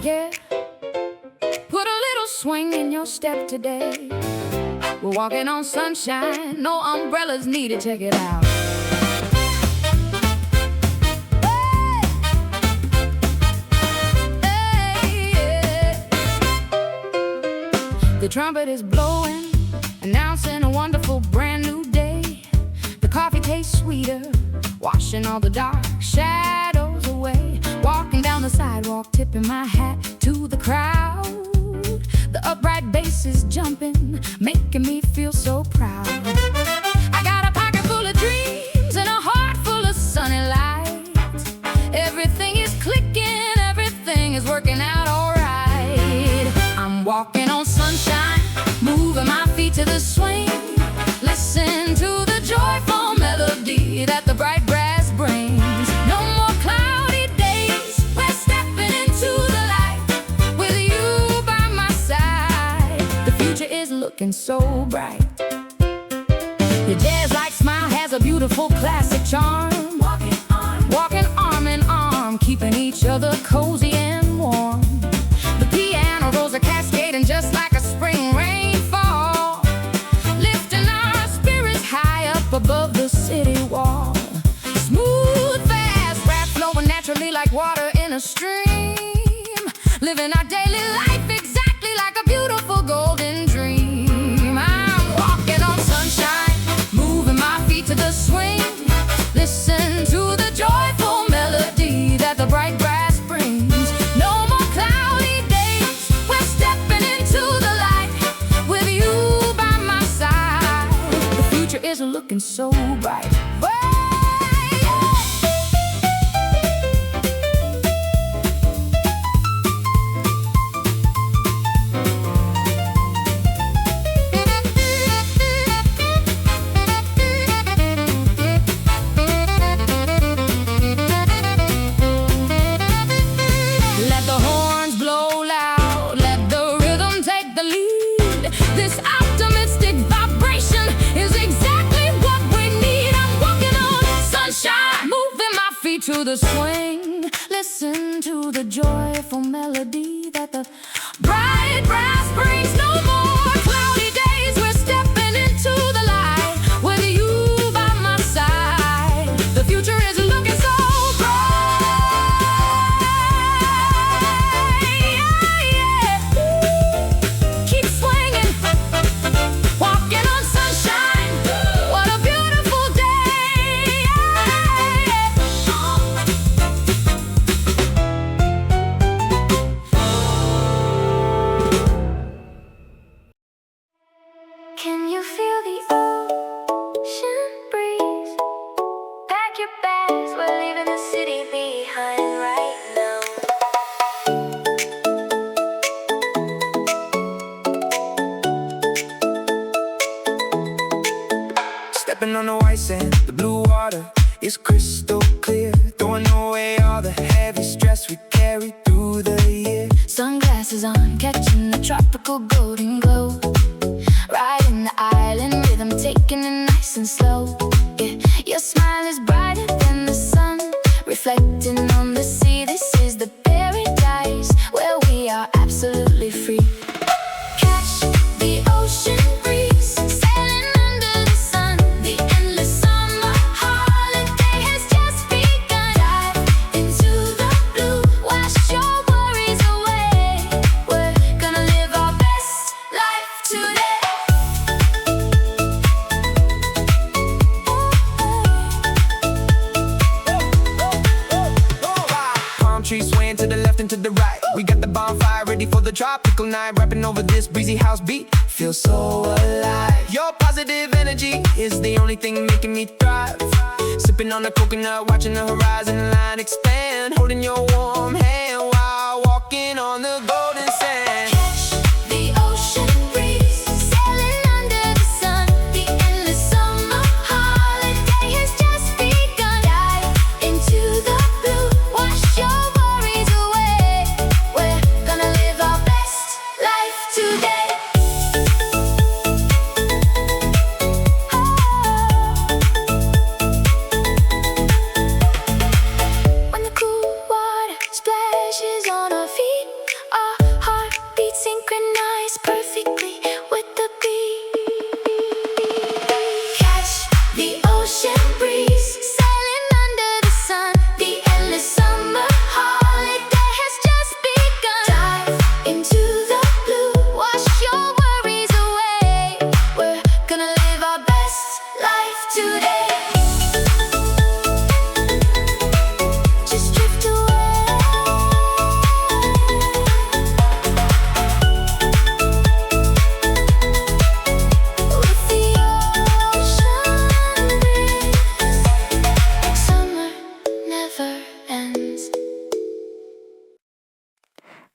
yeah. Put a little swing in your step today. We're walking on sunshine, no umbrellas needed, check it out. Hey, yeah. The trumpet is blowing, announcing a wonderful brand new day. The coffee tastes sweeter, washing all the dark shadows away. Walking down the sidewalk, tipping my hat to the crowd. The upright bass is jumping, making me feel so proud. I got a pocket full of dreams and a heart full of sunny lights. Everything is clicking, everything is working out alright. I'm walking on sunshine, moving my feet to the swing. Listen to the joyful melody that the bright brass brings. No more cloudy days, we're stepping into the light. With you by my side, the future is looking so bright. Your jazz-like smile has a beautiful classic charm. Walking arm in arm, keeping each other cozy and warm. The piano rolls are cascading just like a spring rainfall, lifting our spirits high up above the city wall. Smooth, fast, rap flowing naturally like water in a stream. Living our daily life exactly like a beautiful golden dream. I'm walking on sunshine, moving my feet to the swing. Listen to the joyful melody that the bright brass brings. No more cloudy days, we're stepping into the light. With you by my side, the future is looking so bright. Let the horns blow loud, let the rhythm take the lead. This optimistic vibration is exactly what we need. I'm walking on sunshine, moving my feet to the swing. Listen to the joyful melody that the bright brass brings. No more cloudy days, we're stepping into the light. With you by my side, the future is looking so keep swinging, walking on sunshine. What a beautiful day. Can you feel the ocean breeze? Pack your bags, we're leaving the city behind right now. Stepping on the white sand, the blue water is crystal clear. Throwing away all the heavy stress we carry through the year. Sunglasses on, catching the tropical golden glow. Riding the island rhythm, taking it nice and slow. Yeah, your smile is brighter than the sun, reflecting on the sea. This is the paradise where we are absolutely free. Catch the ocean breeze, sailing under the sun. The endless summer holiday has just begun. Dive into the blue, wash your worries away. We're gonna live our best life today. Palm trees swaying to the left and to the right. We got the bonfire ready for the tropical night. Rapping over this breezy house beat, feel so alive. Your positive energy is the only thing making me thrive. Sipping on the coconut, watching the horizon line expand. Holding your warm hand while walking on the golden sand. Catch the ocean breeze, sailing under the sun. The endless summer holiday has just begun. Dive into the blue, wash your worries away. We're gonna live our best life today. When the cool water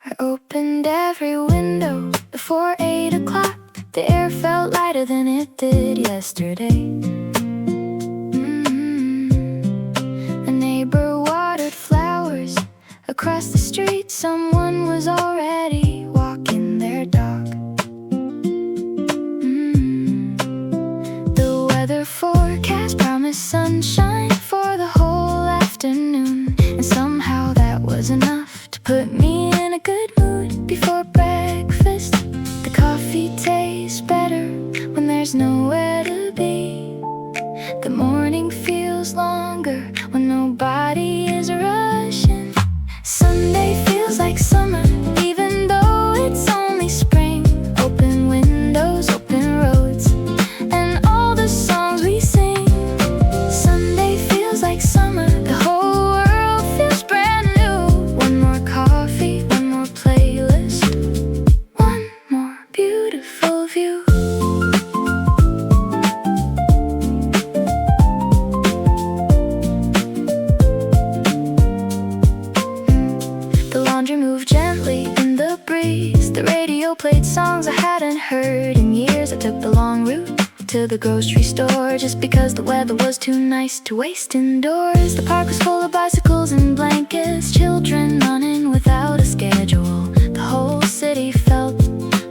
I opened every window before 8 o'clock. The air felt lighter than it did yesterday. A neighbor watered flowers across the street. Someone was already walking their dog. The weather forecast promised sunshine for the whole afternoon, and somehow that was enough to put me in a good mood before breakfast. The coffee tastes better when there's nowhere to be. The morning feels longer when nobody is rushing. Sunday feels like summer, even though it's only spring. Open windows, open roads, and all the songs we sing. Sunday feels like summer, the whole world feels brand new. One more coffee, one more playlist, one more beautiful view. The laundry moved gently in the breeze. The radio played songs I hadn't heard in years. I took the long route to the grocery store just because the weather was too nice to waste indoors. The park was full of bicycles and blankets, children running without a schedule. The whole city felt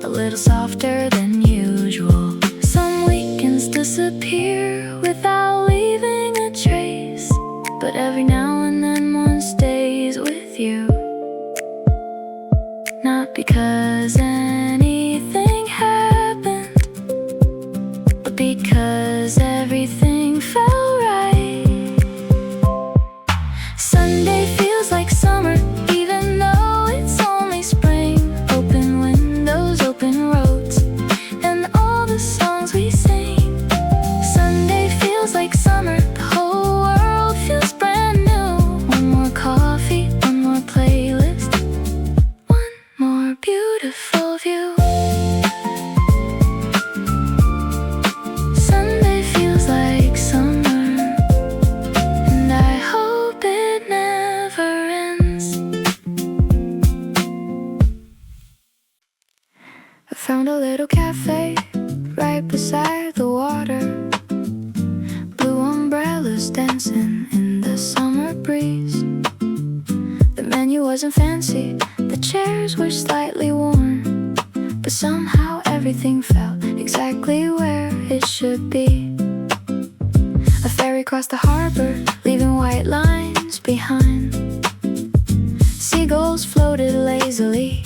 a little softer than usual. Some weekends disappear without leaving a trace, but every now and then one stays with you. Not because anything happened, but because everything felt right. Sunday feels like summer, even though it's only spring. Open windows, open roads, and all the songs we sing. Sunday feels like summer, the whole world feels brand new. One more coffee, one more playlist, one more beautiful view. Sunday feels like summer, and I hope it never ends. I found a little cafe right beside the water. Blue umbrellas dancing in the summer breeze. The menu wasn't fancy, the chairs were slightly worn, but somehow everything felt exactly where it should be. A ferry crossed the harbor, leaving white lines behind. Seagulls floated lazily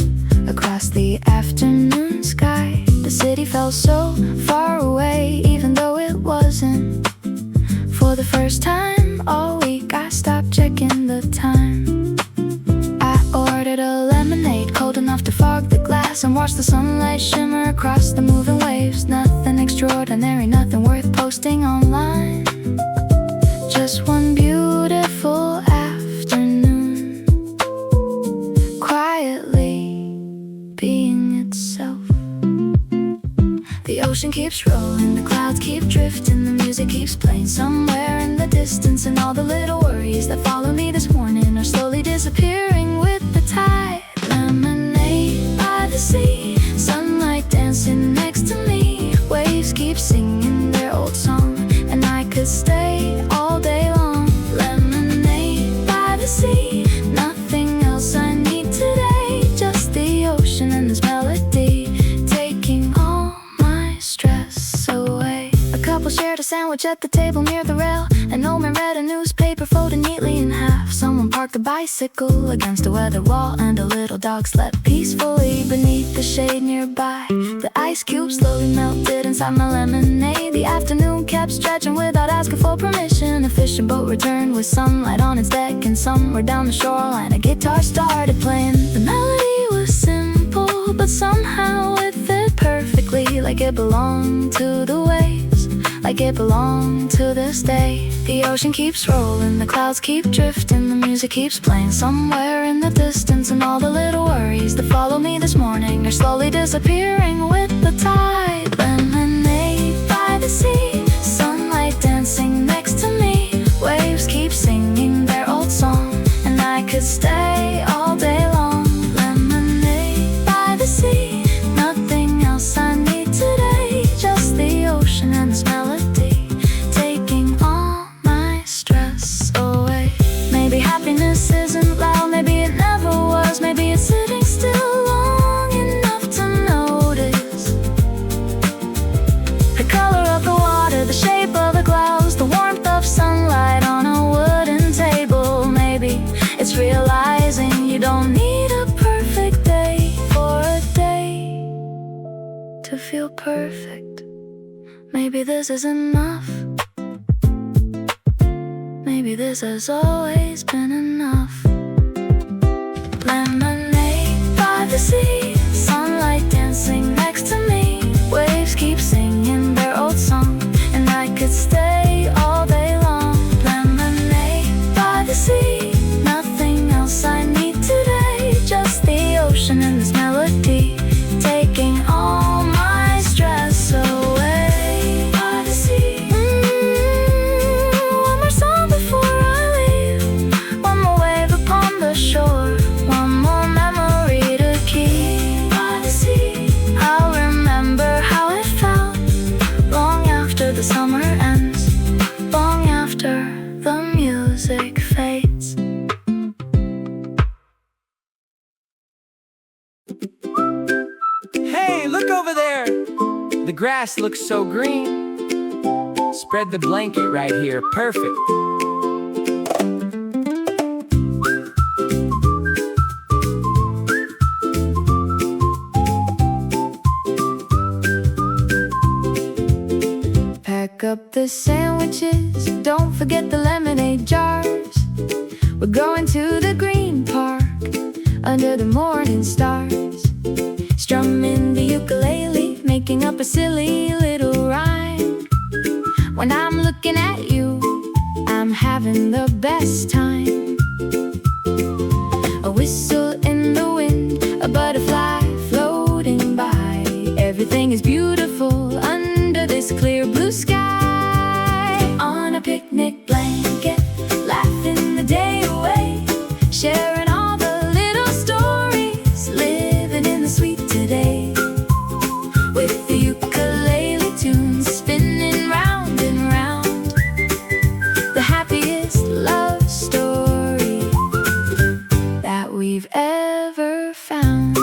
across the afternoon sky. The city felt so far away, even though it wasn't. For the first time all week I stopped checking the time. I ordered a lemonade cold enough to fog the glass, and watched the sunlight shimmer across the moving waves. Nothing extraordinary, nothing worth posting online. Just one beautiful afternoon, quietly being itself. The ocean keeps rolling, the clouds keep drifting, the music keeps playing somewhere in the distance, and all the little worries that follow me this morning are slowly disappearing with the tide. Lemonade by the sea, sunlight dancing next to me. Waves keep singing their old song, and I could stay all day long. Lemonade by the sea, nothing else I need today, just the ocean and this melody, taking all my stress away. A couple shared a sandwich at the table near the rail. An old man read a newspaper folded neatly in half. Someone parked a bicycle against a weathered wall, and a little dog slept peacefully beneath the shade nearby. The ice cubes slowly melted inside my lemonade. The afternoon kept stretching without asking for permission. A fishing boat returned with sunlight on its deck, and somewhere down the shoreline a guitar started playing. The melody was simple, but somehow it fit perfectly, like it belonged to the waves, like it belonged to this day. The ocean keeps rolling, the clouds keep drifting, the music keeps playing somewhere in the distance, and all the little worries that follow me this morning are slowly disappearing with the tide. Lemonade by the sea, sunlight dancing next to me. Waves keep singing their old song, and I could stay all day long. Lemonade perfect. Maybe this is enough. Maybe this has always been enough. Lemonade by the sea, sunlight dancing next to me. Waves keep singing their old song, and I could stay all day long. Lemonade by the sea, nothing else I need today. Just the ocean and this melody, taking all my stress away. By the sea, one more song before I leave. One more wave upon the shore, one more memory to keep. By the sea, I'll remember how it felt long after the summer ends, long after the music fades. Hey, look over there! The grass looks so green. Spread the blanket right here, perfect. Pack up the sandwiches, don't forget the lemonade jars. We're going to the green park under the morning stars, strumming the ukulele, making up a silly little rhyme. When I'm looking at you, I'm having the best time. A whistle in the wind, a butterfly floating by. Everything is beautiful under this clear blue sky. On a picnic blanket, laughing the day away, sharing all the little stories, living in the sweet today. With the ukulele tunes spinning round and round, the happiest love story that we've ever found.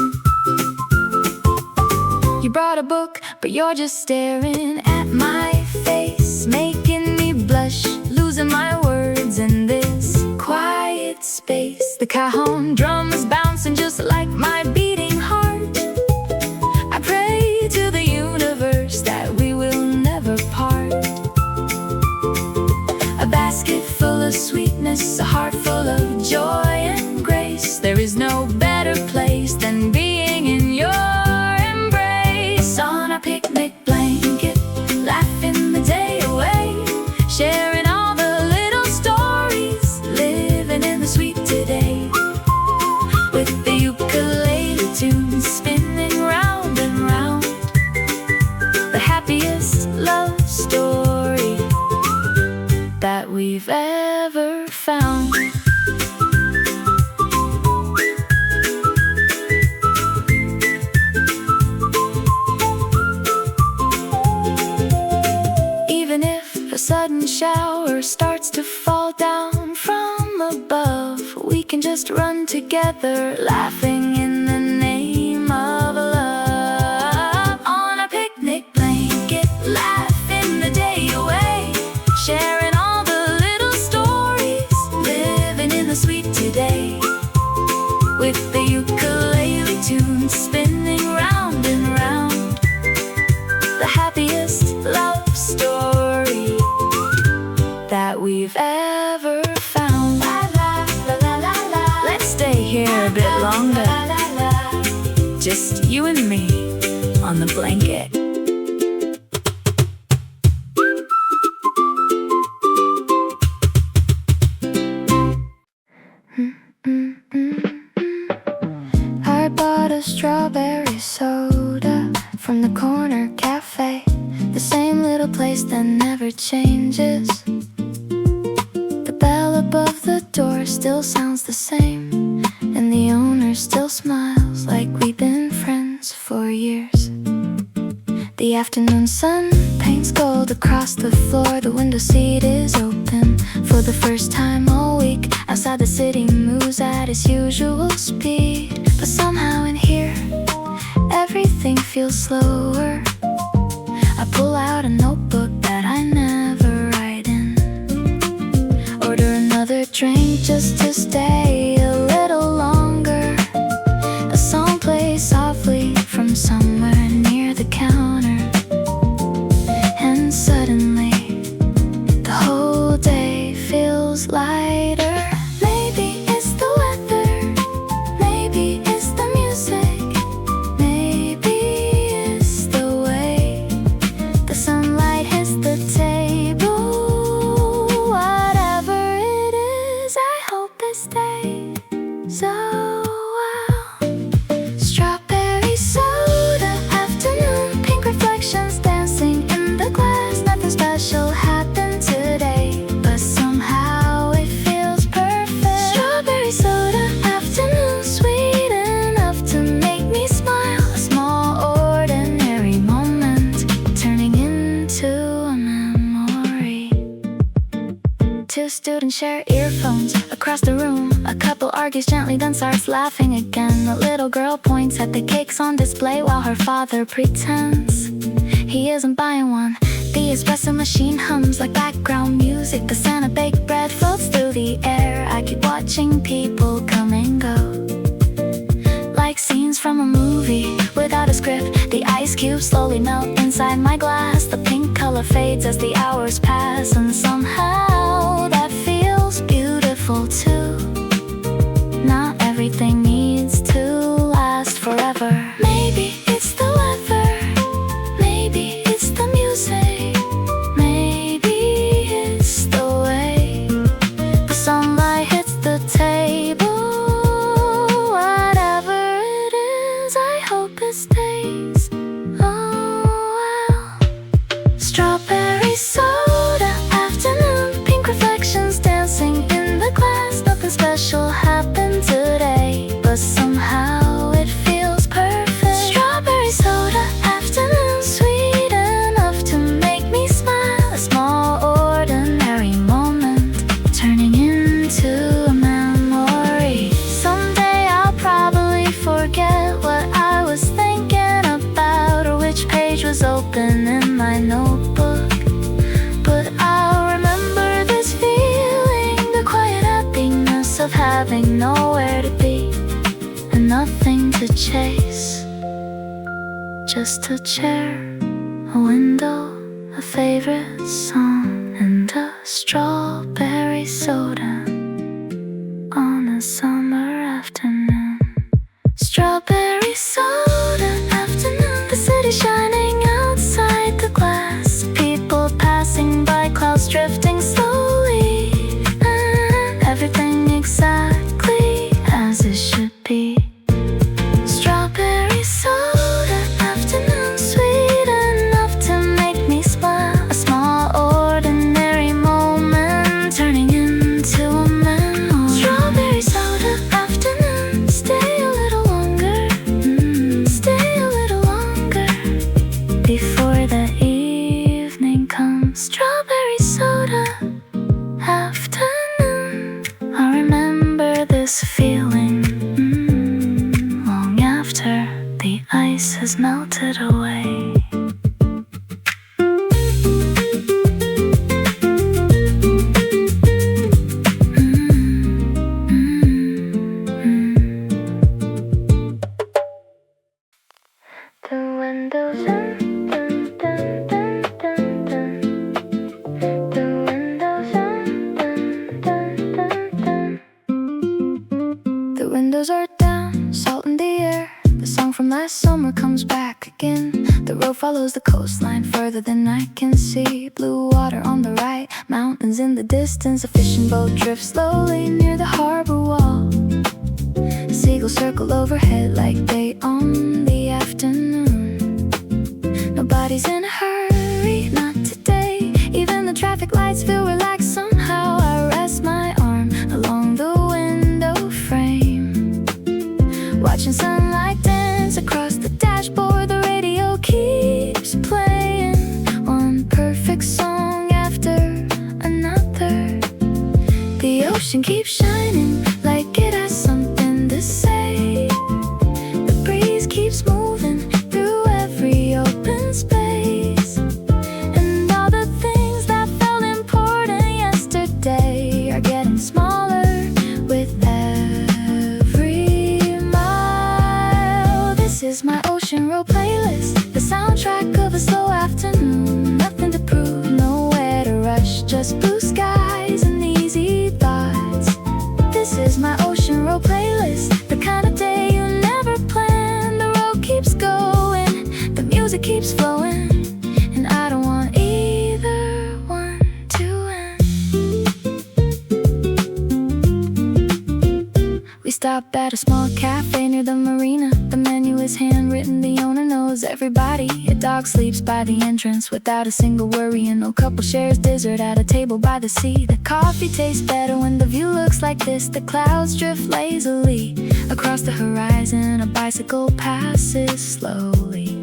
You brought a book, but you're just staring at my face, making me blush, losing my words in this quiet space. The cajon drum is bouncing just like my beating heart. I pray to the universe that we will never part. A basket full of sweetness, a heart full of joy and grace. There is no better place than being in your embrace. On a picnic blanket, laughing the day away, sharing all the little stories, living in the sweet today. With the ukulele tunes spinning round and round, the happiest love story that we've ever found. Even if a sudden shower starts to fall down from above, we can just run together, laughing in the name of love. On a picnic blanket, laughing the day away, sharing all the little stories, living in the sweet today. With the ukulele tunes spinning round and round, the happiest love story that we've ever found. Let's stay here a bit longer, just you and me on the blanket. I bought a strawberry soda from the corner cafe, the same little place that never changes. The bell above the door still sounds the same, and the owner still smiles like we've been friends for years. The afternoon sun paints gold across the floor. The window seat is open for the first time all week. Outside the city moves at its usual speed, but somehow in here everything feels slower. I pull out a notebook that I never write in, order another drink just to stay a little longer. A song plays softly from somewhere near the counter. share earphones across the room. A couple argues gently, then starts laughing again. A little girl points at the cakes on display while her father pretends he isn't buying one. The espresso machine hums like background music. The scent of baked bread floats through the air. I keep watching people come and go, like scenes from a movie without a script. The ice cubes slowly melt inside my glass. The pink color fades as the hours pass, and somehow that feels beautiful too. Not everything needs to last forever. Maybe it's the weather, maybe it's the music, maybe it's the way the sunlight hits the table. Whatever it is, I hope it stays. Oh well. Strawberry soda afternoon, pink reflections dancing in the glass. Nothing special happened today, but somehow it feels perfect. Strawberry soda afternoon, sweet enough to make me smile. A small ordinary moment turning into a memory. Someday I'll probably forget what I was thinking about, or which page was open in my notebook. But I'll remember this feeling, the quiet happiness of having nowhere to be and nothing to chase. Just a chair, a window, a favorite song, and a strawberry soda on a summer afternoon. Strawberry soda afternoon, the city shining outside the glass. People passing by, clouds drifting slowly, and everything exactly as it should be. Strawberry soda afternoon, sweet enough to make me smile. A small ordinary moment turning into a memory. Strawberry soda afternoon, stay a little longer, stay a little longer before the evening comes. Strawberry soda afternoon, I remember this feeling long after the ice has melted away. The windows dun, dun, dun, dun, dun, dun. The windows dun, dun, dun, dun. The windows are down, salt in the air. The song from last summer comes back again. The road follows the coastline further than I can see. Blue water on the right, mountains in the distance. A fishing boat drifts slowly near the harbor wall. Seagulls circle overhead like they own the afternoon. Nobody's in a hurry, not today. Even the traffic lights feel relaxed somehow. I rest my arm along the window frame, watching sunlight dance across the dashboard. The radio keeps playing one perfect song after another. The ocean keeps shining like it has something to say. The breeze keeps moving through every open space, and all the things that felt important yesterday are getting smaller with every mile. This is my ocean road playlist, the soundtrack of a slow afternoon. Nothing to prove, nowhere to rush, just blue skies and easy thoughts. This is my ocean road playlist, the kind of day you never planned. The road keeps going, the music keeps flowing, and I don't want either one to end. We stop at a small cafe near the marina. The menu is handwritten, the owner knows everybody. A dog sleeps by the entrance without a single worry, and no couple shares dessert at a table by the sea. The coffee tastes better when the view looks like this. The clouds drift lazily across the horizon. A bicycle passes slowly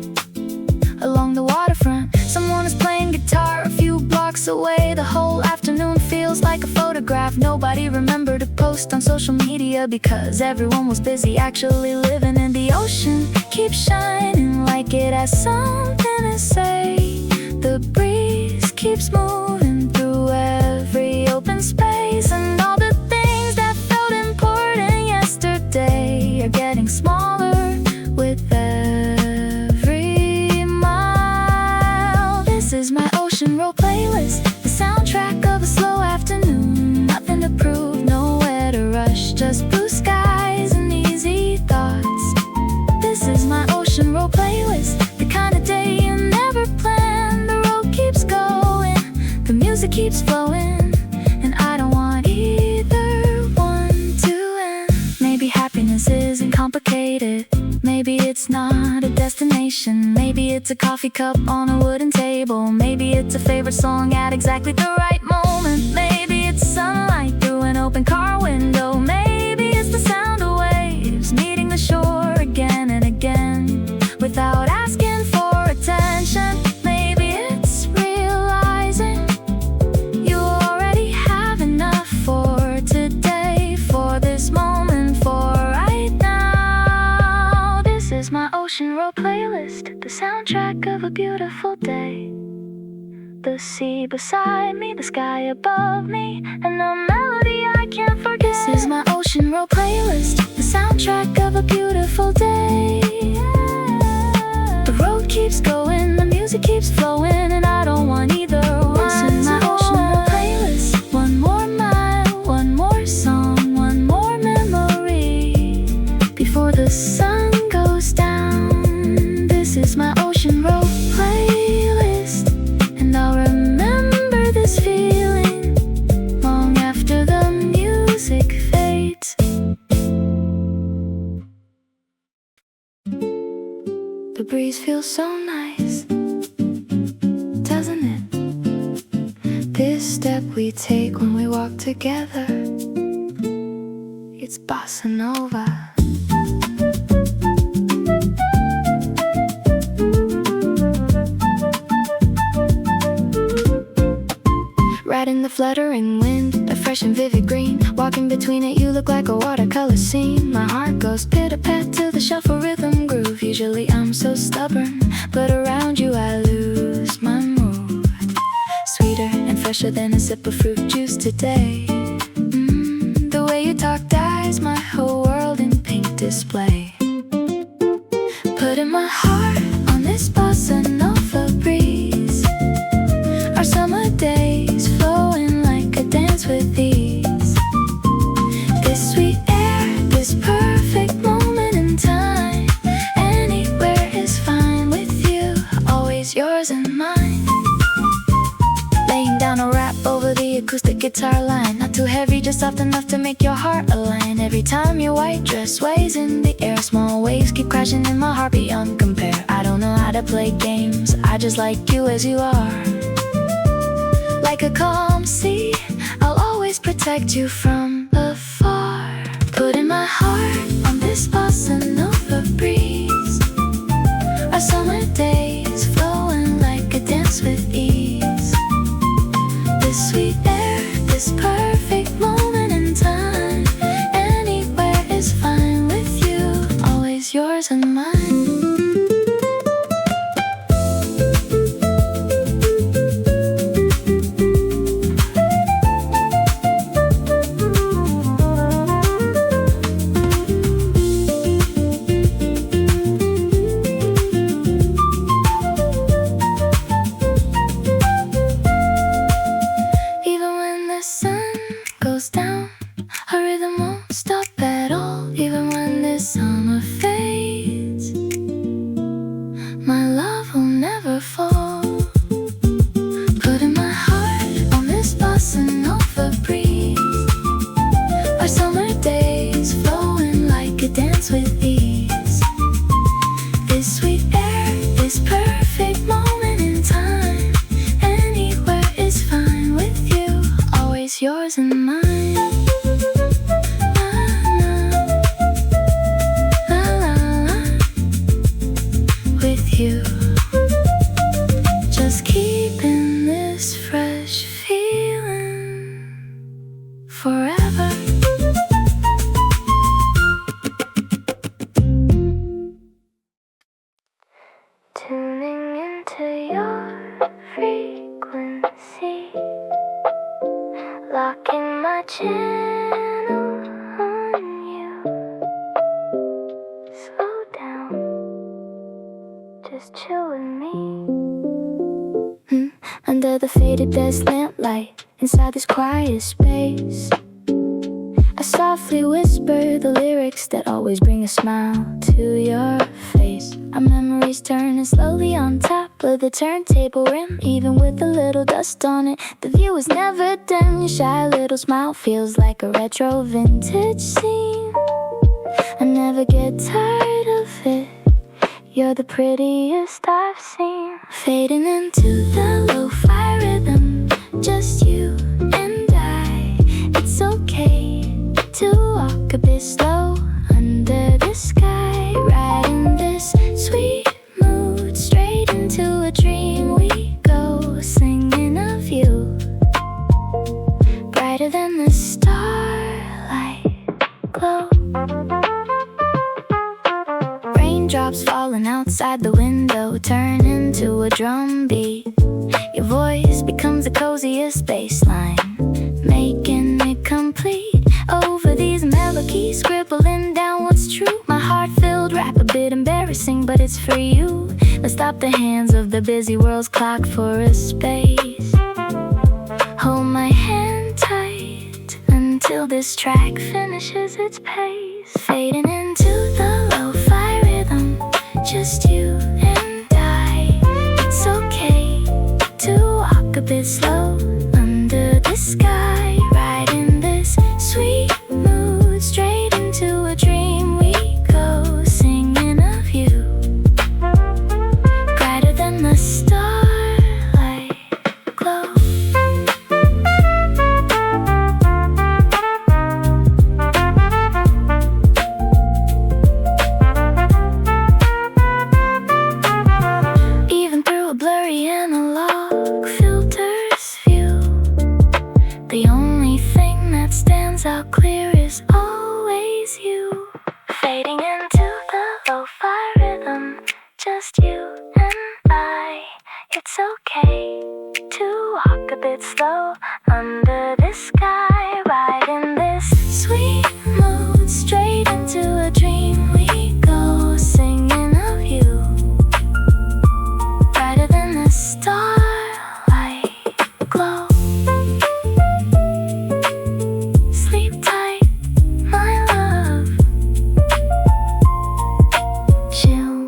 along the waterfront. Someone is playing guitar a few blocks away. The whole afternoon feels like a photograph. Nobody remembered to post on social media because everyone was busy actually living in the ocean. Keeps shining like it has something to say. The breeze keeps moving through every open space, and all the things that felt important yesterday are getting smaller with every mile. This is my ocean road playlist, the soundtrack of a slow afternoon. Nothing to prove, nowhere to rush, just blue skies and easy thoughts. This is my ocean road playlist, the kind of day you never planned. The road keeps going, the music keeps flowing, and I don't want either one to end. Maybe happiness isn't complicated. Maybe it's not a destination. Maybe it's a coffee cup on a wooden table. Maybe it's a favorite song at exactly the right moment. Maybe it's sunlight through an open car window. Maybe it's the sound of waves meeting the shore again and again without asking for attention. Maybe it's realizing you already have enough for today, for this moment, for right now. This is my ocean road playlist, the soundtrack of a beautiful day. The sea beside me, the sky above me, and a melody I can't forget. This is my ocean road playlist, the soundtrack of a beautiful day. The road keeps going, the music keeps flowing, and I don't want either one. This is my ocean road playlist. One more mile, one more song, one more memory before the sun goes down. This is my ocean road playlist, and I'll remember this feeling long after the music fades. The breeze feels so nice, doesn't it? This step we take when we walk together, it's Bosanoba. Riding the fluttering wind, a fresh and vivid green. Walking between it, you look like a watercolor scene. My heart goes pitter-pat to the shuffle rhythm groove. Usually I'm so stubborn, but around you I lose my move. Sweeter and fresher than a sip of fruit juice today. The way you talk dyes my whole world in pink display. Putting my heart on this bossa nova breeze. Our summer days flowing like a dance with ease. This sweet air, this perfect moment in time. Anywhere is fine with you, always yours and mine. Laying down a rap over the acoustic guitar line. Not too heavy, just soft enough to make your heart align. Every time your white dress sways in the air, small waves keep crashing in my heart beyond compare. I don't know how to play games, I just like you as you are. Like a calm sea, I'll always protect you from afar. Putting my heart on this bossa nova breeze. Our summer days flowing like a dance with ease. This sweet air, this perfect moment in time. Anywhere is fine with you, always yours and mine. Our rhythm won't stop at all. Even when this summer fades, channel on you. Slow down, just chill with me. Under the faded desk lamplight, inside this quiet space, I softly whisper the lyrics that always bring a smile to your face. Our memories turning slowly on top of the turntable rim, even with a little dust on it. The view is never dim. Your shy little smile feels like a retro vintage scene. I never get tired of it. You're the prettiest I've seen. Fading into the lo-fi rhythm, just you and I. It's okay to walk a bit slow under the sky, riding this sweet mood straight into a dream. We go singing of you, brighter than the starlight glow. Raindrops falling outside the window turn into a drum beat. Your voice becomes the coziest baseline, making it complete. Over these melodies, scribbling down what's true. My heart-filled rap, a bit embarrassing, but it's for you. Let's stop the hands of the busy world's clock for a space. Hold my hand tight until this track finishes its pace. Fading into the lo-fi rhythm, just you and I. It's okay to walk a bit slow under the sky, riding this sweet mood straight into a dream. We go singing of you, brighter than the starlight glow. Even through a blurry analog filter's view, the only thing that stands out clear is always you. Fading into the lo-fi rhythm, just you and I. It's okay to walk a bit slow under the sky, riding this sweet mood straight into a dream. We go singing of you, brighter than the starlight glow. Sleep tight, my love. Chill.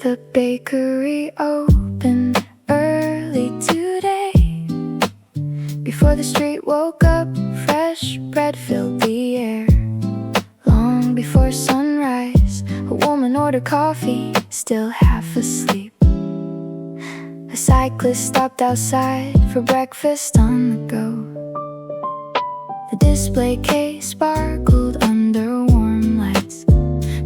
The bakery opened early today. Before the street woke up, fresh bread filled the air. Long before sunrise, a woman ordered coffee, still half asleep. A cyclist stopped outside for breakfast on the go. The display case sparkled under warm lights.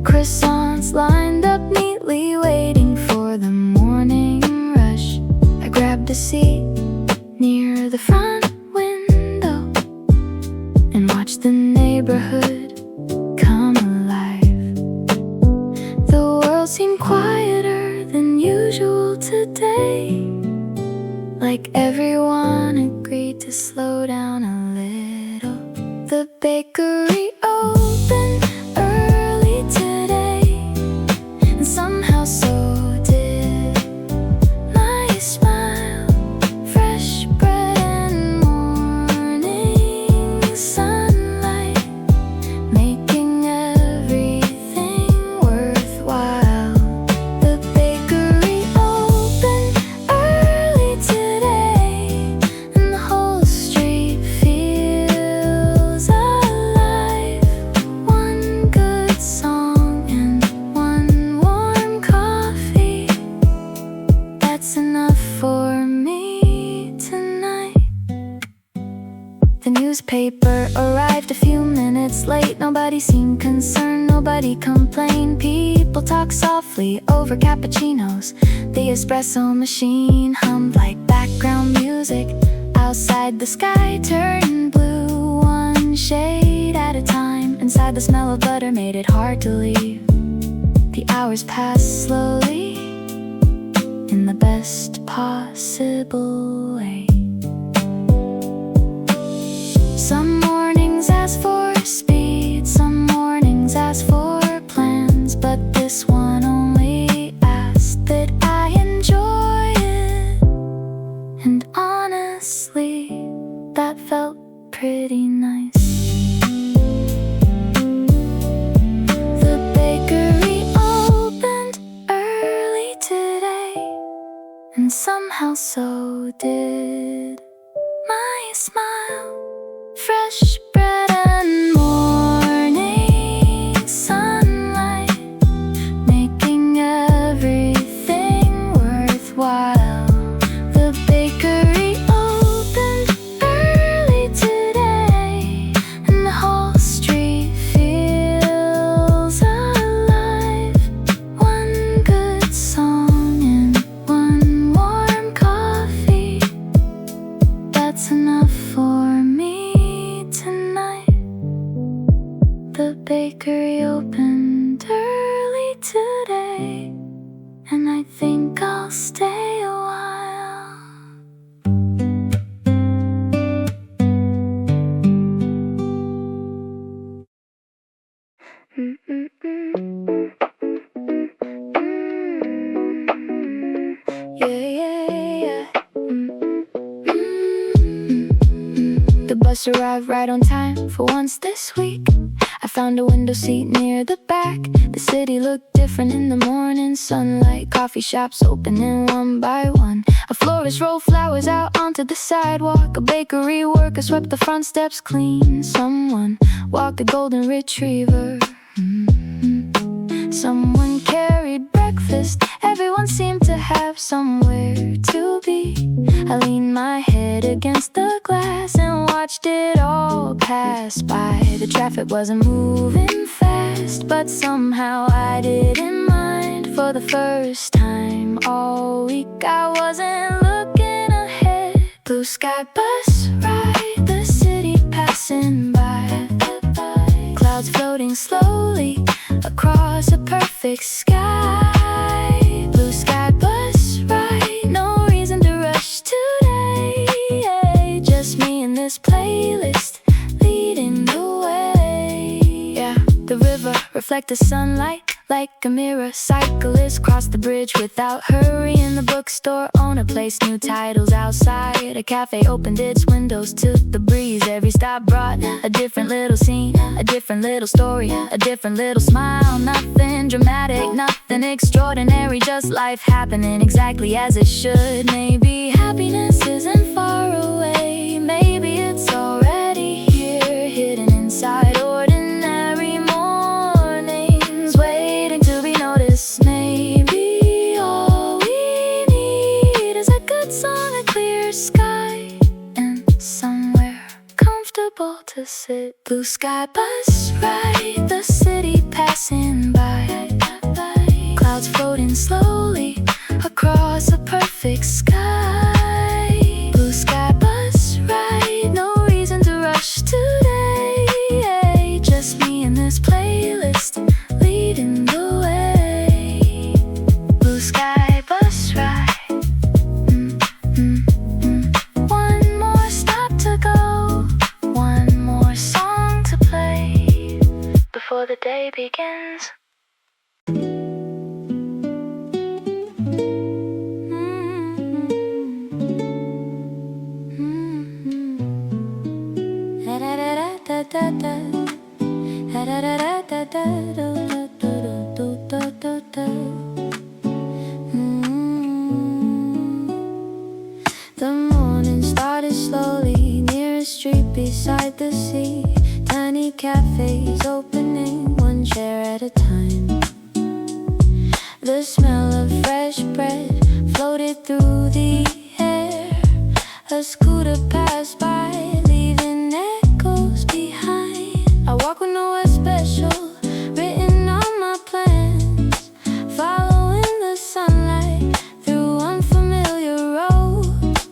Croissants lined up neatly, waiting for the morning rush. I grabbed a seat near the front window and watched the neighborhood come alive. The world seemed quieter than usual today, like everyone agreed to slow down a little. The bakery opened early today, and somehow so did my smile. Fresh bread and morning sunlight, making everything worthwhile. The bakery opened early today, and the whole street feels alive. One good song and one warm coffee, that's enough for me tonight. The newspaper arrived a few minutes late. Nobody seemed concerned, nobody complained. People talked softly over cappuccinos. The espresso machine hummed like background music. Outside the sky turned blue, one shade at a time, and inside, the smell of butter made it hard to leave. The hours passed slowly, in the best possible way. Some mornings ask for speed, some mornings ask for plans, but this one only asked that I enjoy it. And honestly, that felt pretty nice. The bakery opened early today, and somehow so did my smile. Fresh bread and morning sunlight, making everything worthwhile. The bakery opened early today, and the whole street feels alive. One good song and one warm coffee, that's enough for me tonight. The bakery opened early today, and I think I'll stay a while. Yeah. The bus arrived right on time for once this week. I found a window seat near the back. The city looked different in the morning sunlight. Coffee shops opening one by one. A florist rolled flowers out onto the sidewalk. A bakery worker swept the front steps clean. Someone walked a golden retriever. Someone carried breakfast. Everyone seemed to have somewhere to be. I leaned my head against the glass and watched it all pass by. The traffic wasn't moving fast, but somehow I didn't mind. For the first time all week I wasn't looking ahead. Blue sky bus ride, the city passing by. Clouds floating slowly across a perfect sky. Blue sky bus ride, no reason to rush today. Just me and this playlist leading the way. Yeah, the river reflect the sunlight like a mirror. Cyclists cross the bridge without hurrying. The bookstore owner placed new titles outside. A cafe opened its windows to the breeze. Every stop brought a different little scene, a different little story, a different little smile. Nothing dramatic, nothing extraordinary, just life happening exactly as it should. Maybe happiness isn't far away, maybe it's already here, hidden inside ordinary mornings, waiting to be noticed. Maybe all we need is a good song, a clear sky, and somewhere comfortable to sit. Blue sky bus ride, the city passing by. Clouds floating slowly across a perfect sky. Blue sky bus ride, no reason to rush today. Just me and this playlist leading the way. Blue sky bus ride. One more stop to go, one more song to play before the day begins. The morning started slowly near a street beside the sea. Tiny cafes opening one chair at a time. The smell of fresh bread floated through the air. A scooter passed by, leaving echoes behind. I walk with nowhere special written on my plans, following the sunlight through unfamiliar roads.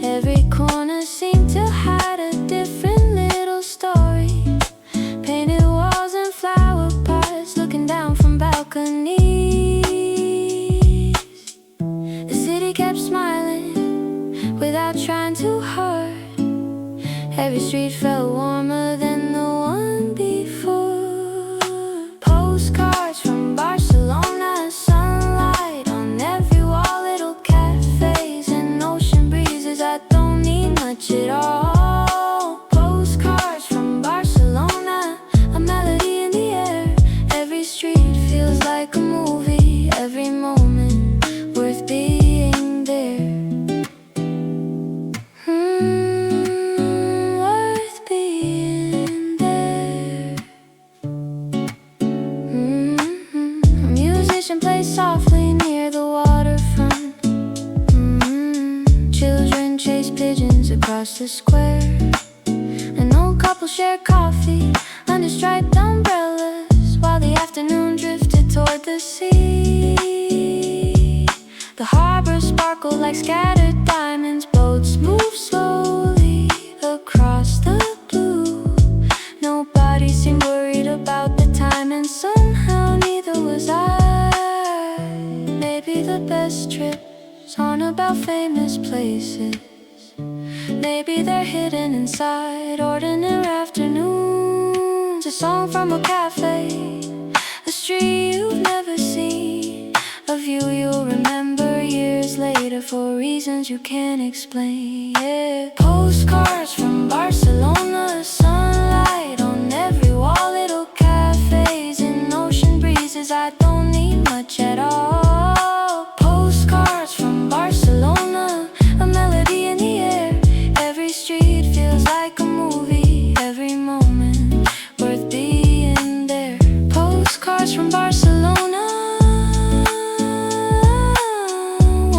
Every corner seemed to hide a different little story. Painted walls without trying too hard. Every street felt warmer than the one before. Postcards from Barcelona, sunlight on every wall, little cafes and ocean breezes. I don't need much at all. Postcards from Barcelona, a melody in the air. Every street feels like a movie, every moment worth being there. Worth being there. A musician plays softly near the waterfront. Children chase pigeons across the square. An old couple shared coffee under striped umbrellas while the afternoon drifted toward the sea. The harbor sparkled like scattered diamonds. Boats moved slowly across the blue. Nobody seemed worried about the time, and somehow neither was I. Maybe the best trips aren't about famous places. Maybe they're hidden inside ordinary afternoons. A song from a cafe, a street you've never seen, a view you'll remember years later for reasons you can't explain. Yeah. Postcards from Barcelona, sunlight on every wall, little cafes and ocean breezes. I don't need much at all. Postcards from Barcelona, a melody in the air. Every street feels like a movie, every moment worth being there. Postcards from Barcelona.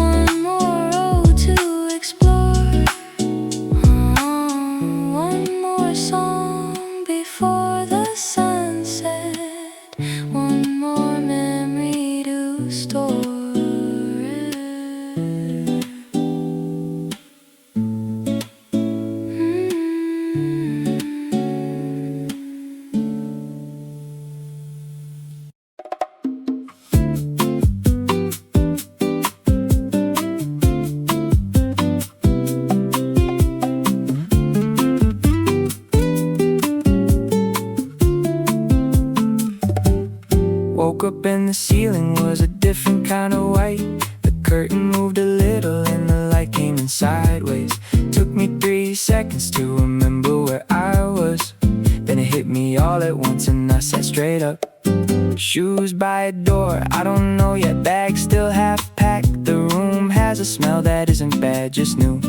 One more road to explore. One more song before the sunset. One more memory to store. Woke up and the ceiling was a different kind of white. The curtain moved a little and the light came in sideways. Took me 3 seconds to remember where I was. Then it hit me all at once and I sat straight up. Shoes by a door, I don't know yet, bag still half packed. The room has a smell that isn't bad, just new.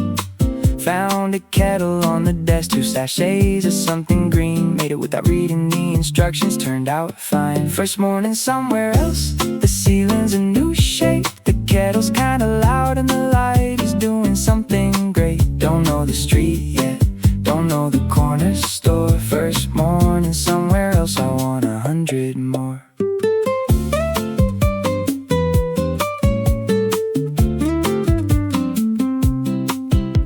Found a kettle on the desk, 2 sachets of something green. Made it without reading the instructions, turned out fine. First morning somewhere else, the ceiling's a new shape. The kettle's kinda loud and the light is doing something great. Don't know the street yet, don't know the corner store. First morning somewhere else, I want 100 more.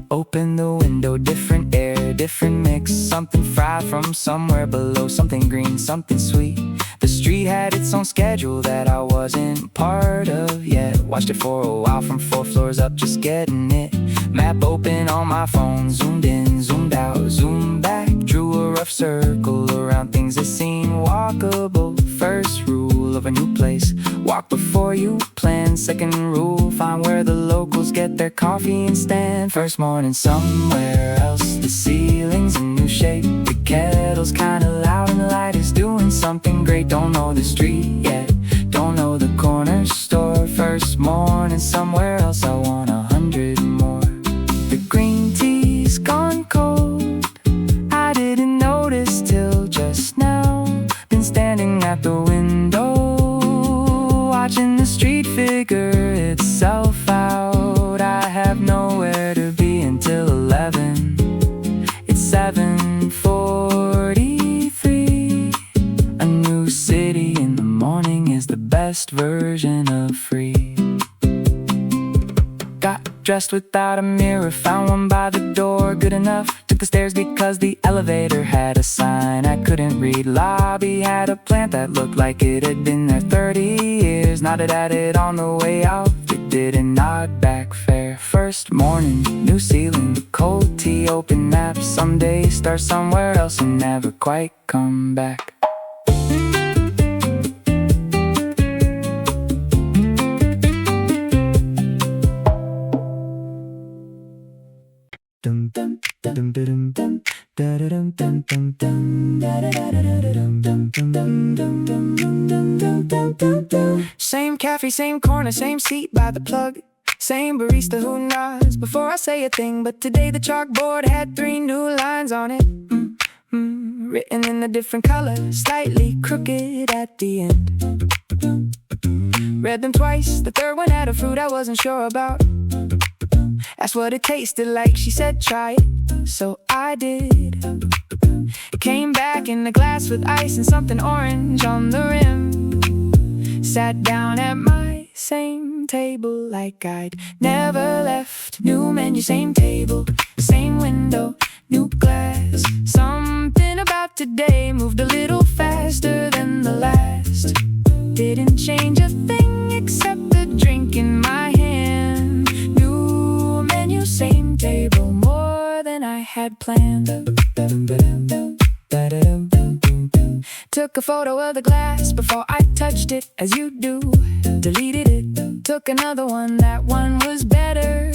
Open the window, different air, different mix. Something fried from somewhere below, something green, something sweet. The street had its own schedule that I wasn't part of yet. Watched it for a while from 4 floors up, just getting it. Map open on my phone, zoomed in, zoomed out, zoomed back. Drew a rough circle around things that seem walkable. First rule of a new place, walk before you plan. Second rule, find where the locals get their coffee and stand. First morning somewhere else, the ceiling's a new shape. The kettle's kinda loud and the light is doing something great. Don't know the street yet, don't know the corner store. First morning somewhere else, I want 100 more. The green tea's gone cold, I didn't notice till just now. Been standing at the window, watching the street figure itself out. I have nowhere to be until 11. It's 7:43. A new city in the morning is the best version of free. Got dressed without a mirror, found one by the door, good enough. Took the stairs because the elevator had a sign I couldn't read. Lobby had a plant that looked like it had been there 30 years. Nodded at it on the way out, it didn't nod back fair. First morning, new ceiling, the open map. Someday start somewhere else and never quite come back. Same cafe, same corner, same seat by the plug. Same barista who nods before I say a thing. But today the chalkboard had 3 new lines on it, written in a different color, slightly crooked at the end. Read them twice, the third one had a fruit I wasn't sure about. Asked what it tasted like, she said try it, so I did. It came back in a glass with ice and something orange on the rim. Sat down at my same table like I'd never left. New menu, same table, same window, new glass. Something about today moved a little faster than the last. Didn't change a thing except the drink in my hand. New menu, same table, more than I had planned. Took a photo of the glass before I touched it, as you do. Deleted it, took another one, that one was better,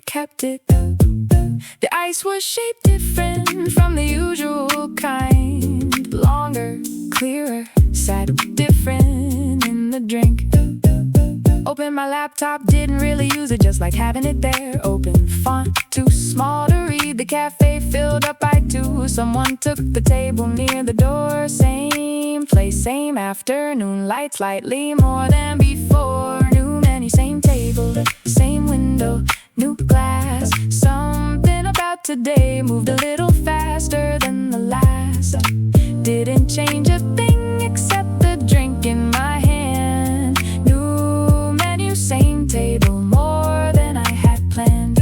kept it. The ice was shaped different from the usual kind. Longer, clearer, sat different in the drink. Opened my laptop, didn't really use it, just like having it there. Open font, too small to read. The cafe filled up by 2. Someone took the table near the door. Same place, same afternoon light, slightly more than before. New menu, same table, same window, new glass. Something about today moved a little faster than the last. Didn't change a thing except the drink in my hand. New menu, same table, more than I had planned.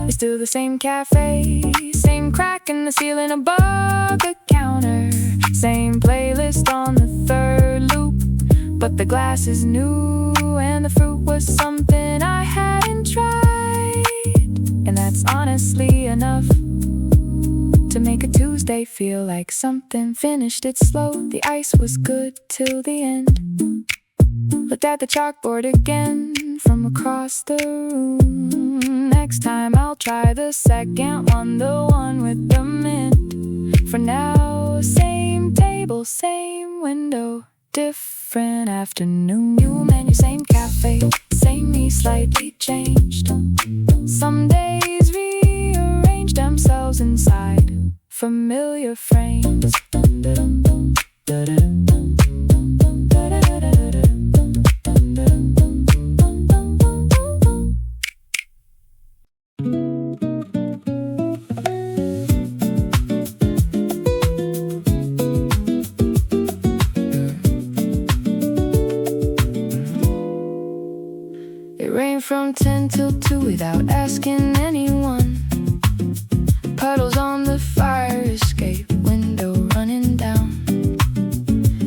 It's still the same cafe, same crack in the ceiling above the counter. Same playlist on the 3rd loop, but the glass is new and the fruit was something I hadn't tried. And that's honestly enough to make a Tuesday feel like something. Finished it slow, the ice was good till the end. Looked at the chalkboard again from across the room. Next time I'll try the second one, the one with the mint. For now, same table, same window, different afternoon. New menu, same cafe, same me, slightly changed. Some days rearrange themselves inside familiar frames. It rained from 10 till 2 without asking anyone. Puddles on the fire escape window running down.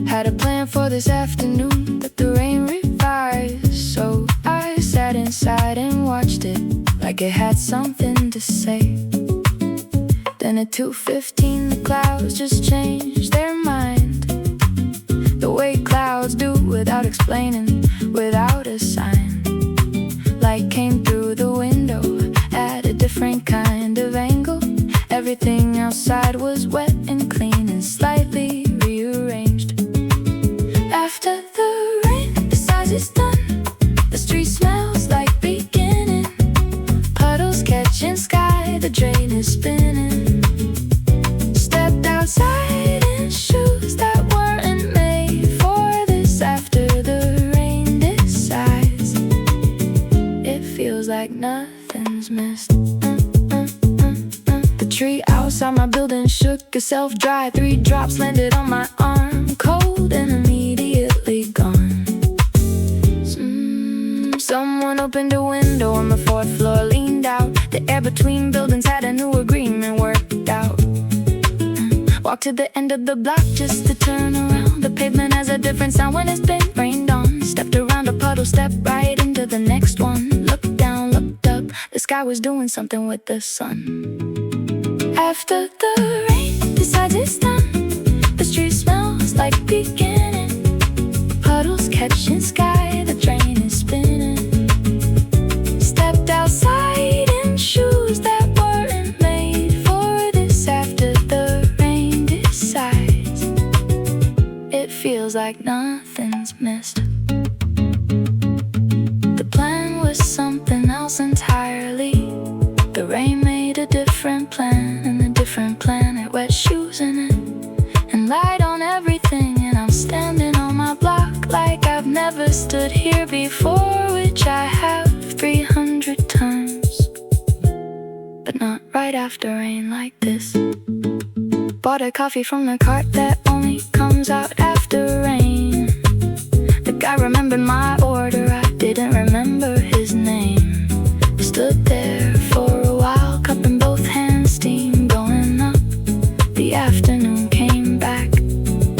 Had a plan for this afternoon, but the rain revised. So I sat inside and watched it like it had something to say. Then at 2:15 the clouds just changed their mind. The way clouds do without explaining, without a sign. Light came through the window at a different kind of angle. Everything outside was wet and clean and slightly rearranged. After the rain, besides it's done, the street smells like beginning. Puddles catching sky, the drain is spinning. Stepped outside in shoes that weren't made for this. After the rain decides, it feels like nothing's missed. The tree outside my building shook itself dry. 3 drops landed on my arm, cold and immediately gone. Someone opened a window on the 4th floor, leaned out. The air between buildings had a new agreement worked out. Walked to the end of the block just to turn around. The pavement has a different sound when it's been rained on. Stepped around a puddle, stepped right into the next one. Looked down, looked up, the sky was doing something with the sun. After the rain decides it's done, the street smells like beginning. Puddles catching sky, the train is spinning. Stepped outside in shoes that weren't made for this. After the rain decides, it feels like nothing's missed. The plan was something else entirely. The rain made a different plan, and a different planet, wet shoes in it, and light on everything. And I'm standing on my block like I've never stood here before, which I have 300 times, but not right after rain like this. Bought a coffee from the cart that only comes out after rain. The guy remembered my order, I didn't remember his name. Stood there for a while, cup in both hands, steam going up. The afternoon came back,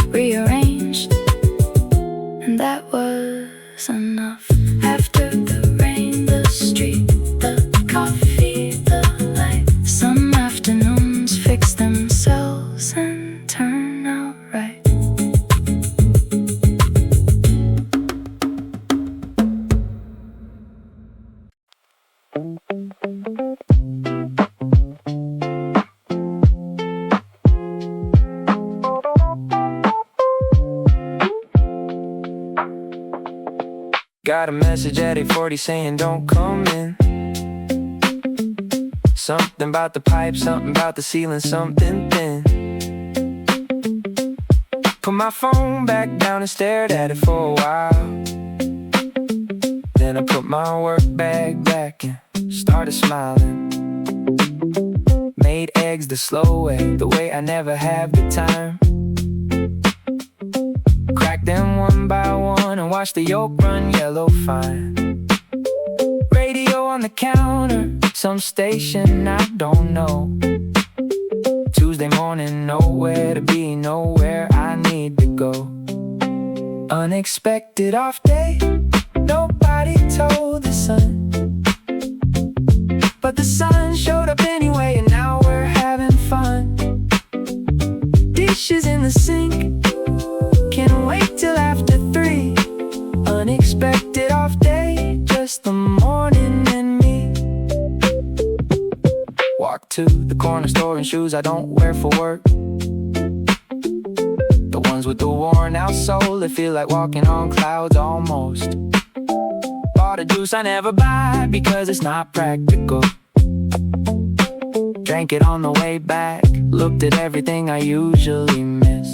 rearranged, and that was enough. After the rain, the street, the coffee, the light. Some afternoons fix themselves and turn out right. Got a message at 8:40 saying don't come in. Something about the pipe, something about the ceiling, something thin. Put my phone back down and stared at it for a while. Then I put my work bag back and started smiling. Made eggs the slow way, the way I never have the time. Crack them one by one and watch the yolk run yellow fine. Radio on the counter, some station I don't know. Tuesday morning, nowhere to be, nowhere I need to go. Unexpected off day, nobody told the sun, but the sun showed up anyway, and now we're having fun. Dishes in the sink, can't wait till after 3. Unexpected off day, just the morning and me. Walk to the corner store in shoes I don't wear for work. The ones with the worn out sole that feel like walking on clouds almost. Bought a juice I never buy because it's not practical. Drank it on the way back, looked at everything I usually miss.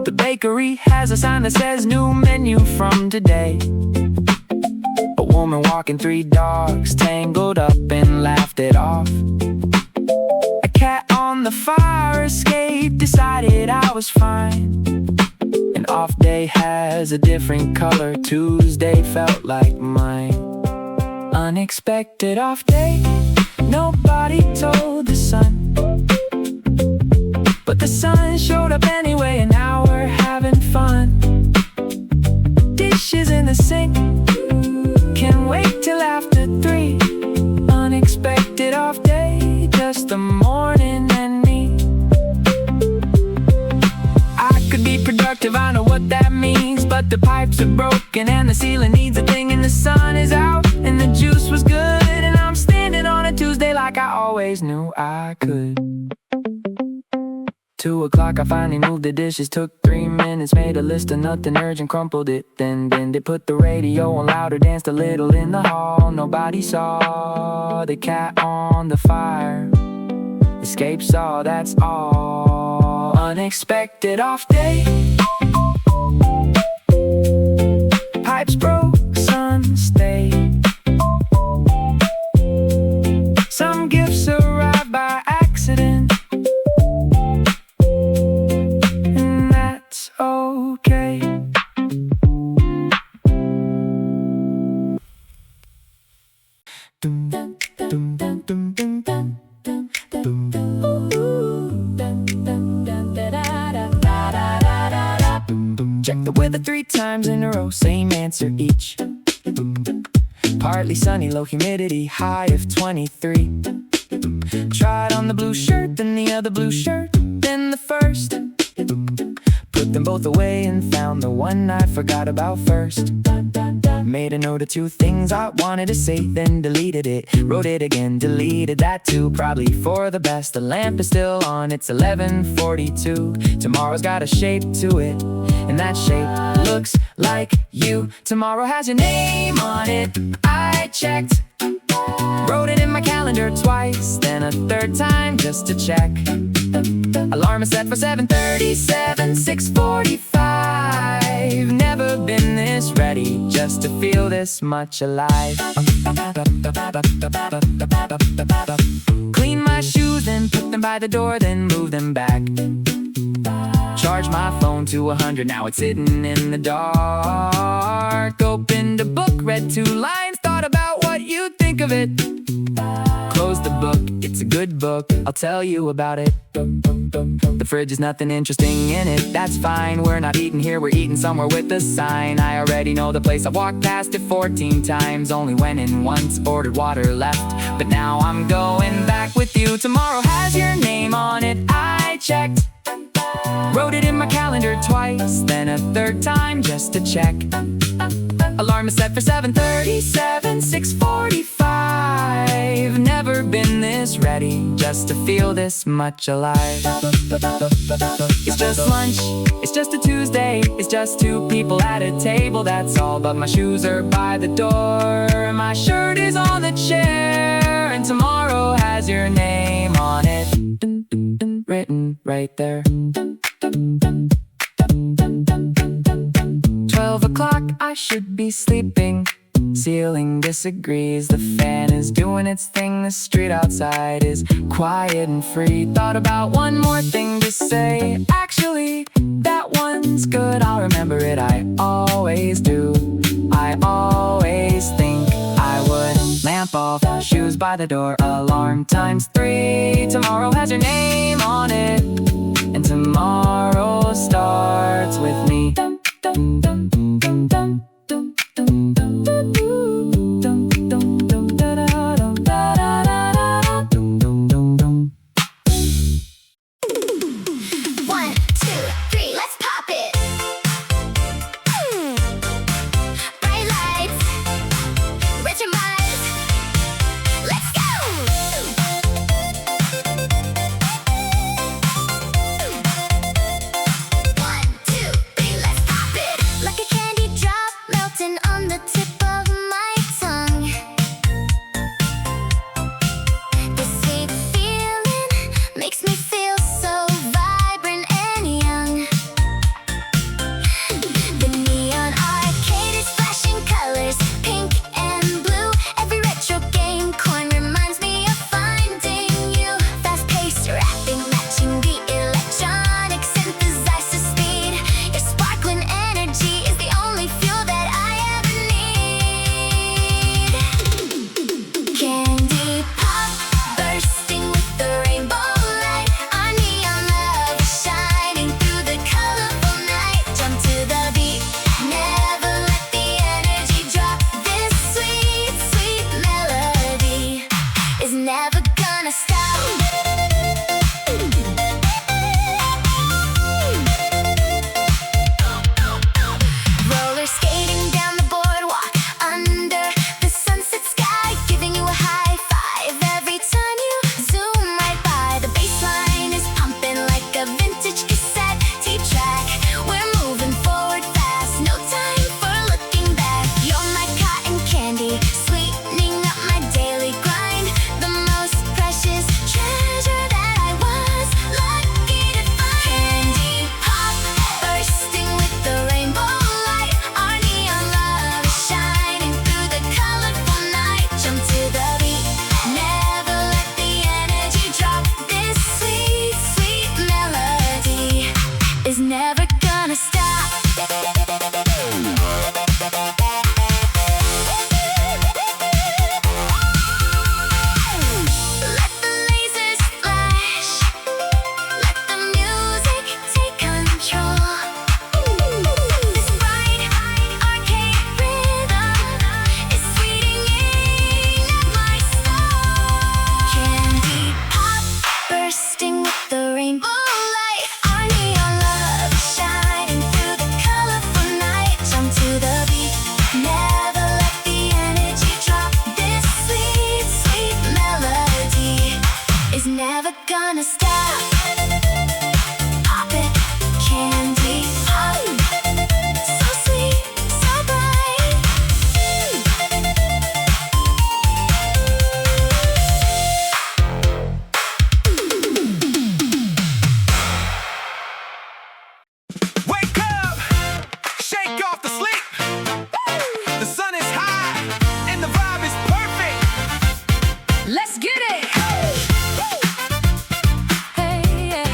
The bakery has a sign that says new menu from today. A woman walking 3 dogs tangled up and laughed it off. A cat on the fire escape decided I was fine. An off day has a different color, Tuesday felt like mine. Unexpected off day, nobody told the sun, but the sun showed up anyway, and now we're having fun. Dishes in the sink, can't wait till after 3. Unexpected off day, just the morning and me. I could be productive, I know what that means, but the pipes are broken and the ceiling needs a thing, and the sun is out and the juice was good, and I'm standing on a Tuesday like I always knew I could. 2 o'clock, I finally moved the dishes, took 3 minutes, made a list of nothing urgent, crumpled it, then they put the radio on louder, danced a little in the hall. Nobody saw the cat on the fire, escape saw, that's all. Unexpected off day, pipes broke, sun stayed. Some gifts arrived by accident, and that's okay. Dum, dum, dum, dum, dum, dum, dum, dum, dum. Check the weather 3 times in a row, same answer each. Partly sunny, low humidity, high of 23. Tried on the blue shirt, then the other blue shirt, then the first. Put them both away and found the one I forgot about first. Made a note of two things I wanted to say, then deleted it. Wrote it again, deleted that too, probably for the best. The lamp is still on, it's 11:42. Tomorrow's got a shape to it, and that shape looks like you. Tomorrow has your name on it, I checked. Wrote it in my calendar twice, then a third time just to check. Alarm is set for 7:37, 6:45. Never been this ready, just to feel this much alive. Clean my shoes, then put them by the door, then move them back. Charge my phone to 100, now it's sitting in the dark. Opened a book, read 2 lines, thought about what you'd think of it. Close the book, it's a good book, I'll tell you about it. The fridge is nothing interesting in it, that's fine. We're not eating here, we're eating somewhere with a sign. I already know the place, I've walked past it 14 times. Only went in once, ordered water, left. But now I'm going back with you. Tomorrow has your name on it, I checked. Wrote it in my calendar twice, then a third time just to check. Alarm is set for 7:37, 6:45. Never been this ready, just to feel this much alive. It's just lunch, it's just a Tuesday. It's just 2 people at a table, that's all. But my shoes are by the door, my shirt is on the chair. And tomorrow has your name on it, written right there. 12 o'clock, I should be sleeping. Ceiling disagrees, the fan is doing its thing. The street outside is quiet and free. Thought about one more thing to say. Actually, that one's good, I'll remember it, I always do. I always think I would. Lamp off, shoes by the door, alarm times 3. Tomorrow has your name on it, and tomorrow starts with me. Like a candy drop Let's get it. Hey, yeah.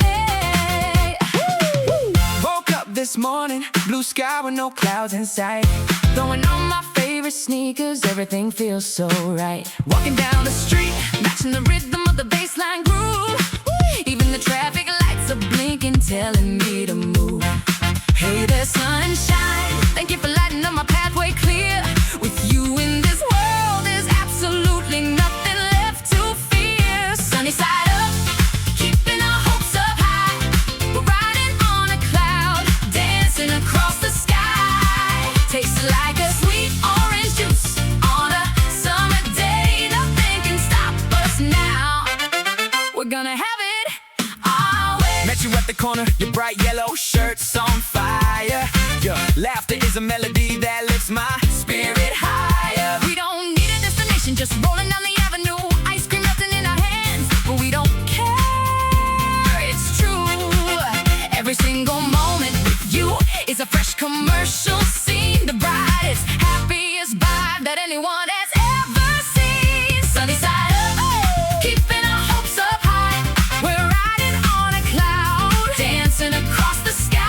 Hey, hey. Woke up this morning, blue sky with no clouds in sight. Throwing on my favorite sneakers, everything feels so right. Walking down the street, Matching the rhythm of the bassline groove. Even the traffic lights are blinking, telling me to move. Hey there, sunshine, thank you for lighting up my pathway clear. With you in this world, there's absolutely nothing left to fear. Sunny side up, keeping our hopes up high. We're riding on a cloud, dancing across the sky. Tastes like a sweet orange juice on a summer day. Nothing can stop us now. We're gonna have it our way. met you at the corner, your bright yellow shirt's on fire. Your laughter is a melody that lifts my spirit higher. We don't need a destination, just rolling down the avenue. Ice cream melting in our hands, but we don't care, it's true. Every single moment with you is a fresh commercial scene. The brightest, happiest vibe that anyone has ever seen. Sunny side up, keeping our hopes up high. We're riding on a cloud, dancing across the sky.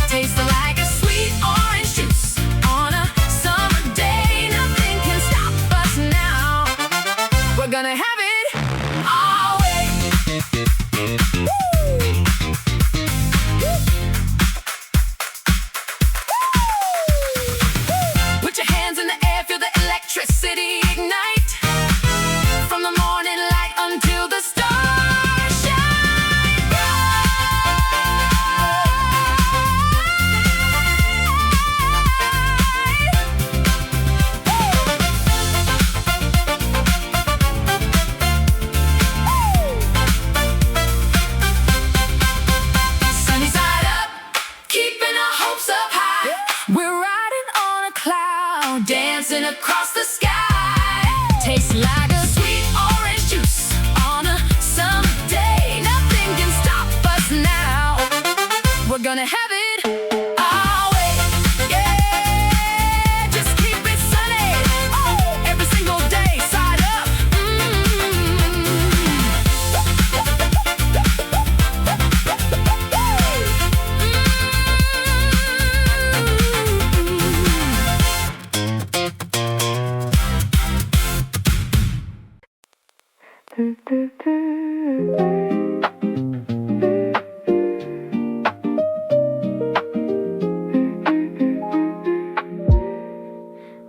Tasting like a sweet orange juice on a summer day. Nothing can stop us now. We're gonna have it our way. Put your hands in the air, feel the electricity ignite. From the morning light until the stars shine bright. Sunny side up, keeping our hopes up high. We're riding on a cloud, dancing across the sky. Tastes like a sweet orange juice on a summer day. Nothing can stop us now. We're gonna have it our way. Yeah, just keep it sunny. Oh, every single day, side up.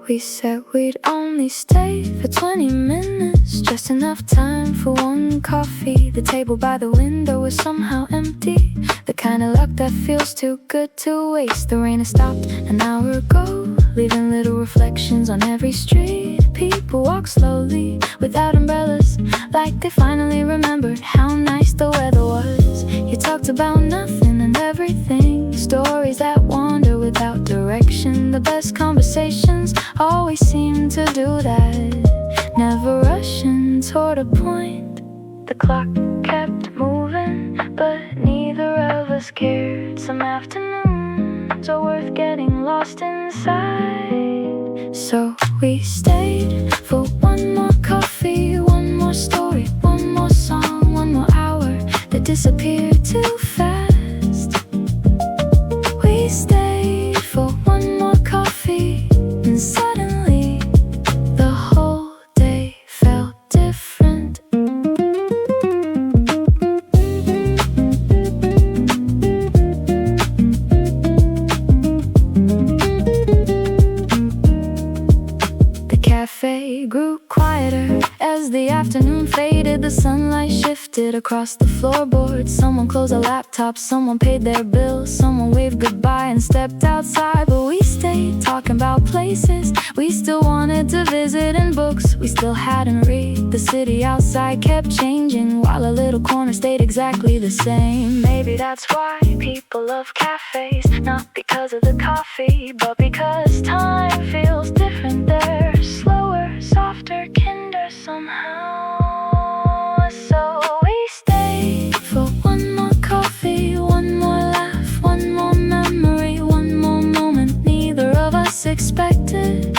We said we'd only stay for 20 minutes, just enough time for one coffee. The table by the window was somehow empty, the kind of luck that feels too good to waste. The rain has stopped an hour ago, leaving little reflections on every street. People walk slowly without umbrellas, like they finally remembered how nice the weather was. You talked about nothing and everything, stories that wander without direction. The best conversations always seem to do that, never rushing toward a point. The clock kept moving, but neither of us cared. Some afternoons are worth getting lost inside. So we stayed for one more coffee, one more story, one more song, one more hour that disappeared too fast. We stayed for one more coffee, and suddenly the whole day felt different. The cafe grew quieter as the afternoon faded. The sunlight shifted across the floorboards. Someone closed a laptop, someone paid their bill, someone waved goodbye and stepped outside. But we stayed talking about places we still wanted to visit, and books we still hadn't read. The city outside kept changing while a little corner stayed exactly the same. Maybe that's why people love cafes, not because of the coffee, but because time feels different there. Slower, softer, kinder somehow. So we stayed for one more coffee, one more laugh, one more memory, one more moment neither of us expected.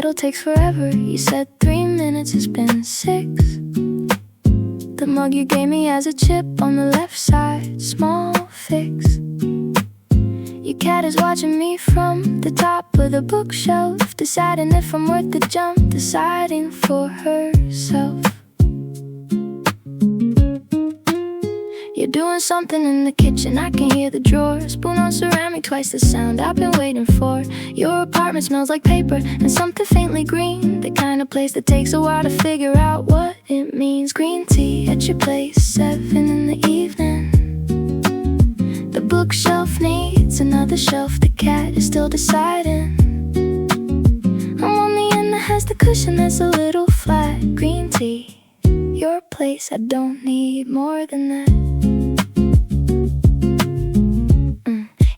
kettle takes forever. You said 3 minutes, it's been 6. The mug you gave me has a chip on the left side, small fix. Your cat is watching me from the top of the bookshelf, deciding if I'm worth the jump, deciding for herself. You're doing something in the kitchen, I can hear the drawers. Spoon on ceramic, twice the sound I've been waiting for. Your apartment smells like paper and something faintly green, the kind of place that takes a while to figure out what it means. Green tea at your place, 7 in the evening. The bookshelf needs another shelf, the cat is still deciding. I'm on the end that has the cushion that's a little flat. Green tea, your place, I don't need more than that.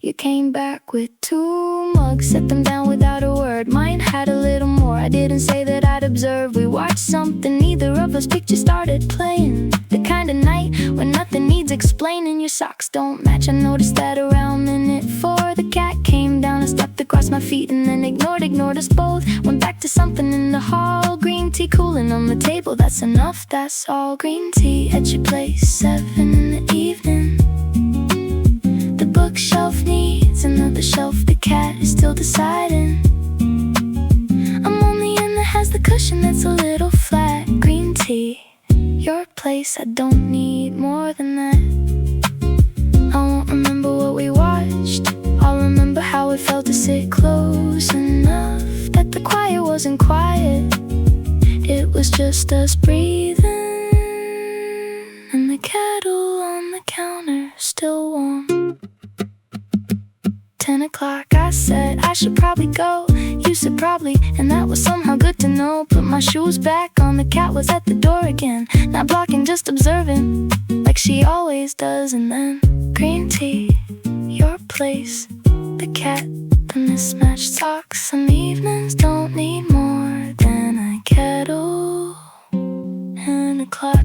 You came back with 2 mugs, set them down without a word. Mine had a little more, I didn't say that I'd observe. We watched something neither of us picked, you started playing. The kind of night when nothing needs explaining. Your socks don't match, I noticed that around minute 4. The cat came down and stepped across my feet and then ignored us both. Went back to something in the hall. Green tea cooling on the table, that's enough, that's all. Green tea at your place, 7 in the evening. The bookshelf needs another shelf, the cat is still deciding. I'm on the end that has the cushion that's a little flat. Green tea, your place, I don't need more than that. I won't remember what we watched, I'll remember how it felt to sit close enough that the quiet wasn't quiet. It was just us breathing, and the kettle on the counter still warm. 10 o'clock, I said I should probably go. You said probably, and that was somehow good to know. Put my shoes back on, the cat was at the door again, not blocking, just observing, like she always does. And then green tea, your place, the cat, the mismatched socks. Some evenings don't need more than a kettle and a clock.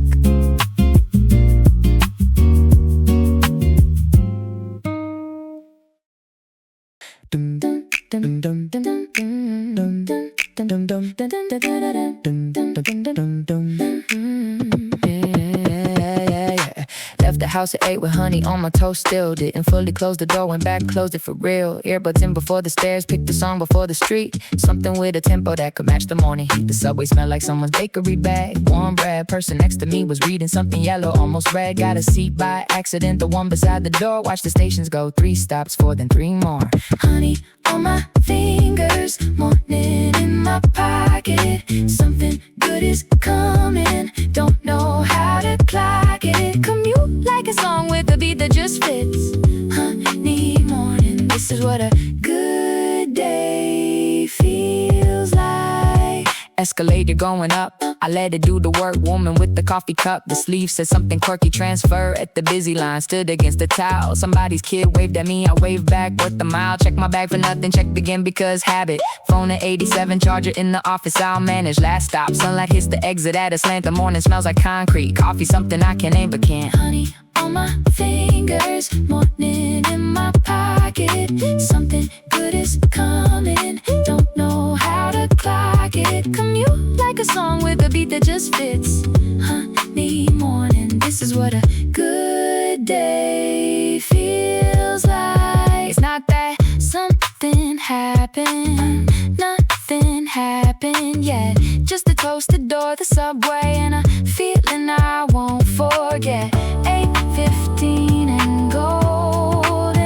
Left the house at 8 with honey on my toast still. Didn't fully close the door, went back, closed it for real. Earbuds in before the stairs, picked a song before the street. Something with a tempo that could match the morning heat. The subway smelled like someone's bakery bag. Warm bread, person next to me was reading something yellow, almost red. Got a seat by accident, the one beside the door. Watch the stations go, 3 stops for then 3 more. Honey on my fingers, morning in my pocket. Something good is coming, don't know how to clock it. Commute like a song with a beat that just fits. Honey morning, This is what a good day feels like. escalator going up. I let it do the work, woman with the coffee cup. The sleeve said something quirky, transfer at the busy line. Stood against the towel, somebody's kid waved at me, I waved back worth the mile. Check my bag for nothing, checked again because habit. Phone at 87, charger in the office, I'll manage. Last stop, sunlight hits the exit at a slant. The morning smells like concrete, coffee something I can name but can't. Honey on my fingers, morning in my pocket. Something good is coming, don't know how to clock it. Commute like a song with a beat that just fits. Honey morning, This is what a good day feels like. It's not that Something happened, nothing happened yet. Just a toasted door, the subway, and a feeling I won't forget. 8:15 and golden,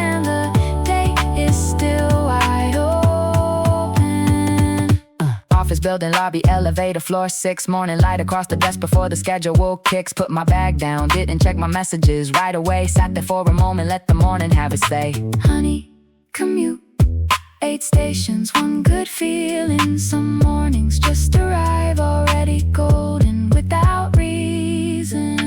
and the day is still wide open. Office building, lobby, elevator, floor 6. Morning light across the desk before the schedule kicks. Put my bag down, didn't check my messages right away. Sat there for a moment, let the morning have its say. honey, commute, 8 stations, one good feeling. Some mornings just arrive already golden without reason.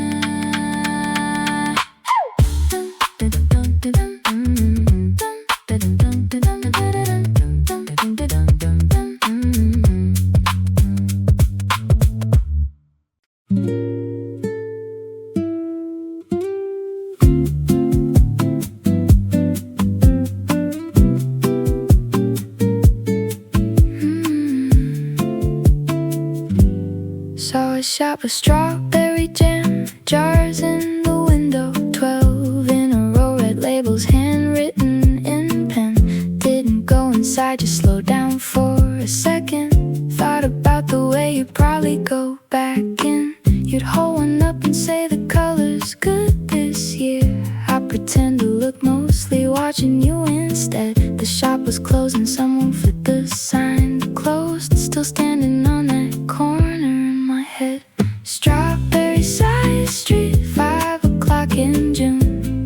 shop of strawberry jam jars in the window, 12 in a row, red labels handwritten in pen. Didn't go inside, just slow down for a second. Thought about the way you'd probably go back in. You'd hold one up and say the color's good this year. I pretend to look, mostly watching you instead. The shop was closed and someone flipped the sign to closed. Still standing on that corner in my head. Strawberry side street, 5 o'clock in June.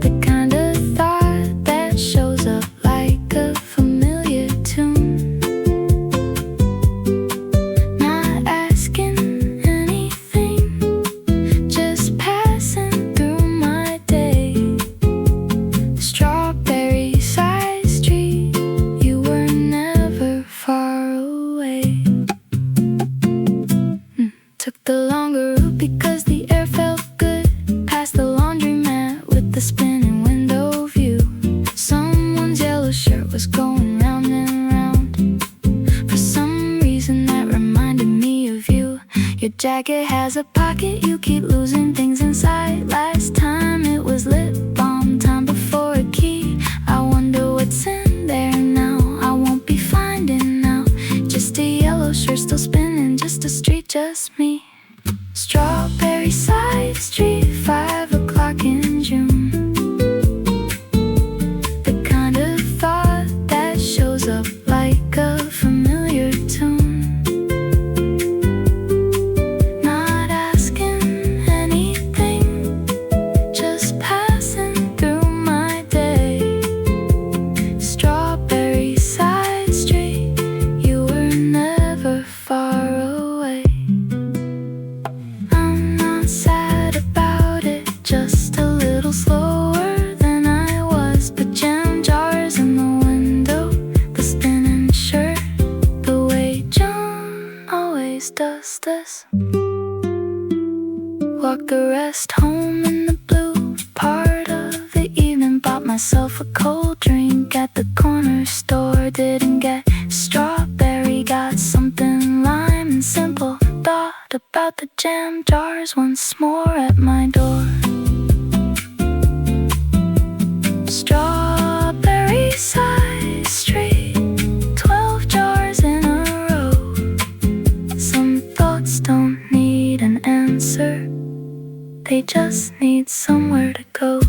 The kind of thought that shows up like a familiar tune. Not asking anything, just passing through my day. Strawberry side street, you were never far away. Took the longer route because the air felt good. Past the laundromat with the spinning window view. Someone's yellow shirt was going round and round. For some reason that reminded me of you. Your jacket has a pocket, you keep losing things inside. Last time it was lip balm, time before a key. I wonder what's in there now, I won't be finding out. Just a yellow shirt still spinning, just a street, just me. Strawberry side street, 5 o'clock in June. The kind of thought that shows up like a familiar tune. Not asking anything, just passing through my day. Strawberry side street, you were never far away. I'm not sad about it, just a little slower than I was. But jam jars in the window, the spinning shirt, the way John always does this. Walked the rest home in the blue part of the evening. Bought myself a cold drink at the corner store. Didn't get strawberry, got something lime and simple. Thought about the jam jars once more at my door. Strawberry side street, 12 jars in a row. Some thoughts don't need an answer, they just need somewhere to go.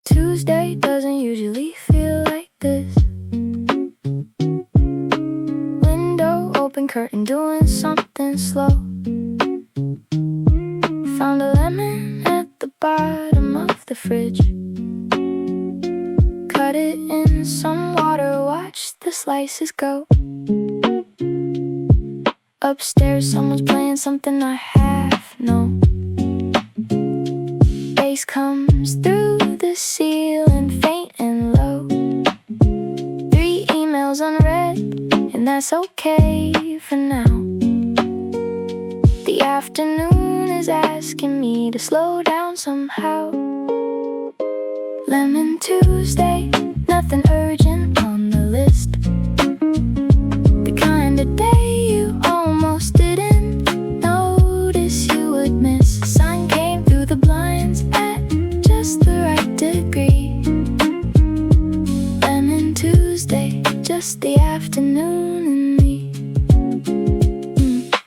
Tuesday doesn't usually feel like this. Window open, curtain doing something slow. Found a lemon at the bottom of the fridge. Cut it in some water, watch the slices go. Upstairs someone's playing something I half know. Bass comes through the ceiling, faint and low. 3 emails unread, and that's okay for now. The afternoon is asking me to slow down somehow. Lemon Tuesday, nothing urgent on the list. The kind of day you almost didn't notice you would miss. Sun came through the blinds at just the right degree. Lemon Tuesday, just the afternoon in me.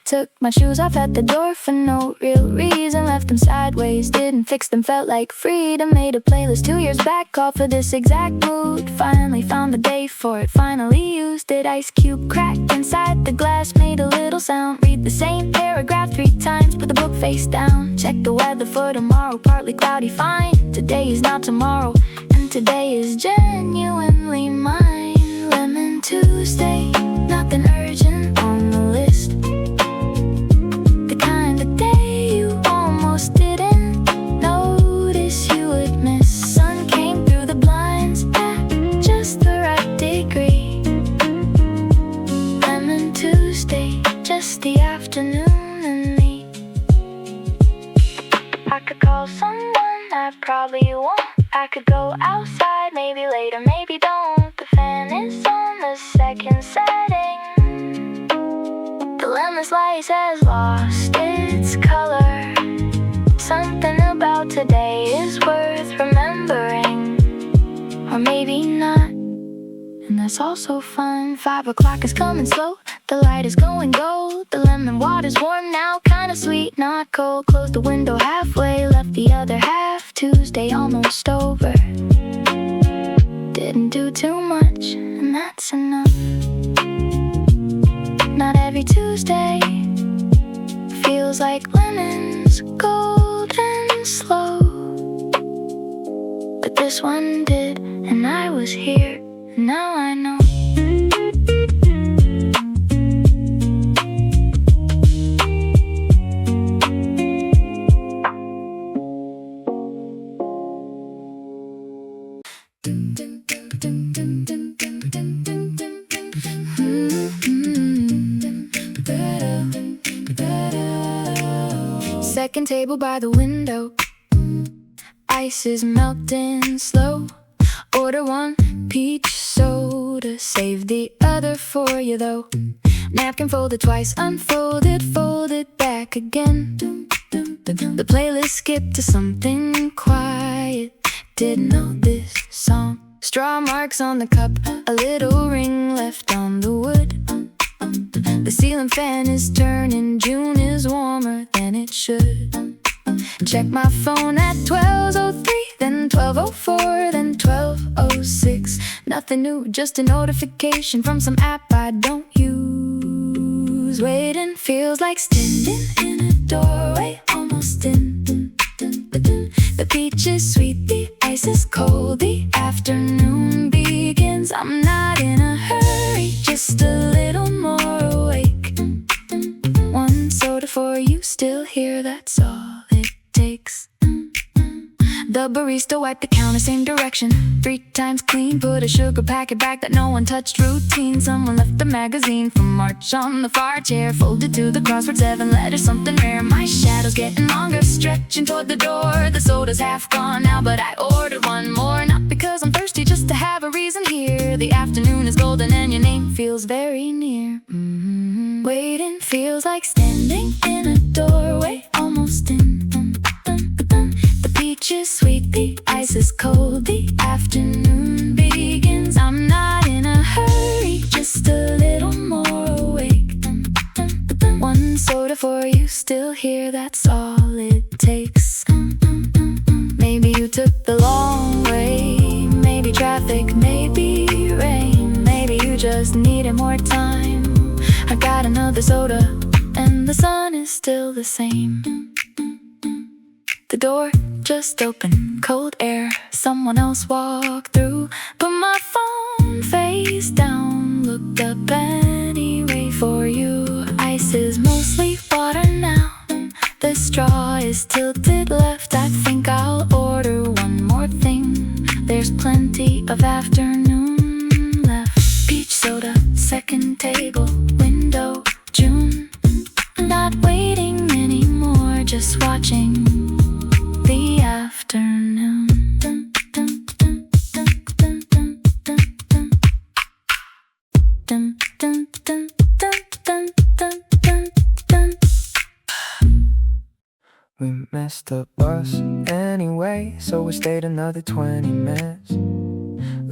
Took my shoes off at the door for no real reason. Left them sideways, didn't fix them, felt like freedom. Made a playlist 2 years back, called for this exact mood. Finally found the day for it, finally used it. Ice cube cracked inside the glass, made a little sound. Read the same paragraph 3 times, put the book face down. Check the weather for tomorrow, partly cloudy, fine. Today is not tomorrow, and today is genuinely mine. Lemon Tuesday, nothing urgent on the list. The kind of day you almost didn't notice you would miss. Sun came through the blinds at just the right degree. Lemon Tuesday, just the afternoon. I could call someone I probably won't. I could go outside, maybe later, maybe don't. The fan is on the second setting. The lemon slice has lost its color. Something about today is worth remembering. Or maybe not, and that's also fun. 5 o'clock is coming slow, the light is going gold. The lemon water's warm now, kinda sweet, not cold. Closed the window halfway, left the other half. Tuesday almost over. Didn't do too much, and that's enough. Not every Tuesday feels like lemons, gold and slow. But this one did, and I was here, and now I know. Second table by the window, ice is melting slow. Order 1 peach soda, save the other for you though. Napkin folded twice, unfolded, folded back again. The playlist skipped to something quiet. Didn't know this song. Straw marks on the cup, a little ring left on the wood. The ceiling fan is turning, June is warmer than it should. Check my phone at 12:03, then 12:04, then 12:06. Nothing new, just a notification from some app I don't use. Waiting feels like standing in a doorway, almost in. The peach is sweet, the ice is cold, the afternoon begins. I'm not in a hurry, just a little more awake. 1 soda for you, still here, that's all it takes. The barista wiped the counter, same direction, 3 times clean. Put a sugar packet back that no one touched, routine. Someone left the magazine from March on the far chair. Folded to the crossword, 7 letters, something rare. My shadow's getting longer, stretching toward the door. The soda's half gone now, but I ordered 1 more. Not because I'm thirsty, just to have a reason here. The afternoon is golden and your name feels very near. Waiting feels like standing in a doorway, almost in. The peach is sweet, the ice is cold, the afternoon begins. I'm not in a hurry, just a little more awake. 1 soda for you, still here, that's all it takes. Maybe you took the long way, maybe traffic, maybe rain. Maybe you just needed more time. I got another soda, and the sun is still the same. The door just opened, cold air, someone else walked through. Put my phone face down, looked up anyway for you. Ice is mostly water now, the straw is tilted left. I think I'll order 1 more thing, there's plenty of afternoon left. Peach soda, second table, window, June. Not waiting anymore, just watching the afternoon. We missed the bus anyway, so we stayed another 20 minutes.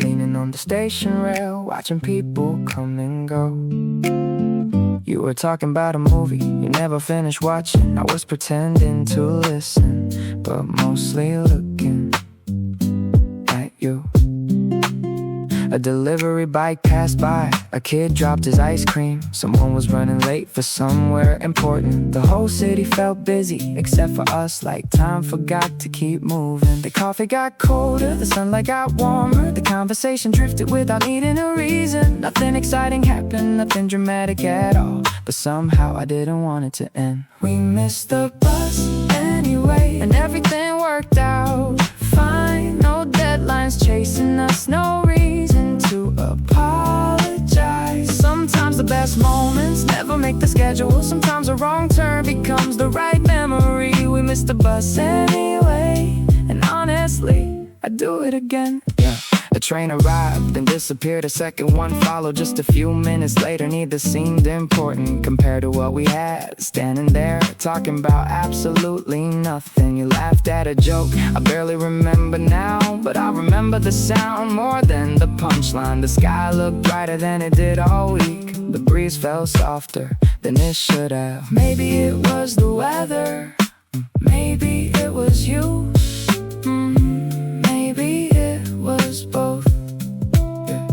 Leaning on the station rail, watching people come and go. You were talking about a movie you never finished watching. I was pretending to listen, but mostly looking at you. A delivery bike passed by, a kid dropped his ice cream. Someone was running late for somewhere important. The whole city felt busy, except for us, like time forgot to keep moving. The coffee got colder, the sunlight got warmer. The conversation drifted without needing a reason. Nothing exciting happened, nothing dramatic at all, but somehow I didn't want it to end. We missed the bus anyway, and everything worked out fine. No deadlines chasing us, no reason to apologize. Sometimes the best moments never never make the schedule. Sometimes a wrong turn becomes the right memory. We missed the bus anyway, and honestly, I'd do it again. Yeah. A train arrived, then disappeared. A second one followed just a few minutes later. Neither seemed important compared to what we had. Standing there, talking about absolutely nothing. You laughed at a joke I barely remember now, but I remember the sound more than the punchline. The sky looked brighter than it did all week. The breeze felt softer than it should have. Maybe it was the weather, maybe it was you, maybe it was both. Yeah.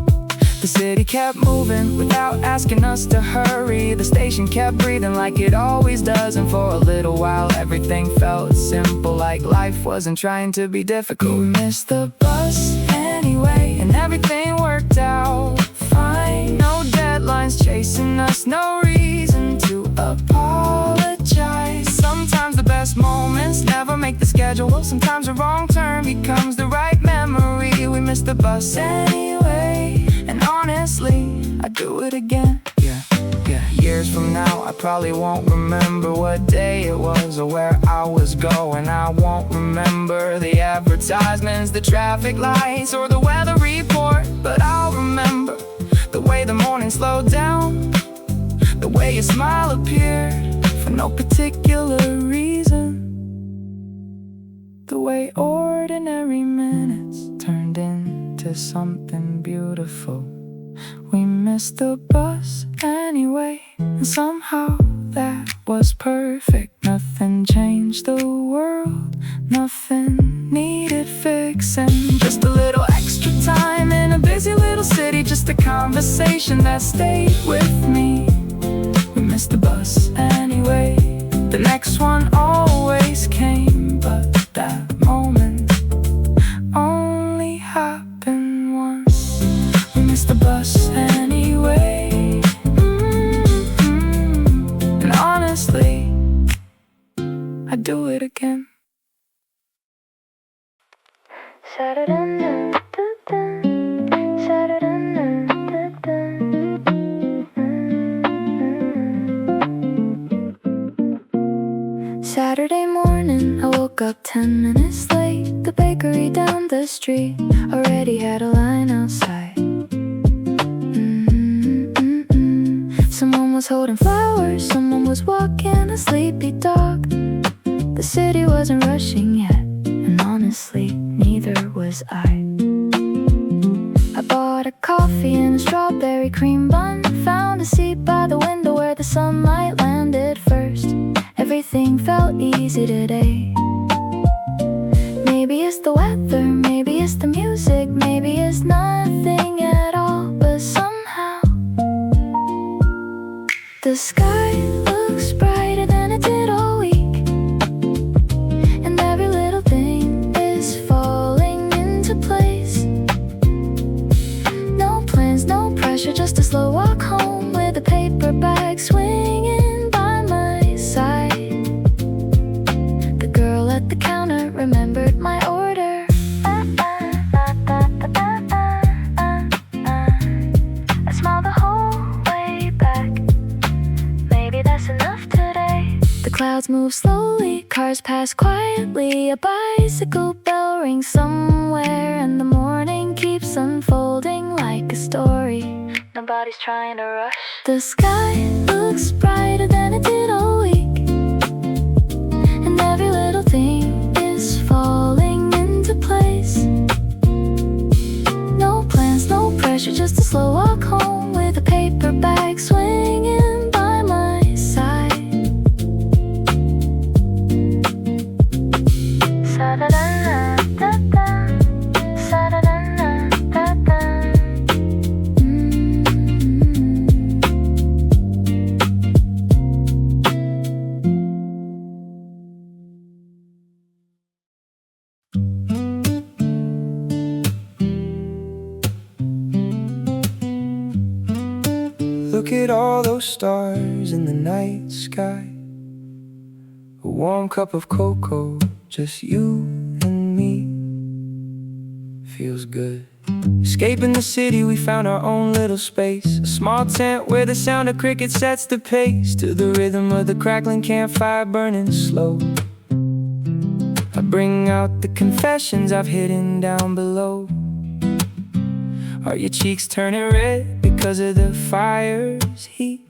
The city kept moving without asking us to hurry. The station kept breathing like it always does. And for a little while everything felt simple, like life wasn't trying to be difficult. We missed the bus anyway, and everything worked out fine. No deadlines chasing us, no reason to apologize. Sometimes the best moments never make the schedule. Sometimes a wrong turn becomes the right memory. We missed the bus anyway, and honestly, I'd do it again. Yeah. Years from now, I probably won't remember what day it was or where I was going. I won't remember the advertisements, the traffic lights, or the weather report. But I'll remember the way the morning slowed down, the way your smile appeared for no particular reason, the way ordinary minutes turned into something beautiful. We missed the bus anyway, and somehow that was perfect. Nothing changed the world, nothing needed fixing. Just a little extra time in a busy little city, just a conversation that stayed with me. We missed the bus anyway, the next one always came, but that moment only happened once. We missed the bus anyway, and honestly, I'd do it again. Saturday morning, I woke up 10 minutes late. The bakery down the street already had a line outside. Someone was holding flowers, someone was walking a sleepy dog. The city wasn't rushing yet, and honestly, neither was I. I bought a coffee and a strawberry cream bun, found a seat by the window where the sunlight landed first. Everything felt easy today. Maybe it's the weather, maybe it's the music, maybe it's nothing at all, but somehow the sky looks brighter than it did all week, and every little thing is falling into place. No plans, no pressure, just a slow walk home with a paper bag swinging by my side. The girl at the counter remembered my order. I smiled the whole way back. Maybe that's enough today. The clouds move slowly, cars pass quietly. A bicycle bell rings somewhere, and the morning keeps unfolding like a story. Nobody's trying to rush. The sky looks brighter than it did all week, and every little thing is falling into place. No plans, no pressure, just a slow walk home with a paper bag swinging by my side. Sa-da-da-da-da-da, sa-da-da-da-da-da. Look at all those stars in the night sky. A warm cup of cocoa, just you and me. Feels good. Escaping the city, we found our own little space. A small tent where the sound of crickets sets the pace, to the rhythm of the crackling campfire burning slow. I bring out the confessions I've hidden down below. Are your cheeks turning red because of the fire's heat?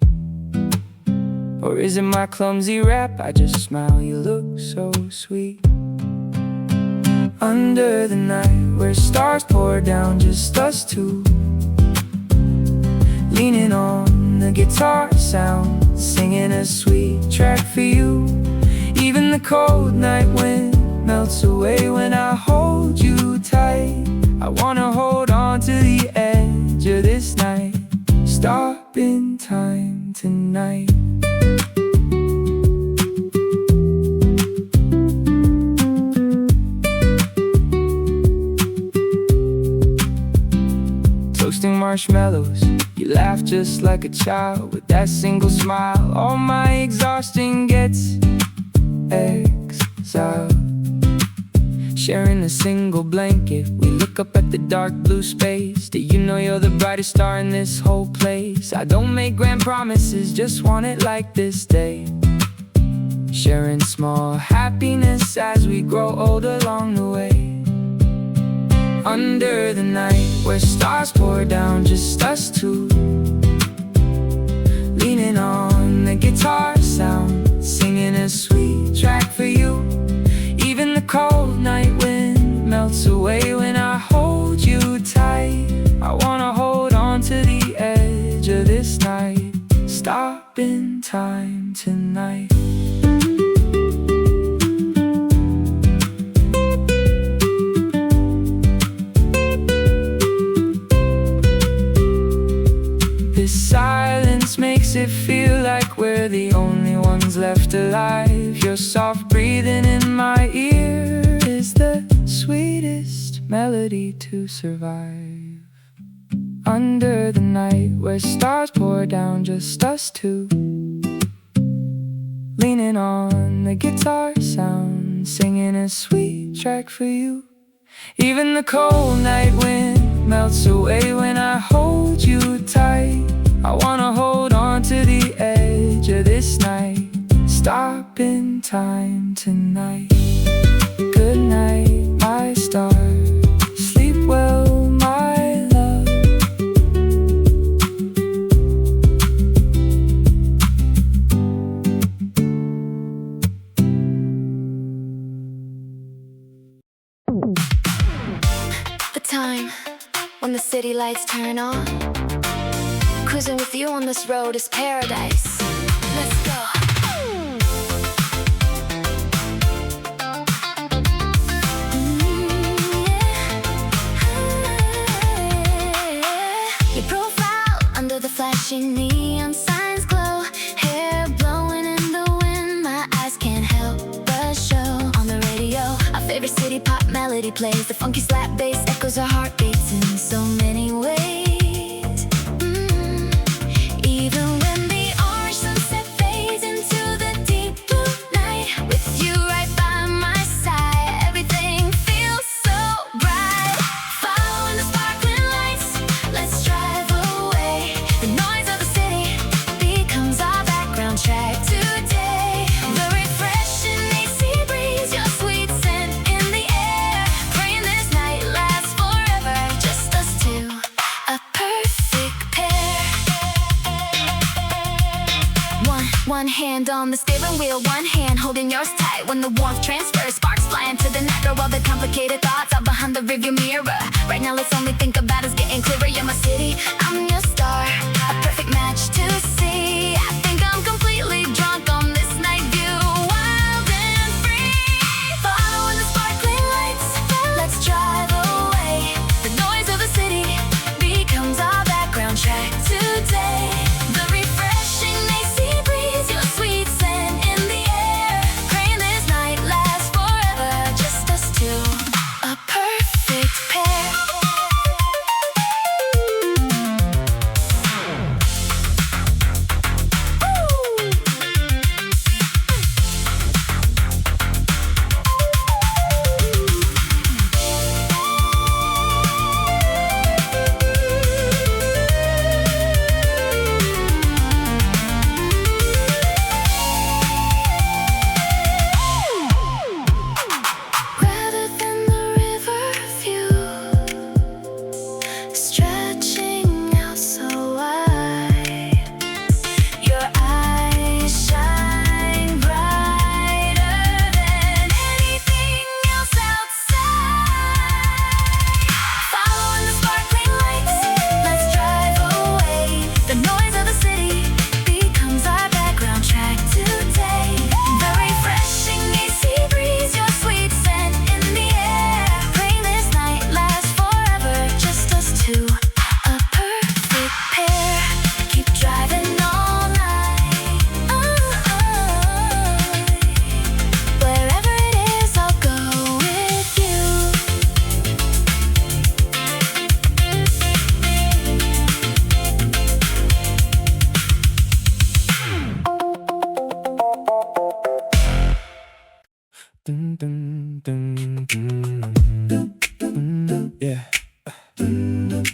Or is it my clumsy rap? I just smile, you look so sweet. Under the night where stars pour down, just us two, leaning on the guitar sound, singing a sweet track for you. Even the cold night wind melts away when I hold you tight. I wanna hold on to the edge of this night. Stop in time tonight. Toasting marshmallows, you laugh just like a child with that single smile. All my exhaustion gets exiled. Sharing a single blanket, we look up at the dark blue space. Do you know you're the brightest star in this whole place? I don't make grand promises, just want it like this day. Sharing small happiness as we grow old along the way. Under the night where stars pour down, just us two, leaning on the guitar sound, singing a sweet track for you. Even the cold night wind melts away when I hold you tight. I wanna hold on to the edge of this night. Stop in time tonight. This silence makes it feel like we're the only ones left alive. Your soft breathing in my ear is the sweetest melody to survive. Under the night where stars pour down, just us two, leaning on the guitar sound, singing a sweet track for you. Even the cold night wind melts away when I hold you tight. I wanna hold on to the edge of this night. Stop in time tonight. Good night, my star. Sleep well, my love. The time when the city lights turn on, cruising with you on this road is paradise. Let's go. Your profile under the flashing neon signs glow, hair blowing in the wind, my eyes can't help but show. On the radio, our favorite city pop melody plays, the funky slap bass echoes our heartbeats in so many ways. Even when the orange sunset fades into the deep blue night, with you right by my side, everything feels so bright. Following the sparkling lights, let's drive away. The noise of the city becomes our background track today. The refreshing AC breeze, your sweet scent in the air, praying this night lasts forever, just us two, a perfect pair. One hand on the steering wheel, one hand holding yours tight. When the warmth transfers, sparks fly into the night. Girl, all the complicated thoughts are behind the rearview mirror. Right now let's only think about us getting clearer. You're my city, I'm your star, a perfect match to see. I think I'm completely drunk on this night view, wild and free. Following the sparkling lights, let's drive away. The noise of the city becomes our background track today. The refreshing AC breeze, your sweet scent in the air, praying this night lasts forever, just us two, a perfect pair.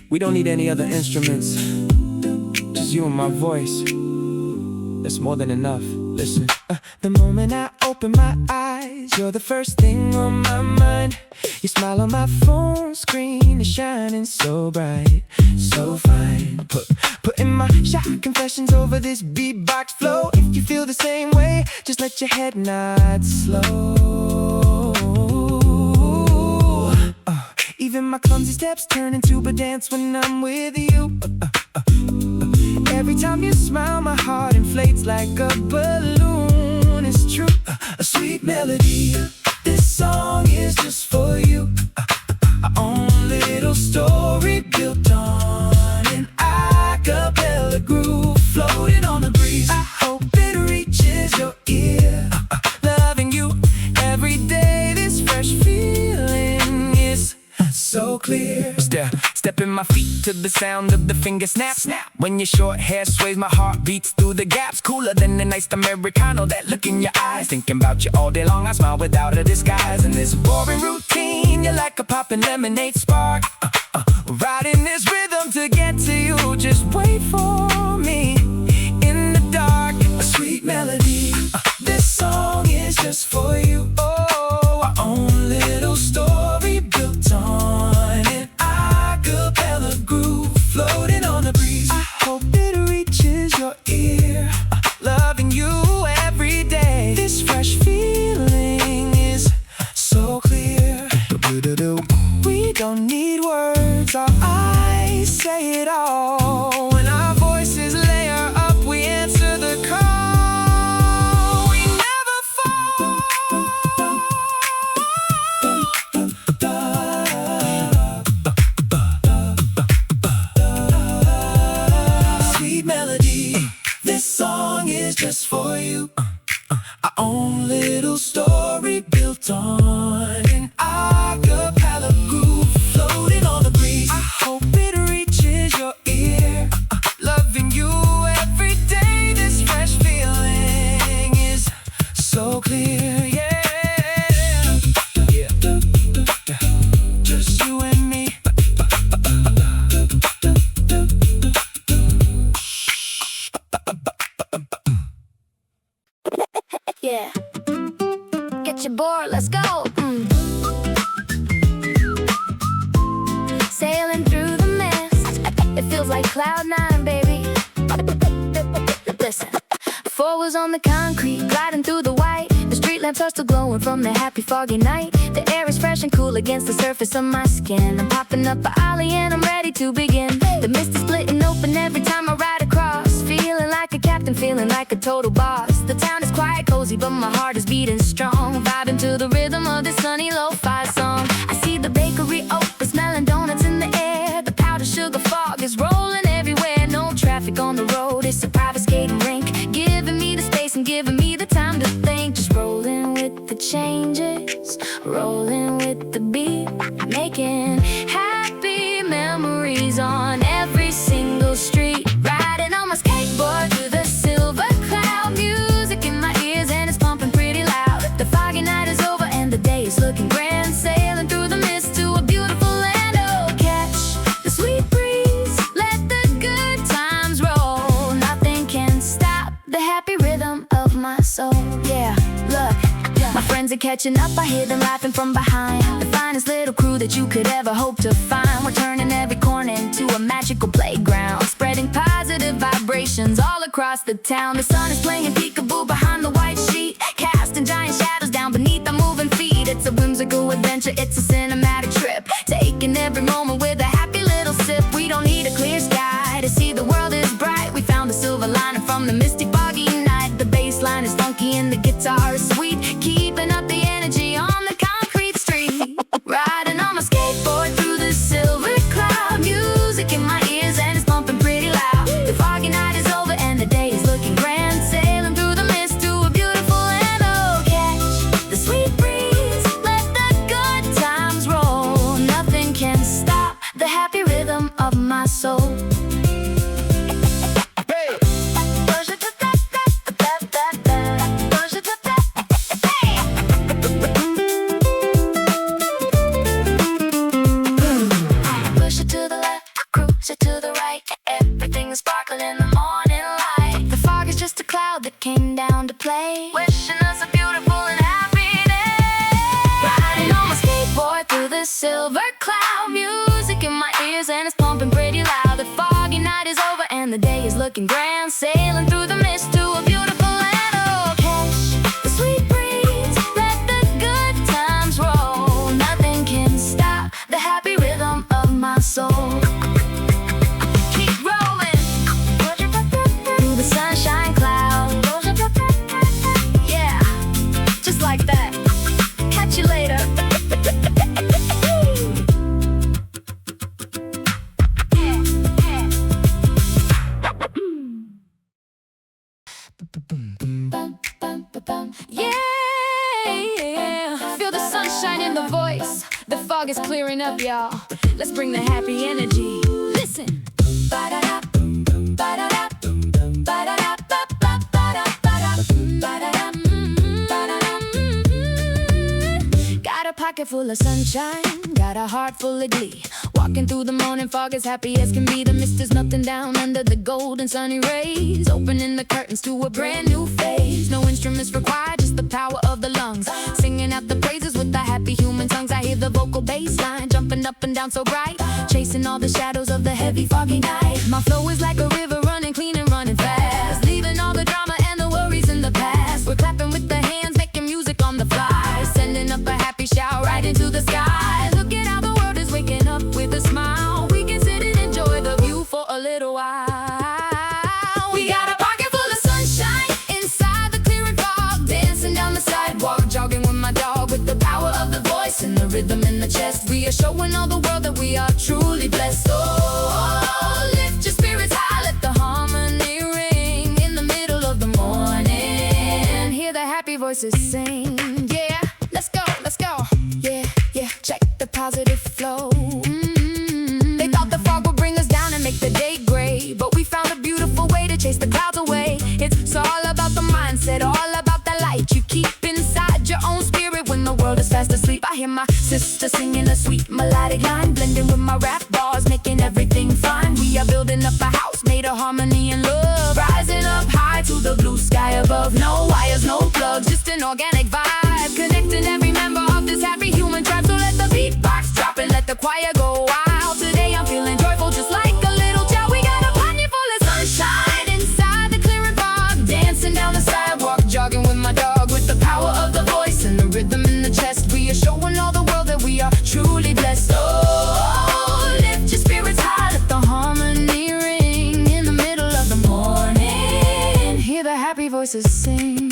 We don't need any other instruments, just you and my voice. That's more than enough. Listen. The moment I open my eyes, you're the first thing on my mind. Your smile on my phone screen is shining so bright, so fine. Putting my shy confessions over this beatbox flow. If you feel the same way, just let your head nod slow. Even my clumsy steps turn into a dance when I'm with you. Every time you smile, my heart inflates like a balloon. It's true, a sweet melody. This song is just for you. Our own little story built on an a cappella groove, floating on the breeze. I hope it reaches your ear. Loving you every day. This fresh feeling is so clear. Stepping my feet to the sound of the finger snap. When your short hair sways, my heart beats through the gaps. Cooler than an iced Americano, that look in your eyes. Thinking about you all day long, I smile without a disguise. In this boring routine, you're like a poppin' lemonade spark. Riding this rhythm to get to you. Just wait for me in the dark. A sweet melody. This song is just for you. Oh, our own little story built on an a cappella groove, floating on the breeze. I hope it reaches your ear. Loving you every day. This fresh feeling is so clear. We don't need words, our eyes say it all. When our voices layer up, we answer the call. We never fall. Sweet melody, this song is just for you. Our own little story built on an a cappella groove, floating on the breeze. I hope it reaches your ear. Loving you every day. This fresh feeling is so clear. Yeah, yeah. Just you and me. Yeah. Get your board, let's go. Sailing through the mist, it feels like cloud 9, baby. Listen. 4 wheels on the concrete, gliding through the white. The street lamps are still glowing from the happy foggy night. The air is fresh and cool against the surface of my skin. I'm popping up an alley and I'm ready to begin. The mist is splitting open every time I ride across. Feeling like a captain, feeling like a total boss. The town is quiet, cozy, but my heart is beating strong. Vibing to the rhythm of this sunny lo-fi song. I see the bakery open, smelling donuts in the air. The powdered sugar fog is rolling everywhere. No traffic on the road, it's a private skating rink. Giving me the space and giving me the time to think. Just rolling with the changes, rolling with the beat, making happy memories on every single street. Riding on my skateboard through the silver cloud. Music in my ears and it's pumping pretty loud. The foggy night is over and the day is looking grand. Sailing through the mist to a beautiful land. Oh, catch the sweet breeze, let the good times roll. Nothing can stop the happy rhythm of my soul. Yeah, look, my friends are catching up, I hear them laughing from behind. The finest little crew that you could ever hope to find. We're turning every corner into a magical playground, spreading positive vibrations all across the town. The sun is playing peekaboo behind the white sheet, casting giant shadows down beneath our moving feet. It's a whimsical adventure, it's a cinematic trip, taking every moment with a happy little sip. We don't need a clear sky to see the world is bright. We found the silver lining from the misty foggy night. The bass line is funky and the guitar is sweet, keeping up the energy on the concrete street. Riding on my skateboard through the silver cloud. Music in my ears and it's pumping pretty loud. The foggy night is over and the day is looking grand. Sailing through the mist to a beautiful land. Oh, catch the sweet breeze, let the good times roll. Nothing can stop the silver cloud. Music in my ears and it's pumping pretty loud. The foggy night is over and the day is looking grand. Sailing through the mist to a beautiful land. Oh, catch the sweet breeze, let the good times roll. Nothing can stop the happy rhythm of my soul. Keep rolling through the sunshine cloud. Yeah, just like that. Catch you later. Yeah, feel the sunshine in the voice. The fog is clearing up, y'all. Let's bring the happy energy. Listen. Got a pocket full of sunshine, got a heart full of glee. Walking through the morning fog as happy as can be. The mist is nothing down under the golden sunny rays, opening the curtains to a brand new phase. No instruments required, just the power of the lungs, singing out the praises with the happy human tongues. I hear the vocal bass line jumping up and down so bright, chasing all the shadows of the heavy foggy night. My flow is like a river running clean and running fast, leaving all the drama and the worries in the past. We're clapping with the hands, making music on the fly, sending up a happy shout right into the sky. Look at how the world is waking up with a smile. We can sit and enjoy the view for a little while. We got a pocket full of sunshine inside the clearing fog, dancing down the sidewalk, jogging with my dog. With the power of the voice and the rhythm in the chest, we are showing all the world that we are truly blessed. Oh, lift your spirits high, let the harmony ring in the middle of the morning. Hear the happy voices sing. Yeah, let's go, let's go. Yeah, yeah, check the positive flow. They thought the fog would bring us down and make the day gray, but we found a beautiful way to chase the clouds away. It's all about the mindset, all about the light you keep inside your own spirit when the world is fast asleep. I hear my sister singing a sweet melodic line, blending with my rap bars, making everything fine. We are building up a house made of harmony and love, rising up high to the blue sky above. No wires, no plugs, just an organic vibe, connecting every member of this happy human tribe. So let the beatbox drop and let the choir go wild. Today I'm feeling joyful just like a little child. We got a pocket full of sunshine inside the clearing fog, dancing down the sidewalk, jogging with my dog. With the power of the voice and the rhythm in the chest, we are showing all the world that we are truly blessed. Oh, lift your spirits high, let the harmony ring in the middle of the morning. Hear the happy voices sing.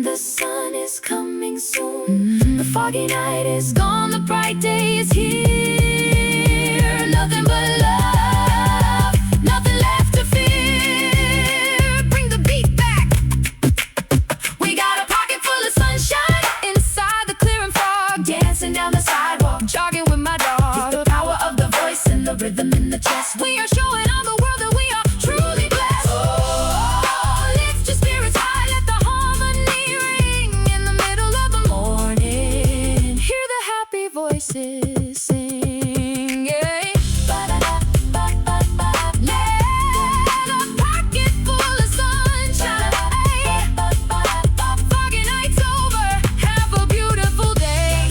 The sun is coming soon. The foggy night is gone, the bright day is here. Nothing but love, nothing left to fear. Bring the beat back. We got a pocket full of sunshine inside the clearing fog, dancing down the sidewalk, jogging with my dog. With the power of the voice and the rhythm in the chest, we are showing all the world that we are truly blessed. Oh, lift your spirits high, let the harmony ring in the middle of the morning. Hear the happy voices sing. Yeah. Let a pocket full of sunshine. Foggy night's over, have a beautiful day.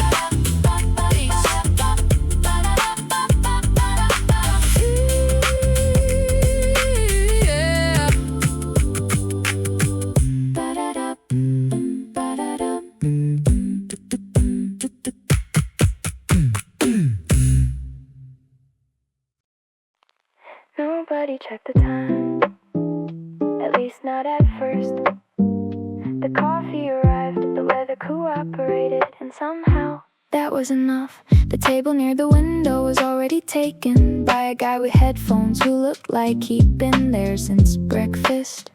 Yeah. Nobody checked the time, at least not at first. The coffee arrived, the weather cooperated, and somehow that was enough. The table near the window was already taken by a guy with headphones who looked like he'd been there since breakfast.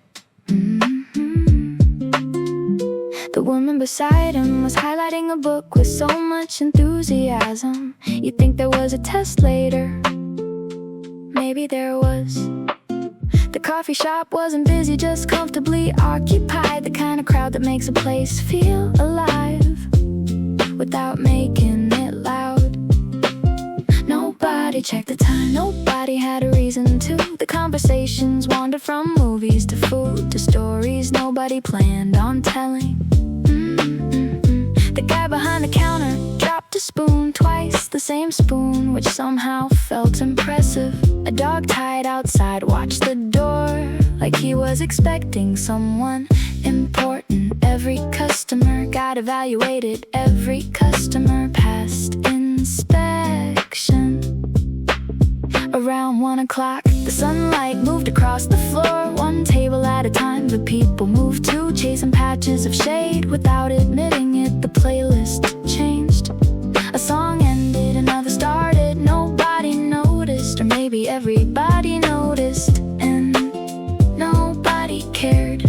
The woman beside him was highlighting a book with so much enthusiasm. You'd think there was a test later. Maybe there was. The coffee shop wasn't busy, just comfortably occupied. The kind of crowd that makes a place feel alive. without making it loud. Nobody checked the time, nobody had a reason to. The conversations wandered from movies to food to stories nobody planned on telling. The guy behind the counter dropped a spoon twice, the same spoon, which somehow felt impressive. A dog tied outside watched the door like he was expecting someone important. Every customer got evaluated, every customer passed inspection. Around 1 o'clock, the sunlight moved across the floor, one table at a time. The people moved to, chasing patches of shade. Without admitting it, the playlist changed. A song ended, another started. Nobody noticed, or maybe everybody noticed, and nobody cared.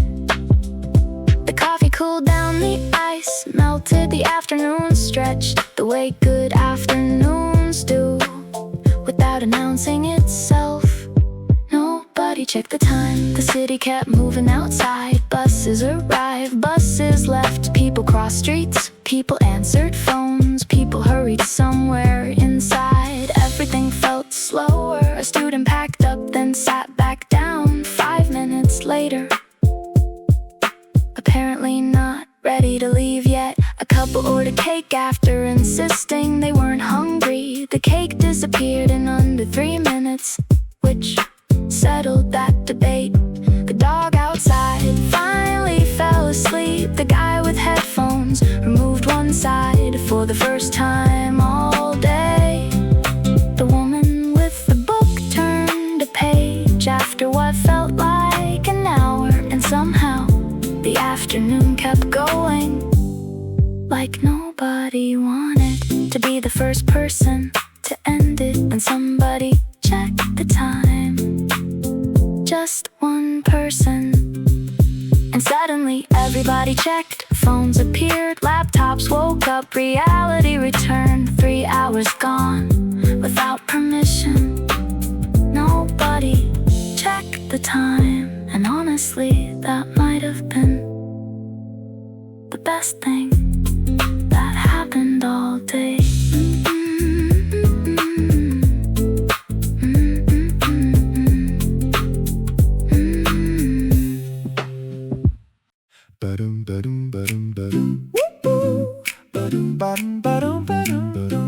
The coffee cooled down, the ice melted, the afternoon stretched the way good afternoons do. Without announcing itself, nobody checked the time. The city kept moving outside. Buses arrived, buses left. People crossed streets, people answered phones. People hurried somewhere inside. Everything felt slower. A student packed up, then sat back down. 5 minutes later, apparently not ready to leave yet. A couple ordered cake after insisting they weren't hungry. The cake disappeared in under 3 minutes, which settled that debate. The dog outside finally fell asleep. The guy with headphones removed one side for the first time all day. The woman with the book turned a page after what felt like an hour, and somehow the afternoon kept going, like nobody wanted to be the first person to end it. When somebody checked the time, just one person, and suddenly everybody checked. Phones appeared, laptops woke up, reality returned. 3 hours gone without permission. Nobody checked the time, and honestly, that might have been the best thing that happened all day.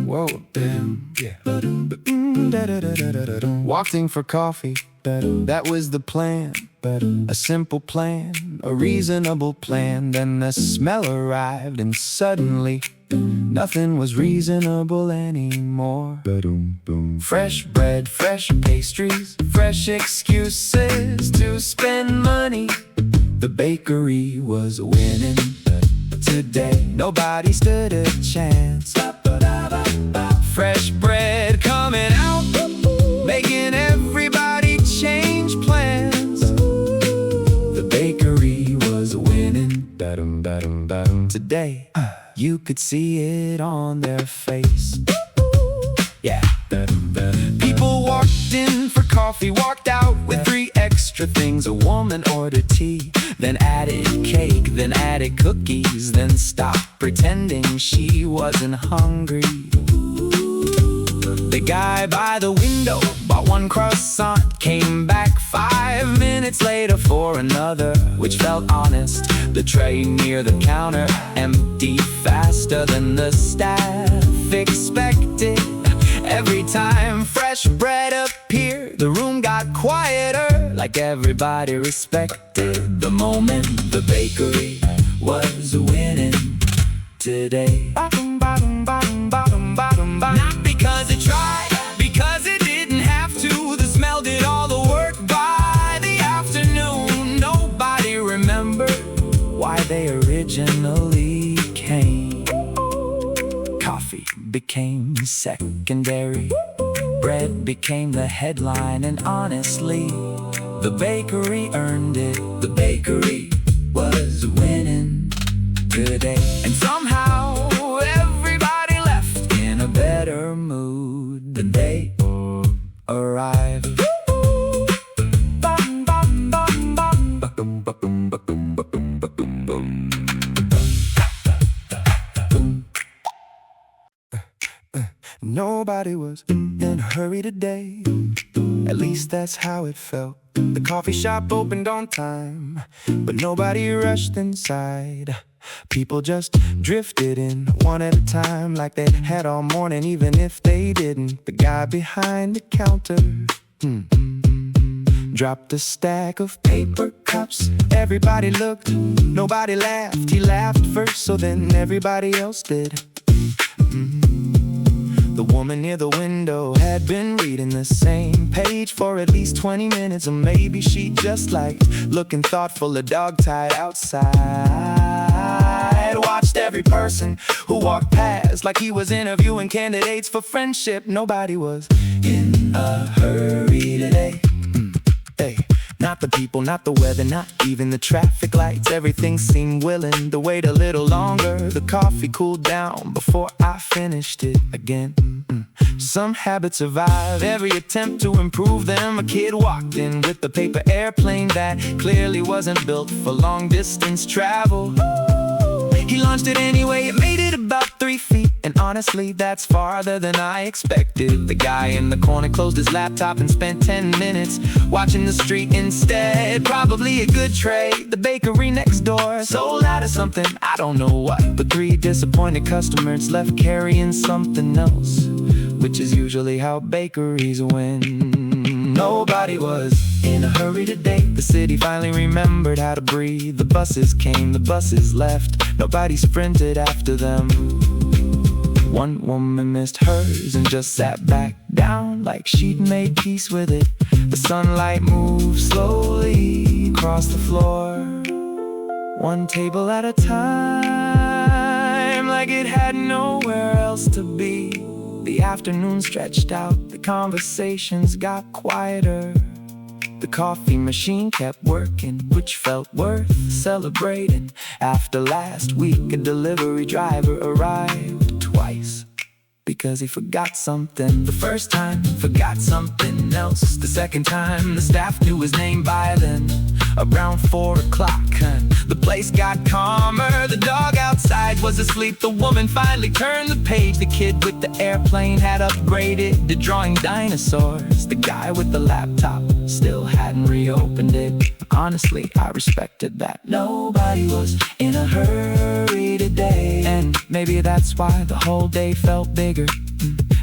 Whoa, damn, yeah. Walked in for coffee, that was the plan. A simple plan, a reasonable plan. Then the smell arrived, and suddenly nothing was reasonable anymore. Fresh bread, fresh pastries, fresh excuses to spend money. The bakery was winning today. Nobody stood a chance. Fresh bread coming out, making everybody change plans. The bakery was winning today. You could see it on their face. Yeah. People walked in for coffee, walked out with 3 extra things. A woman ordered tea, then added cake, then added cookies, then stopped pretending she wasn't hungry. The guy by the window bought 1 croissant, came back 5 minutes later for another, which felt honest. The tray near the counter emptied faster than the staff expected. Every time fresh bread appeared, the room got quieter, like everybody respected the moment. The bakery was winning today. Not because it tried, because it didn't have to. The smell did all the work by the afternoon. Nobody remembered why they originally came. Coffee became secondary, bread became the headline, and honestly, the bakery earned it. The bakery was winning today. And somehow everybody left in a better mood than they arrived. Nobody was in a hurry today. At least that's how it felt. The coffee shop opened on time, but nobody rushed inside. People just drifted in one at a time, like they'd had all morning, even if they didn't. The guy behind the counter dropped a stack of paper cups. Everybody looked, nobody laughed. He laughed first, so then everybody else did. The woman near the window had been reading the same page for at least 20 minutes, or maybe she just liked looking thoughtful, a dog tied outside. Watched every person who walked past like he was interviewing candidates for friendship. Nobody was in a hurry today. Hey, not the people, not the weather, not even the traffic lights. Everything seemed willing to wait a little longer. The coffee cooled down before I finished it again. Some habits survive every attempt to improve them. A kid walked in with the paper airplane that clearly wasn't built for long distance travel. He launched it anyway, it made it about 3 feet, and honestly that's farther than I expected. The guy in the corner closed his laptop and spent 10 minutes watching the street instead. Probably a good trade. The bakery next door sold out of something, I don't know what, but 3 disappointed customers left carrying something else, which is usually how bakeries win. Nobody was in a hurry today. The city finally remembered how to breathe. The buses came, the buses left. Nobody sprinted after them. One woman missed hers and just sat back down like she'd made peace with it. The sunlight moved slowly across the floor, one table at a time, like it had nowhere else to be. The afternoon stretched out, the conversations got quieter. The coffee machine kept working, which felt worth celebrating. After last week, a delivery driver arrived twice because he forgot something. The first time, forgot something else. The second time, the staff knew his name by then. Around 4 o'clock, the place got calmer. The dog outside was asleep. The woman finally turned the page. The kid with the airplane had upgraded to drawing dinosaurs. The guy with the laptop still hadn't reopened it. Honestly, I respected that. Nobody was in a hurry today, and maybe that's why the whole day felt bigger.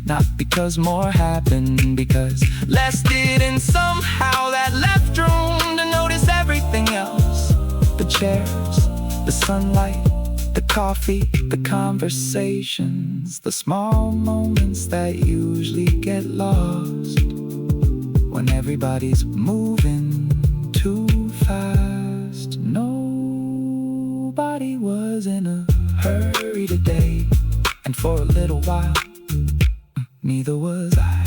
Not because more happened, because less did, and somehow that left room to notice everything else. The chairs, the sunlight, the coffee, the conversations, the small moments that usually get lost when everybody's moving too fast. Nobody was in a hurry today, and for a little while, neither was I.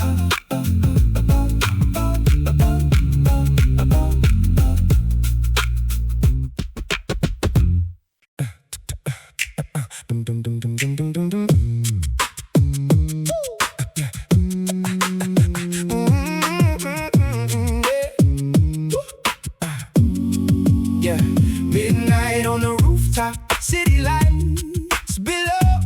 Yeah, midnight on the rooftop, city lights below.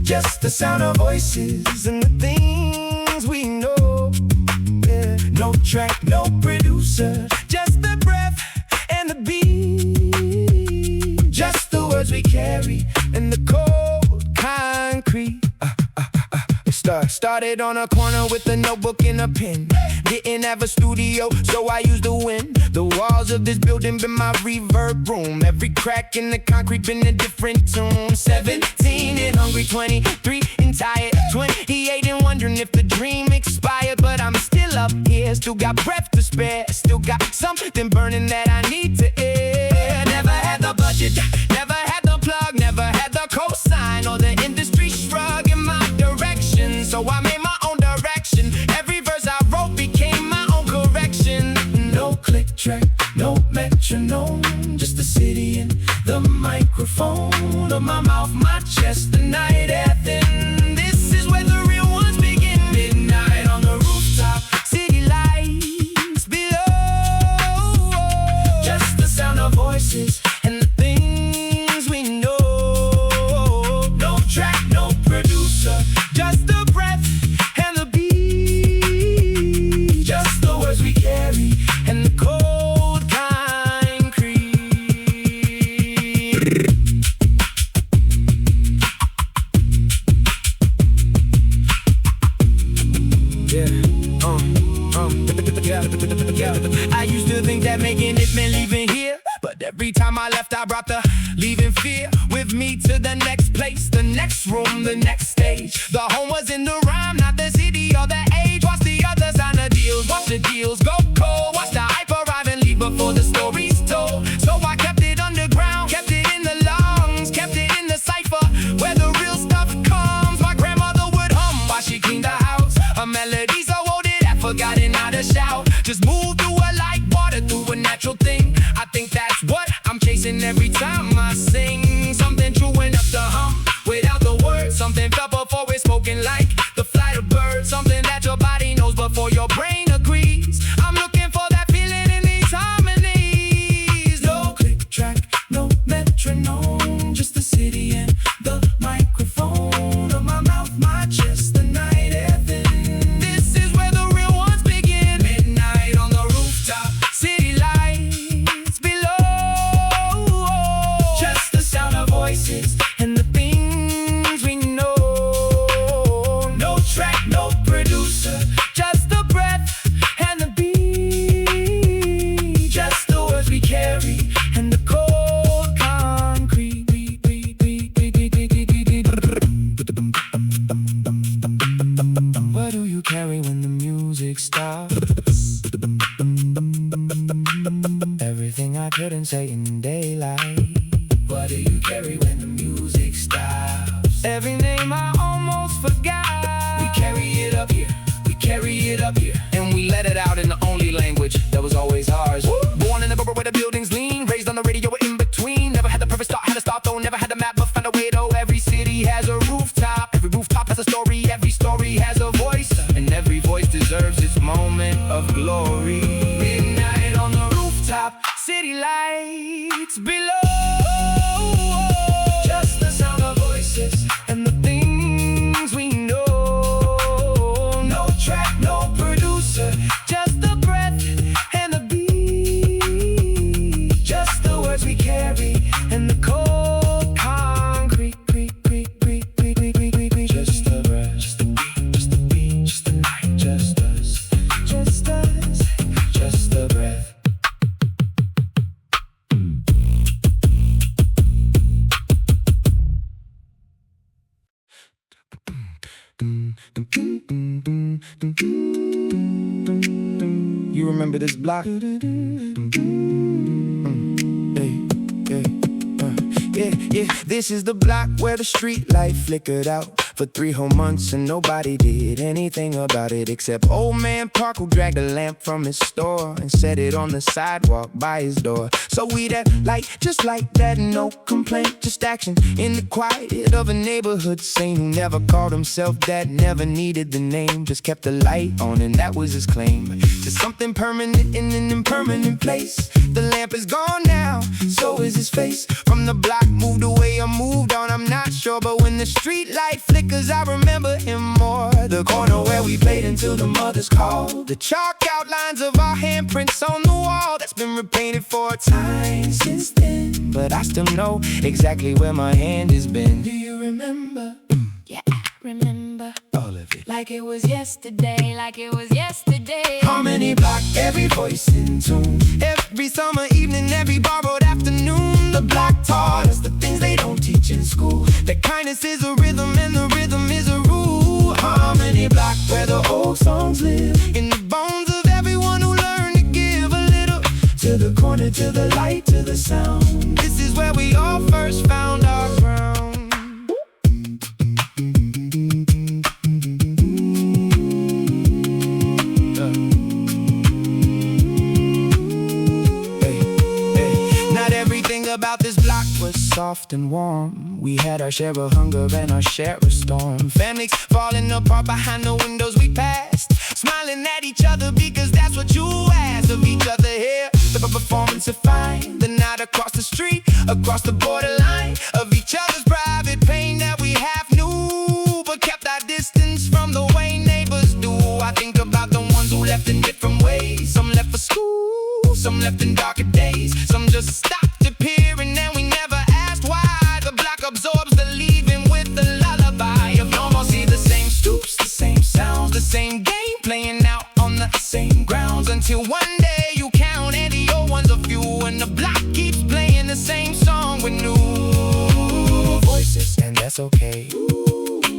Just the sound of voices and the things we know. Yeah. No track, no producer, just the breath and the beat. Just the words we carry and the cold concrete. Started on a corner with a notebook and a pen. Didn't have a studio, so I used the wind. The walls of this building been my reverb room. Every crack in the concrete been a different tune. 17 and hungry, 23 and tired, 28 and wondering if the dream expired. But I'm still up here, still got breath to spare, still got something burning that I need to air. Never had the budget, never had the plug, never had the cosign or the industry shrug in my direction. So I made my own direction. Every verse I wrote became my own correction. No click track, no metronome, just the city and the microphone of my mouth, my chest, the night air thin. This is where the real ones begin. Midnight on the rooftop, city lights below. Just the sound of voices and the things we know. No track, no producer, I used to think that making it meant leaving here, but every time I left I brought the leaving fear with me to the next place, the next room, the next stage. The home was in the rhyme, not the city or the age. Watch the others sign the deals, watch the deals go cold. Watch the hype arrive and leave before the story's told. So I kept it underground, kept it in the lungs, kept it in the cipher where the real stuff comes. My grandmother would hum while she cleaned the house, a melody so old it had forgotten how to shout. Just move through her like water through a natural thing. I think that's what I'm chasing every time I sing. Something true enough to hum without the words. Something felt before it's spoken, like the flight of birds. Something that your body knows before your brain agrees. I'm looking for that feeling in these harmonies. No click track, no metronome, just the city and the microphone of my mouth, my chest, the night heaven. This is where the real ones begin. Midnight on the rooftop, city lights below. Just the sound of voices and the things we know. No track, no producer, just the breath and the beat. Just the words we carry and the cold concrete. What do you carry when the music stops? Everything I couldn't say in daylight. What do you carry when the music stops? Every name I almost forgot. We carry it up here, we carry it up here, and we let it out in the only language that was always ours. Born in the borough where the buildings lean, raised on the radio in between. Never had the perfect start, had a start though, never had a map, but found a way though. Every city has a rooftop, every rooftop has a story, every story has a voice, and every voice deserves its moment of glory. Midnight on the rooftop, city lights below. Just the sound of voices and the things we know. No track, no producer, just the breath and the beat. Just the words we carry and the cold concrete. Just the breath, just the beat, just the beat, just the night, just us, just us, just the breath. You remember this block? Yeah, this is the block where the street light flickered out for 3 whole months and nobody did anything about it except old man Park, who dragged a lamp from his store and set it on the sidewalk by his door. So we that light, just like that, no complaint, just action in the quiet of a neighborhood saint who never called himself that, never needed the name, just kept the light on and that was his claim to something permanent in an impermanent place. The lamp is gone now, so is his face. From the block, moved away or moved on, I'm not sure, but when the street light flickers, I remember him more. The corner where we played until the mothers called, the chalk outlines of our handprints on the wall that's been repainted for a time since then, but I still know exactly where my hand has been. Do you remember? Yeah, I remember. All of it. Like it was yesterday, like it was yesterday. Harmony block, every voice in tune. Every summer evening, every borrowed afternoon. The block taught us the things they don't teach in school. That kindness is a rhythm and the rhythm is a rule. Harmony block, where the old songs live, in the bones of everyone who learned to give a little. To the corner, to the light, to the sound. This is where we all first found our ground. About this block was soft and warm. We had our share of hunger and our share of storm. Families falling apart behind the windows we passed, smiling at each other because that's what you asked of each other here. The performance of fine, the night across the street, across the borderline of each other's private pain that we half knew, but kept our distance from the way neighbors do. I think about the ones who left in different ways. Some left for school, some left in darker days, some just stopped appearing and we never asked why. The block absorbs the leaving with the lullaby of normalcy. The same stoops, the same sounds, the same game playing out on the same grounds until one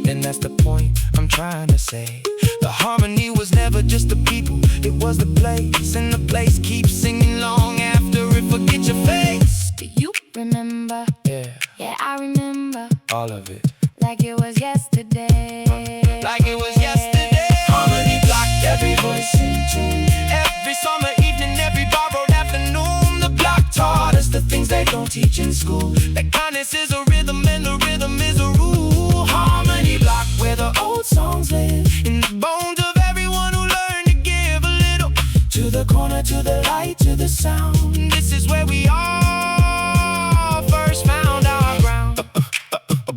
And that's the point I'm trying to say. The harmony was never just the people, it was the place. And the place keeps singing long after it forgets your face. Do you remember? Yeah, Yeah, I remember. all of it. Like it was yesterday. Like it was yesterday. Harmony blocked every voice in tune. Every summer evening, every borrowed afternoon. The block taught us the things they don't teach in school. That kindness is a rhythm and the rhythm is a rule. Harmony block where the old songs live. In the bones of everyone who learned to give a little. To the corner, to the light, to the sound. This is where we all first found our ground.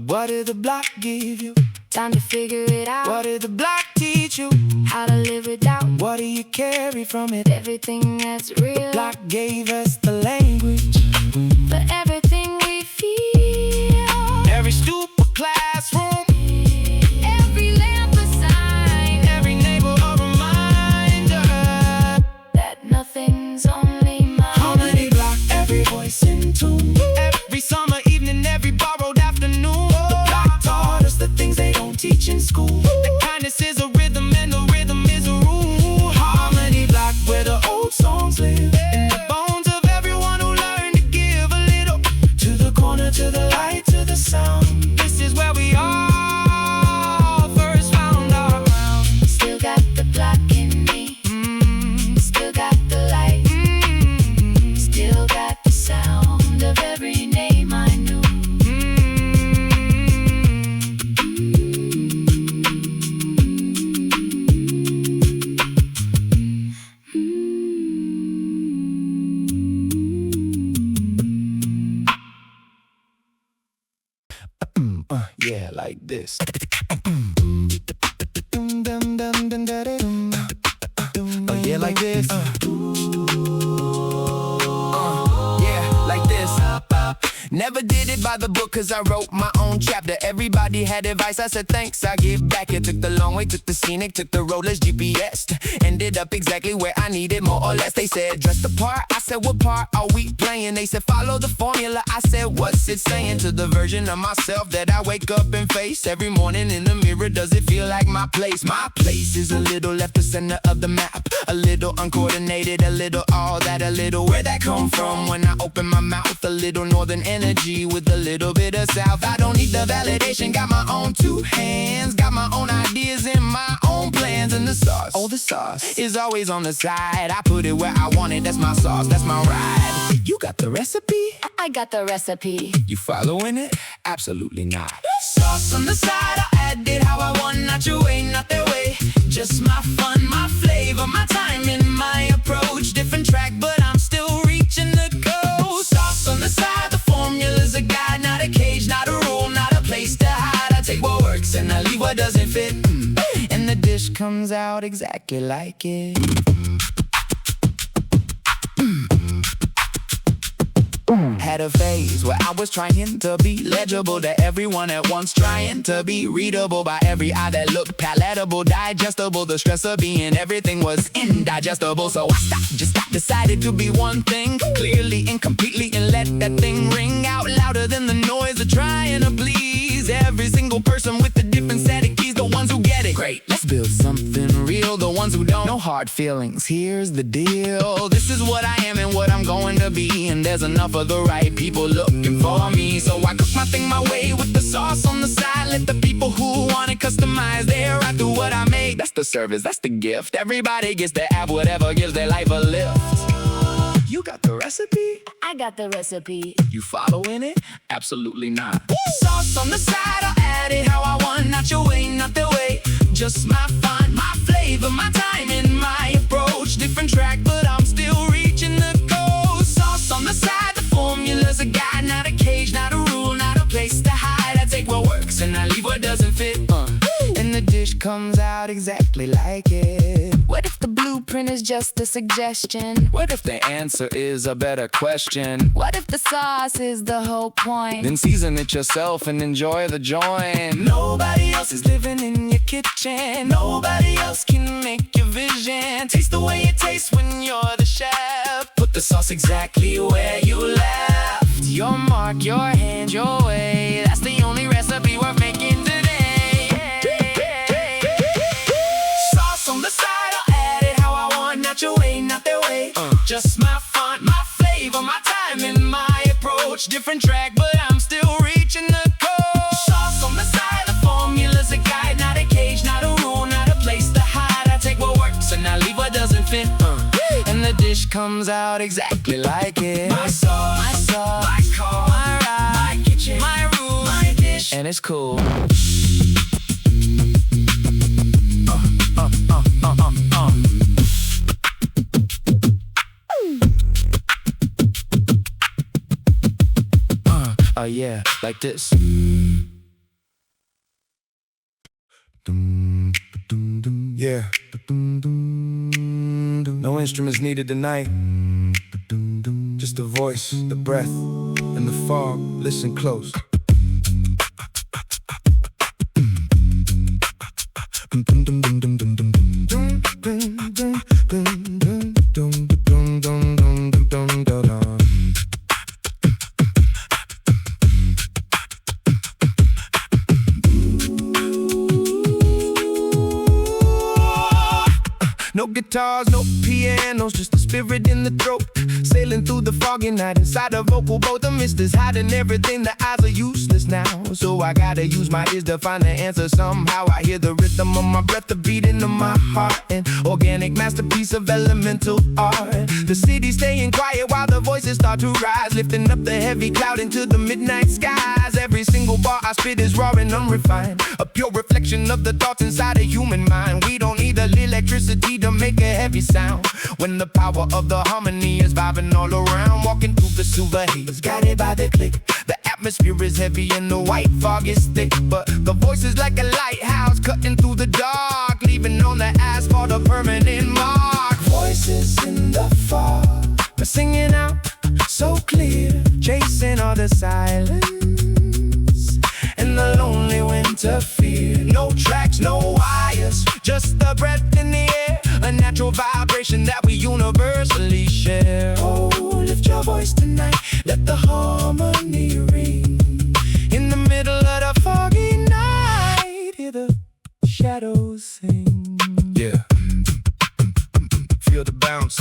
What did the block give you? Time to figure it out. What did the block teach you? How to live without What do you carry from it? everything that's real. Block gave us the language. For everything we feel. Every stupid classroom, Every lamp a sign. every neighbor a reminder. That nothing's only mine. Harmony block, every voice in tune. Every summer evening, every borrowed afternoon. The block taught us the things they don't teach in school. The kindness is a rhythm and the rhythm is a rule. Harmony block where the old songs live. In the bones of everyone who learned to give a little. To the corner, to the light, to the sound. This is where we all first found our ground. Still got the block in me. Still got the light. Still got the sound of every name I knew. Yeah, like this. Oh, yeah, like this. Yeah, like this. Never did it by the book cause I wrote my own chapter. Everybody had advice, I said thanks, I give back. It took the long way, took the scenic, took the rollers GPS. Ended up exactly where I needed, more or less. They said dress the part, I said what part are we playing? They said follow the formula, I said what's it saying? To the version of myself that I wake up and face every morning in the mirror, does it feel like my place? My place is a little left the center of the map. A little uncoordinated, a little all that, a little where that come from? When I open my mouth, a little northern energy with a little bit of south. I don't need the validation, got my own two hands, got my own ideas and my own plans. And the sauce, oh the sauce, is always on the side. I put it where I want it, that's my sauce, that's my ride. You got the recipe? I got the recipe. You following it? Absolutely not. Sauce on the side, I add it how I want, not your way, not their way. Just my fun, my flavor, my timing, my approach. Different track, but I'm still reaching the goal. Sauce on the side, the formula's a guide, not a cage, not a rule, not a place to hide. I take what works and I leave what doesn't fit. And the dish comes out exactly like it. Had a phase where I was trying to be legible to everyone at once, trying to be readable by every eye that looked palatable, digestible. The stress of being everything was indigestible. So I stopped, decided to be one thing, clearly and completely, and let that thing ring out louder than the noise of trying to please every single person with a different set of keys. The ones who get it, great, let's build something real. The ones who don't, no hard feelings, here's the deal. This is what I am and what I'm going to be, and there's enough of the right people looking for me. So I cook my thing my way with the sauce on the side. Let the people who want it customize their right through what I made. That's the service, that's the gift. Everybody gets to have whatever gives their life a lift. You got the recipe? I got the recipe. You following it? Absolutely not. Sauce on the side, I'll add it how I want, not your way, not their way. Just my fun, my flavor, my timing, my approach. Different track, but I'm still reaching the goal. Sauce on the side, the formula's a guide, not a cage, not a rule, not a place to hide. I take what works and I leave what doesn't fit. And the dish comes out exactly like it. What if the blueprint is just a suggestion? What if the answer is a better question? What if the sauce is the whole point? Then season it yourself and enjoy the joint. Nobody else is living in your kitchen. Nobody else can make your vision taste the way it tastes when you're the chef. Put the sauce exactly where you left. Your mark, your hand, your way. That's the only recipe worth making today. different track, but I'm still reaching the code. Sauce on the side, the formula's a guide, not a cage, not a rule, not a place to hide. I take what works and I leave what doesn't fit. And the dish comes out exactly like it. My sauce, my call, my ride, my kitchen, my rules, my dish, and it's cool. Yeah, like this. Yeah. No instruments needed tonight. Just the voice, the breath, and the fog. Listen close. No guitars, no pianos, just the spirit in the throat. Sailing through the foggy night inside a vocal boat. The mist is hiding everything, the eyes are useless now. So I gotta use my ears to find the answer somehow. I hear the rhythm of my breath, the beating of my heart. An organic masterpiece of elemental art. The city staying quiet while the voices start to rise, lifting up the heavy cloud into the midnight skies. Every single bar I spit is raw and unrefined, a pure reflection of the thoughts inside a human mind. We don't need electricity to make a heavy sound, when the power of the harmony is vibing all around. Walking through the silver haze, guided by the click. The atmosphere is heavy and the white fog is thick, but the voice is like a lighthouse cutting through the dark, leaving on the asphalt a permanent mark. Voices in the fog, but singing out so clear, chasing all the silence and the lonely winter fear. No tracks, no wires, just the breath in the air, a natural vibration that we universally share. Oh, lift your voice tonight, let the harmony ring. In the middle of the foggy night, hear the shadows sing. Yeah, feel the bounce.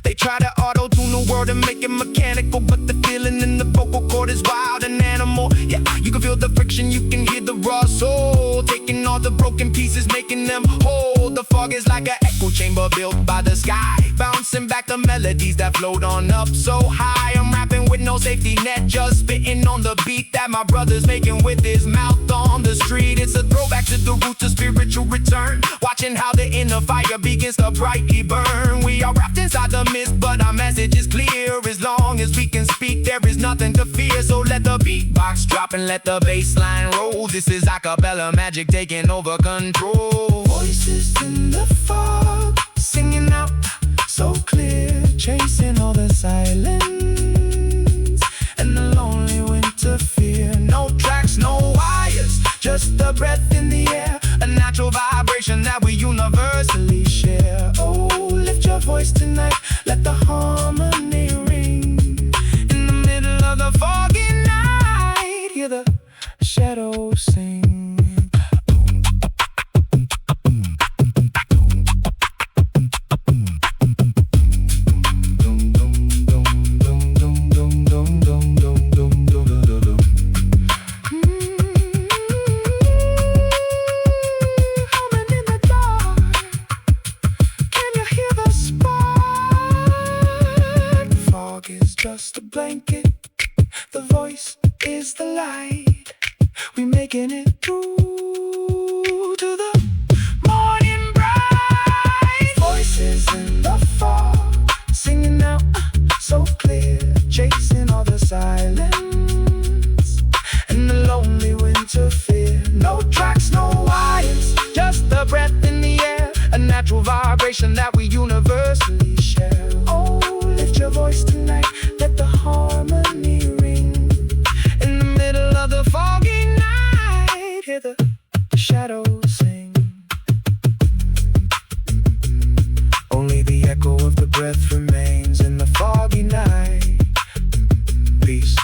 They try to auto-tune the world and make it mechanical, but the feeling in the vocal cord is wild and animal. Yeah, you can feel the friction, you can hear the raw soul, taking all the broken pieces, making them whole. The fog is like an echo chamber built by the sky, bouncing back the melodies that float on up so high. I'm rapping with no safety net, just spitting on the beat that my brother's making with his mouth on the street. It's a throwback to the roots of spiritual return, watching how the inner fire begins to brightly burn. We are wrapped inside the mist, but our message is clear. As long as we can speak, there is nothing to fear. So let the beatbox drop and let the bass line roll. This is acapella magic taking over control. Voices in the fog, singing out so clear, chasing all the silence and the lonely winter fear. No tracks, no wires, just the breath in the air, a natural vibration that we universally share. Oh, lift your voice tonight, let the harmony ring. In the middle of the foggy night, hear the shadows sing. Just a blanket, the voice is the light. We making it through to the morning bright. Voices in the fog, singing out so clear, chasing all the silence and the lonely winter fear. No tracks, no wires, just the breath in the air, a natural vibration that we universally share. Oh, lift your voice tonight, let the harmony ring. In the middle of the foggy night, hear the shadows sing. Only the echo of the breath remains in the foggy night. Peace.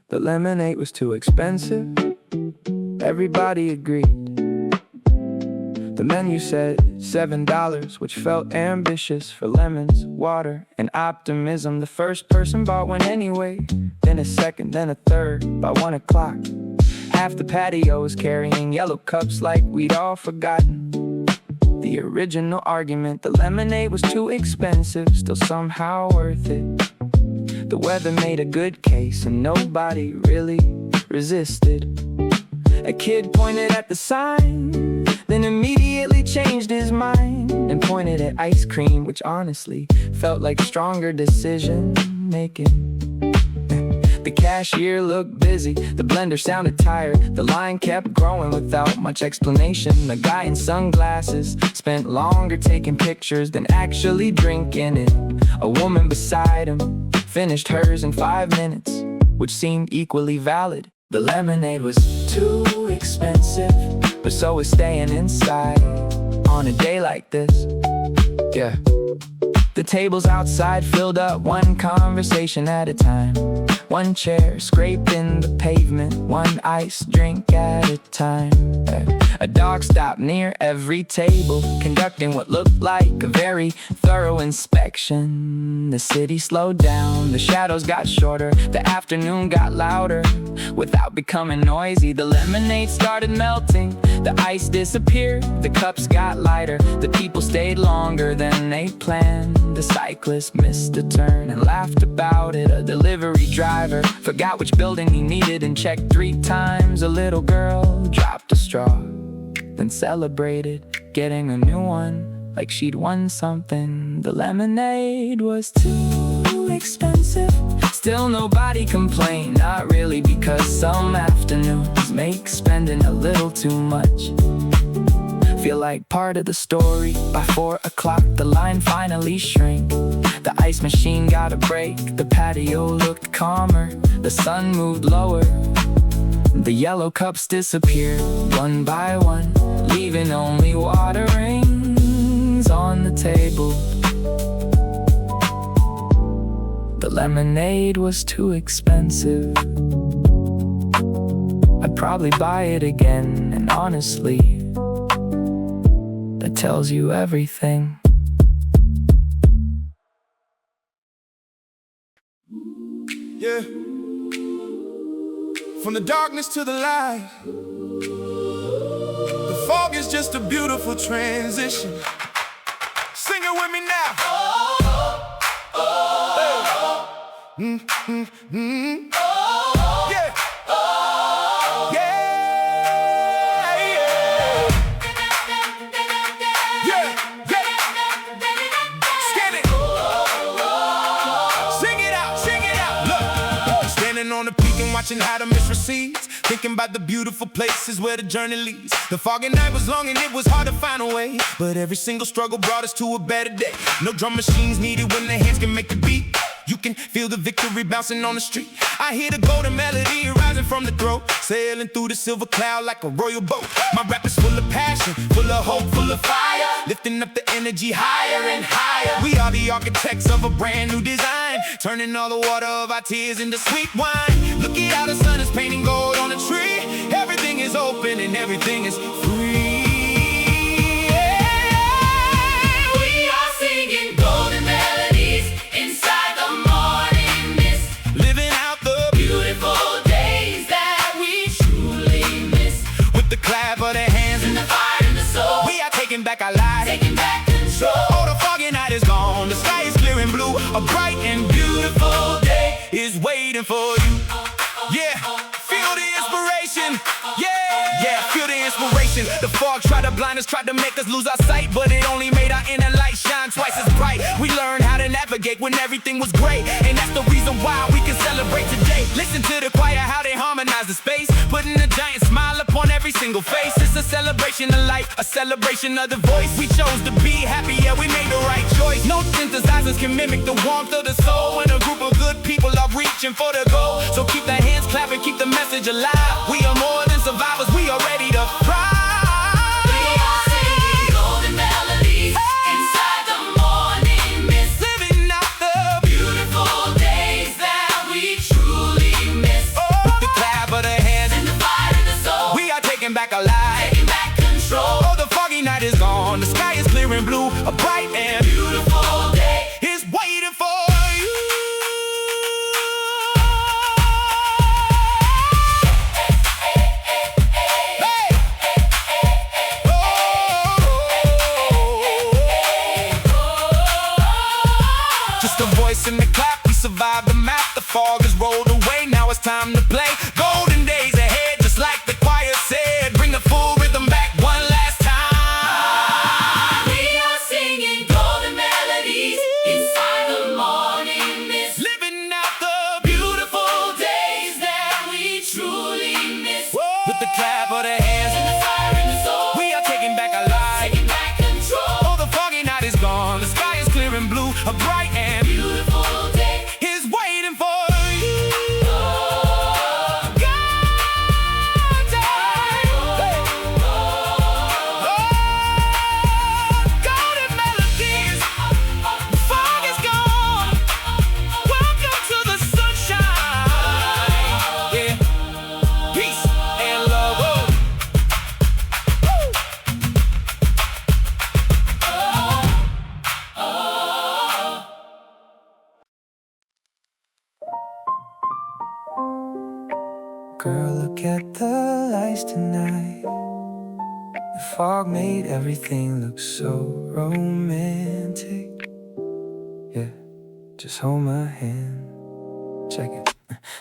The lemonade was too expensive, everybody agreed. The menu said $7, which felt ambitious for lemons, water, and optimism. The first person bought one anyway, then a second, then a third. By 1 o'clock, half the patio was carrying yellow cups like we'd all forgotten the original argument. The lemonade was too expensive, still somehow worth it. The weather made a good case and nobody really resisted. A kid pointed at the sign, then immediately changed his mind and pointed at ice cream, which honestly felt like stronger decision making. The cashier looked busy, the blender sounded tired. The line kept growing without much explanation. The guy in sunglasses spent longer taking pictures than actually drinking it. A woman beside him finished hers in 5 minutes, which seemed equally valid. The lemonade was too expensive, but so was staying inside on a day like this. Yeah. The tables outside filled up one conversation at a time. One chair scraping the pavement, one ice drink at a time. A dog stopped near every table, conducting what looked like a very thorough inspection. The city slowed down, the shadows got shorter, the afternoon got louder. Without becoming noisy, the lemonade started melting. The ice disappeared, the cups got lighter. The people stayed longer than they planned. The cyclist missed a turn and laughed about it. A delivery driver forgot which building he needed and checked 3 times. A little girl dropped a straw, then celebrated getting a new one like she'd won something. The lemonade was too expensive, still nobody complained. Not really, because some afternoons make spending a little too much feel like part of the story. By 4 o'clock, the line finally shrank. The ice machine got a break. The patio looked calmer. The sun moved lower. The yellow cups disappeared one by one, leaving only water rings on the table. The lemonade was too expensive. I'd probably buy it again, and honestly, that tells you everything. Yeah. From the darkness to the light, the fog is just a beautiful transition. Sing it with me now. Yeah. On the peak and watching how the mist recedes, thinking about the beautiful places where the journey leads. The foggy night was long and it was hard to find a way, but every single struggle brought us to a better day. No drum machines needed when the hands can make the beat. You can feel the victory bouncing on the street. I hear the golden melody rising from the throat, sailing through the silver cloud like a royal boat. My rap is full of passion, full of hope, full of fire, lifting up the energy higher and higher. We are the architects of a brand new design, turning all the water of our tears into sweet wine. Look at how the sun is painting gold on the tree. Everything is open and everything is free. We are singing golden melodies inside the morning mist, Living out the beautiful days that we truly miss. with the clap of their hands And the fire in the soul, we are taking back our lives. taking back control. Oh, the foggy night is gone, the sky is clear and blue. A bright and beautiful day is waiting for you. Yeah, feel the inspiration. Yeah, feel the inspiration. The fog tried to blind us, tried to make us lose our sight, but it only made our inner light shine twice as bright. We learned how to navigate when everything was great, and that's the reason why we can celebrate today. Listen to the choir, how they harmonize the space, putting a giant smile upon every single face. It's a celebration of life, a celebration of the voice. We chose to be happy, yeah, we made the right choice. No synthesizers can mimic the warmth of the soul, and a group of good people are reaching for the goal. So keep the hands clapping, keep the message alive. We are more than survivors, we are ready to thrive. We are singing golden melodies inside the morning mist, Living out the beautiful days that we truly miss. with the clap of the hands, And the fire in the soul, we are taking back our lives. taking back control. Oh, the foggy night is Just a voice in the clap, we survived the map. The fog has rolled away, now it's time to play. Golden days ahead, just like the choir said. Bring the full rhythm back one last time. We are singing golden melodies inside the morning mist. Living out the beautiful days that we truly miss. With the clap of the hands And the fire in the soul, we are taking back our lives. taking back control. Oh, the foggy night is gone, the sky is clear and blue. A bright and Beautiful day. is waiting for you. Good time. Golden melodies. Fog is gone. Welcome to the sunshine. Yeah. Peace and love. Girl, look at the lights tonight. The fog made everything look so romantic. Yeah, just hold my hand. Check it.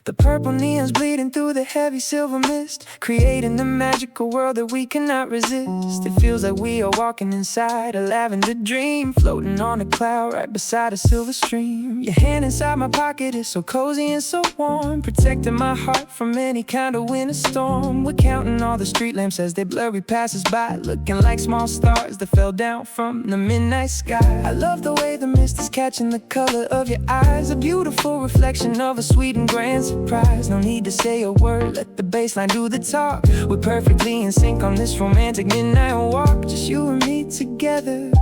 The purple neon's bleeding through the heavy silver mist, creating a magical world that we cannot resist. It feels like we are walking inside a lavender dream, floating on a cloud right beside a silver stream. Your hand inside my pocket is so cozy and so warm, protecting my heart from any kind of winter storm. We're counting all the street lamps as they blurry pass us by, looking like small stars that fell down from the midnight sky. I love the way the mist is catching the color of your eyes, a beautiful reflection of a sweet and grand surprise. No need to say a word, let the bassline do the talk. We're perfectly in sync on this romantic midnight walk, just you and me together,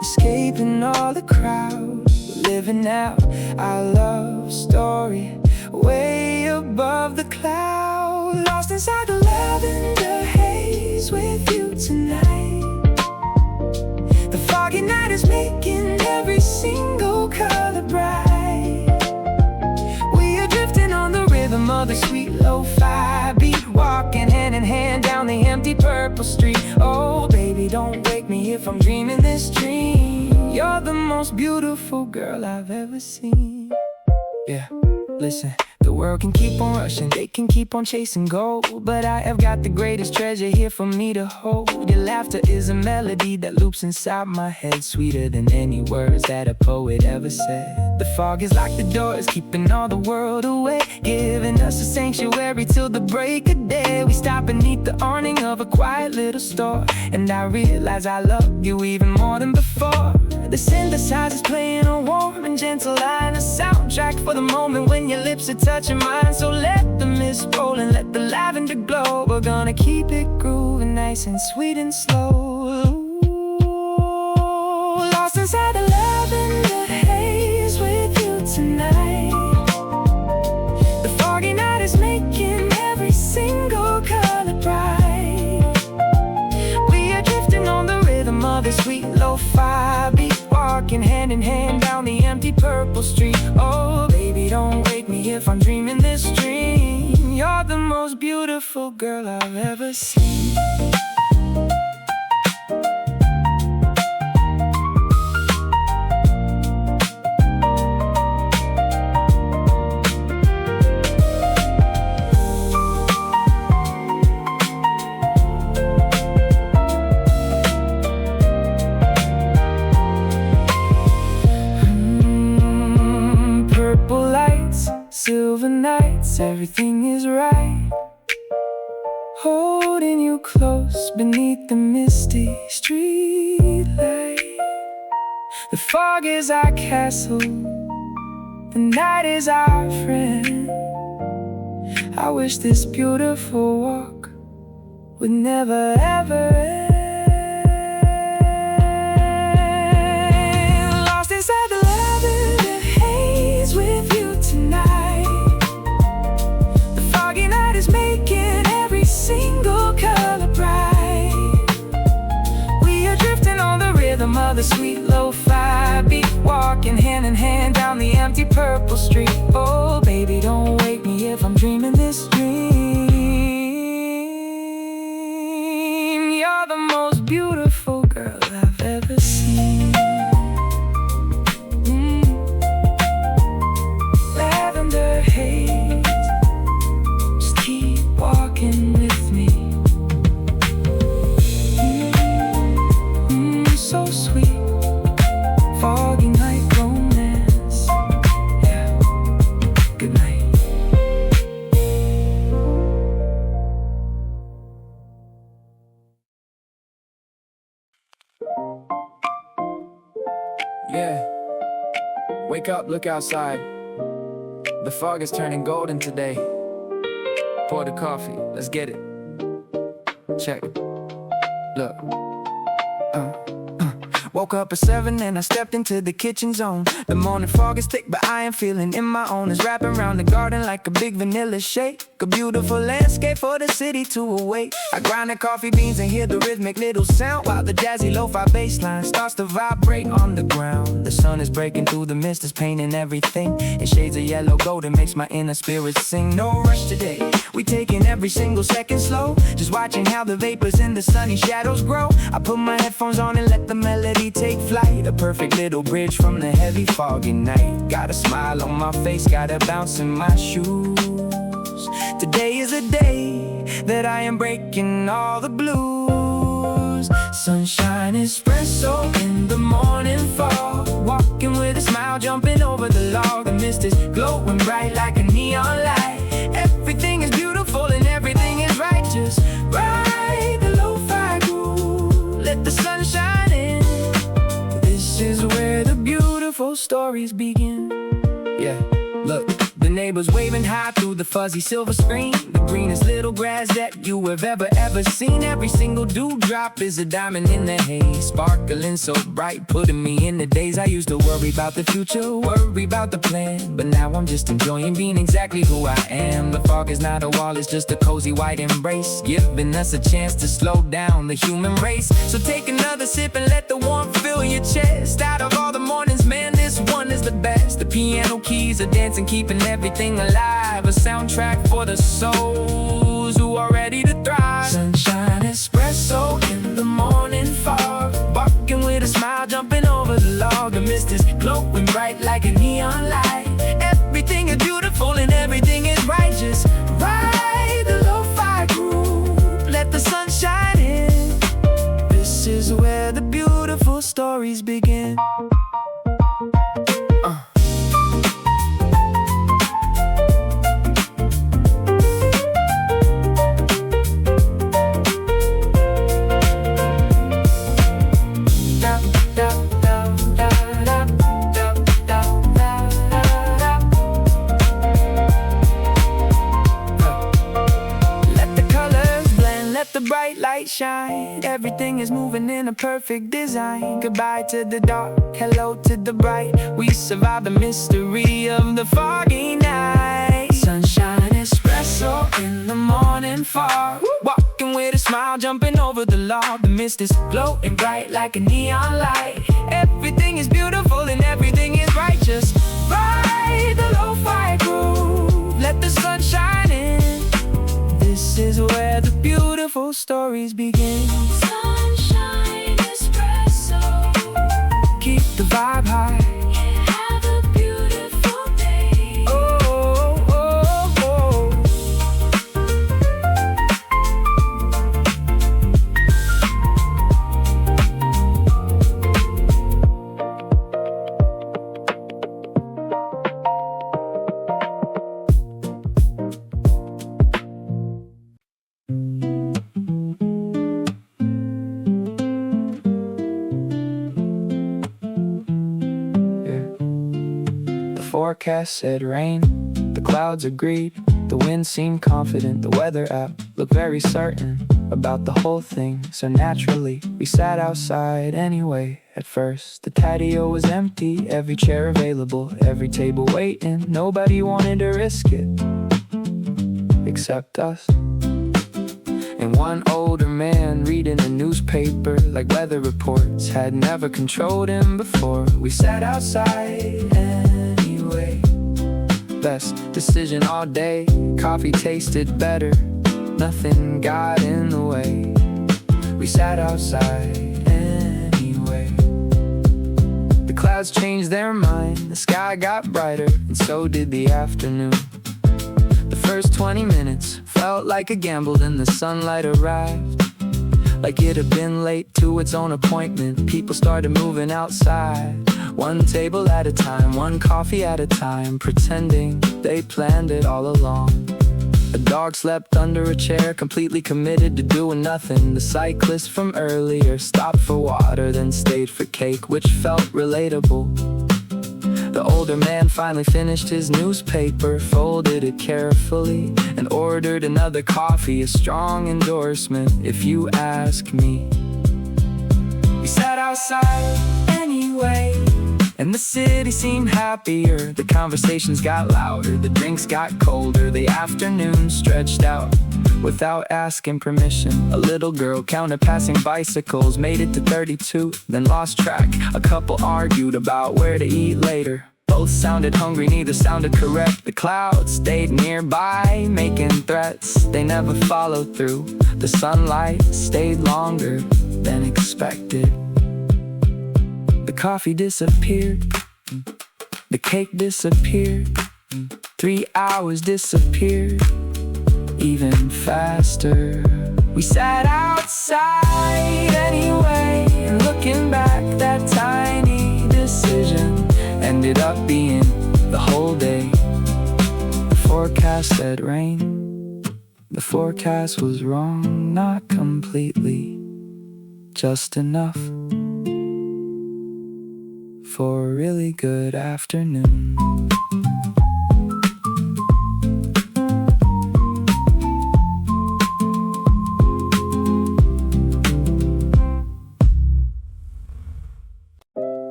escaping all the crowd. We're living out our love story way above the cloud, lost inside the lavender haze with you tonight. The foggy night is making every single color bright. On the rhythm of the sweet lo-fi beat, walking hand in hand down the empty purple street. Oh baby, don't wake me if I'm dreaming this dream. You're the most beautiful girl I've ever seen. Yeah, listen, the world can keep on rushing, they can keep on chasing gold, but I have got the greatest treasure here for me to hold. Your laughter is a melody that loops inside my head, sweeter than any words that a poet ever said. The fog is like the doors, keeping all the world away, giving us a sanctuary till the break of day. We stop beneath the awning of a quiet little store, and I realize I love you even more than before. The synthesizer's playing a warm and gentle line, a soundtrack for the moment when your lips are touching mine. So let the mist roll and let the lavender glow. We're gonna keep it grooving nice and sweet and slow. Lost inside the lavender haze with you tonight. The foggy night is making every single color bright. We are drifting on the rhythm of the sweet lo-fi beat, walking hand in hand down the empty purple street. Oh baby, don't wake me if I'm dreaming this dream. You're the most beautiful girl I've ever seen. Silver nights, everything is right. Holding you close beneath the misty street light. The fog is our castle, the night is our friend. I wish this beautiful walk would never ever end. Lost inside the lavender haze with you tonight. Making every single color bright. We are drifting on the rhythm of the sweet lo-fi beat, walking hand in hand down the empty purple street. Oh baby, don't wake me if I'm dreaming this dream. You're the most beautiful girl I've ever seen. Wake up, look outside. The fog is turning golden today. Pour the coffee, let's get it. Check. Look. Woke up at 7 and I stepped into the kitchen zone. The morning fog is thick, but I am feeling in my own. It's wrapping around the garden like a big vanilla shake. A beautiful landscape for the city to awake. I grind the coffee beans and hear the rhythmic little sound, while the jazzy lo-fi bass line starts to vibrate on the ground. The sun is breaking through the mist, is painting everything in shades of yellow gold. It makes my inner spirit sing. No rush today, we taking every single second slow, just watching how the vapors in the sunny shadows grow. I put my headphones on and let the melody take flight. A perfect little bridge from the heavy foggy night. Got a smile on my face, got a bounce in my shoes. Today is a day that I am breaking all the blues. Sunshine, espresso in the morning fog. Walking with a smile, jumping over the log. The mist is glowing bright like a neon light. Everything is beautiful and everything is right. Just ride the lo-fi groove, let the sun shine in. This is where the beautiful stories begin. Yeah, look, the neighbors waving high through the fuzzy silver screen. The greenest little grass that you have ever seen. Every single dewdrop is a diamond in the haze, sparkling so bright, putting me in the days I used to worry about the future, worry about the plan. But now I'm just enjoying being exactly who I am. The fog is not a wall, it's just a cozy white embrace, giving us a chance to slow down the human race. So take another sip and let the warmth fill your chest. Out of all the mornings, man, this one is the best. The piano keys are dancing, keeping everything alive. A soundtrack for the souls who are ready to thrive. Sunshine, espresso in the morning fog. Walking with a smile, jumping over the log. The mist is glowing bright like a neon light. Everything is beautiful and everything is right. Just ride the lo-fi groove, let the sun shine in. This is where the beautiful stories begin. Bright light shine, everything is moving in a perfect design. Goodbye to the dark, hello to the bright. We survive the mystery of the foggy night. Sunshine, espresso in the morning fog. Walking with a smile, jumping over the log. The mist is glowing bright like a neon light. Everything is beautiful and everything is right. Just ride the lo-fi groove, let the sun shine in. This is where the beautiful stories begin. Sunshine, espresso. Keep the vibe high. Yeah, have a beautiful day. Oh, oh, oh, oh. Forecast said rain, the clouds agreed. The wind seemed confident, the weather app looked very certain about the whole thing. So naturally, we sat outside anyway. At first, the patio was empty, every chair available, every table waiting. Nobody wanted to risk it, except us. And one older man reading a newspaper like weather reports had never controlled him before. We sat outside anyway. Best decision all day. Coffee tasted better, nothing got in the way. We sat outside anyway. The clouds changed their mind, the sky got brighter, and so did the afternoon. The first 20 minutes felt like a gamble, then the sunlight arrived, like it had been late to its own appointment. People started moving outside, one table at a time, one coffee at a time, pretending they planned it all along. A dog slept under a chair, completely committed to doing nothing. The cyclist from earlier stopped for water, then stayed for cake, which felt relatable. The older man finally finished his newspaper, folded it carefully, and ordered another coffee, a strong endorsement, if you ask me. We sat outside anyway, and the city seemed happier. The conversations got louder, the drinks got colder. The afternoon stretched out without asking permission. A little girl counted passing bicycles, made it to 32, then lost track. A couple argued about where to eat later. Both sounded hungry, neither sounded correct. The clouds stayed nearby, making threats. They never followed through. The sunlight stayed longer than expected. The coffee disappeared. The cake disappeared. 3 hours disappeared even faster. We sat outside anyway, and looking back, that tiny decision ended up being the whole day. The forecast said rain. The forecast was wrong, not completely, just enough for a really good afternoon.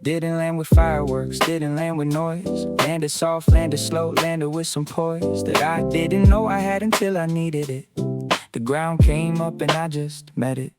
Didn't land with fireworks, didn't land with noise. Landed soft, landed slow, landed with some poise that I didn't know I had until I needed it. The ground came up and I just met it.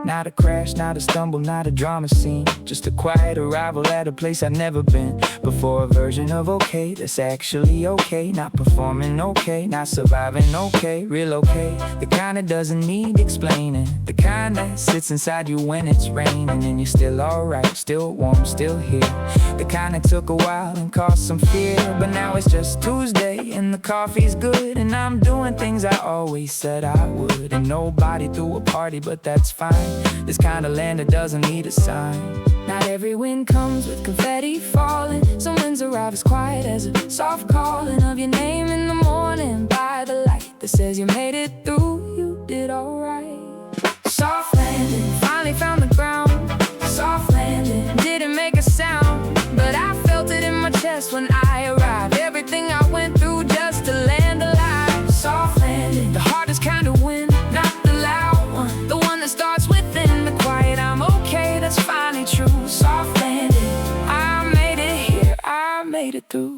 Not a crash, not a stumble, not a drama scene. Just a quiet arrival at a place I've never been before. A version of okay that's actually okay. Not performing okay, not surviving okay. Real okay, the kind that doesn't need explaining. The kind that sits inside you when it's raining and you're still alright, still warm, still here. The kind that took a while and caused some fear, but now it's just Tuesday and the coffee's good, and I'm doing things I always said I would. And nobody threw a party, but that's fine. This kind of land that doesn't need a sign. Not every wind comes with confetti falling. Some winds arrive as quiet as a soft calling of your name in the morning by the light that says you made it through, you did alright. Soft landing, finally found the ground. Soft landing, didn't make a sound, but I felt it in my chest when I arrived. Everything I went through just to land alive. Soft landing, the hardest kind of wind, not the loud one, the one that starts within the quiet. I'm okay, that's finally true. Soft landing, I made it here, I made it through.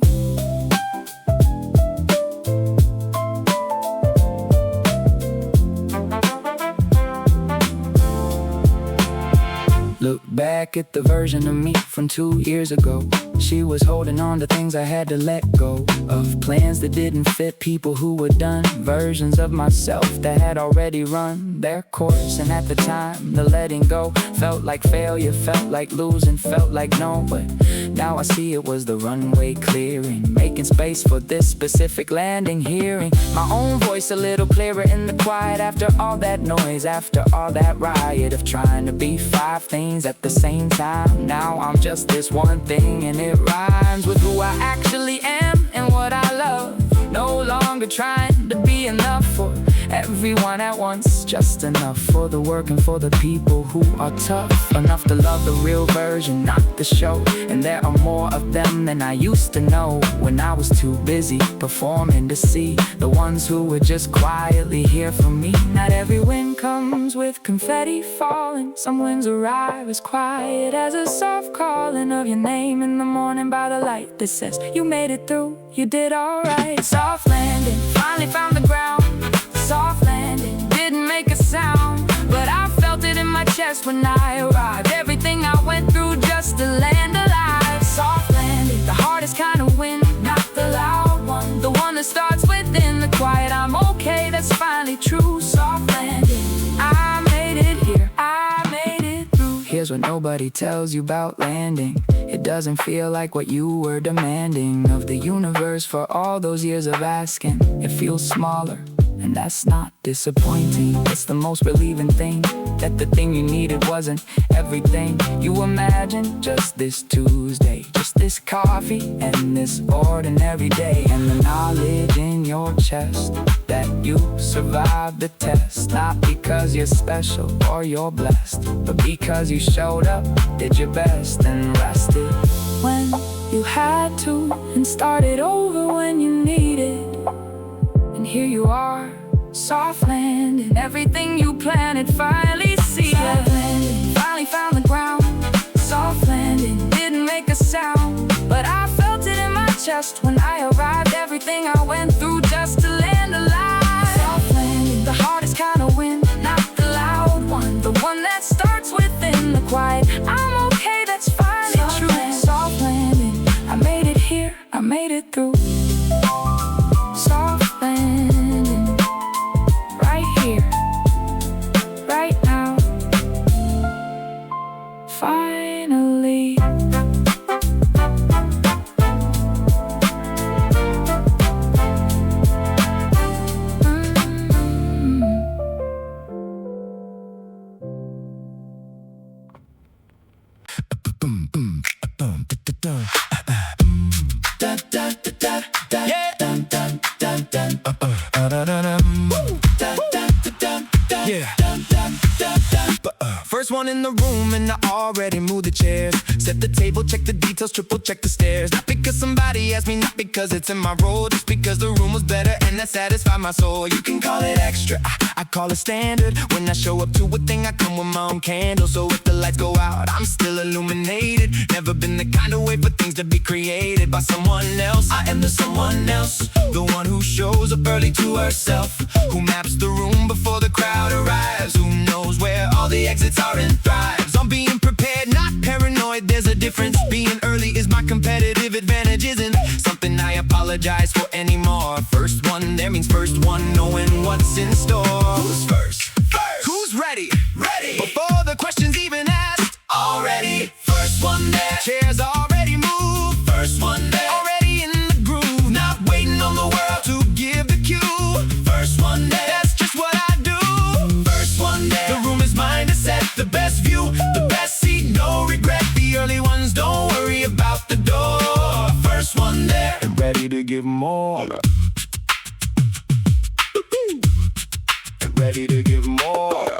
Look back at the version of me from 2 years ago. She was holding on to things I had to let go of, plans that didn't fit, people who were done, versions of myself that had already run their course. And at the time, the letting go felt like failure, felt like losing, felt like no. But now I see it was the runway clearing, making space for this specific landing, hearing my own voice a little clearer in the quiet. After all that noise, after all that riot of trying to be 5 things at the same time, now I'm just this one thing, and it rhymes with who I actually am and what I love. No longer trying to be enough for everyone at once, just enough for the work and for the people who are tough enough to love the real version, not the show. And there are more of them than I used to know when I was too busy performing to see the ones who were just quietly here for me. Not every wind comes with confetti falling. Some winds arrive as quiet as a soft calling of your name in the morning by the light that says you made it through, you did alright. Soft landing, finally found the ground. Soft landing, didn't make a sound, but I felt it in my chest when I arrived. Everything I went through just to land alive. Soft landing, the hardest kind of wind, not the loud one, the one that starts within the quiet. I'm okay, that's finally true. Soft landing, I made it here, I made it through. Here's what nobody tells you about landing. It doesn't feel like what you were demanding of the universe for all those years of asking. It feels smaller and that's not disappointing. It's the most relieving thing, that the thing you needed wasn't everything you imagined. Just this Tuesday, just this coffee and this ordinary day, and the knowledge in your chest that you survived the test. Not because you're special or you're blessed, but because you showed up, did your best, and rested when you had to, and started over when you needed. And here you are, soft landing, everything you planted finally seeded. Soft landing, finally found the ground. Soft landing, didn't make a sound, but I felt it in my chest when I arrived. Everything I went through just to land alive. Soft landing, the hardest kind of win, not the loud one, the one that starts within the quiet. I'm okay, that's finally true. Soft landing, I made it here, I made it through. Soft landing, right here, right now, finally. First one in the room and I already moved the chairs. Set the table, check the details, triple check the stairs. Not because somebody asked me, not because it's in my role, just because the room was better and that satisfied my soul. You can call it extra, I call it standard. When I show up to a thing, I come with my own candle. So if the lights go out, I'm still illuminated. Never been the kind of way for things to be created by someone else. I am the someone else, the one who shows up early to herself, who maps the room before the crowd arrives, who knows where all the exits are and thrives on being prepared, not paranoid. There's a difference. Being early is my competitive advantage, isn't something I apologize for anymore. First one there means first one, knowing what's in store. Who's first? First. Who's ready? Ready. Before the question's even asked, already. First one there. Chairs already moved. First one there. Already in the groove. Not waiting on the world to give the cue. First one there. That's just what I do. First one there. The room is mine to set. The best view, the best seat, no regret. The early ones don't worry about the door. First one there and ready to give more. And ready to give more.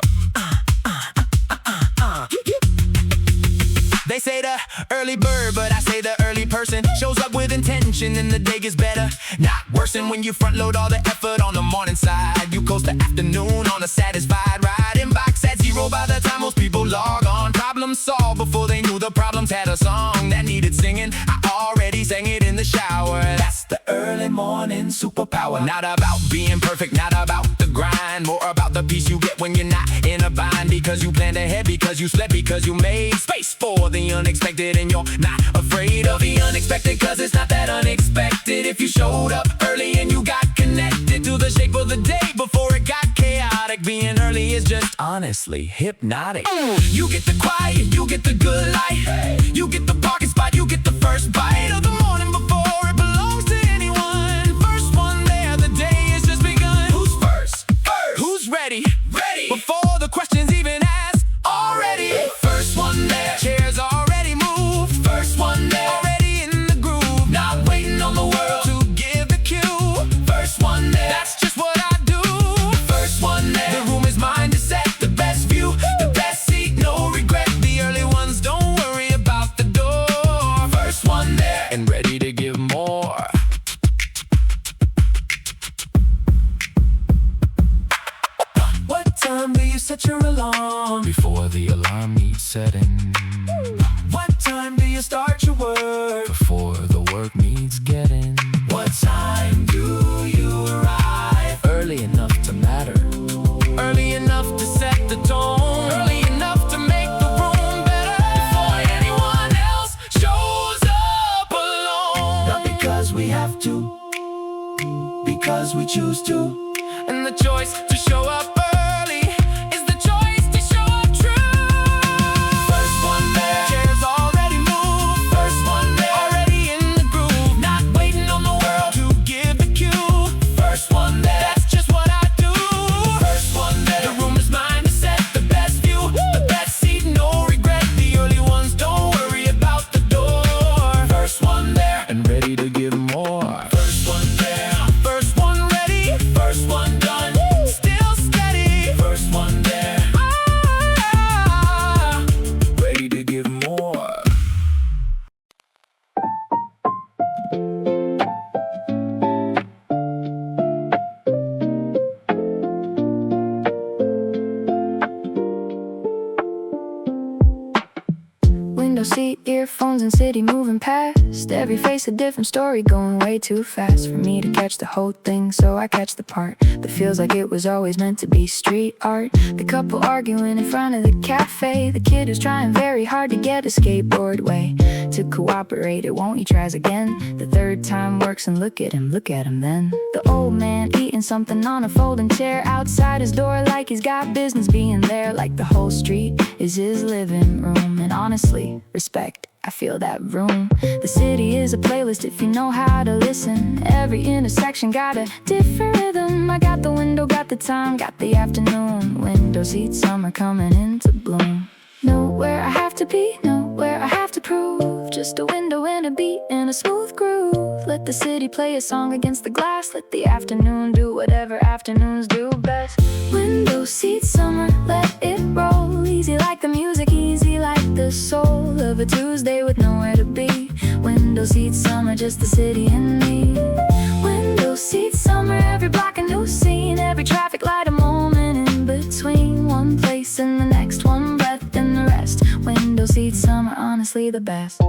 They say the early bird, but I say the early person shows up with intention and the day gets better, not worse. And when you front load all the effort on the morning side, you coast the afternoon on a satisfied ride. Inbox at zero by the time most people log on. Problem solved before they knew the problems had a song that needed singing. I already sang it in the shower. That's the early morning superpower. Not about being perfect, not about the grind, more about the peace you get when you're not in a bind. Because you planned ahead, because you slept, because you made space for the unexpected, and you're not afraid of the unexpected, cause it's not that unexpected. If you showed up early and you got connected to the shape of the day before it got chaotic, being early is just honestly hypnotic. You get the quiet, you get the good light, you get the parking spot, you get the first bite of the morning before it belongs to anyone. First one there, the day has just begun. Who's first? First. Who's ready? Ready. Before the question's even asked, already. First one there. Chairs already moved. First one there. Already in the groove. Not waiting on the world to give the cue. First one there. That's just what I do. First one there. The room is mine to set. The best view, the best seat, no regret. The early ones don't worry about the door. First one there. And ready to give more. What time do you set your alarm? Before the alarm needs setting. What time do you start your work? Before the work needs getting. What time do you arrive? Early enough to matter. Early enough to set the tone. Early enough to make the room better. Before anyone else shows up alone. Not because we have to, because we choose to. And the choice to show up early is the choice to show up true. First one there. Chairs already moved. First one there. Already in the groove. Not waiting on the world to give the cue. First one there. That's just what I do. Window seat, earphones and city moving past. Every face a different story, going way too fast for me to catch the whole thing, so I catch the part that feels like it was always meant to be street art. The couple arguing in front of the cafe, the kid who's trying very hard to get a skateboard way to cooperate, it won't, he tries again. The third time works and look at him then. The old man eating something on a folding chair outside his door, like he's got business being there, like the whole street is his living room. And honestly, respect, I feel that room. The city is a playlist if you know how to listen. Every intersection got a different rhythm. I got the window, got the time, got the afternoon. Window seat, summer coming into bloom. Know where I have to be, know where I have to prove. Just a window and a beat and a smooth groove. Let the city play a song against the glass. Let the afternoon do whatever afternoons do best. Window seat, summer, let it roll. Easy like the music, easy like the soul of a Tuesday with nowhere to be. Window seat, summer, just the city and me. Window seat, summer, every block a new scene. Every traffic light a moment in between. One place and the next, one breath and the rest. Window seat, summer, honestly the best.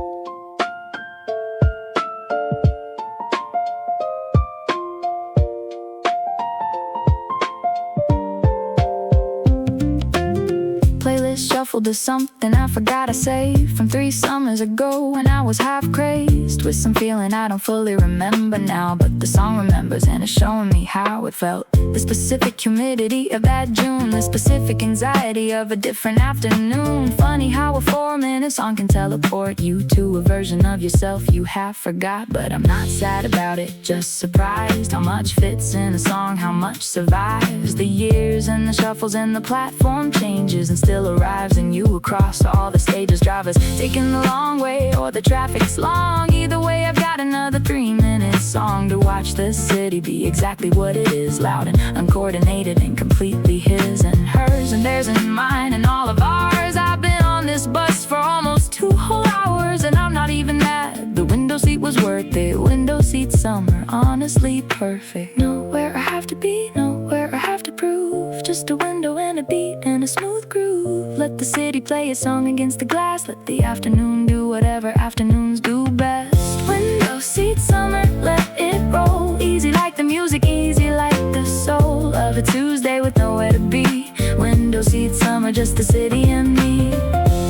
Playlist shuffled to something I forgot to say from 3 summers ago when I was half crazed with some feeling I don't fully remember now, but the song remembers and it's showing me how it felt. The specific humidity of that June, the specific anxiety of a different afternoon. Funny how a 4-minute song can teleport you to a version of yourself you half forgot. But I'm not sad about it, just surprised how much fits in a song, how much survives the years and the shuffles and the platform changes and still arrives in you across all the stages. Drivers taking the long way or the traffic's long. Either way, I've got another 3-minute song to watch the city be exactly what it is. Loud and uncoordinated and completely his and hers and theirs and mine and all of ours. I've been on this bus for almost 2 whole hours and I'm not even mad. The window seat was worth it. Window seat, summer, honestly perfect. Know where I have to be, know where I have to prove. Just a window and a beat and a smooth groove. Let the city play a song against the glass. Let the afternoon do whatever afternoons do best. Window seat, summer, let it roll. Easy like the music, easy like the soul of a Tuesday with nowhere to be. Window seat, summer, just the city and me.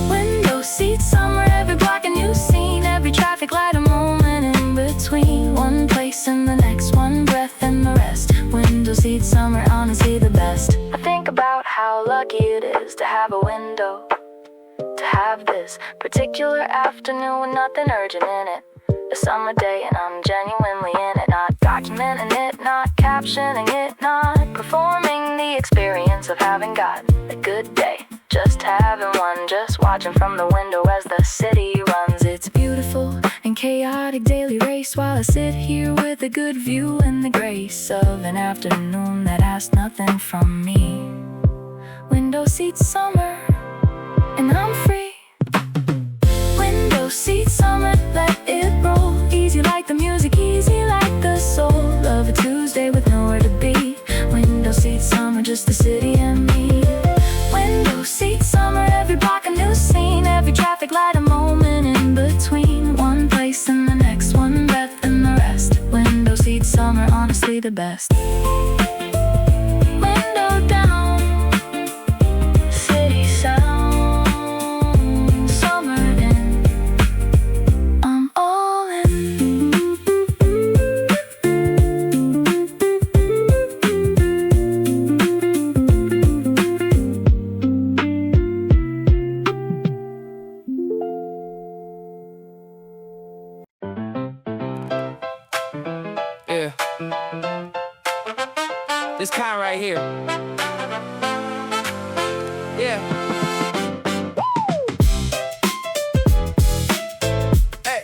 Window seat, summer, every block a new scene. Every traffic light a moment in between. One place and the next, one breath and the rest. Window seat, summer, honestly the best. I think about how lucky it is to have a window, to have this particular afternoon with nothing urgent in it. A summer day and I'm genuinely in it. Not documenting it, not captioning it, not performing the experience of having got a good day. Just having one, just watching from the window as the city runs. It's beautiful and chaotic daily race while I sit here with a good view and the grace of an afternoon that asked nothing from me. Window seat, summer, and I'm free. Window seat, summer, let it roll. Easy like the music, easy like the soul of a Tuesday with nowhere to be. Window seat, summer, just the city and me. Window seat, summer, every block a new scene. Every traffic light a moment in between. One place and the next, one breath and the rest. Window seat, summer, honestly the best. Window down, city sound, summer in, I'm all in. Yeah. This kind right here. Yeah. Hey.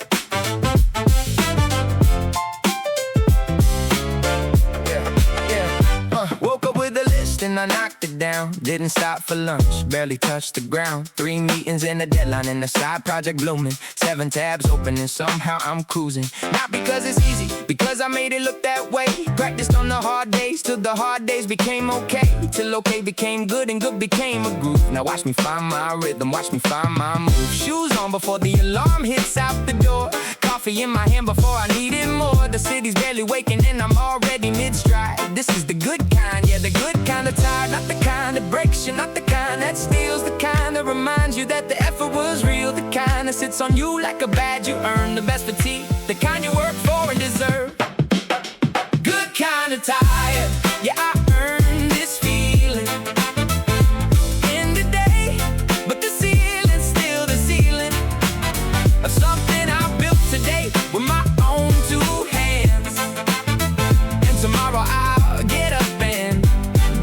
Yeah. Woke up with a list and I knocked it down. Didn't stop for lunch, barely touched the ground. 3 meetings and a deadline and a side project blooming. 7 tabs open and somehow I'm cruising. Not because it's easy, because I made it look that way. Practiced on the hard days till the hard days became okay. Till okay became good and good became a groove. Now watch me find my rhythm, watch me find my move. Shoes on before the alarm hits out the door. Coffee in my hand before I needed more. The city's barely waking and I'm already mid-stride. This is the good kind, yeah, the good kind of tired. Not the kind that breaks you, not the kind that steals. The kind that reminds you that the effort was real. The kind that sits on you like a badge you earned. The best fatigue, the kind you work for and deserve. Good kind of tired, yeah, I earned this feeling. In the day, but the ceiling's still the ceiling of something I built today with my own 2 hands. And tomorrow I'll get up and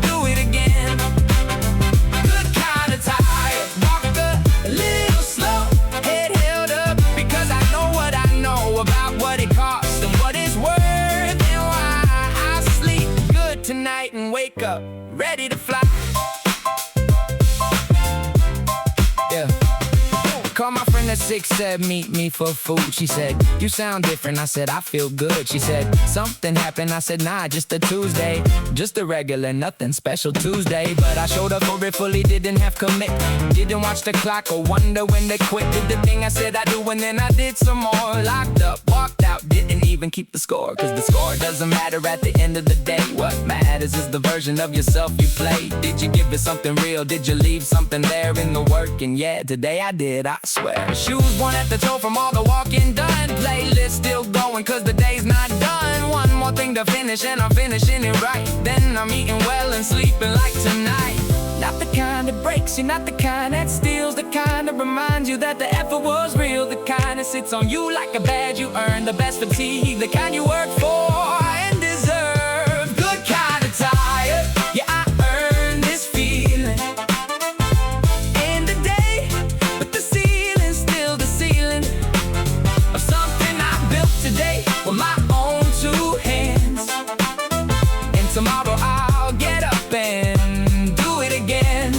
do it again. Good kind of tired, walk a little slow, head held up, because I know what I know about what it costs and what it's worth, and why I'll sleep good tonight and wake up ready to fly. Yeah. Called my friend at 6, said meet me for food. She said, you sound different. I said, I feel good. She said, something happened. I said, nah, just a Tuesday. Just a regular, nothing special Tuesday. But I showed up for it fully, didn't have commit. Didn't watch the clock or wonder when they quit. Did the thing I said I do and then I did some more. Locked up, walked out, didn't even keep the score. Cause the score doesn't matter at the end of the day. What matters is the version of yourself you play. Did you give it something real? Did you leave something there in the work? And yeah, today I did, I swear. Shoes worn at the toe from all the walking done. Playlist still going cause the day's not done. One more thing to finish and I'm finishing it right. Then I'm eating well and sleeping like tonight. Not the kind that breaks you, not the kind that steals. The kind that reminds you that the effort was real. The kind that sits on you like a badge you earned. The best fatigue, the kind you work for and deserve. Good kind of tired, yeah, I earned this feeling. In the day, but the ceiling's still the ceiling of something I built today with my own 2 hands. And tomorrow I'll get up and do it again.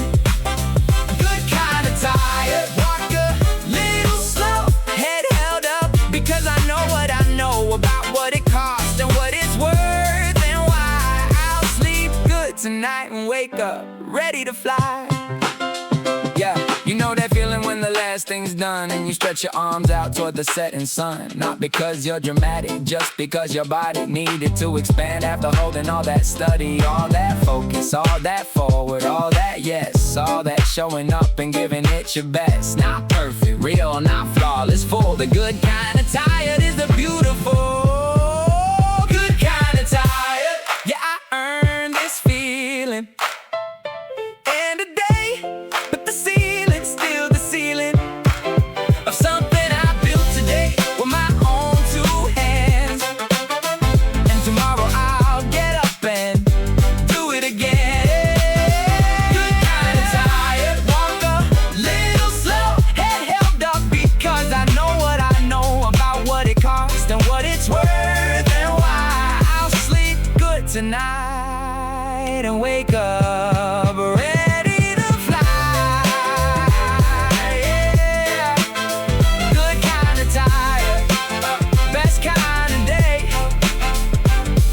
Good kind of tired, walk a little slow, head held up, because I know what I know about what it costs and what it's worth, and why I'll sleep good tonight and wake up ready to fly. Yeah, you know that feeling when the last thing's done and you stretch your arms out toward the setting sun. Not because you're dramatic, just because your body needed to expand after holding all that study, all that focus, all that forward, all that yes, all that showing up and giving it your best. Not perfect, real, not flawless, full. The good kind of tired is the beautiful. Good kind of tired, yeah, I earned this feeling. And today, but the ceiling's still the ceiling of something I built today with my own 2 hands. And tomorrow I'll get up and do it again. Good kind of tired, walk a little slow, head held up, because I know what I know about what it costs and what it's worth, and why I'll sleep good tonight and wake up ready to fly. Yeah. Good kind of tired, best kind of day.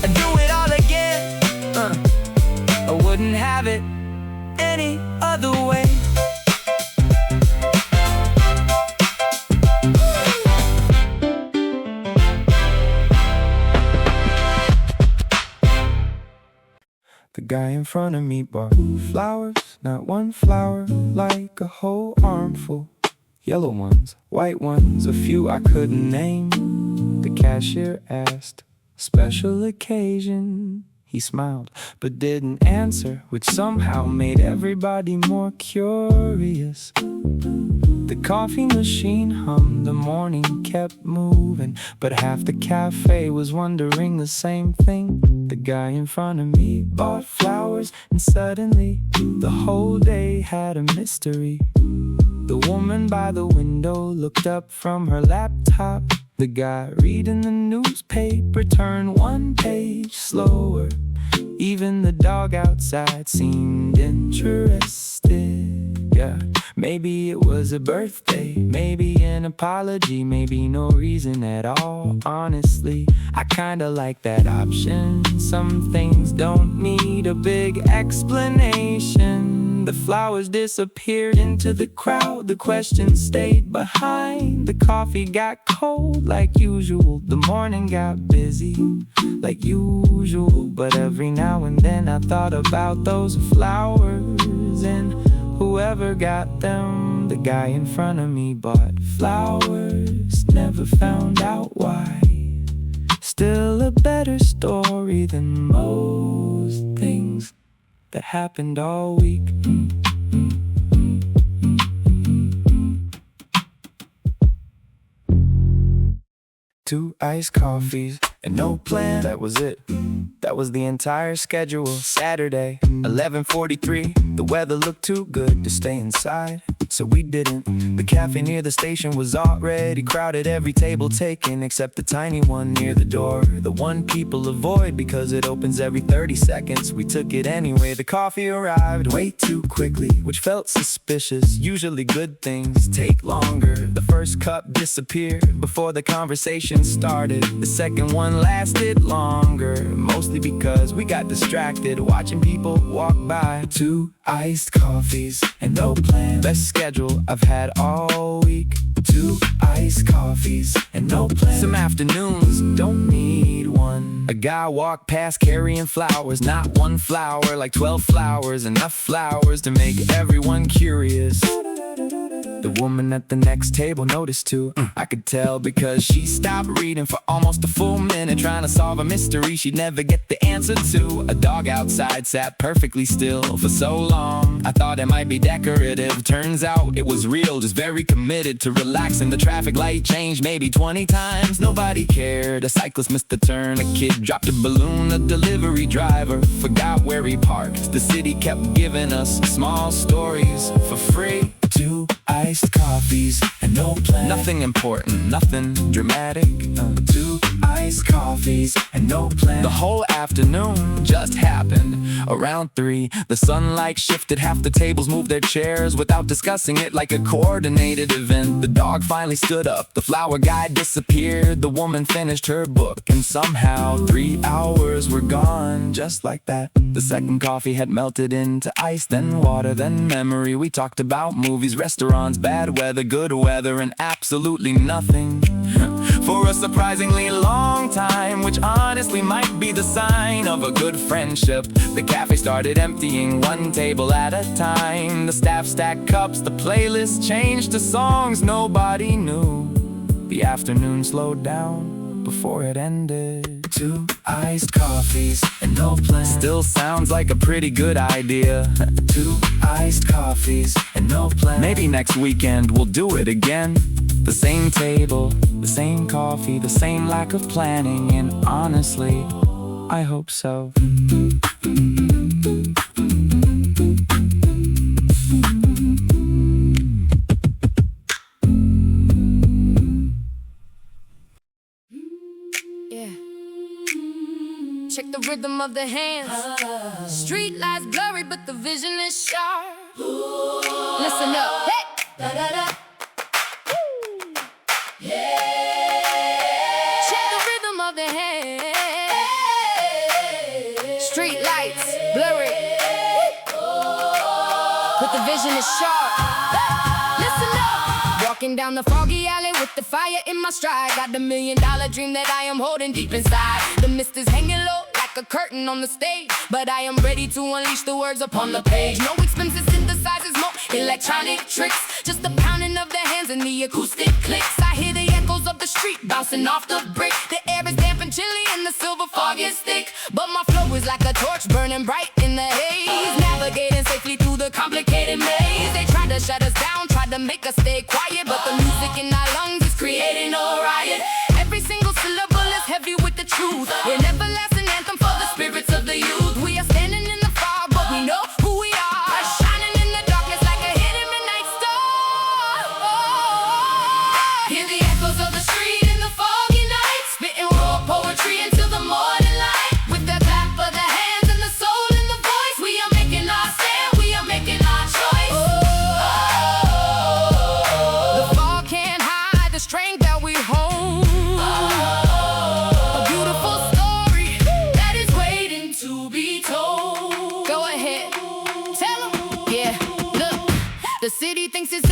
I'd do it all again. I wouldn't have it any other way. The guy in front of me bought flowers, not one flower, like a whole armful. Yellow ones, white ones, a few I couldn't name. The cashier asked, special occasion. He smiled, but didn't answer, which somehow made everybody more curious. The coffee machine hummed, the morning kept moving, but half the cafe was wondering the same thing. The guy in front of me bought flowers, and suddenly the whole day had a mystery. The woman by the window looked up from her laptop. The guy reading the newspaper turned one page slower. Even the dog outside seemed interested. Yeah, maybe it was a birthday, maybe an apology, maybe no reason at all. Honestly, I kinda like that option. Some things don't need a big explanation. The flowers disappeared into the crowd. The questions stayed behind. The coffee got cold like usual. The morning got busy like usual. But every now and then I thought about those flowers and whoever got them. The guy in front of me bought flowers, never found out why. Still a better story than most things that happened all week. Two iced coffees and no plan. That was it. That was the entire schedule. Saturday, 11:43. The weather looked too good to stay inside, so we didn't. The cafe near the station was already crowded. Every table taken except the tiny one near the door. The one people avoid because it opens every 30 seconds. We took it anyway. The coffee arrived way too quickly, which felt suspicious. Usually good things take longer. The first cup disappeared before the conversation started. The second one lasted longer, mostly because we got distracted watching people walk by. Two iced coffees and no plan. Best schedule I've had all week. Two iced coffees and no plan. Some afternoons don't need one. A guy walked past carrying flowers. Not one flower, like 12 flowers. Enough flowers to make everyone curious. The woman at the next table noticed too. I could tell because she stopped reading for almost a full minute, trying to solve a mystery she'd never get the answer to. A dog outside sat perfectly still for so long. I thought it might be decorative. Turns out it was real, just very committed to relaxing. The traffic light changed maybe 20 times. Nobody cared. A cyclist missed the turn. A kid dropped a balloon. A delivery driver forgot where he parked. The city kept giving us small stories for free. Two iced coffees and no plan. Nothing important, nothing dramatic. Two iced coffees and no plan. The whole afternoon just happened. Around 3, the sunlight shifted. Half the tables moved their chairs without discussing it, like a coordinated event. The dog finally stood up. The flower guy disappeared. The woman finished her book, and somehow 3 hours were gone just like that. The second coffee had melted into ice, then water, then memory. We talked about movies, restaurants, bad weather, good weather, and absolutely nothing for a surprisingly long time, which honestly might be the sign of a good friendship. The cafe started emptying one table at a time. The staff stacked cups, the playlist changed to songs nobody knew. The afternoon slowed down before it ended. Two iced coffees and no plan. Still sounds like a pretty good idea. Two iced coffees and no plan. Maybe next weekend we'll do it again. The same table, the same coffee, the same lack of planning. And honestly, I hope so. Check the rhythm of the hands. Street lights blurry, but the vision is sharp. Listen up. Hey! Da, da, da. Yeah. Check the rhythm of the hands. Street lights blurry, but the vision is sharp. Listen up. Walking down the foggy alley with the fire in my stride. Got the $1 million dream that I am holding deep inside. The mist is hanging low like a curtain on the stage, but I am ready to unleash the words upon the page. No expensive synthesizers, more electronic tricks. Just the pounding of the hands and the acoustic clicks. I hear the echoes of the street bouncing off the brick. The air is damp and chilly and the silver fog is thick, but my flow is like a torch burning bright in the haze. Navigating safely through the complicated maze. They tried to shut us down, tried to make us stay quiet, but the music in our lungs is creating a riot. Every single syllable is heavy with the truth. We're an everlasting anthem for the spirits of the youth. We are standing in the fog, but we know who we are. Shining in the darkness like a hidden midnight star. Hear the echoes of the street in the foggy night, spitting raw poetry until the morning light. With the clap of the hands and the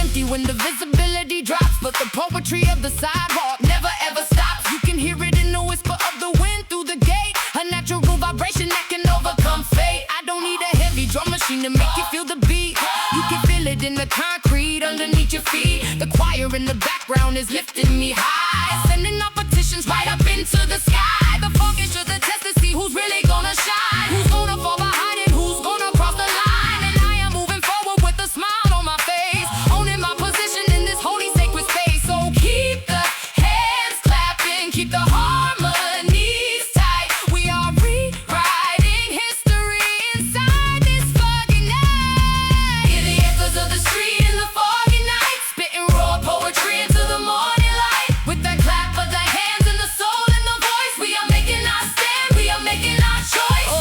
empty when the visibility drops, but the poetry of the sidewalk never ever stops. You can hear it in the whisper of the wind through the gate, a natural vibration that can overcome fate. I don't need a heavy drum machine to make you feel the beat. You can feel it in the concrete underneath your feet. The choir in the background is lifting me high, sending our petitions right up into the sky. The fog is just a test to see who's really gonna shine, who's gonna fall behind and who's gonna cross the line. And I am moving forward with a smile on my face, owning my position in this holy sacred space. So keep the hands clapping, keep the harmonies tight. We are rewriting history inside this foggy night. Hear the echoes of the street in the foggy night, spitting raw poetry into the morning light. With that clap of the hands and the soul and the voice, we are making our stand, we are making our choice.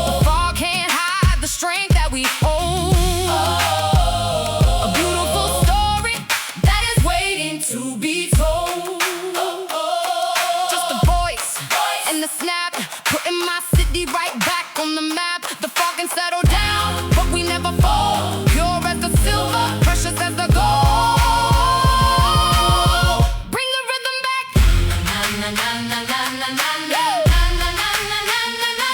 The fog can't hide the strength that we own. A beautiful story that is waiting to be told. Just the voice and the snap, putting my city right back on the map. The fog can settle down, but we never fall. Pure as the silver, precious as the gold. Bring the rhythm back. Na na na na na na na na.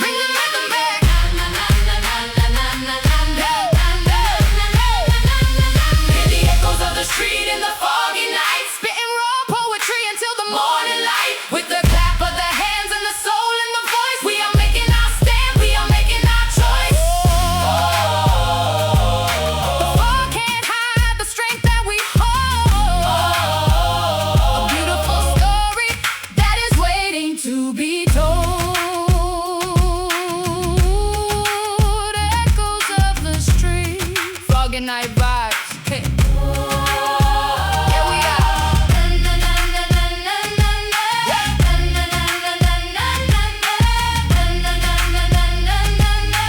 Bring the rhythm back. Na na na na na na na na. Hear the echoes of the street in the foggy night, spitting raw poetry until the morning light. With the clap of the hands and the soul and the voice, we are making our stand, we are making our choice. The fog can't hide the strength that we hold. A beautiful story that is waiting to be told. Echoes of the street, foggy night vibes. Hey. Here we are. Na na na na na na na. Na na na na na na na. Na na na na na na na.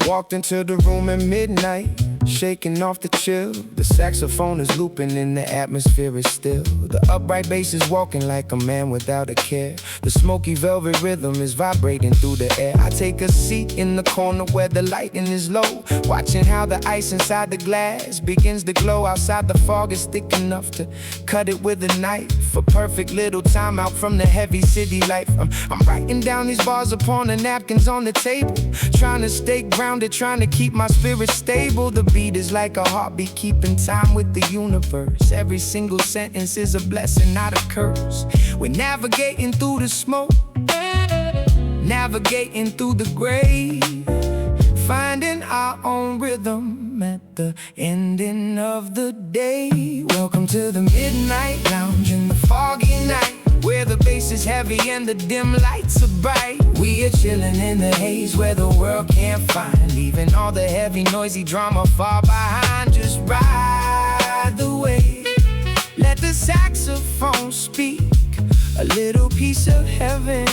Walked into the room at midnight, shaking off the chill. The saxophone is looping and the atmosphere is still. The upright bass is walking like a man without a care. The smoky velvet rhythm is vibrating through the air. I take a seat in the corner where the lighting is low, watching how the ice inside the glass begins to glow. Outside the fog is thick enough to cut it with a knife. A perfect little time out from the heavy city life. I'm writing down these bars upon the napkins on the table, trying to stay grounded, trying to keep my spirit stable. The beat is like a heartbeat, keeping time with the universe. Every single sentence is a blessing, not a curse. We're navigating through the smoke, navigating through the grave, finding our own rhythm at the ending of the day. Welcome to the midnight lounge in the foggy night, where the bass is heavy and the dim lights are bright. We are chilling in the haze where the world can't find, leaving all the heavy noisy drama far behind. Just ride the wave, let the saxophone speak, a little piece of heaven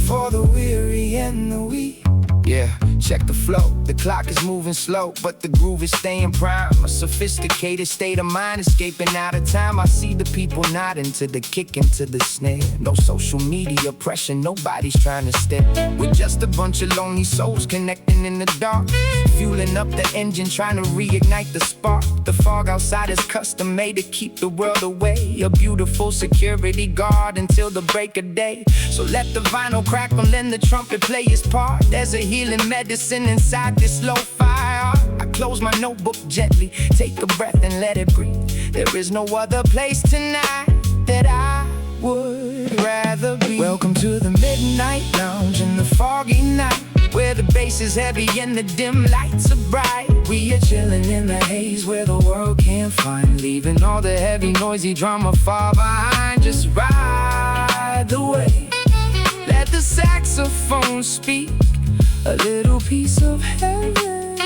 for the weary and the weak. Yeah, check the flow, the clock is moving slow, but the groove is staying prime. A sophisticated state of mind, escaping out of time. I see the people nodding to the kick and to the snare. No social media pressure, nobody's trying to step. We're just a bunch of lonely souls connecting in the dark, fueling up the engine, trying to reignite the spark. The fog outside is custom made to keep the world away, a beautiful security guard until the break of day. So let the vinyl crackle and the trumpet play its part. There's a healing medicine inside this low fire. I close my notebook gently, take a breath and let it breathe. There is no other place tonight that I would rather be. Welcome to the midnight lounge in the foggy night, where the bass is heavy and the dim lights are bright. We are chilling in the haze where the world can't find, leaving all the heavy noisy drama far behind. Just ride the wave, let the saxophone speak, a little piece of heaven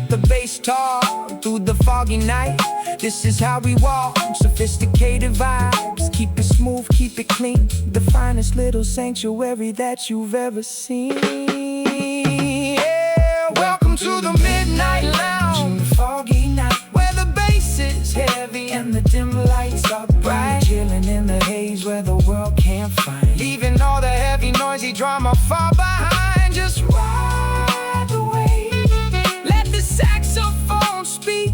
let the bass talk through the foggy night. This is how we walk, sophisticated vibes. Keep it smooth, keep it clean. The finest little sanctuary that you've ever seen. Yeah, welcome to the midnight lounge, the foggy night, where the bass is heavy and the dim lights are bright. Chilling in the haze where the world can't find. Leaving all the heavy noisy drama far behind. Just ride the wave, let the saxophone speak.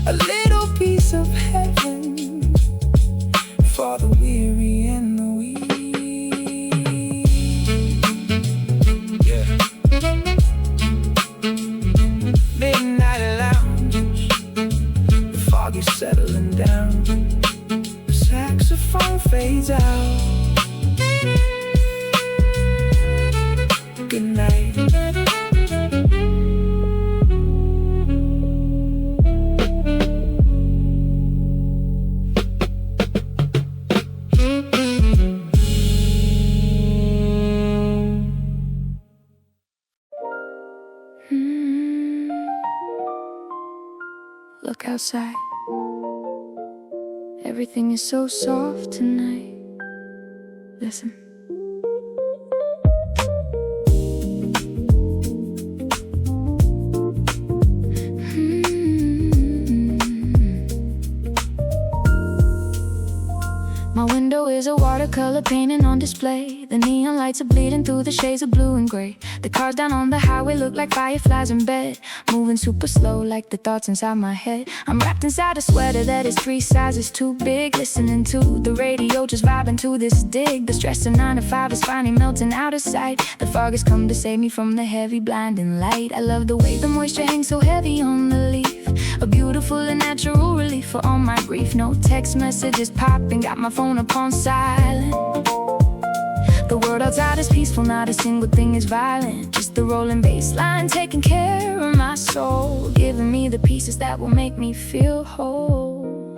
A little piece of heaven for the weary and the weak. Yeah. Midnight lounge, the fog is settling down. The saxophone fades out. Good night. Look outside. Everything is so soft tonight. Listen. My window is a watercolor painting on display. The neon lights are bleeding through the shades of blue and gray. The cars down on the highway look like fireflies in bed, moving super slow like the thoughts inside my head. I'm wrapped inside a sweater that is 3 sizes too big, listening to the radio, just vibing to this dig. The stress of 9 to 5 is finally melting out of sight. The fog has come to save me from the heavy blinding light. I love the way the moisture hangs so heavy on the leaf, a beautiful and natural relief for all my grief. No text messages popping, got my phone up on silent. The world outside is peaceful, not a single thing is violent. Just the rolling bass line taking care of my soul, giving me the pieces that will make me feel whole.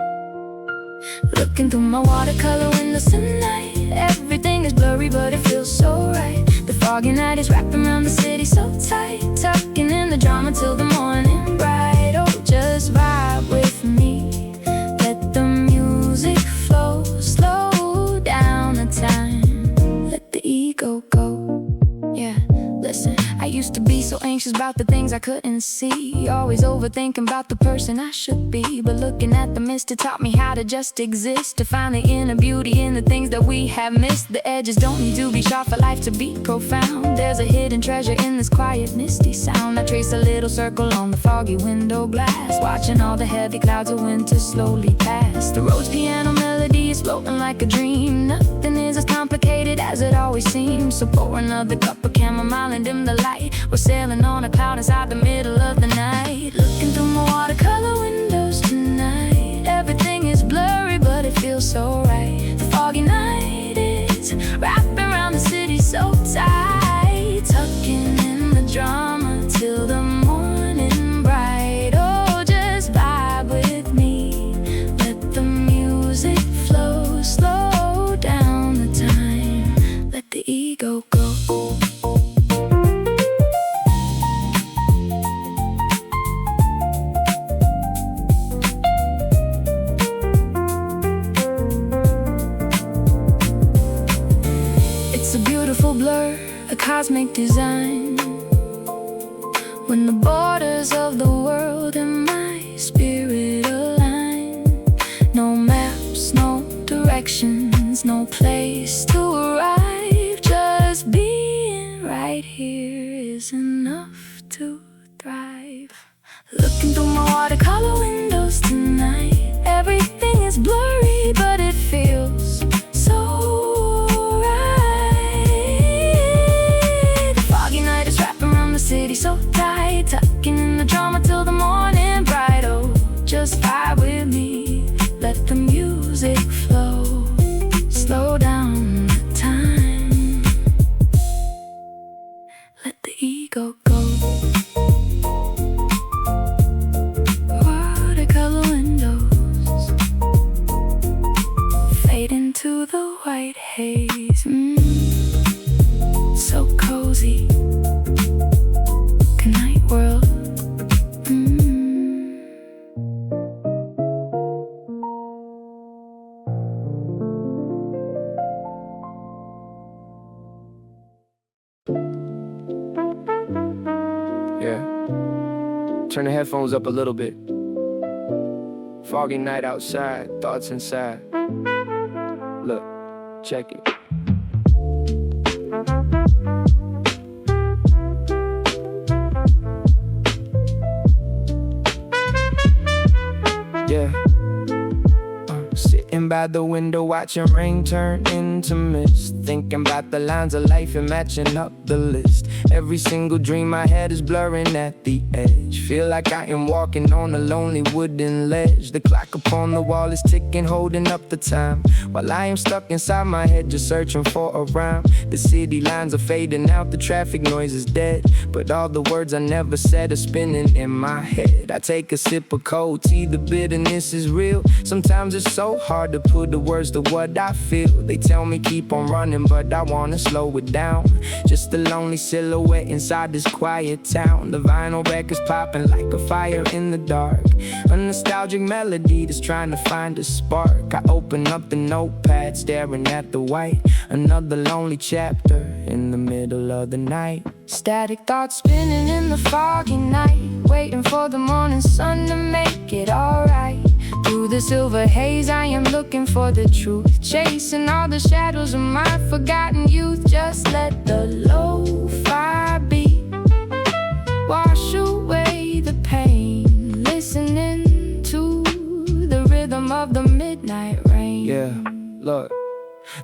Looking through my watercolor windows tonight, everything is blurry but it feels so right. The foggy night is wrapping around the city so tight, tucking in the drama till the morning bright. Oh, just vibe with me, let the music flow, slow down the time, let the ego go. Yeah, listen, I used to be so anxious about the things I couldn't see, always overthinking about the person I should be. But looking at the mist, it taught me how to just exist, to find the inner beauty in the things that we have missed. The edges don't need to be sharp for life to be profound. There's a hidden treasure in this quiet, misty sound. I trace a little circle on the foggy window glass, watching all the heavy clouds of winter slowly pass. The road's piano melody is floating like a dream. Nothing is as complicated as it always seems. So pour another cup of chamomile and dim the light. We're sailing on a cloud inside the middle of the night. Looking through my watercolor windows tonight, everything is blurry but it feels so right. The foggy night is wrapping around the city so tight, tucking in the drama till the morning bright. Oh, just vibe with me, let the music flow, slow down the time, let the ego go. It's a beautiful blur, a cosmic design, when the borders of the world and my spirit align. No maps, no directions, no place to arrive. Just being right here is enough to thrive. Looking through my watercolor windows tonight, everything is blurry but it feels so right. The foggy night is wrapping around the city so tight, tucking in the drama till the morning bright. Oh, just vibe with me, let the music flow, slow down the time, let the ego go. Whoa. Turn the headphones up a little bit. Foggy night outside, thoughts inside. Look, check it. Yeah. Sitting by the window watching rain turn into mist, thinking about the lines of life and matching up the list. Every single dream I had is blurring at the edge. Feel like I am walking on a lonely wooden ledge. The clock upon the wall is ticking, holding up the time, while I am stuck inside my head just searching for a rhyme. The city lines are fading out, the traffic noise is dead, but all the words I never said are spinning in my head. I take a sip of cold tea, the bitterness is real. Sometimes it's so hard to put the words to what I feel. They tell me keep on running, but I wanna slow it down. Just a lonely silhouette inside this quiet town. The vinyl records popping like a fire in the dark. A nostalgic melody that's trying to find a spark. I open up the notepad, staring at the white. Another lonely chapter in the middle of the night. Static thoughts spinning in the foggy night, waiting for the morning sun to make it alright. Through the silver haze I am looking for the truth, chasing all the shadows of my forgotten youth. Just let the lo-fi beat wash away the pain, listening to the rhythm of the midnight rain. Yeah, look,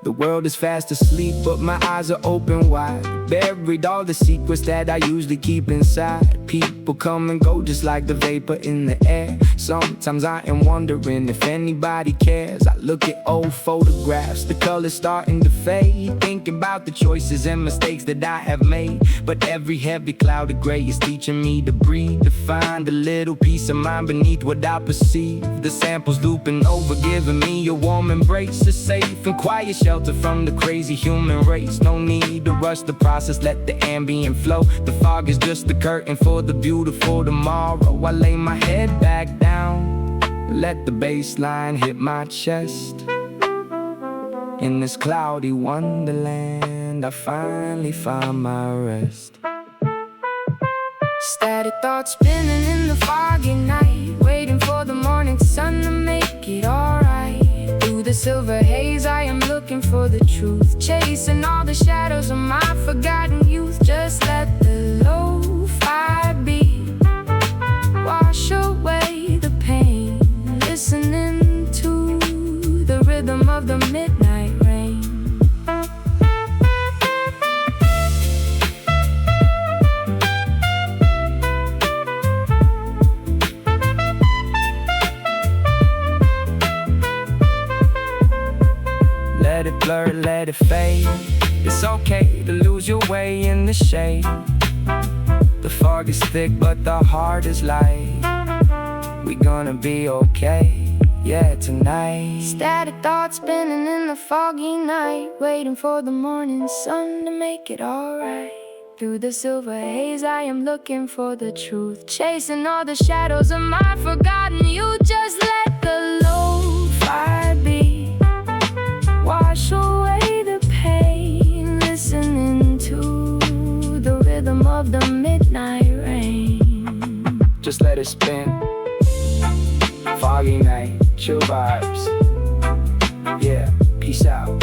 the world is fast asleep, but my eyes are open wide. Buried all the secrets that I usually keep inside. People come and go just like the vapor in the air. Sometimes I am wondering if anybody cares. I look at old photographs, the colors starting to fade, thinking about the choices and mistakes that I have made. But every heavy cloud of gray is teaching me to breathe, to find a little peace of mind beneath what I perceive. The samples looping over, giving me a warm embrace, a safe and quiet shelter from the crazy human race. No need to rush the process, let the ambient flow. The fog is just the curtain for the beautiful tomorrow. I lay my head back down, let the bass line hit my chest. In this cloudy wonderland, I finally find my rest. Static thoughts spinning in the foggy night, waiting for the morning sun to make it alright. Through the silver haze I am looking for the truth, chasing all the shadows of my forgotten youth. Just let the lo-fi beat wash away the pain, listening to the rhythm of the midnight rain. Let it blur, let it fade. It's okay to lose your way in the shade. The fog is thick, but the heart is light. We gonna be okay, yeah, tonight. Static thoughts spinning in the foggy night, waiting for the morning sun to make it alright. Through the silver haze I am looking for the truth, chasing all the shadows of my forgotten youth. Just let the lo-fi beat wash away the pain, listening to the rhythm of the midnight rain. Just let it spin. Foggy night, chill vibes. Yeah, peace out.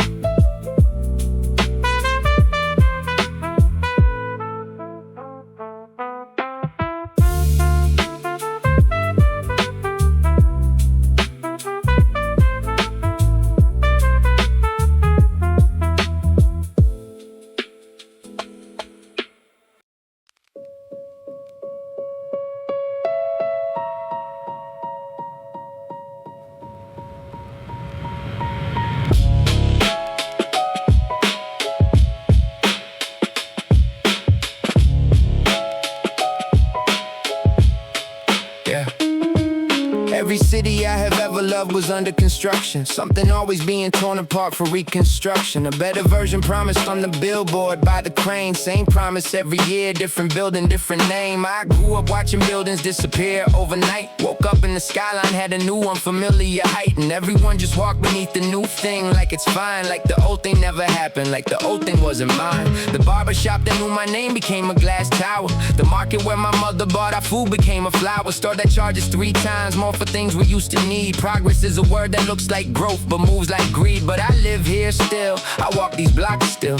Every city I have ever ever loved was under construction. Something always being torn apart for reconstruction. A better version promised on the billboard by the crane. Same promise every year, different building, different name. I grew up watching buildings disappear overnight. Woke up and the skyline had a new unfamiliar height. And everyone just walked beneath the new thing like it's fine. Like the old thing never happened, like the old thing wasn't mine. The barbershop that knew my name became a glass tower. The market where my mother bought our food became a flower store that charges 3 times more for things we used to need. Progress is a word that looks like growth but moves like greed. But I live here still, I walk these blocks still.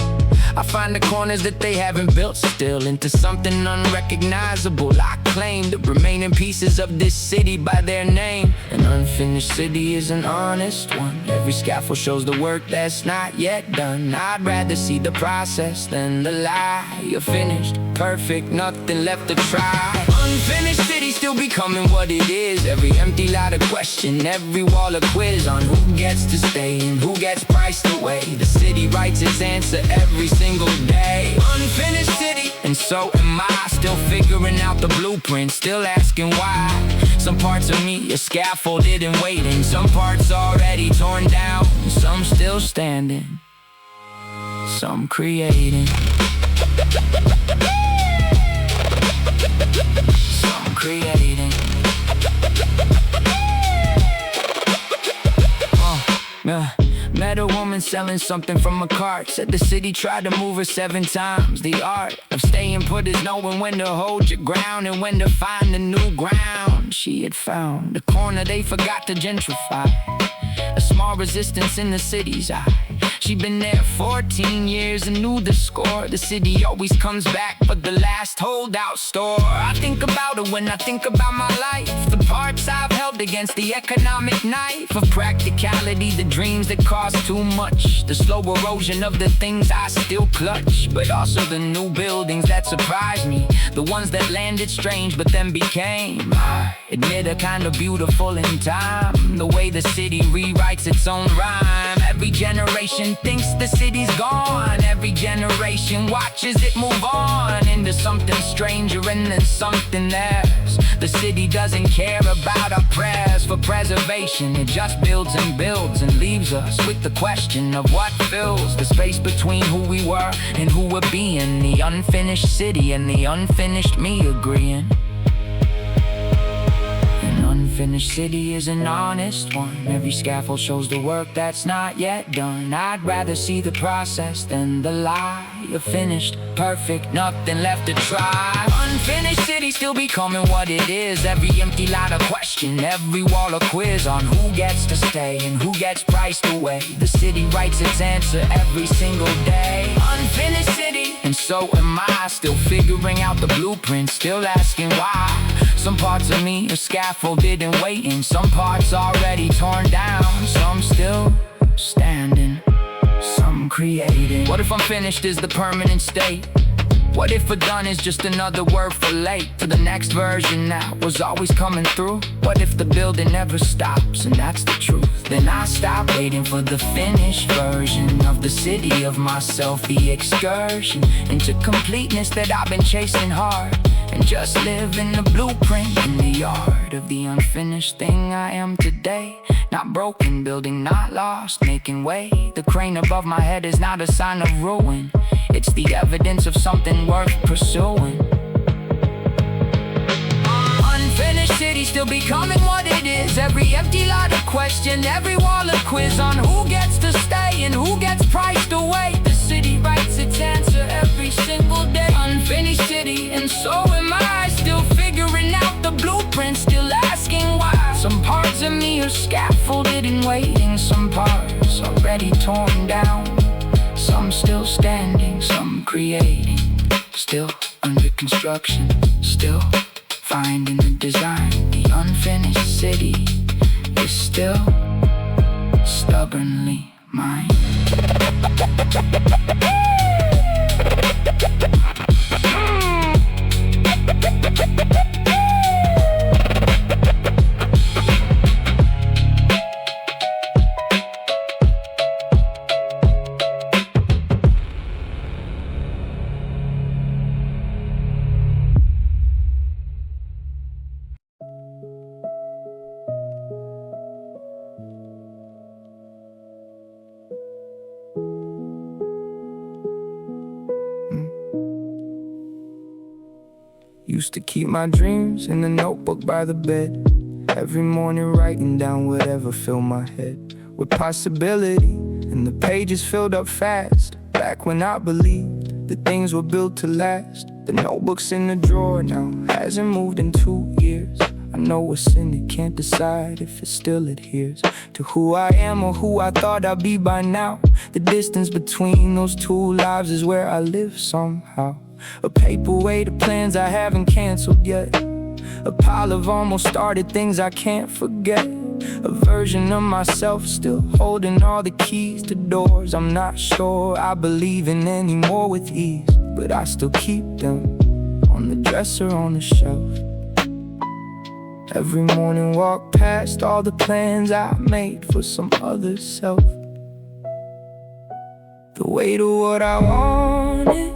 I find the corners that they haven't built still into something unrecognizable. I claim the remaining pieces of this city by their name. An unfinished city is an honest one. Every scaffold shows the work that's not yet done. I'd rather see the process than the lie. You're finished, perfect, nothing left to try. Unfinished city still becoming what it is. Every empty lot of question, every wall a quiz on who gets to stay and who gets priced away. The city writes its answer every single day. Unfinished city, and so am I. Still figuring out the blueprint, still asking why. Some parts of me are scaffolded and waiting. Some parts already torn down, some still standing, some creating. Some creating. Met a woman selling something from a cart. Said the city tried to move her 7 times. The art of staying put is knowing when to hold your ground and when to find a new ground. She had found a corner they forgot to gentrify, a small resistance in the city's eye. She'd been there 14 years and knew the score. The city always comes back for the last holdout store. I think about it when I think about my life, the parts I've held against the economic knife of practicality, the dreams that cost too much, the slow erosion of the things I still clutch, but also the new buildings that surprised me, the ones that landed strange but then became, I admit, a kind of beautiful in time. The way the city rewrites its own rhyme. Every generation thinks the city's gone. Every generation watches it move on into something stranger and then something else. The city doesn't care about our prayers for preservation. It just builds and builds and leaves us with the question of what fills the space between who we were and who we're being. The unfinished city and the unfinished me agreeing. Unfinished city is an honest one. Every scaffold shows the work that's not yet done. I'd rather see the process than the lie. You're finished, perfect, nothing left to try. Unfinished city still becoming what it is. Every empty lot a question, every wall a quiz on who gets to stay and who gets priced away. The city writes its answer every single day. Unfinished city, and so am I. Still figuring out the blueprint, still asking why. Some parts of me are scaffolded and waiting. Some parts already torn down, some still standing, some creating. What if unfinished is the permanent state? What if a done is just another word for late? For the next version that was always coming through? What if the building never stops and that's the truth? Then I stop waiting for the finished version of the city of myself, the excursion into completeness that I've been chasing hard, and just live in the blueprint in the yard of the unfinished thing I am today. Not broken building, not lost, making way. The crane above my head is not a sign of ruin. It's the evidence of something worth pursuing. Unfinished city still becoming what it is. Every empty lot a question, every wall a quiz on who gets to stay and who gets priced away. The city writes its answer every single day. Unfinished city, and so am I. Still figuring out the blueprint, still asking why. Some parts of me are scaffolded and waiting. Some parts already torn down, some still standing, some creating. Still under construction, still finding the design. The unfinished city is still stubbornly mine. Used to keep my dreams in a notebook by the bed. Every morning writing down whatever filled my head with possibility, and the pages filled up fast. Back when I believed that things were built to last. The notebook's in the drawer now, hasn't moved in 2 years. I know what's in it, can't decide if it still adheres to who I am or who I thought I'd be by now. The distance between those two lives is where I live somehow. A paperweight of plans I haven't canceled yet. A pile of almost started things I can't forget. A version of myself still holding all the keys to doors I'm not sure I believe in anymore with ease, but I still keep them on the dresser on the shelf. Every morning walk past all the plans I made for some other self. The way to what I wanted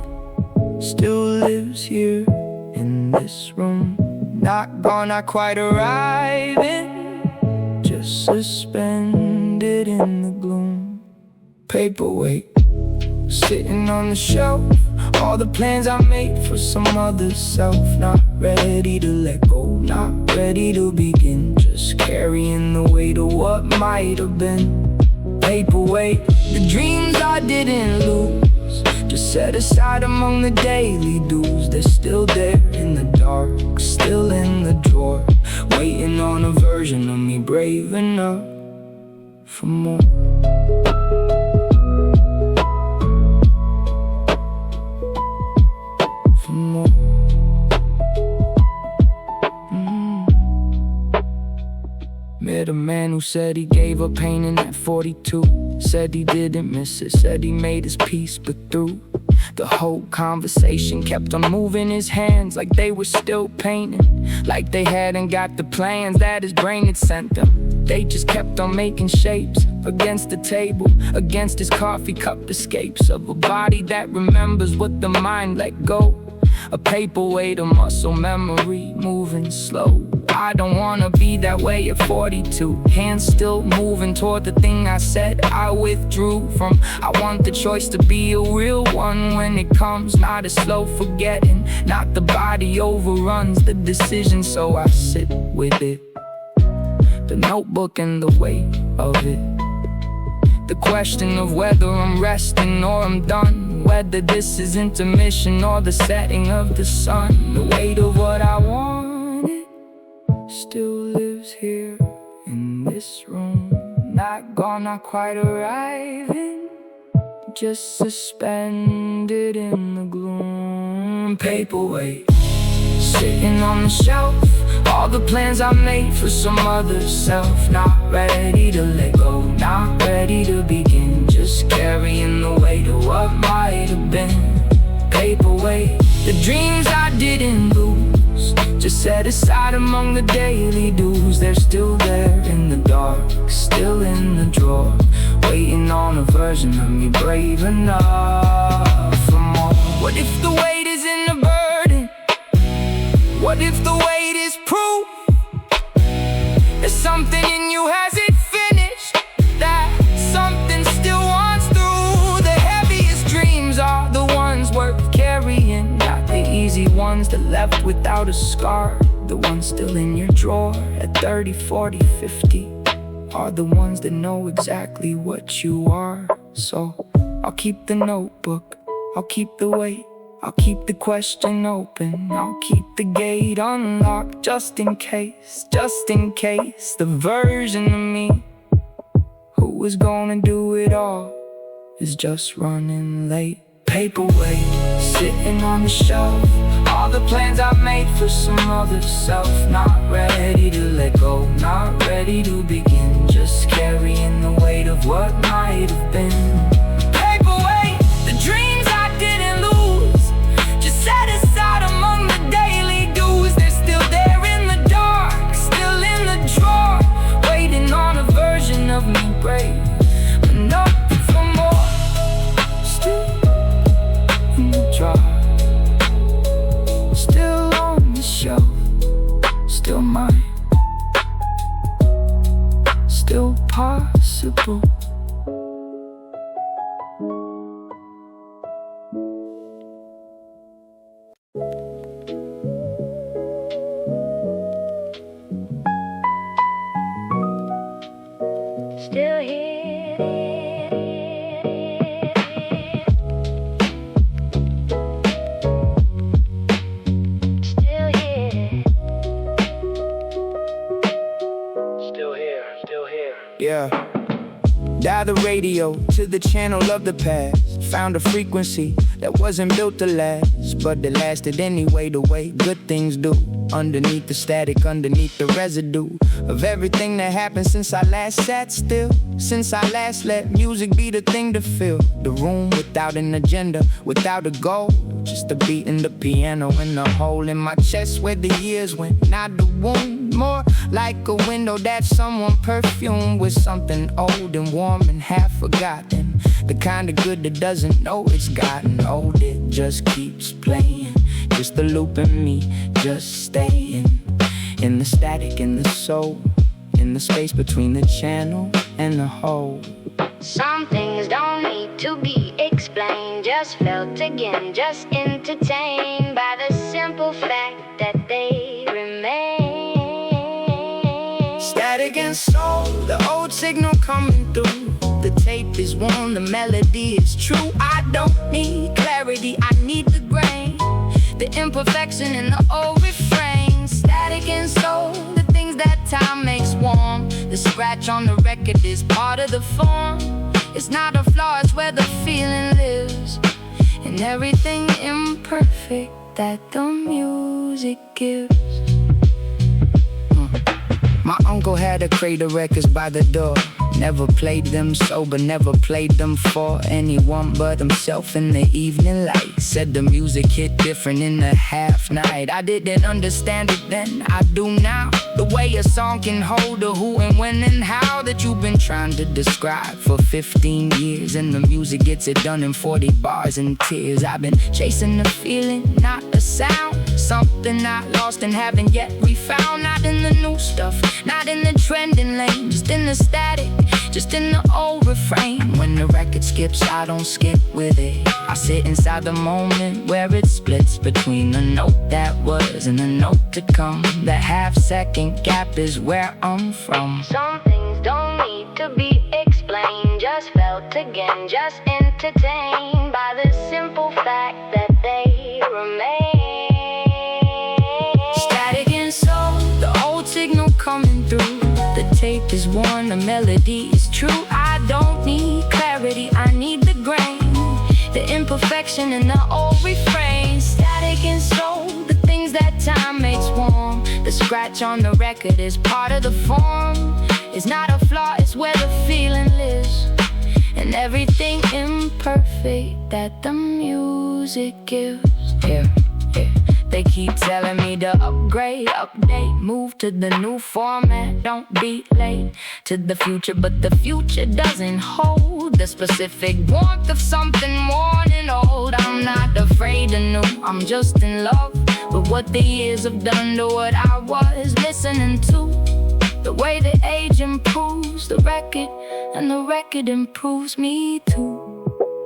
still lives here in this room. Not gone, not quite arriving, just suspended in the gloom. Paperweight sitting on the shelf, all the plans I made for some other self. Not ready to let go, not ready to begin, just carrying the weight of what might have been. Paperweight, the dreams I didn't lose, just set aside among the daily dues. They're still there in the dark, still in the drawer, waiting on a version of me brave enough for more. For more. Met a man who said he gave up painting at 42. Said he didn't miss it, said he made his peace, but through the whole conversation kept on moving his hands like they were still painting, like they hadn't got the plans that his brain had sent them. They just kept on making shapes against the table, against his coffee cup, escapes of a body that remembers what the mind let go. A paperweight, a muscle memory, moving slow. I don't wanna be that way at 42. Hands still moving toward the thing I said I withdrew from. I want the choice to be a real one when it comes, not a slow forgetting. Not the body overruns the decision, so I sit with it. The notebook and the weight of it. The question of whether I'm resting or I'm done, whether this is intermission or the setting of the sun. The weight of what I wanted still lives here in this room. Not gone, not quite arriving, just suspended in the gloom. Paperweight sitting on the shelf, all the plans I made for some other self. Not ready to let go, not ready to begin, just carrying the weight of what might have been. Paperweight, the dreams I didn't lose, just set aside among the daily dues. They're still there in the dark, still in the drawer, waiting on a version of me brave enough for more. What if the weight isn't a burden? What if the weight is proof? There's something in you hasn't finished, that something still wants through. The heaviest dreams are the ones worth carrying, not the easy ones that left without a scar. The ones still in your drawer at 30, 40, 50 are the ones that know exactly what you are. So I'll keep the notebook, I'll keep the weight, I'll keep the question open, I'll keep the gate unlocked, just in case the version of me who was gonna do it all is just running late. Paperweight sitting on the shelf, all the plans I made for some other self. Not ready to let go, not ready to begin, just carrying the weight of what might have been. Paperweight, the dreams I didn't lose, just set aside among the daily dues. They're still there in the dark, still in the drawer, waiting on a version of me brave enough for more. Still in the drawer, still on the shelf, still mine, still possible. Yeah. Dial the radio to the channel of the past. Found a frequency that wasn't built to last, but it lasted anyway, the way good things do. Underneath the static, underneath the residue of everything that happened since I last sat still. Since I last let music be the thing to fill the room, without an agenda, without a goal. Just a beat in the piano and a hole in my chest where the years went, not the wound. More like a window that someone perfumed with something old and warm and half forgotten. The kind of good that doesn't know it's gotten old. It just keeps playing, just the loop in me, just staying in the static, in the soul, in the space between the channel and the hole. Some things don't need to be explained, just felt again, just entertained by the simple fact that they remain. Static and soul, the old signal coming through. The tape is warm, the melody is true. I don't need clarity, I need the grain, the imperfection in the old refrain. Static and soul, the things that time makes warm. The scratch on the record is part of the form. It's not a flaw, it's where the feeling lives, and everything imperfect that the music gives. My uncle had a crate of records by the door. Never played them sober, never played them for anyone but himself in the evening light. Said the music hit different in the half night. I didn't understand it then, I do now. The way a song can hold a who and when and how that you've been trying to describe for 15 years. And the music gets it done in 40 bars and tears. I've been chasing the feeling, not the sound. Something I lost and haven't yet refound. Not in the new stuff, not in the trending lane, just in the static, just in the old refrain. When the record skips, I don't skip with it. I sit inside the moment where it splits between the note that was and the note to come. The half-second gap is where I'm from. Some things don't need to be explained, just felt again, just entertained by the simple fact that they remain. Static and soul, the old signal coming through. The tape is worn, the melody is true. I don't need clarity, I need the grain, the imperfection in the old refrain. Static and soul, the things that time makes warm. The scratch on the record is part of the form. It's not a flaw, it's where the feeling lives, and everything imperfect that the music gives. Yeah. They keep telling me to upgrade, update, move to the new format. Don't be late to the future, but the future doesn't hold the specific warmth of something worn and old. I'm not afraid of new, I'm just in love with what the years have done to what I was listening to. The way the age improves the record, and the record improves me too.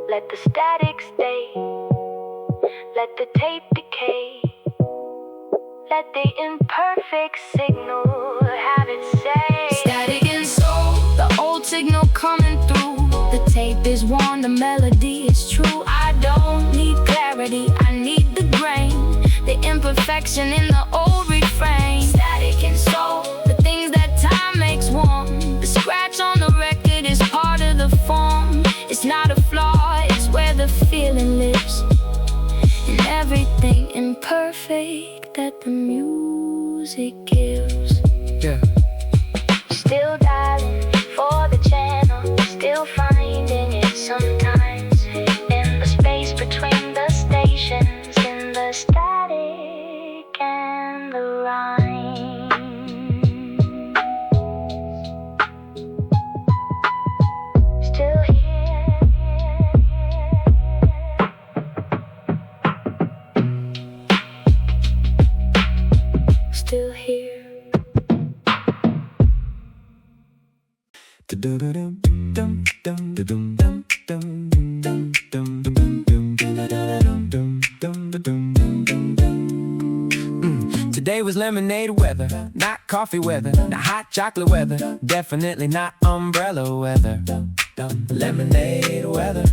Let the static stay, let the tape decay, let the imperfect signal have its say. Static and soul, the old signal coming through. The tape is worn, the melody is true. I don't need clarity, I need the grain, the imperfection in the old refrain. Static and soul, the things that time makes warm. The scratch on the record is part of the form. It's not a flaw, it's where the feeling lives, and everything imperfect that the music gives. Yeah. Still dialing for the channel, still finding it sometimes in the space between the stations, in the static and the rhyme. Still here, still here. Today was lemonade weather, not coffee weather, not hot chocolate weather, definitely not umbrella weather. Lemonade weather.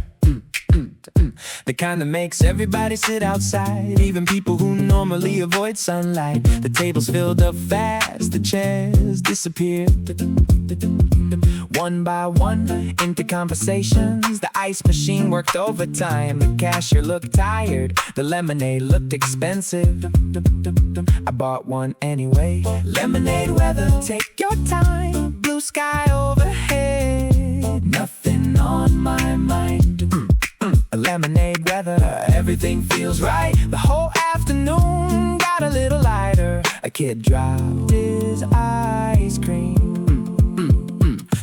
the kind that makes everybody sit outside, even people who normally avoid sunlight. The tables filled up fast, the chairs disappeared one by one into conversations. The ice machine worked overtime, the cashier looked tired, the lemonade looked expensive. I bought one anyway. Lemonade weather, take your time. Blue sky overhead, nothing on my mind. Lemonade weather, everything feels right. The whole afternoon got a little lighter. A kid dropped his ice cream.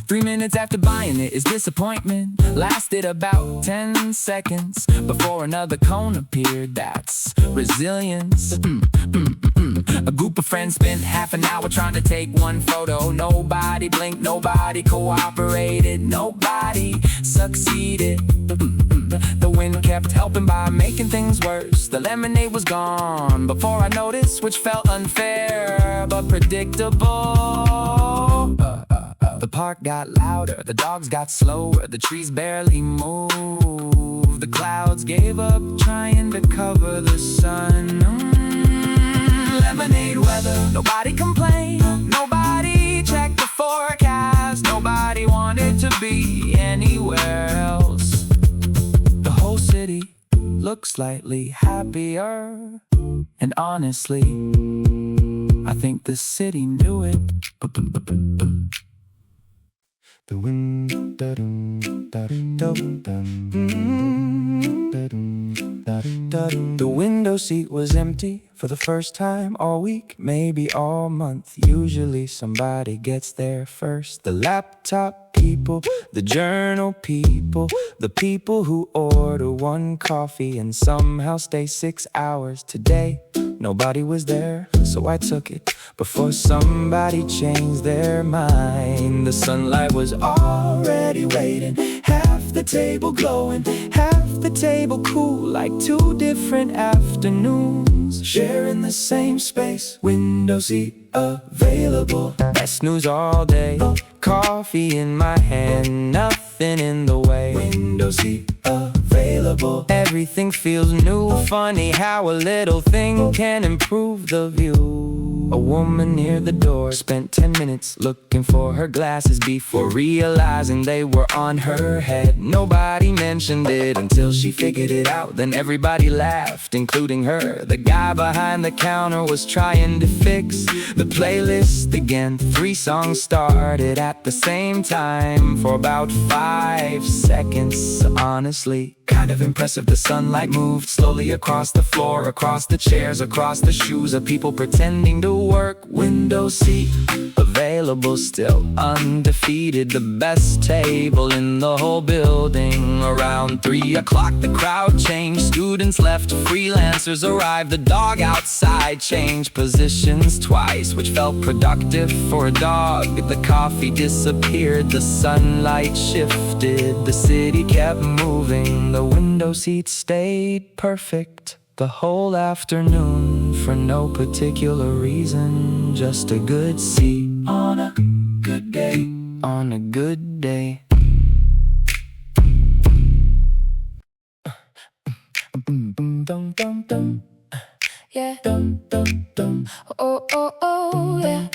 3 minutes after buying it, his disappointment lasted about 10 seconds before another cone appeared. That's resilience. A group of friends spent half an hour trying to take one photo. Nobody blinked, nobody cooperated, nobody succeeded. The wind kept helping by making things worse. The lemonade was gone before I noticed, which felt unfair but predictable. The park got louder, the dogs got slower, the trees barely moved. The clouds gave up trying to cover the sun. Lemonade weather, nobody complained, nobody checked the forecast, nobody wanted to be anywhere else. The whole city looked slightly happier, and honestly, I think the city knew it. The wind, the window seat was empty for the first time all week, maybe all month. Usually somebody gets there first. The laptop people, the journal people, the people who order one coffee and somehow stay 6 hours. Today, nobody was there, so I took it before somebody changed their mind. The sunlight was already waiting, half the table glowing, half the table cool, like 2 different afternoons, sharing the same space. Window seat available, best news all day. Coffee in my hand, nothing in the way. Window seat available, everything feels new. Funny how a little thing can improve the view. A woman near the door spent 10 minutes looking for her glasses before realizing they were on her head. Nobody mentioned it until she figured it out. Then everybody laughed, including her. The guy behind the counter was trying to fix the playlist again. 3 songs started at the same time for about 5 seconds. Honestly, kind of impressive. The sunlight moved slowly across the floor, across the chairs, across the shoes of people pretending to work. Window seat available, still undefeated. The best table in the whole building. Around 3 o'clock the crowd changed. Students left, freelancers arrived. The dog outside changed positions twice, which felt productive for a dog. The coffee disappeared, the sunlight shifted. The city kept moving. The window seat stayed perfect the whole afternoon for no particular reason. Just a good seat on a good day. On a good day. Yeah. Oh, oh, oh, yeah.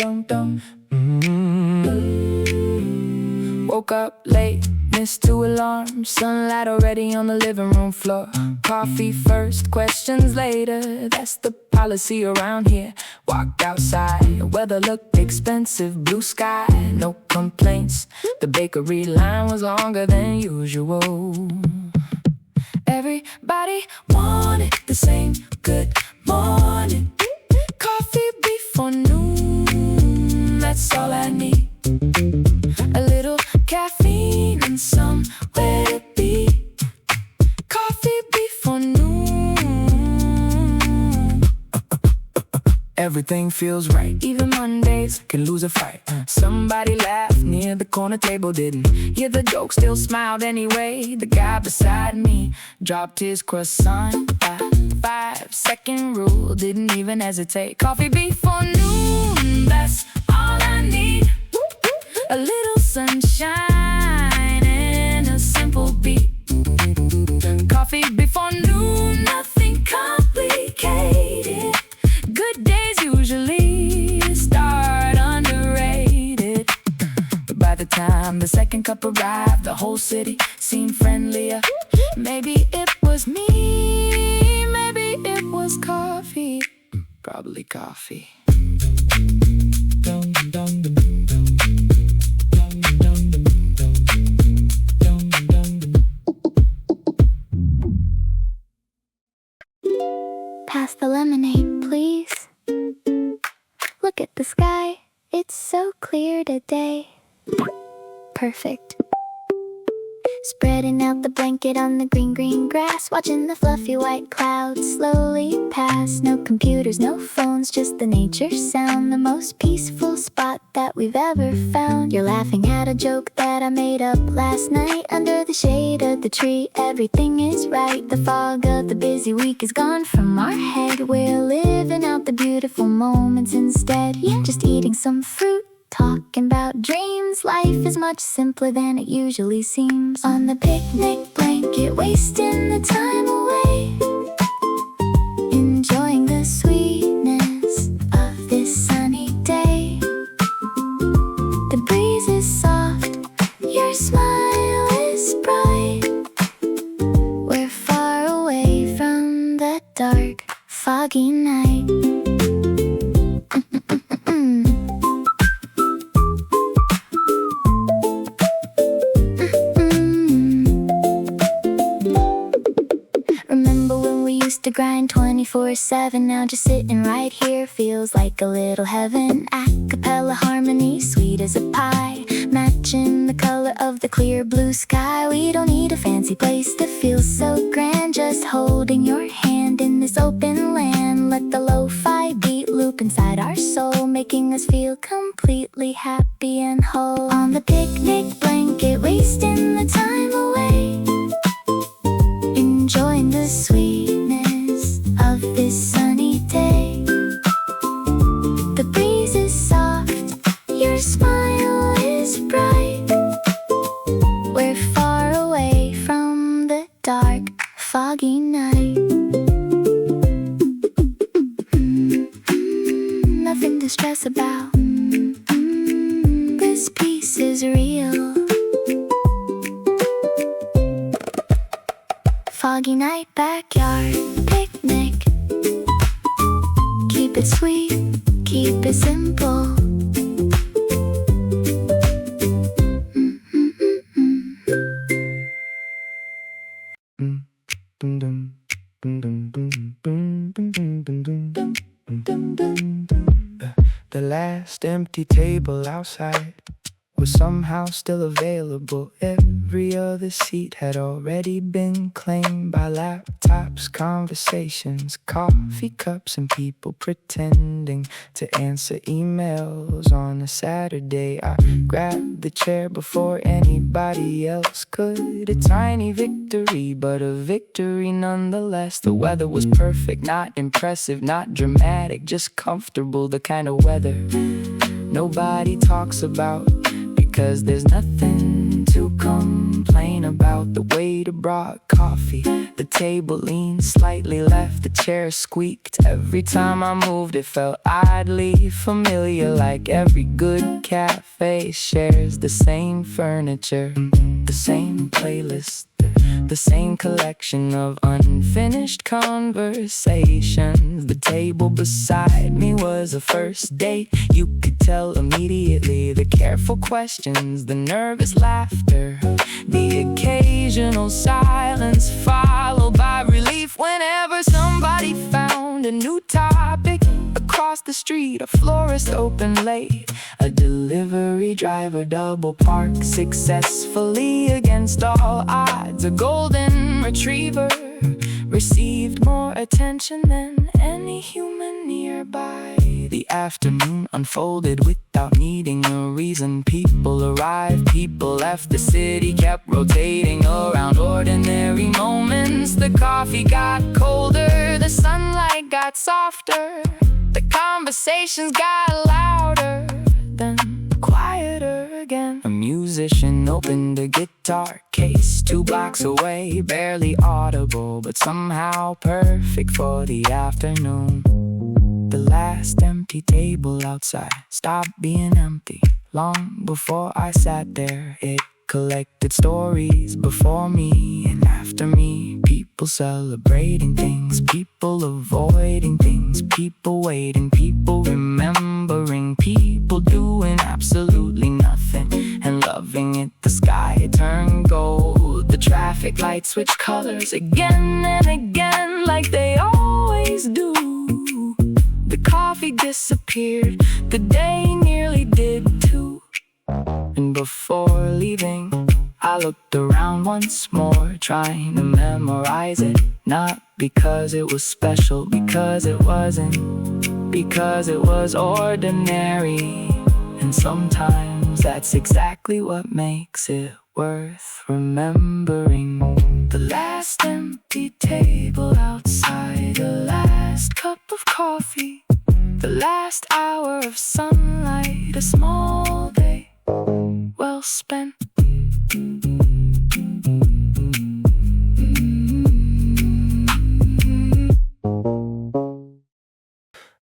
Woke up late, missed 2 alarms. Sunlight already on the living room floor. Coffee first, questions later. That's the policy around here. Walked outside, weather looked expensive. Blue sky, no complaints. The bakery line was longer than usual. Everybody wanted the same good morning. Coffee before noon, that's all I need. A little caffeine and somewhere to be. Coffee before noon. Everything feels right. Even Mondays Can lose a fight. Somebody laughed near the corner table, didn't hear the joke, still smiled anyway. The guy beside me dropped his croissant by 5-second rule, didn't even hesitate. Coffee before noon, that's all I need. A little sunshine and a simple beat. Coffee before noon. time the second cup arrived, the whole city seemed friendlier. Maybe it was me, maybe it was coffee. Probably coffee. Pass the lemonade, please. Look at the sky, it's so clear today. Perfect. Spreading out the blanket on the green grass, watching the fluffy white clouds slowly pass. No computers, no phones, just the nature sound. The most peaceful spot that we've ever found. You're laughing at a joke that I made up last night. Under the shade of the tree, everything is right. The fog of the busy week is gone from our head. We're living out the beautiful moments instead. Yeah, just eating some fruit, talking about dreams. Life is much simpler than it usually seems. On the picnic blanket, wasting the time away, enjoying the sweetness of this sunny day. The breeze is soft, your smile is bright. We're far away from the dark, foggy night. To grind 24/7, now just sitting right here feels like a little heaven. A cappella harmony, sweet as a pie, matching the color of the clear blue sky. We don't need a fancy place to feel so grand, just holding your hand in this open land. Let the lo-fi beat loop inside our soul, making us feel completely happy and whole. On the picnic blanket, wasting the time away, enjoying the sweetness of this sunny day. The breeze is soft, your smile is bright. We're far away from the dark, foggy night. Nothing to stress about. This peace is real. Foggy night, backyard picnic. Keep it sweet, keep it simple. The last empty table outside was somehow still available. Every other seat had already been claimed by laptops, conversations, coffee cups, and people pretending to answer emails on a Saturday. I grabbed the chair before anybody else could. A tiny victory, but a victory nonetheless. The weather was perfect, not impressive, not dramatic, just comfortable, the kind of weather nobody talks about, because there's nothing to complain about. The waiter brought coffee, the table leaned slightly left, the chair squeaked. Every time I moved it felt oddly familiar, like every good cafe shares the same furniture, the same playlist, the same collection of unfinished conversations. The table beside me was a first date. You could tell immediately, the careful questions, the nervous laughter, the occasional silence followed by relief whenever somebody found a new topic. Across the street, a florist opened late, a delivery driver double parked successfully against all odds. A golden retriever received more attention than any human nearby. The afternoon unfolded without needing a reason. People arrived, people left, the city kept rotating around ordinary moments. The coffee got colder, the sunlight got softer, the conversations got louder, then quieter again. A musician opened a guitar case 2 blocks away, barely audible, but somehow perfect for the afternoon. The last empty table outside stopped being empty. long before I sat there. It collected stories before me and after me. People celebrating things, people avoiding things, people waiting, people remembering, people doing absolutely nothing and loving it. The sky turned gold, the traffic lights switched colors again and again like they always do. The coffee disappeared, the day nearly did too. And before leaving, I looked around once more, trying to memorize it. Not because it was special, because it wasn't, because it was ordinary. And sometimes that's exactly what makes it worth remembering. The last empty table outside, the last cup of coffee, the last hour of sunlight, a small day well spent.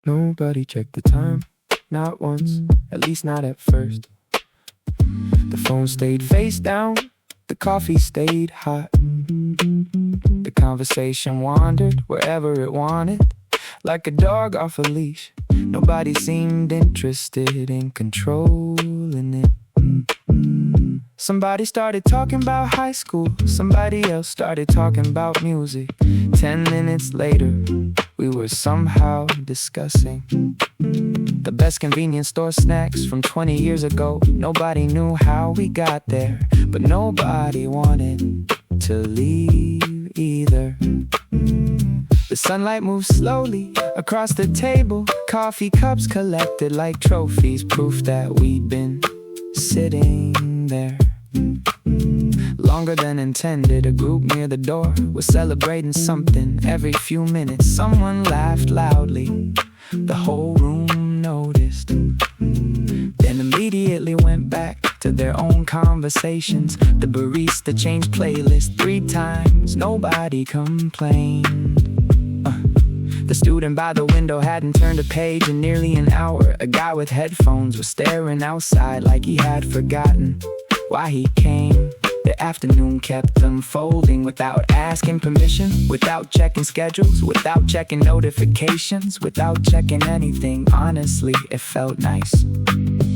Nobody checked the time, not once, at least not at first. The phone stayed face down, the coffee stayed hot. The conversation wandered wherever it wanted, like a dog off a leash. Nobody seemed interested in controlling it. Somebody started talking about high school, somebody else started talking about music. 10 minutes later, we were somehow discussing the best convenience store snacks from 20 years ago. Nobody knew how we got there, but nobody wanted to leave either. The sunlight moved slowly across the table, coffee cups collected like trophies, proof that we'd been sitting there longer than intended. A group near the door was celebrating something. Every few minutes someone laughed loudly. The whole room noticed, then immediately went back to their own conversations. The barista changed playlist 3 times, nobody complained. The student by the window hadn't turned a page in nearly an hour. A guy with headphones was staring outside like he had forgotten why he came. The afternoon kept unfolding without asking permission, without checking schedules, without checking notifications, without checking anything. Honestly, it felt nice.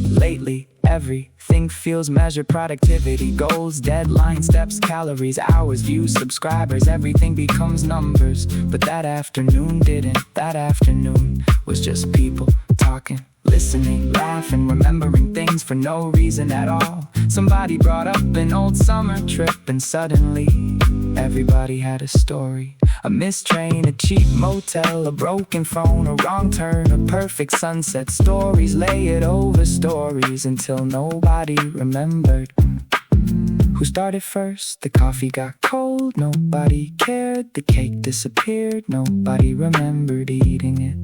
Lately, everything feels measured. Productivity, goals, deadlines, steps, calories, hours, views, subscribers. Everything becomes numbers. But that afternoon didn't. That afternoon was just people talking, listening, laughing, remembering things for no reason at all. Somebody brought up an old summer trip and suddenly everybody had a story. A missed train, a cheap motel, a broken phone, a wrong turn, a perfect sunset. Stories layered over stories until nobody remembered who started first. The coffee got cold, nobody cared. The cake disappeared, nobody remembered eating it.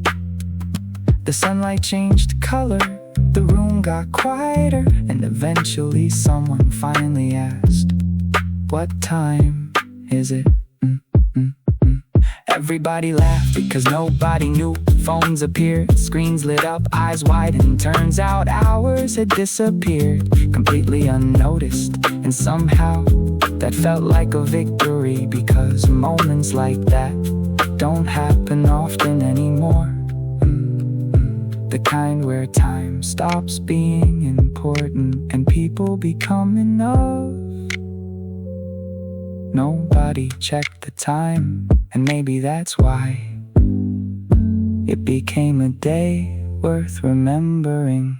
The sunlight changed color, the room got quieter, and eventually someone finally asked, "What time is it?" Everybody laughed because nobody knew. Phones appeared, screens lit up, eyes widened. Turns out hours had disappeared, completely unnoticed. And somehow that felt like a victory, because moments like that don't happen often anymore. The kind where time stops being important and people become enough. Nobody checked the time, and maybe that's why it became a day worth remembering.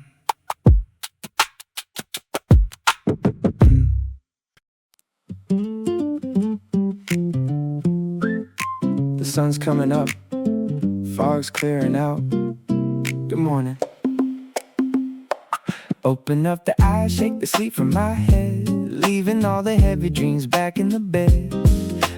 The sun's coming up, fog's clearing out. Good morning. Open up the eyes, shake the sleep from my head, leaving all the heavy dreams back in the bed.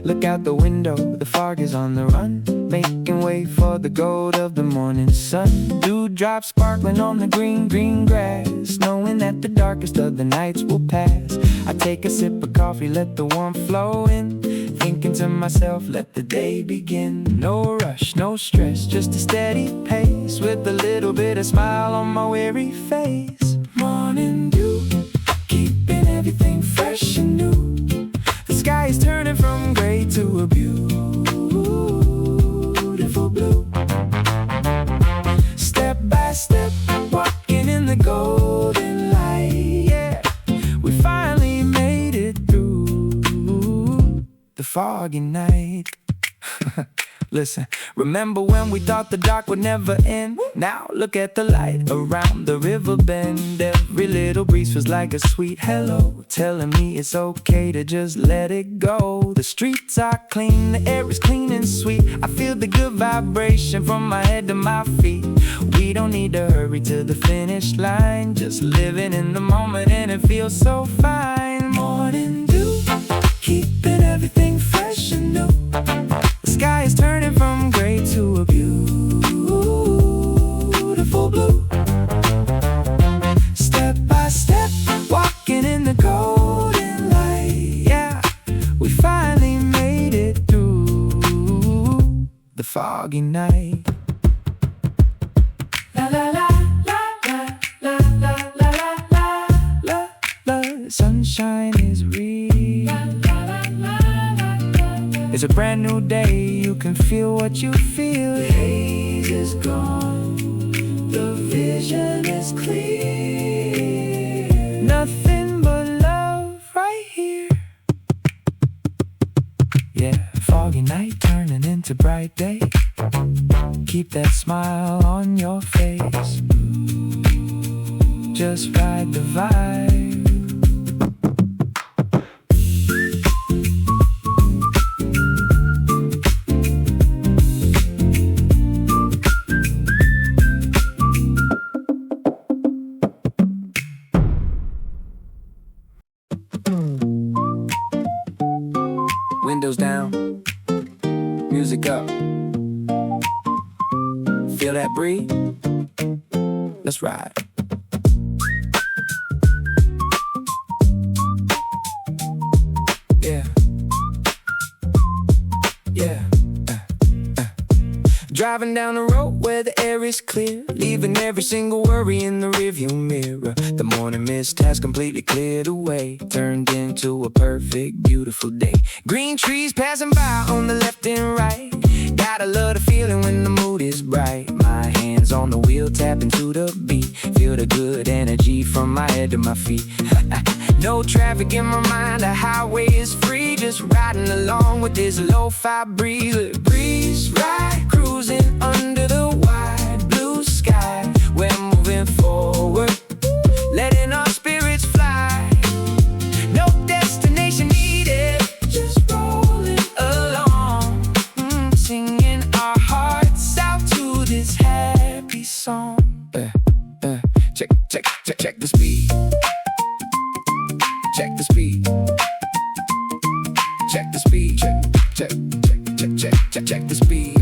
Look out the window, the fog is on the run, making way for the gold of the morning sun. Dewdrops sparkling on the green, green grass, knowing that the darkest of the nights will pass. I take a sip of coffee, let the warmth flow in, thinking to myself, let the day begin. No rush, no stress, just a steady pace, with a little bit of smile on my weary face. Morning. morning dew, keeping everything fresh and new. The sky is turning from gray to a beautiful blue. Step by step, walking in the golden light. Yeah, we finally made it through the foggy night. Listen, remember when we thought the dark would never end? Now look at the light around the river bend. Every little breeze feels like a sweet hello, telling me it's okay to just let it go. The streets are clean, the air is clean and sweet. I feel the good vibration from my head to my feet. We don't need to hurry to the finish line, just living in the moment and it feels so fine. Morning dew, keeping everything fresh and new. The sky is turning from gray to a beautiful blue. Step by step, walking in the golden light. Yeah, we finally made it through the foggy night. La la la la la la la la la la la. Sunshine is real. It's a brand new day, you can feel what you feel. The haze is gone, the vision is clear. Nothing but love right here. Yeah, foggy night turning into bright day. Keep that smile on your face. Just ride the vibe. Windows down, music up. Feel that breeze? Let's ride. Yeah. Yeah. Driving down the road where the air is clear, leaving every single worry in the rearview mirror. The morning mist has completely cleared away, turned into a perfect, beautiful day. Green trees passing by on the left and right. Gotta love the feeling when the mood is bright. My hands on the wheel, tapping to the beat. Feel the good energy from my head to my feet. No traffic in my mind, the highway is free. Just riding along with this lo-fi breeze. Breeze ride, cruising under the wide blue sky. We're moving forward, letting our spirits fly. No destination needed, just rolling along, singing our hearts out to this happy song. Check the speed. Check the speed. Check the speed. Check the speed.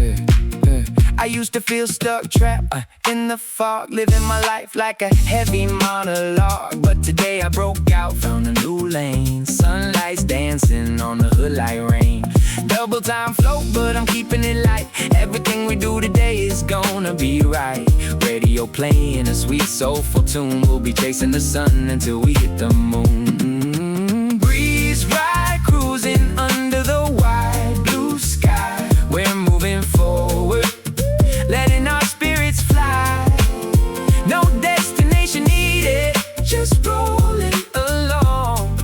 I used to feel stuck, trapped in the fog, living my life like a heavy monologue. But today I broke out, found a new lane. Sunlight's dancing on the hood like rain. Double time flow, but I'm keeping it light. Everything we do today is gonna be right. Radio playing a sweet soulful tune. We'll be chasing the sun until we hit the moon. Breeze ride, cruising under the wide blue sky. We're moving forward, letting our spirits fly. No destination needed, just rolling along,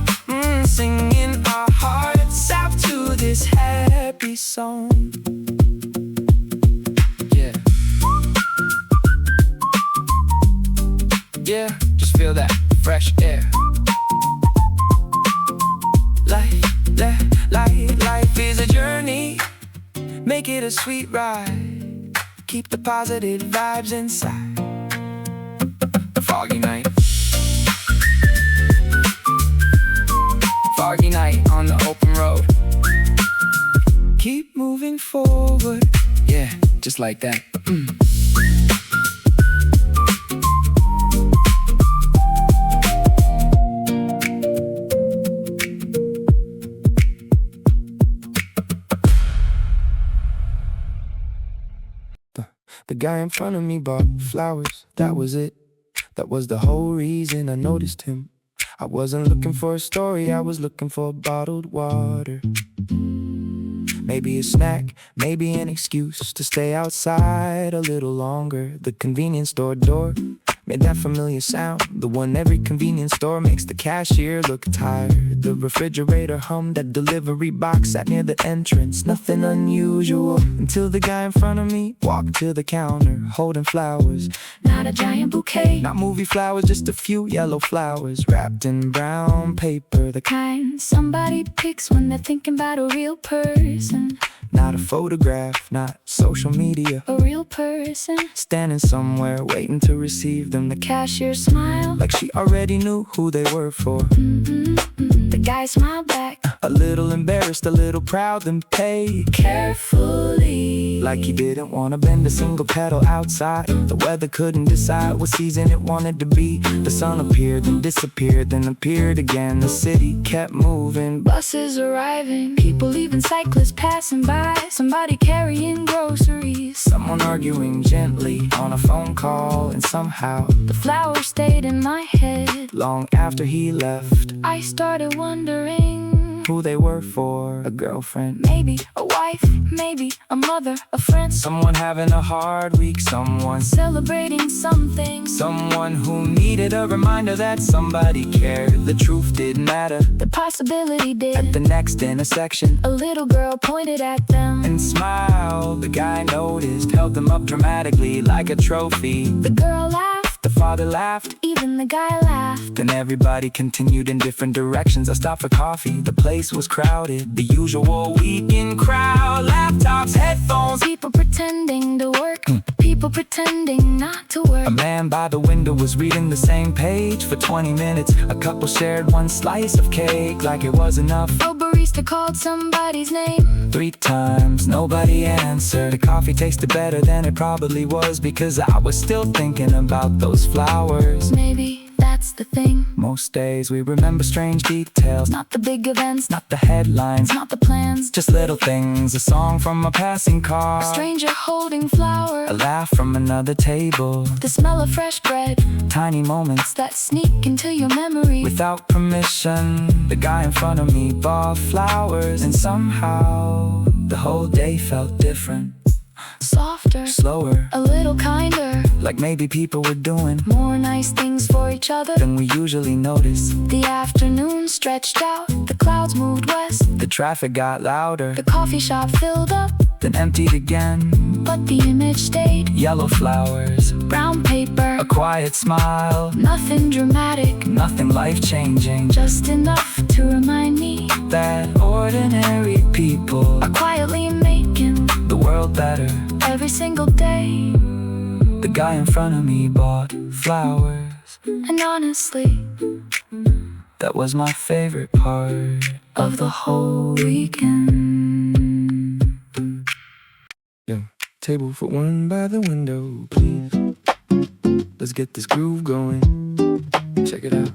singing our hearts out to this happy song. Yeah. Yeah, just feel that fresh air. Life is a journey, make it a sweet ride. Keep the positive vibes inside. Foggy night. Foggy night on the open road. Keep moving forward. Yeah, just like that. The guy in front of me bought flowers, that was it. That was the whole reason I noticed him. I wasn't looking for a story, I was looking for bottled water. Maybe a snack, maybe an excuse to stay outside a little longer. The convenience store door made that familiar sound, the one every convenience store makes the cashier look tired. The refrigerator hummed, that delivery box sat near the entrance. Nothing unusual until the guy in front of me walked to the counter holding flowers. Not a giant bouquet, Not movie flowers, just a few yellow flowers wrapped in brown paper. The kind somebody picks when they're thinking about a real person. Not a photograph, not social media. A real person. Standing somewhere waiting to receive them. The Cashier smile, like she already knew who they were for. the guy smiled back A little embarrassed, a little proud, then paid carefully. like he didn't want to bend a single petal outside. The weather couldn't decide what season it wanted to be. The sun appeared, then disappeared, then appeared again. The city kept moving. Buses arriving, people leaving, cyclists passing by. Somebody carrying groceries. Someone arguing gently on a phone call, and somehow The flowers stayed in my head. long after he left, I started wondering, who they were for. A girlfriend, maybe a wife, maybe a mother, a friend. someone having a hard week, someone Celebrating something. Someone who needed a reminder that somebody cared. The truth didn't matter. The possibility At the did. next intersection A little girl pointed at them. and smiled. The guy noticed, held them up dramatically like a trophy. The girl laughed, The father laughed, even the guy laughed. then everybody continued in different directions. I stopped for coffee, the place was crowded. The usual weekend crowd, laptops, headphones. People pretending to work, people pretending not to work. A man by the window was reading the same page for 20 minutes. A couple shared one slice of cake like it was enough. A barista called somebody's name. 3 times, nobody answered. The coffee tasted better than it probably was, because I was still thinking about those flowers. Maybe that's the thing. Most days we remember strange details. Not the big events, Not the headlines, not the plans. just little things. A song from a passing car, A stranger holding flower. a laugh from another table. The smell of fresh bread Tiny moments that sneak into your memory. without permission. The guy in front of me bought flowers, and somehow the whole day felt different. Softer, Slower, a little kinder. like maybe people were doing More nice things for each other. than we usually notice. The afternoon stretched out, the clouds moved west. The traffic got louder, The coffee shop filled up, then emptied again. but the image stayed. Yellow flowers, Brown paper, a quiet smile, nothing dramatic, nothing life-changing. just enough to remind me That ordinary people are quietly making the world better. every single day. The guy in front of me bought flowers. And honestly, That was my favorite part of the whole weekend. Yeah. Table for one by the window, please. Let's get this groove going. Check it out.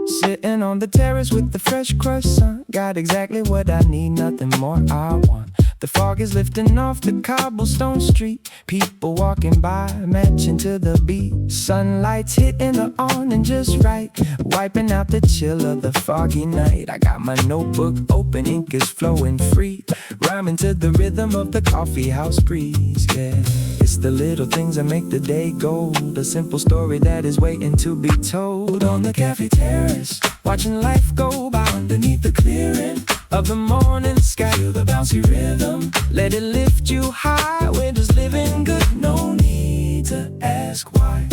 Sitting on the terrace with the fresh croissant. Got exactly what I need, nothing more I want. The fog is lifting off the cobblestone street. People walking by, matching to the beat. Sunlight's hitting the awning just right, wiping out the chill of the foggy night. I got my notebook open, ink is flowing free, rhyming to the rhythm of the coffee house breeze. Yeah, it's the little things that make the day gold. A simple story that is waiting to be told. On the cafe terrace, watching life go by underneath the clearing of the morning sky. Feel the bouncy rhythm, let it lift you high. We're just living good, no need to ask why.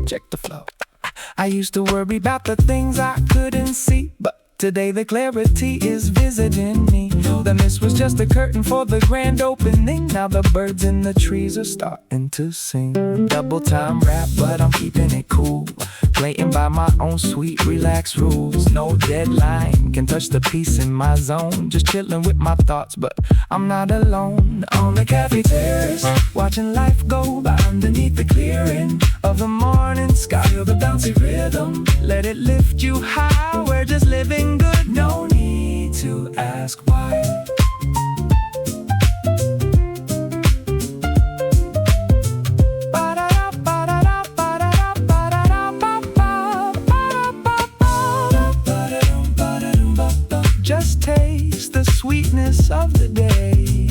Check the flow. I used to worry about the things I couldn't see, but today the clarity is visiting me. Then this was just the curtain for the grand opening. Now the birds in the trees are starting to sing. Double time rap, but I'm keeping it cool. Playing by my own sweet, relaxed rules. No deadline can touch the peace in my zone. Just chilling with my thoughts, but I'm not alone. On the cafe terrace, watching life go by underneath the clearing of the morning sky. Feel the bouncy rhythm, let it lift you high. We're just living good, no need to ask why. Just taste the sweetness of the day.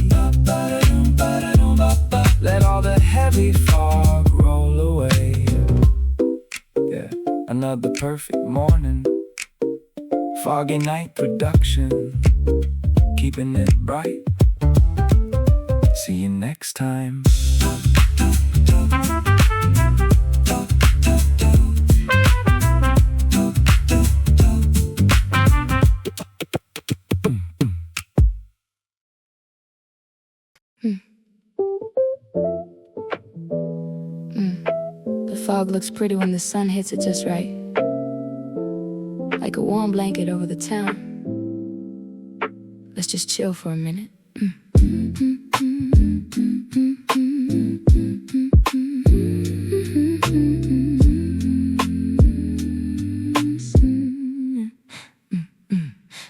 Let all the heavy fog roll away. Yeah, another perfect morning. Foggynight production, keeping it bright. See you next time. The fog looks pretty when the sun hits it just right, like a warm blanket over the town. Let's just chill for a minute.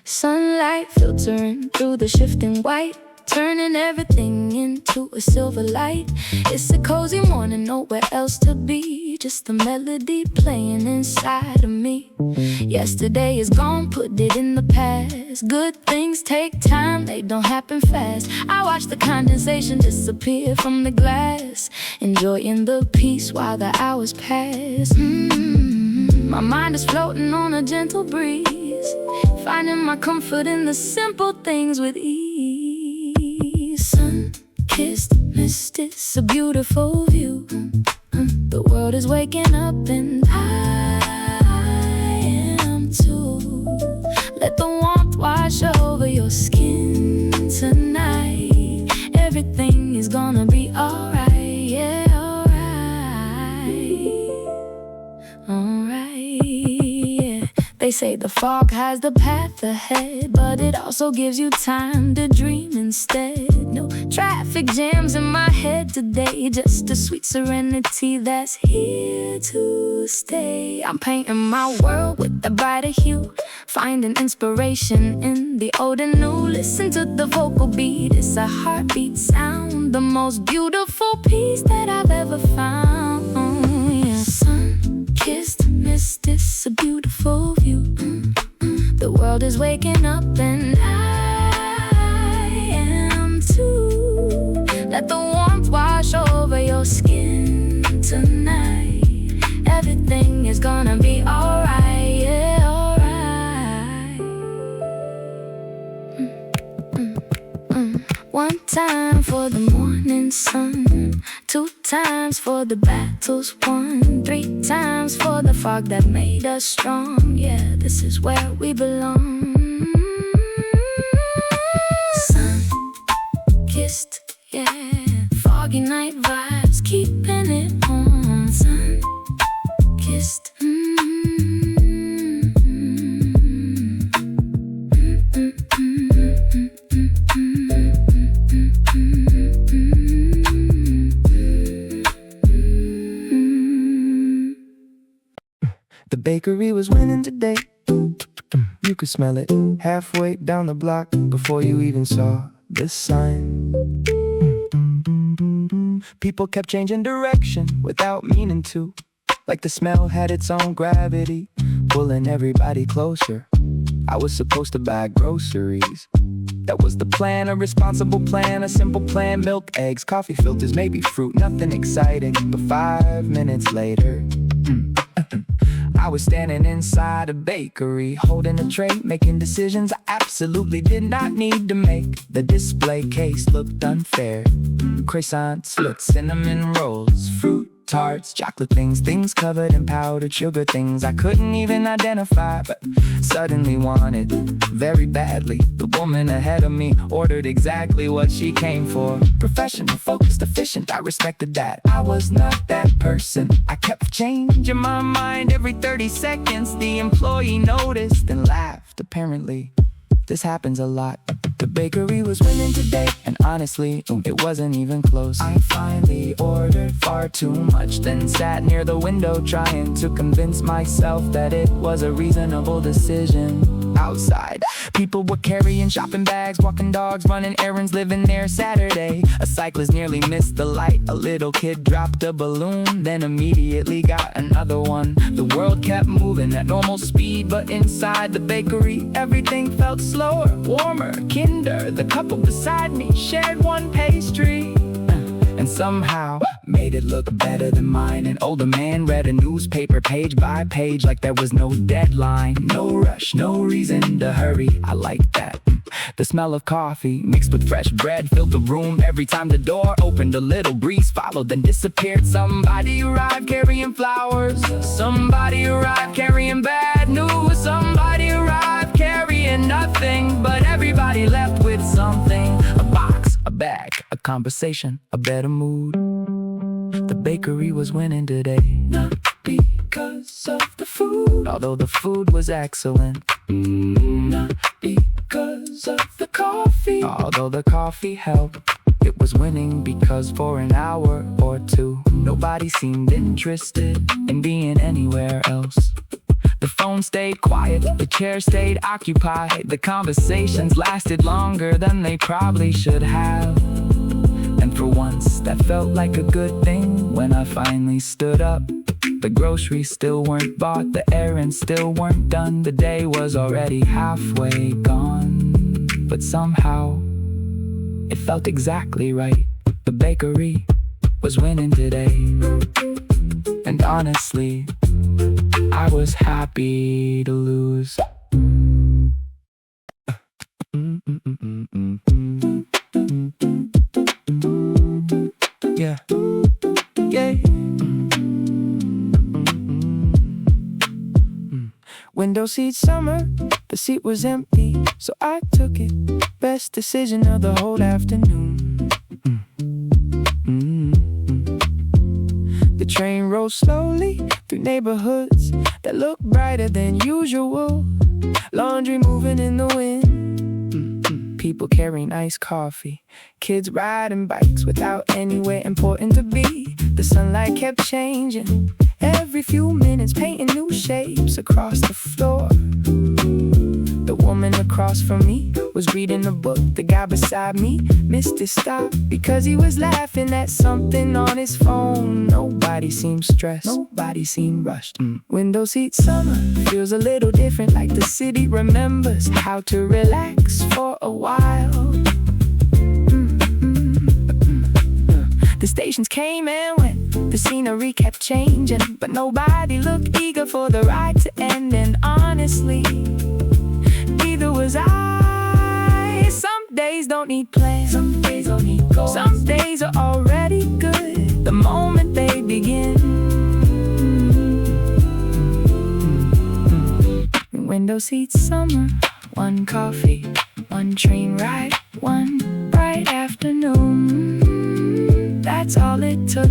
Sunlight filtering through the shifting white, turning everything into a silver light. It's a cozy morning, nowhere else to be, just the melody playing inside of me. Yesterday is gone, put it in the past. Good things take time, they don't happen fast. I watch the condensation disappear from the glass, enjoying the peace while the hours pass. My mind is floating on a gentle breeze, finding my comfort in the simple things with ease. Sun-kissed mist, it's a beautiful view. The world is waking up and I am too. Let the warmth wash over your skin tonight. Everything is gonna be alright, yeah, alright, yeah. They say the fog has the path ahead, but it also gives you time to dream instead. No traffic jams in my head today, just a sweet serenity that's here to stay. I'm painting my world with a brighter hue, finding inspiration in the old and new. Listen to the vocal beat, it's a heartbeat sound, the most beautiful piece that I've ever found. Yeah. Sun-kissed mist, it's a beautiful view. The world is waking up and I am too. Let the warmth wash over your skin tonight. Everything is gonna be alright, yeah, alright. One time for the morning sun, two times for the battles won, three times for the fog that made us strong. Yeah, this is where we belong. Sun-kissed, yeah, foggy night vibes, keeping it on. Sun-kissed, The bakery was winning today. You could smell it halfway down the block before you even saw this sign. People kept changing direction without meaning to, like the smell had its own gravity, pulling everybody closer. I was supposed to buy groceries. That was the plan, a responsible plan, a simple plan. Milk, eggs, coffee filters, maybe fruit, nothing exciting. But 5 minutes later, I was standing inside a bakery, holding a tray, making decisions I absolutely did not need to make. The display case looked unfair. Croissants looked cinnamon rolls, fruit tarts, chocolate things, things covered in powdered sugar, things I couldn't even identify, but suddenly wanted very badly. The woman ahead of me ordered exactly what she came for. Professional, focused, efficient, I respected that. I was not that person. I kept changing my mind every 30 seconds. The employee noticed and laughed. Apparently, this happens a lot. The bakery was winning today, and honestly, it wasn't even close. I finally ordered far too much, then sat near the window trying to convince myself that it was a reasonable decision. Outside, people were carrying shopping bags, walking dogs, running errands, living their Saturday. A cyclist nearly missed the light. A little kid dropped a balloon, then immediately got another one. The world kept moving at normal speed, but inside the bakery, everything felt slower, warmer, kinder. The couple beside me shared one pastry, and somehow made it look better than mine. An older man read a newspaper page by page like there was no deadline. No rush, no reason to hurry. I like that. The smell of coffee mixed with fresh bread filled the room. Every time the door opened, a little breeze followed, then disappeared. Somebody arrived carrying flowers. Somebody arrived carrying bad news. Somebody arrived carrying nothing, but everybody left with something. A box, a bag, a conversation, a better mood. The bakery was winning today, not because of the food, although the food was excellent. Not because of the coffee, although the coffee helped. It was winning because for an hour or two, nobody seemed interested in being anywhere else. The phone stayed quiet, the chair stayed occupied. The conversations lasted longer than they probably should have. And for once, that felt like a good thing. When I finally stood up, the groceries still weren't bought, the errands still weren't done. The day was already halfway gone, but somehow it felt exactly right. The bakery was winning today, and honestly, I was happy to lose. Yeah, yeah. Window seat summer, the seat was empty, so I took it. Best decision of the whole afternoon. The train rolls slowly through neighborhoods that look brighter than usual. Laundry moving in the wind. People carrying iced coffee. Kids riding bikes without anywhere important to be. The sunlight kept changing every few minutes, painting new shapes across the floor. The woman across from me was reading a book. The guy beside me missed his stop because he was laughing at something on his phone. Nobody seemed stressed, nobody seemed rushed. Window seat summer feels a little different, like the city remembers how to relax for a while. The stations came and went, the scenery kept changing, but nobody looked eager for the ride to end. And honestly, neither was I. Some days don't need plans, some days don't need goals, some days are already good the moment they begin. Window seat summer, one coffee, one train ride, one bright afternoon. That's all it took.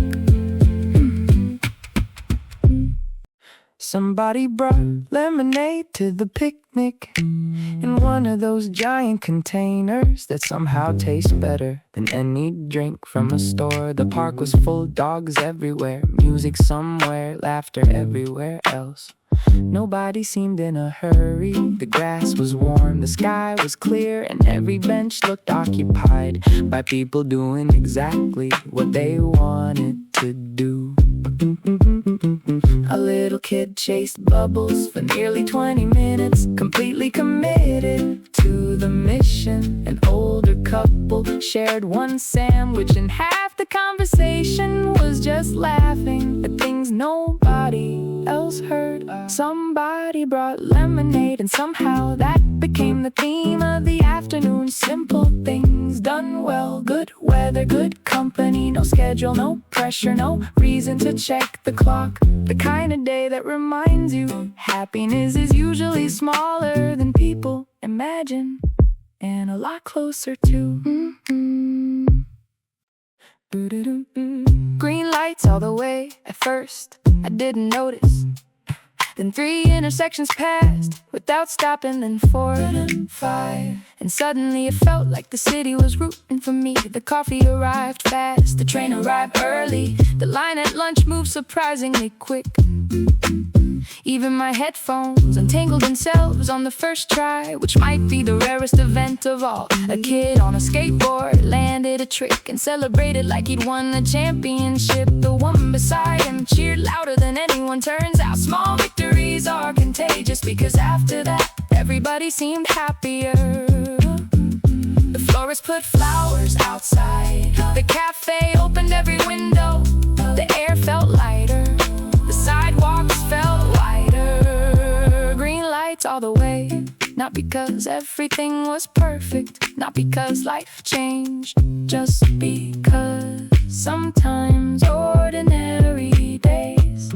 Somebody brought lemonade to the picnic in one of those giant containers that somehow taste better than any drink from a store. The park was full, dogs everywhere, music somewhere, laughter everywhere else. Nobody seemed in a hurry. The grass was warm, the sky was clear, and every bench looked occupied by people doing exactly what they wanted to do. A little kid chased bubbles for nearly 20 minutes, completely committed to the mission. An older couple shared one sandwich, and half the conversation was just laughing at things nobody else heard. somebody brought lemonade, and somehow that became the theme of the afternoon. Simple things done well, good weather, good company, no schedule, no pressure, no reason to check the clock. The kind of day that reminds you happiness is usually smaller than people imagine, and a lot closer to Green lights all the way. At first, I didn't notice. Then 3 intersections passed without stopping, then 4, then 5. And suddenly it felt like the city was rooting for me. The coffee arrived fast, the train arrived early. The line at lunch moved surprisingly quick. Even my headphones untangled themselves on the first try, which might be the rarest event of all. A kid on a skateboard landed a trick and celebrated like he'd won the championship. The woman beside him cheered louder than anyone. Turns out small victories are contagious, because after that, everybody seemed happier. The florist put flowers outside. The cafe opened every window. The air felt lighter. The sidewalks felt wider. Green lights all the way. Not because everything was perfect, not because life changed, just because sometimes ordinary days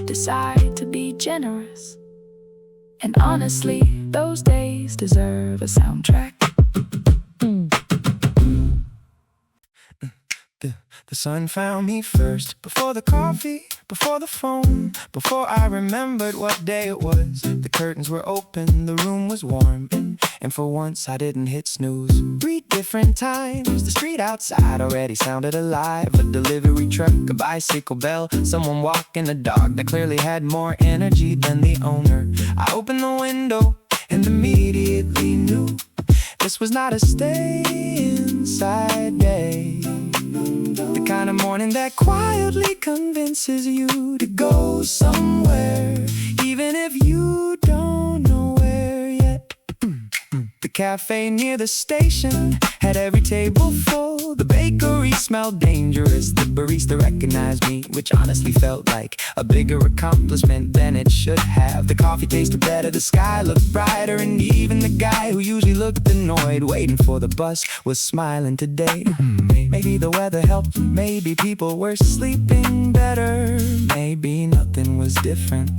decide to be generous. And honestly, those days deserve a soundtrack. The sun found me first, before the coffee, before the phone, before I remembered what day it was. The curtains were open, the room was warm, and for once I didn't hit snooze. 3 different times, the street outside already sounded alive. A delivery truck, a bicycle bell, someone walking a dog that clearly had more energy than the owner. I opened the window and immediately knew this was not a stay inside day. The kind of morning that quietly convinces you to go somewhere, even if you don't know where yet. The cafe near the station had every table full. The bakery smelled dangerous. The barista recognized me, which honestly felt like a bigger accomplishment than it should have. The coffee tasted better, the sky looked brighter, and even the guy who usually looked annoyed waiting for the bus was smiling today. Maybe the weather helped, maybe people were sleeping better, maybe nothing was different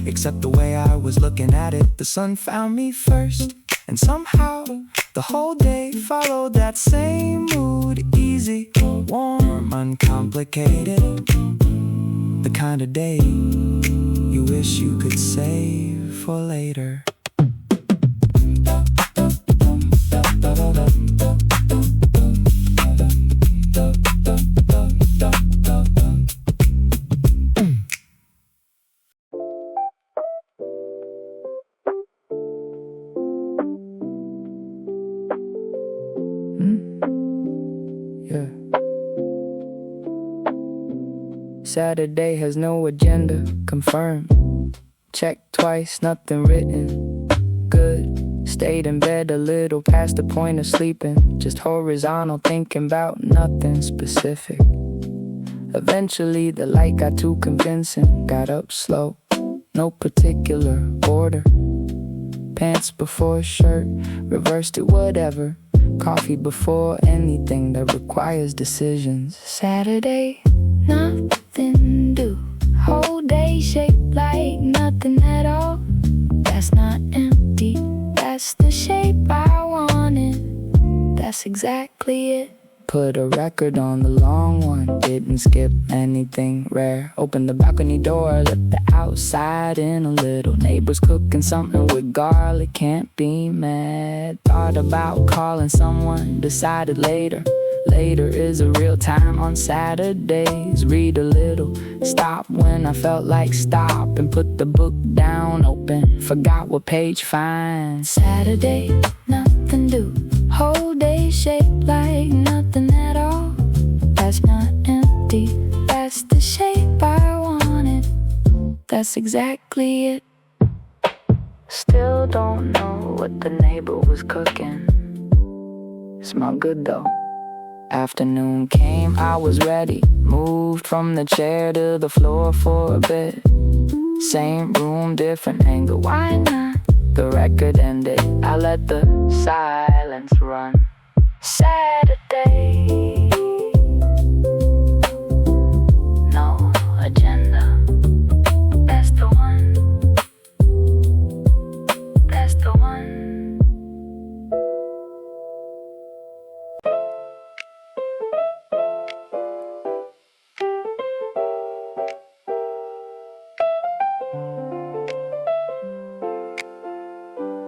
except the way I was looking at it. The sun found me first, and somehow the whole day followed that same mood. Easy, warm, uncomplicated. The kind of day you wish you could save for later. Saturday has no agenda, confirmed. Check twice, nothing written. Good, stayed in bed a little past the point of sleeping. Just horizontal, thinking about nothing specific. Eventually the light got too convincing. Got up slow, no particular order. Pants before shirt, reversed it, whatever. Coffee before anything that requires decisions. Saturday, nothing do. Whole day shaped like nothing at all. That's not empty, that's the shape I wanted. That's exactly it. Put a record on the long one, didn't skip anything rare. Opened the balcony door, let the outside in a little. Neighbors cooking something with garlic, can't be mad. Thought about calling someone, decided later. Later is a real time on Saturdays. Read a little, stop when I felt like stop, and put the book down open. Forgot what page find. Saturday, nothing do. Whole day shaped like nothing at all. That's not empty, that's the shape I wanted. That's exactly it. Still don't know what the neighbor was cooking. Smelled good though. Afternoon came, I was ready. Moved from the chair to the floor for a bit. Same room, different angle, why not? The record ended, I let the silence run. Saturday, no agenda. That's the one. That's the one.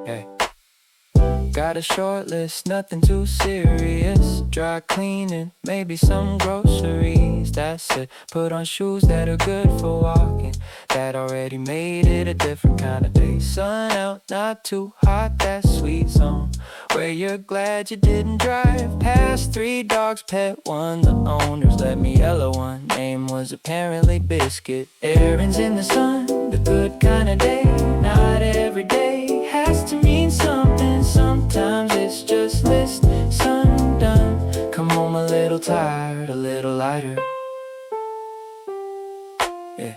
Hey. Got a short list, nothing too serious. Dry cleaning, maybe some groceries. That's it. Put on shoes that are good for walking. That already made it a different kind of day. Sun out, not too hot, that sweet zone where you're glad you didn't drive past 3 dogs, pet one. The owners let me yellow one. Name was apparently Biscuit. Errands in the sun, the good kind of day. Not every day has to mean something. Sometimes it's just list, sun done. Come home a little tired, a little lighter. Yeah.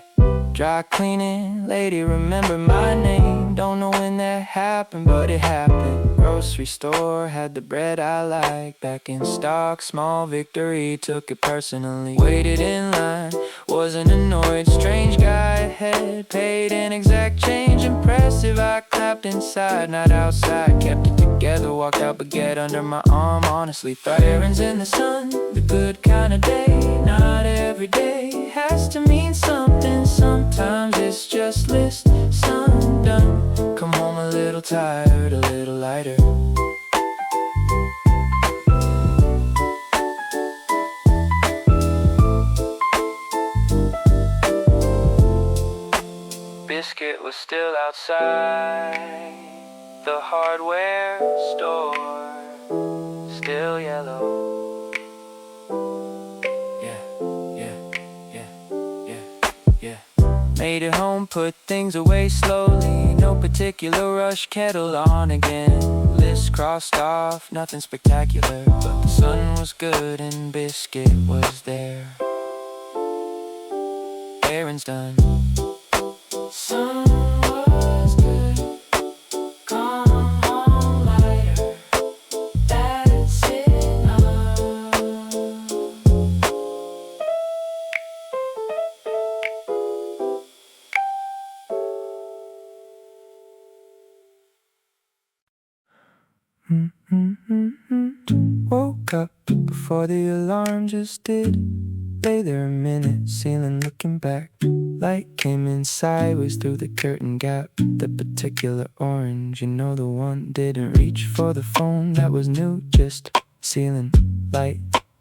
Dry cleaning, lady, remember my name. Don't know when that happened, but it happened. Grocery store, had the bread I like. Back in stock, small victory, took it personally. Waited in line, wasn't annoyed. Strange guy ahead, paid in exact change. Impressive, I clapped inside, not outside. Kept it together, walked out baguette under my arm. Honestly, thought errands in the sun, the good kind of day. Not every day has to mean something. Sometimes it's just list, sun done. Come home a little tired, a little lighter. Biscuit was still outside the hardware store, still yellow. Yeah. Made it home, put things away slowly. No particular rush, kettle on again. List crossed off, nothing spectacular, but the sun was good and Biscuit was there. Errands done. Sun was good, come home lighter. That's enough. Woke up before the alarm just did. Lay there a minute, ceiling looking back. Light came in sideways through the curtain gap. The particular orange, you know the one. Didn't reach for the phone, that was new. Just ceiling light,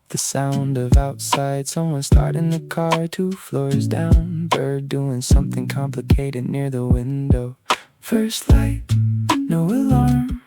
the sound of outside. Someone starting the car 2 floors down. Bird doing something complicated near the window. First light, no alarm.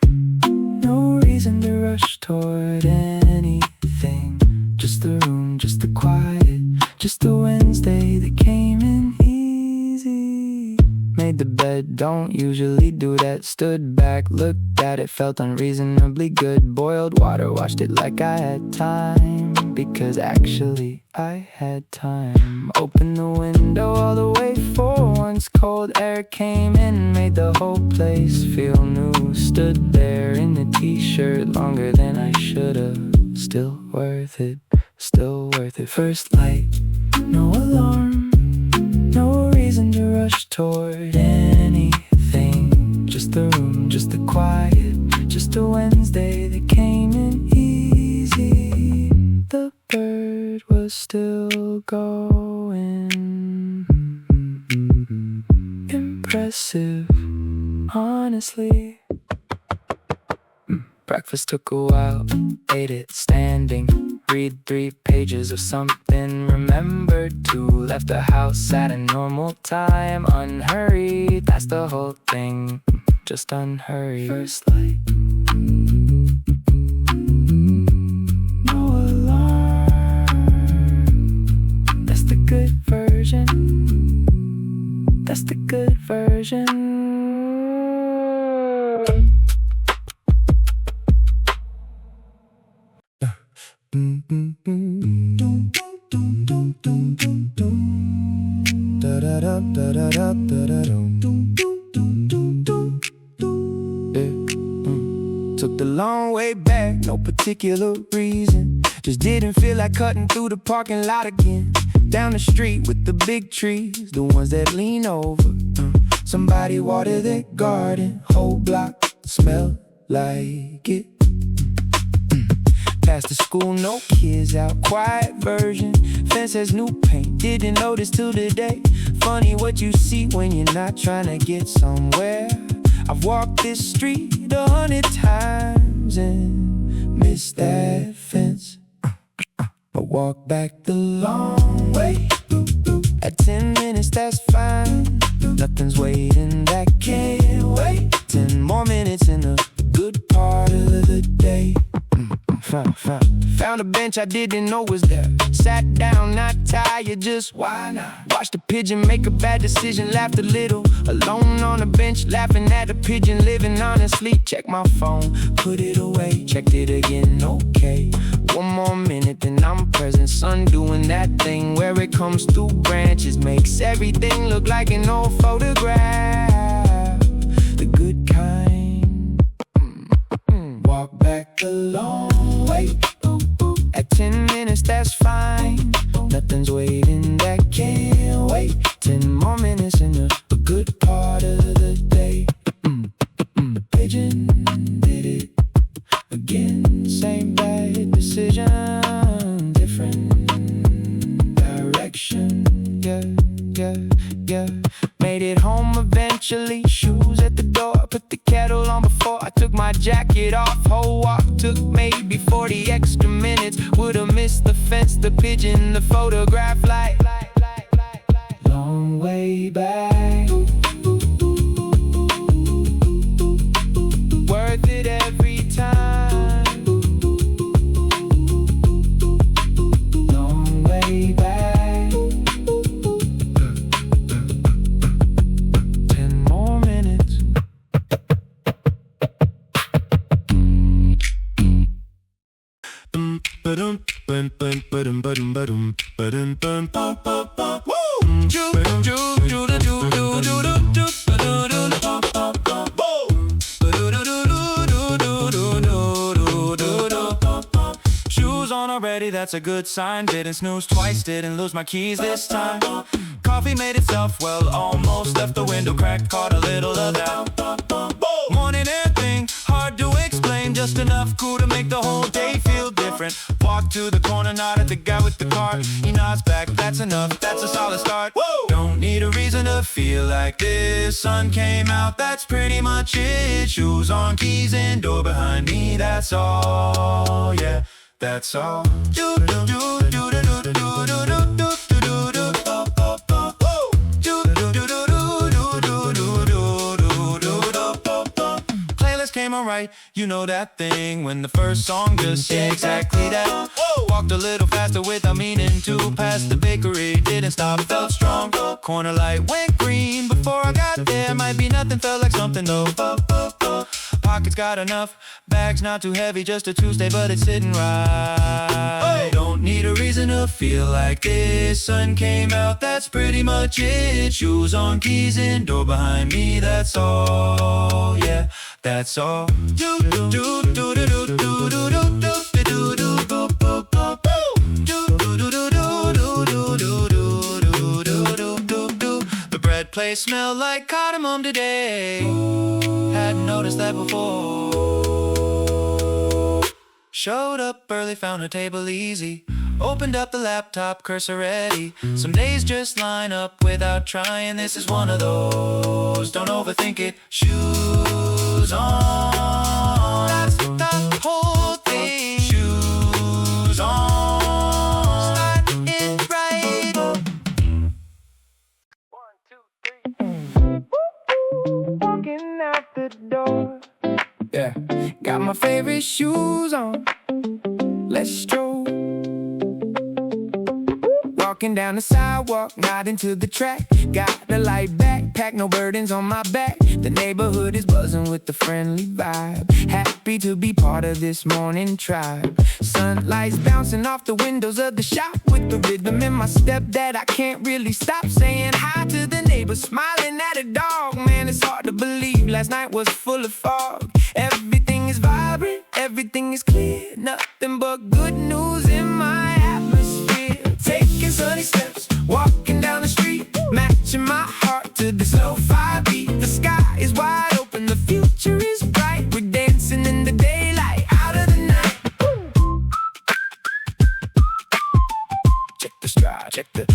No reason to rush toward anything. Just the room, just the quiet. Just a Wednesday that came in easy. Made the bed, don't usually do that. Stood back, looked at it, felt unreasonably good. Boiled water, washed it like I had time. Because actually I had time. Opened the window all the way for once. Cold air came in, made the whole place feel new. Stood there in a t-shirt longer than I should've. Still worth it, still worth it. First light, no alarm. No reason to rush toward anything. Just the room, just the quiet. Just a Wednesday that came in easy. The bird was still going. Impressive, honestly. Breakfast took a while, ate it standing. Read 3 pages of something, remembered to. Left the house at a normal time, unhurried, that's the whole thing. Just unhurried. First light, no alarm. That's the good version. That's the good version. Da da da da da da da Took the long way back, no particular reason. Just didn't feel like cutting through the parking lot again. Down the street with the big trees, the ones that lean over. Somebody water their garden, whole block smell like it. Past the school, no kids out, quiet version. Fence has new paint, didn't notice till today. Funny what you see when you're not trying to get somewhere. I've walked this street 100 times and missed that fence, but walk back the long way. At 10 minutes, that's fine. Nothing's waiting, that can't wait. 10 more minutes in a good part of the day. Found a bench I didn't know was there. Sat down, not tired, just why not? Watched a pigeon make a bad decision, laughed a little. Alone on the bench, laughing at a pigeon, living honestly. Check my phone, put it away, checked it again, okay. One more minute, then I'm present. Sun doing that thing where it comes through branches, makes everything look like an old photograph. The good kind. Walk back the long way. At 10 minutes, that's fine. Nothing's waiting, that can't wait. 10 more minutes in a good part of the day. The pigeon did it again. Same bad decision, different direction. Yeah. Made it home eventually. Shoes at the door, put the kettle on before I took my jacket off. Whole walk took maybe 40 extra minutes. Would've missed the fence, the pigeon, the photograph light. Long way back, worth it every time. Long way back. 10 more minutes. Shoes on already, that's a good sign. Didn't snooze twice, didn't lose my keys this time. Coffee made itself, well, almost left the window cracked, caught a little of that. Morning air thing, hard to explain, just enough cool to make the whole day feel different. Walk to the corner, nod at the guy with the cart. He nods back, that's enough, that's a solid start. Woo! Don't need a reason to feel like this. Sun came out, that's pretty much it. Shoes on, keys and door behind me, that's all, yeah, that's all. Came alright, you know that thing when the first song just said exactly that. Walked a little faster without meaning to. Past the bakery, didn't stop, felt strong. Corner light went green before I got there. Might be nothing, felt like something though. Pockets got enough, bags not too heavy, just a Tuesday, but it's sitting right. Don't need a reason to feel like this. Sun came out, that's pretty much it. Shoes on, keys and door behind me, that's all, yeah, that's all. The bread place smelled like cardamom today. Hadn't noticed that before. Showed up early, found her table easy. Opened up the laptop, cursor ready. Some days just line up without trying. This is one of those, don't overthink it. Shoes on, that's the whole thing. Shoes on, start it right. 1, 2, 3. Walking out the door, yeah, got my favorite shoes on. Let's stroll. Walking down the sidewalk, nodding to the track. Got the light backpack, no burdens on my back. The neighborhood is buzzing with the friendly vibe. Happy to be part of this morning tribe. Sunlight's bouncing off the windows of the shop. With the rhythm in my step that I can't really stop. Saying hi to the neighbors, smiling at a dog. Man, it's hard to believe last night was full of fog. Everything is violent. vibrant, everything is clear. Nothing but good news in my atmosphere. Taking sunny steps, walking down the street, matching my heart to this lo-fi beat. The sky is wide open, the future is bright. We're dancing in the daylight, out of the night. Check the stride, check that.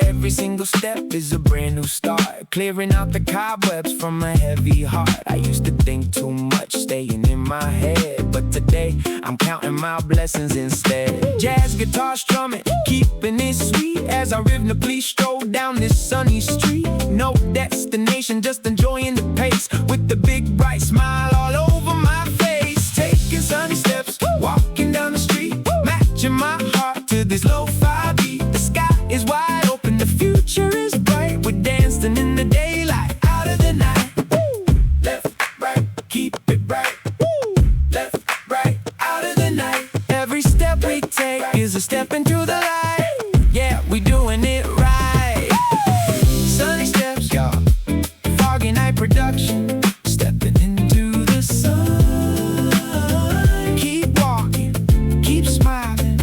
Every single step is a brand new start. Clearing out the cobwebs from a heavy heart. I used to think too much, staying in my head, but today I'm counting my blessings instead. Jazz guitar strumming, keeping it sweet as I rhythmically stroll down this sunny street. No destination, just enjoying the pace with the big bright smile all over my face. Taking sunny steps, walking down the street, matching my heart to this lo-fi beat. The sky is wide open, the future is bright. We're dancing in the daylight, out of the night. Woo! Left, right, keep it bright. Woo! Left, right, out of the night. Every step we take is a step into the light. Yeah, we doing it right. Sunny steps, y'all. Foggynight production. Stepping into the sun. Keep walking, keep smiling.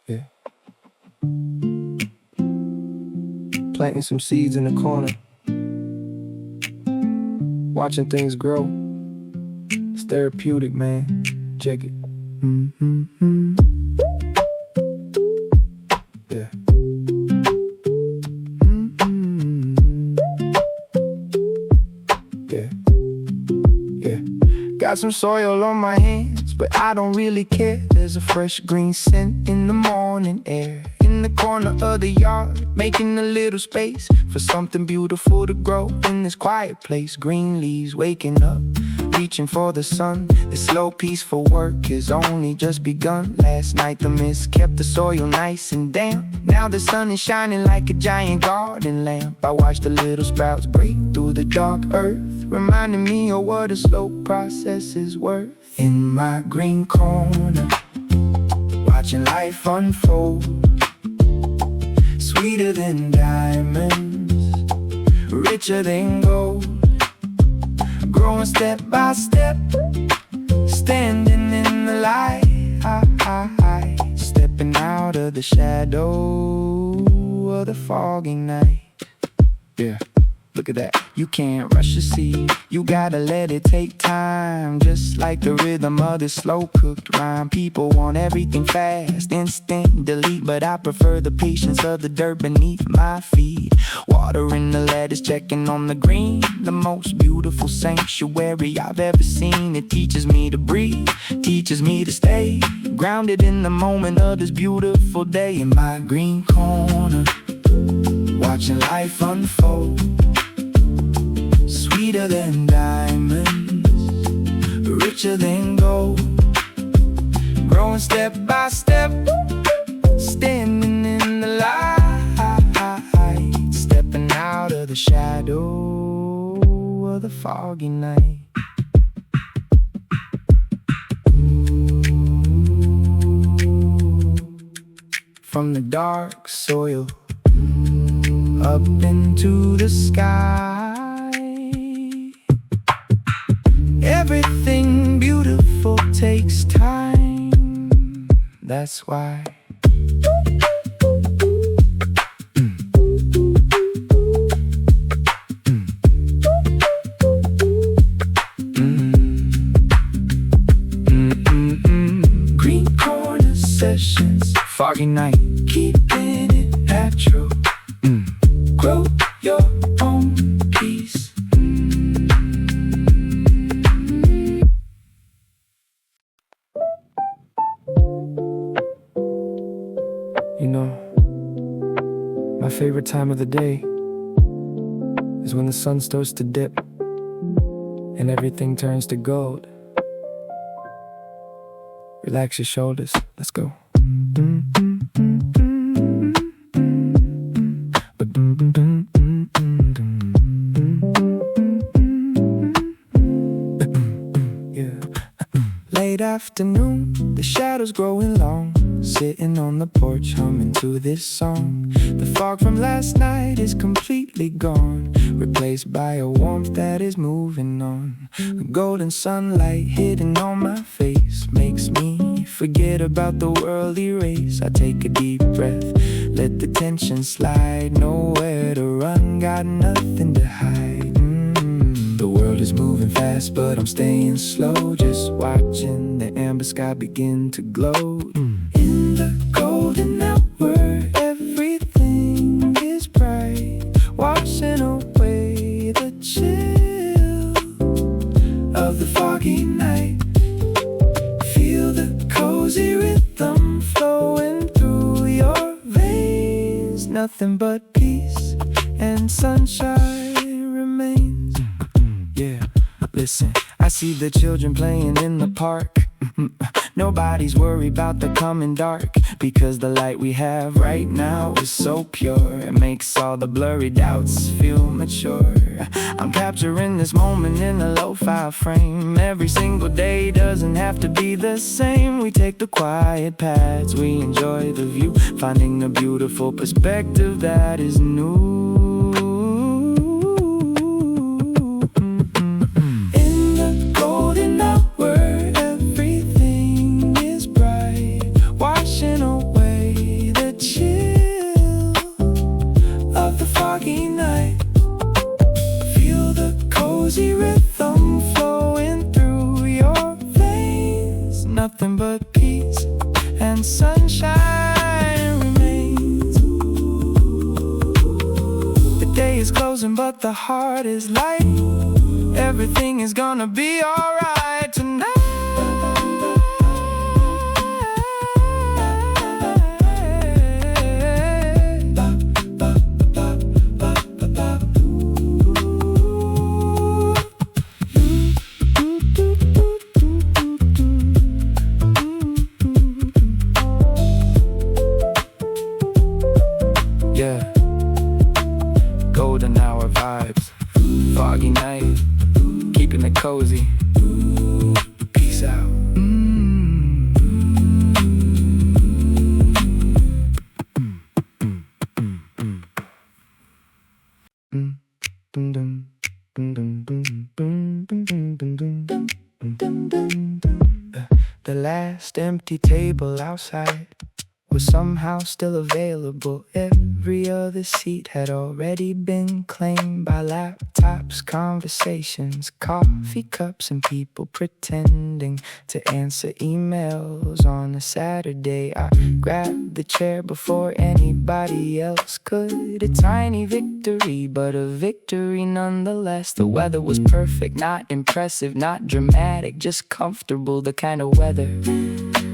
Yeah. Planting some seeds in the corner. Watching things grow. It's therapeutic, man. Check it. Yeah. Yeah. Yeah. Got some soil on my hands, but I don't really care. There's a fresh green scent in the morning air. In the corner of the yard, making a little space for something beautiful to grow in this quiet place. Green leaves waking up, reaching for the sun. This slow, peaceful work has only just begun. Last night the mist kept the soil nice and damp. Now the sun is shining like a giant garden lamp. I watch the little sprouts break through the dark earth, reminding me of what a slow process is worth. In my green corner, watching life unfold, sweeter than diamonds, richer than gold. Growing step by step, standing in the light, stepping out of the shadow of the foggy night. Yeah. Look at that, you can't rush a seed, you gotta let it take time. Just like the rhythm of this slow-cooked rhyme. People want everything fast, instant, delete, but I prefer the patience of the dirt beneath my feet. Watering the lettuce, checking on the green. The most beautiful sanctuary I've ever seen. It teaches me to breathe, teaches me to stay grounded in the moment of this beautiful day. In my green corner, watching life unfold, sweeter than diamonds, richer than gold. Growing step by step, standing in the light, stepping out of the shadow of the foggy night. From the dark soil up into the sky, everything beautiful takes time. That's why Green corner sessions, foggy night, keeping it natural. Grow your own peace. You know, my favorite time of the day is when the sun starts to dip and everything turns to gold. Relax your shoulders, let's go. afternoon, the shadows growing long, sitting on the porch humming to this song. The fog from last night is completely gone, replaced by a warmth that is moving on. The golden sunlight hitting on my face makes me forget about the worldly race. I take a deep breath, let the tension slide, nowhere to run, got nothing to hide. The world is moving fast, but I'm staying slow, just watching the amber sky begin to glow. In the golden hour, everything is bright, washing away the chill of the foggy night. Feel the cozy rhythm flowing through your veins. Nothing but peace and sunshine remains. Yeah, listen, I see the children playing in the park. Nobody's worried about the coming dark, because the light we have right now is so pure. It makes all the blurry doubts feel mature. I'm capturing this moment in a lo-fi frame. Every single day doesn't have to be the same. We take the quiet paths, we enjoy the view, finding a beautiful perspective that is new. Rhythm flowing through your veins. Nothing but peace and sunshine remains. The day is closing, but the heart is light. Everything is gonna be alright tonight. Golden hour vibes, foggy night, keeping it cozy. Peace out. The last empty table outside was somehow still available. Every other seat had already been claimed by laptops, conversations, coffee cups, and people pretending to answer emails. On a Saturday, I grabbed the chair before anybody else could. A tiny victory, but a victory nonetheless. The weather was perfect, not impressive, not dramatic, just comfortable, the kind of weather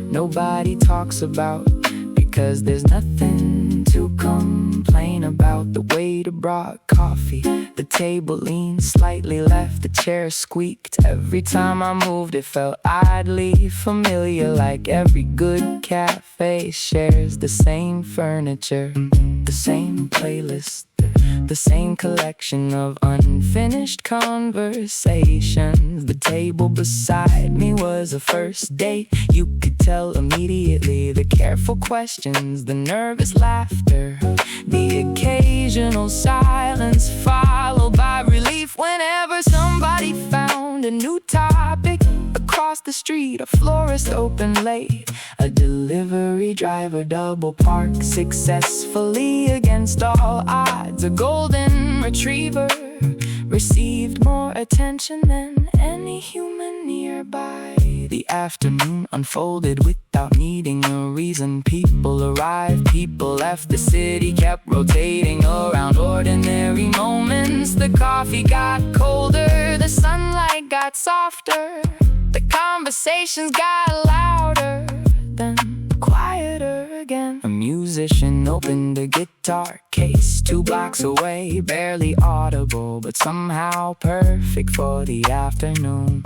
nobody talks about, because there's nothing to complain about. The waiter brought coffee, the table leaned slightly left, the chair squeaked. Every time I moved it felt oddly familiar, like every good cafe shares the same furniture, the same playlist, the same collection of unfinished conversations. The table beside me was a first date. You could tell immediately, the careful questions, the nervous laughter, the occasional silence followed by relief whenever somebody found a new topic. Across the street, a florist opened late, a delivery driver double parked successfully against all odds. A golden retriever received more attention than any human nearby. The afternoon unfolded without needing a reason. People arrived, people left, the city kept rotating around ordinary moments. The coffee got colder, the sunlight got softer, the conversations got louder, then quieter again. A musician opened a guitar case 2 blocks away, barely audible, but somehow perfect for the afternoon.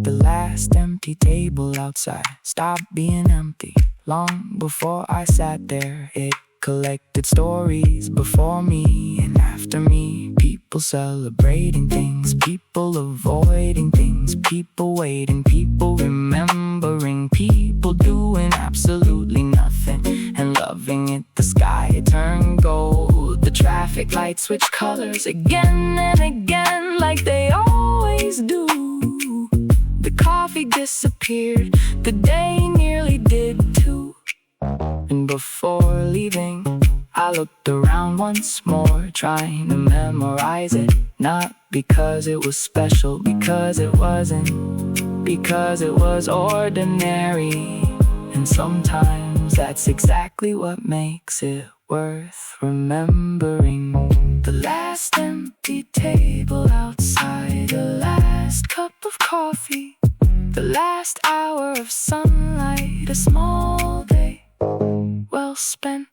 The last empty table outside stopped being empty long before I sat there. It collected stories before me and after me. People celebrating things, people avoiding things, people waiting, people remembering seeing people doing absolutely nothing and loving it. The sky turned gold, the traffic lights switch colors again and again like they always do. The coffee disappeared, the day nearly did too. And before leaving, I looked around once more, trying to memorize it. Not because it was special, because it wasn't, because it was ordinary. And sometimes that's exactly what makes it worth remembering. The last empty table outside, the last cup of coffee, the last hour of sunlight, a small day well spent.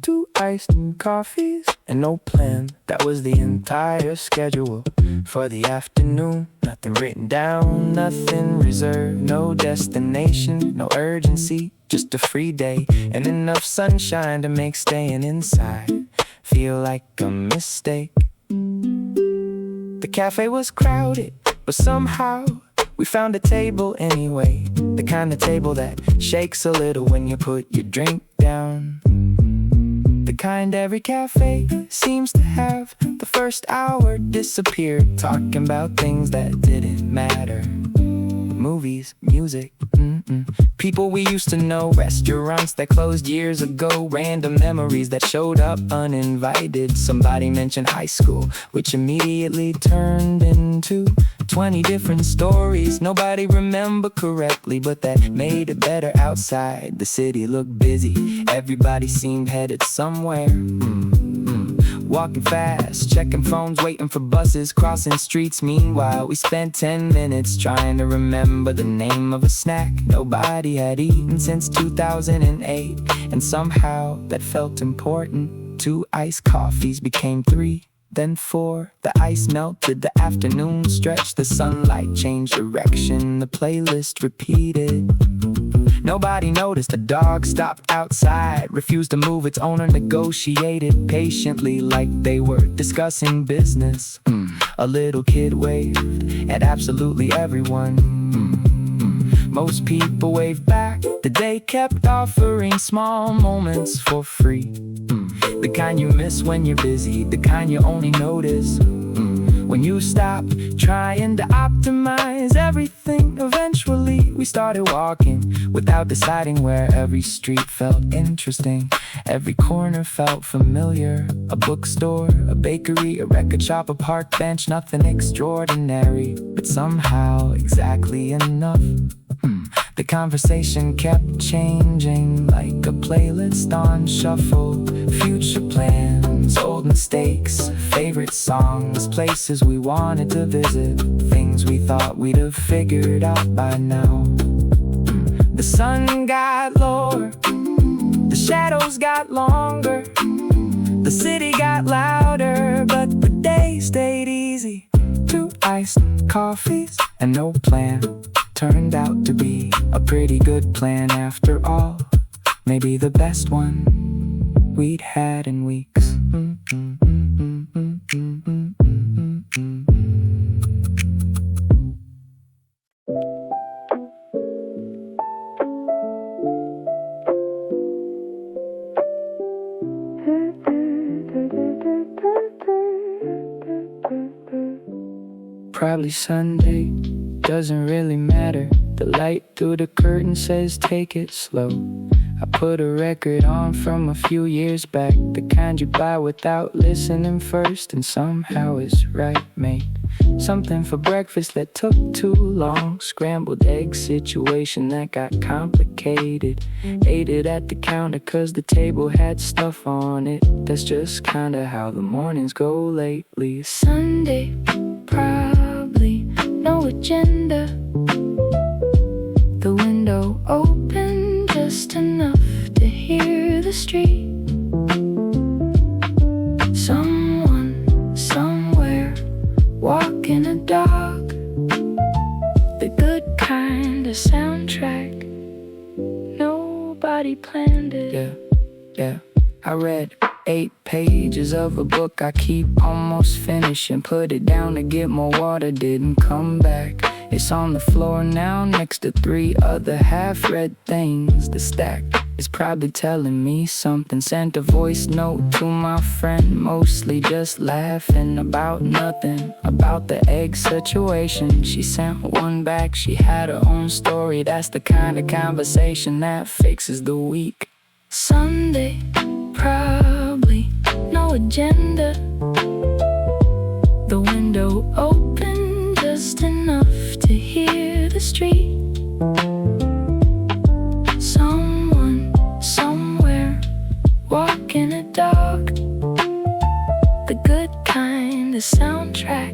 Two iced coffees and no plan. That was the entire schedule for the afternoon. Nothing written down, nothing reserved, no destination, no urgency, just a free day and enough sunshine to make staying inside feel like a mistake. The cafe was crowded, but somehow we found a table anyway. The kind of table that shakes a little when you put your drink down. The kind every cafe seems to have. The first hour disappeared, talking about things that didn't matter. Movies, music, people we used to know, restaurants that closed years ago, random memories that showed up uninvited. Somebody mentioned high school, which immediately turned into 20 different stories nobody remembered correctly, but that made it better. Outside, the city looked busy, everybody seemed headed somewhere. Walking fast, checking phones, waiting for buses, crossing streets. Meanwhile, we spent 10 minutes trying to remember the name of a snack nobody had eaten since 2008. And somehow that felt important. 2 iced coffees became 3, then 4. The ice melted, the afternoon stretched, the sunlight changed direction, the playlist repeated. Nobody noticed. A dog stopped outside, refused to move. Its owner negotiated patiently like they were discussing business. A little kid waved at absolutely everyone. Most people waved back. The day kept offering small moments for free. The kind you miss when you're busy, the kind you only notice when you stop trying to optimize everything. Eventually we started walking without deciding where. Every street felt interesting, every corner felt familiar. A bookstore, a bakery, a record shop, a park bench. Nothing extraordinary, but somehow exactly enough. The conversation kept changing like a playlist on shuffle. Future plans, old mistakes, favorite songs, places we wanted to visit, things we thought we'd have figured out by now. The sun got lower, the shadows got longer, the city got louder, but the day stayed easy. 2 iced coffees and no plan turned out to be a pretty good plan after all. Maybe the best one we'd had in weeks. Probably Sunday, doesn't really matter. The light through the curtain says take it slow. I put a record on from a few years back, the kind you buy without listening first, and somehow it's right. Made something for breakfast that took too long, scrambled egg situation that got complicated. Ate it at the counter cause the table had stuff on it. That's just kinda how the mornings go lately. Sunday, probably no agenda. The window open just enough to hear the street. Someone, somewhere, walking a dog. The good kind of soundtrack. Nobody planned it. Yeah, I read 8 pages of a book I keep almost finished and put it down to get more water, didn't come back. It's on the floor now next to 3 other half-read things. The stack is probably telling me something. Sent a voice note to my friend, mostly just laughing about nothing, about the egg situation. She sent one back, she had her own story. That's the kind of conversation that fixes the week. Sunday, probably no agenda. The window open just enough to hear the street. Someone, somewhere, walking a dog. The good kind of soundtrack.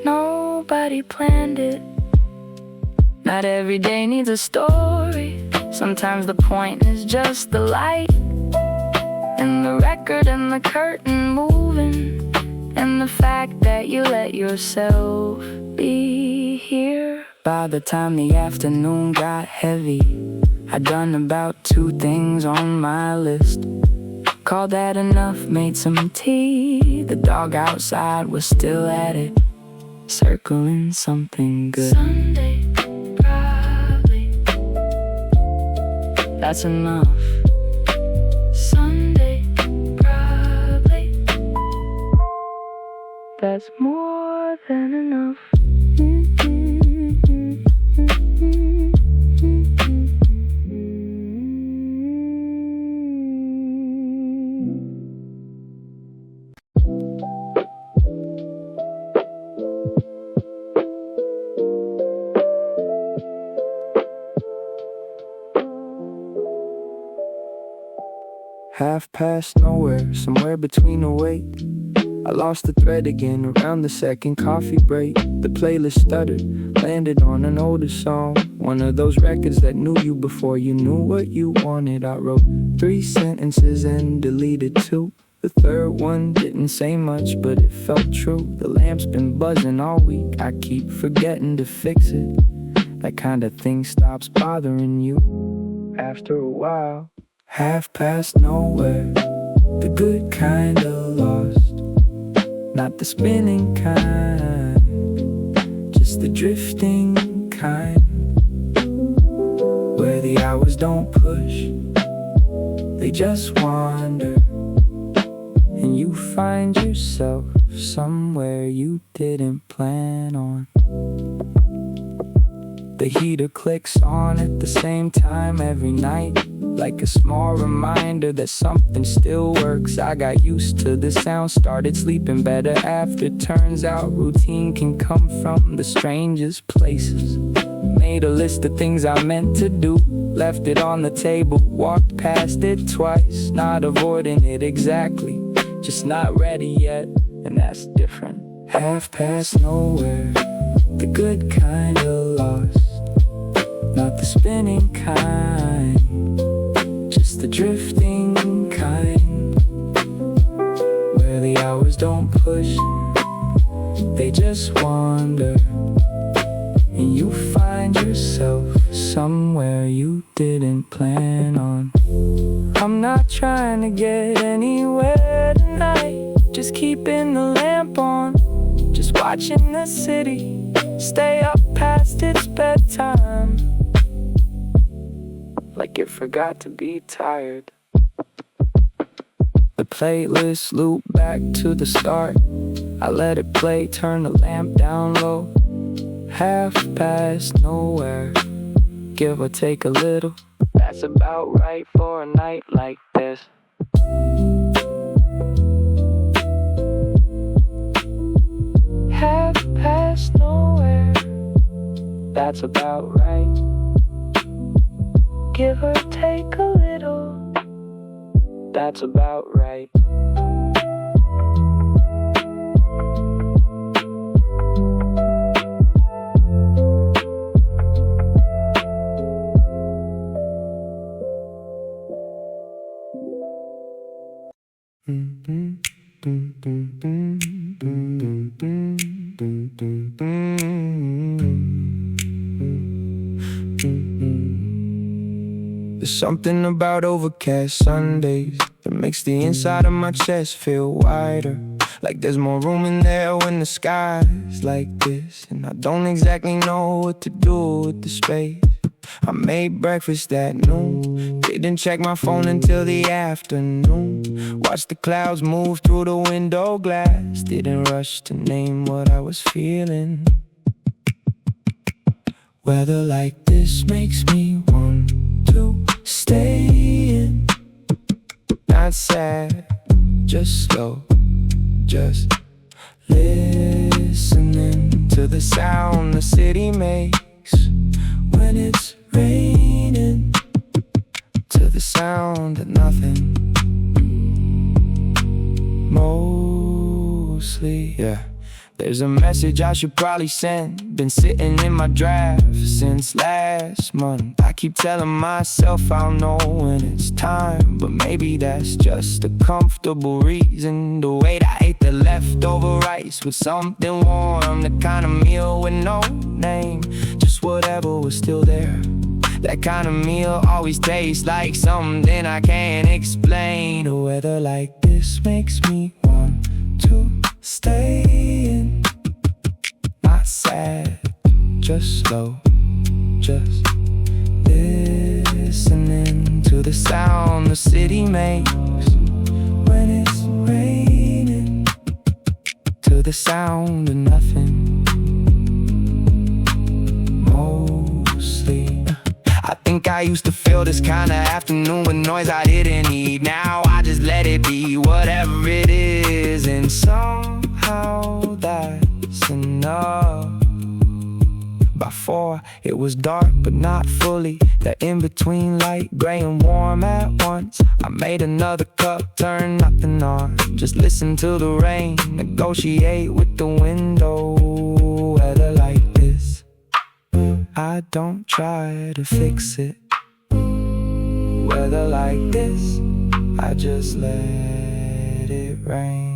Nobody planned it. Not every day needs a story. Sometimes the point is just the light and the record and the curtain moving, and the fact that you let yourself be here. By the time the afternoon got heavy, I'd done about 2 things on my list. Called that enough, made some tea. The dog outside was still at it, circling something good. Sunday, probably. That's enough. Sunday, probably. That's more than enough. Half past nowhere, somewhere between the wait. I lost the thread again around the second coffee break. The playlist stuttered, landed on an older song. One of those records that knew you before you knew what you wanted. I wrote 3 sentences and deleted 2. The third one didn't say much, but it felt true. The lamp's been buzzing all week, I keep forgetting to fix it. That kind of thing stops bothering you after a while. Half past nowhere, the good kind of lost. Not the spinning kind, just the drifting kind, where the hours don't push, they just wander, and you find yourself somewhere you didn't plan on. The heater clicks on at the same time every night, like a small reminder that something still works. I got used to the sound, started sleeping better after. Turns out routine can come from the strangest places. Made a list of things I meant to do, left it on the table, walked past it twice. Not avoiding it exactly, just not ready yet, and that's different. Half past nowhere, the good kind of lost. Not the spinning kind, just the drifting kind, where the hours don't push, they just wander, and you find yourself somewhere you didn't plan on. I'm not trying to get anywhere tonight, just keeping the lamp on, just watching the city stay up past its bedtime, like it forgot to be tired. The playlist looped back to the start. I let it play, turn the lamp down low. Half past nowhere, give or take a little. That's about right for a night like this. Half past nowhere, that's about right. Give or take a little, that's about right. There's something about overcast Sundays that makes the inside of my chest feel wider. Like there's more room in there when the sky's like this. And I don't exactly know what to do with the space. I made breakfast at noon, didn't check my phone until the afternoon. Watched the clouds move through the window glass, didn't rush to name what I was feeling. Weather like this makes me want to stay in. Not sad, just slow, just listening to the sound the city makes when it's raining, to the sound of nothing. Mostly, yeah. There's a message I should probably send. Been sitting in my draft since last month. I keep telling myself I'll know when it's time, but maybe that's just a comfortable reason. The way that I ate the leftover rice with something warm, the kind of meal with no name, just whatever was still there. That kind of meal always tastes like something I can't explain. The weather like this makes me want to stay in. Not sad, just slow, just listening to the sound the city makes when it's raining, to the sound of nothing. Mostly I think I used to feel this kind of afternoon with noise I didn't need. Now I just let it be whatever it is, and somehow that's enough. By 4, it was dark but not fully. That in-between light, gray and warm at once. I made another cup, turned nothing on. Just listen to the rain, negotiate with the window. Weather like this, I don't try to fix it. Weather like this, I just let it rain.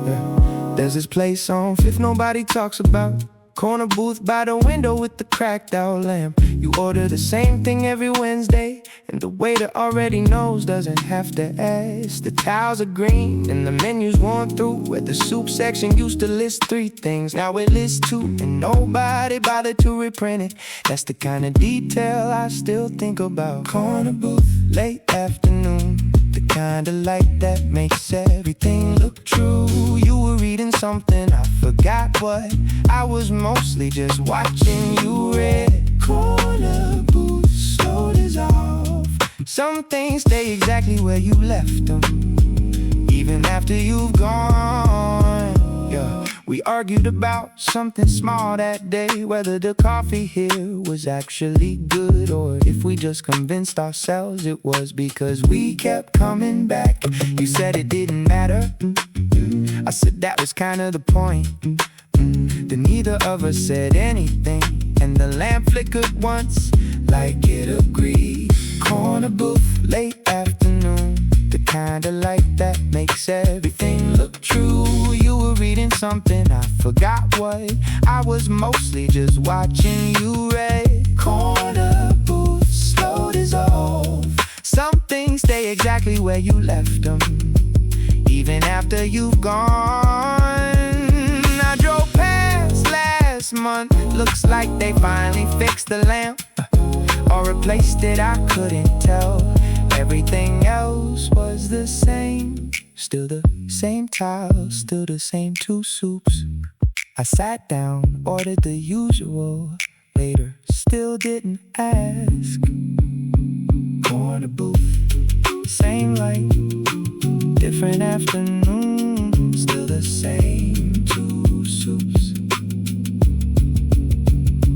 Yeah. There's this place on 5th nobody talks about. Corner booth by the window with the cracked out lamp. You order the same thing every Wednesday, and the waiter already knows, doesn't have to ask. The towels are green and the menu's worn through. Where the soup section used to list 3 things, now it lists 2, and nobody bothered to reprint it. That's the kind of detail I still think about. Corner booth, late afternoon, the kind of light that makes everything look true. You were reading something, I forgot what. I was mostly just watching you read. Corner booth, slow dissolve. Some things stay exactly where you left them, even after you've gone. Yeah. We argued about something small that day, whether the coffee here was actually good, or if we just convinced ourselves it was because we kept coming back. You said it didn't matter, I said that was kind of the point. Then neither of us said anything, and the lamp flickered once, like it agreed. Corner booth, late afternoon, the kind of light that makes everything look true. You were reading something, I forgot what. I was mostly just watching you read. Corner booth, slow dissolve. Some things stay exactly where you left them, even after you've gone. I drove past last month, looks like they finally fixed the lamp, or replaced it, I couldn't tell. Everything else was the same, still the same tiles, still the same 2 soups. I sat down, ordered the usual, later still didn't ask. Corner booth, same light, different afternoon, still the same 2 soups.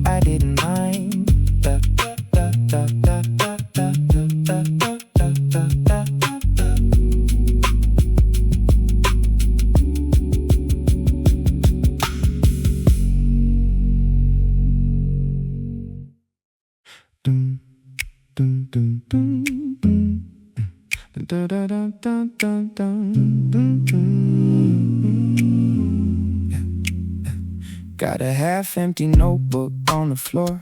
I didn't mind. Got a half-empty notebook on the floor.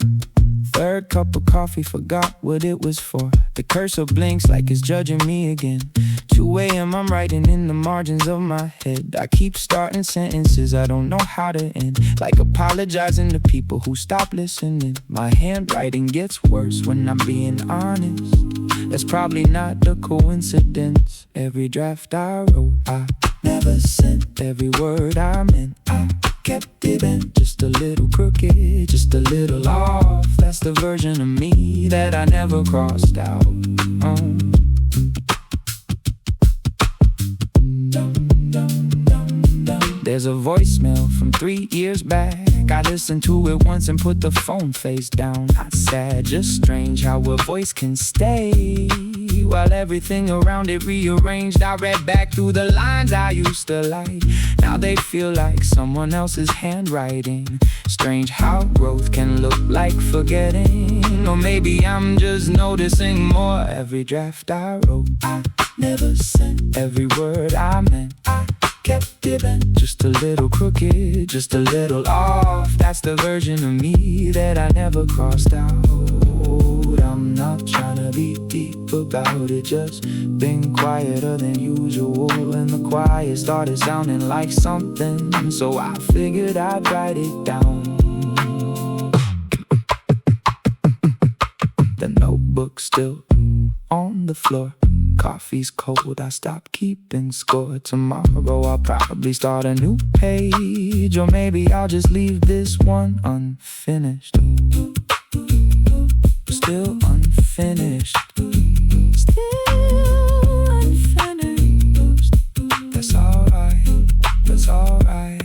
Third cup of coffee, forgot what it was for. The cursor blinks like it's judging me again. 2 a.m. I'm writing in the margins of my head. I keep starting sentences I don't know how to end, like apologizing to people who stop listening. My handwriting gets worse when I'm being honest. That's probably not a coincidence. Every draft I wrote, I never sent. Every word I meant, I kept it in. Just a little crooked, just a little off. That's the version of me that I never crossed out. There's a voicemail from 3 years back. I listened to it once and put the phone face down. Not sad, just strange how a voice can stay while everything around it rearranged. I read back through the lines I used to like. Now they feel like someone else's handwriting. Strange how growth can look like forgetting. Or maybe I'm just noticing more. Every draft I wrote, I never sent. Every word I meant, I kept it in. Just a little crooked, just a little off. That's the version of me that I never crossed out. I'm not trying to be deep about it, just been quieter than usual. And the quiet started sounding like something, so I figured I'd write it down. The notebook's still on the floor. Coffee's cold, I stopped keeping score. Tomorrow I'll probably start a new page, or maybe I'll just leave this one unfinished. Still unfinished. Still unfinished. That's alright, that's alright.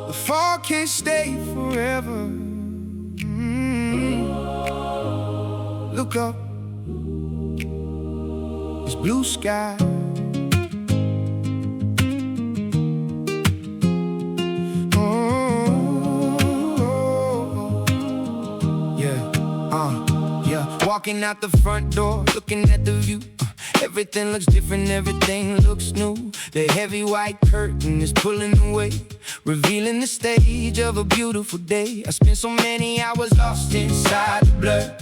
The fall can't stay forever. Look up, it's blue sky. Yeah. Walking out the front door, looking at the view. Everything looks different, everything looks new. The heavy white curtain is pulling away, revealing the stage of a beautiful day. I spent so many hours lost inside the blur,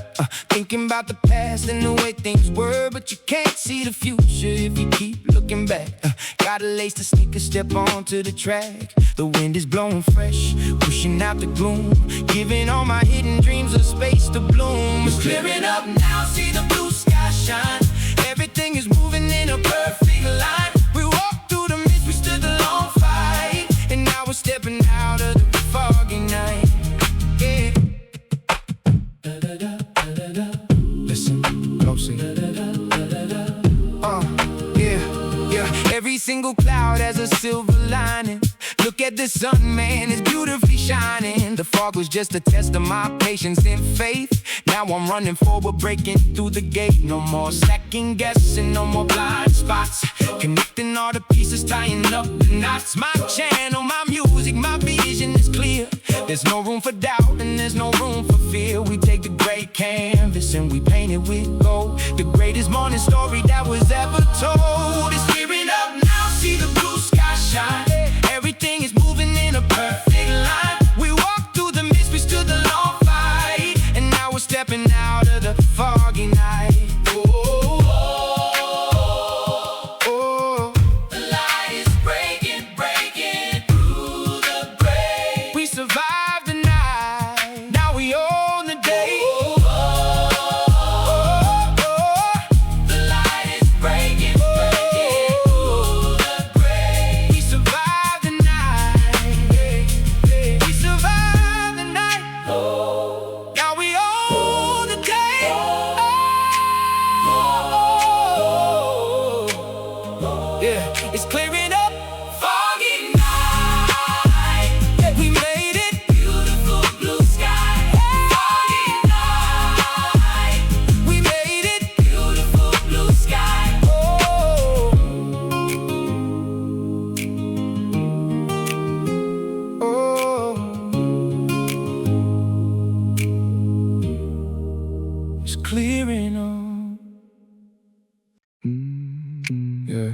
thinking about the past and the way things were. But you can't see the future if you keep looking back. Gotta lace the sneakers, step onto the track. The wind is blowing fresh, pushing out the gloom, giving all my hidden dreams a space to bloom. It's clearing up now, see the blue sky shine. Everything is moving in a perfect line. We walked through the mist, we stood the long fight, and now we're stepping out of the foggy night. Yeah. Listen closely. Yeah. Every single cloud has a silver lining. Look at the sun, man, it's beautifully shining. The fog was just a test of my patience and faith. Now I'm running forward, breaking through the gate. No more second guessing, no more blind spots. Connecting all the pieces, tying up the knots. My channel, my music, my vision is clear. There's no room for doubt and there's no room for fear. We take the great canvas and we paint it with gold. The greatest morning story that was ever told. It's clearing up now, see the blue sky shine. Everything is moving in a perfect line. We walked through the mist, we stood the long fight, and now we're stepping out of the foggy night. The light is breaking through the gray. We survived the night, now we own the day. The light is breaking through the gray. We survived the night. clearing up. Yeah.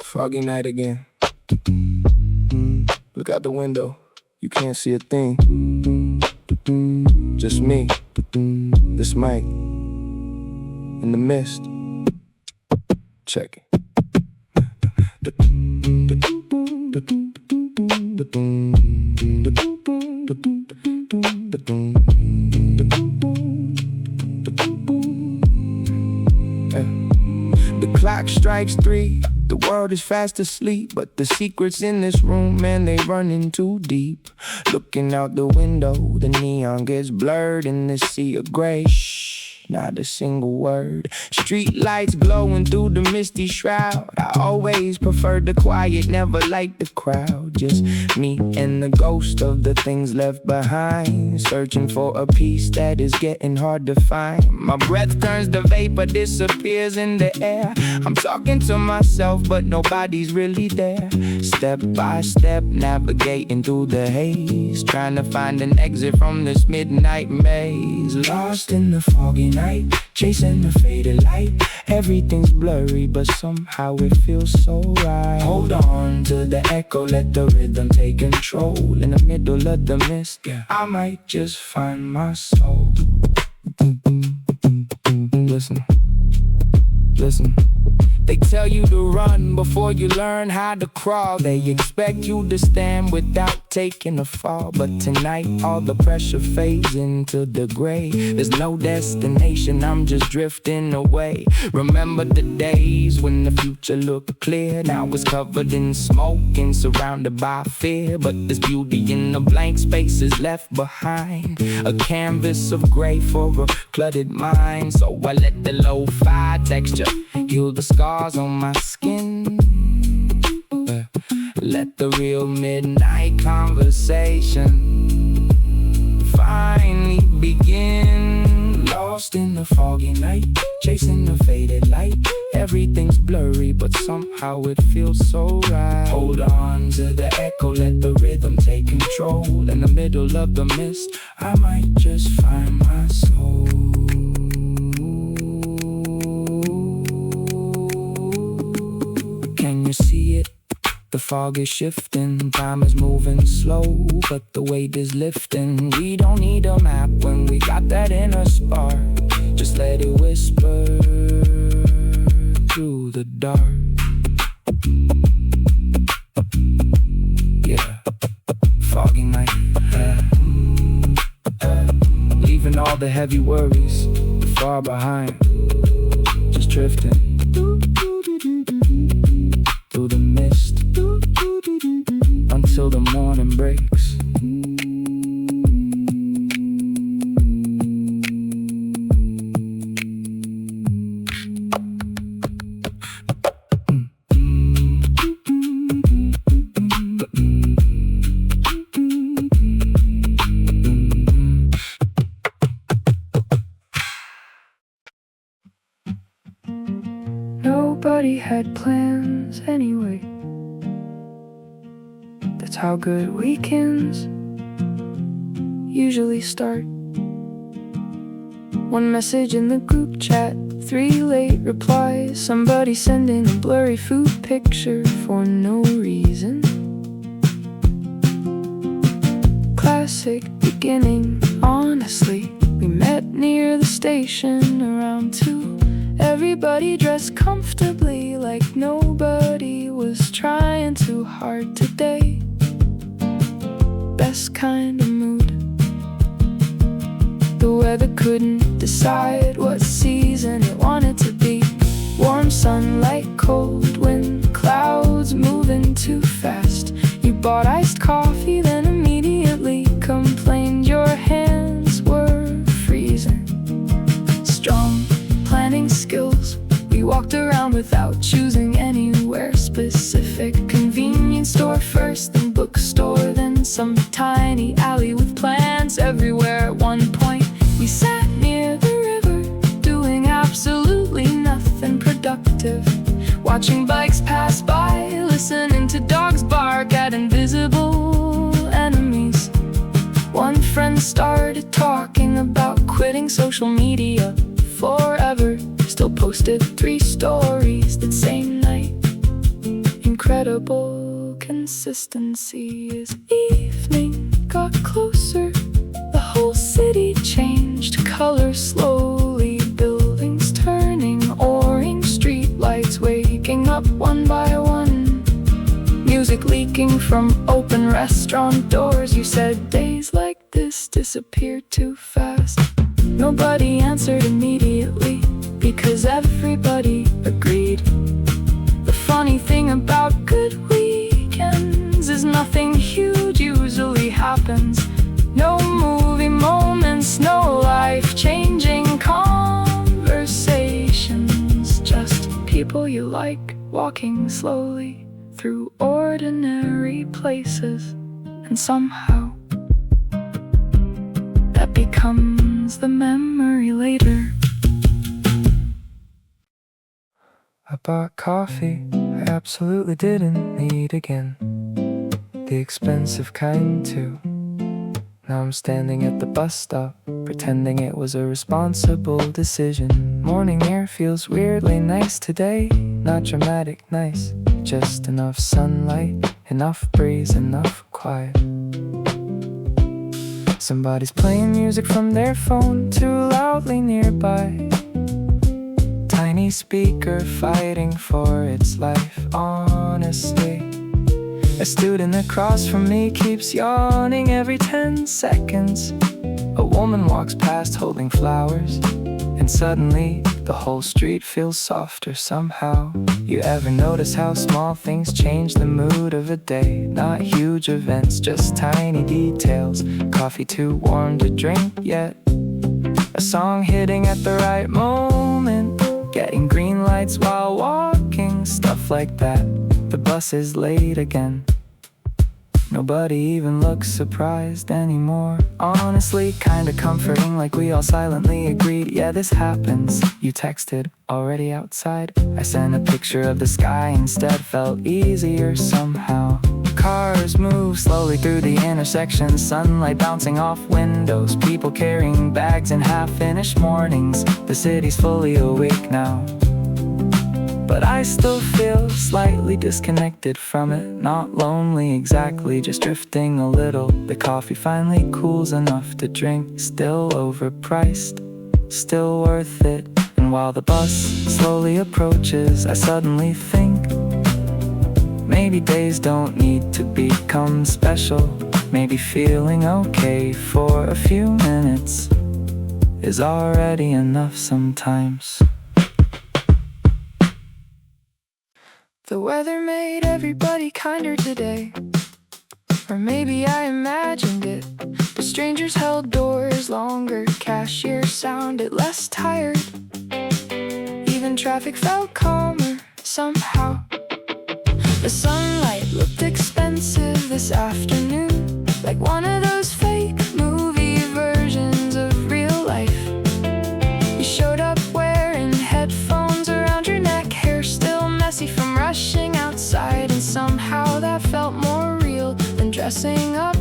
Foggy night again. Look out the window. You can't see a thing. Just me, this mic, in the mist. Check it. The clock strikes 3. The world is fast asleep, but the secrets in this room, man, they running too deep. Looking out the window, the neon gets blurred in the sea of gray. Shh, not a single word. Street lights glowing through the misty shroud. I always preferred the quiet, never liked the crowd. Just me and the ghost of the things left behind, searching for a piece that is getting hard to find. My breath turns to vapor, disappears in the air. I'm talking to myself, but nobody's really there. Step by step, navigating through the haze, trying to find an exit from this midnight maze. Lost in the foggy night, chasing the faded light. Everything's blurry, but somehow it feels so right. Hold on to the echo, let the rhythm take control. In the middle of the mist, yeah, I might just find my soul. Listen, listen. They tell you to run before you learn how to crawl. They expect you to stand without taking a fall. But tonight all the pressure fades into the gray. There's no destination, I'm just drifting away. Remember the days when the future looked clear. Now it's covered in smoke and surrounded by fear. But there's beauty in the blank spaces left behind. A canvas of gray for a cluttered mind. So I let the lo-fi texture heal the scars on my skin. Let the real midnight conversation finally begin. Lost in the foggy night, chasing the faded light. Everything's blurry, but somehow it feels so right. Hold on to the echo, let the rhythm take control. In the middle of the mist, I might just find my soul. Can you see it? The fog is shifting, time is moving slow, but the weight is lifting. We don't need a map when we got that inner spark. Just let it whisper through the dark. Yeah, foggy night, leaving all the heavy worries far behind. Just drifting through the mist until the morning breaks. Nobody had plans anyway. That's how good weekends usually start. One message in the group chat, 3 late replies. Somebody sending a blurry food picture for no reason. Classic beginning, honestly. We met near the station around 2. Everybody dressed comfortably, like nobody was trying too hard today. Best kind of mood. The weather couldn't decide what season it wanted to be. Warm sunlight, cold wind, clouds moving too fast. You bought iced coffee, then immediately complained your hands were freezing. Strong planning skills. We walked around without choosing anywhere specific. Convenience store first, then bookstore, then some tiny alley with plants everywhere. At one point, we sat near the river, doing absolutely nothing productive. Watching bikes pass by, listening to dogs bark at invisible enemies. One friend started talking about social media forever. Still posted 3 stories that same night. Incredible consistency. As evening got closer, the whole city changed color slowly. Buildings turning orange, street lights waking up one by one. Music leaking from open restaurant doors. You said days like this disappear too fast. Nobody answered immediately because everybody agreed. The funny thing about good weekends is nothing huge usually happens. No movie moments, no life-changing conversations. Just people you like walking slowly through ordinary places. And somehow that becomes the memory later. I bought coffee I absolutely didn't need again. The expensive kind too. Now I'm standing at the bus stop, pretending it was a responsible decision. Morning air feels weirdly nice today. Not dramatic nice, just enough sunlight, enough breeze, enough quiet. Somebody's playing music from their phone too loudly nearby. Tiny speaker fighting for its life, honestly. A student across from me keeps yawning every 10 seconds. A woman walks past holding flowers, and suddenly the whole street feels softer somehow. You ever notice how small things change the mood of a day? Not huge events, just tiny details. Coffee too warm to drink yet, a song hitting at the right moment, getting green lights while walking, stuff like that. The bus is late again. Nobody even looks surprised anymore. Honestly, kinda comforting, like we all silently agreed. Yeah, this happens. You texted, already outside. I sent a picture of the sky instead, felt easier somehow. Cars move slowly through the intersection, sunlight bouncing off windows, people carrying bags in half-finished mornings. The city's fully awake now, but I still feel slightly disconnected from it. Not lonely exactly, just drifting a little. The coffee finally cools enough to drink. Still overpriced, still worth it. And while the bus slowly approaches, I suddenly think, maybe days don't need to become special. Maybe feeling okay for a few minutes is already enough sometimes. The weather made everybody kinder today, or maybe I imagined it. The strangers held doors longer, cashiers sounded less tired. Even traffic felt calmer somehow. The sunlight looked expensive this afternoon, like one of those fake movie versions of real life. You showed up wearing headphones around your neck, hair still messy from rushing outside, and somehow that felt more real than dressing up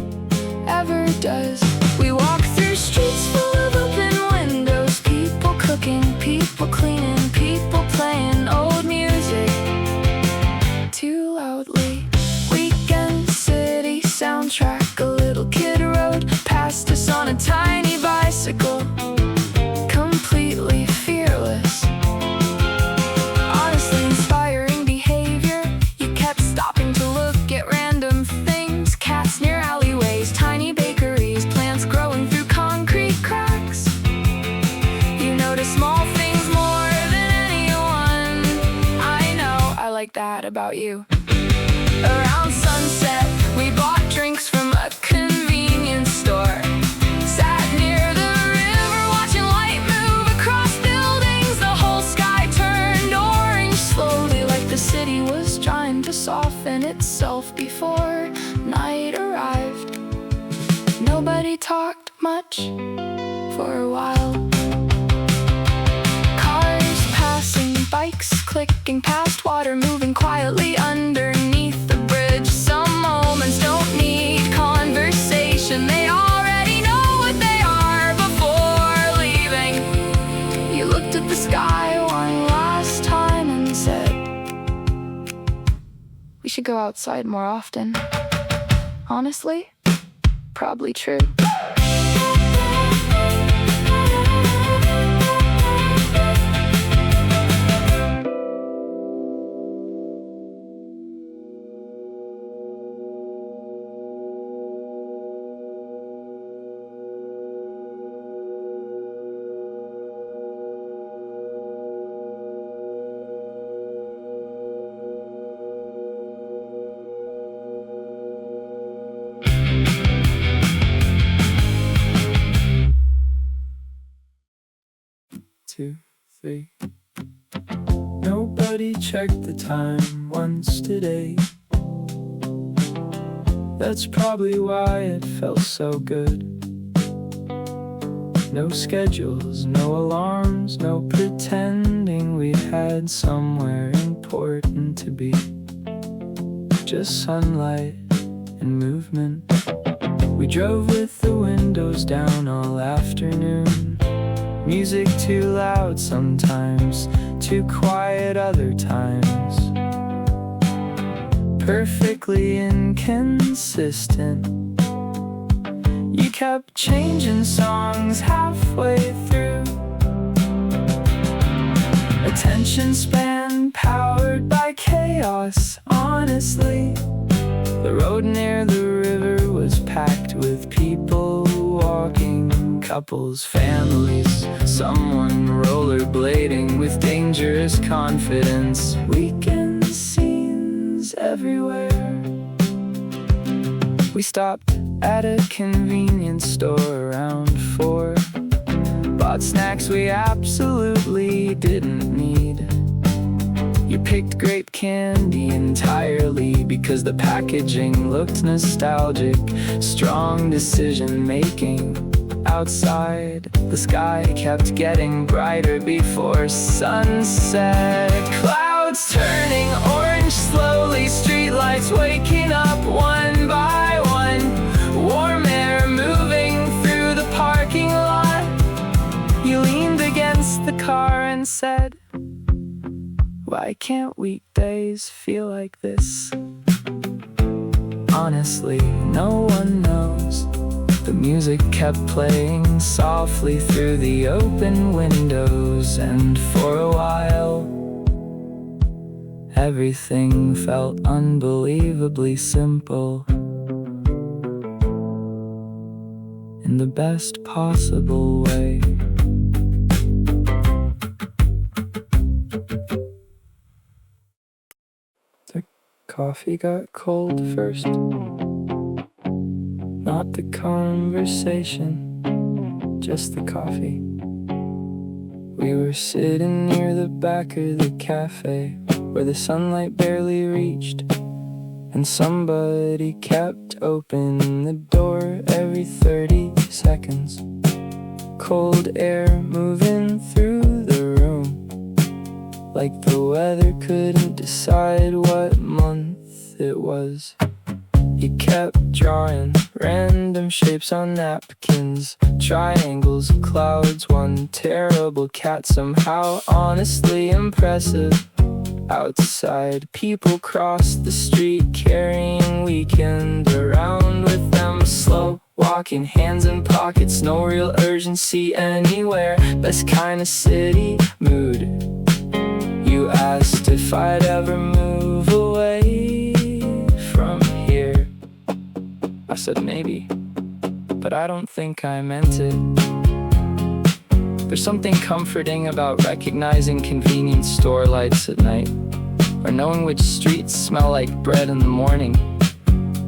ever does. We walked through streets full of open windows, people cooking, people cleaning, people playing old music too loudly. Weekend city soundtrack, a little kid rode past us on a tiny bicycle, completely fearless. Honestly inspiring behavior. You kept stopping to look at random things, cats near alleyways, tiny bakeries, plants growing through concrete cracks. You notice small things more than anyone. I know, I like that about you. Around sunset, we bought drinks from a convenience store, sat near the river watching light move across buildings. The whole sky turned orange slowly, like the city was trying to soften itself before night arrived. Nobody talked much for a while. Cars passing, bikes clicking past, water moving quietly underneath the bridge. Some moments don't need conversation, they already know what they are before leaving. go outside more often. Honestly, probably true. Two, three. Nobody checked the time once today. That's probably why it felt so good. No schedules, no alarms, no pretending we had somewhere important to be. Just sunlight and movement. We drove with the windows down all afternoon. Music too loud sometimes, too quiet other times. Perfectly inconsistent. You kept changing songs halfway through. Attention span powered by chaos, honestly. The road near the river was packed with people walking, couples, families, someone rollerblading with dangerous confidence. Weekend scenes everywhere. We stopped at a convenience store around 4. Bought snacks we absolutely didn't need. You picked grape candy entirely because the packaging looked nostalgic. Strong decision making. Outside, the sky kept getting brighter before sunset. Clouds turning orange slowly, streetlights waking up one by one. Warm air moving through the parking lot. You leaned against the car and said, why can't weekdays feel like this? Honestly, no one knows. The music kept playing softly through the open windows, and for a while, everything felt unbelievably simple. In the best possible way. The coffee got cold first. Not the conversation, just the coffee. We were sitting near the back of the cafe, where the sunlight barely reached, and somebody kept opening the door every 30 seconds. Cold air moving through the room, like the weather couldn't decide what month it was. He kept drawing random shapes on napkins, triangles, clouds, one terrible cat, somehow honestly impressive. Outside, people crossed the street carrying weekend around with them, slow walking, hands in pockets, no real urgency anywhere. Best kind of city mood. You asked if I'd ever move away from here. I said maybe, but I don't think I meant it. There's something comforting about recognizing convenience store lights at night, or knowing which streets smell like bread in the morning.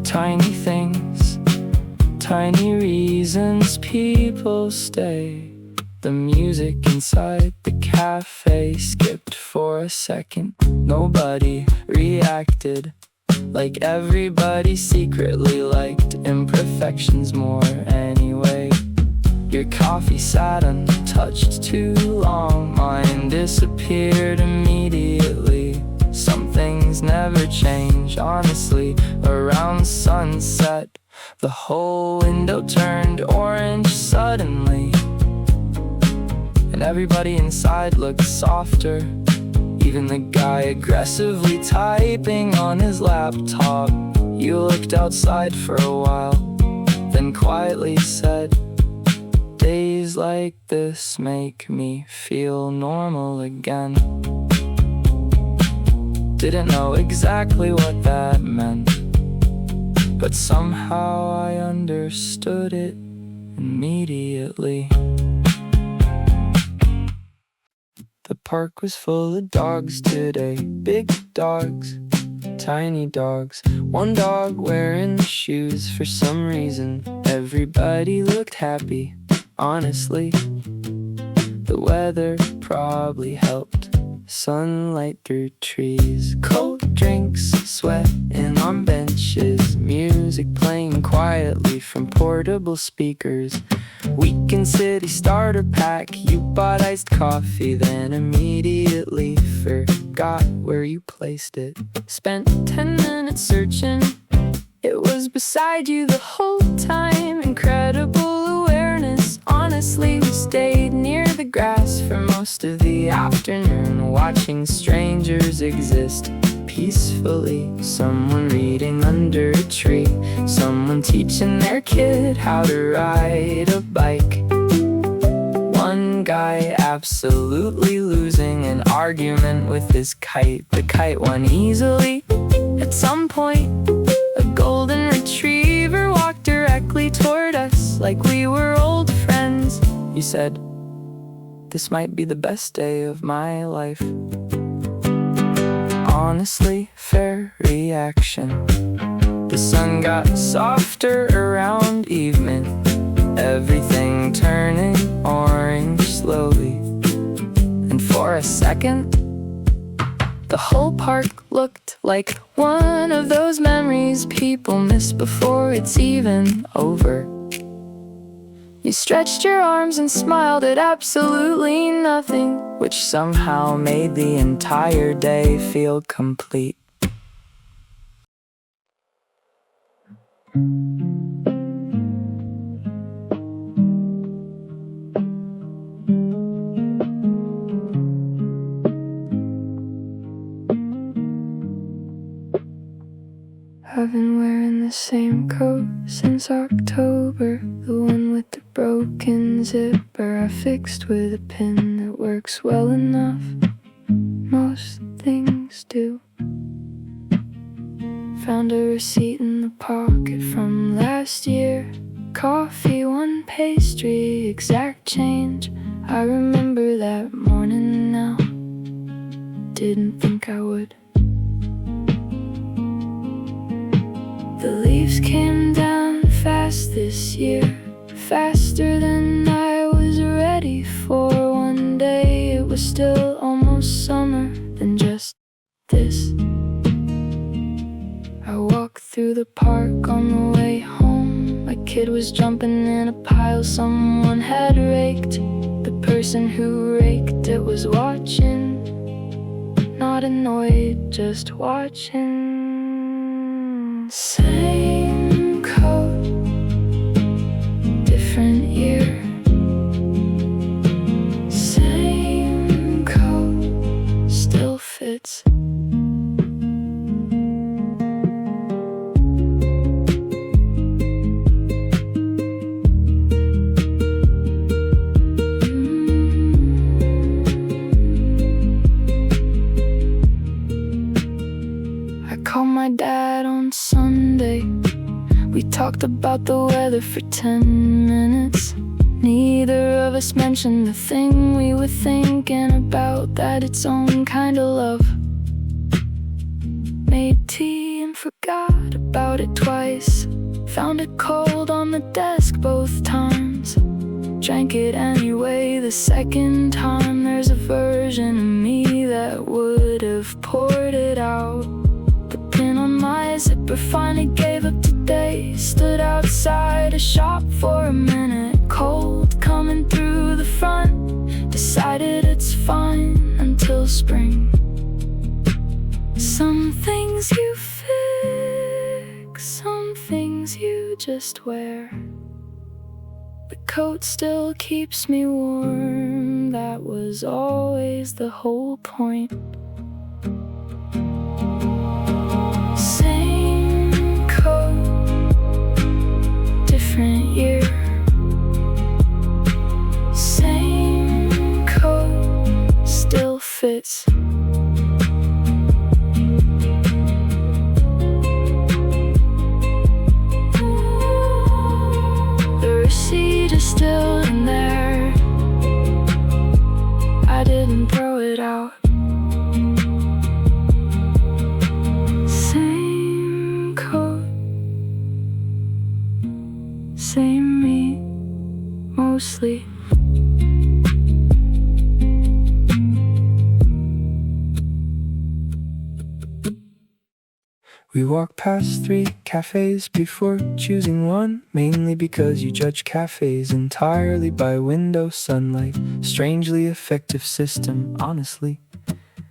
Tiny things, tiny reasons people stay. The music inside the cafe skipped for a second. Nobody reacted, like everybody secretly liked imperfections more anyway. Your coffee sat untouched too long, mine disappeared immediately. Some things never change, honestly. Around sunset, the whole window turned orange suddenly, and everybody inside looked softer. even the guy aggressively typing on his laptop. You looked outside for a while, then quietly said, "Days like this make me feel normal again." Didn't know exactly what that meant, but somehow I understood it immediately. The park was full of dogs today, big dogs, tiny dogs. One dog wearing shoes for some reason. Everybody looked happy, honestly. The weather probably helped. Sunlight through trees, cold drinks, sweating on benches, music playing quietly from portable speakers. Weekend city starter pack, you bought iced coffee, then immediately forgot where you placed it. Spent 10 minutes searching, it was beside you the whole time. Incredible awareness, honestly, we stayed near the grass for most of the afternoon, watching strangers exist peacefully. Someone reading under a tree, someone teaching their kid how to ride a bike. One guy absolutely losing an argument with his kite. The kite won easily. At some point, a golden retriever walked directly toward us like we were old friends. You said, "This might be the best day of my life." Honestly, fair reaction. The sun got softer around evening, everything turning orange slowly. And for a second, the whole park looked like one of those memories people miss before it's even over. You stretched your arms and smiled at absolutely nothing, which somehow made the entire day feel complete. I've been wearing the same coat since October, the one with the broken zipper I fixed with a pin that works well enough. Most things do. Found a receipt in the pocket from last year. Coffee, one pastry, exact change. I remember that morning now. Didn't think I would. The leaves came down fast this year, faster than I was ready for. One day it was still almost summer, then just this. I walked through the park on the way home. A kid was jumping in a pile someone had raked. The person who raked it was watching, not annoyed, just watching. Same coat, different year. Same coat, still fits. I called my dad on Sunday. We talked about the weather for 10 minutes. Neither of us mentioned the thing we were thinking about, that its own kind of love. Made tea and forgot about it twice. Found it cold on the desk both times. Drank it anyway the second time. There's a version of me that would have poured it out. The pin on my zipper finally gave up today. Stood outside a shop for a minute, cold coming through the front. Decided it's fine until spring. Some things you fix, some things you just wear. The coat still keeps me warm, that was always the whole point. same me, mostly. We walk past 3 cafes before choosing one, mainly because you judge cafes entirely by window sunlight. Strangely effective system, honestly.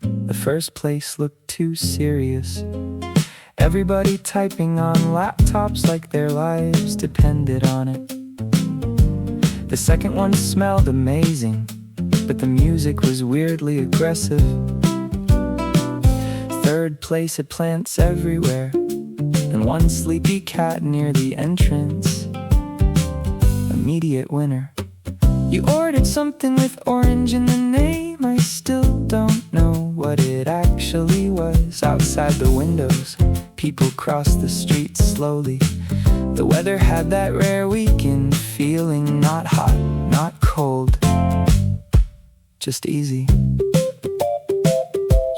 The first place looked too serious. Everybody typing on laptops like their lives depended on it. The second one smelled amazing, but the music was weirdly aggressive. Third place had plants everywhere, and one sleepy cat near the entrance. Immediate winner. You ordered something with orange in the name. I still don't know what it actually was. Outside the windows, people crossed the street slowly. The weather had that rare weekend feeling, not hot, not cold, just easy.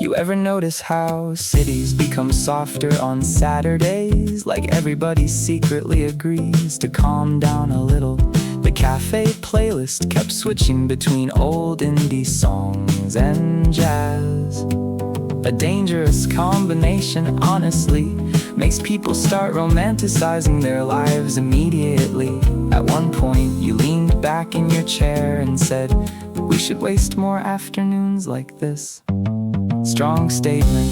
You ever notice how cities become softer on Saturdays? Like everybody secretly agrees to calm down a little. The cafe playlist kept switching between old indie songs and jazz. A dangerous combination, honestly. Makes people start romanticizing their lives immediately. At one point, you leaned back in your chair and said, "We should waste more afternoons like this." Strong statement,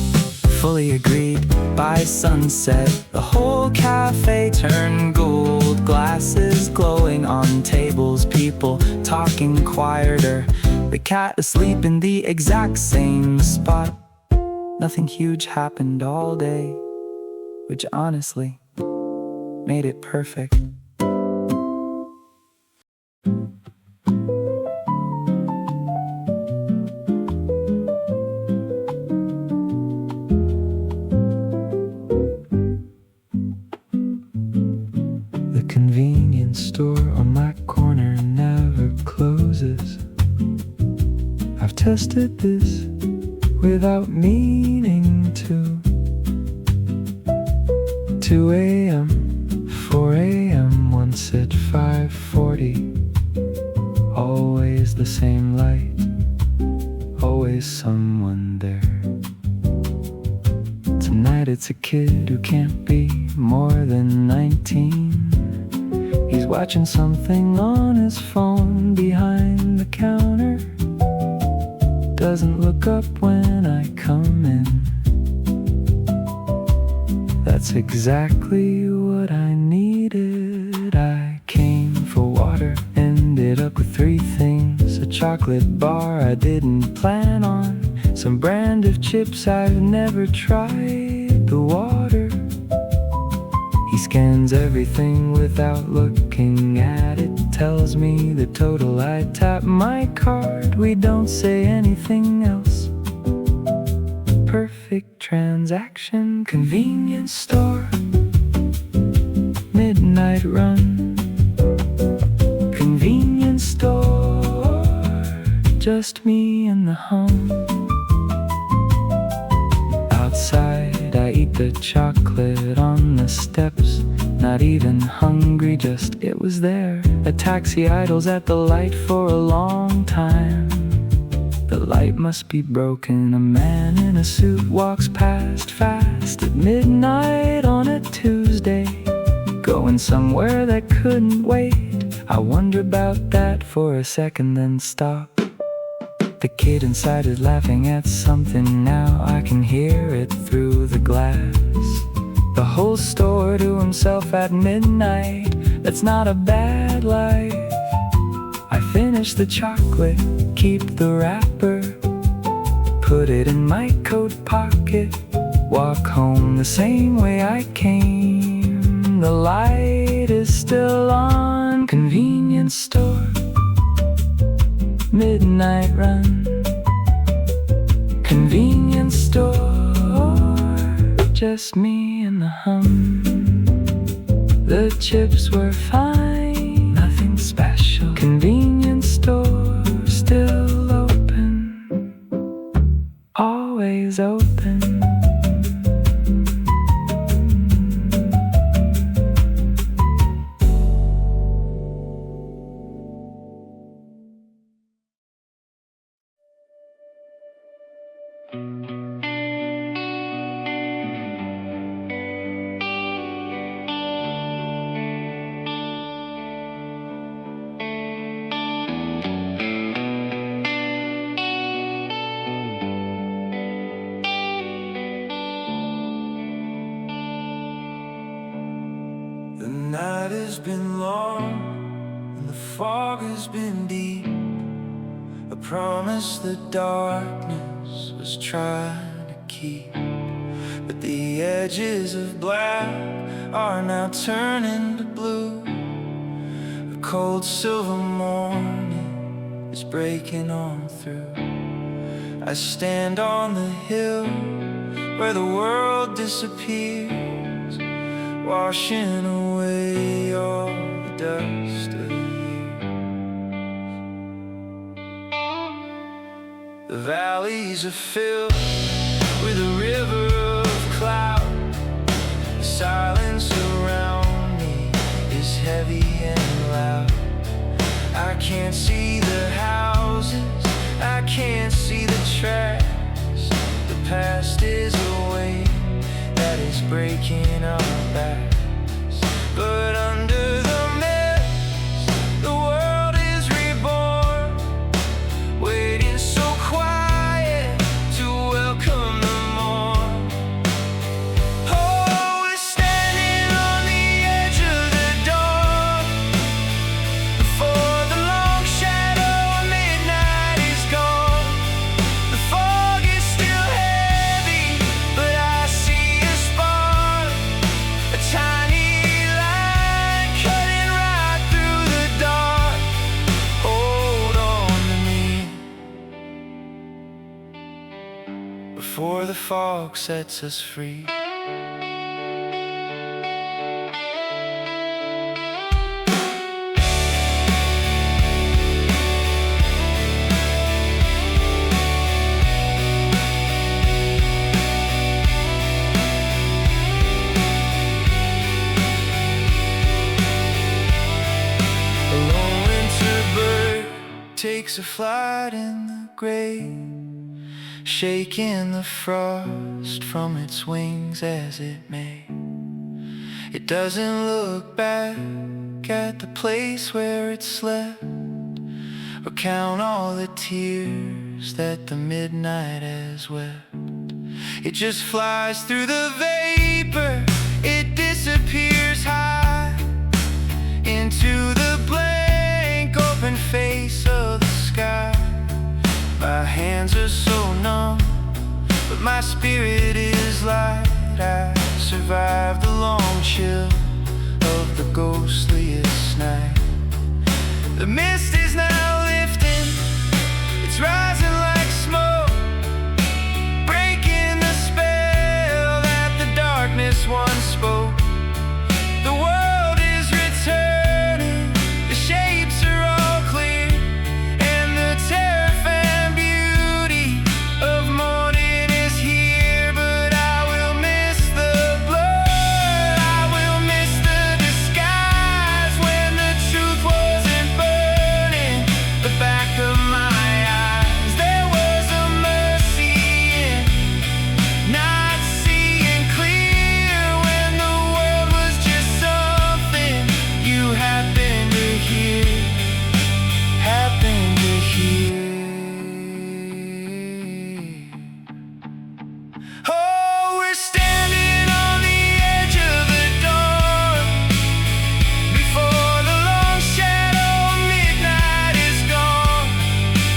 fully agreed. By sunset, the whole cafe turned gold. Glasses glowing on tables, people talking quieter. The cat asleep in the exact same spot. Nothing huge happened all day, which honestly made it perfect. The convenience store on my corner never closes. I've tested this without meaning to. 2 a.m., 4 a.m., once at 5:40. Always the same light, always someone there. Tonight it's a kid who can't be more than 19. He's watching something on his phone behind the counter. Doesn't look up when I come in. That's exactly what I needed. I came for water, ended up with 3 things. A chocolate bar I didn't plan on, some brand of chips I've never tried. The water, he scans everything without looking at it. Tells me the total, I tap my card. We don't say anything else. Perfect transaction. Convenience store, midnight run. Convenience store, just me and the hum. Outside I eat the chocolate on the steps. Not even hungry, just it was there. A taxi idles at the light for a long time. The light must be broken. A man in a suit walks past fast at midnight on a Tuesday, going somewhere that couldn't wait. I wonder about that for a second, then stop. The kid inside is laughing at something. Now I can hear it through the glass. The whole store to himself at midnight. That's not a bad life. I finish the chocolate, keep the wrapper, put it in my coat pocket. Walk home the same way I came. The light is still on. Convenience store, midnight run. Convenience store, just me and the hum. The chips were fine, nothing special. Convenience store, still open, always open. night has been long and the fog has been deep. I promise the darkness was trying to keep, but the edges of black are now turning to blue. A cold silver morning is breaking on through. I stand on the hill where the world disappears, washing away all the dust of years. The valleys are filled with a river of cloud. The silence around me is heavy and loud. I can't see the houses, I can't see the tracks. The past is a wave that is breaking our backs. But under the mist, the world is reborn, waiting so quiet to welcome the morn. Oh, we're standing on the edge of the dawn, before the long shadow of midnight is gone. The fog is still heavy, but I see a spark, a tiny line cutting right through the dark. Hold on to me before the fog sets us free. A lone winter bird takes a flight in the gray, shaking the frost from its wings as it may. It doesn't look back at the place where it slept, or count all the tears that the midnight has wept. It just flies through the vapor, it disappears high into the blank open face of the sky. My hands are so numb, but my spirit is light. I survived the long chill of the ghostliest night. The mist is now lifting, it's rising like smoke, breaking the spell that the darkness once spoke. The world is returning, the shapes are all clear, and the terrifying beauty of morning is here. But I will miss the blood, I will miss the disguise, when the truth wasn't burning the back of my eyes. There was a mercy in not seeing clear, when the world was just something you happened to hear, happened to hear. Oh, we're standing on the edge of the dawn, before the long shadow of midnight is gone.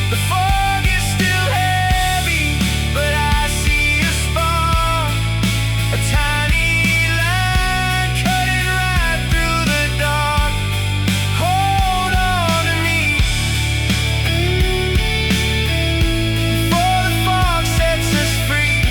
The fog is still heavy, but I see a spark, a tiny line cutting right through the dark. Hold on to me before the fog sets us free.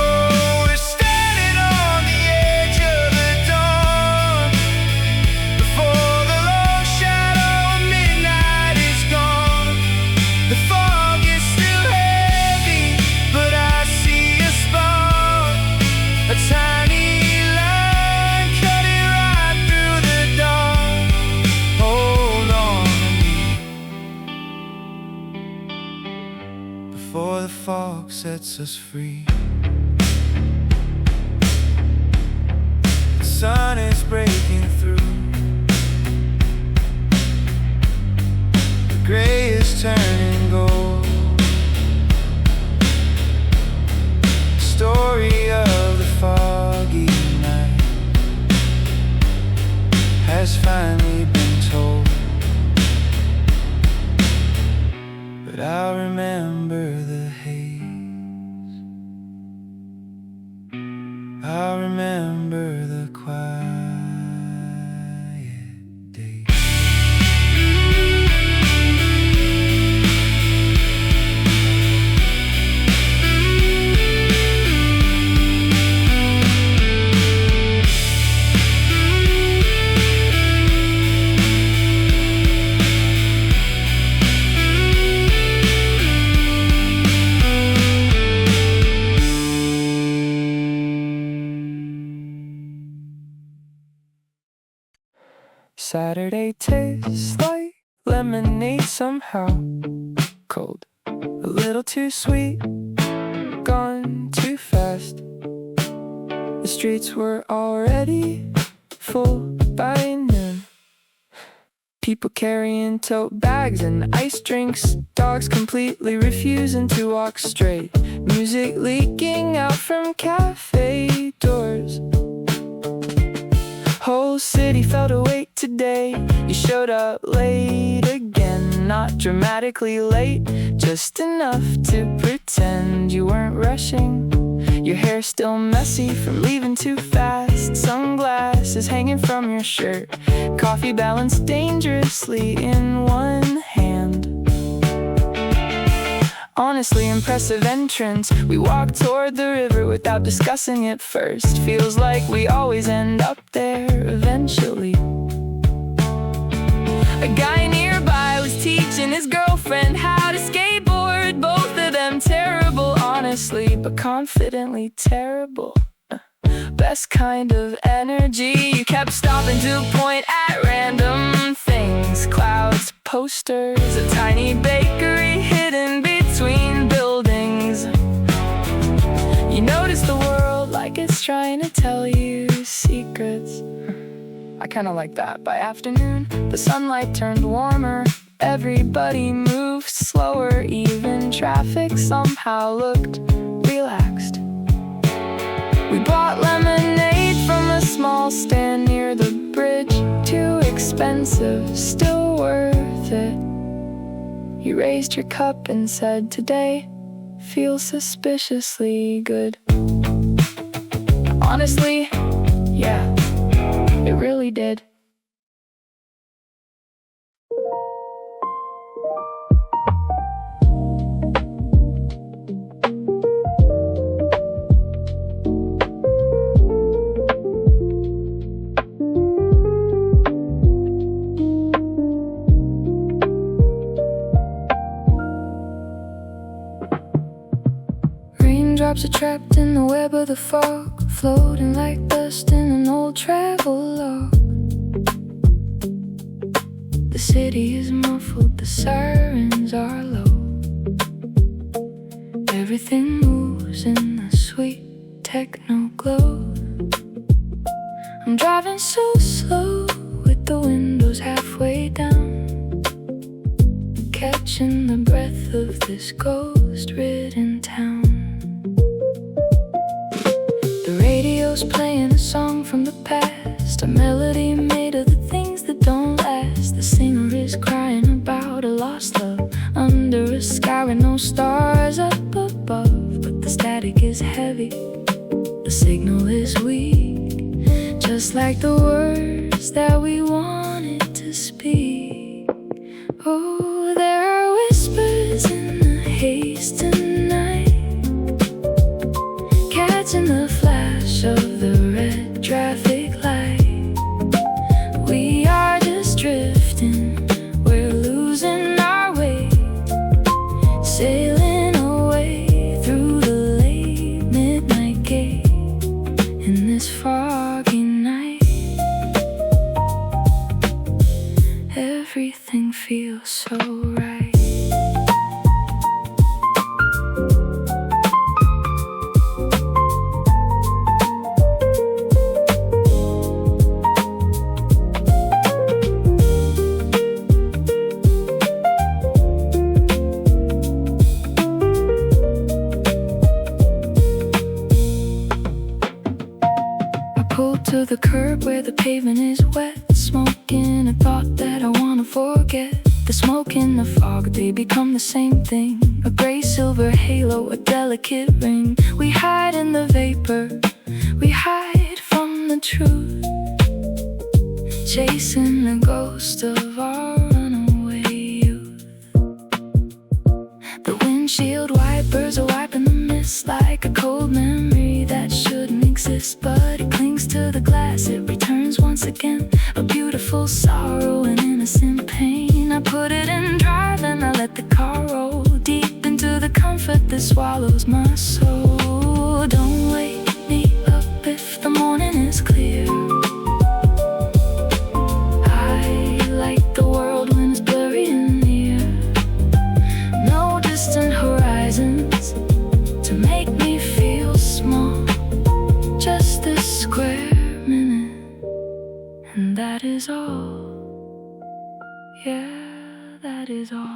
Oh, we're standing on the edge of the dawn, before the long shadow of midnight is gone. The fog is still heavy, but I see a spark, a tiny line cutting right through the dark. Hold on to me before the fog sets us free. The sun is breaking through, turning gold. Story of the foggy night has finally been told, but I'll remember the haze. I'll remember the quiet days. Saturday tastes like lemonade somehow. Cold, a little too sweet, gone too fast. The streets were already full by noon. People carrying tote bags and ice drinks, dogs completely refusing to walk straight, music leaking out from cafe doors. Whole city felt awake today. You showed up late again, not dramatically late, just enough to pretend you weren't rushing. Your hair still messy from leaving too fast, sunglasses hanging from your shirt, coffee balanced dangerously in one hand. Honestly impressive entrance. We walked toward the river without discussing it first. Feels like we always end up there eventually. A guy nearby was teaching his girlfriend how to skateboard. Both of them terrible, honestly, but confidently terrible. Best kind of energy. You kept stopping to point at random things, clouds, posters, a tiny bakery hidden between buildings. You notice the world like it's trying to tell you secrets. I kinda like that. By afternoon, the sunlight turned warmer. Everybody moved slower. Even traffic somehow looked relaxed. We bought lemonade from a small stand near the bridge. Too expensive, still worth it. You raised your cup and said, "Today feels suspiciously good." Honestly, yeah, it really did. Raindrops are trapped in the web of the fog, floating like dust in an old travel log. The city is muffled, the sirens are low. Everything moves in the sweet techno glow. I'm driving so slow with the windows halfway down, catching the breath of this ghost-ridden town. The radio's playing a song from the past, a melody made of the things that don't last. The singer is crying about a lost love under a sky with no stars up above. But the static is heavy, the signal is weak, just like the words that we wanted to speak. Oh, there are whispers in the haze tonight, catching the flash of the red traffic light. We are just drifting, we're losing our way, sailing away through the late midnight gate in this foggy night. Everything feels so right. the curb where the pavement is wet, smoking a thought that I wanna forget. The smoke and the fog, they become the same thing. A gray silver halo, a delicate ring. We hide in the vapor, we hide from the truth, chasing the ghost of our runaway youth. The windshield wipers are wiping the mist like a cold memory that shouldn't exist, but it clings to the glass, it returns once again. A beautiful sorrow and innocent pain. I put it in drive and I let the car roll deep into the comfort that swallows my soul. Don't wake me up if the morning is clear. I like the world when it's blurry and near. No distant horizons to make me feel small. Just this square minute, and that is all. Yeah, that is all.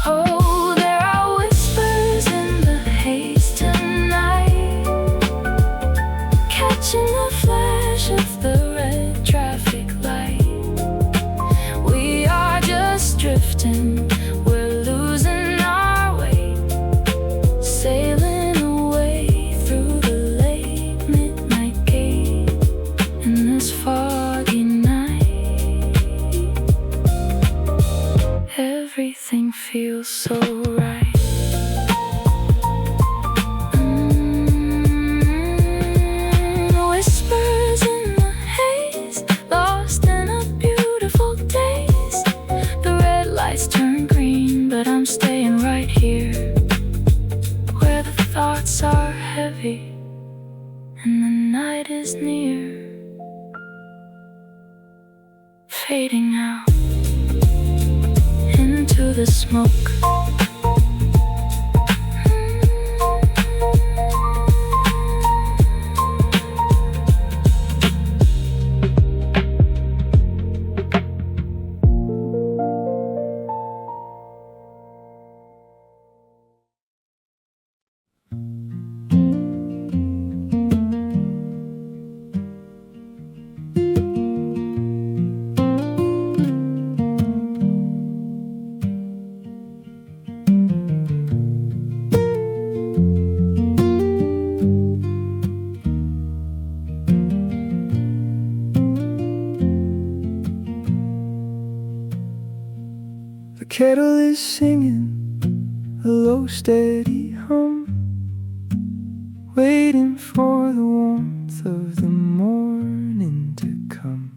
Oh, there are whispers in the haze tonight, catching the flash of the red traffic light. We are just drifting, we're losing our way, sailing away through the late midnight gate in this foggy night. Everything feels so right. Whispers in the haze, lost in a beautiful daze. The red lights turn green, but I'm staying right here, where the thoughts are heavy and the night is near, fading out into the smoke. The kettle is singing a low steady hum, waiting for the warmth of the morning to come.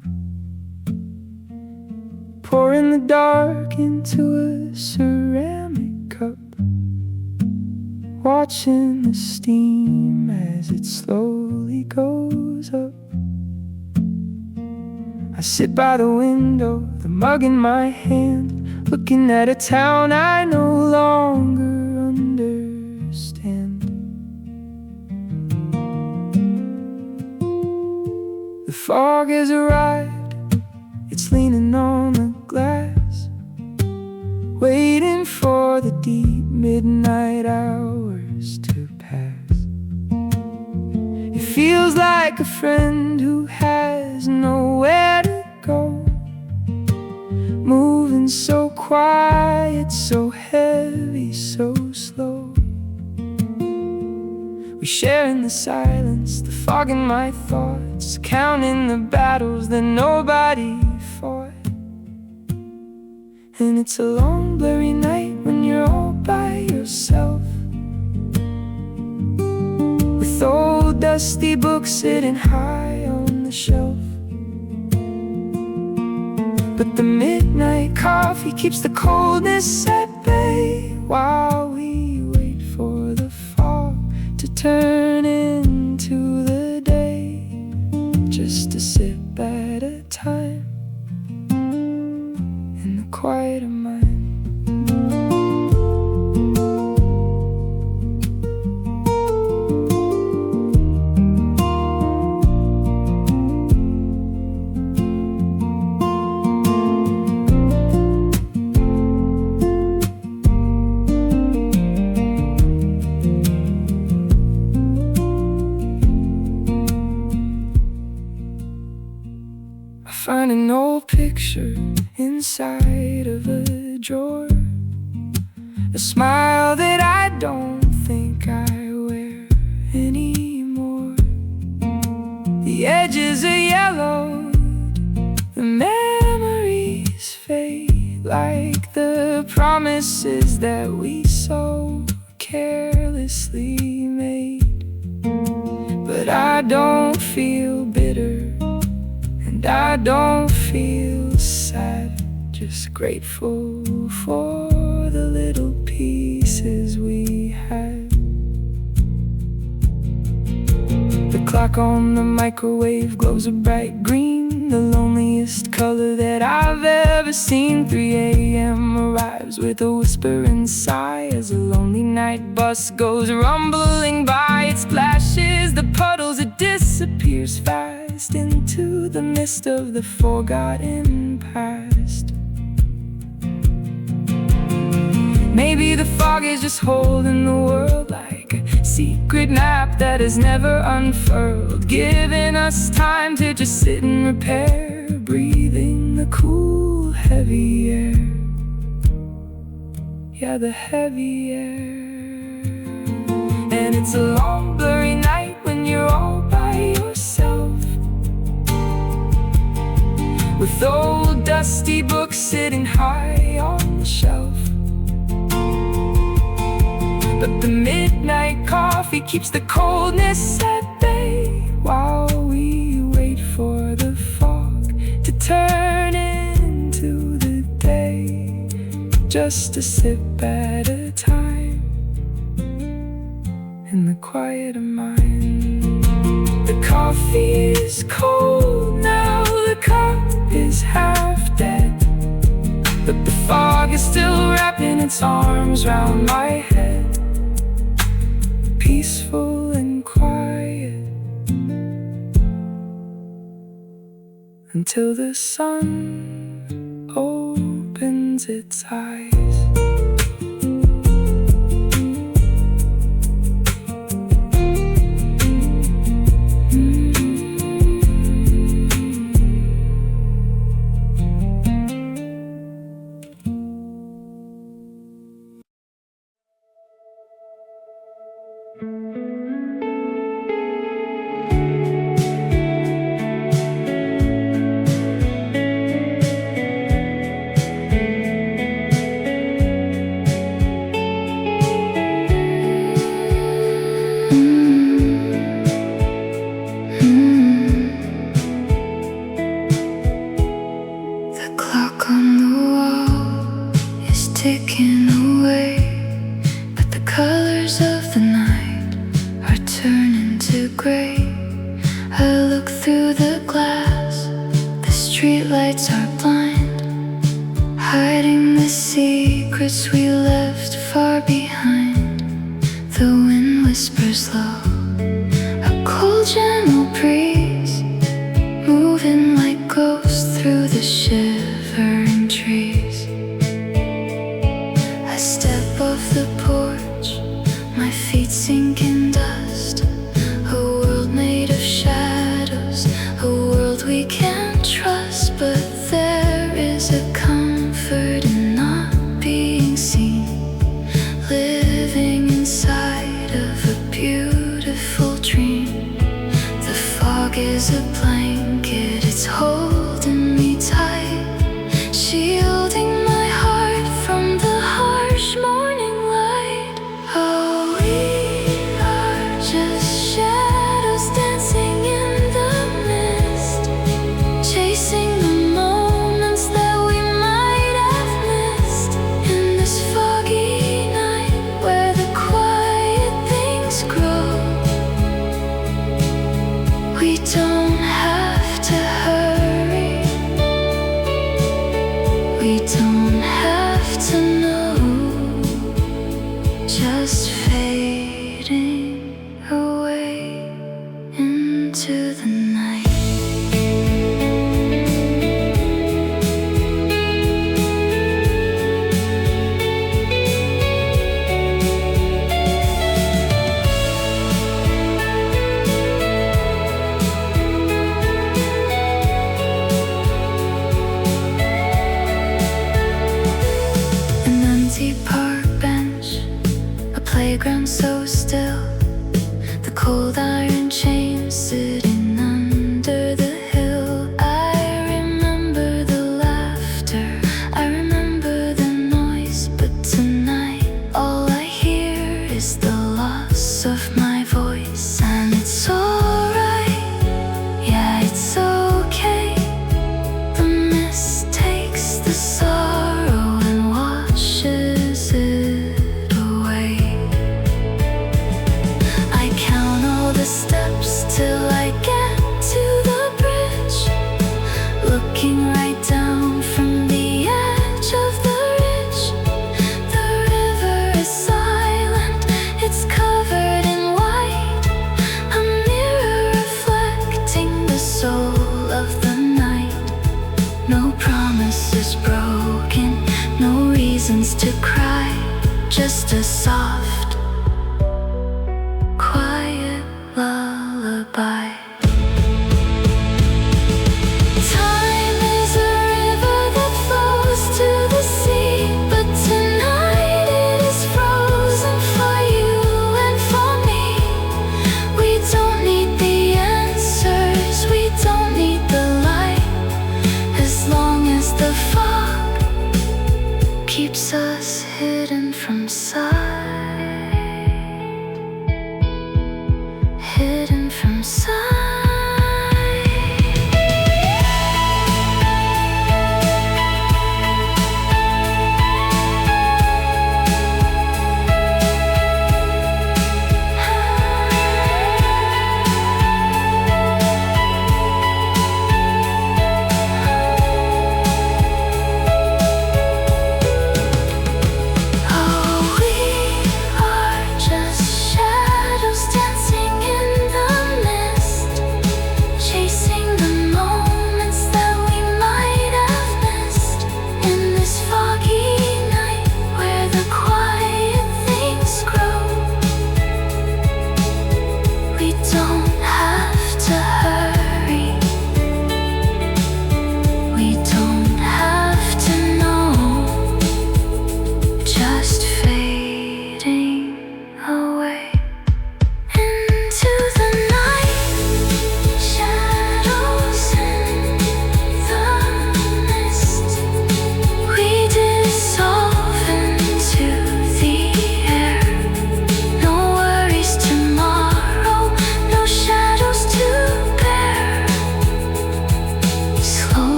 Pouring the dark into a ceramic cup, watching the steam as it slowly goes up. I sit by the window, the mug in my hand, looking at a town I no longer understand. The fog has arrived, it's leaning on the glass, waiting for the deep midnight hours to pass. It feels like a friend who has nowhere to go, moving so quiet, so heavy, so slow. We share in the silence, the fog in my thoughts, counting the battles that nobody fought. And it's a long blurry night when you're all by yourself, with old dusty books sitting high on the shelf. But the midnight coffee keeps the coldness at bay, while we wait for the fog to turn into the day, just a sip at a time in the quiet of mind. I find an old picture inside of a drawer, a smile that I don't think I wear anymore. The edges are yellowed, the memories fade, like the promises that we so carelessly made. But I don't feel bitter, and I don't feel sad, just grateful for the little pieces we had. The clock on the microwave glows a bright green, the loneliest color that I've ever seen. 3 a.m. arrives with a whisper and sigh as a lonely night bus goes rumbling by. It splashes the puddles, it disappears fast into the mist of the forgotten past. Maybe the fog is just holding the world like a secret map that is never unfurled, giving us time to just sit and repair, breathing the cool, heavy air. Yeah, the heavy air. And it's a long, blurry night when you're all by yourself, with old dusty books sitting high on the shelf. But the midnight coffee keeps the coldness at bay, while we wait for the fog to turn into the day, just a sip at a time in the quiet of mind. The coffee is cold now, the cup is half dead, but the fog is still wrapping its arms round my head, peaceful and quiet, until the sun opens its eyes. Ticking away, but the colors of the night are turning to gray. I look through the glass, the streetlights are blind, hiding the secrets we left far behind. The wind whispers low, a cold gentle breeze, moving like ghosts through the shivering trees. I step off the porch, my feet sink in dust. A world made of shadows, a world we can't trust. But there is a comfort in not being seen, living inside of a beautiful means to cry, just a soft, quiet lullaby. Time is a river that flows to the sea, but tonight it is frozen for you and for me. We don't need the answers, we don't need the light, as long as the fog keeps us hidden from sight, hidden from sight.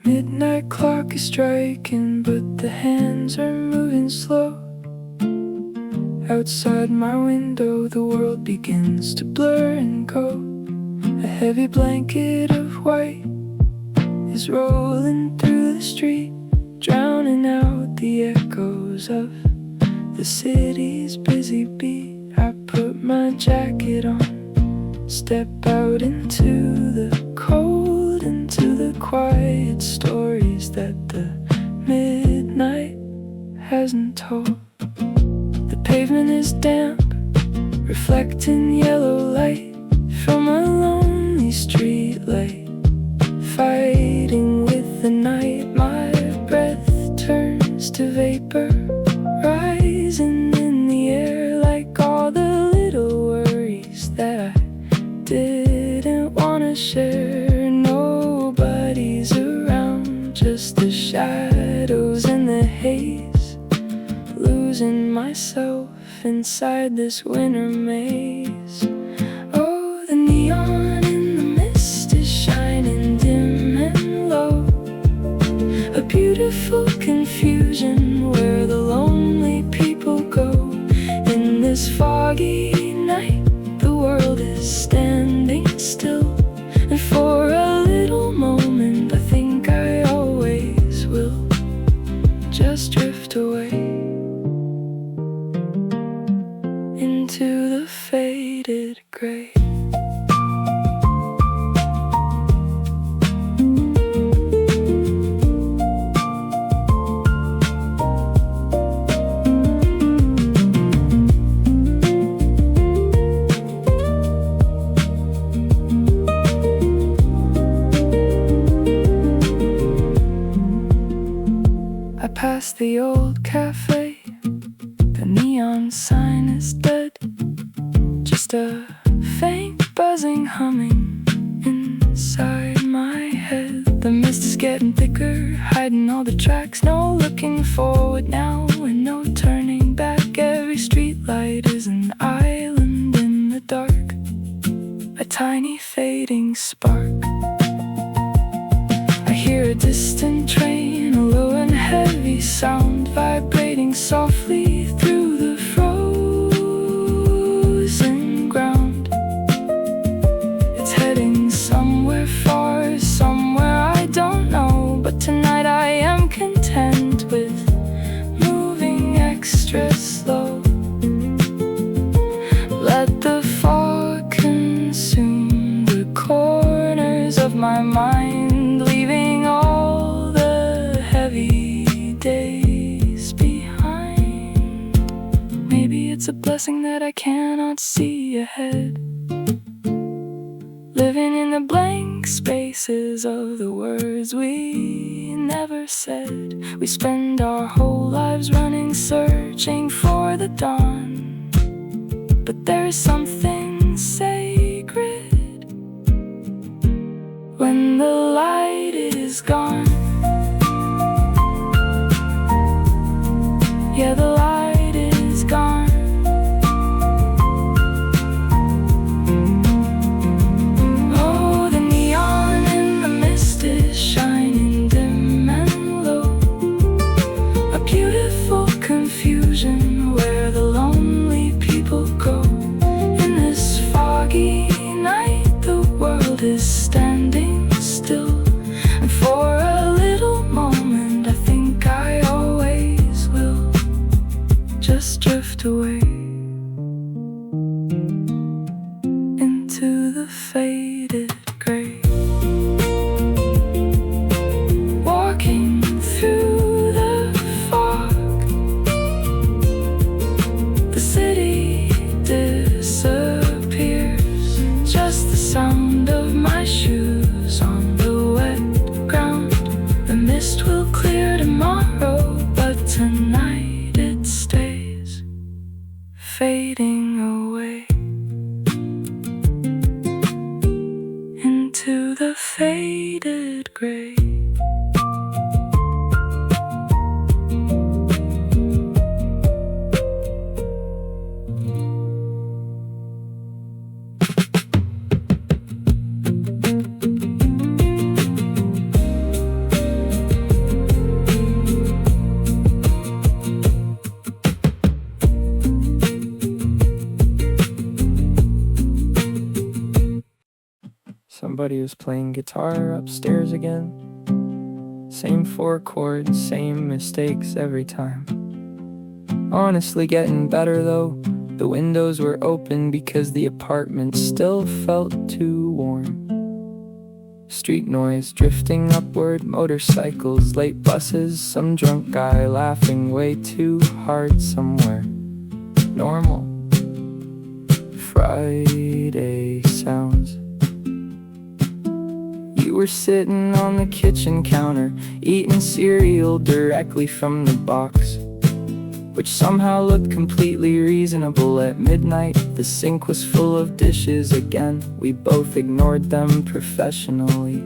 Midnight clock is striking, but the hands are moving slow. Outside my window, the world begins to blur and go. A heavy blanket of white is rolling through the street, drowning out the echoes of the city's busy beat. I put my jacket on, step out into the cold, into the quiet stories that the midnight hasn't told. The pavement is damp, reflecting yellow light from a lonely street light, fighting with the night. My breath turns to vapor, rising in the air like all the little worries that I didn't want to share. Nobody's around, just the shadows and the haze, losing myself inside this winter maze. Oh, the neon in the mist is shining dim and low, a beautiful confusion where the lonely people go. In this foggy night, the world is standing still, and for a little moment I think I always will just drift away into the faded gray. I passed the old cafe, the neon sign is dead, just a faint buzzing humming inside my head. The mist is getting thicker, hiding all the tracks. No looking forward now, and no turning back. Every streetlight is an island in the dark, a tiny fading spark. I hear a distant train, a low and heavy sound, vibrating softly through the frozen ground. It's heading somewhere far, somewhere I don't know. But tonight I am content with moving extra slow. Let the fog consume the corners of my mind, leaving all the heavy days behind. Maybe it's a blessing that I cannot see ahead, living in the blank spaces of the words we never said. We spend our whole lives running, searching for the dawn, but there's something sacred when the light is gone. Yeah, the light is gone. Oh, the neon in the mist is shining dim and low, a beautiful confusion where the lonely people go. In this foggy night, the world is standing still, and for a little moment I think I always will just drift away into the faded gray. Walking through the fog, the city disappears, just the sound of my shoes on the wet ground. The mist will clear tomorrow, but tonight it stays fading away into the faded gray. Somebody was playing guitar upstairs again. Same 4 chords, same mistakes every time. Honestly getting better though. The windows were open because the apartment still felt too warm. Street noise drifting upward, motorcycles, late buses, some drunk guy laughing way too hard somewhere. Normal Friday sounds. You were sitting on the kitchen counter, eating cereal directly from the box, which somehow looked completely reasonable. At midnight, the sink was full of dishes again. We both ignored them professionally.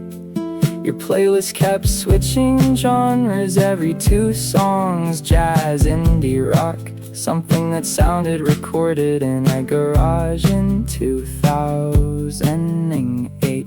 Your playlist kept switching genres every 2 songs, jazz, indie, rock, something that sounded recorded in a garage in 2008.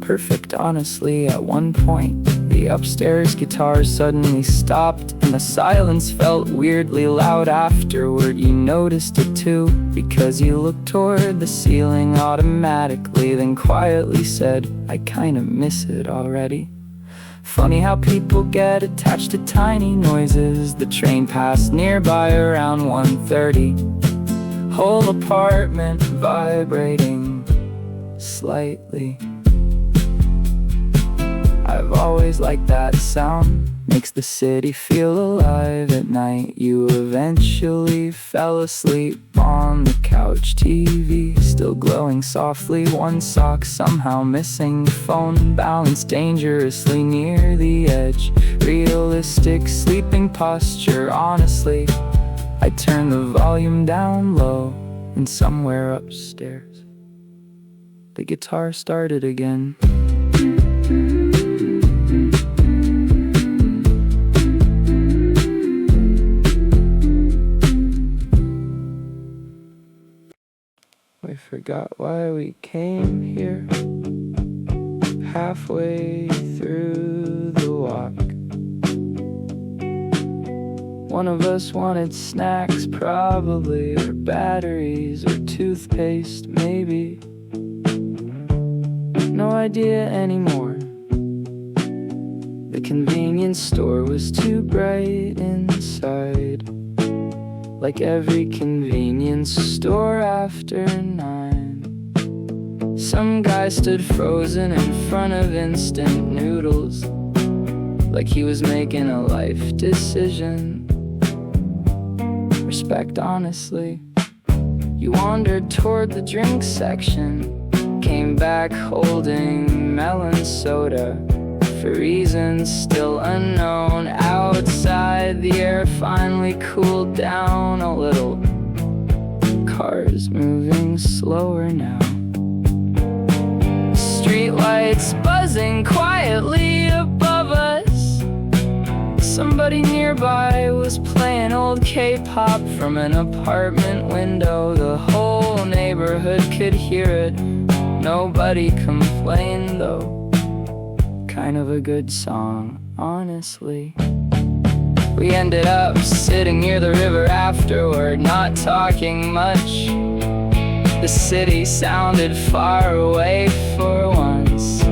Perfect, honestly. At one point, the upstairs guitar suddenly stopped, and the silence felt weirdly loud afterward. You noticed it too, because you looked toward the ceiling automatically, then quietly said, "I kinda miss it already." Funny how people get attached to tiny noises. The train passed nearby around 1:30. Whole apartment vibrating slightly. I've always liked that sound. Makes the city feel alive at night. You eventually fell asleep on the couch, TV still glowing softly. One sock somehow missing, phone balanced dangerously near the edge. Realistic sleeping posture, honestly. I turned the volume down low, and somewhere upstairs the guitar started again. forgot why we came here. Halfway through the walk, one of us wanted snacks, probably, or batteries, or toothpaste, maybe. No idea anymore. The convenience store was too bright inside, like every convenience store after 9. Some guy stood frozen in front of instant noodles, like he was making a life decision. Respect, honestly. You wandered toward the drink section, came back holding melon soda. For reasons still unknown, outside the air finally cooled down a little. Cars moving slower now. Streetlights buzzing quietly above us. Somebody nearby was playing old K-pop from an apartment window. The whole neighborhood could hear it. Nobody complained though. Kind of a good song, honestly. We ended up sitting near the river afterward, not talking much. The city sounded far away for once.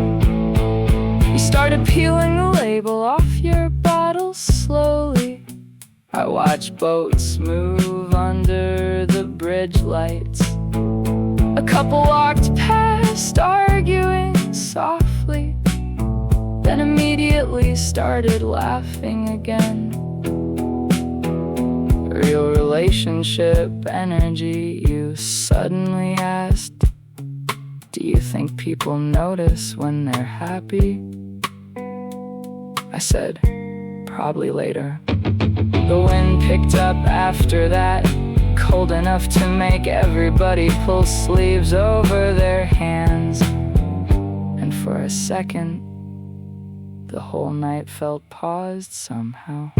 You started peeling the label off your bottle slowly. I watched boats move under the bridge lights. A couple walked past, arguing softly, then immediately started laughing again. Real relationship energy, you suddenly asked. Do you think people notice when they're happy? I said, probably later. The wind picked up after that, cold enough to make everybody pull sleeves over their hands. And for a second, the whole night felt paused somehow.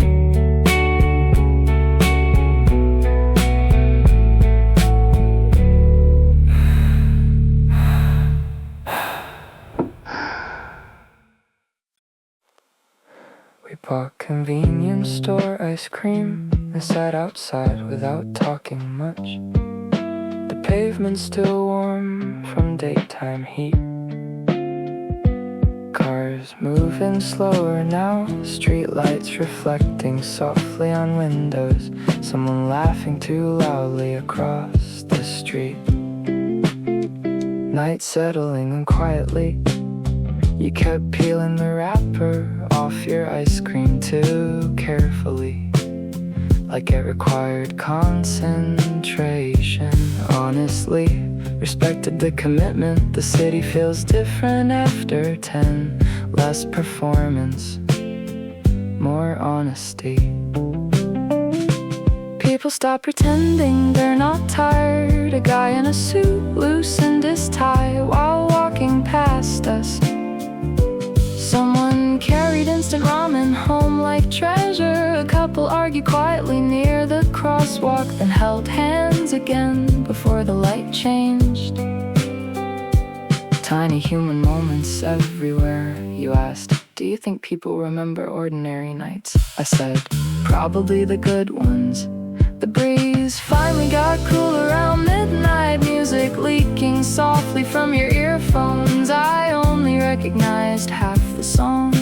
We bought convenience store ice cream and sat outside without talking much. The pavement's still warm from daytime heat. Cars moving slower now, streetlights reflecting softly on windows. Someone laughing too loudly across the street. Night settling in quietly. You kept peeling the wrapper off your ice cream too carefully, like it required concentration. Honestly, respected the commitment. The city feels different after 10. Less performance, more honesty. People stop pretending they're not tired. A guy in a suit loosened his tie while walking past us. Someone carried instant ramen home like treasure. A couple argued quietly near the crosswalk, then held hands again before the light changed. Tiny human moments everywhere. You asked, do you think people remember ordinary nights? I said, probably the good ones. The breeze finally got cool around midnight. Music leaking softly from your earphones. I only recognized half the song,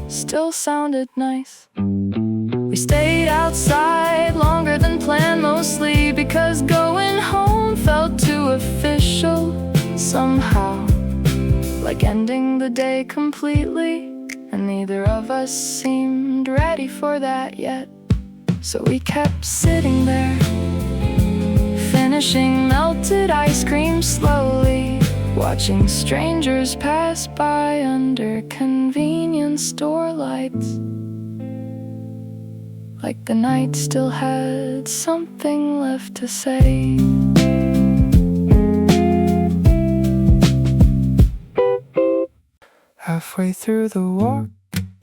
still sounded nice. We stayed outside longer than planned, mostly because going home felt too official somehow, like ending the day completely, and neither of us seemed ready for that yet. So we kept sitting there, finishing melted ice cream slowly, watching strangers pass by under convenience store lights, like the night still had something left to say. Halfway through the walk,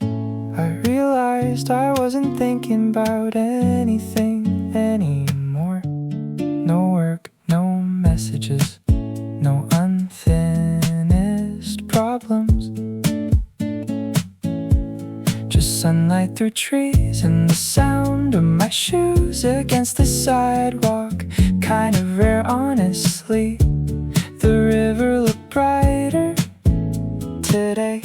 I realized I wasn't thinking about anything anymore. No work, no messages, just sunlight through trees and the sound of my shoes against the sidewalk. Kind of rare, honestly. The river looked brighter today.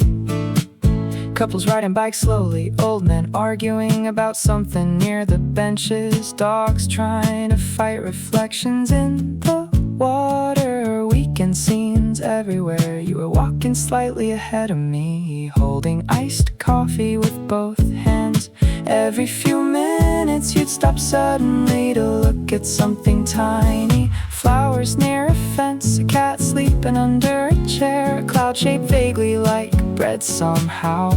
Couples riding bikes slowly, old men arguing about something near the benches, dogs trying to fight reflections in the water. Weekend scenes everywhere. You were walking slightly ahead of me, holding iced coffee with both hands. Every few minutes you'd stop suddenly to look at something tiny. Flowers near a fence, a cat sleeping under a chair, a cloud shaped vaguely like bread somehow.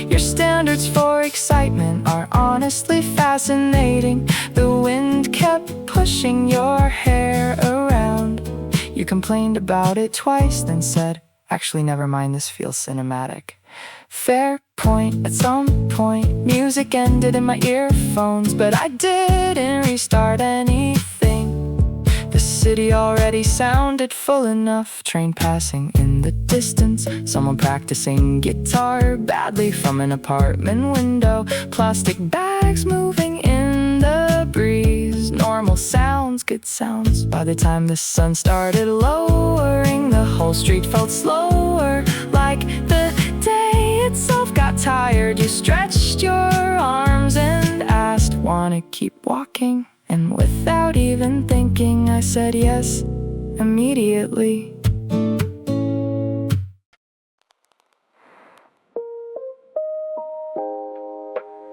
Your standards for excitement are honestly fascinating. The wind kept pushing your hair around. You complained about it twice, then said, actually never mind, this feels cinematic. Fair point, at some point music ended in my earphones, but I didn't restart anything. The city already sounded full enough. Train passing in the distance, someone practicing guitar badly from an apartment window. Plastic bags moving in the breeze. Normal sounds, good sounds. By the time the sun started lowering, the whole street felt slower, like the day itself got tired. You stretched your arms and asked, wanna keep walking? And without even thinking, I said yes immediately.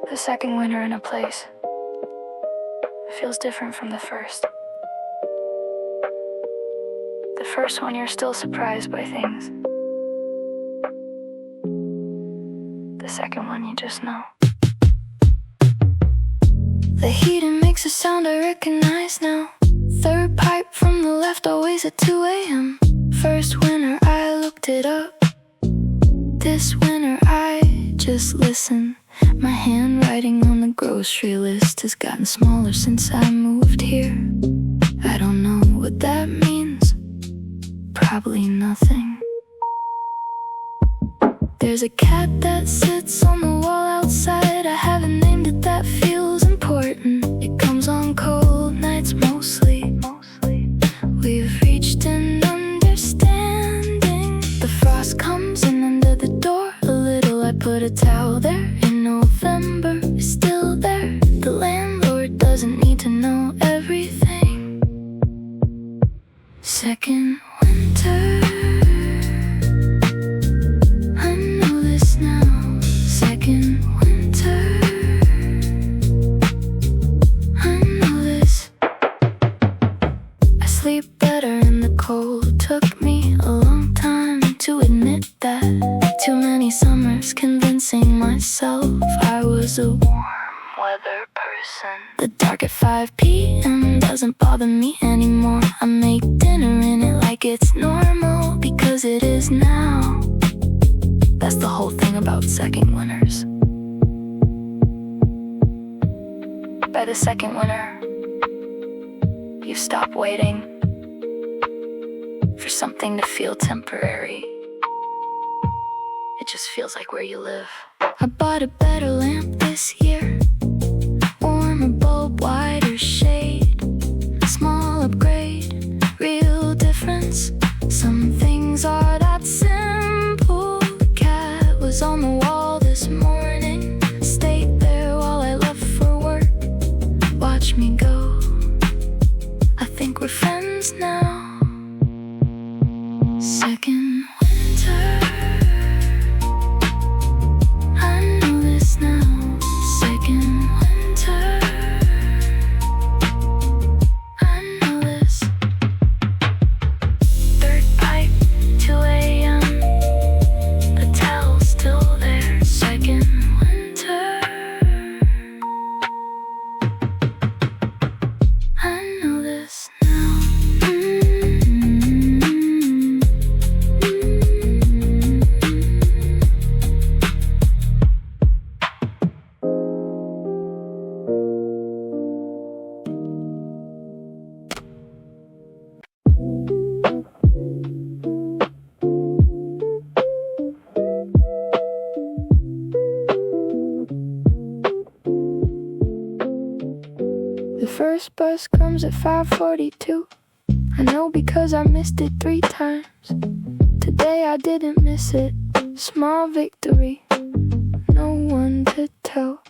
The second winter in a place feels different from the first. The first one, you're still surprised by things. The second one, you just know. The heating makes a sound I recognize now. Third pipe from the left, always at 2 a.m. First winter, I looked it up. This winter, I just listen. My handwriting on the grocery list has gotten smaller since I moved here. I don't know what that means. Probably nothing. There's a cat that sits on the wall outside. I haven't named it, that feels important. It comes on cold nights mostly. We've reached an understanding. The frost comes in under the door a little. I put a towel there in November. It's still there. The landlord doesn't need to know everything. Second winter, I know this now. Second winter, I know this. I sleep better in the cold. Took me a long time to admit that. Too many summers convincing myself I was a warm weather person. The dark at 5 p.m. doesn't bother me anymore. I make dinner in it like it's normal, because it is now. That's the whole thing about second winters. By the second winter, you stop waiting for something to feel temporary. It just feels like where you live. I bought a better lamp this year. Warmer bulb, wider shade. Small upgrade, real difference. Some things are that simple. The cat was on the wall this morning. Stayed there while I left for work. Watch me go. I think we're friends now. Second winter, I know this now. Second winter, I know this. Third pipe, 2 a.m. The towel's still there. first bus comes at 5:42. I know because I missed it 3 times. Today I didn't miss it. Small victory, no one to tell.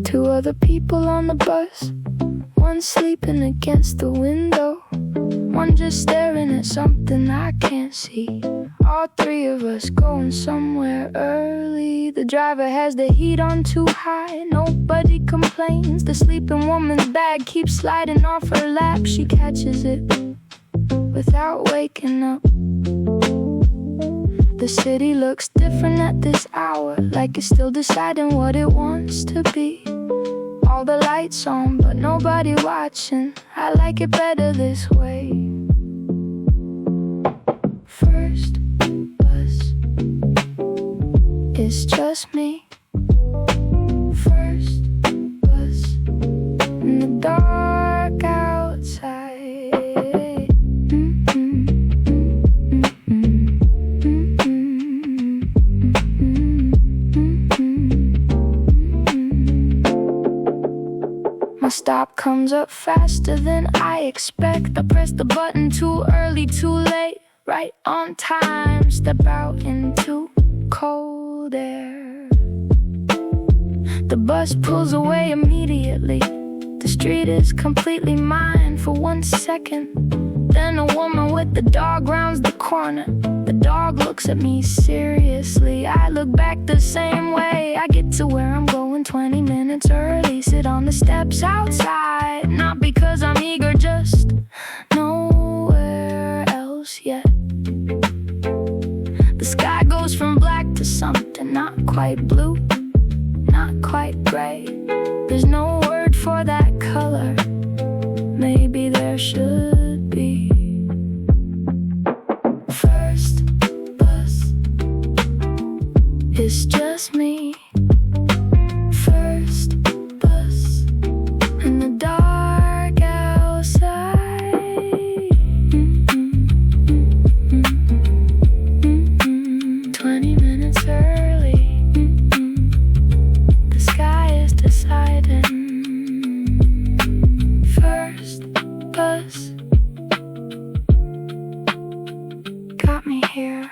2 other people on the bus, one sleeping against the window, one just staring at something I can't see. All 3 of us going somewhere early. The driver has the heat on too high, nobody complains. The sleeping woman's bag keeps sliding off her lap. She catches it without waking up. The city looks different at this hour, like it's still deciding what it wants to be. All the lights on, but nobody watching. I like it better this way. First bus, it's just me. First bus, in the dark outside. My stop comes up faster than I expect. I press the button too early, too late, right on time. Step out into cold air. The bus pulls away immediately. The street is completely mine for 1 second. Then a woman with the dog rounds the corner. The dog looks at me seriously. I look back the same way. I get to where I'm going 20 minutes early. Sit on the steps outside. Not because I'm eager, just nowhere else yet. The sky goes from black to something not quite blue, not quite gray. There's no word for that color. Maybe there should be. First bus, it's just me. First bus, in the dark outside. 20 minutes early. The sky is deciding. First bus got me here.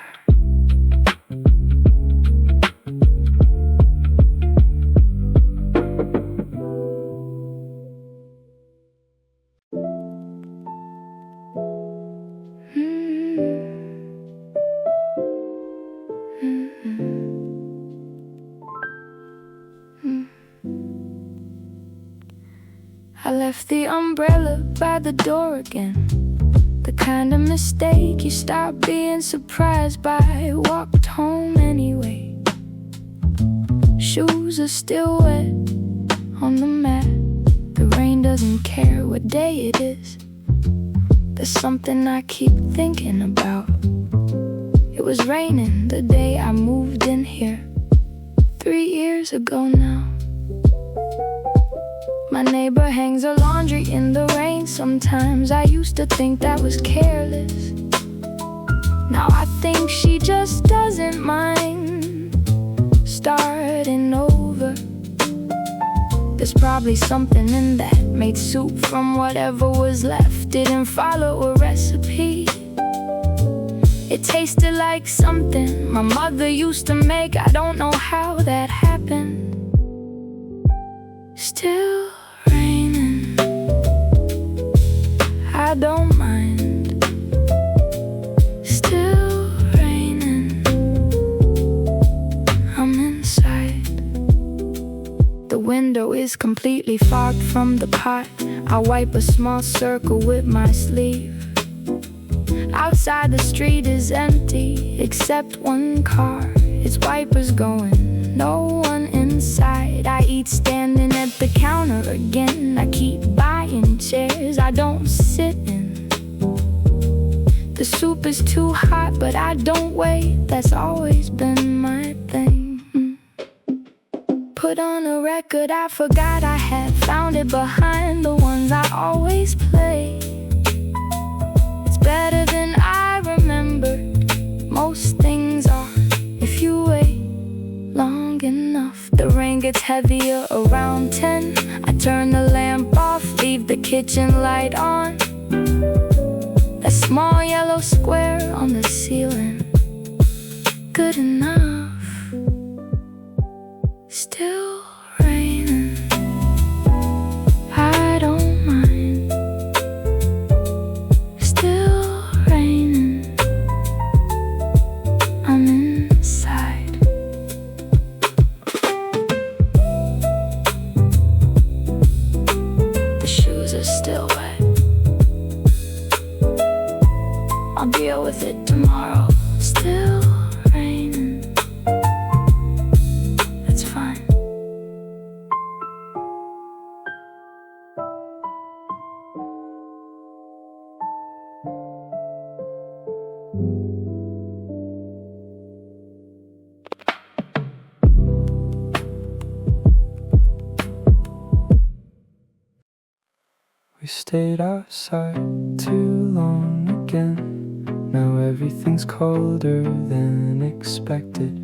I left the umbrella by the door again. The kind of mistake you stop being surprised by. Walked home anyway. Shoes are still wet on the mat. The rain doesn't care what day it is. There's something I keep thinking about. It was raining the day I moved in here 3 years ago now. My neighbor hangs her laundry in the rain sometimes. I used to think that was careless. Now I think she just doesn't mind starting over. There's probably something in that. Made soup from whatever was left. Didn't follow a recipe. It tasted like something my mother used to make. I don't know how that happened. Still raining, I don't mind. Still raining, I'm inside. The window is completely fogged from the pot. I wipe a small circle with my sleeve. Outside the street is empty, except one car. Its wipers going, no one inside. I eat standing at the counter again. I keep buying chairs I don't sit in. The soup is too hot, but I don't wait. That's always been my thing. Put on a record I forgot I had. Found it behind the ones I always play. It's better than I remember. Most things are, if you wait long enough. The rain gets heavier around 10. I turn the lamp off, leave the kitchen light on. That small yellow square on the ceiling. Good enough. Still raining. I don't mind. Still raining. I'm inside. The shoes are still wet. I'll deal with it tomorrow. Still raining. That's fine. We stayed outside too long again. Now everything's colder than expected.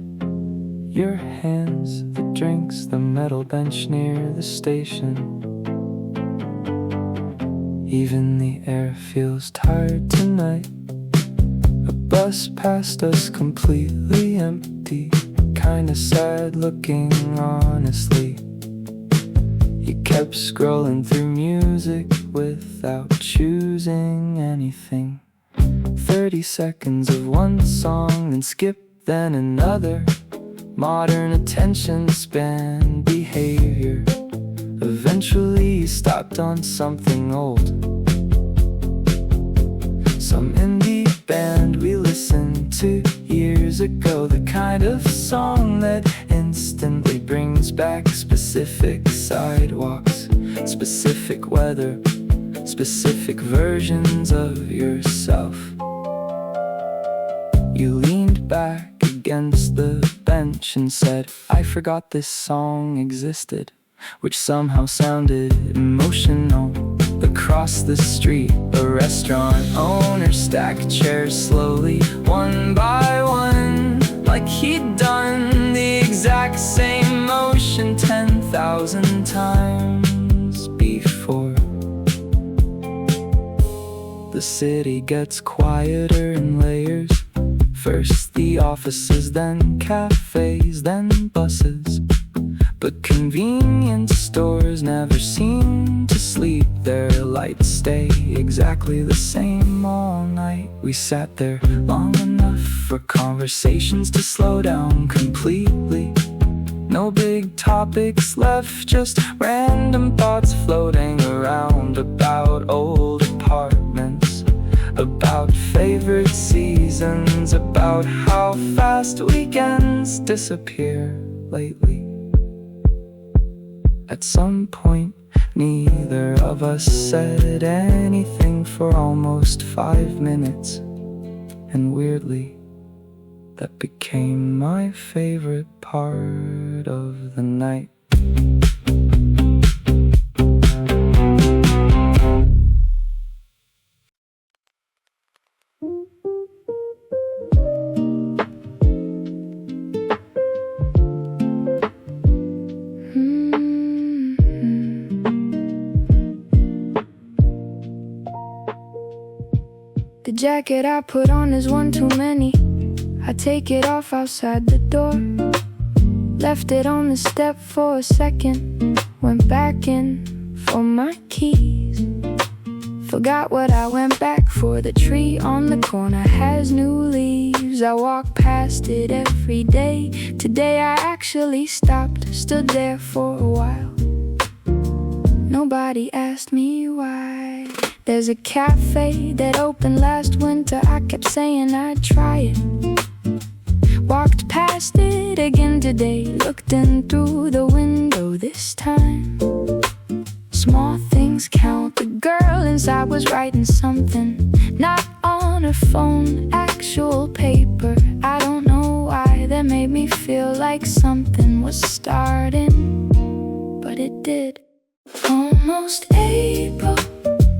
Your hands, the drinks, the metal bench near the station. Even the air feels tired tonight. A bus passed us completely empty. Kinda sad looking, honestly. You kept scrolling through music without choosing anything. 30 seconds of one song, then skip, then another. Modern attention span behavior. Eventually you stopped on something old. Some indie band we listened to years ago. The kind of song that instantly brings back specific sidewalks, specific weather, specific versions of yourself. You leaned back against the bench and said, I forgot this song existed, which somehow sounded emotional. Across the street, a restaurant owner stacked chairs slowly, one by one, like he'd done the exact same motion 10,000 times before. The city gets quieter in layers. First the offices, then cafes, then buses. But convenience stores never seem to sleep. Their lights stay exactly the same all night. We sat there long enough for conversations to slow down completely. No big topics left, just random thoughts floating around about old apartments, about favorite seasons, about how fast weekends disappear lately. At some point, neither of us said anything for almost 5 minutes. And weirdly, that became my favorite part of the night. The jacket I put on is one too many. I take it off outside the door. Left it on the step for a second. Went back in for my keys. Forgot what I went back for. The tree on the corner has new leaves. I walk past it every day. Today I actually stopped, stood there for a while. Nobody asked me why. There's a cafe that opened last winter. I kept saying I'd try it. Walked past it again today. Looked in through the window this time. Small things count. The girl inside was writing something, not on her phone, actual paper. I don't know why that made me feel like something was starting, but it did. Almost April,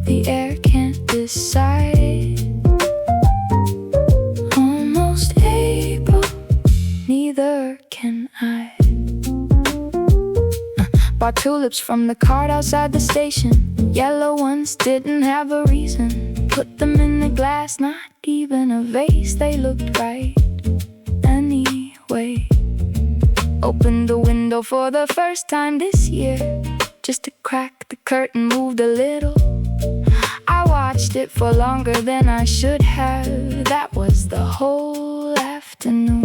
the air can't decide. Almost April, neither can I. Bought tulips from the cart outside the station. Yellow ones didn't have a reason. Put them in the glass, not even a vase. They looked right anyway. Opened the window for the first time this year, just to crack the curtain moved a little. I watched it for longer than I should have. That was the whole afternoon.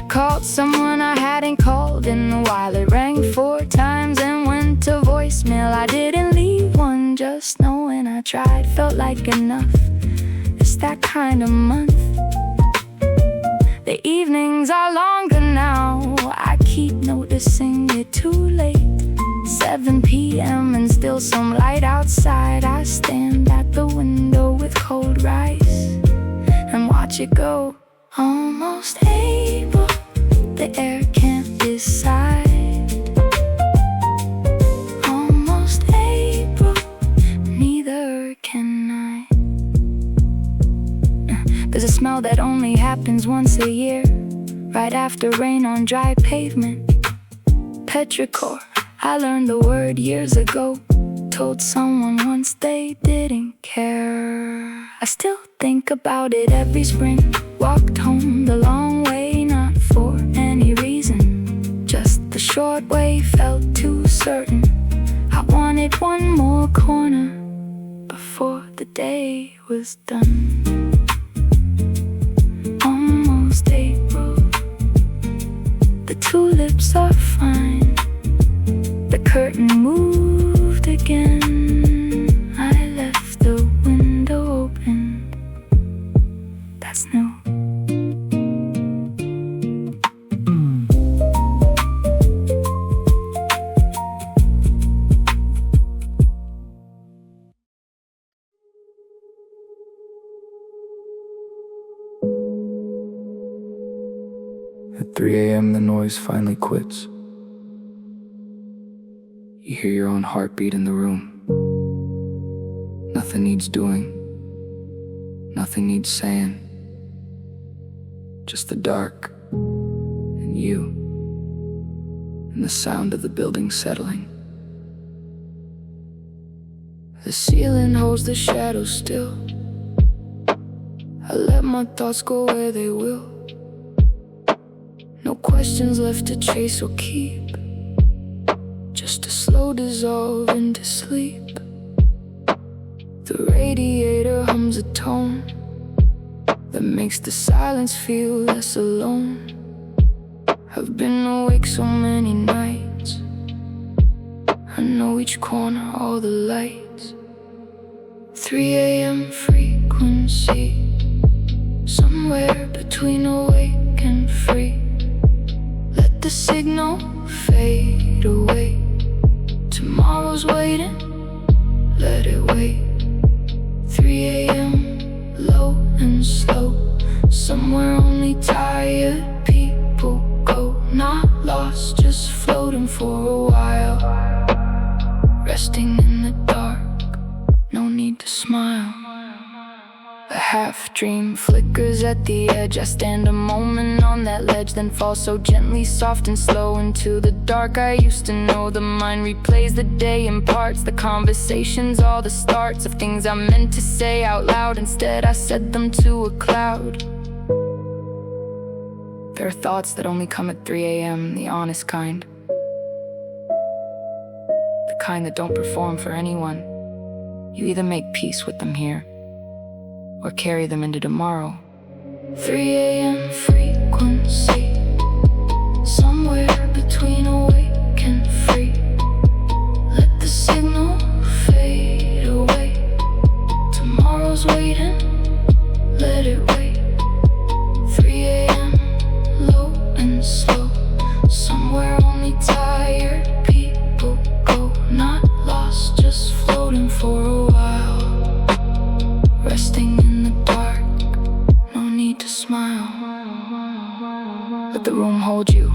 Called someone I hadn't called in a while. It rang 4 times and went to voicemail. I didn't leave one, just knowing I tried felt like enough. It's that kind of month. The evenings are longer now. I keep noticing it too late. 7 p.m. and still some light outside. I stand at the window with cold rice and watch it go. Almost April, the air can't decide. Almost April, neither can I. There's a smell that only happens once a year, right after rain on dry pavement. Petrichor, I learned the word years ago. Told someone once they didn't care. I still think about it every spring. Walked home the long way, not for any reason, just the short way felt too certain. I wanted one more corner before the day was done. Almost April, the tulips are fine. The curtain moved again. I left the window open. That's new. At 3 a.m. the noise finally quits. You hear your own heartbeat in the room. Nothing needs doing. Nothing needs saying. Just the dark and you and the sound of the building settling. The ceiling holds the shadows still. I let my thoughts go where they will. No questions left to chase or keep, just a slow dissolve into sleep. The radiator hums a tone that makes the silence feel less alone. I've been awake so many nights. I know each corner, all the lights. 3 a.m. frequency, somewhere between awake and free. Let the signal fade away. Tomorrow's waiting, let it wait. 3 a.m. low and slow, somewhere only tired people go. Not lost, just floating for a while, resting in the dark, no need to smile. A half-dream flickers at the edge. I stand a moment on that ledge, then fall so gently, soft and slow into the dark. I used to know the mind replays the day in parts. The conversations, all the starts of things I meant to say out loud. Instead I said them to a cloud. There are thoughts that only come at 3 a.m., the honest kind. The kind that don't perform for anyone. You either make peace with them here, or carry them into tomorrow. 3 a.m. frequency, somewhere between awake and free. Let the signal fade away. Tomorrow's waiting, let it wait. 3 a.m. low and slow, somewhere only tired people go. Not lost, just floating for a while, resting in the dark, no need to smile. Let the room hold you.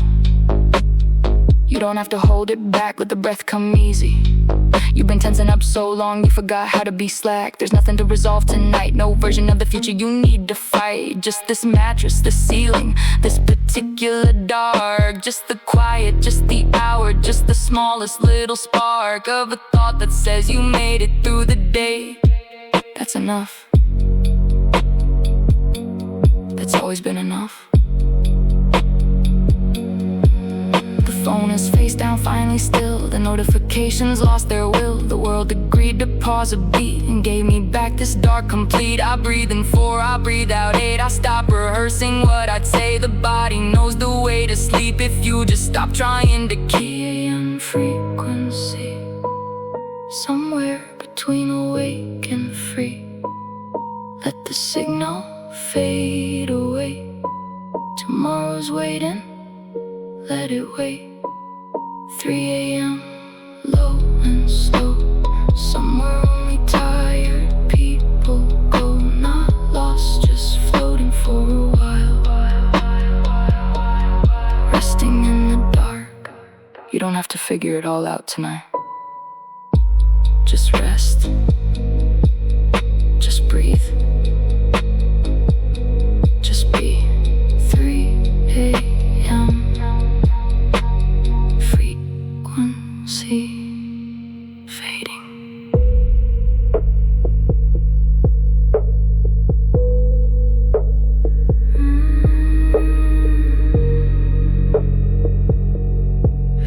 You don't have to hold it back, let the breath come easy. You've been tensing up so long, you forgot how to be slack. There's nothing to resolve tonight, no version of the future you need to fight. Just this mattress, this ceiling, this particular dark. Just the quiet, just the hour, just the smallest little spark of a thought that says you made it through the day. That's enough. That's always been enough. The phone is face down, finally still. The notifications lost their will. The world agreed to pause a beat and gave me back this dark complete. I breathe in 4, I breathe out 8. I stop rehearsing what I'd say. The body knows the way to sleep if you just stop trying to keep AM frequency. Somewhere between awake and free. Let the signal fade away. Tomorrow's waiting, let it wait. 3 AM, low and slow. Somewhere only tired people go. Not lost, just floating for a while. Resting in the dark. You don't have to figure it all out tonight. Just rest. Just breathe. Just be. 3 AM. Frequency fading.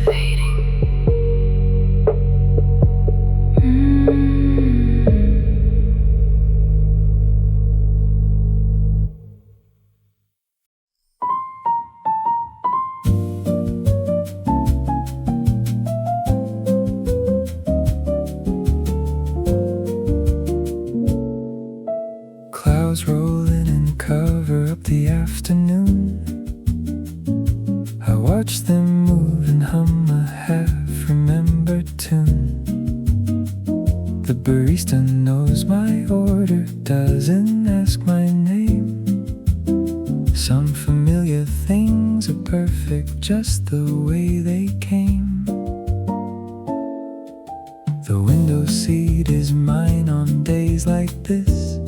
Fading. Clouds roll in and cover up the afternoon. I watch them move and hum a half-remembered tune. The barista knows my order, doesn't ask my name. Some familiar things are perfect just the way they came. The window seat is mine on days like this.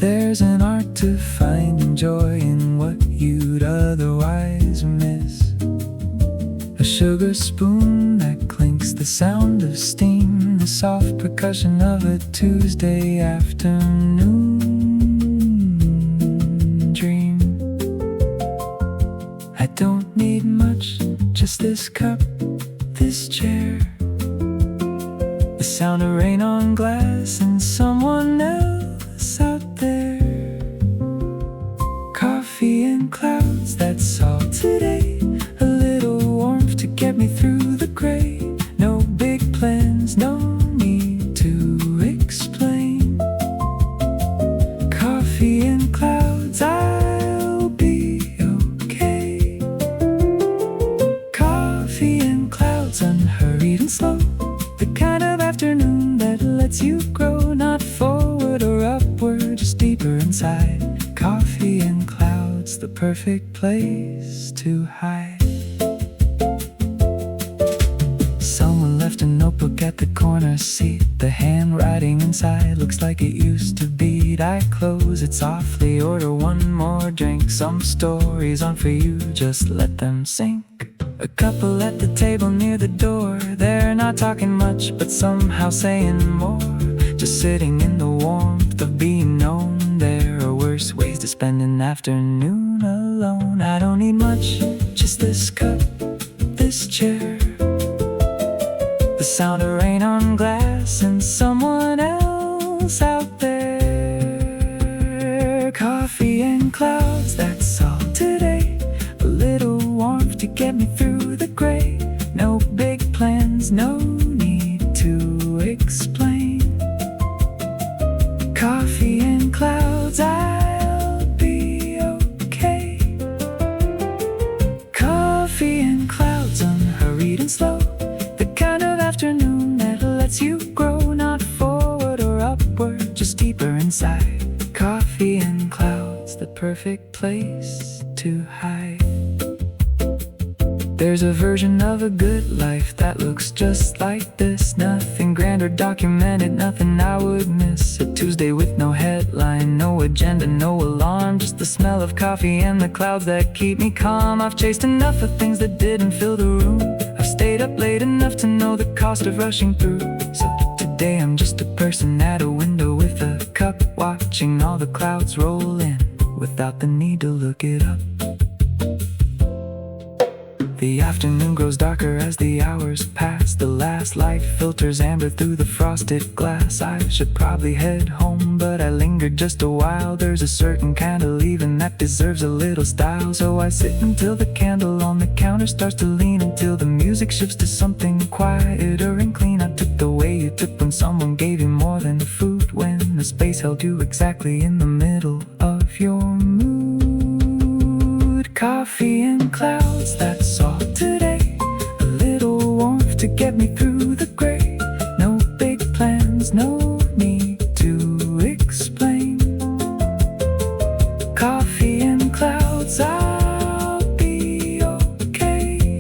There's an art to finding joy in what you'd otherwise miss. A sugar spoon that clinks, the sound of steam, the soft percussion of a Tuesday afternoon dream. I don't need much, just this cup, this chair, the sound of rain on glass and someone else out there. Coffee and clouds, that's all today. A little warmth to get me through the gray. No big plans, no need to explain. Coffee and clouds, I'll be okay. Coffee and clouds, unhurried and slow. The kind of afternoon that lets you grow, not forward or upward, just deeper inside. Coffee and clouds, the perfect place to hide. Someone left a notebook at the corner seat. The handwriting inside looks like it used to beat. I close it softly, order one more drink. Some stories aren't for you, just let them sink. A couple at the table near the door. They're not talking much, but somehow saying more. Just sitting in the warmth of being known. There are worse ways to spend an afternoon alone. I don't need much, just this cup, this chair, the sound of rain on glass and someone else out there. Coffee and clouds, that's all today. A little warmth to get me through the gray. No big plans, no need to explain. Coffee and clouds, I'll be okay. Coffee and clouds, unhurried and slow. The kind of afternoon that lets you grow, not forward or upward, just deeper inside. Coffee and clouds, the perfect place to hide. There's a version of a good life that looks just like this. Nothing grand or documented, nothing I would miss. A Tuesday with no headline, no agenda, no alarm. Just the smell of coffee and the clouds that keep me calm. I've chased enough of things that didn't fill the room. I've stayed up late enough to know the cost of rushing through. So today I'm just a person at a window with a cup, watching all the clouds roll in without the need to look it up. The afternoon grows darker as the hours pass. The last light filters amber through the frosted glass. I should probably head home, but I lingered just a while. There's a certain kind of leaving that deserves a little style. So I sit until the candle on the counter starts to lean, until the music shifts to something quieter and clean. I took the way you took when someone gave you more than food, when the space held you exactly in the middle of your mood. Coffee and clouds, that's all today. A little warmth to get me through the gray. No big plans, no need to explain. Coffee and clouds, I'll be okay.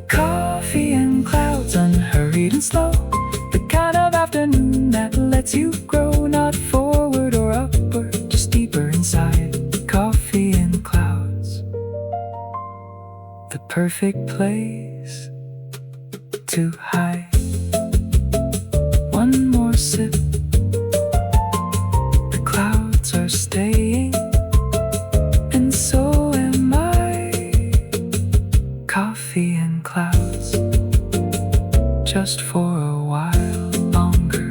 Coffee and clouds, unhurried and slow. The kind of afternoon that lets you grow, not forward or upward, just deeper inside. Coffee and clouds, the perfect place to hide. One more sip, the clouds are staying, and so am I. Coffee and clouds, just for a while longer.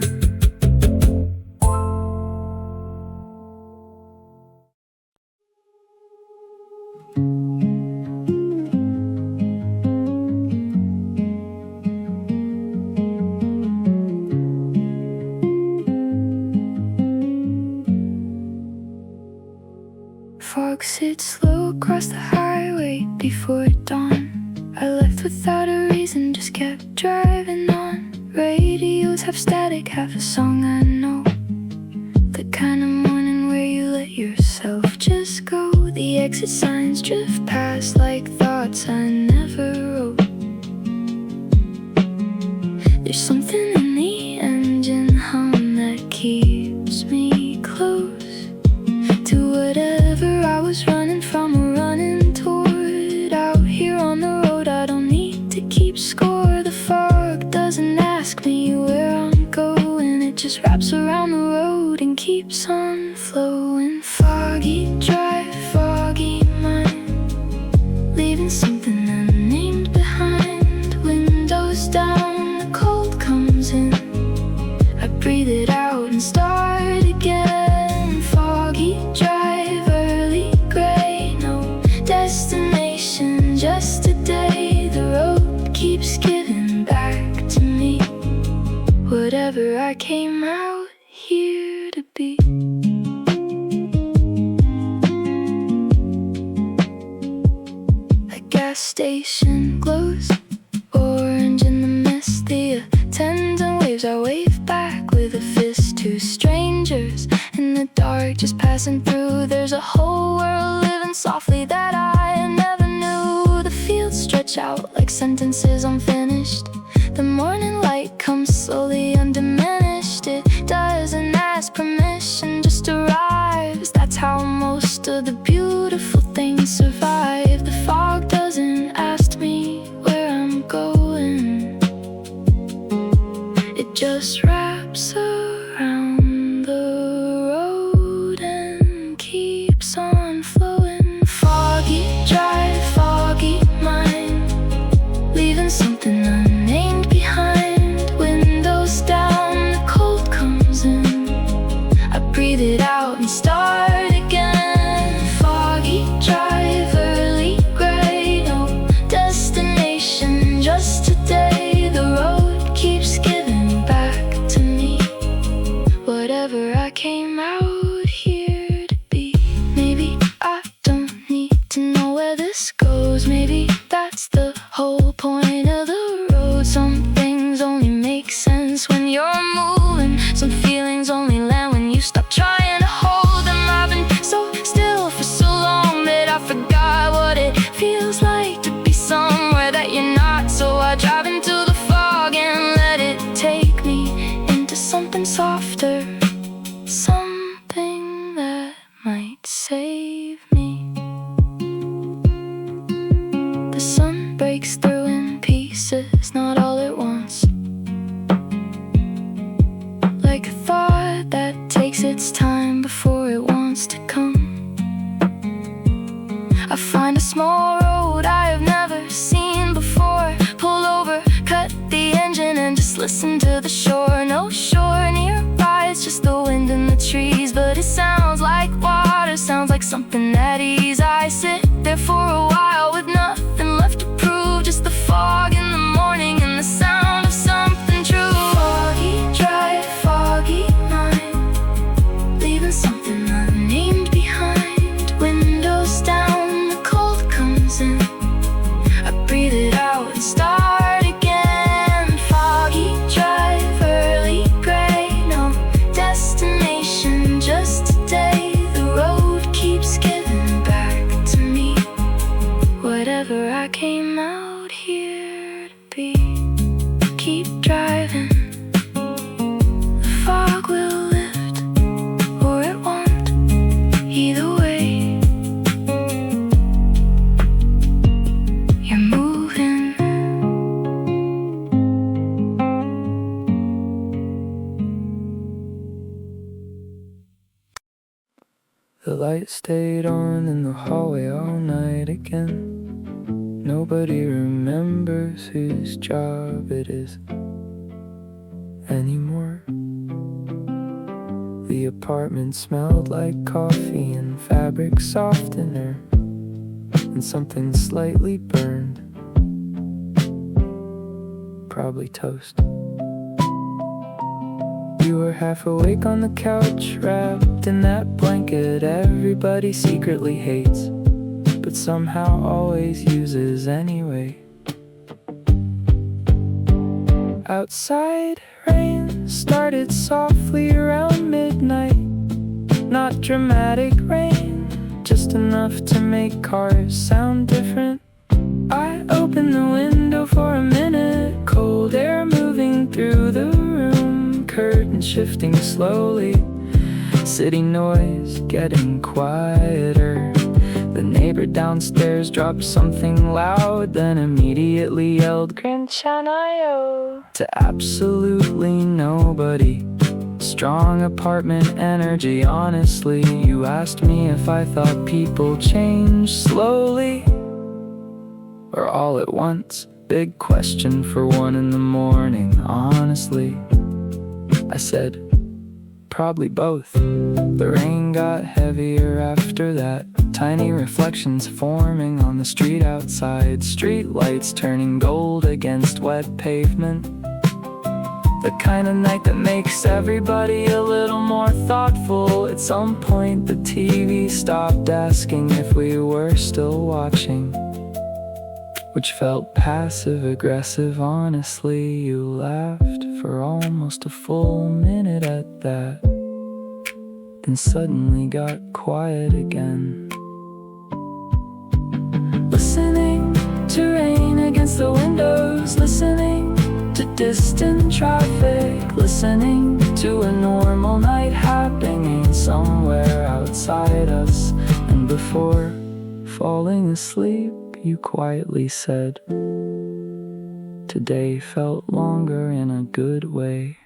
Fog sits slow across the highway before dawn. I left without a reason, just kept driving on. Radios have static, half a song I know. The kind of morning where you let yourself just go. The exit signs drift past like thoughts I never wrote. There's something in the engine hum that keeps me close to whatever I was running from or running toward. Out here on the road, I don't need to keep score. The fog doesn't ask me where I'm going, it just wraps around the road and keeps on flowing. Foggy drive, foggy mind, leaving something unnamed behind. Windows down, the cold comes in, I breathe it out and start again. Foggy drive, early gray, no destination, just a day. The road keeps giving back to me whatever I came out here to be. A gas station glows orange in the mist. The attendant waves, I wave back with a fist. Two strangers in the dark just passing through. There's a whole world living softly that I never knew. The fields stretch out like sentences unfinished. The morning light comes slowly undiminished. It doesn't ask permission, just arrives. That's how most of the beautiful things survive. The fog doesn't ask me where I'm going, it just wraps around the road and keeps on flowing. Foggy drive, foggy mind, leaving something unnamed behind. Windows down, the cold comes in, I breathe it out and start again. Foggy drive, early gray, no destination, just a day. The road keeps giving back to me whatever I came out here to be. Maybe I don't need to know where this goes, maybe that's the whole point of the road. Some things only make sense when you're moving, some feelings only land when you stop trying to hold them. I've been so still for so long that I forgot what it feels like to sun breaks through in pieces, not all at once. Like a thought that takes its time before it wants to come. I find a small road I have never seen before. Pull over, cut the engine and just listen to the shore. No shore nearby, it's just the wind in the trees. But it sounds like water, sounds like something at ease. I sit there for a while with nothing left to prove. Just the fog in the morning and the sound of something true. Foggy drive, foggy night, leaving something unnamed behind. Windows down, the cold comes in. I breathe it out and start again. Foggy drive, early gray, no destination, just today. The road keeps giving back to me whatever I came out here to be. Keep driving, the fog will lift or it won't. Either way, you're moving. The light stayed on in the hallway all night again. Nobody remembers whose job it is anymore. The apartment smelled like coffee and fabric softener and something slightly burned. Probably toast. You were half awake on the couch, wrapped in that blanket everybody secretly hates, but somehow always uses anyway. Outside, rain started softly around midnight. Not dramatic rain, just enough to make cars sound different. I opened the window for a minute, cold air moving through the room, curtains shifting slowly, city noise getting quieter. The neighbor downstairs dropped something loud, then immediately yelled Grinchanayo to absolutely nobody. Strong apartment energy, honestly. You asked me if I thought people change slowly or all at once. Big question for 1 in the morning, honestly. I said, probably both. The rain got heavier after that. Tiny reflections forming on the street outside. Street lights turning gold against wet pavement. The kind of night that makes everybody a little more thoughtful. At some point the TV stopped asking if we were still watching, which felt passive-aggressive, honestly. You laughed for almost a full minute at that, then suddenly got quiet again. Listening to rain against the windows, listening to distant traffic, listening to a normal night happening somewhere outside us. And before falling asleep, you quietly said, today felt longer in a good way.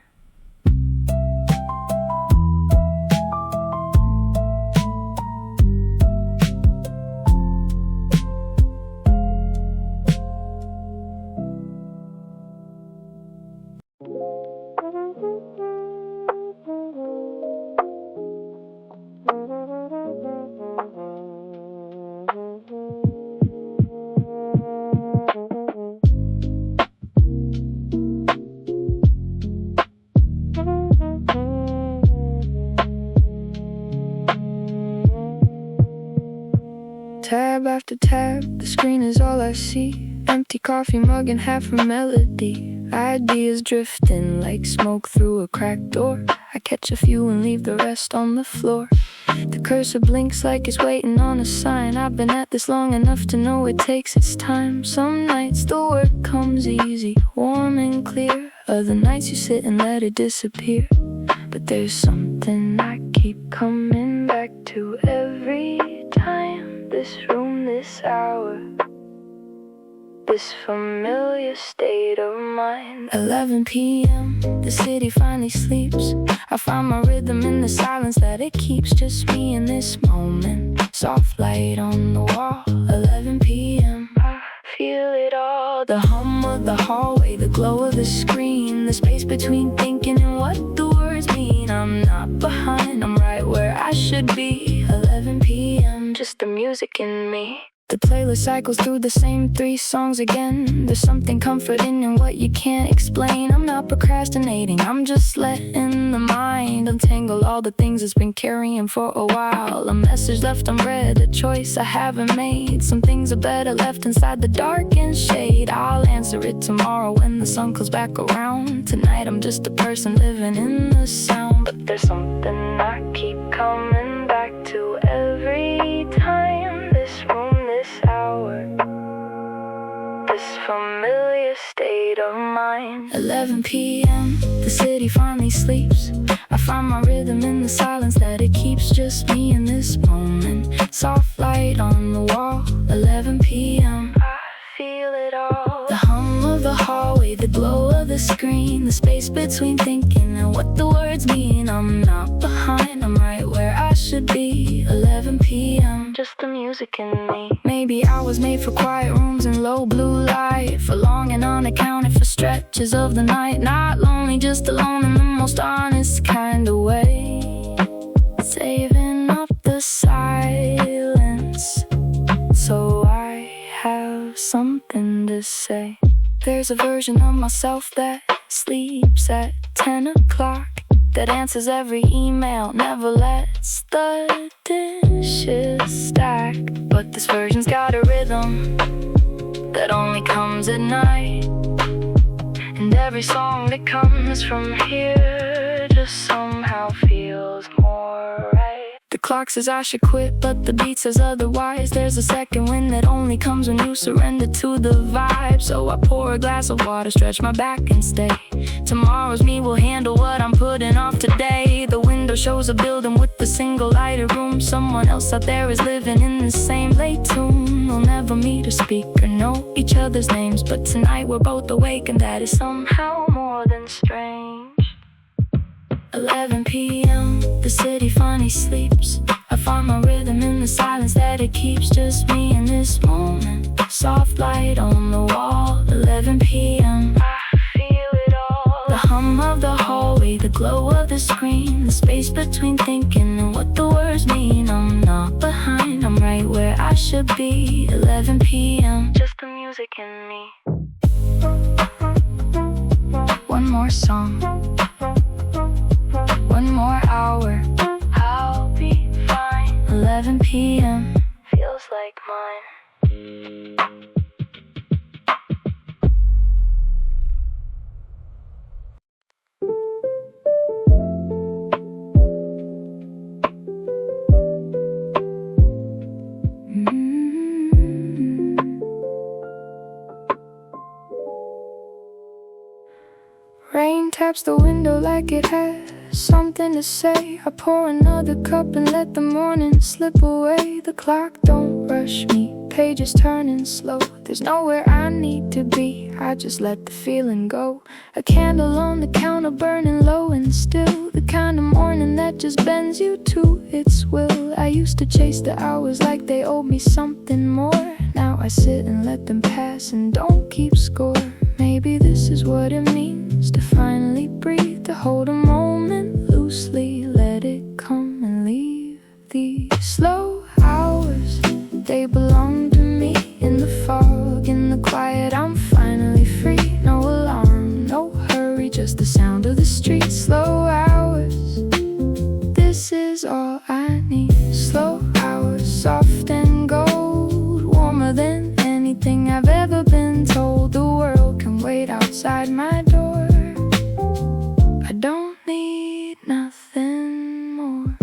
Tab after tab, the screen is all I see. Empty coffee mug and half a melody. Ideas drifting like smoke through a cracked door. I catch a few and leave the rest on the floor. The cursor blinks like it's waiting on a sign. I've been at this long enough to know it takes its time. Some nights the work comes easy, warm and clear. Other nights you sit and let it disappear. But there's something I keep coming back to every time. This room, this hour, this familiar state of mind. 11 p.m., the city finally sleeps. I find my rhythm in the silence that it keeps. Just me in this moment. Soft light on the wall. 11 p.m., I feel it all. The hum of the hallway, the glow of the screen, the space between thinking and what the words mean. I'm not behind, I'm right where I should be. 11 p.m., just the music in me. The playlist cycles through the same 3 songs again. There's something comforting in what you can't explain. I'm not procrastinating, I'm just letting the mind untangle all the things it's been carrying for a while. A message left unread, a choice I haven't made. Some things are better left inside the darkened shade. I'll answer it tomorrow when the sun comes back around. Tonight I'm just a person living in the sound. But there's something I keep coming back to every time. This room, this hour, this familiar state of mind. 11 p.m., the city finally sleeps. I find my rhythm in the silence that it keeps. Just me in this moment. Soft light on the wall. 11 p.m., I feel it all. The hum of the hallway, the glow of the screen, the space between thinking and what the words mean. I'm not behind, I'm right where I should be. 11 p.m., just the music in me. Maybe I was made for quiet rooms and low blue light, for long and unaccounted for stretches of the night. Not lonely, just alone in the most honest kind of way. Saving up the silence so I have something to say. There's a version of myself that sleeps at 10 o'clock, that answers every email, never lets the dishes stack. But this version's got a rhythm that only comes at night, and every song that comes from here just somehow feels more right. The clock says I should quit, but the beat says otherwise. There's a second wind that only comes when you surrender to the vibe. So I pour a glass of water, stretch my back and stay. Tomorrow's me will handle what I'm putting off today. The window shows a building with a single lighted room. Someone else out there is living in the same late tune. We'll never meet or speak or know each other's names, but tonight we're both awake, and that is somehow more than strange. 11 p.m., the city finally sleeps. I find my rhythm in the silence that it keeps. Just me in this moment. Soft light on the wall. 11 p.m., I feel it all. The hum of the hallway, the glow of the screen, the space between thinking and what the words mean. I'm not behind, I'm right where I should be. 11 p.m., just the music in me. One more song, one more hour, I'll be fine. 11 p.m. feels like mine. Rain taps the window like it has something to say. I pour another cup and let the morning slip away. The clock don't rush me, pages turning slow. There's nowhere I need to be, I just let the feeling go. A candle on the counter burning low and still, the kind of morning that just bends you to its will. I used to chase the hours like they owed me something more. Now I sit and let them pass and don't keep score. Maybe this is what it means to finally breathe, to hold a moment loosely, let it come and leave. These slow hours, they belong to me. In the fog, in the quiet, I'm finally free. No alarm, no hurry, just the sound of the street. Slow hours, this is all I need. Slow hours, soft and gold, warmer than anything I've ever been told. The world can wait outside my door, I don't need nothing more.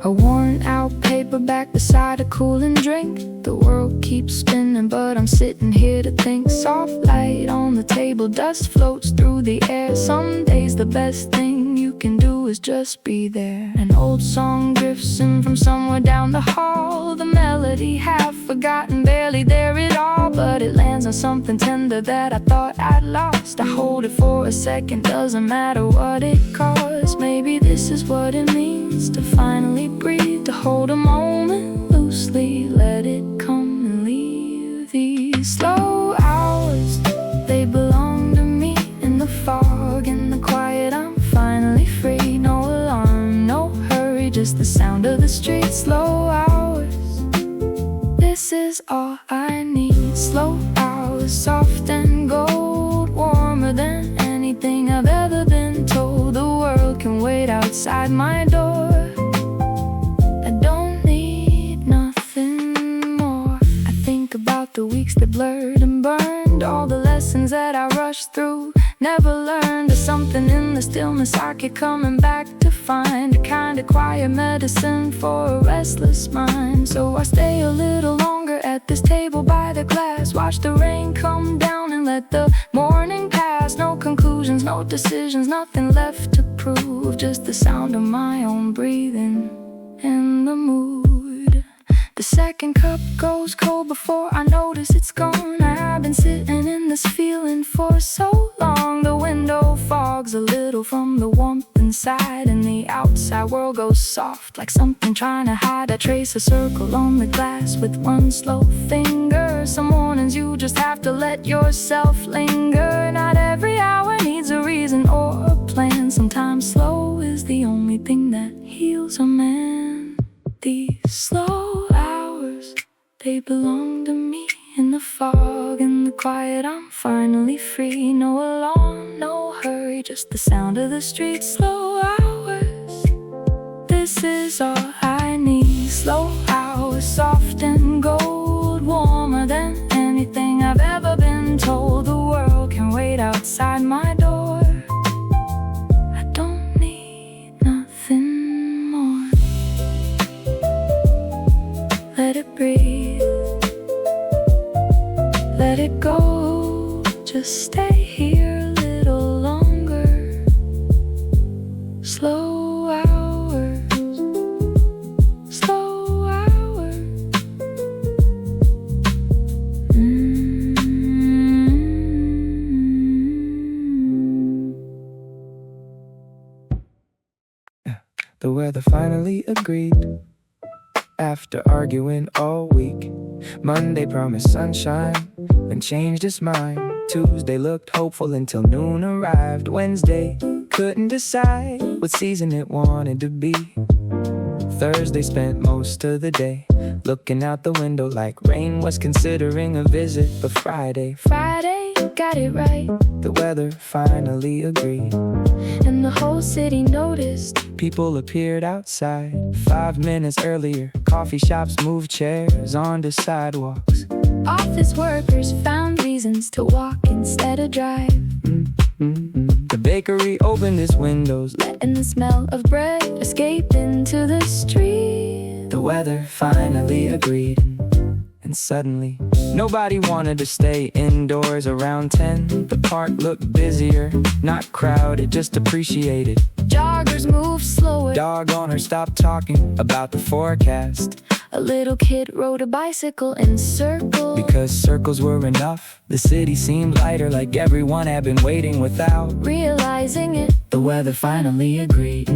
A worn out paperback beside a cooling drink. The world keeps spinning, but I'm sitting here to think. Soft light on the table, dust floats through the air. Some days the best thing you can do is just be there. An old song drifts in from somewhere down the hall. The melody melody, half forgotten, barely there at all. But it lands on something tender that I thought I'd lost. I hold it for a second, doesn't matter what it costs. Maybe this is what it means to finally breathe, to hold a moment loosely, let it come and leave. These slow hours, they belong to me. In the fog, in the quiet, I'm finally free. No alarm, no hurry, just the sound of the street. Slow hours, this is all I need. Slow hours, soft and gold, warmer than anything I've ever been told. The world can wait outside my door. I don't need nothing more. I think about the weeks that blurred and burned, all the lessons that I rushed through, never learned. There's something in the stillness I keep coming back to find, a kind of quiet medicine for a restless mind. So I stay a little longer at this table by the glass, watch the rain come down and let the morning pass. No conclusions, no decisions, nothing left to prove, just the sound of my own breathing and the mood. The second cup goes cold before I notice it's gone. I've been sitting in this feeling for so long. The window fogs a little from the warmth inside, and the outside world goes soft like something trying to hide. I trace a circle on the glass with one slow finger. Some mornings you just have to let yourself linger. Not every hour needs a reason or a plan. Sometimes slow is the only thing that heals a man. These slow hours, they belong to me. In the fog, in the quiet, I'm finally free. No alarm, no hurry, just the sound of the street. Slow hours, this is all I need. Slow hours, soft and gold, warmer than anything I've ever been told. The world can wait outside my door. I don't need nothing more. Let it breathe, let it go, just stay here a little longer. Slow hours, slow hours. The weather finally agreed. After arguing all week, Monday promised sunshine, then changed its mind. Tuesday looked hopeful until noon arrived. Wednesday couldn't decide what season it wanted to be. Thursday spent most of the day looking out the window like rain was considering a visit. But Friday got it right. The weather finally agreed, And the whole city noticed. people appeared outside 5 minutes earlier. Coffee shops moved chairs onto sidewalks. Office workers found reasons to walk instead of drive. The bakery opened its windows, Letting the smell of bread escape into the street. the weather finally agreed. And suddenly, nobody wanted to stay indoors around 10. The park looked busier, not crowded, just appreciated. Joggers moved slower. Dog owner stopped talking about the forecast, A little kid rode a bicycle in circles. because circles were enough. The city seemed lighter, like everyone had been waiting without Realizing it, the weather finally agreed.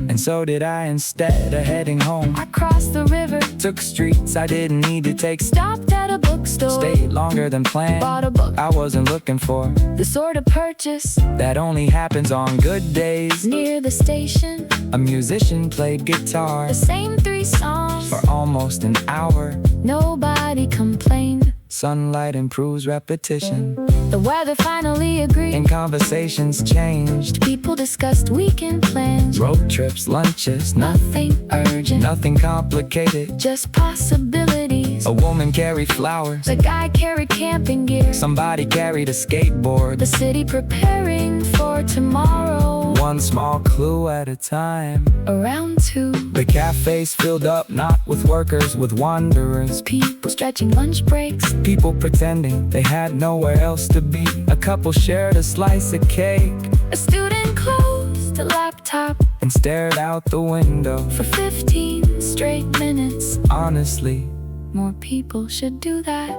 And so did I. Instead of heading home, I crossed the river, took streets I didn't need to take. stopped at a bookstore, Stayed longer than planned. bought a book. I wasn't looking for The sort of purchase that only happens on good days. near the station. A musician played guitar The same 3 songs. for almost an hour. Nobody complained. Sunlight improves repetition, The weather finally agreed. and conversations changed. People discussed weekend plans. Road trips, lunches, Nothing urgent, nothing complicated. just possibilities. A woman carried flowers, The guy carried camping gear. somebody carried a skateboard. The city preparing for tomorrow. One small clue at a time. Around 2, The cafes filled up, not with workers, with wanderers. people stretching lunch breaks. People pretending they had nowhere else to be. A couple shared a slice of cake A student closed a laptop and stared out the window. for 15 straight minutes. Honestly, More people should do that.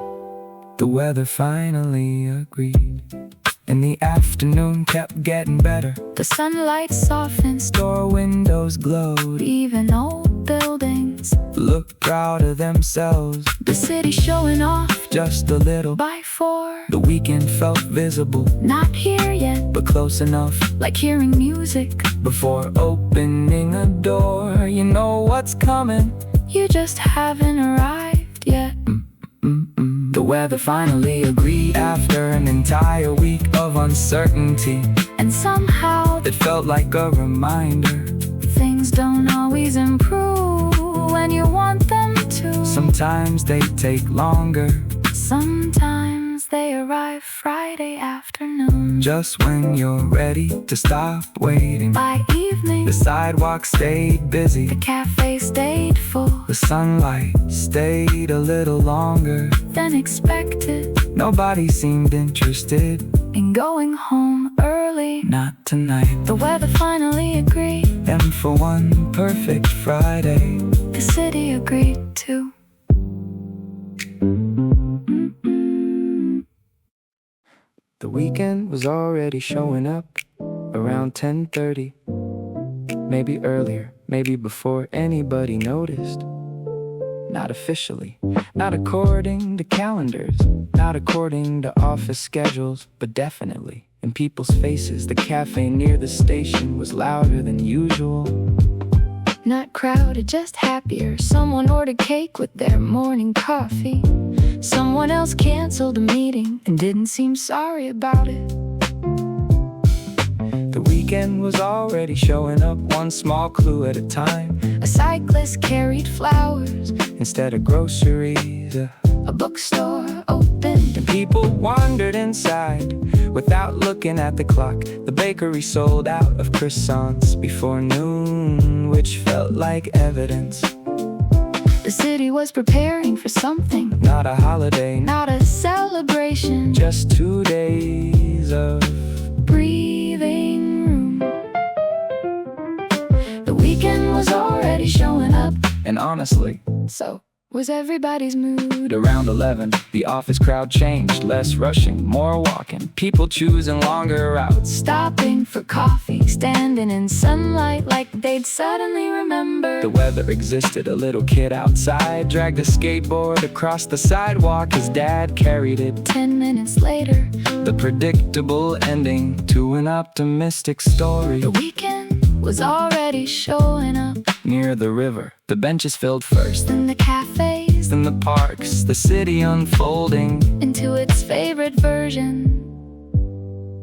the weather finally agreed. And the afternoon kept getting better. The sunlight softened, Store windows glowed, even old buildings. looked proud of themselves. The city showing off Just a little. by 4. The weekend felt visible, Not here yet, but close enough. like hearing music. Before opening a door, you know what's coming. You just haven't arrived yet. The weather finally agreed after an entire week of uncertainty. And somehow It felt like a reminder. things don't always improve when you want them to. Sometimes they take longer. Sometimes they arrive Friday afternoon. Just when you're ready to stop waiting. By evening, The sidewalk stayed busy. the cafe stayed full The sunlight stayed a little longer. than expected. Nobody seemed interested. In going home early, Not tonight. the weather finally agreed. And for one perfect Friday, The city agreed too. The weekend was already showing up around 10:30. Maybe earlier, maybe before anybody noticed. Not officially, not according to calendars, not according to office schedules, but definitely in people's faces. The cafe near the station was louder than usual. Not crowded, just happier. Someone ordered cake with their morning coffee. Someone else canceled a meeting and didn't seem sorry about it. The weekend was already showing up, one small clue at a time. A cyclist carried flowers. Instead of groceries, A bookstore opened. and people wandered inside without looking at the clock. The bakery sold out of croissants before noon, which felt like evidence. The city was preparing for something, Not a holiday, not a celebration. just 2 days of Breathing room. The weekend was already showing up. and honestly, So was everybody's mood. around 11, the office crowd changed. Less rushing, more walking, people choosing longer routes. Stopping for coffee, standing in sunlight like they'd suddenly remember. The weather existed, a little kid outside dragged a skateboard across the sidewalk. His dad carried it. 10 minutes later, The predictable ending to an optimistic story. the weekend was already showing up. Near the river, the benches filled first, Then the cafes, then the parks, the city unfolding into its favorite version.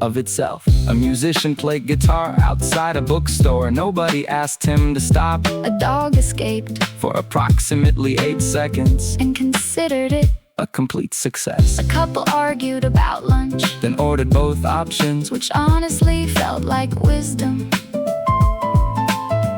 of itself. A musician played guitar outside a bookstore. Nobody asked him to stop A dog escaped for approximately 8 seconds. and considered it. A complete success. A couple argued about lunch, Then ordered both options. which honestly felt like wisdom.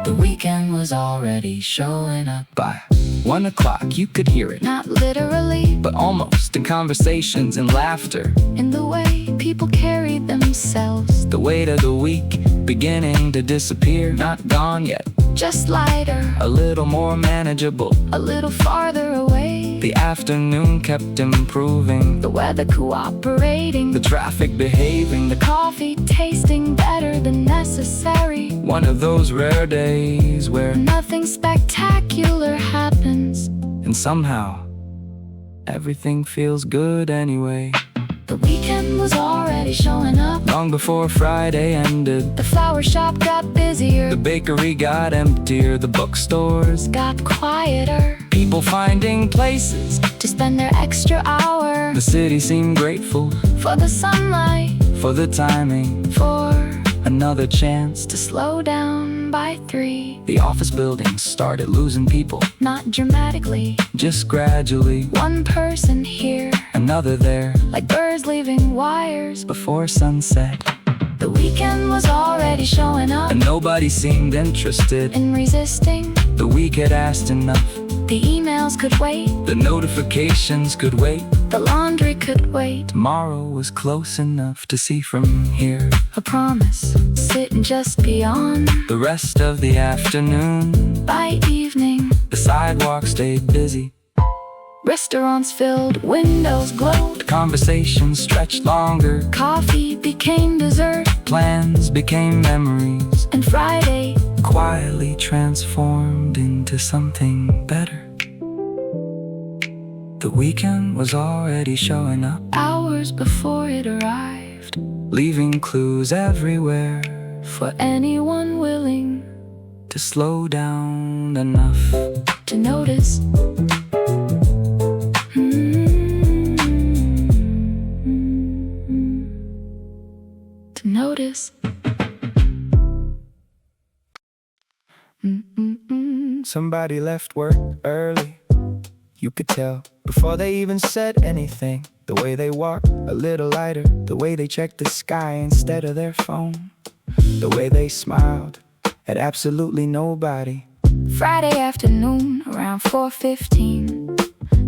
The weekend was already showing up. By 1 o'clock, you could hear it, Not literally, but almost, in conversations and laughter. in the way people carried themselves. The weight of the week beginning to disappear. Not gone yet, Just lighter, a little more manageable. a little farther away. The afternoon kept improving. The weather cooperating. The traffic behaving. The coffee tasting better than necessary. One of those rare days where, Nothing spectacular happens. and somehow, everything feels good anyway. The weekend was already showing up. Long before Friday ended, The flower shop got busier. the bakery got emptier. The bookstores, Got quieter. people finding places. To spend their extra hour. The city seemed grateful For the sunlight. for the timing. For Another chance to slow down by 3. The office buildings started losing people, Not dramatically. just gradually. One person here. Another there, Like birds leaving wires. before sunset. The weekend was already showing up. And nobody seemed interested. In resisting. The week had asked enough. The emails could wait. The notifications could wait. The laundry could wait. Tomorrow was close enough to see from here. A promise, sitting just beyond. The rest of the afternoon, By evening, the sidewalk stayed busy. restaurants filled, windows glowed. Conversations stretched longer. Coffee became dessert. Plans became memories. And Friday, Quietly transformed into something better. The weekend was already showing up, hours before it arrived. leaving clues everywhere For anyone willing to slow down enough. to notice. To notice. Somebody left work early. You could tell before they even said anything. The way they walked a little lighter, the way they checked the sky instead of their phone, the way they smiled at absolutely nobody. Friday afternoon around 4:15.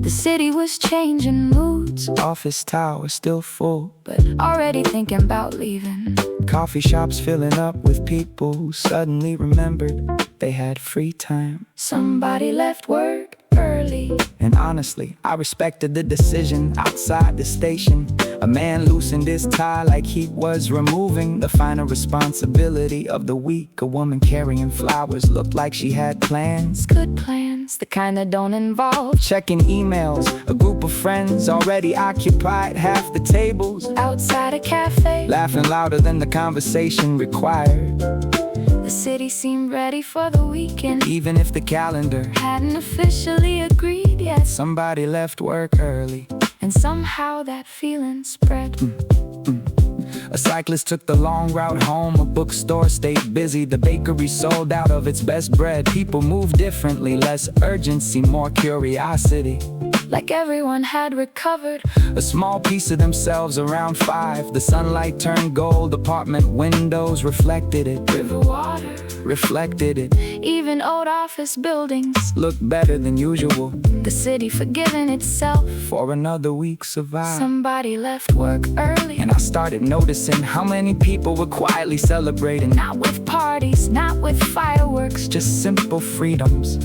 The city was changing moods, Office tower still full, but already thinking about leaving. coffee shops filling up with people who suddenly remembered they had free time. Somebody left work early. And honestly, I respected the decision. Outside the station, a man loosened his tie like he was removing the final responsibility of the week. A woman carrying flowers looked like she had plans. Good plans, the kind that don't involve Checking emails, a group of friends already occupied half the tables, outside a cafe. laughing louder than the conversation required. The city seemed ready for the weekend, Even if the calendar, hadn't officially agreed yet. somebody left work early. And somehow that feeling spread. A cyclist took the long route home, a bookstore stayed busy, the bakery sold out of its best bread. People moved differently, less urgency, more curiosity. Like everyone had recovered. A small piece of themselves around 5. The sunlight turned gold, apartment windows reflected it. River water, Reflected it. even old office buildings. Looked better than usual. The city forgiving itself. For another week survived. Somebody left work early. And I started noticing how many people were quietly celebrating. Not with parties, not with fireworks. Just simple freedoms.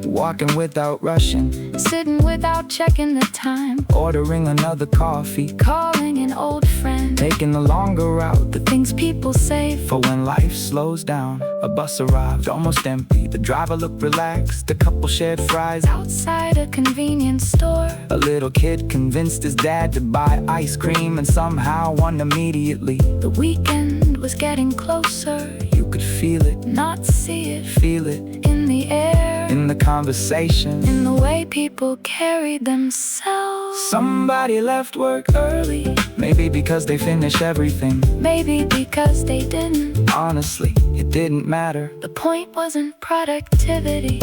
Walking without rushing. Sitting without checking the time. Ordering another coffee. Calling an old friend. Taking the longer route. The things people save. For when life slows down. A bus arrived, almost empty. The driver looked relaxed. A couple shared fries. Outside a convenience store. A little kid convinced his dad to buy ice cream and somehow won immediately. The weekend was getting closer. You could feel it, Not see it. feel it In the air. in the conversation. In the way people carried themselves. Somebody left work early. Maybe because they finished everything. Maybe because they didn't. Honestly, it didn't matter. The point wasn't productivity.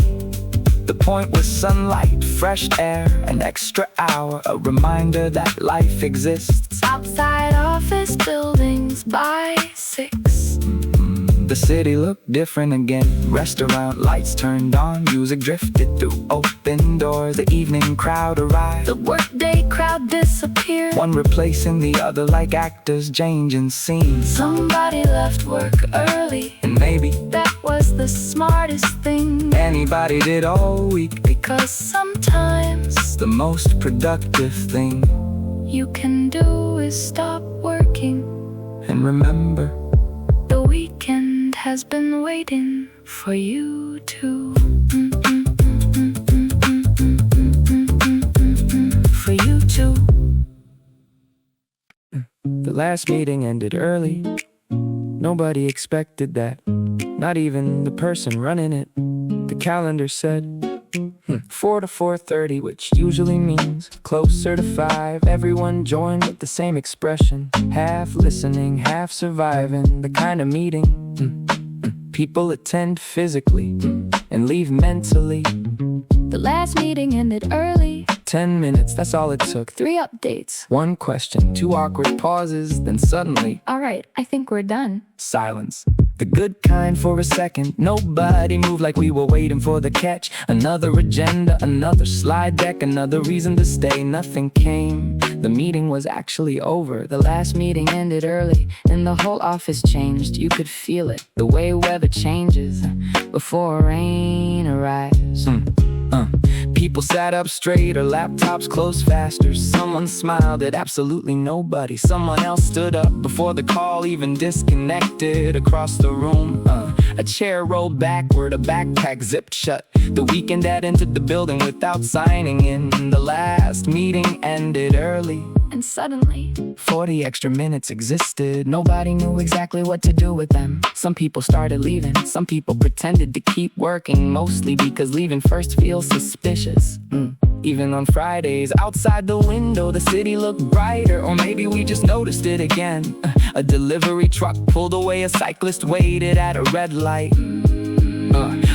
The point was sunlight, fresh air, an extra hour. A reminder that life exists. Outside office buildings by 6. The city looked different again. Restaurant lights turned on. Music drifted through open doors. The evening crowd arrived. The workday crowd disappeared. One replacing the other like actors changing scenes. Somebody left work early. And maybe That was the smartest thing. anybody did all week. Because sometimes The most productive thing. you can do is stop working. And remember, The weekend has been waiting for you to. For you to. the last meeting ended early. Nobody expected that. Not even the person running it. The calendar said 4 to 4:30, which usually means closer to 5. Everyone joined with the same expression. Half listening, half surviving. The kind of meeting people attend physically and leave mentally. The last meeting ended early. 10 minutes, that's all it took. 3 updates. One question, 2 awkward pauses, then suddenly All right, I think we're done. silence. The good kind for a second. Nobody moved like we were waiting for the catch. Another agenda, another slide deck, another reason to stay. Nothing came. The meeting was actually over. The last meeting ended early, and the whole office changed. You could feel it, the way weather changes before rain arrives. People sat up straighter, laptops closed faster. Someone smiled at absolutely nobody. Someone else stood up before the call even disconnected. Across the room, a chair rolled backward, a backpack zipped shut. The weekend had entered the building without signing in. The last meeting ended early, And suddenly, 40 extra minutes existed. Nobody knew exactly what to do with them. Some people started leaving. Some people pretended to keep working, mostly because leaving first feels suspicious. Even on Fridays, outside the window, the city looked brighter. Or maybe we just noticed it again. A delivery truck pulled away. A cyclist waited at a red light.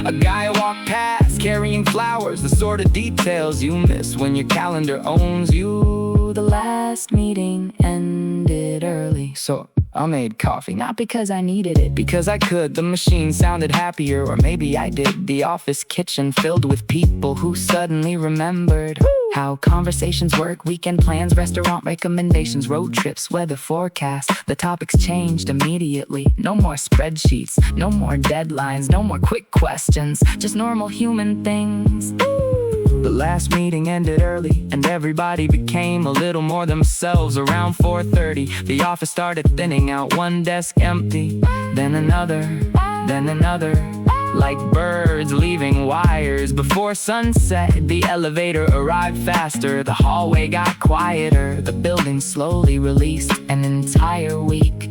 A guy walked past carrying flowers, the sort of details you miss when your calendar owns you. the last meeting ended early. So I made coffee, not because I needed it, because I could. The machine sounded happier, or maybe I did. The office kitchen filled with people who suddenly remembered how conversations work. Weekend plans, restaurant recommendations, road trips, weather forecasts. The topics changed immediately. No more spreadsheets, no more deadlines, no more quick questions, just normal human things. The last meeting ended early, and everybody became a little more themselves. Around 4:30, the office started thinning out. One desk empty, then another, like birds leaving wires. Before sunset, the elevator arrived faster. The hallway got quieter. The building slowly released an entire week.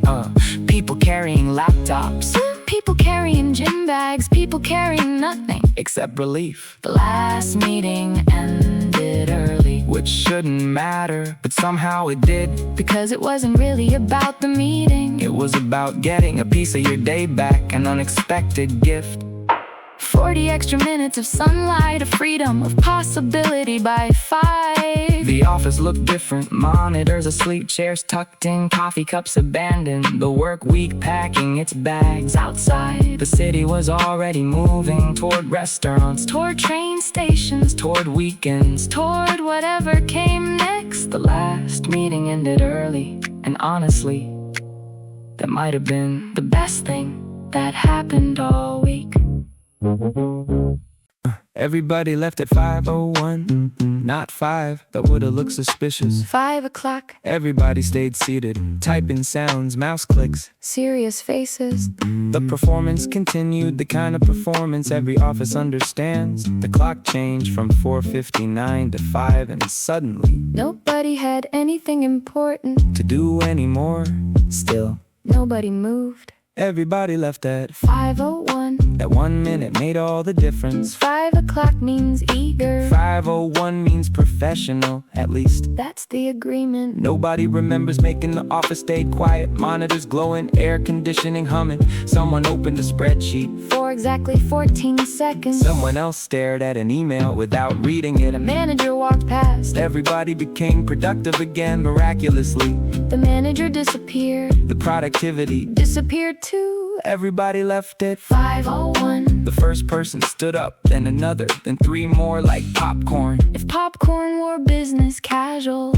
People carrying laptops, People carrying gym bags, people carrying nothing except relief. The last meeting ended early, Which shouldn't matter, but somehow it did. because it wasn't really about the meeting. It was about getting a piece of your day back, an unexpected gift. 40 extra minutes of sunlight, of freedom, of possibility by 5. The office looked different. Monitors asleep, chairs tucked in, coffee cups abandoned. The work week packing its bags outside. The city was already moving toward restaurants, Toward train stations, toward weekends. toward whatever came next. The last meeting ended early, and honestly, that might have been The best thing that happened all week. Everybody left at 5:01, not 5, that would've looked suspicious. 5 o'clock, Everybody stayed seated, typing sounds, mouse clicks. serious faces. The performance continued, the kind of performance every office understands. The clock changed from 4:59 to 5, and suddenly, Nobody had anything important. to do anymore. Still, Nobody moved. everybody left at 5:01. that 1 minute made all the difference. 5 o'clock means eager. 5:01 means professional, at least. That's the agreement. Nobody remembers making the office stay quiet. Monitors glowing, air conditioning humming. Someone opened a spreadsheet. For exactly 14 seconds, Someone else stared at an email without reading it. a manager walked past. Everybody became productive again, miraculously. The manager disappeared. The productivity, Disappeared too. everybody left at 5:01. The first person stood up, then another, then 3 more like popcorn. If popcorn were business casual,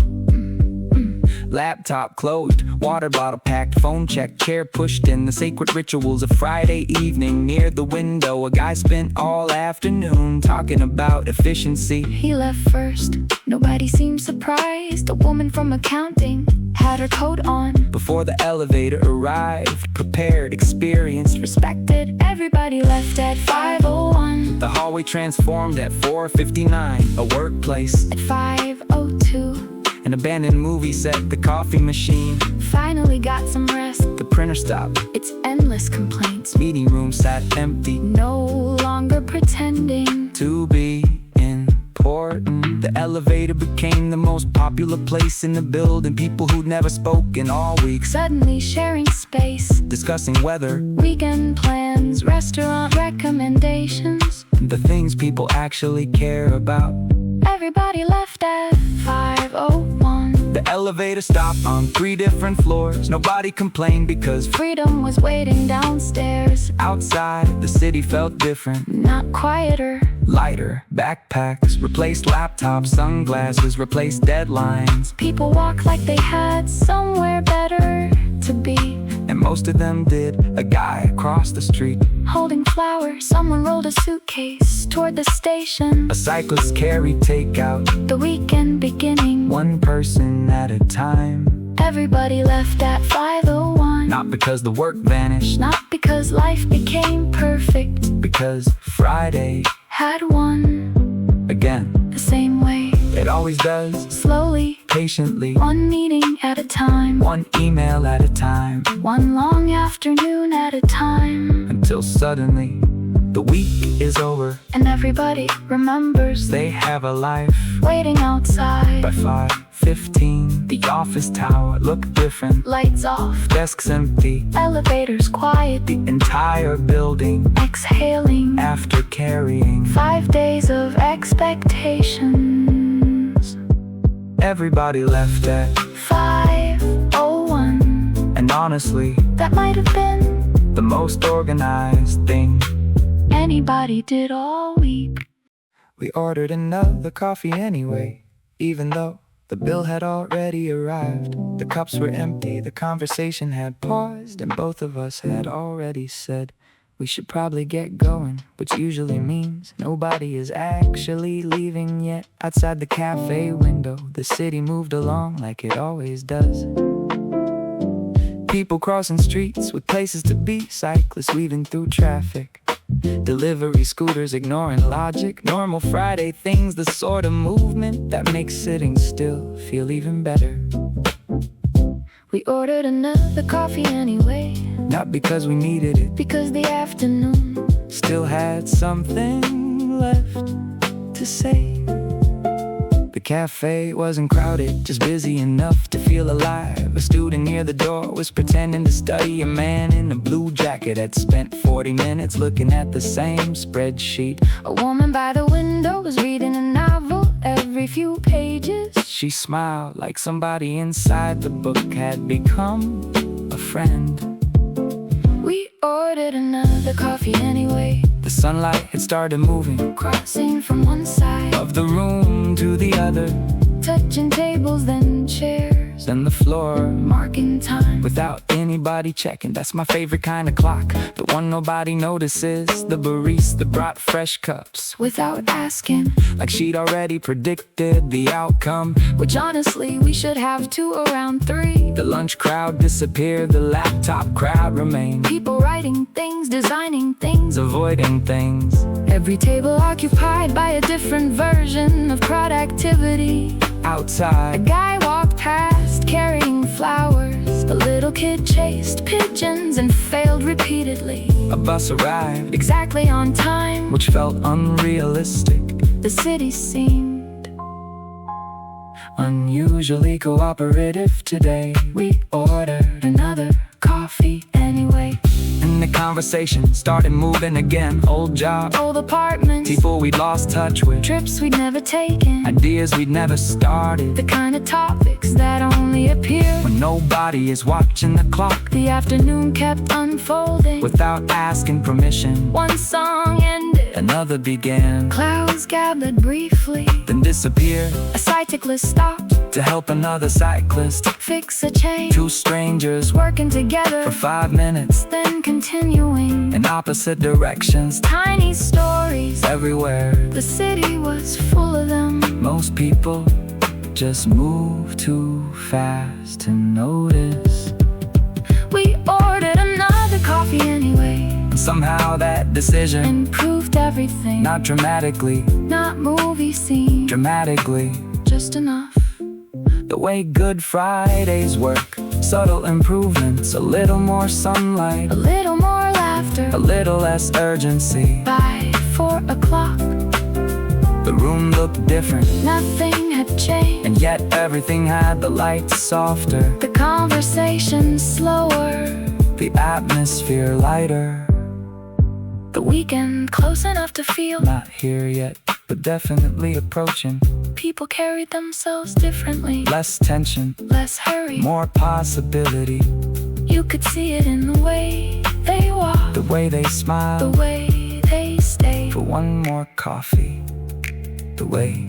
Laptop closed, water bottle packed, phone checked, chair pushed in. The sacred rituals of Friday evening. Near the window, a guy spent all afternoon talking about efficiency. he left first. Nobody seemed surprised. A woman from accounting had her coat on. Before the elevator arrived, prepared, experienced, Respected. Everybody left at 5:01. the hallway transformed at 4:59. A workplace, At 5:02, an abandoned movie set, the coffee machine. finally got some rest. The printer stopped, It's endless complaints. meeting room sat empty. No longer pretending. To be important, the elevator became the most popular place in the building. People who'd never spoken all week, Suddenly sharing space. discussing weather, Weekend plans, restaurant recommendations. the things people actually care about. Everybody left at 5:01. The The elevator stopped on 3 different floors. Nobody complained because freedom was waiting downstairs. outside the city felt different. Not quieter. Lighter, backpacks replaced laptops, sunglasses replaced deadlines. People walked like they had somewhere better to be. And most of them did. A guy across the street, Holding flowers, someone rolled a suitcase toward the station. a cyclist carried takeout, The weekend beginning. one person at a time. Everybody left at 5:01. Not because the work vanished, Not because life became perfect. because Friday Had one again. the same way. It always does, Slowly, patiently, one meeting at a time. one email at a time, One long afternoon at a time. until suddenly the week is over. And everybody remembers They have a life. waiting outside. By 5:15, the office tower looked different. Lights off, Desks empty, elevators quiet. the entire building Exhaling after carrying 5 days of expectations. everybody left at 5:01. and honestly, That might have been the most organized thing. anybody did all week. We ordered another coffee anyway, even though the bill had already arrived. The cups were empty, the conversation had paused, and both of us had already said we should probably get going, which usually means nobody is actually leaving yet. Outside the cafe window, the city moved along like it always does. People crossing streets with places to be, cyclists weaving through traffic, delivery scooters ignoring logic, normal Friday things, the sort of movement that makes sitting still feel even better. We ordered another coffee anyway, Not because we needed it, because the afternoon still had something left to say. The cafe wasn't crowded, just busy enough to feel alive. A student near the door was pretending to study. A man in a blue jacket had spent 40 minutes looking at the same spreadsheet. A woman by the window was reading a novel every few pages. She smiled like somebody inside the book had become a friend. We ordered another coffee anyway, The sunlight had started moving crossing from one side, of the room to the other, touching tables then chairs, then the floor, marking time. without anybody checking. That's my favorite kind of clock, the one nobody notices. The barista brought fresh cups, Without asking, like she'd already predicted the outcome. which honestly we should have to around 3. The lunch crowd disappeared, the laptop crowd remained, People writing things, designing things. avoiding things. Every table occupied by a different version of productivity. A Outside, guy walked past carrying flowers. A little kid chased pigeons and failed repeatedly. a bus arrived, Exactly on time, which felt unrealistic. the city seemed Unusually cooperative today. We ordered another coffee anyway. and the conversation started moving again. Old jobs, Old apartments, people we'd lost touch with, trips we'd never taken. ideas we'd never started. The kind of topics that only appear When nobody is watching the clock, the afternoon kept unfolding. without asking permission, One song ended, another began, clouds gathered briefly. then disappeared A cyclist stopped, to help another cyclist. fix a change. 2 strangers Working together, for 5 minutes then continuing. in opposite directions, Tiny stories, everywhere. the city was full of them. Most people just move too fast to notice. We ordered another coffee anyway, And somehow that decision, improved everything. not dramatically, Not movie scene, dramatically, just enough. the way Good Fridays work. Subtle improvements, a little more sunlight, A little more laughter. a little less urgency. By 4 o'clock, The room looked different, nothing had changed. and yet everything had the lights softer, The conversation slower. the atmosphere lighter. The weekend close enough to feel Not here yet, but definitely approaching. People carried themselves differently. Less tension, Less hurry. more possibility. You could see it in the way they walk, The way they smile, the way they stay. for one more coffee. The way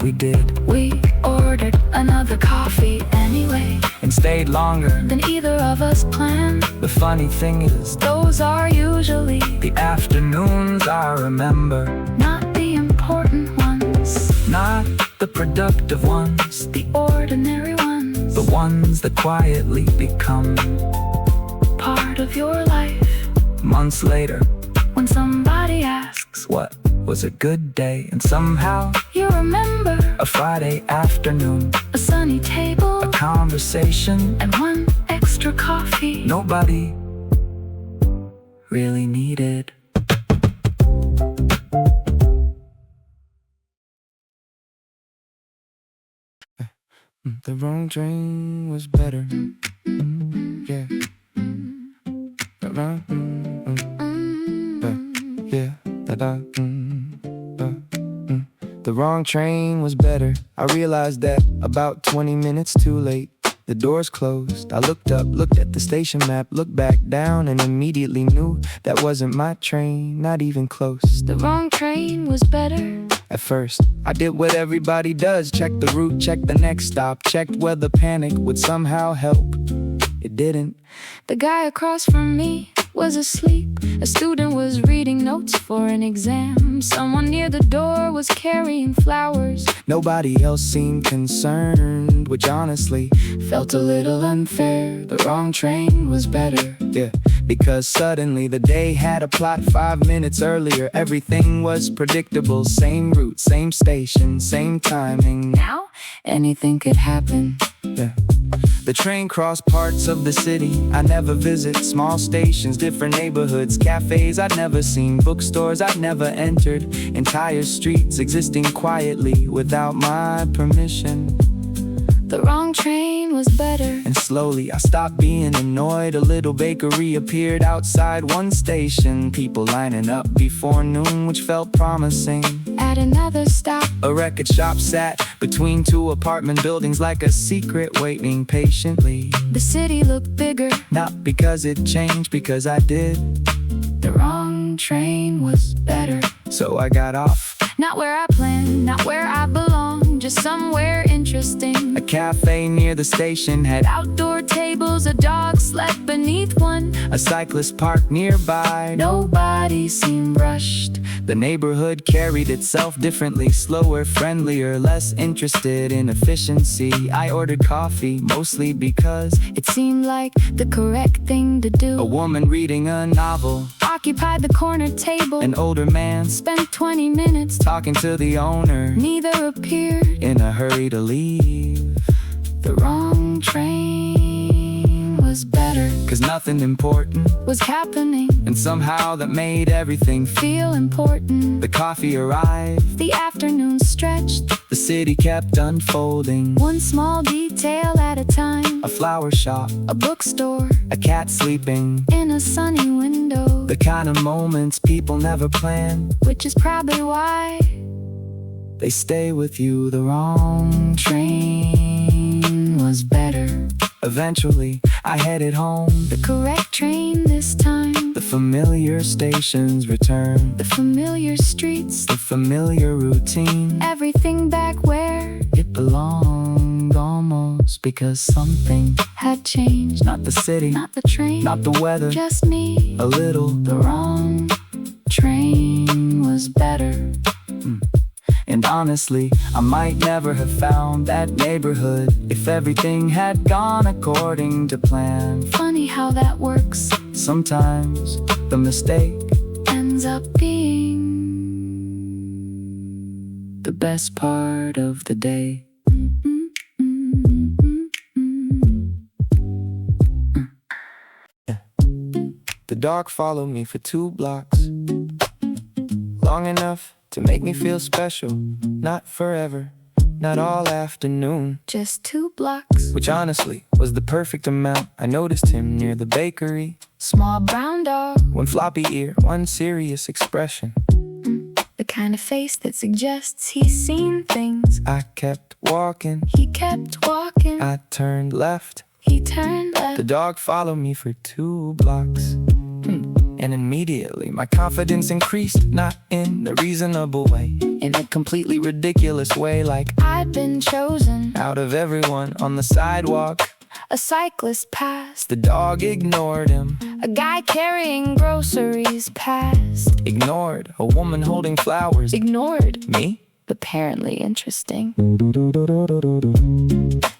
we did, We ordered another coffee anyway and stayed longer. than either of us planned. The funny thing is, Those are usually the afternoons I remember, not the important ones, not the productive ones, the ordinary ones, the ones that quietly become part of your life. months later. When somebody asks, What was a good day? And somehow you remember a Friday afternoon, a sunny table a conversation and one extra coffee. nobody really needed. The wrong train was better. Yeah. The wrong, yeah. The wrong train was better. I realized that about 20 minutes too late. The doors closed. I looked up, looked at the station map, looked back down, and immediately knew that wasn't my train, not even close. The wrong train was better. At first, I did what everybody does. Checked the route, checked the next stop, checked whether panic would somehow help. It didn't. The guy across from me was asleep. A student was reading notes for an exam. Someone near the door was carrying flowers. Nobody else seemed concerned, which honestly felt a little unfair. The wrong train was better. Yeah, because suddenly the day had a plot. 5 minutes earlier, everything was predictable. Same route, same station, same timing. Now, anything could happen. Yeah. The train crossed parts of the city I never visit. Small stations, different neighborhoods, cafes I'd never seen, bookstores I'd never entered, entire streets existing quietly without my permission. The wrong train was better. And slowly I stopped being annoyed. A little bakery appeared outside one station. People lining up before noon, which felt promising. At another stop, A record shop sat between two apartment buildings like a secret, waiting patiently. the city looked bigger. Not because it changed, because I did. The wrong train was better. So I got off. Not where I planned, not where I belong, just somewhere interesting. A cafe near the station had Outdoor tables, a dog slept beneath one. a cyclist parked nearby. Nobody seemed rushed. The neighborhood carried itself differently, slower, friendlier, less interested in efficiency. I ordered coffee, mostly because It seemed like the correct thing to do. a woman reading a novel, Occupied the corner table. an older man Spent 20 minutes. talking to the owner, Neither appeared. in a hurry to leave. The wrong train was better. 'Cause nothing important, Was happening. and somehow that made everything Feel important. The coffee arrived, The afternoon stretched. the city kept unfolding. One small detail at a time. A flower shop, A bookstore. a cat sleeping, In a sunny window. the kind of moments people never plan. Which is probably why They stay with you. The wrong train was better. Eventually, I headed home. the correct train this time. The familiar stations returned, The familiar streets. the familiar routine. Everything back where It belonged almost, because something, had changed. not the city, Not the train. not the weather, Just me. a little. The wrong train was better. And honestly, I might never have found that neighborhood if everything had gone according to plan. Funny how that works. Sometimes the mistake, Ends up being the best part of the day. The dog followed me for 2 blocks, long enough to make me feel special. Not forever, not all afternoon, just 2 blocks. which honestly was the perfect amount. I noticed him near the bakery, Small brown dog. one floppy ear, one serious expression. The kind of face that suggests he's seen things. I kept walking, He kept walking. I turned left. He turned left. The dog followed me for 2 blocks. And immediately my confidence increased, not in a reasonable way, in a completely ridiculous way, like I'd been chosen. out of everyone on the sidewalk. A cyclist passed. The dog ignored him, A guy carrying groceries passed. ignored a woman holding flowers. Ignored. Me? Apparently interesting.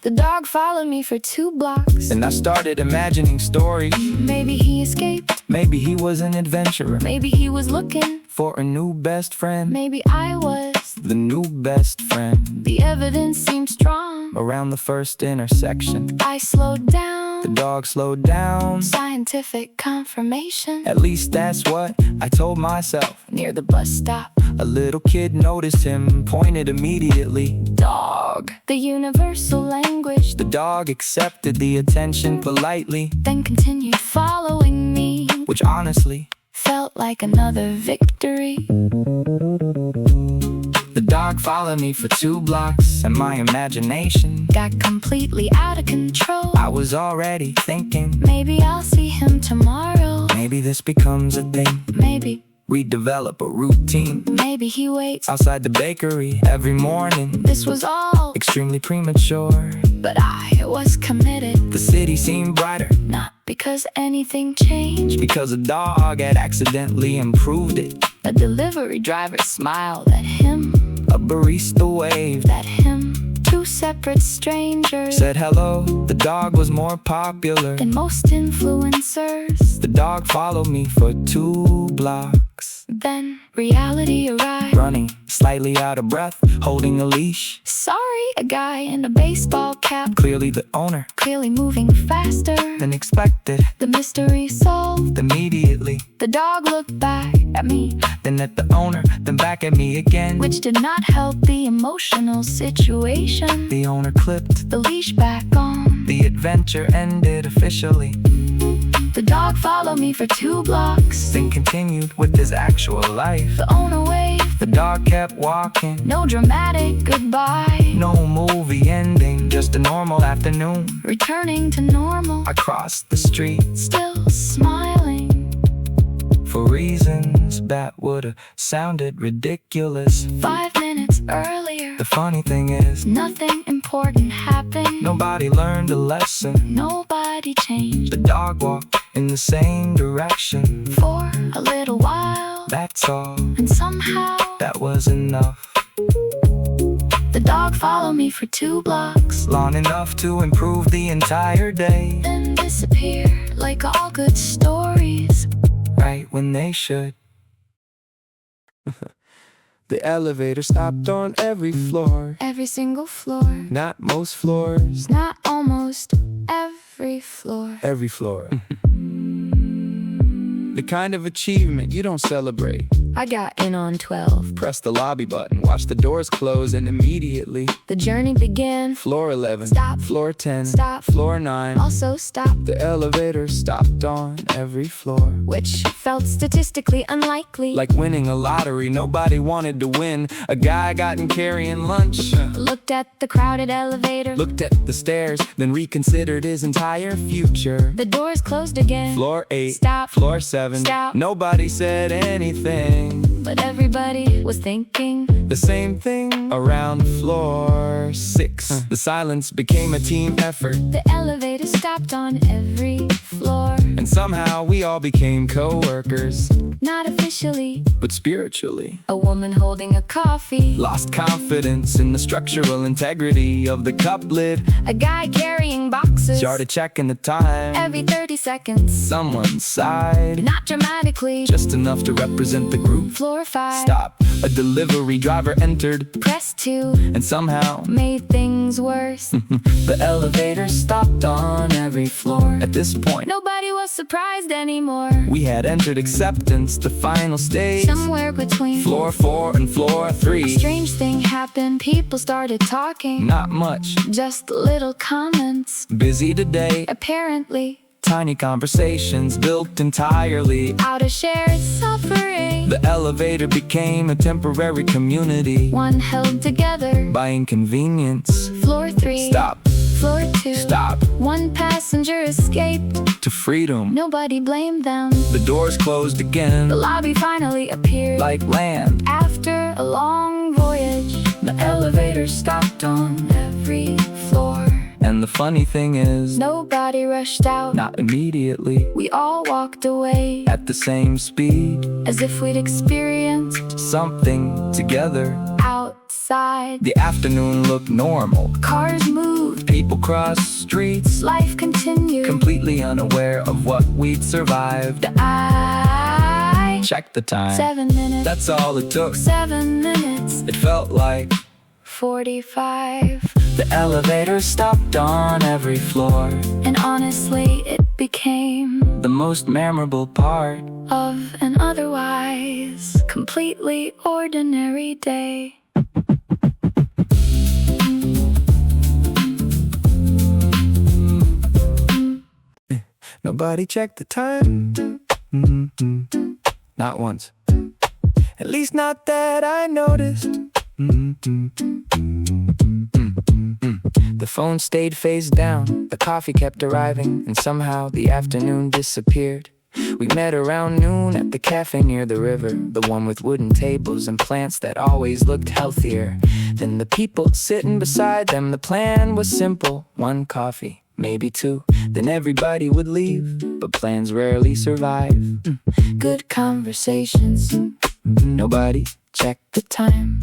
The dog followed me for 2 blocks. And I started imagining stories. Maybe he escaped. Maybe he was an adventurer Maybe he was looking. for a new best friend. Maybe I was. The new best friend. The evidence seemed strong. Around the first intersection, I slowed down. the dog slowed down. Scientific confirmation. At least that's what I told myself. Near the bus stop. A little kid noticed him, pointed immediately. Dog. The universal language. The dog accepted the attention politely, Then continued following me. which honestly, Felt like another victory. the dog followed me for 2 blocks, and my imagination, Got completely out of control. I was already thinking, Maybe I'll see him tomorrow. maybe this becomes a thing. Maybe. We develop a routine Maybe he waits. outside the bakery every morning. This was all. Extremely premature. But I was committed. The city seemed brighter, Not because anything changed. because a dog had accidentally improved it. A delivery driver smiled at him. A barista waved, At him. 2 separate strangers. said hello. The dog was more popular. Than most influencers. The dog followed me for 2 blocks. Then reality arrived. Running, slightly out of breath, holding a leash. Sorry, a guy in a baseball cap. Clearly the owner, Clearly moving faster. than expected. The mystery solved. Immediately, The dog looked back at me, then at the owner, then back at me again. which did not help the emotional situation. The owner clipped. The leash back on. The adventure ended officially, The dog followed me for 2 blocks. then continued with his actual life. The owner waved. The dog kept walking. No dramatic goodbye. No movie ending, just a normal afternoon. Returning to normal. I crossed the street Still smiling. for reasons that would've sounded ridiculous. 5 minutes earlier. The funny thing is, Nothing important happened. nobody learned a lesson. Nobody changed. The dog walked in the same direction. For a little while. That's all, And somehow. that was enough. The dog followed me for 2 blocks. Long enough to improve the entire day. Then disappeared like all good stories. Right when they should. The elevator stopped on every floor. Every single floor. Not most floors, Not almost every floor. every floor. The kind of achievement you don't celebrate. I got in on 12. Press the lobby button, watch the doors close, and immediately The journey began. floor 11, Stop. floor 10, Stop. floor 9. Also stopped. The elevator stopped on every floor. Which felt statistically unlikely. Like winning a lottery, nobody wanted to win. A guy got in carrying lunch. Looked at the crowded elevator. Looked at the stairs, then reconsidered his entire future. The doors closed again. Floor 8, Stop. floor 7. Stop. Nobody said anything. But everybody was thinking. The same thing around floor 6. The silence became a team effort, The elevator stopped on every floor. and somehow we all became co-workers. Not officially. But spiritually, A woman holding a coffee. lost confidence in the structural integrity of the cup lid. A guy carrying boxes. Started checking the time. Every 30 seconds. Someone sighed, Not dramatically. just enough to represent the group. Floor 5. Stop. A delivery driver entered, Press 2. and somehow Made things worse. the elevator stopped on every floor. At this point, Nobody was surprised anymore. we had entered acceptance, the final stage. Somewhere between. Floor 4 and floor 3. Strange thing happened. People started talking. Not much. Just little comments. Busy today. Apparently. Tiny conversations built entirely out of shared suffering. The elevator became a temporary community, One held together. by inconvenience. Floor 3. Stop. Floor 2. Stop. One passenger escaped. To freedom. Nobody blamed them. The doors closed again, The lobby finally appeared. like land. After a long voyage, the elevator stopped on every floor. And the funny thing is, Nobody rushed out. not immediately, We all walked away at the same speed, as if we'd experienced something together. outside. The afternoon looked normal. Cars moved. People crossed streets, Life continued. completely unaware of what we'd survived. I Check the time. 7 minutes. That's all it took. 7 minutes. It felt like 45. the elevator stopped on every floor. And honestly, it became The most memorable part. of an otherwise completely ordinary day. Nobody checked the time. Not once. At least not that I noticed. The phone stayed face down. The coffee kept arriving, and somehow the afternoon disappeared. We met around noon at the cafe near the river, the one with wooden tables and plants that always looked healthier than the people sitting beside them. The plan was simple: one coffee, maybe two, then everybody would leave. But plans rarely survive. Good conversations. Nobody checked the time.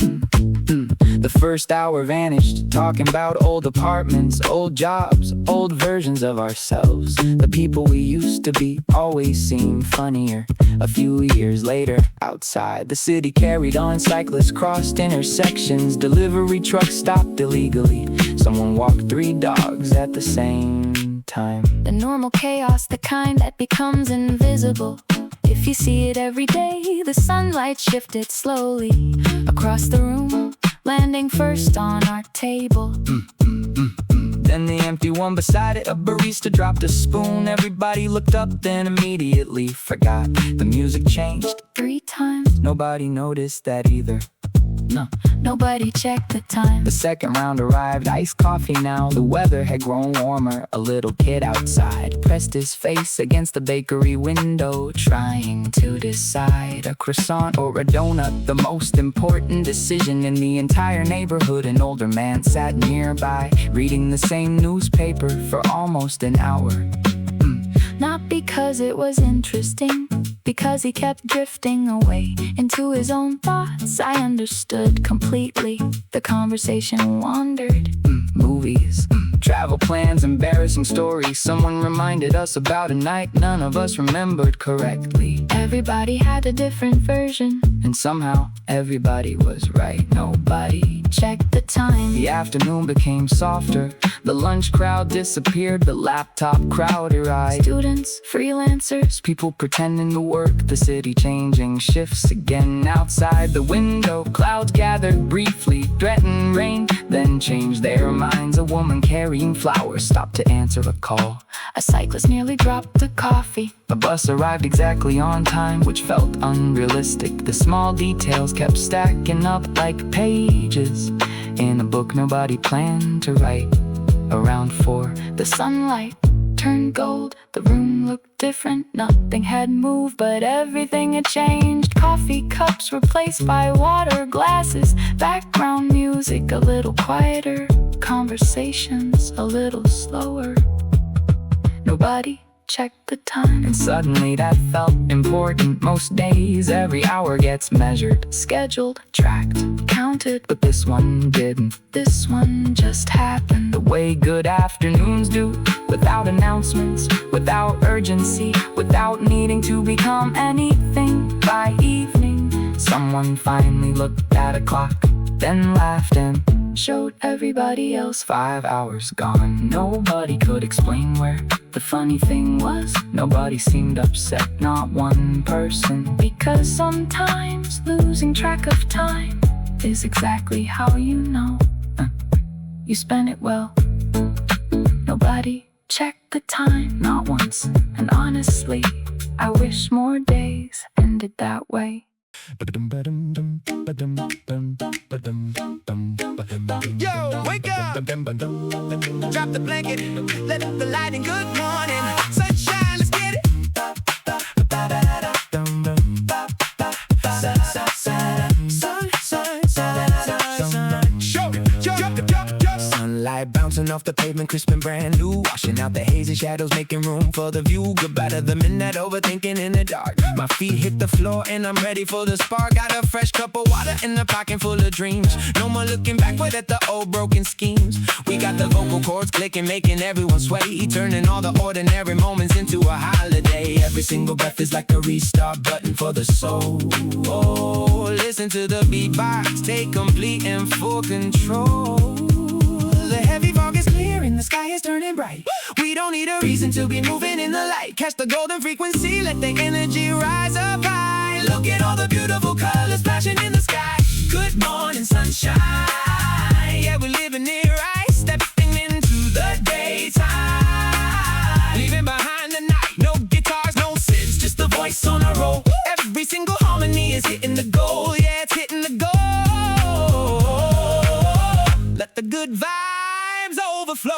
The first hour vanished, talking about old apartments, old jobs, old versions of ourselves. The people we used to be always seemed funnier. A few years later, outside, the city carried on. Cyclists crossed intersections, delivery trucks stopped illegally. Someone walked 3 dogs at the same time. The normal chaos, the kind that becomes invisible. If you see it every day, the sunlight shifted slowly across the room, landing first on our table. Then the empty one beside it, a barista dropped a spoon. Everybody looked up, then immediately forgot. The music changed 3 times. Nobody noticed that either. No. Nobody checked the time. The second round arrived, iced coffee now. The weather had grown warmer. A little kid outside pressed his face against the bakery window, trying to decide a croissant or a donut. The most important decision in the entire neighborhood. An older man sat nearby, reading the same newspaper for almost an hour. Not because it was interesting, because he kept drifting away into his own thoughts. I understood completely. The conversation wandered. Movies, travel plans, embarrassing stories. Someone reminded us about a night none of us remembered correctly. Everybody had a different version, And somehow everybody was right. Nobody checked the time. The afternoon became softer. The lunch crowd disappeared. The laptop crowd arrived. Students, freelancers, People pretending to work. The city changing shifts again. Outside the window, clouds gathered briefly, threatened rain, then changed their minds. A woman carrying flowers stopped to answer a call. a cyclist nearly dropped a coffee. The bus arrived exactly on time, which felt unrealistic. The small details kept stacking up like pages in a book nobody planned to write. Around 4, The sunlight turned gold. The room looked different. Nothing had moved, but everything had changed. Coffee cups replaced by water glasses. Background music a little quieter. Conversations a little slower. Nobody checked the time. and suddenly that felt important. Most days, every hour gets measured, Scheduled, tracked, counted. but this one didn't. This one just happened. The way good afternoons do, without announcements, without urgency, without needing to become anything. By evening, someone finally looked at a clock, then laughed and Showed everybody else. 5 hours gone. Nobody could explain where. The funny thing was, nobody seemed upset, not one person. Because sometimes losing track of time is exactly how you know you spent it well. Nobody check the time, not once. And honestly, I wish more days ended that way. Yo, wake up! Drop the blanket, let up the light and good morning. Sunshine, let's get it! Sunlight bouncing off the pavement, crisp and brand new. Washing out the hazy shadows, making room for the view. Goodbye to the midnight overthinking in the dark. My feet hit the floor and I'm ready for the spark. Got a fresh cup of water in the pocket full of dreams. No more looking backward at the old broken schemes. We got the vocal cords clicking, making everyone sway, turning all the ordinary moments into a holiday. Every single breath is like a restart button for the soul. Oh, listen to the beatbox, take complete and full control. The heavy fog is clearing, the sky is turning bright. We don't need a reason to be moving in the light. Catch the golden frequency, let the energy rise up high. Look at all the beautiful colors flashing in the sky. Good morning, sunshine. Yeah, we're living it right, stepping into the daytime. Leaving behind the night, no guitars, no synths, just the voice on a roll. Every single harmony is hitting the goal, yeah, it's hitting the goal. Let the good vibes overflow.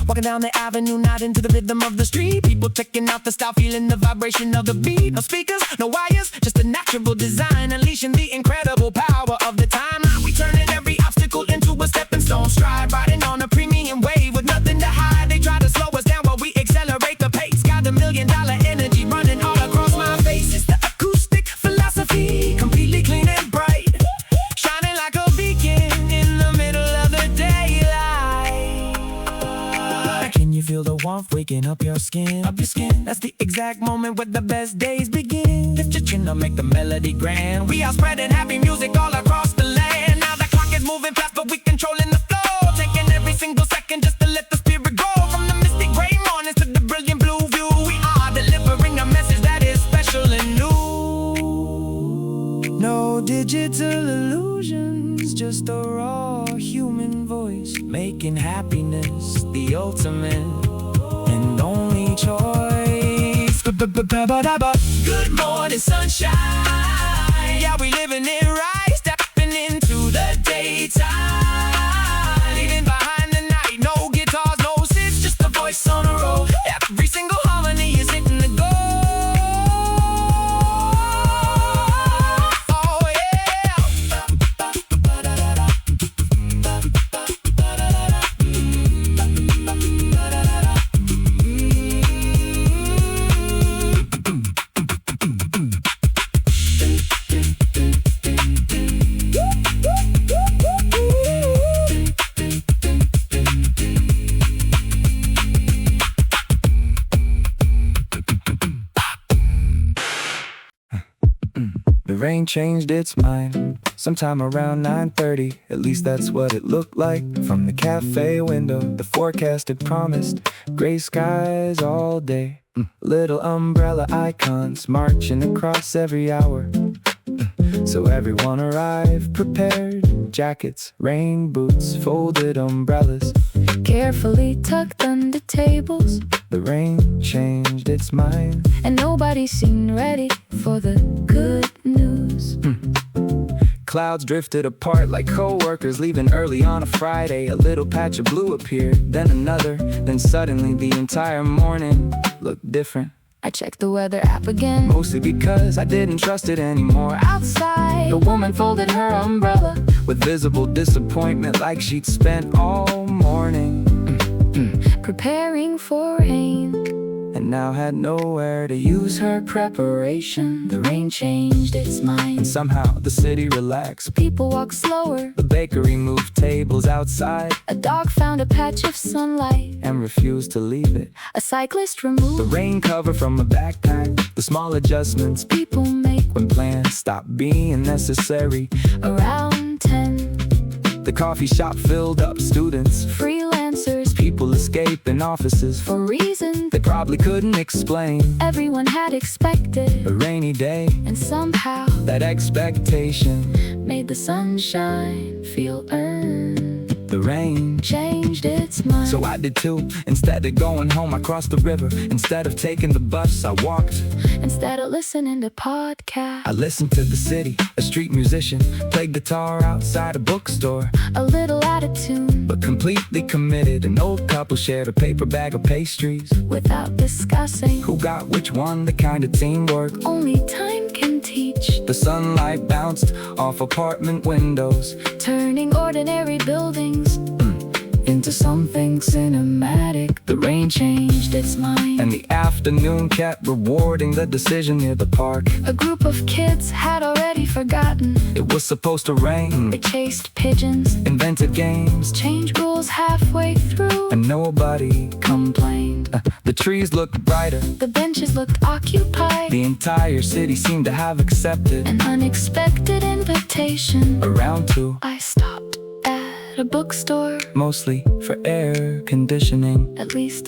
Walking down the avenue, not into the rhythm of the street. People checking out the style, feeling the vibration of the beat. No speakers, no wires, just a natural design, unleashing the incredible power of the time. Now we turning every obstacle into a stepping stone stride, riding on a premium wave with nothing to hide. They try to slow us down while we accelerate the pace. Got $1 million energy running all across my face. It's the acoustic philosophy, completely clean and bright, shining like a beacon in the middle of the daylight. Can you feel the warmth waking up your skin? That's the exact moment where the best days begin. Lift your chin up, make the melody grand. We are spreading happy music all across the land. Now the clock is moving fast, but we controlling the flow, taking every single second just to let the spirit go. From the mystic gray mornings to the brilliant blue view, we are delivering a message that is special and new. No digital illusions, just a raw human voice, making happiness the ultimate and only choice. Good morning, sunshine. Yeah, we living it right, stepping into the daytime. Leaving behind the night, no guitars, no synths, just a voice on a roll. Every single harmony is hitting the goal. Oh yeah. The rain changed its mind sometime around 9:30. At least that's what it looked like from the cafe window. The forecast had promised gray skies all day. Little umbrella icons marching across every hour. So everyone arrived prepared. Jackets, rain boots, folded umbrellas, Carefully tucked under tables, the rain changed its mind. and nobody seemed ready for the good news. Clouds drifted apart like co-workers leaving early on a Friday. A little patch of blue appeared, then another. Then suddenly the entire morning looked different. I checked the weather app again. Mostly because I didn't trust it anymore. Outside, a woman folded her umbrella. With visible disappointment, like she'd spent all morning Preparing for rain, and now had nowhere to use her preparation. the rain changed its mind. And somehow the city relaxed. People walked slower. The bakery moved tables outside A dog found a patch of sunlight. and refused to leave it. A cyclist The removed rain cover from a backpack, the small adjustments people make when plans stop being necessary. around 10. The coffee shop filled up, students Freelancers, People escaping offices For reasons they probably couldn't explain. everyone had expected. A rainy day, And somehow that expectation. made the sunshine feel earned. The rain, Changed its mind. so I did too. Instead of going home, I crossed the river. Instead of taking the bus, I walked. Instead of listening to podcasts, I listened to the city. A street musician played guitar outside a bookstore. a little attitude But completely committed. An old couple shared a paper bag of pastries. without discussing. Who got which one? The kind of teamwork. Only time can teach. The sunlight bounced off apartment windows Turning ordinary buildings into something cinematic. The rain changed its mind, and the afternoon kept rewarding the decision near the park. a group of kids had already forgotten. It was supposed to rain. They chased pigeons, Invented games, changed rules halfway through. and nobody complained. The trees looked brighter. The benches looked occupied. The entire city seemed to have accepted. An unexpected invitation. Around two, I stopped at a bookstore. mostly for air conditioning. At least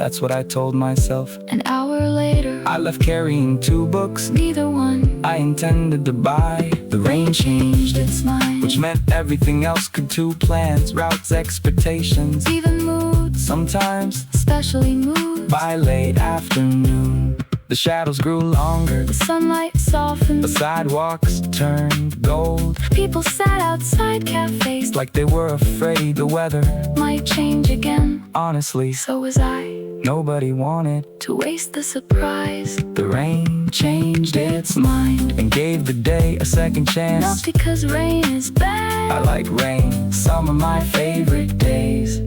That's what I told myself. an hour later, I left carrying 2 books neither one I intended to buy. The rain changed, its mind. which meant everything else could too. Plans, routes, expectations. Even moods, Sometimes especially moods. by late afternoon, the shadows grew longer. The sunlight softened. The sidewalks turned gold, People sat outside cafes like they were afraid the weather. might change again. Honestly, So was I, nobody wanted. to waste the surprise. The rain changed its mind and gave the day a second Not chance. because rain is bad. I like rain, some of my favorite days.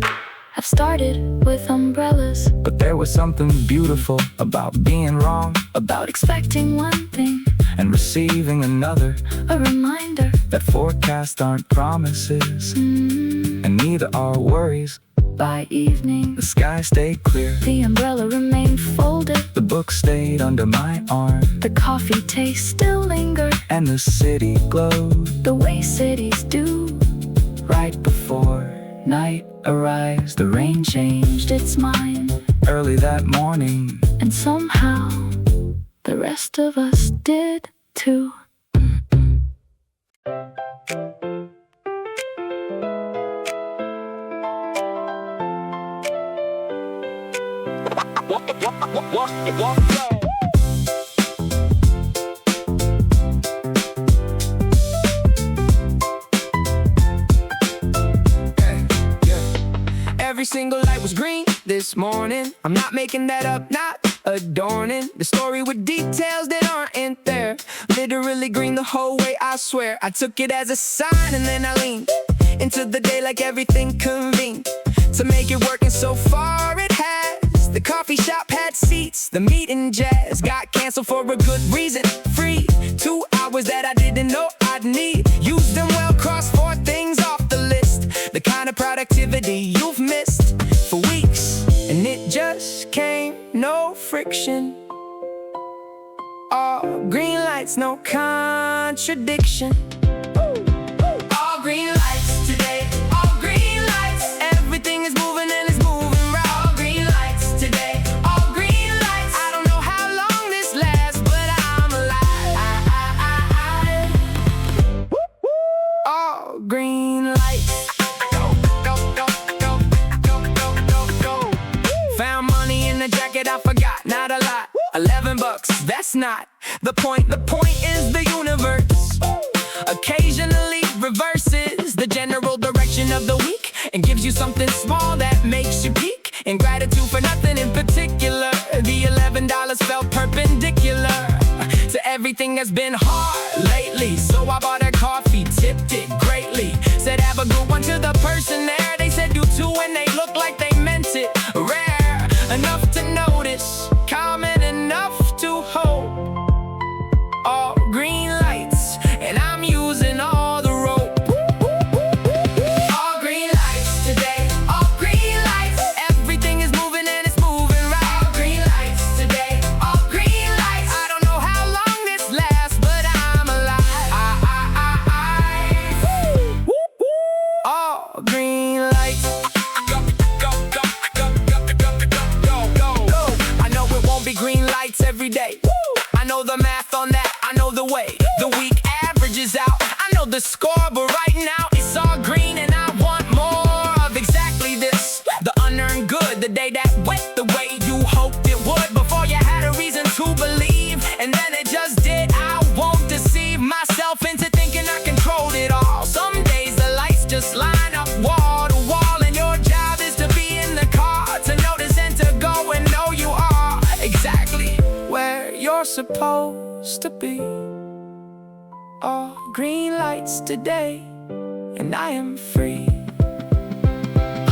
I've started with umbrellas, But there was something beautiful about being wrong about expecting one thing, and receiving another. a reminder. That forecasts aren't promises, and neither are worries. By evening, The sky stayed clear. the umbrella remained folded. The book stayed under my arm, The coffee taste still lingered, and the city glowed. the way cities do. Right before night arrives, the rain changed Its mind, early that morning. and somehow the rest of us did too. Every single light was green this morning. I'm not making that up, not adorning the story with details that aren't in there. Literally green the whole way, I swear. I took it as a sign and then I leaned into the day like everything convened to make it work, and so far it has. The coffee shop had seats, the meeting jazz got canceled for a good reason. Free 2 hours that I didn't know I'd need. Used them well, crossed 4 things off the list. The kind of productivity you've missed for weeks, and it just came, no friction. All green lights, no contradiction. All green lights today, all green lights. Everything is moving and it's moving right. All green lights today, all green lights. I don't know how long this lasts, but I'm alive. All green lights. Go, go, go, go, go, go, go, go. Found money in the jacket, I forgot, not a lot. $11, that's not the point. The point is the universe occasionally reverses the general direction of the week and gives you something small that makes you peak in gratitude for nothing in particular. The $11 felt perpendicular to everything that's been hard lately, so I bought a coffee, tipped it greatly. Said have a good one to the person there. They said do too, and they looked like they meant it. Rare enough to notice, common enough to hope. All green lights, and I'm using all the rope. All green lights today, all green lights. Everything is moving and it's moving right. All green lights today, all green lights. I don't know how long this lasts, but I'm alive. day. Woo! I know the math on that, I know the way the week averages out. I know the score, but right now it's all green and I want more of exactly this. The unearned good, the day that went the way you hoped it would before you had a reason to believe, and then it just did. I won't deceive myself into thinking I controlled it all. Some days the lights just line up wall to wall, and your job is to be in the car, to notice and to go and know you are exactly where you're supposed to be. All green lights today, and I am free.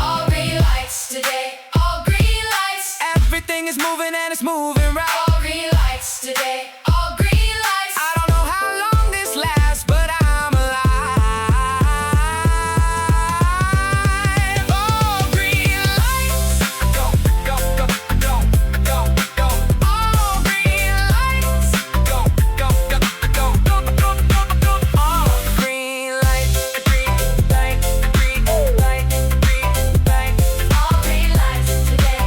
All green lights today, all green lights. Everything is moving and it's moving right. All green lights today, all green lights. I don't know how long this lasts, but I'm alive. All green lights. Go, go, go, go, go, go. All green lights. Go, go, go, go, go, go, go, go. All green light, green light, green light, green light. All green lights today.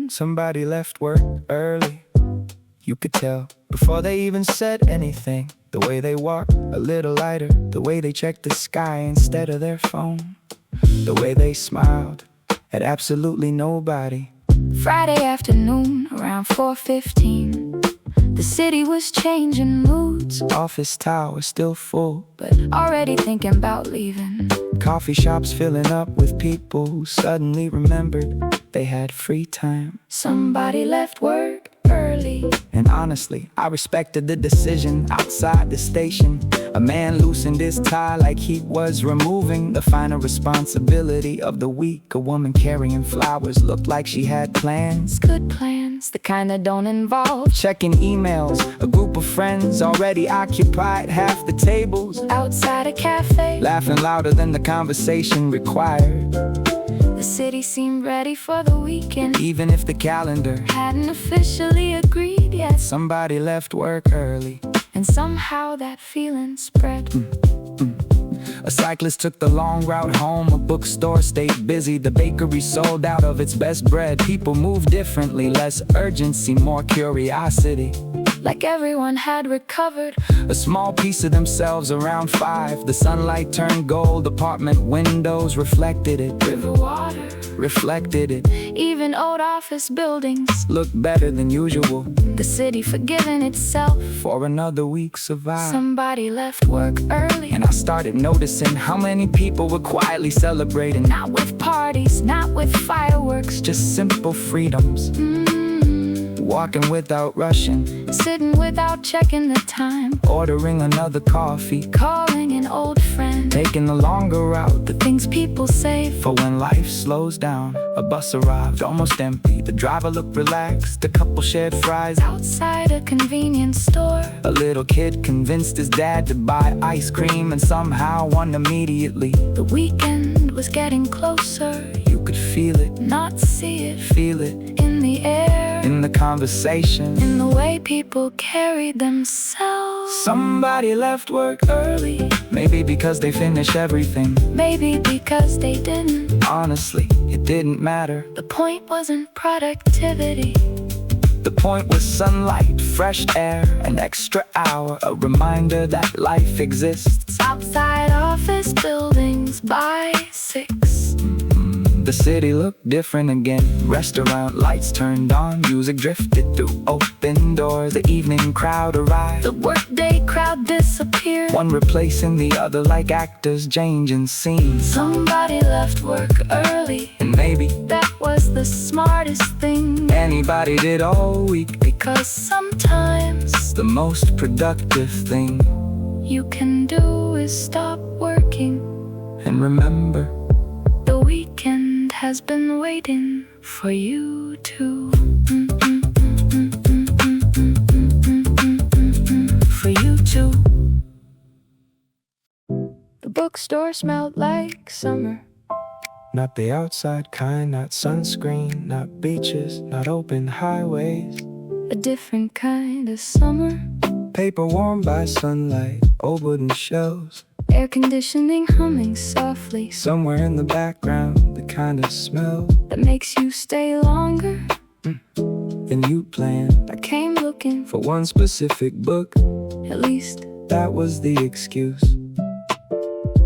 Somebody left work early. You could tell before they even said anything. The way they walk a little lighter, the way they checked the sky instead of their phone, the way they smiled at absolutely nobody. Friday afternoon around 4:15. The city was changing moods, Office tower still full, but already thinking about leaving. coffee shops filling up with people who suddenly remembered they had free time. Somebody left work early. And honestly, I respected the decision. Outside the station, a man loosened his tie like he was removing the final responsibility of the week. A woman carrying flowers looked like she had plans. Good plans, the kind that don't involve Checking emails, a group of friends already occupied half the tables, outside a cafe. laughing louder than the conversation required. The city seemed ready for the weekend, Even if the calendar, hadn't officially agreed yet. somebody left work early. And somehow that feeling spread. A cyclist took the long route home, a bookstore stayed busy, the bakery sold out of its best bread. People moved differently, less urgency, more curiosity. Like everyone had recovered. A small piece of themselves around 5. The sunlight turned gold, apartment windows reflected it, River water, reflected it. even old office buildings. Looked better than usual The city forgiving itself. for another week survived. Somebody left work early. And I started noticing how many people were quietly celebrating. Not with parties, not with fireworks. Just simple freedoms, walking without rushing, Sitting without checking the time. ordering another coffee, Calling an old friend. taking the longer route. The things people say. For when life slows down, a bus arrived, almost empty. The driver looked relaxed, a couple shared fries. Outside a convenience store. A little kid convinced his dad to buy ice cream and somehow won immediately. The weekend was getting closer. You could feel it, Not see it. feel it, In the air. in the conversation. In the way people carried themselves. Somebody left work early, maybe because they finished everything. Maybe because they didn't. Honestly, it didn't matter. The point wasn't productivity. The point was sunlight, fresh air, an extra hour, a reminder that life exists. Outside office buildings by 6. The city looked different again. Restaurant lights turned on, music drifted through open doors. The evening crowd arrived, The workday crowd disappeared. one replacing the other like actors changing scenes. Somebody left work early. And maybe That was the smartest thing. anybody did all week. Because sometimes The most productive thing. you can do is stop working. And remember, The weekend has been waiting for you to. For you too. The bookstore smelled like summer. not the outside kind, not sunscreen, not beaches, not open highways. A different kind of summer. Paper warmed by sunlight, old wooden shelves. Air conditioning humming softly, Somewhere in the background, the kind of smell that makes you stay longer. than you planned. I came looking, For one specific book, at least that was the excuse.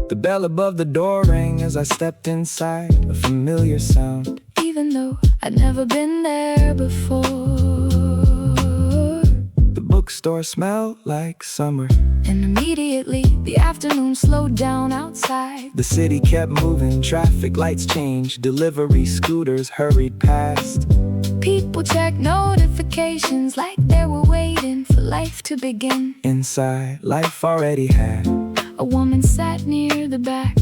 The bell above the door rang as I stepped inside, a familiar sound. even though I'd never been there before. The bookstore smelled like summer. And immediately the afternoon slowed down outside. The city kept moving, traffic lights changed, delivery scooters hurried past. People checked notifications like they were waiting for life to begin. Inside, life already had. A woman sat near the back,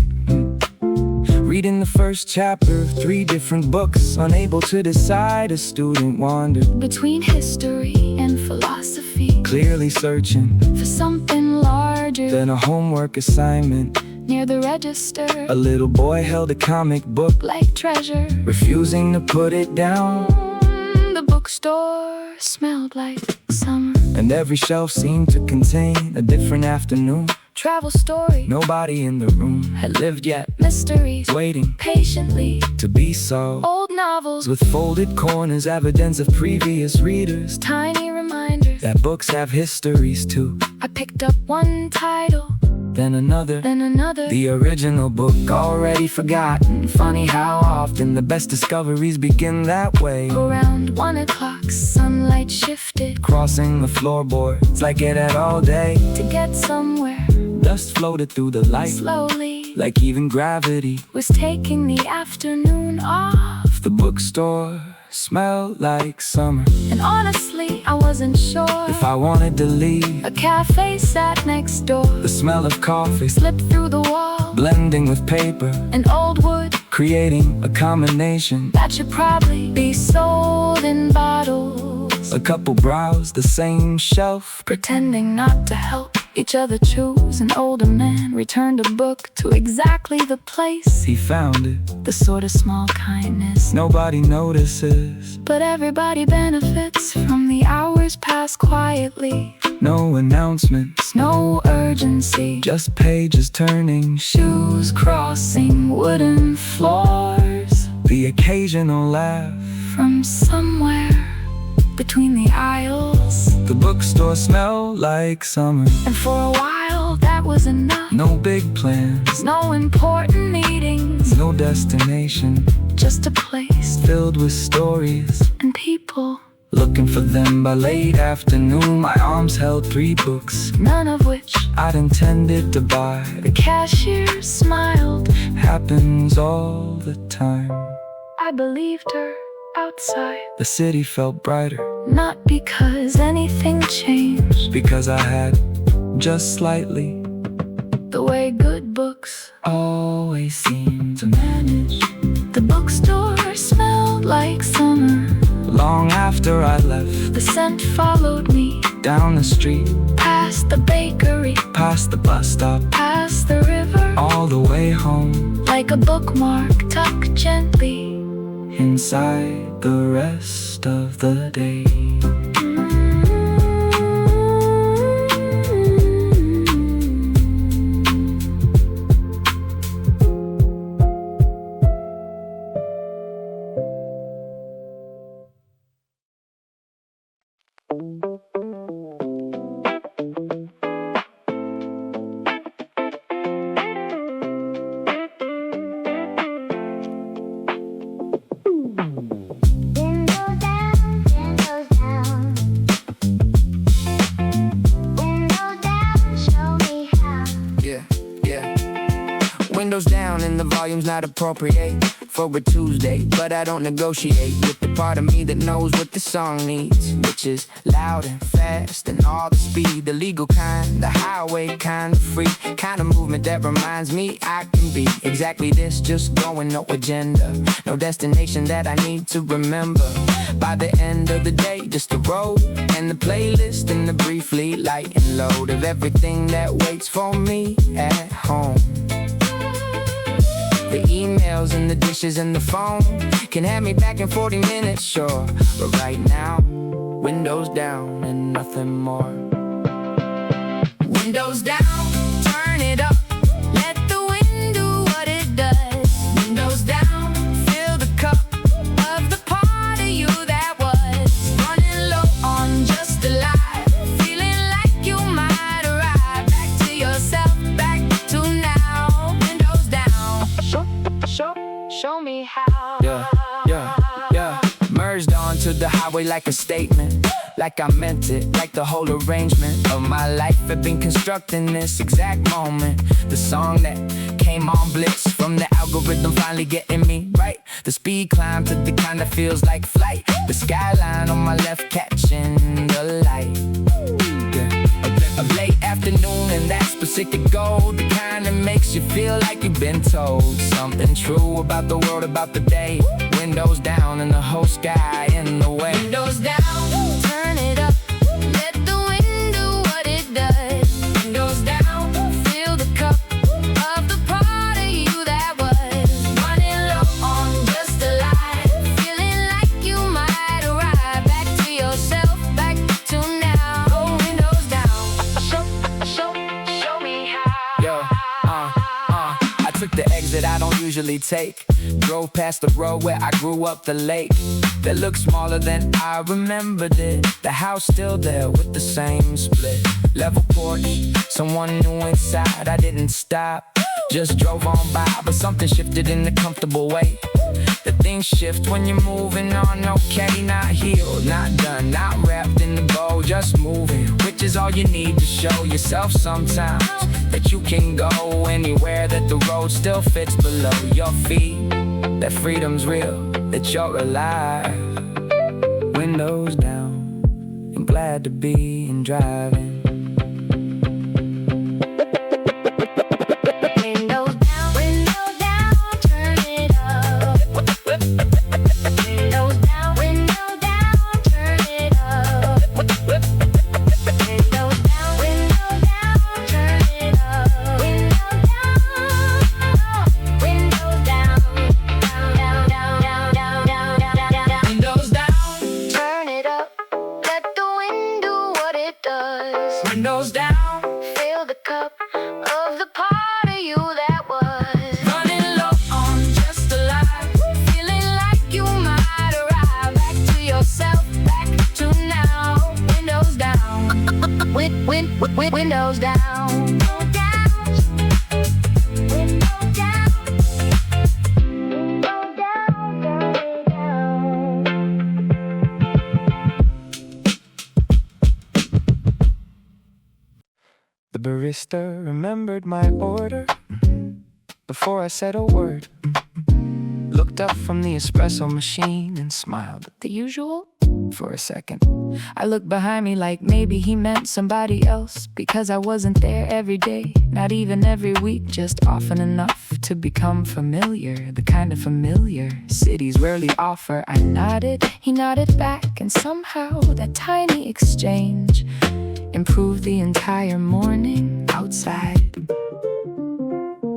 Reading the first chapter of 3 different books, unable to decide, a student wandered, between history and philosophy, clearly searching for something larger. than a homework assignment. Near the register, A little boy held a comic book, like treasure. refusing to put it down. The bookstore smelled like summer. And every shelf seemed to contain a different afternoon. Travel story, Nobody in the room had lived yet, mysteries, waiting patiently. to be solved. Old novels With folded corners, evidence of previous readers, tiny reminders. that books have histories too. I picked up one title, Then another, then another. the original book already forgotten. Funny how often the best discoveries begin that way. Around 1 o'clock, sunlight shifted Crossing the floorboards like it had all day. to get somewhere. Dust floated through the light, Slowly like even gravity. was taking the afternoon off. The bookstore smelled like summer. And honestly, I wasn't sure. If I wanted to leave, A cafe sat next door, the smell of coffee slipped through the wall. blending with paper, An old wood creating a combination. that should probably be sold in bottles. A couple browsed the same shelf, Pretending not to help each other choose, an older man returned a book to exactly the place. he found it. The sort of small kindness, Nobody notices, but everybody benefits from the hours passed quietly. no announcements, No urgency, just pages turning, shoes crossing wooden floors. the occasional laugh. From somewhere between the aisles, The bookstore smelled like summer. and for a while that was enough. No big plans, No important meetings, no destination, just a place filled with stories. and people, Looking for them by late afternoon, my arms held 3 books none of which I'd intended to buy. the cashier smiled. Happens all the time. I believed her outside, The city felt brighter not because anything changed. because I had, just slightly, The way good books always seemed to manage. The bookstore smelled like summer. Long after I left, The scent followed me down the street, past the bakery, past the bus stop, past the river, all the way home, like a bookmark tucked gently. inside the rest of the day. Windows down, windows down. Windows down, show me how. Yeah, yeah. Windows down and the volume's not appropriate for a Tuesday, but I don't negotiate with the part of me that knows what the song needs, which is loud and fast and all the speed, the legal kind, the highway kind of free, kind of movement that reminds me I can be exactly this, just going, no agenda, no destination that I need to remember. By the end of the day, just the road and the playlist and the briefly light and load of everything that waits for me at home. The emails and the dishes and the phone can have me back in 40 minutes, sure. But right now, windows down and nothing more. Windows down, turn it up. to the highway like a statement, like I meant it, like the whole arrangement of my life had been constructing this exact moment. The song that came on blitz from the algorithm finally getting me right. The speed climb to the kind that feels like flight. The skyline on my left catching the light. A late afternoon and that specific goal, the kind that makes you feel like you've been told something true about the world, about the day. Windows down and the whole sky in the way. Windows down, turn it up, let the wind do what it does. Windows down, fill the cup of the part of you that was running low on just a lie, feeling like you might arrive back to yourself, back to now. Oh, windows down, show me how. Yo, I took the exit I don't usually take. Drove past the road where I grew up, the lake that looked smaller than I remembered it. The house still there with the same split level porch, someone new inside. I didn't stop, just drove on by, but something shifted in a comfortable way. The things shift when you're moving on, okay, not healed, not done, not wrapped in the bow, just moving, which is all you need to show yourself sometimes that you can go anywhere, that the road still fits below your feet, that freedom's real, that you're alive. Windows down, I'm glad to be in driving. Windows down, turn it up. Windows down, turn it up. Windows down, turn it up. Windows down, Windows down, turn it up. Let the wind do what it does. windows down, Fill the cup of the part of you that was running low on just a lie. feeling like you might arrive back to yourself, back to now. Windows down, windows down. The barista remembered my order before I said a word. Looked up from the espresso machine and smiled The usual? for a second. I looked behind me like maybe he meant somebody else, because I wasn't there every day, not even every week, just often enough to become familiar, the kind of familiar cities rarely offer. I nodded, he nodded back, and somehow that tiny exchange improved the entire morning outside.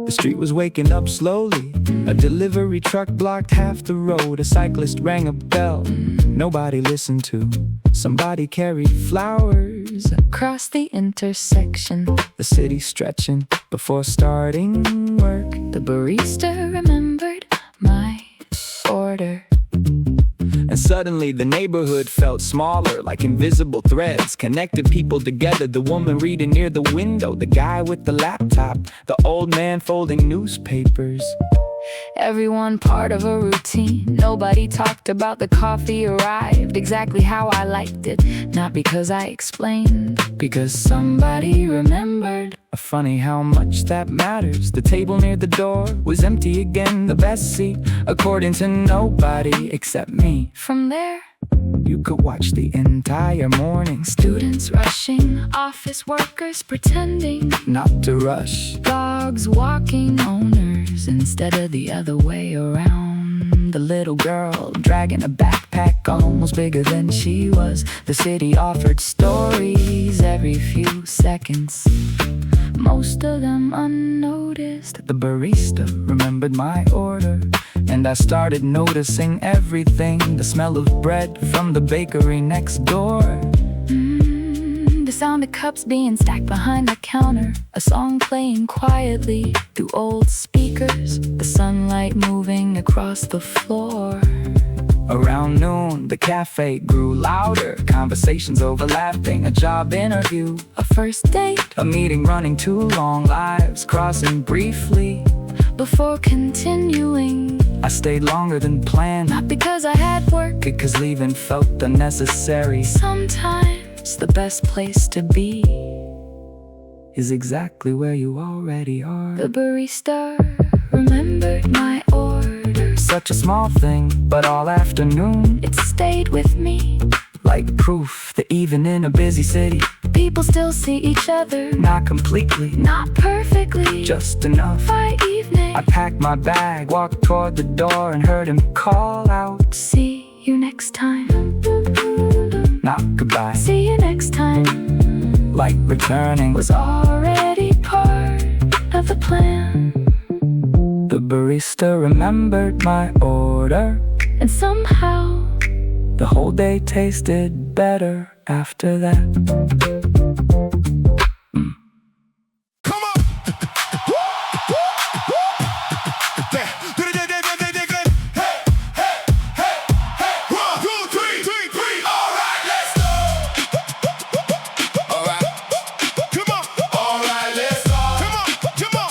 The street was waking up slowly. A delivery truck blocked half the road. A cyclist rang a bell nobody listened to. Somebody carried flowers. Across the intersection, The city stretching before starting work. the barista remembered my order. And suddenly the neighborhood felt smaller, like invisible threads connected people together. The woman reading near the window, the guy with the laptop, the old man folding newspapers. Everyone part of a routine. Nobody talked about the coffee arrived exactly how I liked it. Not because I explained, Because somebody remembered. Funny how much that matters. The table near the door was empty again. The best seat, according to nobody except me. from there, You could watch the entire morning. students rushing, office workers pretending, Not to rush. dogs walking owners instead of the other way around. The little girl dragging a backpack almost bigger than she was. The city offered stories every few seconds, most of them unnoticed. The barista remembered my order, and I started noticing everything. The smell of bread from the bakery next door. The sound of cups being stacked behind the counter, a song playing quietly through old speakers, the sunlight moving across the floor. Around noon, the cafe grew louder. Conversations overlapping, a job interview, A first date a meeting running too long, lives crossing briefly. before continuing. I stayed longer than planned, Not because I had work. because leaving felt unnecessary. Sometimes The best place to be is exactly where you already are. the barista remembered my order. Such a small thing, but all afternoon, It stayed with me. like proof that even in a busy city, People still see each other. not completely, Not perfectly. just enough. By evening. I packed my bag, walked toward the door, and heard him call out, See you next time. not goodbye, See you next time. like returning. Was already part of the plan. The barista remembered my order. And somehow The whole day tasted better after that. Come on. Hey, hey, hey, hey. 1, 2, 3. All right, let's go. All right. Come on. All right, let's go. Come on.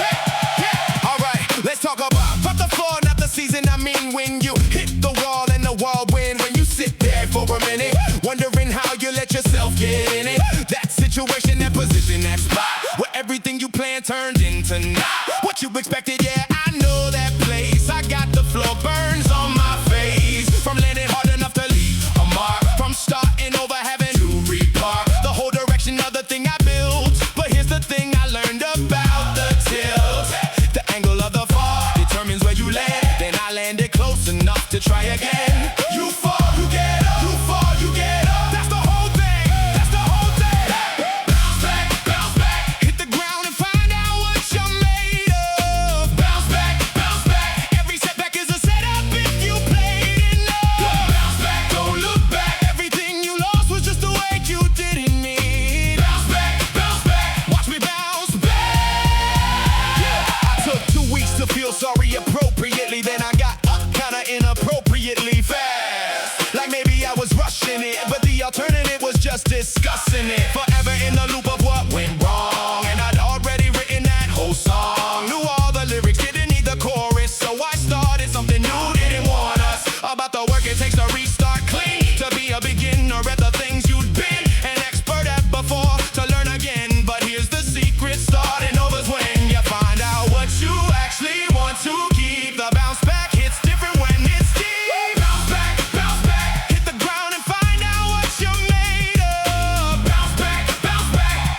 Hey, yeah. All right, let's talk about the floor, not the season. I mean, when you hit the wall and the wall win, when you sit there for a minute, wondering how you let yourself get in it. That situation, that position, that spot, where everything you planned turned into not what you expected. Yeah, I know that place. I got the floor burns on my face from landing hard enough to leave a mark, from starting over having to repark the whole direction of the thing I built. But here's the thing I learned about the tilt: the angle of the fall determines where you land. Then I landed close enough to try again. You fall, you get up. You fall, you get up. That's the whole thing. That's the whole thing. Bounce back, bounce back. Hit the ground and find out what you're made of. Bounce back, bounce back. Every setback is a setup if you played enough. Bounce back, don't look back. Everything you lost was just the way you didn't need. Bounce back, watch me bounce back. Yeah, I took 2 weeks to feel sorry appropriately. Then I got up kinda inappropriately fast, like maybe I was rushing it, but the alternative was just discussing it. Forever in the loop of what went wrong, and I'd already written that whole song. Knew all the lyrics, didn't need the chorus, so I started something new. Didn't warn us about the work it takes to restart clean, to be a beginner at the things you'd been an expert at before, to learn again. But here's the secret: starting over's when you find out what you actually want to keep. The bounce back hits different when it's deep. Bounce back, hit the ground and find out what you're made of. Bounce back,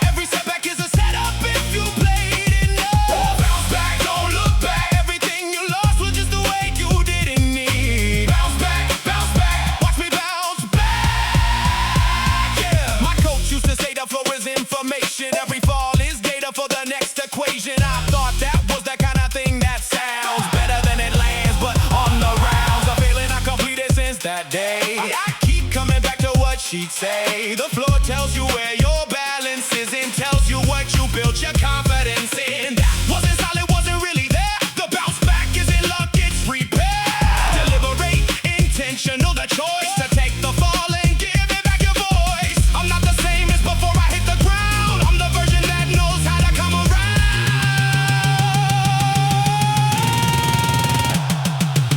every setback is a setup if you played enough. Bounce back, don't look back. Everything you lost was just the way you didn't need. Bounce back, watch me bounce back. Yeah, my coach used to say the flow is information. Every fall is data for the next equation. I thought that was the kind of thing that sounds better than it lands, but on the rounds, a feeling I completed since that day. I keep coming back to what she'd say. The floor tells you where your balance is and tells you what you built your confidence in. That wasn't solid, wasn't really there. The bounce back isn't luck, it's repair. Deliberate, intentional, the choice to take the fall and give it back your voice. I'm not the same as before I hit the ground. I'm the version that knows how to come around.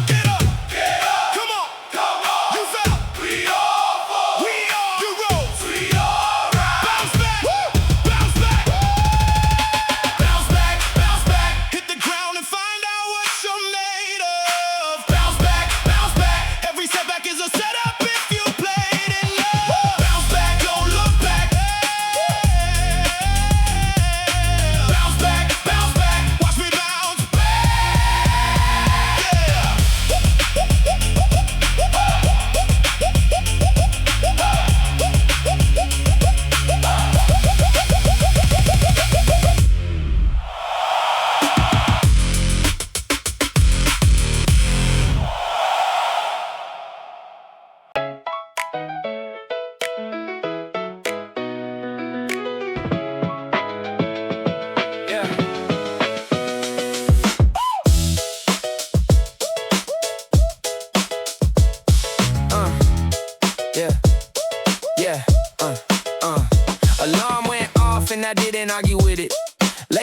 Get up, come on, you fell, we all fall, you rose, we all rise.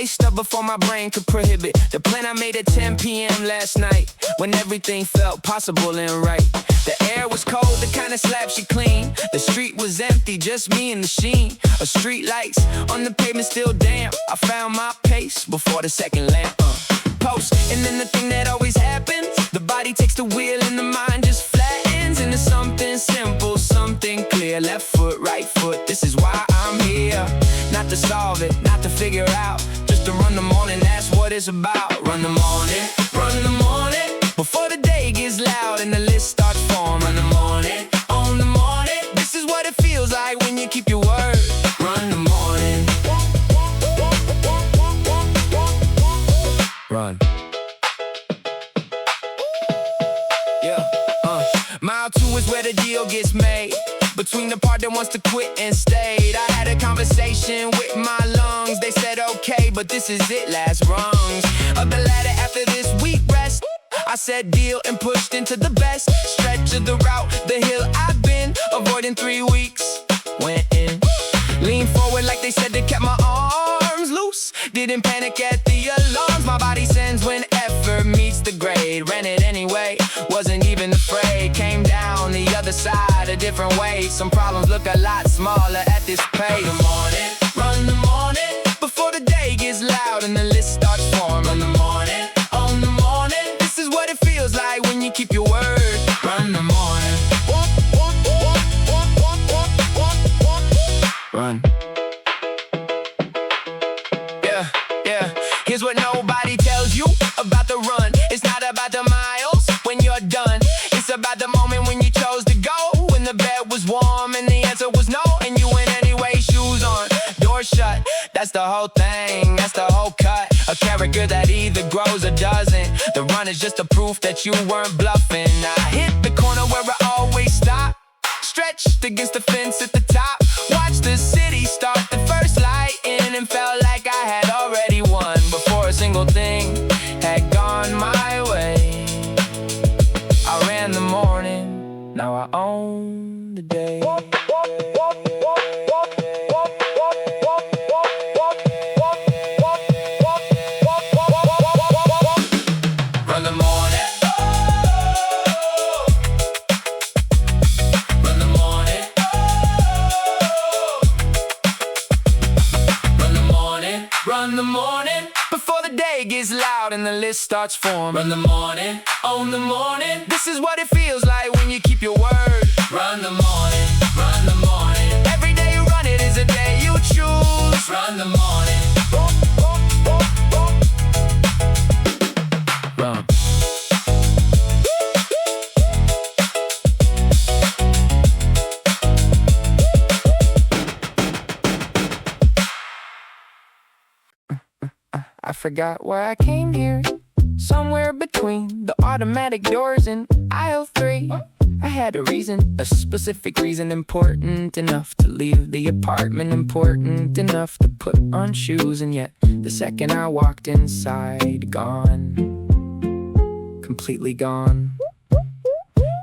laced up before my brain could prohibit. The plan I made at 10 p.m. last night, when everything felt possible and right. The air was cold, the kind of slaps you clean. The street was empty, just me and the sheen of street lights on the pavement still damp. I found my pace before the second lamp. Post, and then the thing that always happens, the body takes the wheel and the mind just flattens into something simple, something clear. Left foot, right foot, this is why I'm here. Not to solve it, not to figure out, just to run the morning, that's what it's about. Run the morning, before the day gets loud and the list starts forming. Run the morning, on the morning, this is what it feels like when you keep your word. Run the morning. Run. Yeah, Mile 2 is where the deal gets made, between the part that wants to quit and stayed. I had a conversation with my lungs. They said okay, but this is it, last rungs of the ladder after this week rest. I said deal and pushed into the best stretch of the route, the hill I've been avoiding 3 weeks. Went in, leaned forward like they said, they kept my arms loose. Didn't panic at the alarms. My body sends when effort meets the grade. Ran it anyway, wasn't even afraid. Came down the other side a different way. Some problems look a lot smaller at this pace. Run the morning, before the day gets loud and the list starts forming. Run the morning, on the morning, this is what it feels like when you keep your word. Run the morning. Run. Yeah, here's what nobody tells you about the run. It's not about the miles when you're done. It's about the moment when you chose to go, when the bed was warm and the answer was no, and you went anyway, shoes on, door shut. That's the whole thing, that's the whole cut. A character that either grows or doesn't. The run is just a proof that you weren't bluffing. I hit the corner where I always stop, stretched against the fence at the top. Watched the city start the first light in, and felt like I had already won before a single thing had gone my way. I ran the morning, now I own the day. Run the morning. Run the morning. Run the morning. Run the morning, before the day gets loud and the list starts forming. Run the morning, on the morning, this is what it feels like when you keep your word. Run the morning, run the morning. Every day you run it is a day you choose. Run the morning. Run. I forgot why I came here. Somewhere between the automatic doors in aisle 3. I had a reason, a specific reason, important enough to leave the apartment, important enough to put on shoes. And yet, the second I walked inside, gone. Completely gone.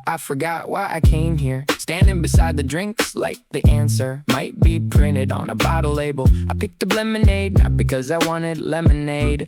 I forgot why I came here. Standing beside the drinks like the answer might be printed on a bottle label. I picked up lemonade, not because I wanted lemonade,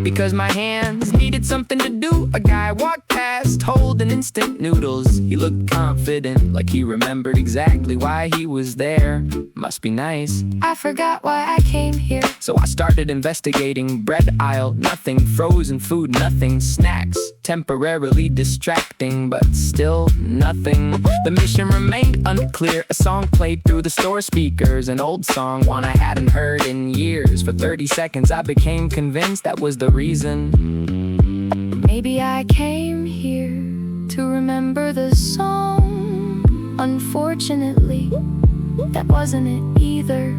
because my hands needed something to do. A guy walked past holding instant noodles. He looked confident, like he remembered exactly why he was there. Must be nice. I forgot why I came here. So I started investigating. Bread aisle, nothing. Frozen food, nothing. Snacks, temporarily distracting, but still nothing. The mission remained unclear. A song played through the store speakers, an old song, one I hadn't heard in years. For 30 seconds I became convinced that was the reason. Maybe I came here to remember the song. Unfortunately, that wasn't it either.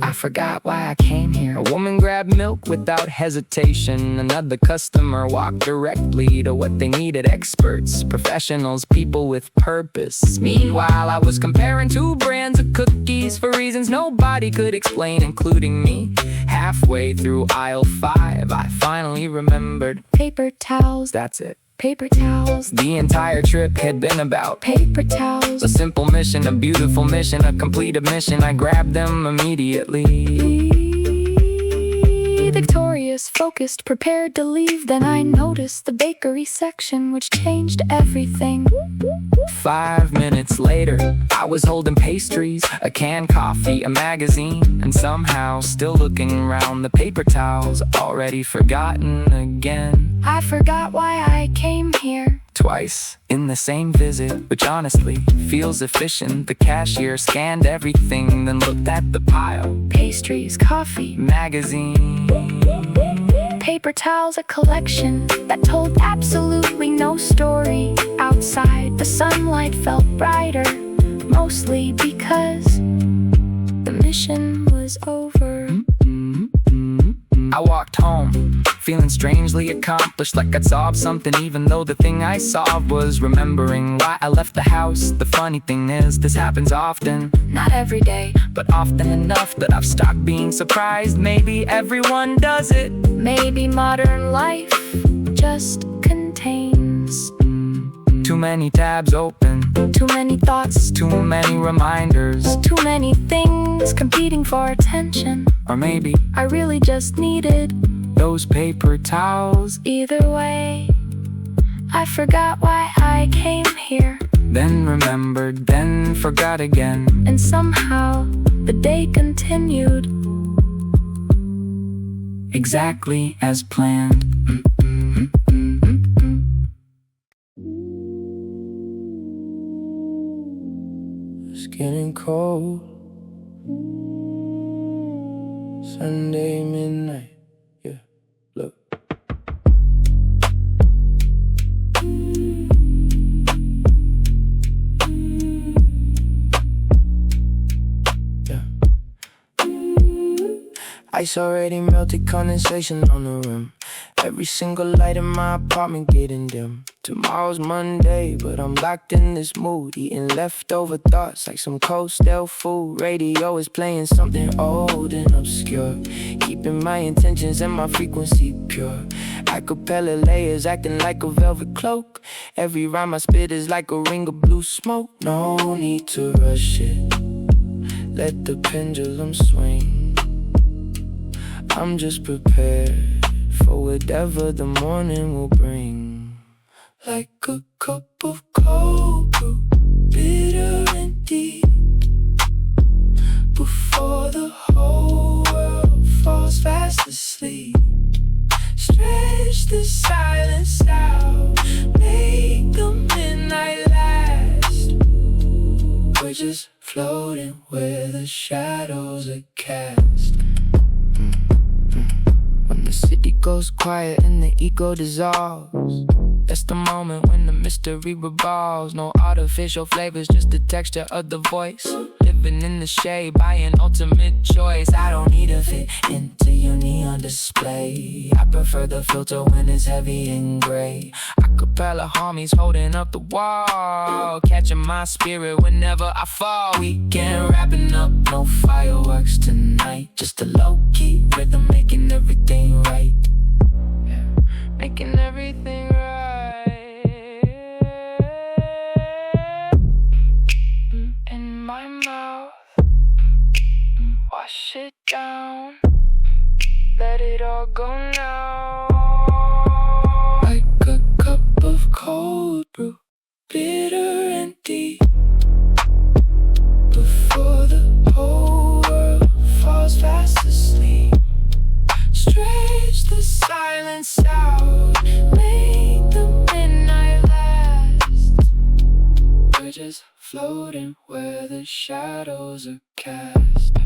I forgot why I came here. A woman grabbed milk without hesitation. Another customer walked directly to what they needed. Experts, professionals, people with purpose. Meanwhile, I was comparing 2 brands of cookies for reasons nobody could explain, including me. Halfway through aisle 5, I finally remembered. Paper towels. That's it. Paper towels. The entire trip had been about Paper towels. a simple mission, a beautiful mission, a complete mission. I grabbed them immediately. focused, prepared to leave. Then I noticed the bakery section, which changed everything. 5 minutes later, I was holding pastries, a canned coffee, a magazine, and somehow still looking around the paper towels, already forgotten again. I forgot why I came here. Twice in the same visit, which honestly feels efficient. The cashier scanned everything, then looked at the pile. Pastries, coffee, Magazine. paper towels, a collection that told absolutely no story. Outside, the sunlight felt brighter, mostly because the mission was over. I walked home, feeling strangely accomplished, like I'd solved something, even though the thing I solved was remembering why I left the house. The funny thing is, this happens often, Not every day, but often enough that I've stopped being surprised. Maybe everyone does it. maybe modern life just contains Too many tabs open, too many thoughts, too many reminders. too many things competing for attention. Or maybe I really just needed those paper towels. either way. I forgot why I came here, Then remembered, then forgot again. and somehow the day continued. Exactly as planned. It's getting cold. Sunday midnight. Yeah, look. Yeah. Ice already melted, condensation on the rim. Every single light in my apartment getting dim. Tomorrow's Monday, but I'm locked in this mood, eating leftover thoughts like some cold stale food. Radio is playing something old and obscure, keeping my intentions and my frequency pure. Acapella layers acting like a velvet cloak. Every rhyme I spit is like a ring of blue smoke. No need to rush it, let the pendulum swing. I'm just prepared for whatever the morning will bring. Like a cup of cold brew, bitter and deep, before the whole world falls fast asleep. Stretch the silence out, make the midnight last. We're just floating where the shadows are cast. When the city goes quiet and the ego dissolves, that's the moment when the mystery revolves. No artificial flavors, just the texture of the voice. Living in the shade by an ultimate choice. I don't need to fit into your neon display. I prefer the filter when it's heavy and gray. Acapella homies holding up the wall, catching my spirit whenever I fall. Weekend wrapping up, no fireworks tonight. Just a low-key rhythm making everything right. Yeah, making everything right. In my mouth, wash it down, let it all go now. Like a cup of cold brew, bitter and deep, before the whole world falls fast asleep. Stretch the silence out, make the midnight last. We're just floating where the shadows are cast.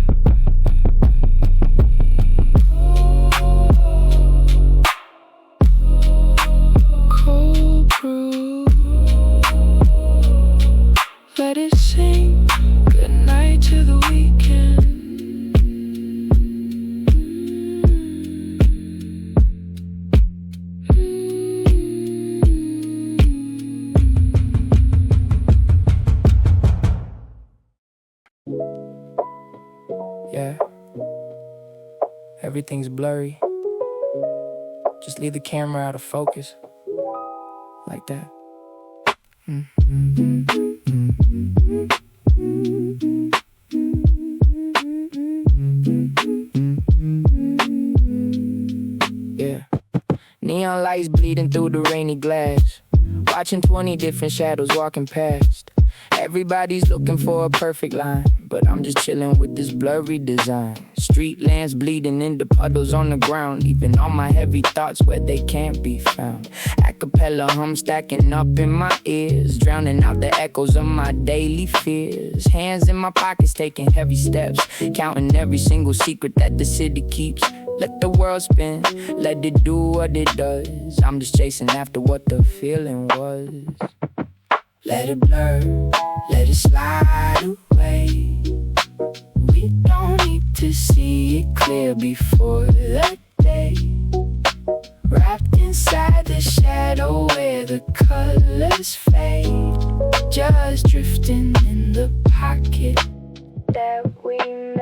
Cold brew, let it sing. Good night to the weekend. Yeah, everything's blurry. Just leave the camera out of focus, like that. Yeah. Neon lights bleeding through the rainy glass, watching 20 different shadows walking past. Everybody's looking for a perfect line, but I'm just chilling with this blurry design. Street lamps bleeding into puddles on the ground, leaving all my heavy thoughts where they can't be found. Acapella hum stacking up in my ears, drowning out the echoes of my daily fears. Hands in my pockets taking heavy steps, counting every single secret that the city keeps. Let the world spin, let it do what it does. I'm just chasing after what the feeling was. Let it blur, let it slide away. We don't need to see it clear before the day. Wrapped inside the shadow where the colors fade, just drifting in the pocket that we made.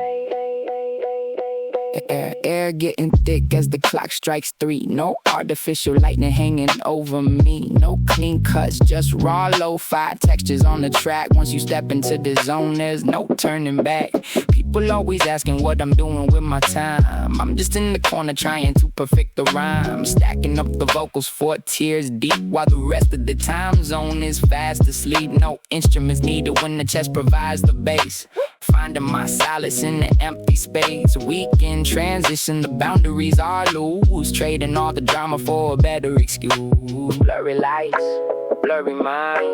Air getting thick as the clock strikes 3. No artificial lightning hanging over me. No clean cuts, just raw lo-fi textures on the track. Once you step into the zone, there's no turning back. People always asking what I'm doing with my time. I'm just in the corner trying to perfect the rhyme, stacking up the vocals 4 tiers deep, while the rest of the time zone is fast asleep. No instruments needed when the chest provides the bass. Finding my solace in the empty space. We can transition, the boundaries are loose, trading all the drama for a better excuse. Blurry lights, blurry mind,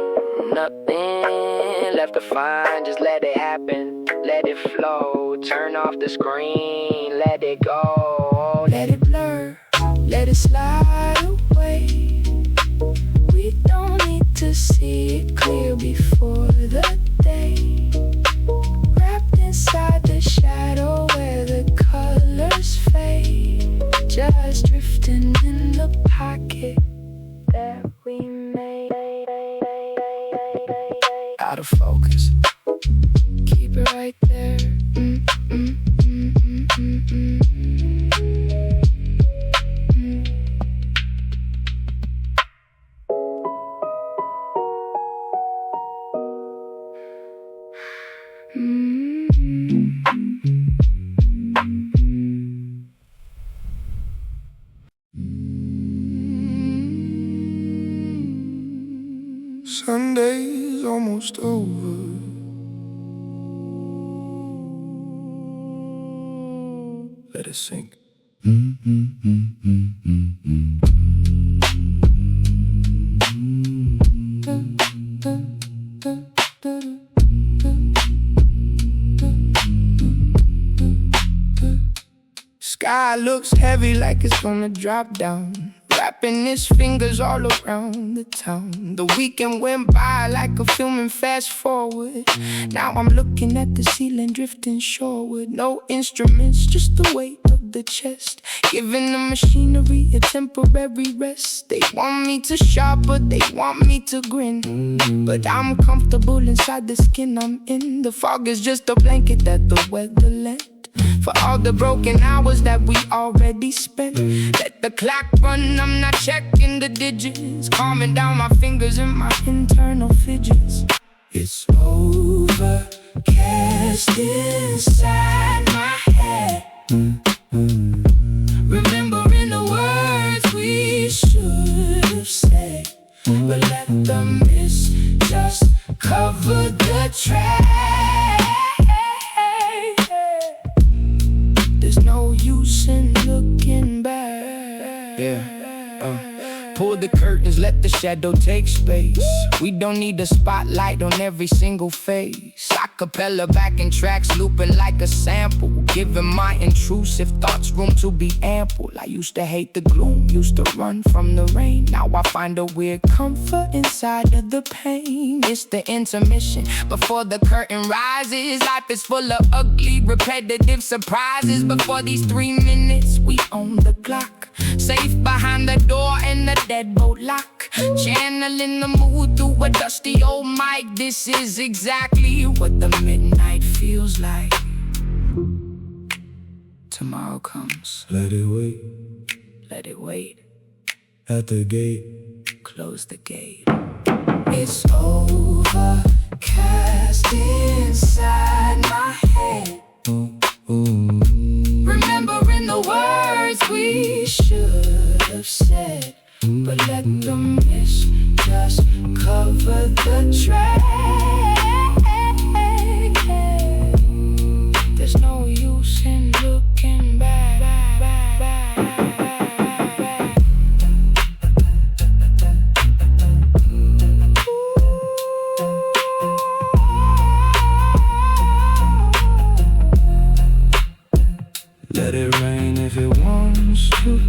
nothing left to find. Just let it happen, let it flow. Turn off the screen, let it go. Let it blur, let it slide away. We don't need to see it clear before the day. Wrapped inside the shadow where the colors fade, just drifting in the pocket that we made. Out of focus, keep it right there. Sunday's almost over. Let it sink. Sky looks heavy like it's gonna drop down, wrapping his fingers all around the town. The weekend went by like a film and fast forward. Now I'm looking at the ceiling drifting shoreward. No instruments, just the weight of the chest, giving the machinery a temporary rest. They want me to shout, but they want me to grin, but I'm comfortable inside the skin I'm in. The fog is just a blanket that the weather lent for all the broken hours that we already spent. Let the clock run, I'm not checking the digits, calming down my fingers and my internal fidgets. It's overcast inside my head, remembering the words we should have said, but let the mist just cover the track. There's no use in looking back. Pull the curtains, let the shadow take space. We don't need a spotlight on every single face. Acapella backing tracks looping like a sample, giving my intrusive thoughts room to be ample. I used to hate the gloom, used to run from the rain. Now I find a weird comfort inside of the pain. It's the intermission before the curtain rises. Life is full of ugly, repetitive surprises. Before these 3 minutes, we own the clock, safe behind the door and the deadbolt lock. Channeling the mood through a dusty old mic. This is exactly what the midnight feels like. Tomorrow comes. Let it wait. Let it wait. At the gate. Close the gate. It's overcast inside my head, remembering the words we should have said, but let the mist just cover the track. There's no use in looking back. Let it rain if it wants to.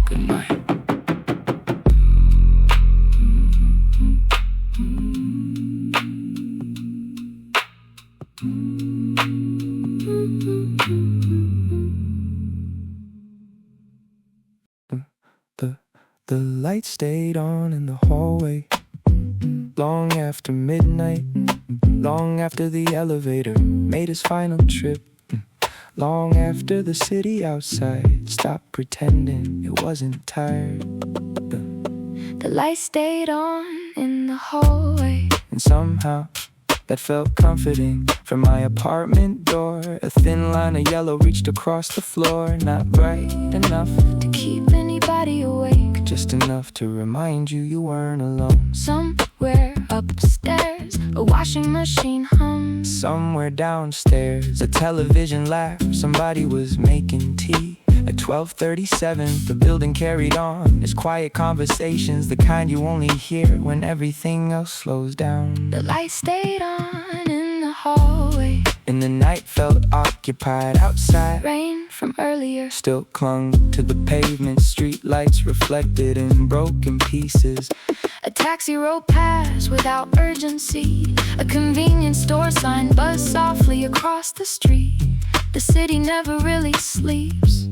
Good night. The light stayed on in the hallway long after midnight, long after the elevator made its final trip, long after the city outside stopped pretending it wasn't tired. The light stayed on in the hallway, And somehow that felt comforting. From my apartment door, a thin line of yellow reached across the floor. Not bright enough, to keep anybody awake. just enough to remind you you weren't alone. Somewhere upstairs, a washing machine hums. Somewhere downstairs, a television laughed. Somebody was making tea. At 12:37, the building carried on. Its quiet conversations, the kind you only hear when everything else slows down. The light stayed on in the hallway. And the night felt occupied outside. Rain from earlier Still clung to the pavement, street lights reflected in broken pieces. A taxi rolled past without urgency. A convenience store sign buzzed softly across the street. The city never really sleeps.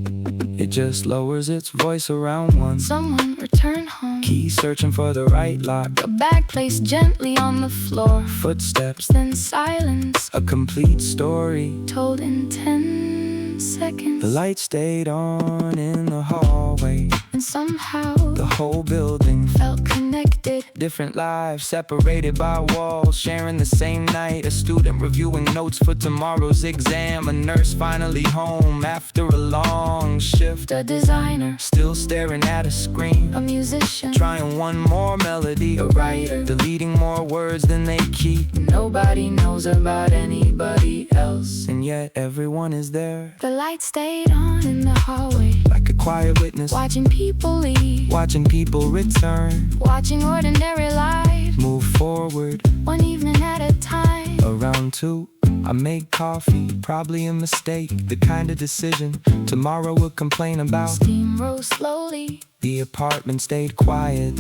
It just lowers its voice around one. Someone returned home. Key searching for the right lock. A bag placed gently on the floor. Footsteps, Then silence, a complete story. told in 10 seconds. The light stayed on in the hallway. And somehow The whole building, felt connected. different lives separated by walls, sharing the same night. A student reviewing notes for tomorrow's exam. A nurse finally home after a long shift. A designer, Still staring at a screen, a musician, trying one more melody. A writer, deleting more words than they keep. nobody knows about anybody else. And yet everyone is there, The light stayed on in the hallway, like a quiet witness, watching people leave, watching people return, watching ordinary life, move forward. one evening at a time. Around 2, I made coffee, probably a mistake, the kind of decision tomorrow would complain about. Steam rose slowly, The apartment stayed quiet,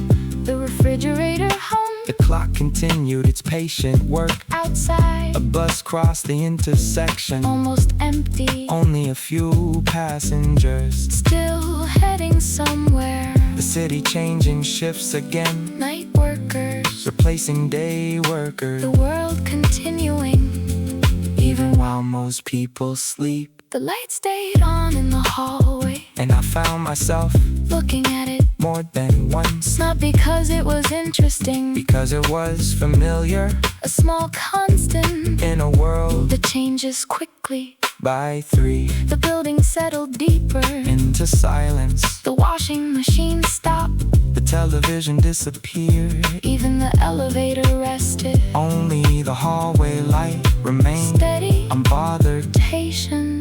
the refrigerator hummed. the clock continued its patient work. Outside, A bus crossed the intersection, almost empty, only a few passengers. still heading somewhere. The city changing shifts again, Night workers, replacing day workers, the world continuing. even while most people sleep. The light stayed on in the hallway, And I found myself looking at it, more than once, not because it was interesting, because it was familiar a small constant in a world that changes quickly. by 3. The building settled deeper, Into silence, the washing machine stopped, the television disappeared. even the elevator rested. Only the hallway light remained Steady, unbothered. patient.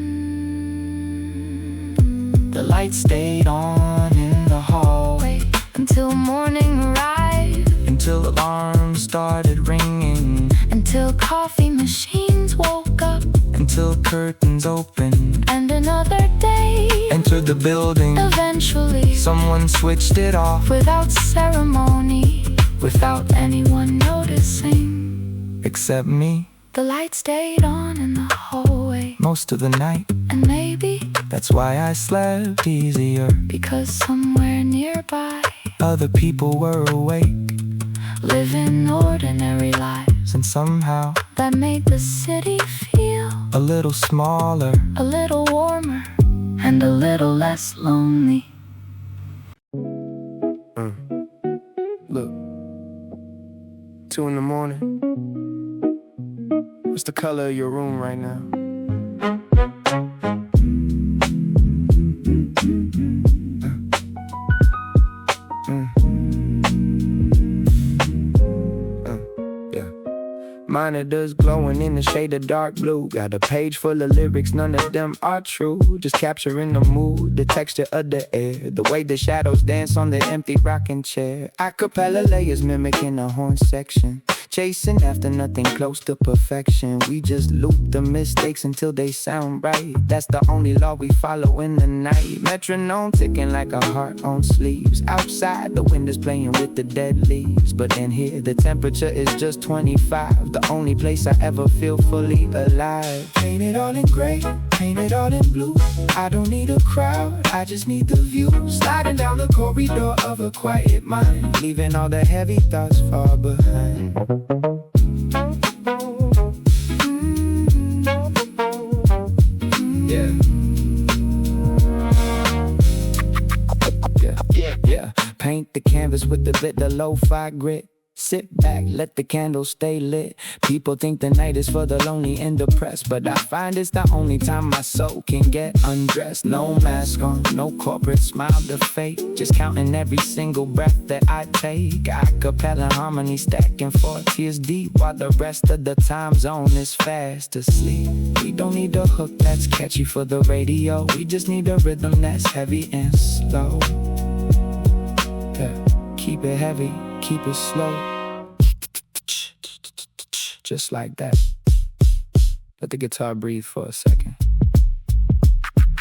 The light stayed on in the hallway Until morning arrived, until alarms started ringing, until coffee machines woke up, until curtains opened. and another day. Entered the building, Eventually, someone switched it off without ceremony, without anyone noticing. except me. The light stayed on in the hallway, Most of the night, and maybe that's why I slept easier. because somewhere nearby, Other people were awake, living ordinary lives and somehow that made the city feel a little smaller. a little warmer and a little less lonely. Look, 2 in the morning. What's the color of your room right now? Monitors glowing in the shade of dark blue. Got a page full of lyrics, none of them are true. Just capturing the mood, the texture of the air, the way the shadows dance on the empty rocking chair. Acapella layers mimicking the horn section, chasing after nothing close to perfection. We just loop the mistakes until they sound right. That's the only law we follow in the night. Metronome ticking like a heart on sleeves. Outside the wind is playing with the dead leaves, but in here the temperature is just 25. The only place I ever feel fully alive. Paint it all in gray, paint it all in blue. I don't need a crowd, I just need the view. Sliding down the corridor of a quiet mind, leaving all the heavy thoughts far behind. Yeah. Paint the canvas with a bit of lo-fi grit. Sit back, let the candles stay lit. People think the night is for the lonely and depressed, but I find it's the only time my soul can get undressed. No mask on, no corporate smile to fake, just counting every single breath that I take. Acapella harmony stacking 4 tears deep, while the rest of the time zone is fast asleep. We don't need a hook that's catchy for the radio, we just need a rhythm that's heavy and slow. Yeah. Keep it heavy, keep it slow. Just like that. Let the guitar breathe for a second.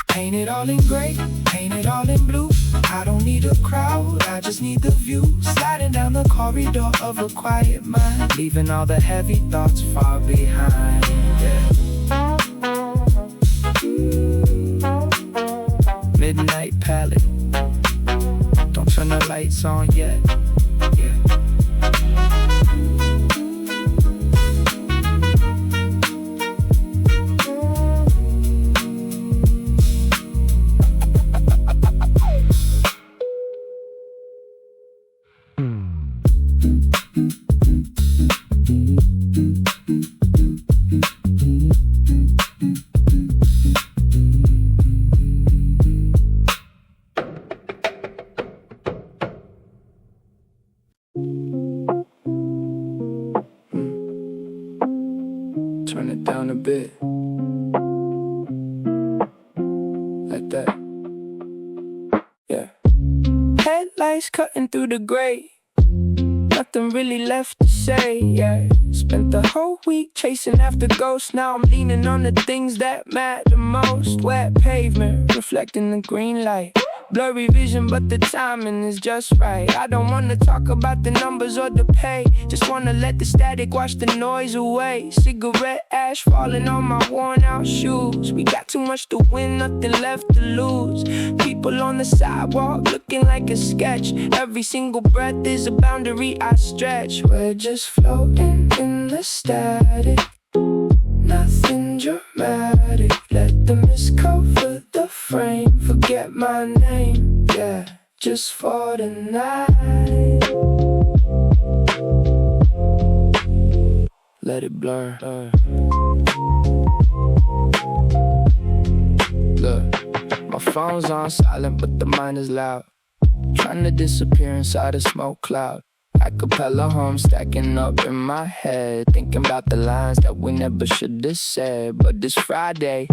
Paint it all in gray, paint it all in blue. I don't need a crowd, I just need the view. Sliding down the corridor of a quiet mind, leaving all the heavy thoughts far behind. Yeah. Midnight palette. Don't turn the lights on yet. Yeah. Turn it down a bit. Like that. Yeah. Headlights cutting through the gray. Nothing really left to say, yeah. Spent the whole week chasing after ghosts. Now I'm leaning on the things that matter most. Wet pavement, reflecting the green light. Blurry vision, but the timing is just right. I don't wanna talk about the numbers or the pay, just wanna let the static wash the noise away. Cigarette ash falling on my worn out shoes. We got too much to win, nothing left to lose. People on the sidewalk looking like a sketch. Every single breath is a boundary I stretch. We're just floating in the static, nothing dramatic. Let the mist cover the frame, forget my name, yeah, just for the night. Let it blur. Look, my phone's on silent, but the mind is loud, trying to disappear inside a smoke cloud. Acapella hum stacking up in my head, thinking about the lines that we never should have said. But this Friday,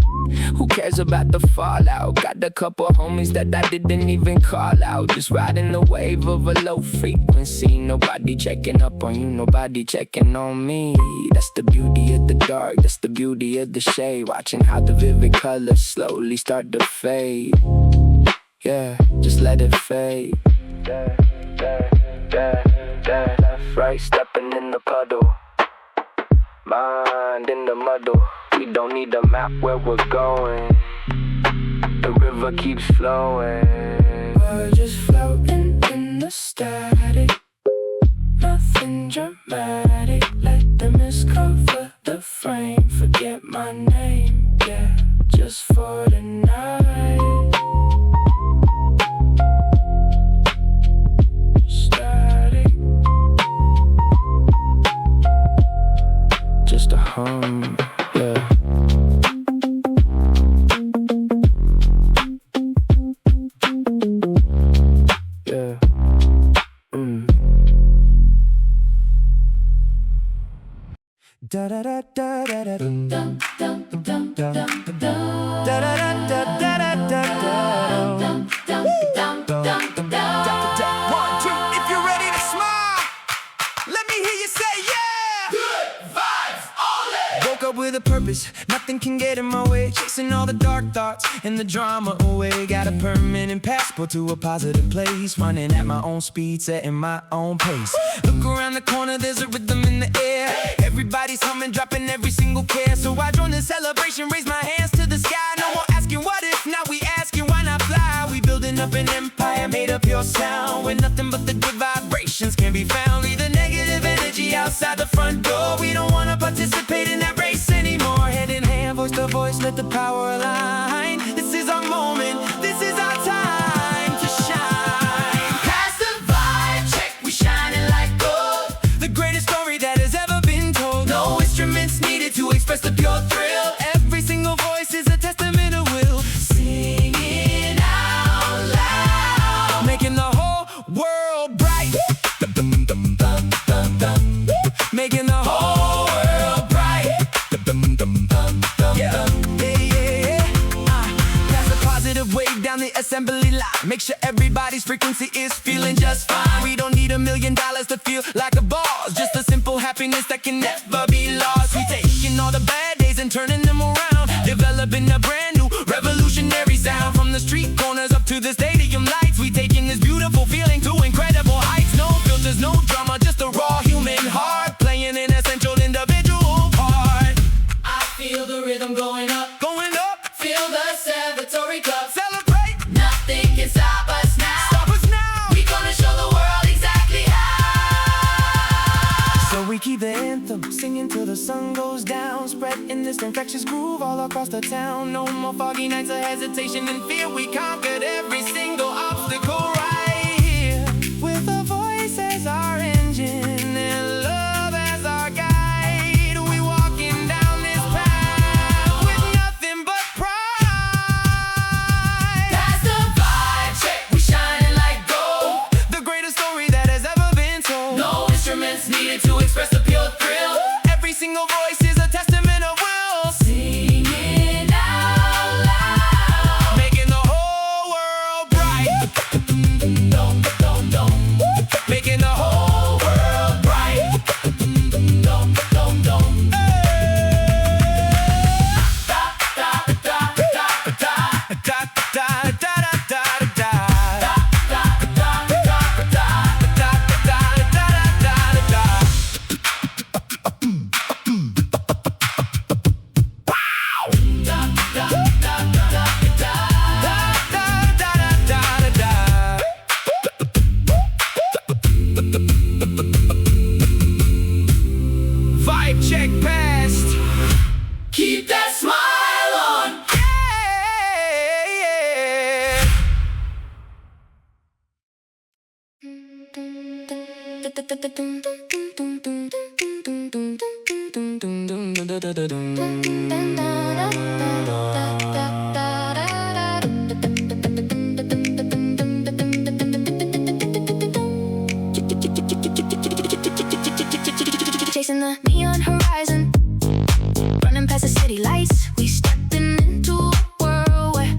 who cares about the fallout? Got a couple homies that I didn't even call out, just riding the wave of a low frequency. Nobody checking up on you, nobody checking on me. That's the beauty of the dark, that's the beauty of the shade. Watching how the vivid colors slowly start to fade. Yeah, just let it fade. Left, right, stepping in the puddle, mind in the muddle. We don't need a map where we're going, the river keeps flowing. We're just floating in the static, nothing dramatic. Let the mist cover the frame, forget my name, yeah, just for the night. Just a hum. Da da da da da da dum dum dum dum dum dum da da da da da da da dum dum dum dum dum. 1, 2, if you're ready to smile, let me hear you say yeah. Good vibes only. Woke up with a purpose, nothing can get in my way. Chasing all the dark thoughts and the drama away. Got a permanent passport to a positive place. Running at my own speed, setting my own pace. Look around the corner, there's a rhythm in the air. Everybody's humming, dropping every single care. So I join the celebration, raise my hands to the sky. No more asking what if, now we asking why not fly. We building up an empire made of pure sound, where nothing but the good vibrations can be found. Leave the negative energy outside the front door. We don't wanna participate in that race anymore. Hand in hand, voice to voice, let the power align. This is our moment, this is our time to shine. Pass the vibe check, we shining like gold. The greatest story that has ever been told. No instruments needed to express the pure thrill. Every single voice is a testament of will. Singing out loud, Making the whole world bright. Making the whole world bright. Yeah, yeah, yeah. Pass a positive wave down the assembly line. Make sure everybody's frequency is feeling just fine. We don't need $1 million to feel like a boss. Just a simple happiness that can never be lost. We taking all the bad days and turning them around, developing a brand new revolutionary sound. From the street corners up to the stadium lights, we taking this beautiful feeling to incredible heights. No filters, no drama, just a raw human heart, playing an essential individual part. I feel the rhythm going up. Going up, Feel the celebratory cup. celebrate, Nothing can stop us now. stop us now. We gonna show the world exactly how. So we keep the anthem singing till the sun goes down, spreading this infectious groove all across the town. No more foggy nights of hesitation and fear. We conquered every single obstacle right here, with a voice as our engine and love as our guide. We walking down this path with nothing but pride. Pass the vibe check, we shining like gold. The greatest story that has ever been told. No instruments needed to express the pure thrill. Every single voice is a testament of will. Singing out loud, Making the whole world bright. dum dum dum. Making the whole world bright. Dum dum dum. Da da da da da da da da da da da da. Vibe check passed. Keep that smile on. Yeah. Chasing the neon horizon, running past the city lights. We stepping into a world where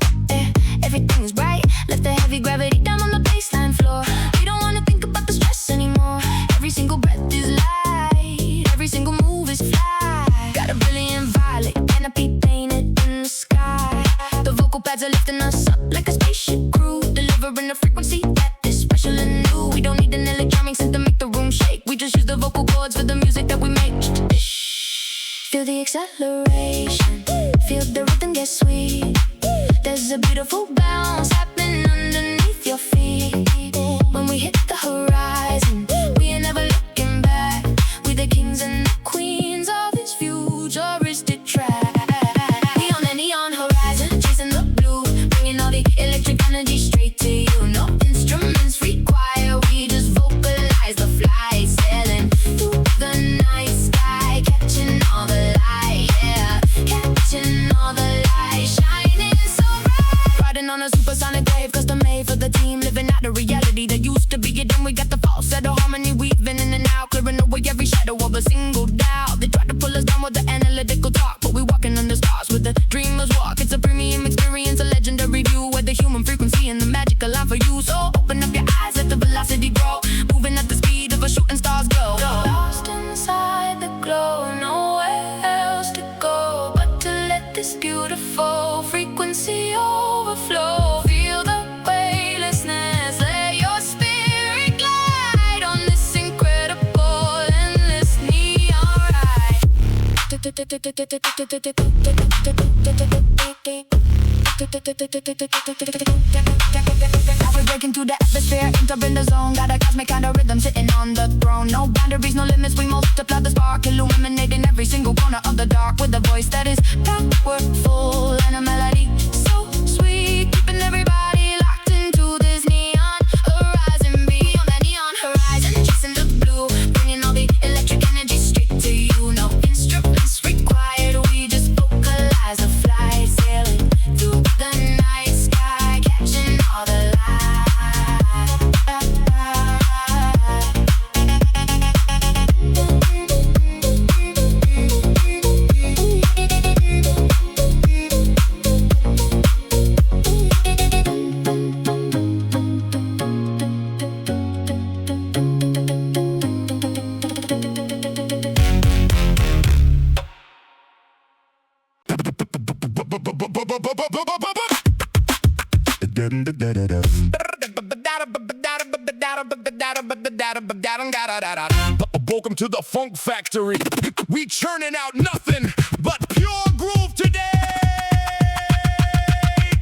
everything is bright. Left the heavy gravity down on the baseline floor. We don't wanna think about the stress anymore. Every single breath is light, every single move is fly. Got a brilliant violet canopy painted in the sky. The vocal pads are lifting us up like a spaceship crew, delivering a frequency that is special and new. We don't need an electronic synth to make the room shake. We just use the vocal cords for the music that we make. Feel the acceleration, feel the rhythm get sweet. There's a beautiful bounce happening underneath your feet. When we hit the horizon, we ain't never looking back. We the kings and the queens of this futuristic track. We on the neon horizon, chasing the blue, bringing all the electric energy straight to you. No instruments required, we just vocalize the flight, sailing through the night sky, catching all the light, yeah, catching all the light, shining so bright. Riding on a supersonic wave, custom made for the team, living out the reality that used to be it. Then we got the falsetto harmony weaving in and out, clearing away every shadow of a single doubt. They tried to pull us Now we're breaking through the atmosphere, enter in the zone. Got a cosmic kind of rhythm sitting on the throne. No boundaries, no limits, we multiply the spark, illuminating every single corner of the dark with a voice that is powerful and a melody so sweet, keeping everybody locked into this neon horizon. Beyond that neon horizon, chasing the blue, bringing all the electric energy straight to you. No instruments required, we just vocalize a flight, sailing through the night sky, catching all the light. Welcome to the Funk Factory. We churning out nothing but pure groove today.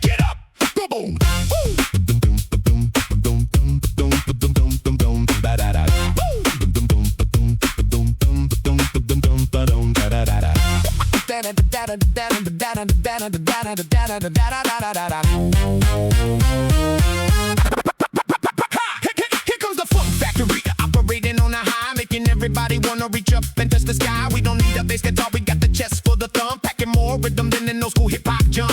Get up, boom. Here comes the Funk Factory, operating on a high, making everybody wanna reach up and touch the sky. We don't need a bass guitar, we got the chest for the thumb, packing more rhythm than an old school hip hop jump.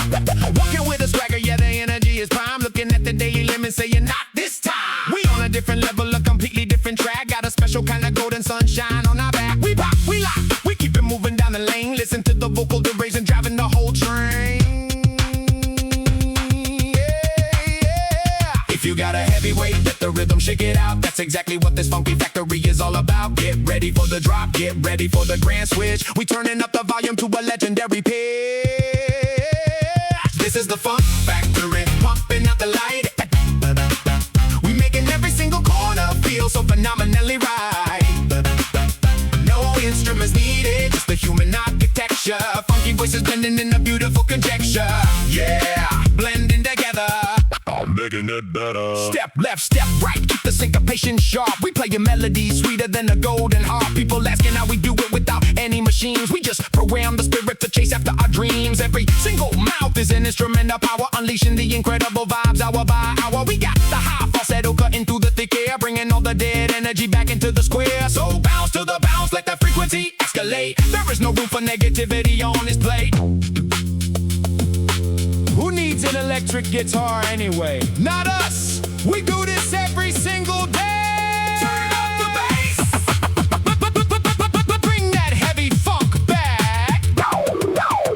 Walking with a swagger, yeah, the energy is prime. Looking at the daily limit, saying not this time. We on a different level, a completely different track. Got a special kind of golden sunshine on our back. We pop, we lock, we keep it moving down the lane. Listen to the vocal, the raising, driving the whole train. If you got a heavyweight, let the rhythm shake it out. That's exactly what this funky factory is all about. Get ready for the drop, get ready for the grand switch. We turning up the volume to a legendary pitch. This is the Funk Factory, pumping out the light. We making every single corner feel so phenomenally right. No instruments needed, just the human architecture. Funky voices blending in a beautiful conjecture. Yeah, blending together, I'm making it better. Step left, step right, keep the syncopation sharp. We play a melody sweeter than a golden harp. People asking how we do it without any machines. We just program the spirit to chase after our dreams. Every single mouth is an instrument of power, unleashing the incredible vibes hour by hour. We got the high falsetto cutting through the thick air, bringing all the dead energy back into the square. So bounce to the bounce, let that frequency escalate. There is no room for negativity on this plate. Who needs an electric guitar anyway? Not us! We do this every single day! Turn up the bass! Bring that heavy funk back!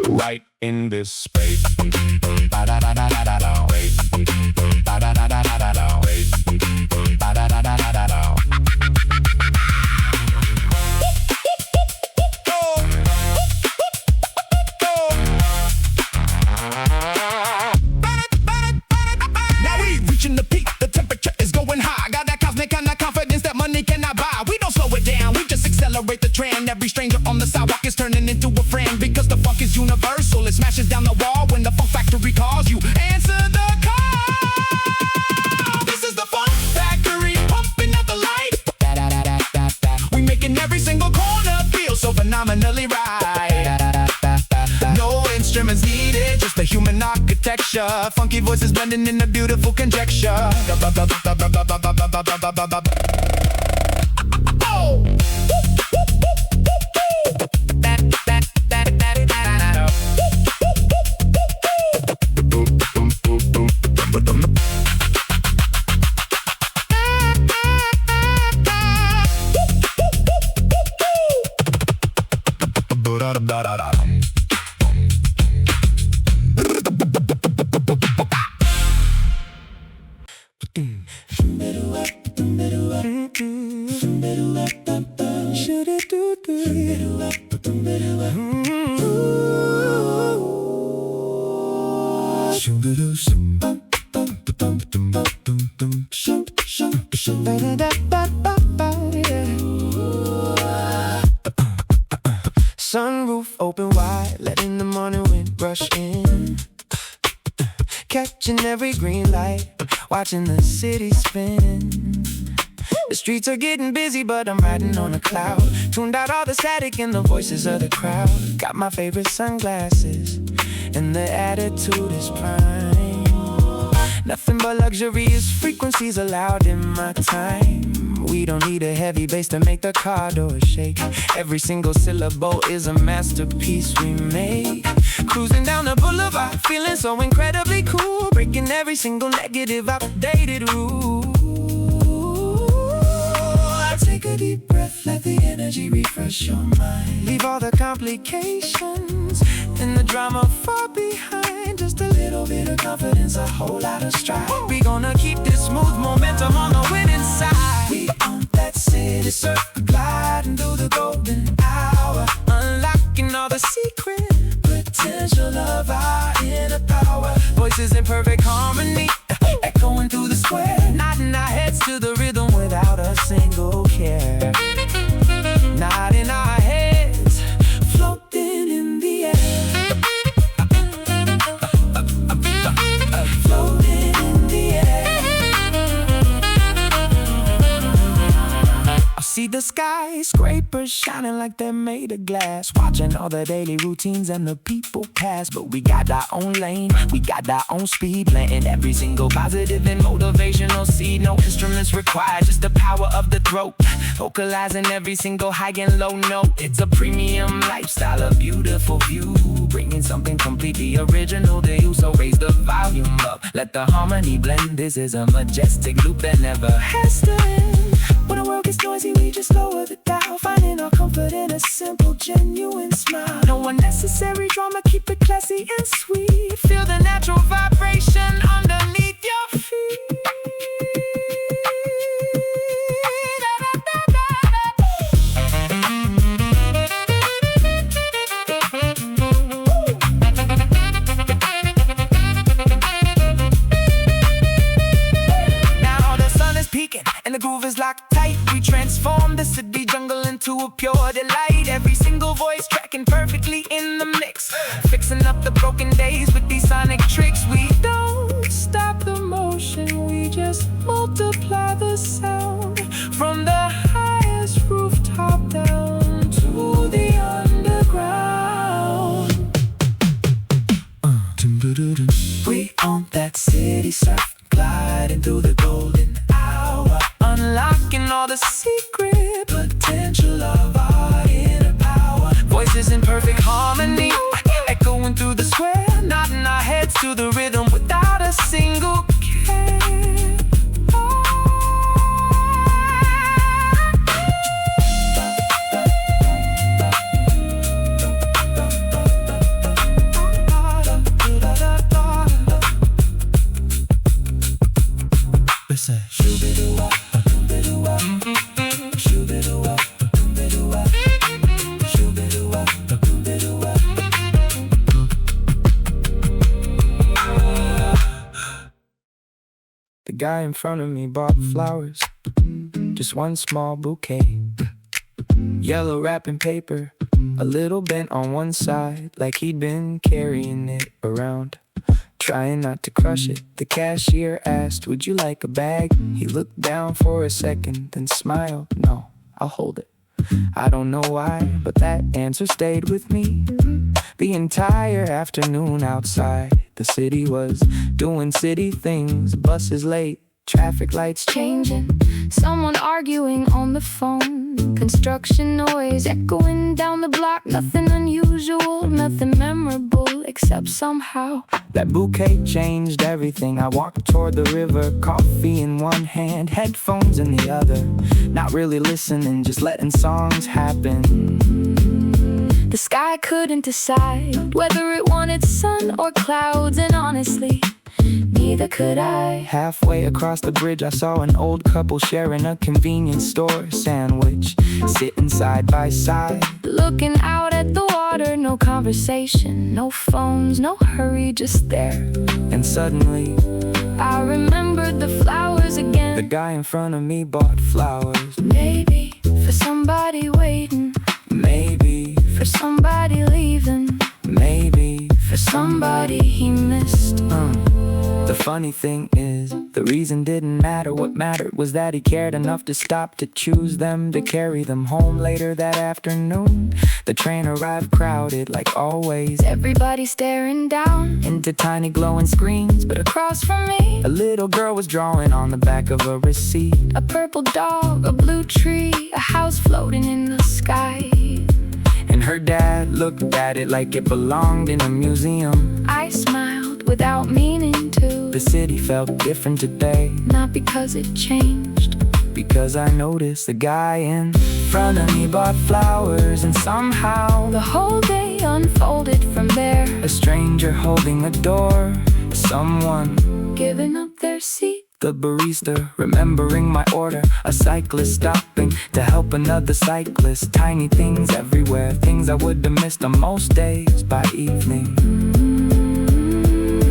Right in this space. Accelerate the trend. Every stranger on the sidewalk is turning into a friend, because the funk is universal. It smashes down the wall when the Funk Factory calls you. Answer the call. This is the Funk Factory, pumping out the light. We making every single corner feel so phenomenally right. No instruments needed, just the human architecture. Funky voices blending in a beautiful conjecture. Oh! Sunroof open wide, letting the morning wind rush in. Catching every green light, watching the city spin. The streets are getting busy, but I'm riding on a cloud. Tuned out all the static and the voices of the crowd. Got my favorite sunglasses, and the attitude is prime. Nothing but luxurious frequencies allowed in my time. We don't need a heavy bass to make the car doors shake. Every single syllable is a masterpiece we make. Cruising down the boulevard, feeling so incredibly cool. Breaking every single negative, outdated rule. Take a deep breath, let the energy refresh your mind. Leave all the complications and the drama far behind. Just a little bit of confidence, a whole lot of stride. We gonna keep this smooth momentum on the winning side. We on that city circle, gliding through the golden hour. Unlocking all the secret potential of our inner power. Voices in perfect harmony, echoing through the square. Nodding our heads to the rhythm without a single care. Nodding our heads, floating in the air. Floating in the air. I see the skyscrapers shining like they're made of glass. Watching all the daily routines and the people pass. But we got our own lane, we got our own speed. Planting every single positive and motivational seed. No instruments required, just the power of the throat. Vocalizing every single high and low note. It's a premium lifestyle, a beautiful view. Bringing something completely original to you. So raise the volume up, let the harmony blend. This is a majestic loop that never has to end. When the world gets noisy, we just lower the dial. Finding our comfort in a simple, genuine smile. No unnecessary drama, keep it classy and sweet. Feel the natural vibration underneath your feet. Now the sun is peaking and the groove is locked tight. We transform the city jungle into a pure delight. Every single voice tracking perfectly in the mix. Fixing up the broken days with these sonic tricks. We don't stop the motion, we just multiply the sound. From the highest rooftop down to the underground. We own that city surf, gliding through the golden hour. Unlocking all the secret potential of our inner power. Voices in perfect harmony, echoing through the square. Nodding our heads to the rhythm without a single care. Listen. The guy in front of me bought flowers, just one small bouquet. Yellow wrapping paper, a little bent on one side, like he'd been carrying it around. Trying not to crush it, the cashier asked, "Would you like a bag?" He looked down for a second, then smiled. "No, I'll hold it." I don't know why, but that answer stayed with me. The entire afternoon outside, the city was doing city things. Buses late, traffic lights Changing, someone arguing on the phone. Construction noise echoing down the block. Nothing unusual, nothing memorable, except somehow that bouquet changed everything. I walked toward the river, coffee in one hand, headphones in the other. Not really listening, just letting songs happen. the sky couldn't decide whether it wanted sun or clouds. And honestly, neither could I. Halfway across the bridge, I saw an old couple sharing a convenience store sandwich, sitting side by side, looking out at the water. No conversation, no phones, no hurry, just there. And suddenly I remembered the flowers again. the guy in front of me bought flowers. Maybe for somebody waiting, Maybe for somebody leaving, maybe for somebody he missed. The funny thing is, the reason didn't matter. What mattered was that he cared enough to stop to choose them, to carry them home later that afternoon. The train arrived crowded like always, Everybody staring down into tiny glowing screens. But across from me, a little girl was drawing on the back of a receipt. a purple dog, a blue tree, a house floating in the sky. And her dad looked at it like it belonged in a museum. I smiled without meaning to, The city felt different today, not because it changed. because I noticed the guy in front of me bought flowers, and somehow The whole day unfolded from there, a stranger holding a door, someone, giving up their seat. the barista remembering my order, a cyclist stopping to help another cyclist. Tiny things everywhere, things I would have missed on most days by evening.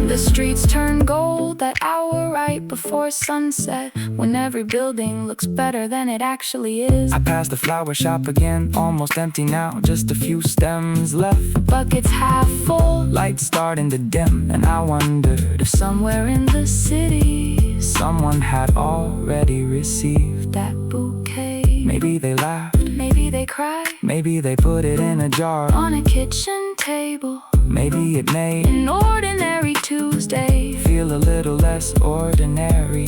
The streets turn gold that hour right before sunset, when every building looks better than it actually is. I passed the flower shop again, almost empty now, just a few stems left. Buckets half full, Lights starting to dim, and I wondered if somewhere in the city, someone had already received. that bouquet. Maybe they laughed, Maybe they cried maybe they put it in a jar, on a kitchen table. maybe it made An ordinary Tuesday. feel a little less ordinary.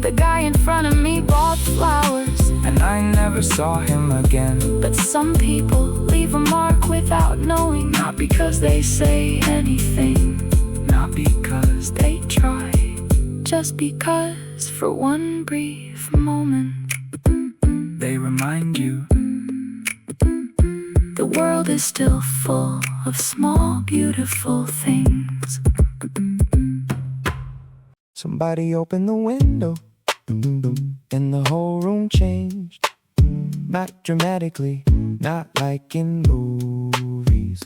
The guy in front of me bought flowers, And I never saw him again, but some people leave a mark without knowing, not because they say anything, not because they try, just because for one brief moment they remind you. the world is still full of small, beautiful things. Somebody opened the window, and the whole room changed. Not dramatically, not like in movies.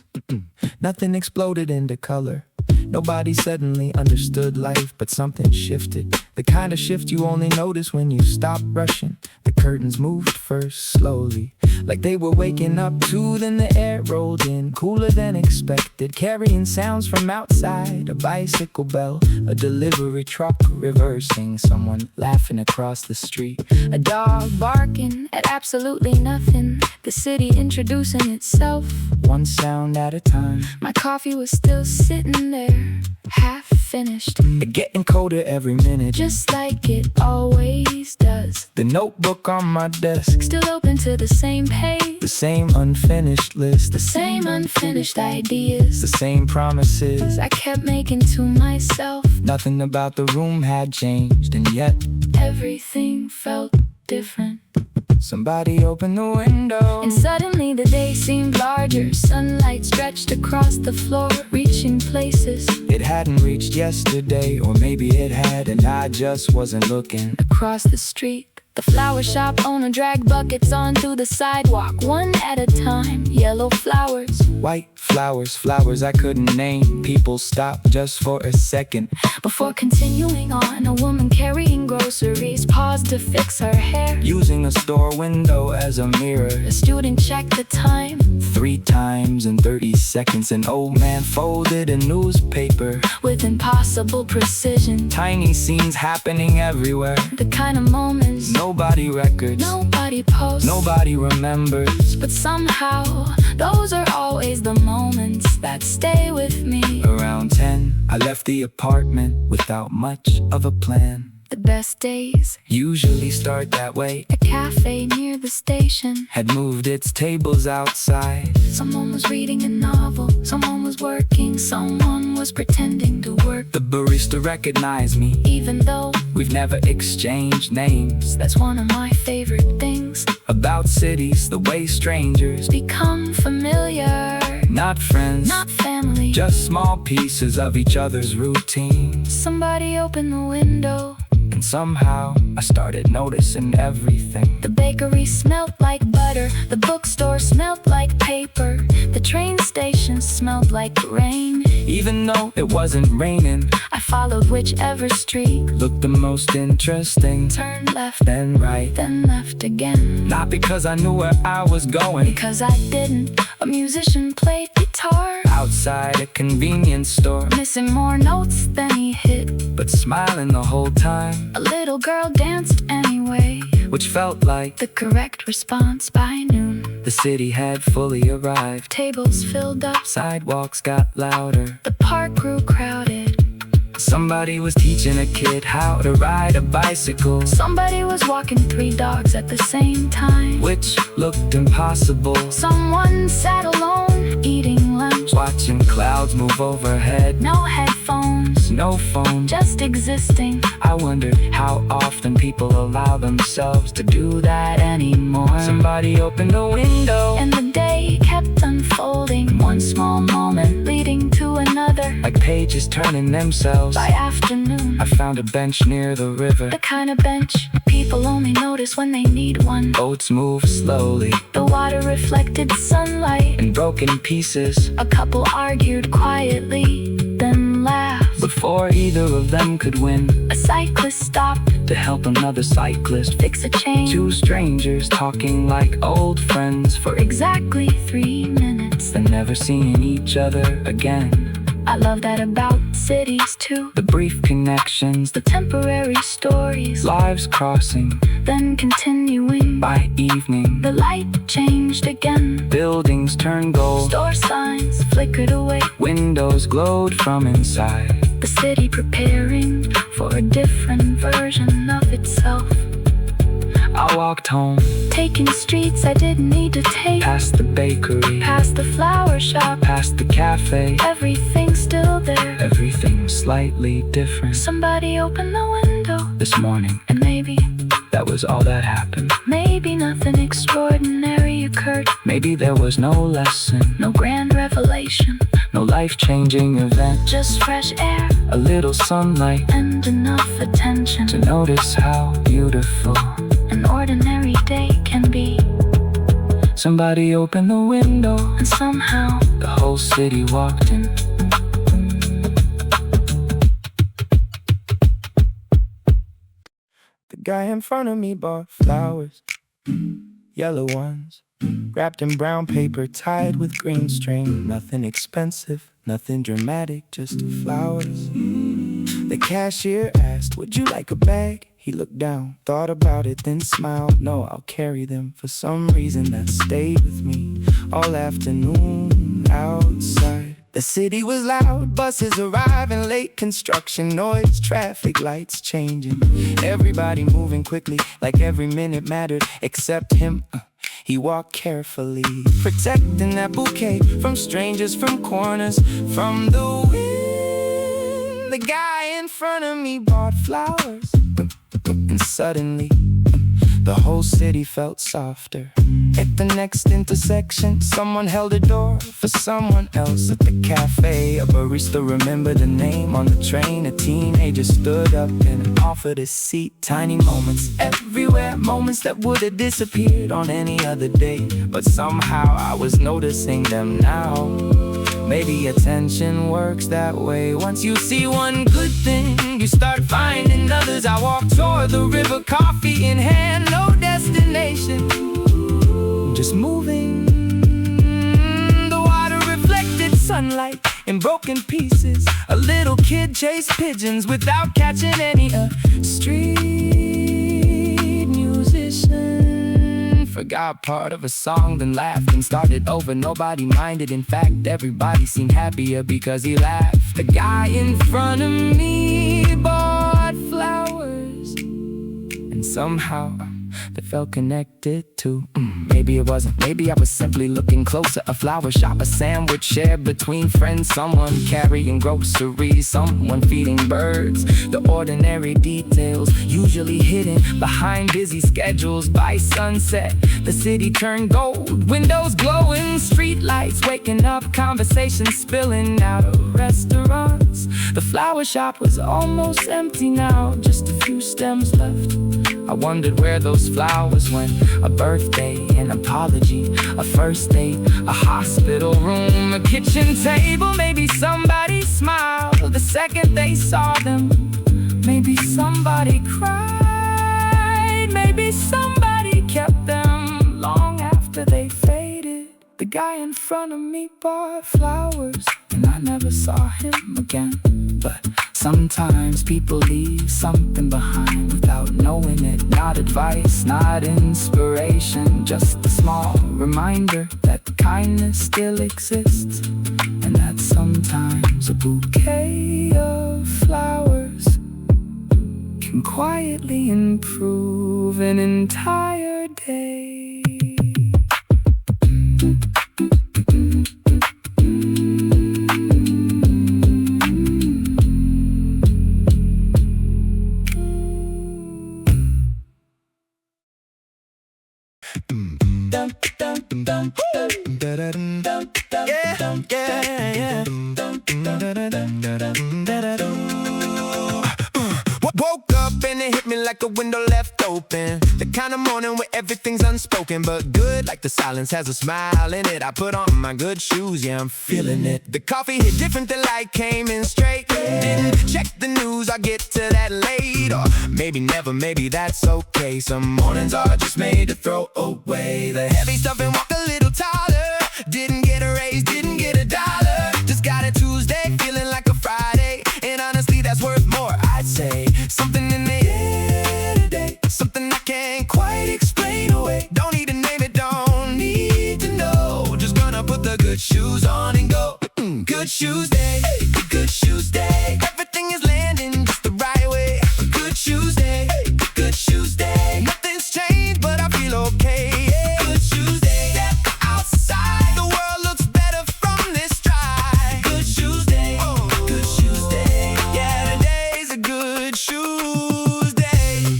Nothing exploded into color. Nobody suddenly understood life, but something shifted. The kind of shift you only notice when you stop rushing. The curtains moved first, slowly, like they were waking up too. Then the air rolled in, cooler than expected, carrying sounds from outside. A bicycle bell, a delivery truck reversing, someone laughing across the street. A dog barking at absolutely nothing, the city introducing itself. One sound at a time, My coffee was still sitting there, half finished, Getting colder every minute. just like it always does. The notebook on my desk, Still open to the same page, the same unfinished list, the same unfinished ideas the same promises. I kept making to myself. Nothing about the room had changed, and yet Everything felt different. somebody opened the window. And suddenly the day seemed larger. Sunlight stretched across the floor, reaching places It hadn't reached yesterday, or maybe it had, and I just wasn't looking. across the street. The flower shop owner dragged buckets onto the sidewalk, one at a time. Yellow flowers, White flowers, flowers I couldn't name. People stopped just for a second. before continuing on. A woman carrying groceries paused to fix her hair. Using a store window as a mirror. A student checked the time 3 times in 30 seconds. An old man folded a newspaper. with impossible precision. Tiny scenes happening everywhere. The kind of moments Nobody records, nobody posts, nobody remembers. but somehow those are always the moments that stay with me. Around 10, I left the apartment without much of a plan. The best days, Usually start that way. a cafe near the station. Had moved its tables outside. Someone was reading a novel, someone was working, someone was pretending to work. The barista recognized me. Even though We've never exchanged names. that's one of my favorite things, About cities, the way strangers, become familiar, not friends, not family. just small pieces of each other's routine. Somebody opened the window. And somehow, I started noticing everything. The bakery smelled like butter, the bookstore smelled like paper, the train station smelled like rain. Even though it wasn't raining, I followed whichever street looked the most interesting. turned left, Then right, then left again. not because I knew where I was going. Because I didn't. A musician played guitar, Outside a convenience store, missing more notes than he hit. but smiling the whole time, A little girl danced anyway, which felt like the correct response by noon. the city had fully arrived. Tables filled up, Sidewalks got louder. the park grew crowded. Somebody was teaching a kid how to ride a bicycle, Somebody was walking 3 dogs at the same time. which looked impossible. Someone sat alone, eating lunch. Watching clouds move overhead, No headphones, no phone. just existing. I wondered how often people allow themselves to do that anymore. Somebody opened a window, And the day kept unfolding, one small moment leading to another. like pages turning themselves. By afternoon, I found a bench near the river. the kind of bench people only notice when they need one. Boats moved slowly The water reflected sunlight. in broken pieces. A couple argued quietly, then laughed. Before either of them could win, A cyclist stopped, to help another cyclist. fix a chain. 2 strangers talking like old friends For exactly 3 minutes. and never seeing each other again. I love that about cities too. The brief connections, The temporary stories, lives crossing. then continuing. By evening, The light changed again. buildings turned gold. Store signs flickered away. Windows glowed from inside. The city preparing for a different version of itself. I walked home, Taking streets I didn't need to take. past the bakery, Past the flower shop. past the cafe. Everything's still there. Everything slightly different. Somebody opened the window. This morning, And maybe, that was all that happened. maybe nothing extraordinary occurred. Maybe there was no lesson, No grand revelation. no life-changing event. Just fresh air A little sunlight and enough attention. to notice how beautiful An ordinary day can be. somebody opened the window. And somehow The whole city walked in. The guy in front of me bought flowers, yellow ones, wrapped in brown paper, tied with green string. Nothing expensive, nothing dramatic, just flowers. The cashier asked, "Would you like a bag?" He looked down, thought about it, then smiled. "No, I'll carry them." For some reason that stayed with me all afternoon outside. The city was loud, buses arriving late, construction noise, traffic lights changing. Everybody moving quickly, like every minute mattered, except him. He walked carefully, protecting that bouquet from strangers, from corners, from the wind. The guy in front of me bought flowers, and suddenly the whole city felt softer. At the next intersection, someone held a door for someone else. At the cafe, a barista remembered the name. On the train, a teenager stood up and offered a seat. Tiny moments everywhere, moments that would have disappeared on any other day, but somehow I was noticing them now. Maybe attention works that way. Once you see one good thing, you start finding others. I walked toward the river, coffee in hand, no destination, just moving. The water reflected sunlight in broken pieces. A little kid chased pigeons without catching any. A street musician forgot part of a song, then laughed and started over. Nobody minded, in fact everybody seemed happier because he laughed. The guy in front of me bought flowers, and somehow that felt connected to. Maybe it wasn't, maybe I was simply looking closer. A flower shop, a sandwich shared between friends, someone carrying groceries, someone feeding birds. The ordinary details, usually hidden behind busy schedules. By sunset, the city turned gold, windows glowing, street lights waking up, conversations spilling out of restaurants. The flower shop was almost empty now, just a few stems left. I wondered where those flowers went. A birthday, an apology, a first date, a hospital room, a kitchen table. Maybe somebody smile the second they saw them. Maybe somebody cried, maybe somebody kept them long after they faded. The guy in front of me bought flowers, and I never saw him again. But sometimes people leave something behind without knowing it. Not advice, not inspiration, just a small reminder that kindness still exists, and that sometimes a bouquet of flowers can quietly improve an entire day. Woke up and it hit me like a window left open. The kind of morning where everything's unspoken but good, like the silence has a smile in it. I put on my good shoes, yeah, I'm feeling it. The coffee hit different, the light came in straight. Didn't check the news, I'll get to that late. Or maybe never, maybe that's okay. Some mornings are just made to throw away the heavy stuff and walk a little taller. Didn't get a raise, didn't get $1. Just got a Tuesday, feeling like a Friday. And honestly, that's worth more, I'd say. Something in the air today, something I can't quite explain away. Don't need to name it, don't need to know. Just gonna put the good shoes on and go. Good shoes day, good shoes day. Everything is landing just the right way. Good shoes day, good shoes day. Nothing's changed, but I feel okay. Yeah. Good shoes day, step outside. The world looks better from this stride. Good shoes day, good shoes day. Yeah, today's a good shoes day.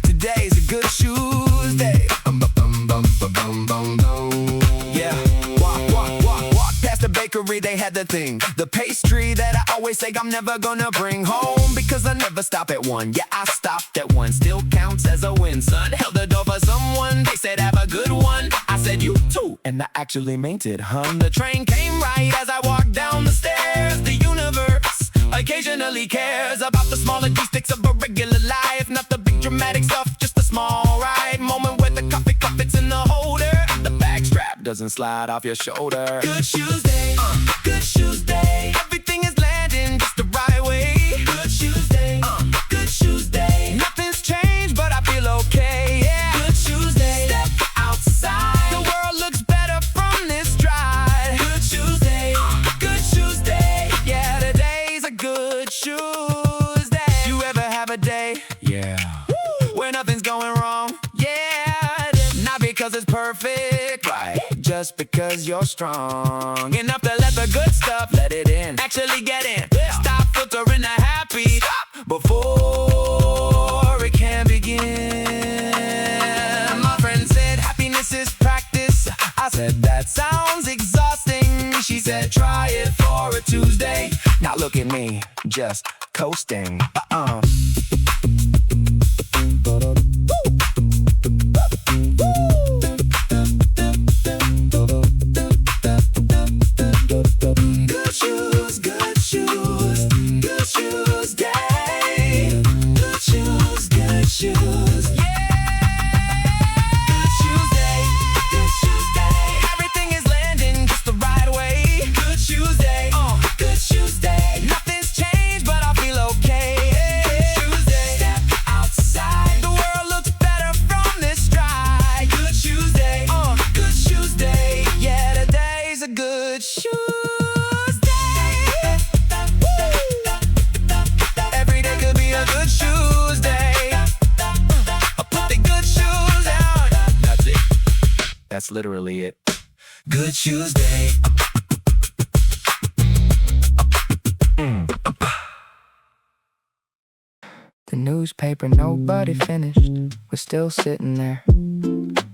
Today's a good shoes day. Yeah, walk past the bakery, they had the thing. The pastry that I always say I'm never gonna bring home, because I never stop at one. Yeah, I stopped at one, still counts as a win, son. Held the door for someone, they said have a good one. I said you too, and I actually meant it, hun. The train came right as I walked down the stairs. The universe occasionally cares about the small acoustics of a regular life. Not the big dramatic stuff, just a small ride moment where the coffee cup fits in the holder. The bag strap doesn't slide off your shoulder. Good shoes day, good shoes day. Everything is landing just the right way. Good shoes day, good shoes day. Nothing's changed, but I feel okay. Yeah, good shoes day. Step outside, the world looks better from this stride. Good shoes day, good shoes day. Yeah, today's a good shoes day. You ever have a day? Yeah. Where nothing's going wrong? Yeah. Not because it's perfect, right? Just because you're strong enough to let the good stuff let it in. Actually get in. Stop filtering the happy before it can begin. My friend said happiness is practice. I said that sounds exhausting. She said try it for a Tuesday. Now look at me, just coasting. Good shoes, good shoes, good shoes day. Good shoes, good shoes, yeah. Good shoes day, good shoes day. Everything is landing just the right way. Good shoes day, good shoes day. Nothing's changed, but I feel okay. Good shoes day, step outside. The world looks better from this stride. Good shoes day, good shoes day. Yeah, today's a good shoes day. Every day could be a good shoes day. Put the good shoes on. That's it. That's literally it. Good shoes day. The newspaper nobody finished was still sitting there,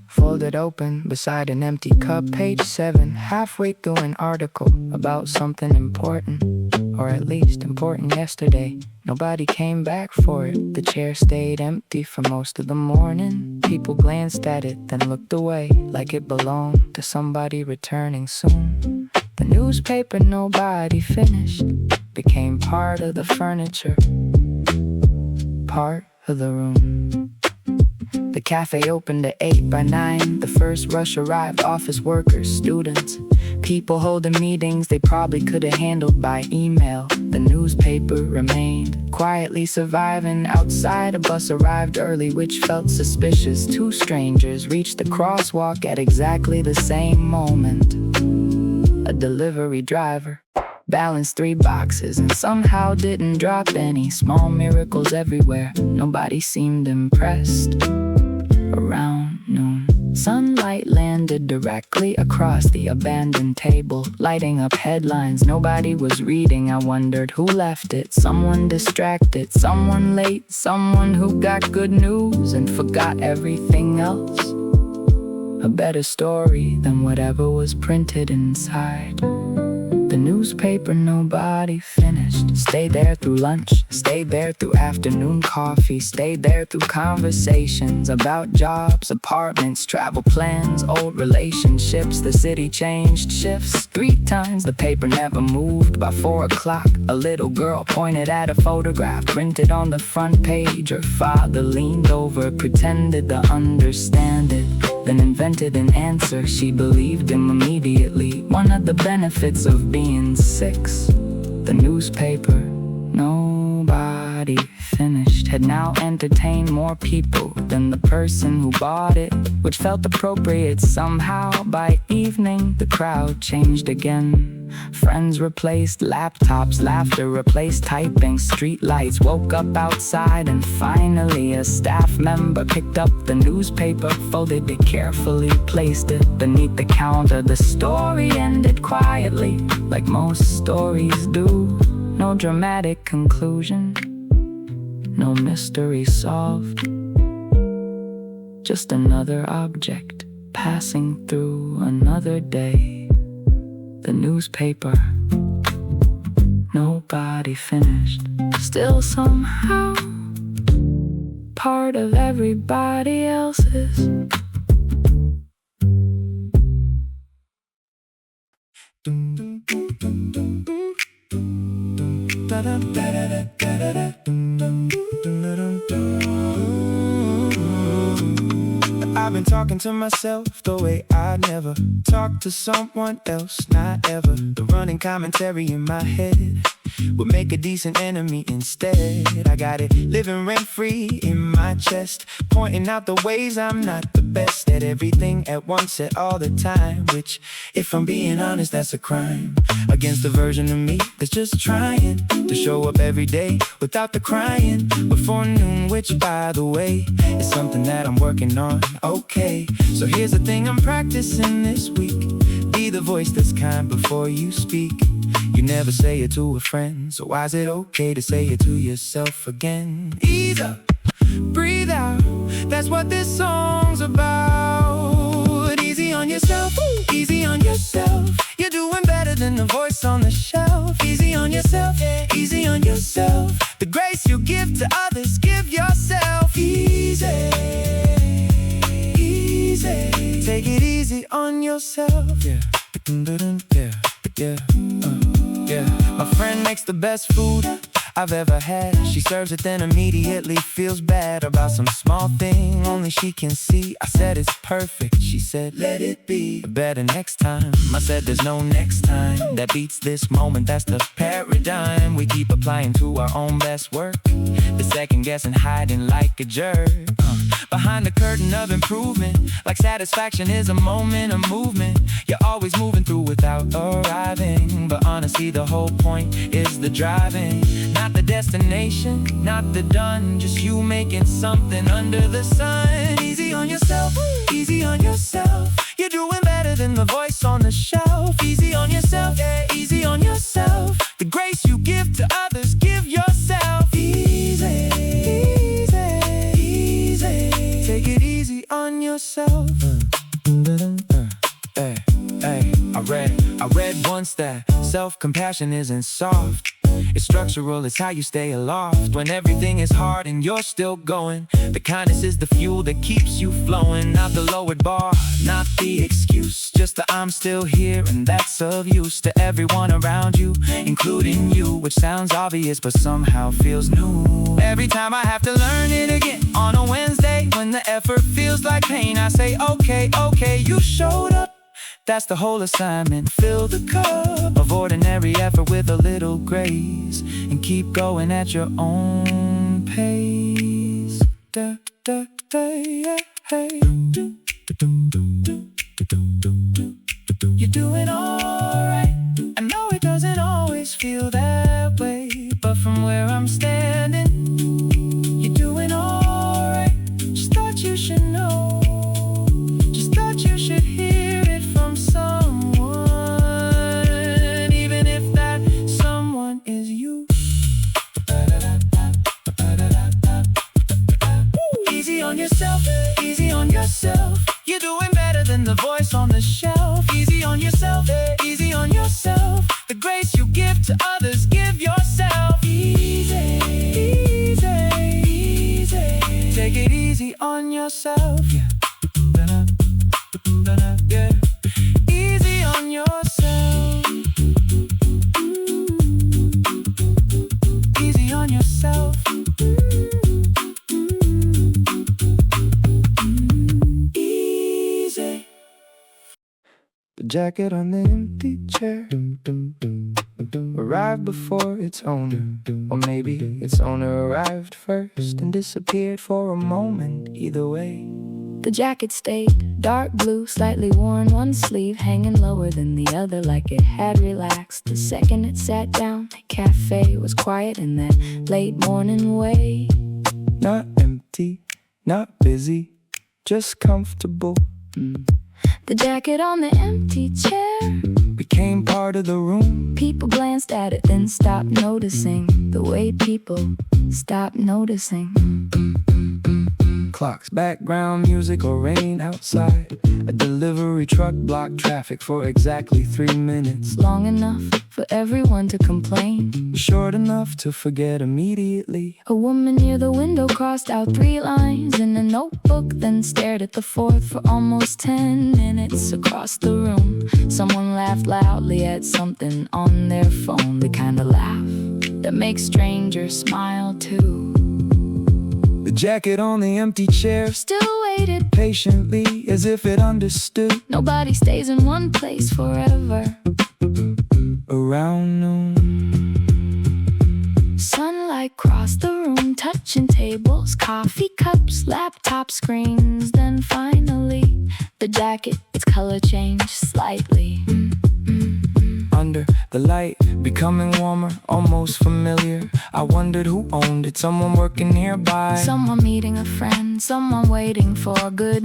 folded open beside an empty cup. Page 7, halfway through an article about something important, or at least important yesterday. Nobody came back for it. The chair stayed empty for most of the morning. People glanced at it, then looked away like it belonged to somebody returning soon. The newspaper nobody finished became part of the furniture, part of the room. The cafe opened at 8 by 9. The first rush arrived, office workers, students, people holding meetings they probably could have handled by email. The newspaper remained quietly surviving. Outside, a bus arrived early, which felt suspicious. Two strangers reached the crosswalk at exactly the same moment. A delivery driver balanced 3 boxes and somehow didn't drop any. Small miracles everywhere, nobody seemed impressed. Around noon, sunlight landed directly across the abandoned table, lighting up headlines nobody was reading. I wondered who left it. Someone distracted, someone late, someone who got good news and forgot everything else. A better story than whatever was printed inside. The newspaper nobody finished. Stayed there through lunch, stayed there through afternoon coffee, stayed there through conversations about jobs, apartments, travel plans, old relationships. The city changed shifts 3 times. The paper never moved. By 4 o'clock, a little girl pointed at a photograph printed on the front page. Her father leaned over, pretended to understand it, then invented an answer. She believed him immediately. One of the benefits of being 6. The newspaper nobody finished had now entertained more people than the person who bought it, which felt appropriate somehow. By evening, the crowd changed again. Friends replaced laptops, laughter replaced typing. Street lights woke up outside, and finally a staff member picked up the newspaper, folded it carefully, placed it beneath the counter. The story ended quietly, like most stories do. No dramatic conclusion, no mystery solved. Just another object passing through another day. The newspaper nobody finished, still somehow part of everybody else's. I've been talking to myself the way I never talk to someone else, not ever. The running commentary in my head would make a decent enemy instead. I got it living rent-free in my chest, pointing out the ways I'm not the best at everything at once at all the time. Which, if I'm being honest, that's a crime against the version of me that's just trying to show up every day without the crying before noon. Which, by the way, is something that I'm working on. Okay, so here's the thing I'm practicing this week: be the voice that's kind before you speak. You never say it to a friend, so why is it okay to say it to yourself again? Ease up, breathe out, that's what this song's about. Easy on yourself, easy on yourself. You're doing better than the voice on the shelf. Easy on yourself, easy on yourself. The grace you give to others, give yourself. Easy, easy. Take it easy on yourself. Yeah, yeah, yeah. My friend makes the best food I've ever had. She serves it, then immediately feels bad about some small thing only she can see. I said it's perfect, she said let it be better next time. I said there's no next time that beats this moment. That's the paradigm we keep applying to our own best work. The second guessing, hiding like a jerk behind the curtain of improvement, like satisfaction is a moment of movement. You're always moving through without arriving, but honestly the whole point is the driving, not the destination, not the done. Just you making something under the sun. Easy on yourself, easy on yourself. You're doing better than the voice on the shelf. Easy on yourself, yeah, easy on yourself. The grace you give to others, give yourself. Easy, easy, easy. Take it easy on yourself. I read once that self-compassion isn't soft. It's structural, it's how you stay aloft when everything is hard and you're still going. The kindness is the fuel that keeps you flowing, not the lowered bar, not the excuse. just that I'm still here, and that's of use to everyone around you, including you, which sounds obvious but somehow feels new. Every time I have to learn it again on a Wednesday, when the effort feels like pain, I say, okay, okay, you showed up. That's the whole assignment. Fill the cup of ordinary effort with a little grace, and keep going at your own pace. Da, da, da, yeah, hey. You're doing alright. I know it doesn't always feel that way, but from where I'm standing, you're doing alright. Just thought you should know. Just thought you should hear it from someone, even if that someone is you. Easy on yourself, easy on yourself. You're doing better than the voice on the shelf. Easy on yourself, easy on yourself. The grace you give to others, give yourself. Easy, easy, easy. Take it easy on yourself. Yeah. Yeah. Easy on yourself. Easy on yourself. Easy. The jacket on the empty chair arrived before its owner. Or maybe its owner arrived first and disappeared for a moment. Either way, The jacket stayed dark blue, slightly worn, one sleeve hanging lower than the other, like it had relaxed. The second it sat down, the cafe was quiet in that late morning way. not empty, not busy, just comfortable. The jacket on the empty chair. Became part of the room. People glanced at it, then stopped noticing the way people stop noticing. Clocks, background music, or rain outside. A delivery truck blocked traffic for exactly 3 minutes. Long enough for everyone to complain. Short enough to forget immediately. A woman near the window crossed out 3 lines in a notebook, then stared at the fourth for almost 10 minutes. Across the room, someone laughed loudly at something on their phone. The kind of laugh that makes strangers smile too. The jacket on the empty chair Still waited patiently, as if it understood. Nobody stays in one place forever. Around noon, Sunlight crossed the room, touching tables, coffee cups, laptop screens. Then finally, the jacket, its color changed slightly. under the light, becoming warmer, almost familiar. I wondered who owned it, someone working nearby. Someone meeting a friend, someone waiting for good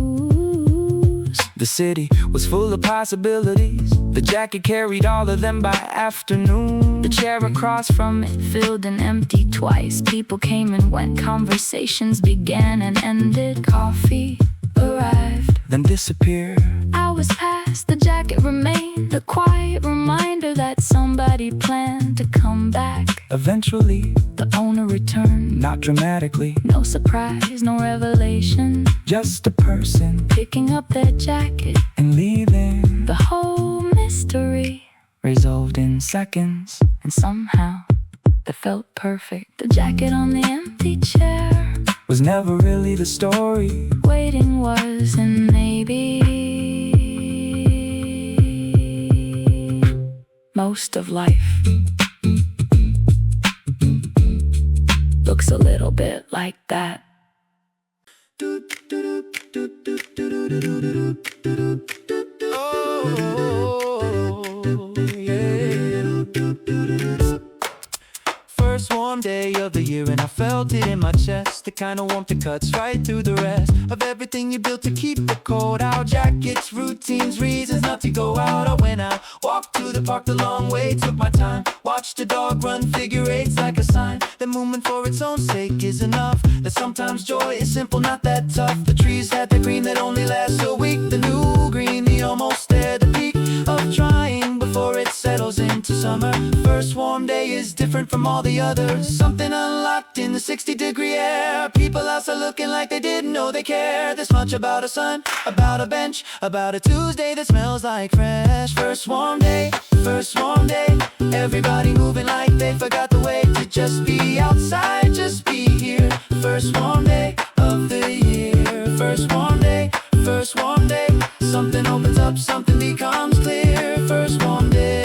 news. The city was full of possibilities. The jacket carried all of them by afternoon. The chair across from it filled and emptied twice. People came and went, conversations began and ended. Coffee arrived, then disappeared. hours passed, the jacket remained. A quiet reminder that somebody planned to come back. Eventually, The owner returned. not dramatically, No surprise, no revelation. just a person Picking up their jacket. and leaving. The whole mystery Resolved in seconds. and somehow that felt perfect. The jacket on the empty chair. Was never really the story. Waiting was, and maybe most of life looks a little bit like that. First warm day of the year and I felt it in my chest. The kind of warmth that cuts right through the rest of everything you built to keep the cold out. Jackets, routines, reasons not to go out. I went out, walked to the park the long way, took my time, watched the dog run figure eights like a sign that movement for its own sake is enough. That sometimes joy is simple, not that tough. The trees had the green that only lasts a week. The new green, the almost there, the peak of trying before it settles into summer. First warm day is different from all the others. Something unlocked in the 60-degree air. People outside looking like they didn't know they care this much about a sun, about a bench, about a Tuesday that smells like fresh. First warm day, everybody moving like they forgot the way to just be outside, just be here. First warm day of the year. First warm day, something opens up, something becomes clear. First warm day,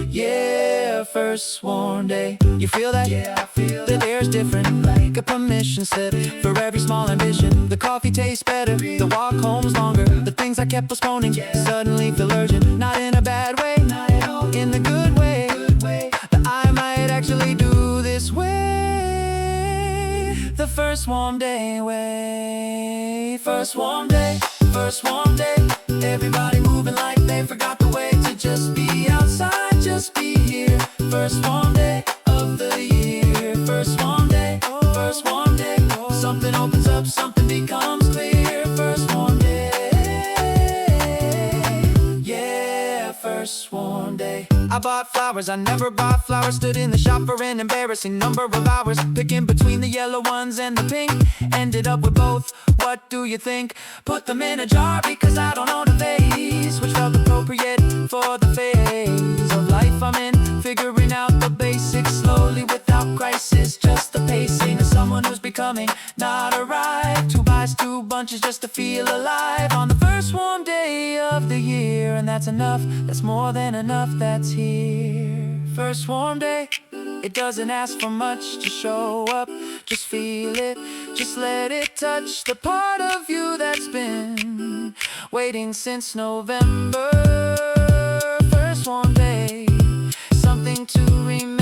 yeah, first warm day. You feel that? Yeah, I feel that. The air's different, like a permission slip for every small ambition. The coffee tastes better, the walk home's longer. The things I kept postponing suddenly feel urgent. Not in a bad way, not at all. In the good way, that I might actually do this way. The first warm day way. First warm day, everybody moving like they forgot the way to just be outside, just be here. First warm day of the year. First warm day, something opens up, something becomes clear. First warm day, yeah, first warm day. I bought flowers, I never bought flowers. Stood in the shop for an embarrassing number of hours, picking between the yellow ones and the pink. Ended up with both, what do you think? Put them in a jar because I don't own a vase, which felt appropriate for the phase of life I'm in. Figuring out the basics slowly without crisis. Just the pacing of someone who's becoming not a ride. 2 buys 2 bunches just to feel alive on the first warm day of the year. And that's enough, that's more than enough, that's here. First warm day, it doesn't ask for much to show up. Just feel it, just let it touch the part of you that's been waiting since November. First warm day, something to remember.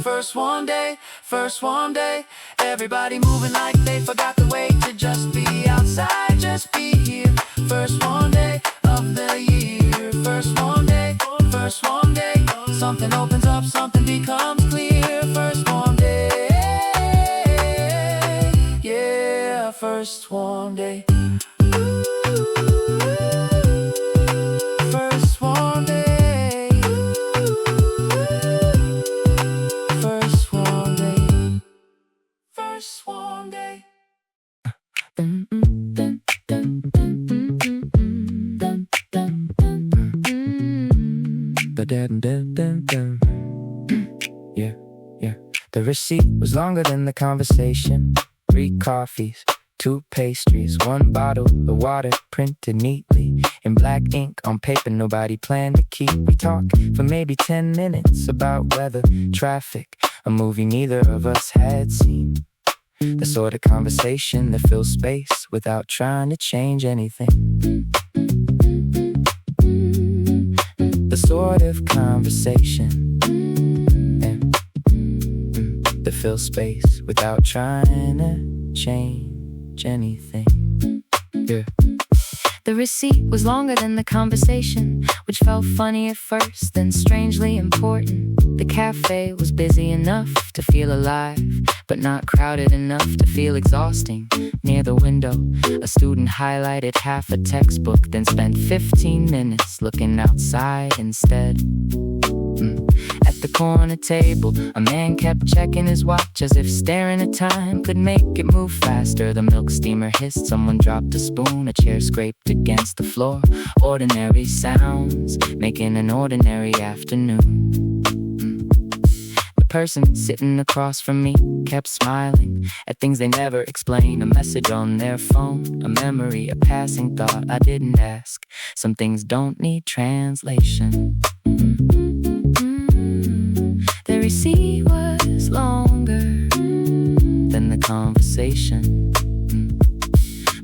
First warm day, everybody moving like they forgot the way to just be outside, just be here. First warm day of the year. First warm day, something opens up, something becomes clear. First warm day, yeah, first warm day. First warm day, first warm day, first warm day. Yeah. The receipt was longer than the conversation. 3 coffees, 2 pastries, 1 bottle of water printed neatly in black ink on paper nobody planned to keep. We talked for maybe 10 minutes about weather, traffic, a movie neither of us had seen. The sort of conversation that fills space without trying to change anything. The sort of conversation that fills space without trying to change anything. Yeah. The receipt was longer than the conversation, which felt funny at first, then strangely important. The cafe was busy enough to feel alive, but not crowded enough to feel exhausting. Near the window, a student highlighted half a textbook, then spent 15 minutes looking outside instead. At the corner table, a man kept checking his watch as if staring at time could make it move faster. The milk steamer hissed, someone dropped a spoon, a chair scraped against the floor. Ordinary sounds, making an ordinary afternoon. The person sitting across from me kept smiling at things they never explain. A message on their phone, a memory, a passing thought I didn't ask. Some things don't need translation. The receipt was longer than the conversation,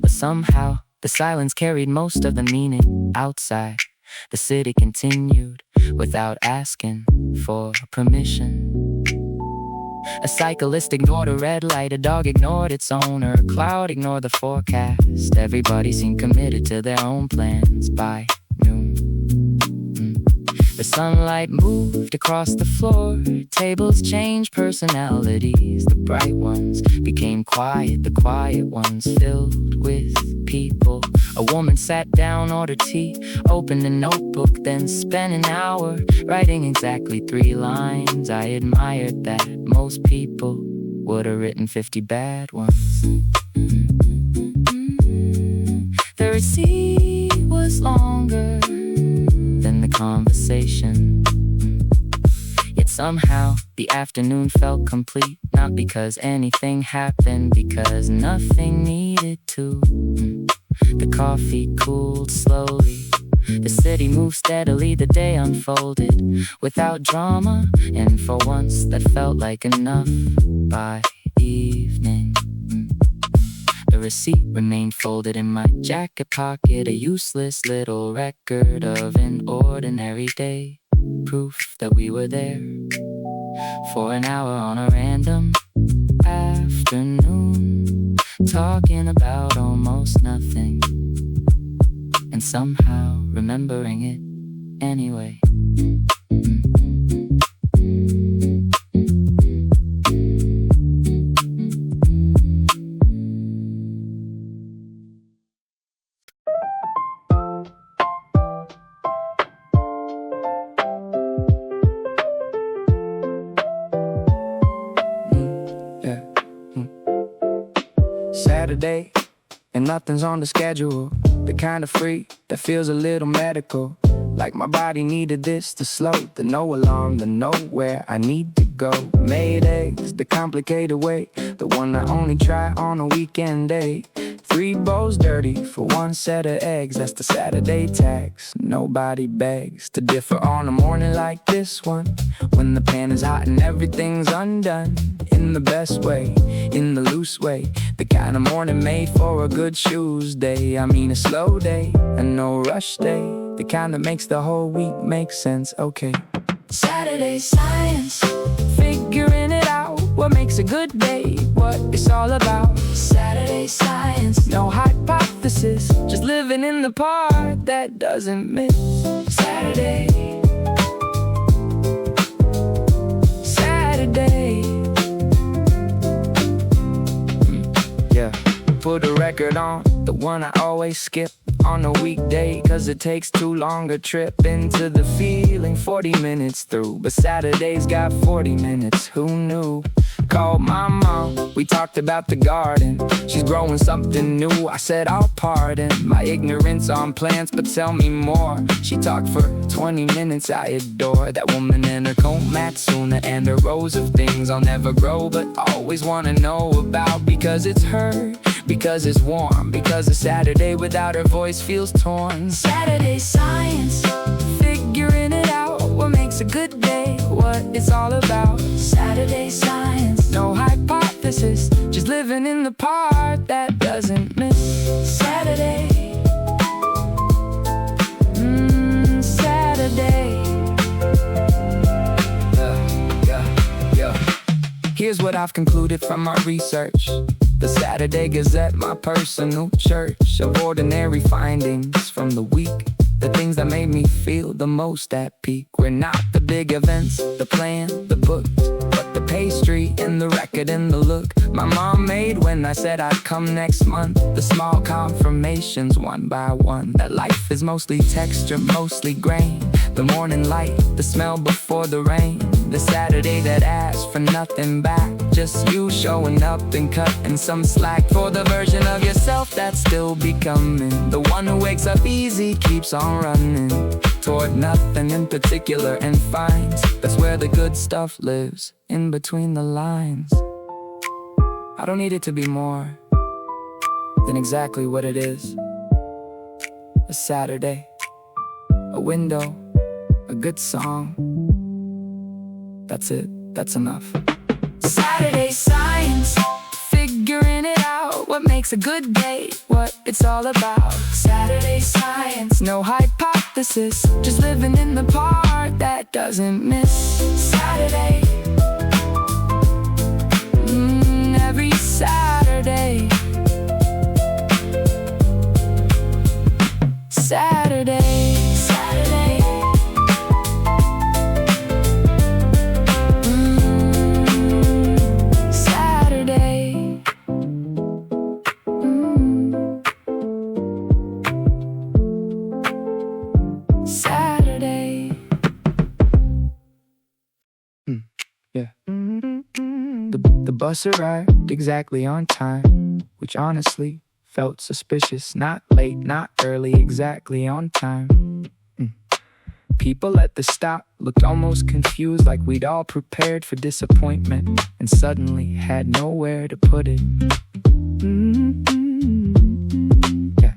but somehow the silence carried most of the meaning. Outside, the city continued without asking for permission. A cyclist ignored a red light, a dog ignored its owner, a cloud ignored the forecast. Everybody seemed committed to their own plans by noon. The sunlight moved across the floor. Tables changed personalities. The bright ones became quiet. The quiet ones filled with people A woman sat down, ordered tea, opened a notebook, then spent an hour writing exactly 3 lines. I admired that. Most people would have written 50 bad ones. The receipt was longer than the conversation. Yet somehow the afternoon felt complete. Not because anything happened, because nothing needed to. The coffee cooled slowly. The city moved steadily, the day unfolded without drama, and for once that felt like enough. By evening, the receipt remained folded in my jacket pocket, a useless little record of an ordinary day. Proof that we were there for an hour on a random afternoon, talking about almost nothing, and somehow remembering it anyway. Saturday, and nothing's on the schedule. The kind of free that feels a little medical. Like my body needed this to slow the no alarm, the know where I need to go. Made eggs the complicated way, the one I only try on a weekend day. 3 bowls dirty for 1 set of eggs, that's the Saturday tax. Nobody begs to differ on a morning like this one, when the pan is hot and everything's undone. In the best way, in the loose way, the kind of morning made for a good shoes day. I mean a slow day, a no rush day, the kind that makes the whole week make sense. Okay. Saturday science, figuring it out, what makes a good day, what it's all about. Saturday science, no hypothesis, just living in the part that doesn't miss. Saturday, Saturday. Yeah, put a record on, the one I always skip on a weekday, cause it takes too long a trip into the feeling 40 minutes through. But Saturday's got 40 minutes, who knew? Called my mom, we talked about the garden. She's growing something new, I said I'll pardon my ignorance on plants, but tell me more. She talked for 20 minutes, I adore that woman and her komatsuna and her rows of things I'll never grow but always wanna know about. Because it's her, because it's warm, because a Saturday without her voice feels torn. Saturday science, figuring it out, what makes a good day, what it's all about. Saturday science, No hypothesis, just living in the part that doesn't miss. Saturday, Saturday. Here's what I've concluded from my research. The Saturday Gazette, my personal church of ordinary findings from the week. The things that made me feel the most at peak were not the big events, the plan, the book, but the pastry and the record and the look my mom made when I said I'd come next month. The small confirmations one by one, that life is mostly texture, mostly grain. The morning light, the smell before the rain. The Saturday that asks for nothing back, just you showing up and cutting some slack for the version of yourself that's still becoming. The one who wakes up easy, keeps on running toward nothing in particular and finds that's where the good stuff lives, in between the lines. I don't need it to be more than exactly what it is. A Saturday, a window, a good song. That's it, that's enough. Saturday science, figuring it out, what makes a good day, what it's all about. Saturday science, No hypothesis, just living in the part that doesn't miss. Saturday, Every Saturday. Saturday. Saturday, Saturday. bus arrived exactly on time, which honestly felt suspicious. Not late, not early, exactly on time. People at the stop looked almost confused, like we'd all prepared for disappointment and suddenly had nowhere to put it. Yeah.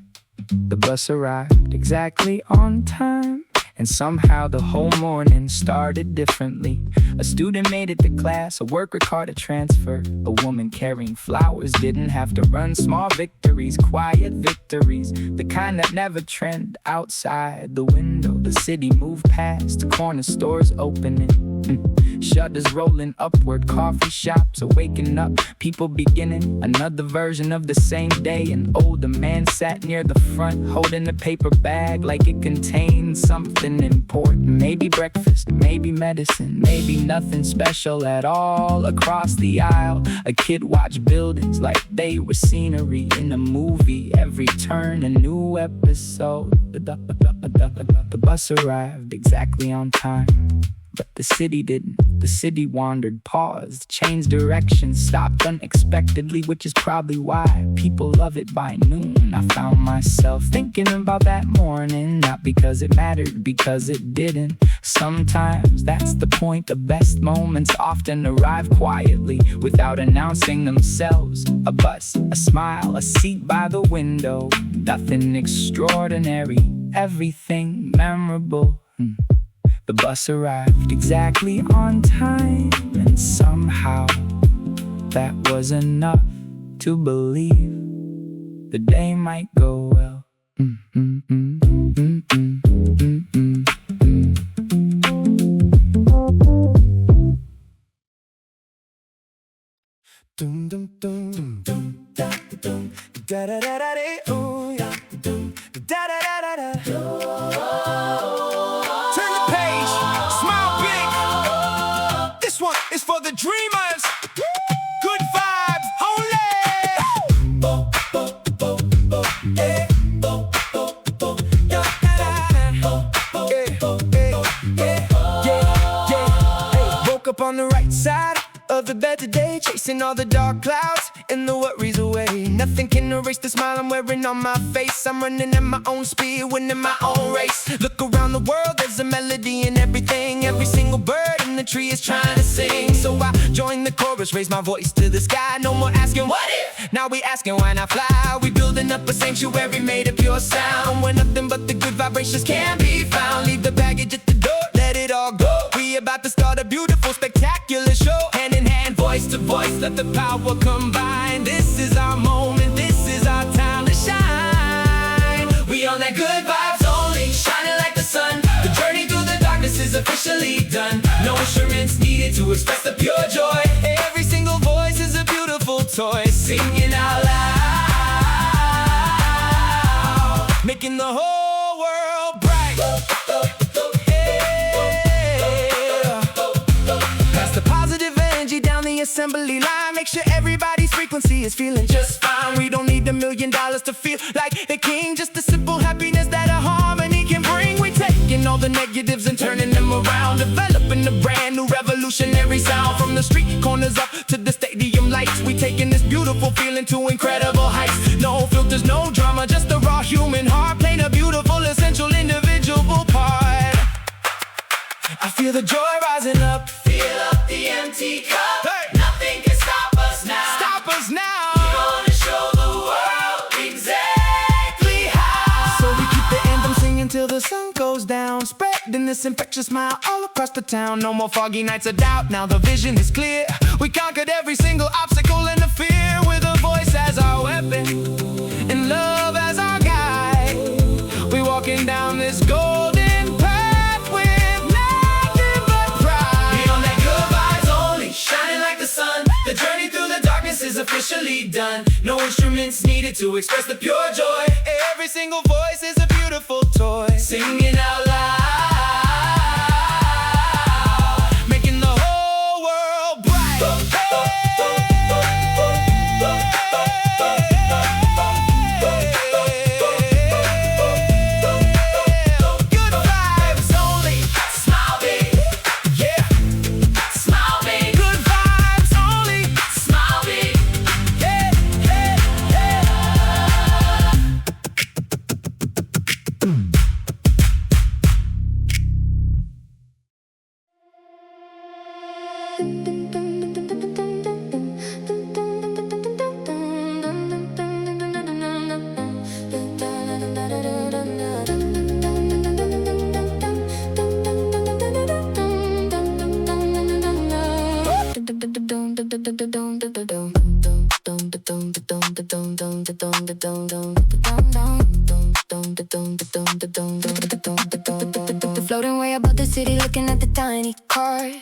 The bus arrived exactly on time, and somehow the whole morning started differently. A student made it to class, a worker caught a transfer. A woman carrying flowers didn't have to run. Small victories, quiet victories, the kind that never trend outside the window. The city moved past, corner stores opening, shutters rolling upward, coffee shops are waking up, people beginning another version of the same day. An older man sat near the front, holding a paper bag like it contained something important. Maybe breakfast, maybe medicine, maybe nothing special at all. Across the aisle, a kid watched buildings like they were scenery in a movie. Every turn a new episode. The bus arrived exactly on time, but the city didn't. The city wandered, paused, changed direction, stopped unexpectedly, which is probably why people love it by noon. I found myself thinking about that morning, not because it mattered, because it didn't. Sometimes that's the point. The best moments often arrive quietly, without announcing themselves. A bus, a smile, a seat by the window. Nothing extraordinary, everything memorable. The bus arrived exactly on time, and somehow that was enough to believe the day might go well. Dum dum dum dum dum da dum da da da da da oh yeah dum da da da da da. Turn the page, smile big. This one is for the dreamers. Good vibes only. Bo bo bo bo eh bo bo bo yeah yeah. Woke up on the right side of the bed today, chasing all the dark clouds and the worries away. Nothing can erase the smile I'm wearing on my face. I'm running at my own speed, winning my own race. Look around the world, there's a melody in everything. Every single bird in the tree is trying to sing. So I join the chorus, raise my voice to the sky. No more asking what if, now we asking why not fly. We building up a sanctuary made of pure sound, where nothing but the good vibrations can be found. Leave the baggage at the door, let it all go. We about to start a beautiful, spectacular show. Hand in hand, voice to voice, let the power combine. This is our moment, this is our time to shine. We on that good vibes only, shining like the sun. The journey through the darkness is officially done. No instruments needed to express the pure joy. Every single voice is a beautiful toy, singing out loud, making the whole world bright. Pass the positive energy down the assembly line. Make sure everybody's frequency is feeling just fine. We don't need $1 million to feel like the king, just the simple happiness that a harmony can bring. We taking all the negatives and turning them around, developing a brand new revolutionary sound. From the street corners up to the stadium lights, we taking this beautiful feeling to incredible heights. No filters, no drama, just a raw human heart, playing a beautiful, essential, individual part. I feel the joy rising up, fill up the empty cup. Hey. Nothing can stop us now. Stop us now. We're gonna show the world exactly how. So we keep the anthem singing till the sun goes down, spreading this infectious smile all across the town. No more foggy nights of doubt, now the vision is clear. We conquered every single obstacle and the fear, with a voice as our weapon and love as our guide. We walking down this golden path with nothing but pride. We on that good vibes only, shining like the sun. The journey through the darkness is officially done. No instruments needed to express the pure joy. Every single voice is a beautiful toy, singing out loud, making the whole world bright. Good vibes only, smile big, yeah. Smile big. Good vibes only, smile Floating way above the city, looking at the tiny cars.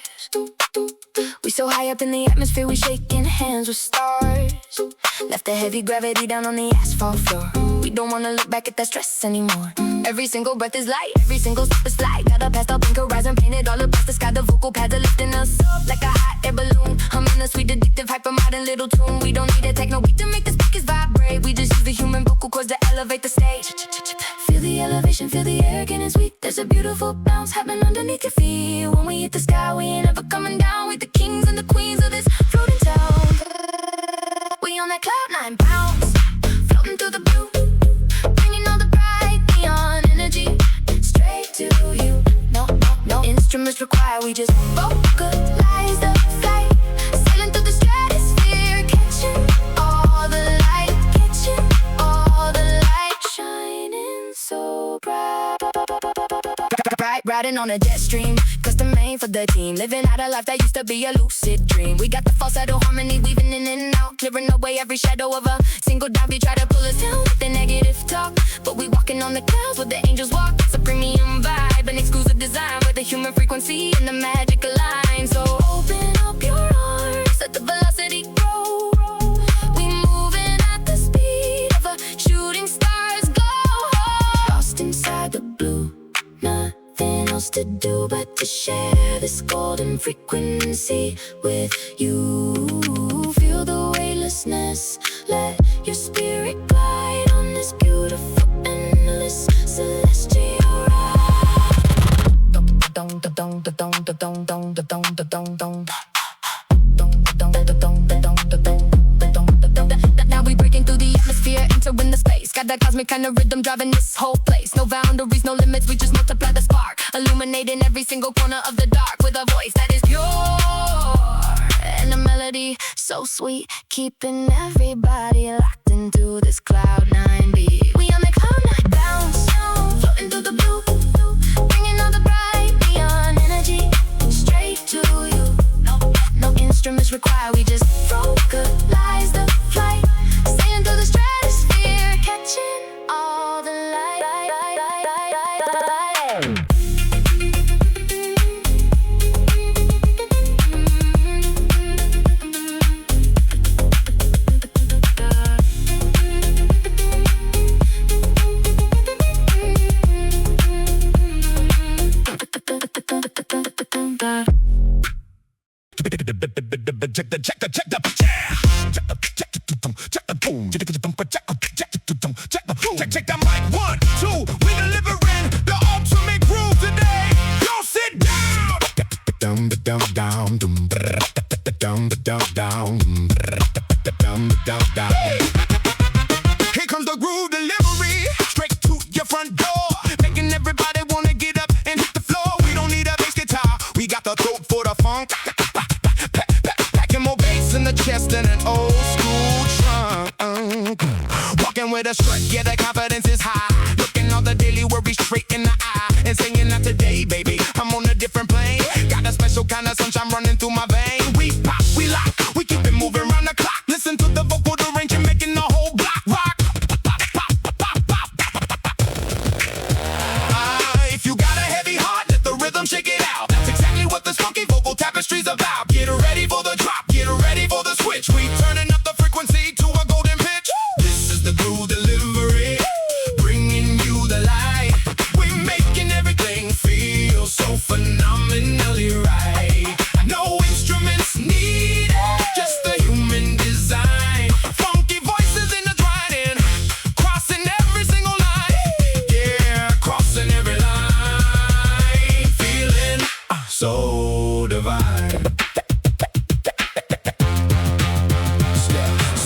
We so high up in the atmosphere, we shaking hands with stars. Left the heavy gravity down on the asphalt floor. We don't wanna look back at that stress anymore. Every single breath is light, every single step is light. Got a pastel pink horizon painted all across the sky. The vocal pads are lifting us up like a hot air balloon. Humming a sweet, addictive, hyper modern little tune. We don't need a techno beat to make the speakers vibrate. We just use the human vocal cords to elevate the stage. Feel the elevation, feel the air getting sweet. There's a beautiful bounce happening underneath your feet. When we hit the sky, we ain't ever coming down. We the kings and the queens of this floating town. We on that cloud nine bounce, floating through the blue, bringing all the bright neon energy straight to you. No instruments required. We just vocalize the flight, sailing through the stratosphere, catching all the light, catching all the light, shining so bright. Riding on a jet stream, custom made for the team. Living out a life that used to be a lucid dream. We got the falsetto harmony weaving in and out, clearing away every shadow of a single doubt. They try to pull us down with the negative talk, but we walking on the clouds where the angels walk. It's a premium vibe, an exclusive design with the human frequency and the magic align. So open up your arms, let the velocity grow. We moving at the speed of a shooting star's glow. Lost inside the blue, nothing else to do but to share this golden frequency with you. Feel the weightlessness, let your spirit glide on this beautiful, endless, celestial ride. Dong dong dong dong dong dong dong dong dong. Now we breaking through the atmosphere, entering the space. Got that cosmic kind of rhythm driving this whole place. No boundaries, no limits, we just multiply the spark, illuminating every single corner of the dark with a voice that is pure and a melody so sweet, keeping everybody locked into this cloud nine beat. We on the cloud nine bounce, floating through the blue, bringing all the bright neon energy straight to you. No instruments required, we just vocalize the flight, sailing through the stratosphere, catching all the light. Check that mic, 1, 2, we delivering the ultimate groove today. Yo, sit down. Down, down, down, down, down, down, down, down. Here comes the groove delivery, straight to your front door, making everybody wanna get up and hit the floor. We don't need a bass guitar, we got the throat for the funk. Packing more bass in the chest than an old school trunk. Walking with a strut, yeah, the confidence is high. Looking all the daily worries straight in the eye, and singing out today, baby, I'm on a different plane. Got a special kind of sunshine running through my vein. We pop, we lock, we keep it moving round the clock. Listen to the vocal arrangement making the whole block rock. If you got a heavy heart, let the rhythm shake it out. That's exactly what this funky vocal tapestry's about. Get ready for the drop, get ready for the switch. We turning up the frequency to a golden pitch. This is the groove delivery, bringing you the light. We making everything feel so phenomenally right. No instruments needed, just the human design. Funky voices in the drying, crossing every single line. Yeah, crossing every line, feeling so divine.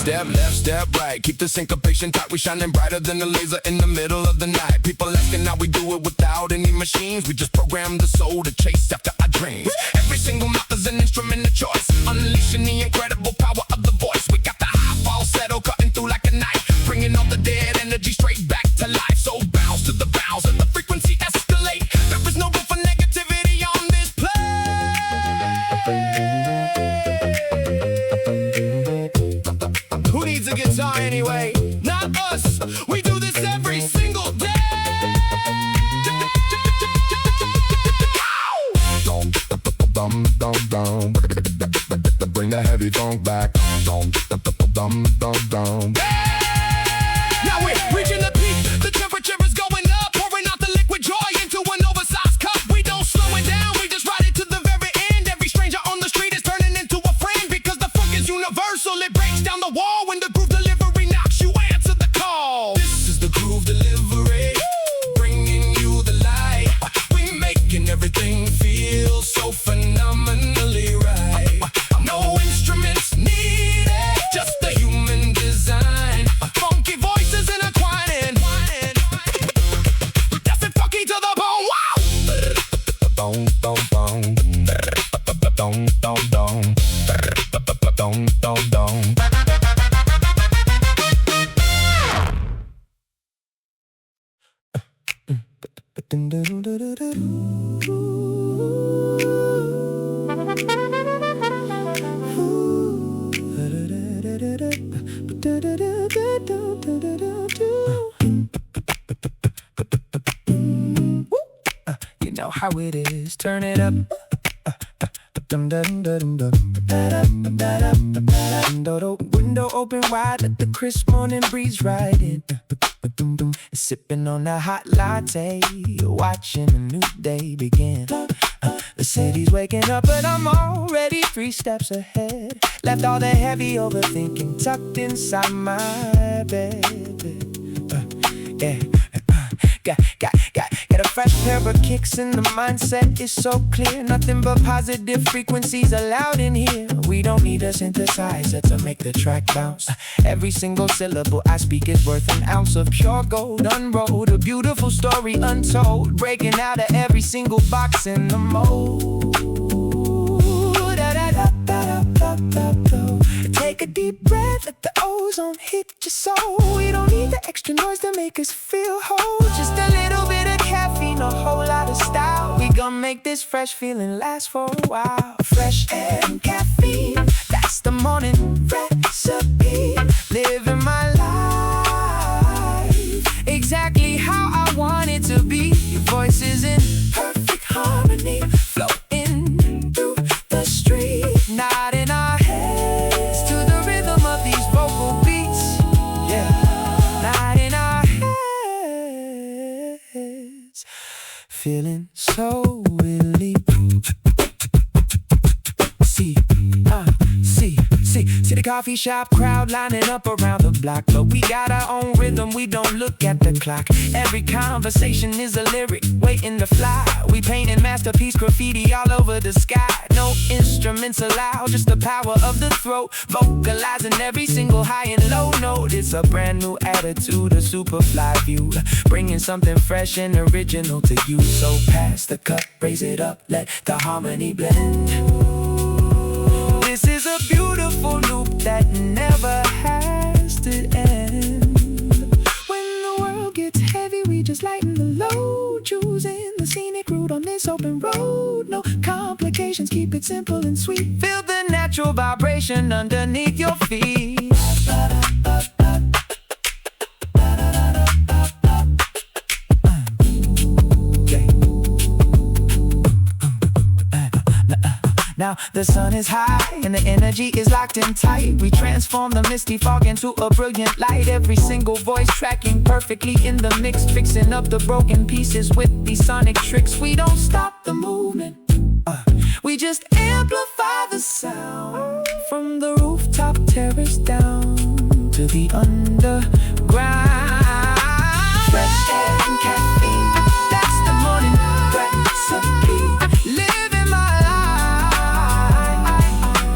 Step left, step right, keep the syncopation tight. We shining brighter than the laser in the middle of the night. People asking how we do it without any machines. We just program the soul to chase after our dreams. Every single mouth is an instrument of choice, unleashing the incredible power of the voice. We got the high falsetto cutting through like a knife, bringing all the dead energy straight back to life. So bounce to the bounce and the frequency escalate. There is no room for negativity on this play. a guitar anyway? Not us. We do this every single day. Bring the heavy funk back. Now we're reaching the peak. The temperature is going up, pouring out the liquid joy into an oversized cup. We don't slow it down, we just ride it to the very end. Every stranger on the street is turning into a friend because the funk is universal. It breaks down the wall when the groove delivery knocks. You answer the call. This is the groove delivery, bringing you the light. We making everything feel so phenomenally right. No instruments needed, just the human design. Funky voices intertwining. That's it, funky to the bone. Wow! Dong dong dong. Dong dong dong. Dong dong dong. You know how it is, turn it up. Window open wide, let the crisp morning breeze ride in. Sipping on that hot latte, watching a new day begin. The city's waking up, but I'm already 3 steps ahead. Left all the heavy overthinking tucked inside my bed. Yeah. Got a fresh pair of kicks and the mindset is so clear. Nothing but positive frequencies allowed in here. We don't need a synthesizer to make the track bounce. Every single syllable I speak is worth an ounce of pure gold. Unrolled, a beautiful story untold, breaking out of every single box in the mold. Take a deep breath, let the ozone hit your soul. We don't need the extra noise to make us feel whole. Just a little bit of caffeine, a whole lot of style. We gon' make this fresh feeling last for a while. Fresh air and caffeine, that's the morning recipe. Living my life exactly how I want it to be. Your voice is in perfect harmony, floating through the street, nodding our heads to the rhythm of these vocal beats. Yeah, nodding our heads, feeling so relieved. See the coffee shop crowd lining up around the block, but we got our own rhythm, we don't look at the clock. Every conversation is a lyric waiting to fly. We painting masterpiece graffiti all over the sky. No instruments allowed, just the power of the throat, vocalizing every single high and low note. It's a brand new attitude, a super fly view, bringing something fresh and original to you. So pass the cup, raise it up, let the harmony blend. This is a beautiful loop that never has to end. When the world gets heavy, we just lighten the load, choosing the scenic route on this open road. No complications, keep it simple and sweet. Feel the natural vibration underneath your feet. Now the sun is high and the energy is locked in tight. We transform the misty fog into a brilliant light. Every single voice tracking perfectly in the mix, fixing up the broken pieces with these sonic tricks. We don't stop the movement, we just amplify the sound. From the rooftop terrace down to the underground. Fresh air and caffeine, that's the morning recipe. Living my life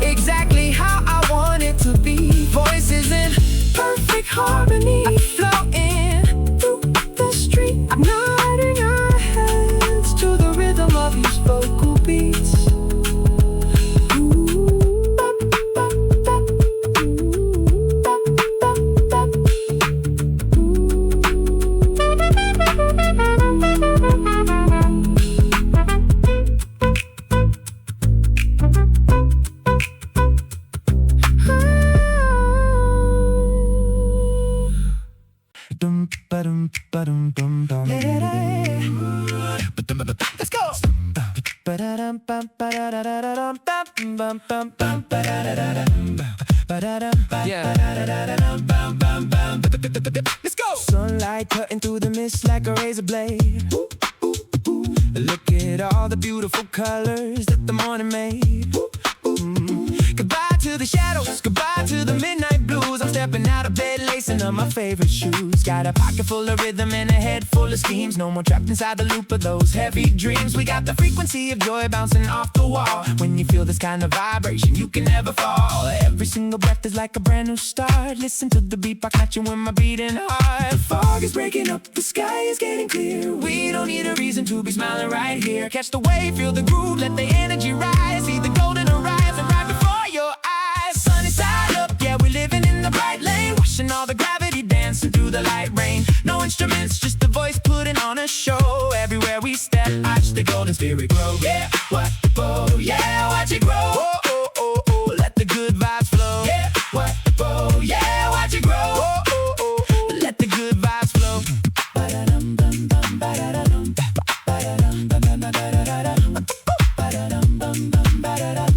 exactly how I want it to be. Voices in perfect harmony, floating through the street, nodding our heads to the rhythm of these vocal beats. Ba-dum, ba-dum, bum, bum. Let's go. Ba-da-dum, bum, ba-da-da-da-dum, bum, bum, bum, bum, ba-da-da-da-dum, ba-da-dum, bum, Yeah. ba-da-da-da-dum, bum, bum, bum. Let's go. Sunlight cutting through the mist like a razor blade. Look at all the beautiful colors that the morning made. Goodbye to the shadows, goodbye to the midnight blues. I'm stepping out of bed, lacing up my favorite shoes. Got a pocket full of rhythm and a head full of schemes. No more trapped inside the loop of those heavy dreams. We got the frequency of joy bouncing off the wall. When you feel this kind of vibration, you can never fall. Every single breath is like a brand new start. Listen to the beat, catching with my beating heart. The fog is breaking up, the sky is getting clear. We don't need a reason to be smiling right here. Catch the wave, feel the groove, let the energy rise. See the golden horizon right before your eyes. Sunny side up, yeah, we're living in the bright lane. Watching all the gravity dancing through the light rain. No instruments, just the voice putting on a show. Everywhere we step, watch the golden spirit grow. Yeah, what the bow, yeah, watch it grow. Oh, oh, oh, oh, let the good vibes flow. Yeah, what the bow, yeah, watch it grow. Oh, oh, oh, oh, let the good vibes flow. Ba-da-dum, bum, bum, ba-da-da-dum, ba-da-dum, bum, bum, ba-da-da-da-dum, ba-da-dum, bum, bum, ba-da-dum.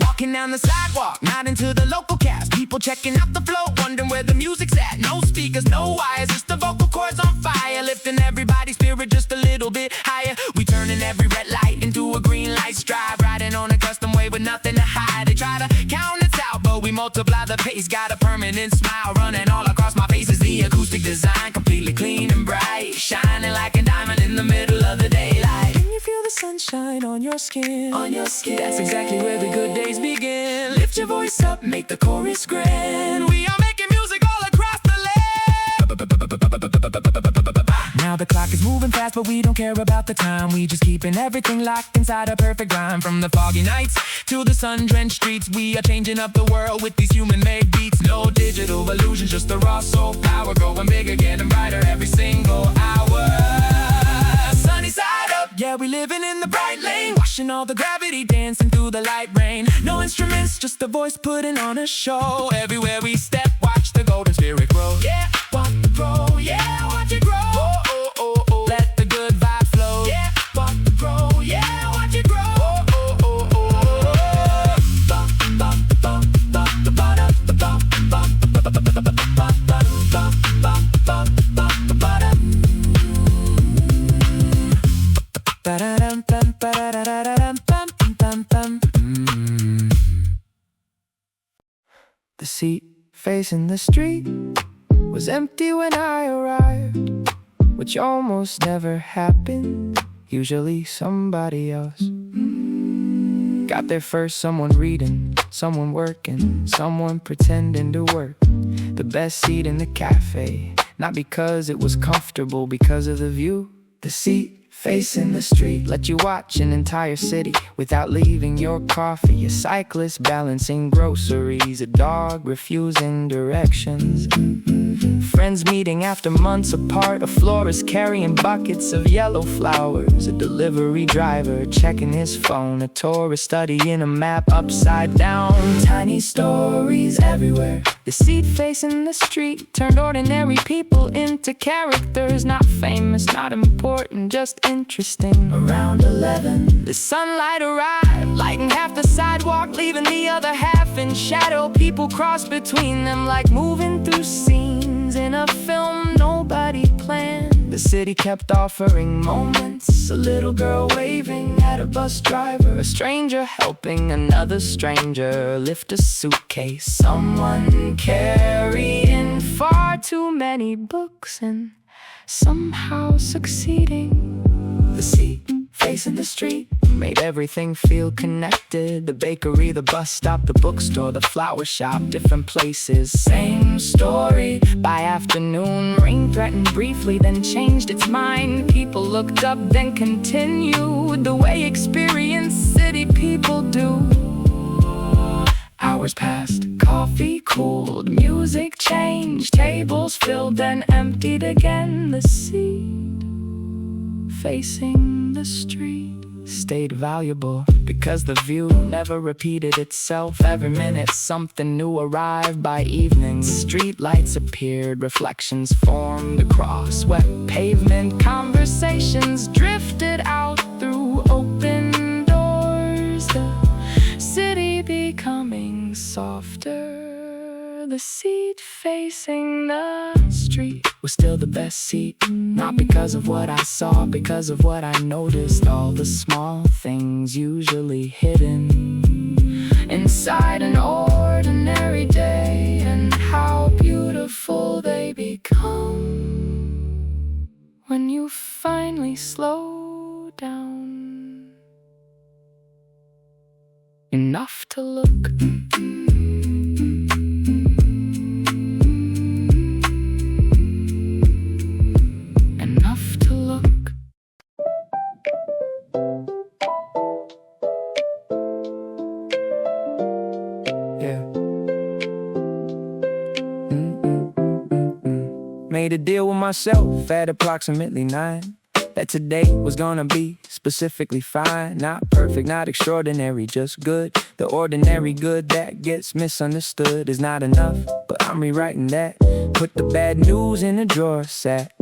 Walking down the sidewalk, nodding to the local cast. People checking out the flow, wondering where the music's at. No speakers, no wires, just the vocal cords on fire. Lifting everybody's spirit just a little bit higher. We turning every red light into a green light stripe. Riding on a custom wave with nothing to hide. They try to count us out, but we multiply the pace. Got a permanent smile running all across my face. Is the acoustic design completely clean and bright, shining like a diamond in the middle of the daylight. Can you feel the sunshine on your skin? On your skin, that's exactly where the good days begin. Lift your voice up, make the chorus grand. We are making music all across the land. Now the clock is moving fast, but we don't care about the time. We just keeping everything locked inside a perfect rhyme. From the foggy nights to the sun-drenched streets, we are changing up the world with these human-made beats. No digital illusions, just the raw soul power. Growing bigger, getting brighter every single hour. Sunny side up, yeah, we living in the bright lane. Watching all the gravity dancing through the light rain. No instruments, just the voice putting on a show. Everywhere we step, watch the golden spirit grow. Yeah, watch it grow, yeah, watch it grow. Oh, oh, oh, oh, let the good vibe flow. Yeah, watch it grow, yeah, watch it grow. Oh, oh, oh, oh. Bum, bum, bum, bum, bum, bum, bum, bum, bum, Ba-da-dum, bum, ba-da-da-da-dum, bum, bum, bum. The seat facing the street was empty when I arrived, which almost never happened. Usually somebody else got there first. Someone reading, someone working, someone pretending to work. The best seat in the cafe, not because it was comfortable, because of the view. The seat facing the street let you watch an entire city without leaving your coffee. A cyclist balancing groceries, a dog refusing directions, friends meeting after months apart, a florist carrying buckets of yellow flowers, a delivery driver checking his phone, a tourist studying a map upside down. Tiny stories everywhere. The seat facing the street turned ordinary people into characters. Not famous, not important, just interesting. Around 11, the sunlight arrived, lighting half the sidewalk, leaving the other half in shadow. People crossed between them like moving through scenes in a film nobody planned. The city kept offering moments, a little girl waving at a bus driver, a stranger helping another stranger lift a suitcase, someone carrying far too many books and somehow succeeding. The seat facing the street made everything feel connected. The bakery, the bus stop, the bookstore, the flower shop, different places, same story. By afternoon, rain threatened briefly, then changed its mind. People looked up, then continued the way experienced city people do. Hours passed, coffee cooled, music changed, tables filled, then emptied again. The seat facing the street stayed valuable because the view never repeated itself. Every minute something new arrived. By evening, street lights appeared, reflections formed across wet pavement. Conversations drifted out through open doors. The city becoming softer. The seat facing the street was still the best seat. Not because of what I saw, because of what I noticed. All the small things usually hidden inside an ordinary day, and how beautiful they become when you finally slow down enough to look. Made a deal with myself at approximately 9 that today was gonna be specifically fine. Not perfect, not extraordinary, just good. The ordinary good that gets misunderstood is not enough, but I'm rewriting that. Put the bad news in a drawer, sat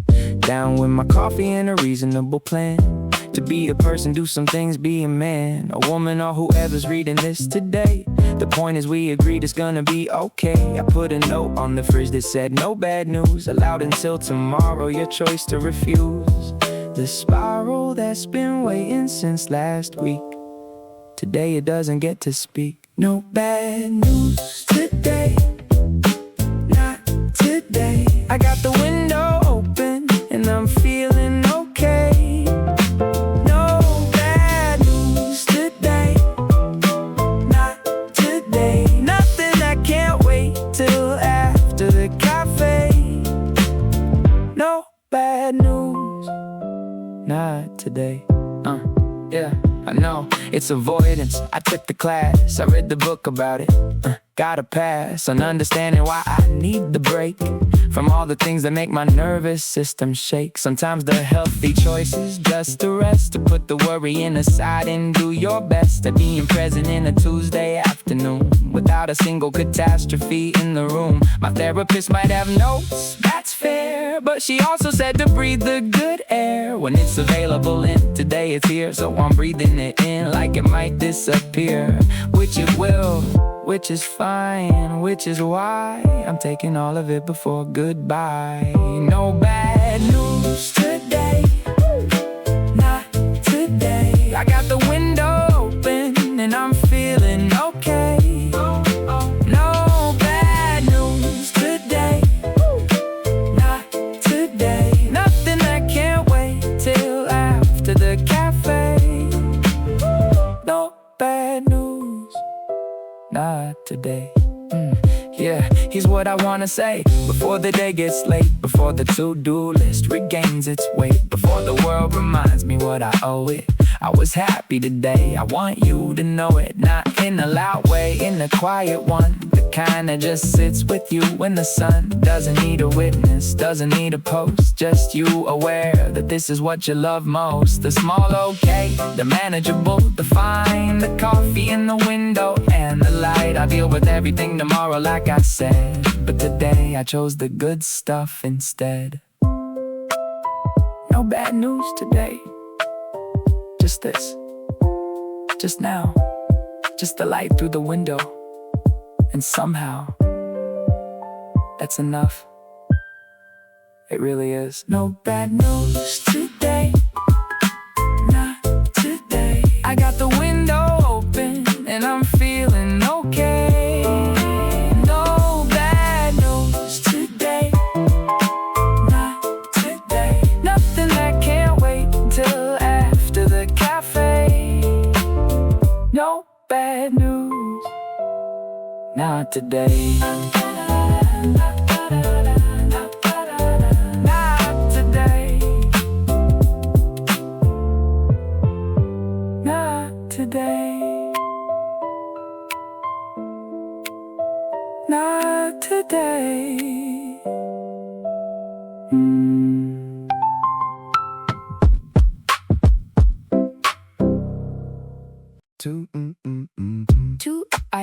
down with my coffee and a reasonable plan. To be a person, do some things, be a man, a woman, or whoever's reading this today. The point is we agreed it's gonna be okay. I put a note on the fridge that said no bad news allowed until tomorrow, your choice to refuse. The spiral that's been waiting since last week, today it doesn't get to speak. No bad news today, not today. I got the window open and I'm feeling okay. No bad news today, not today. Nothing that can't wait till after the cafe. No bad news, not today. Yeah, I know, it's avoidance. I took the class, I read the book about it. Got a pass on understanding why I need the break from all the things that make my nervous system shake. Sometimes the healthy choice is just to rest, to put the worrying aside and do your best at being present in a Tuesday afternoon without a single catastrophe in the room. My therapist might have notes, that's fair, but she also said to breathe the good air when it's available, and today it's here, so I'm breathing it in like it might disappear, which it will. Which is fine, which is why I'm taking all of it before goodbye. No bad news today, not today. I got the window open and I'm feeling okay. No bad news today, not today. Nothing that can't wait till after the cafe. No bad news, not today. Yeah, here's what I wanna say before the day gets late, before the to-do list regains its weight, before the world reminds me what I owe it. I was happy today, I want you to know it. Not in a loud way, in a quiet one, the kind that just sits with you when the sun doesn't need a witness, doesn't need a post. Just you aware that this is what you love most. The small okay, the manageable, the fine, the coffee in the window and the light. I deal with everything tomorrow like I said, but today I chose the good stuff instead. No bad news today, just this, just now, just the light through the window, and somehow that's enough. It really is. No bad news today, not today. I got the window open and I'm feeling okay. No bad news today, not today. Nothing that can't wait till after the cafe. No bad news, not today. Today, not today.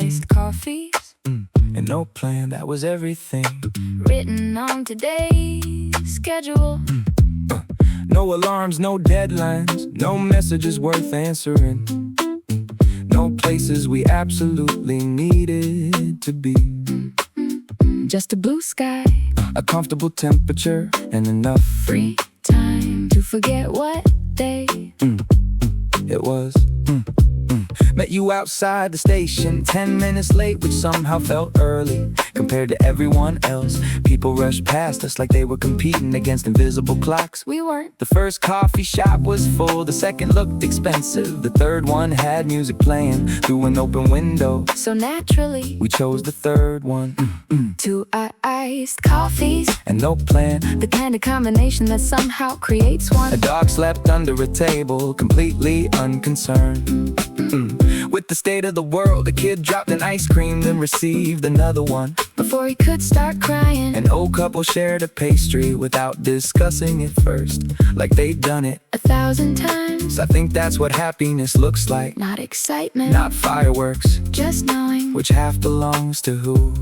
iced coffees, And no plan, that was everything. written on today's schedule. No alarms, no deadlines, no messages worth answering. No places we absolutely needed to be. Just a blue sky, A comfortable temperature and enough free time to forget what day. it was. Met you outside the station 10 minutes late, which somehow felt early compared to everyone else. People rushed past us like they were competing against invisible clocks. We weren't. The first coffee shop was full, the second looked expensive, the third one had music playing through an open window. So naturally, We chose the third one. two iced coffees, And no plan. the kind of combination that somehow creates A one. dog slept under a table, completely unconcerned. With the state of the world, a kid dropped an ice cream, then received another one. Before he could start crying, An old couple shared a pastry without discussing it first, like they'd done it. 1,000 times. I think that's what happiness looks like. Not excitement, Not fireworks, just knowing. which half belongs to who?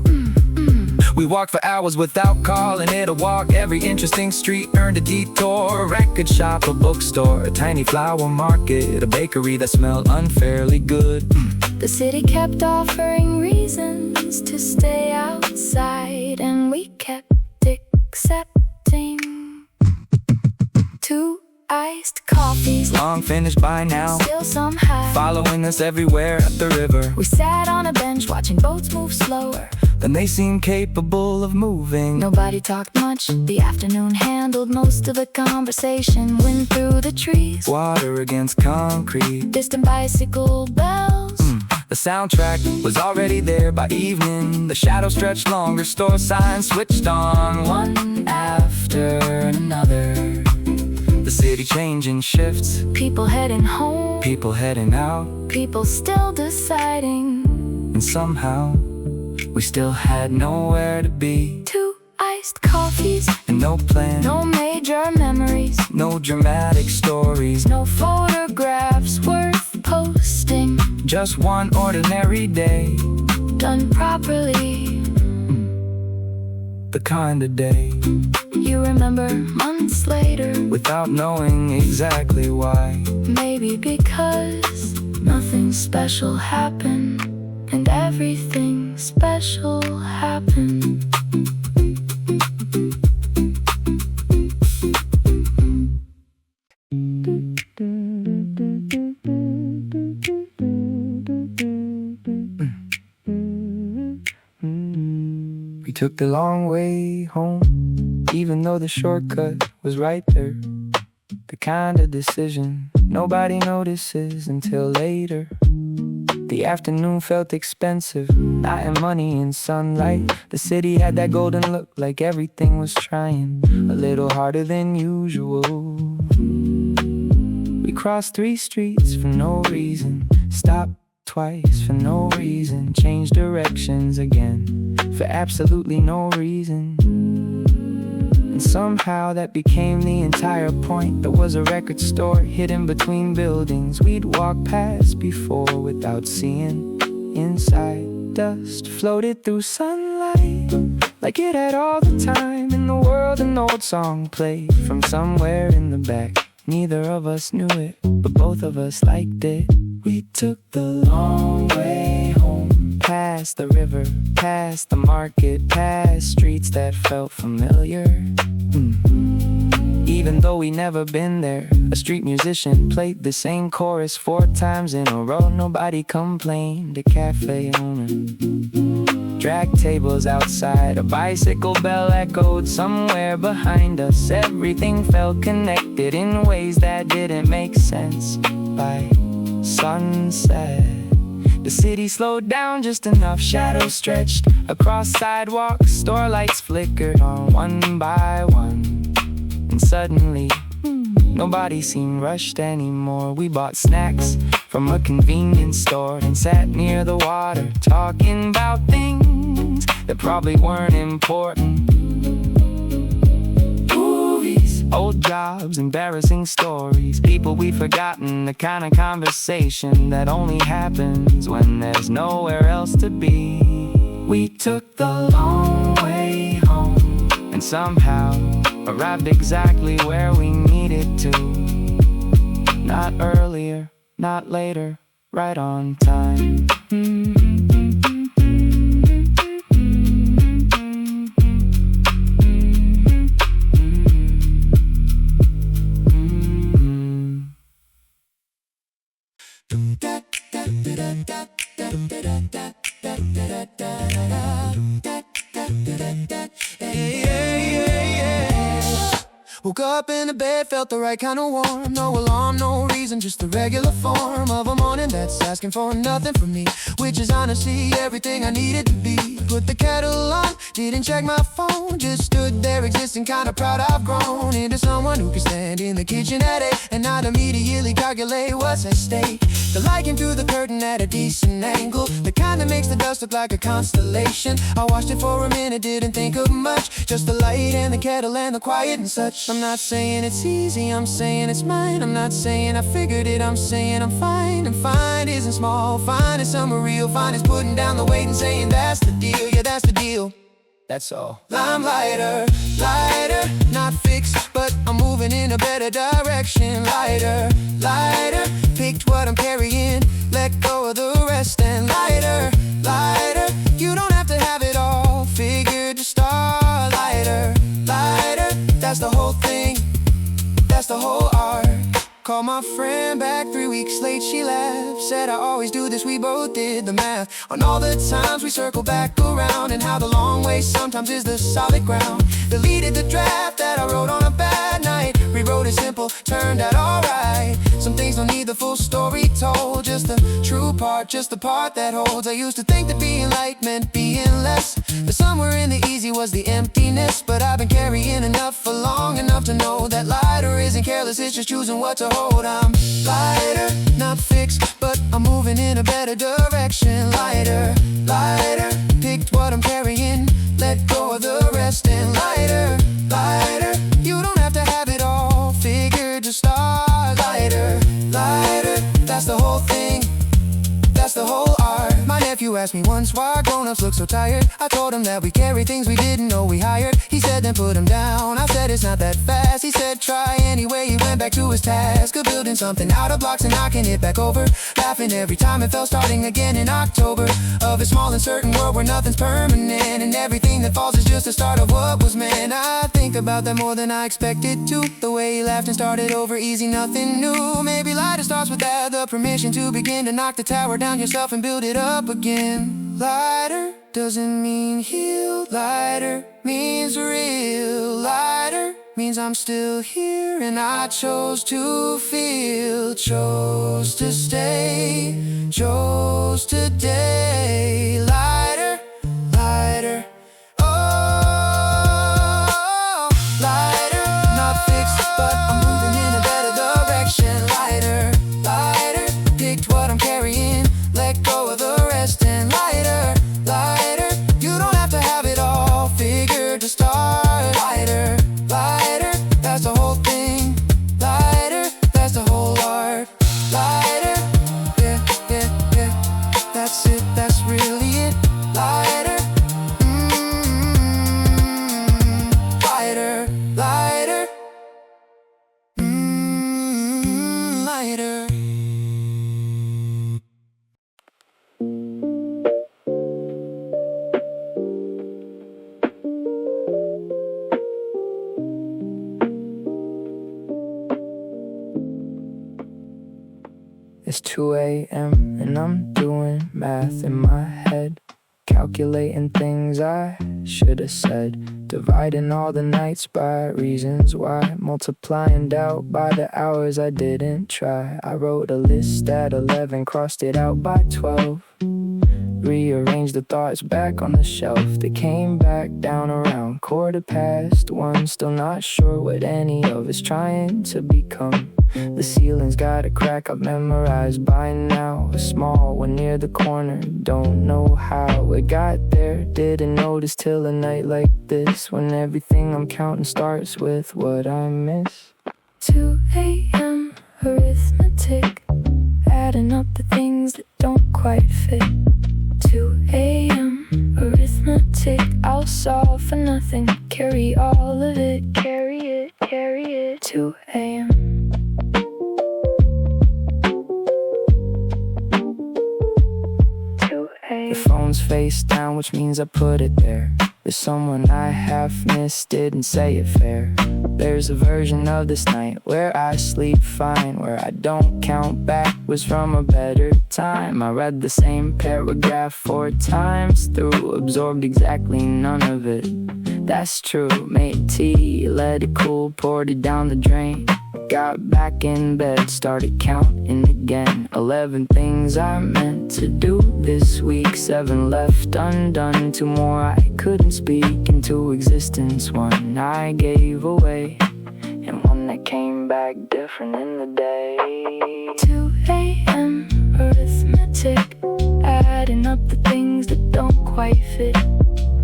We walked for hours without calling it a walk. Every interesting street earned a detour. A record shop, a bookstore, a tiny flower market, a bakery that smelled unfairly good. The city kept offering reasons to stay outside, and we kept accepting. Two iced coffees, Long finished by now, still somehow. following us everywhere at the river. We sat on a bench watching boats move slower. Then they seemed capable of moving. Nobody talked much. The afternoon handled most of the conversation. Wind through the trees, Water against concrete. distant bicycle bells. The soundtrack was already there by evening. The shadow stretched longer, store signs switched on one after another. The city changing shifts, People heading home, people heading out, people still deciding. and somehow we still had nowhere to be. Two iced coffees, And no plan, no major memories, no dramatic stories, no photographs worth posting. just one ordinary day, Done properly, the kind of day, you remember months later. without knowing exactly why. Maybe because nothing special happened, and everything special happened. We took the long way home, even though the shortcut was right there. The kind of decision nobody notices until later. The afternoon felt expensive, not in money and sunlight. The city had that golden look, like everything was trying a little harder than usual. We crossed 3 streets for no reason, stopped twice for no reason, changed directions again for absolutely no reason. And somehow that became the entire point. There was a record store hidden between buildings we'd walked past before without seeing inside. Dust floated through sunlight like it had all the time in the world. An old song played from somewhere in the back. Neither of us knew it, but both of us liked it. We took the long way home, past the river, past the market, past streets that felt familiar. Even though we never been there, a street musician played the same chorus 4 times in a row. Nobody complained, a cafe owner dragged tables outside. A bicycle bell echoed somewhere behind us. Everything felt connected in ways that didn't make sense. By sunset, the city slowed down just enough. Shadows stretched across sidewalks, store lights flickered on one by one. And suddenly, nobody seemed rushed anymore. We bought snacks from a convenience store and sat near the water, talking about things that probably weren't important. Movies, Old jobs, embarrassing stories, people we've forgotten, the kind of conversation that only happens when there's nowhere else to be. We took the long way home and somehow arrived exactly where we needed to. Not earlier, not later, right on time. Woke up in the bed, felt the right kind of warm. No alarm, no reason, just the regular form of a morning that's asking for nothing from me, which is honestly everything I needed to be. Put the kettle on, didn't check my phone, just stood there existing, kinda proud I've grown into someone who can stand in the kitchen at 8 and not immediately calculate what's at stake. The light came through the curtain at a decent angle, the kind that makes the dust look like a constellation. I watched it for a minute, didn't think of much, just the light and the kettle and the quiet and such. I'm not saying it's easy, I'm saying it's mine. I'm not saying I figured it, I'm saying I'm fine. And fine isn't small, fine is somewhere real. Fine is putting down the weight and saying that's the deal, yeah that's the deal. That's all. I'm lighter, lighter, not fixed, but I'm moving in a better direction. Lighter, lighter, picked what I'm carrying, let go of the rest. And lighter, lighter, you don't have to have it all figured to start. Lighter, lighter, that's the whole thing, that's the whole art. Called my friend back 3 weeks late, she laughed, said I always do this, we both did the math on all the times we circle back around, and how the long way sometimes is the solid ground. Deleted the draft that I wrote on a bad night, rewrote it simple, turned out alright. Some things don't need the full story told, just the true part, just the part that holds. I used to think that being light meant being less, but somewhere in the easy was the emptiness. But I've been carrying enough for long enough to know that lighter isn't careless, it's just choosing what to hold. I'm lighter, not fixed, but I'm moving in a better direction. Lighter, lighter, picked what I'm carrying, let go of the rest. And lighter, lighter, you don't have to have it all figured to start. Lighter, lighter, that's the whole thing, that's the whole art. My nephew asked me once why grown-ups look so tired. I told him that we carry things we didn't know we hired. He said then put them down, I said it's not that fast. He said try anyway, he went back to his task of building something out of blocks and knocking it back over, laughing every time it fell, starting again in October. Of a small uncertain world where nothing's permanent, and everything that falls is just the start of what was meant. I think about that more than I expected to, the way he laughed and started over easy, nothing new. Maybe lighter starts with that, the permission to begin to knock the tower down yourself and build it up again. Lighter doesn't mean healed, lighter means real. Lighter means I'm still here and I chose to feel, chose to stay, chose today. Lighter, lighter, oh, lighter, not fixed, but I'm moving in a better direction. Lighter, lighter, picked what I'm carrying, let go of the rest. And lighter, lighter, you don't have to have it all figured to start. Lighter, lighter, that's the whole thing, lighter, that's the whole art. Lighter, yeah, yeah, yeah, that's it, that's really it. Lighter, lighter, lighter, lighter. It's 2 a.m. and I'm doing math in my head, calculating things I should have said, dividing all the nights by reasons why, multiplying doubt by the hours I didn't try. I wrote a list at 11, crossed it out by 12, rearranged the thoughts back on the shelf. They came back down around 1:15, still not sure what any of it's trying to become. The ceiling's got a crack I've memorized by now. A small one near the corner, don't know how it got there. Didn't notice till a night like this, when everything I'm counting starts with what I miss. 2 a.m. arithmetic, adding up the things that don't quite fit. 2 a.m. arithmetic, I'll solve for nothing, carry all of it, carry it, carry it. 2 a.m. The phone's face down, which means I put it there. There's someone I half missed, didn't say it fair. There's a version of this night where I sleep fine, where I don't count backwards from a better time. I read the same paragraph 4 times through, absorbed exactly none of it. That's true, made tea, let it cool, poured it down the drain. Got back in bed, started counting again. 11 things I meant to do this week, 7 left undone, 2 more I couldn't speak into existence. 1 I gave away, and 1 that came back different in the day. 2 a.m. arithmetic, adding up the things that don't quite fit.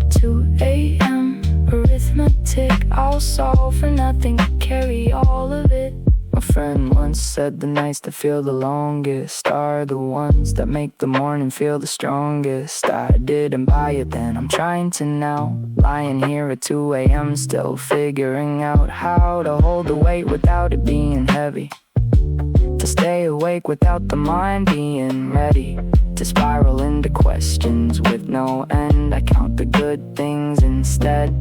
2 a.m. arithmetic, I'll solve for nothing, carry all of it. My friend once said the nights that feel the longest are the ones that make the morning feel the strongest. I didn't buy it then, I'm trying to now. Lying here at 2 a.m. still figuring out how to hold the weight without it being heavy. To stay awake without the mind being ready to spiral into questions with no end. I count the good things instead,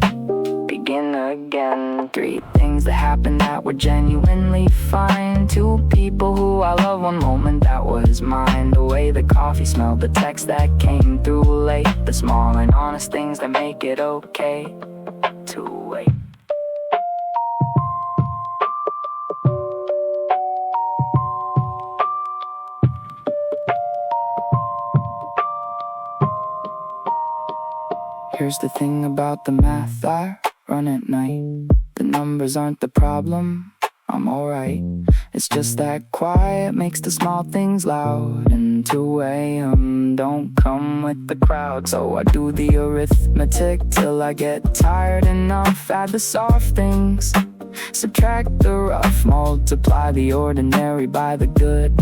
begin again. 3 things that happened that were genuinely fine. 2 people who I love, 1 moment that was mine. The way the coffee smelled, the text that came through late, the small and honest things that make it okay to wait. Here's the thing about the math I run at night. The numbers aren't the problem, I'm alright. It's just that quiet makes the small things loud. And 2 a.m. don't come with the crowd, so I do the arithmetic till I get tired enough. Add the soft things, subtract the rough, multiply the ordinary by the good.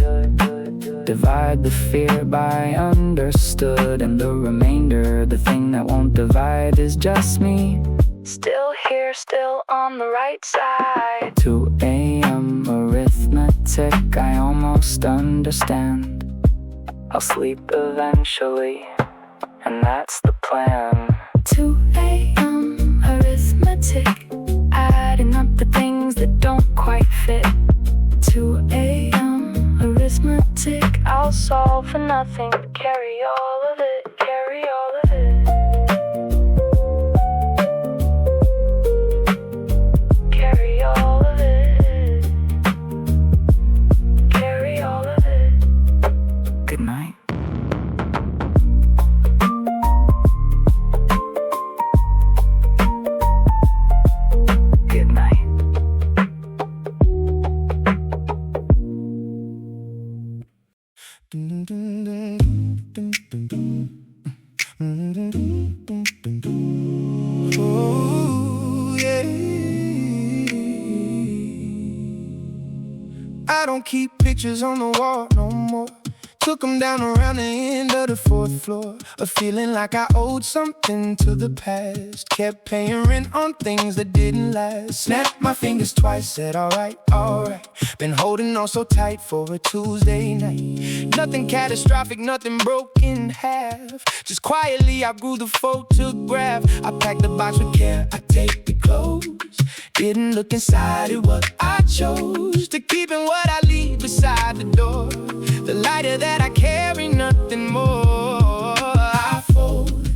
Divide the fear by understood, and the remainder, the thing that won't divide, is just me. Still here, still on the right side. 2 a.m. arithmetic, I almost understand. I'll sleep eventually, and that's the plan. 2 a.m. arithmetic, adding up the things that don't quite fit. 2 a.m. arithmetic, I'll solve for nothing, carry all of it, carry all of it. Carry all of it, carry all of it. Good night. Good night. Oh, yeah. I don't keep pictures on the wall no more. Took them down around the end of the 4th floor. A feeling like I owed something to the past. Kept paying rent on things that didn't last. Snapped my fingers twice, said alright, alright. Been holding on so tight for a Tuesday night. Nothing catastrophic, nothing broke in half. Just quietly I grew the photograph. I packed the box with care, I taped the clothes. Didn't look inside it, what I chose. To keep in what I leave beside the door. The lighter that I carry, nothing more. I fold,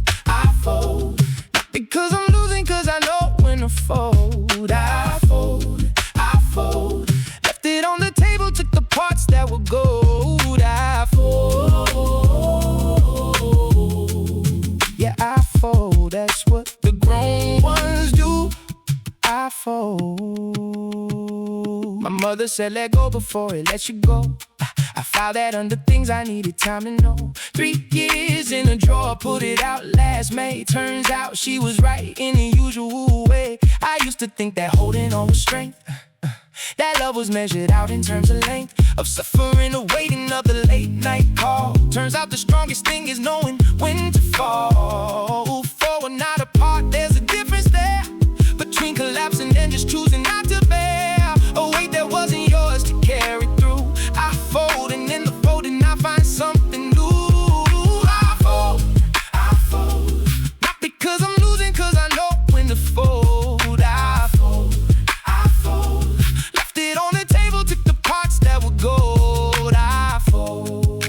not because I'm losing, cause I know when to fold. I fold, left it on the table, took the parts that were gold. I fold, yeah, I fold, that's what the grown ones do. I fold. My mother said let go before it lets you go. I filed that under things I needed time to know. 3 years in a drawer, put it out last May. Turns out she was right in the usual way. I used to think that holding on was strength, that love was measured out in terms of length, of suffering, of waiting, of the late night call. Turns out the strongest thing is knowing when to fall. Forward, not apart, there's a difference there between collapsing and just choosing not to bear a weight that wasn't yours to carry through. I fold, and in the folding I find something new. I fold, not because I'm losing, cause I know when to fold. I fold, left it on the table, took the parts that were gold. I fold.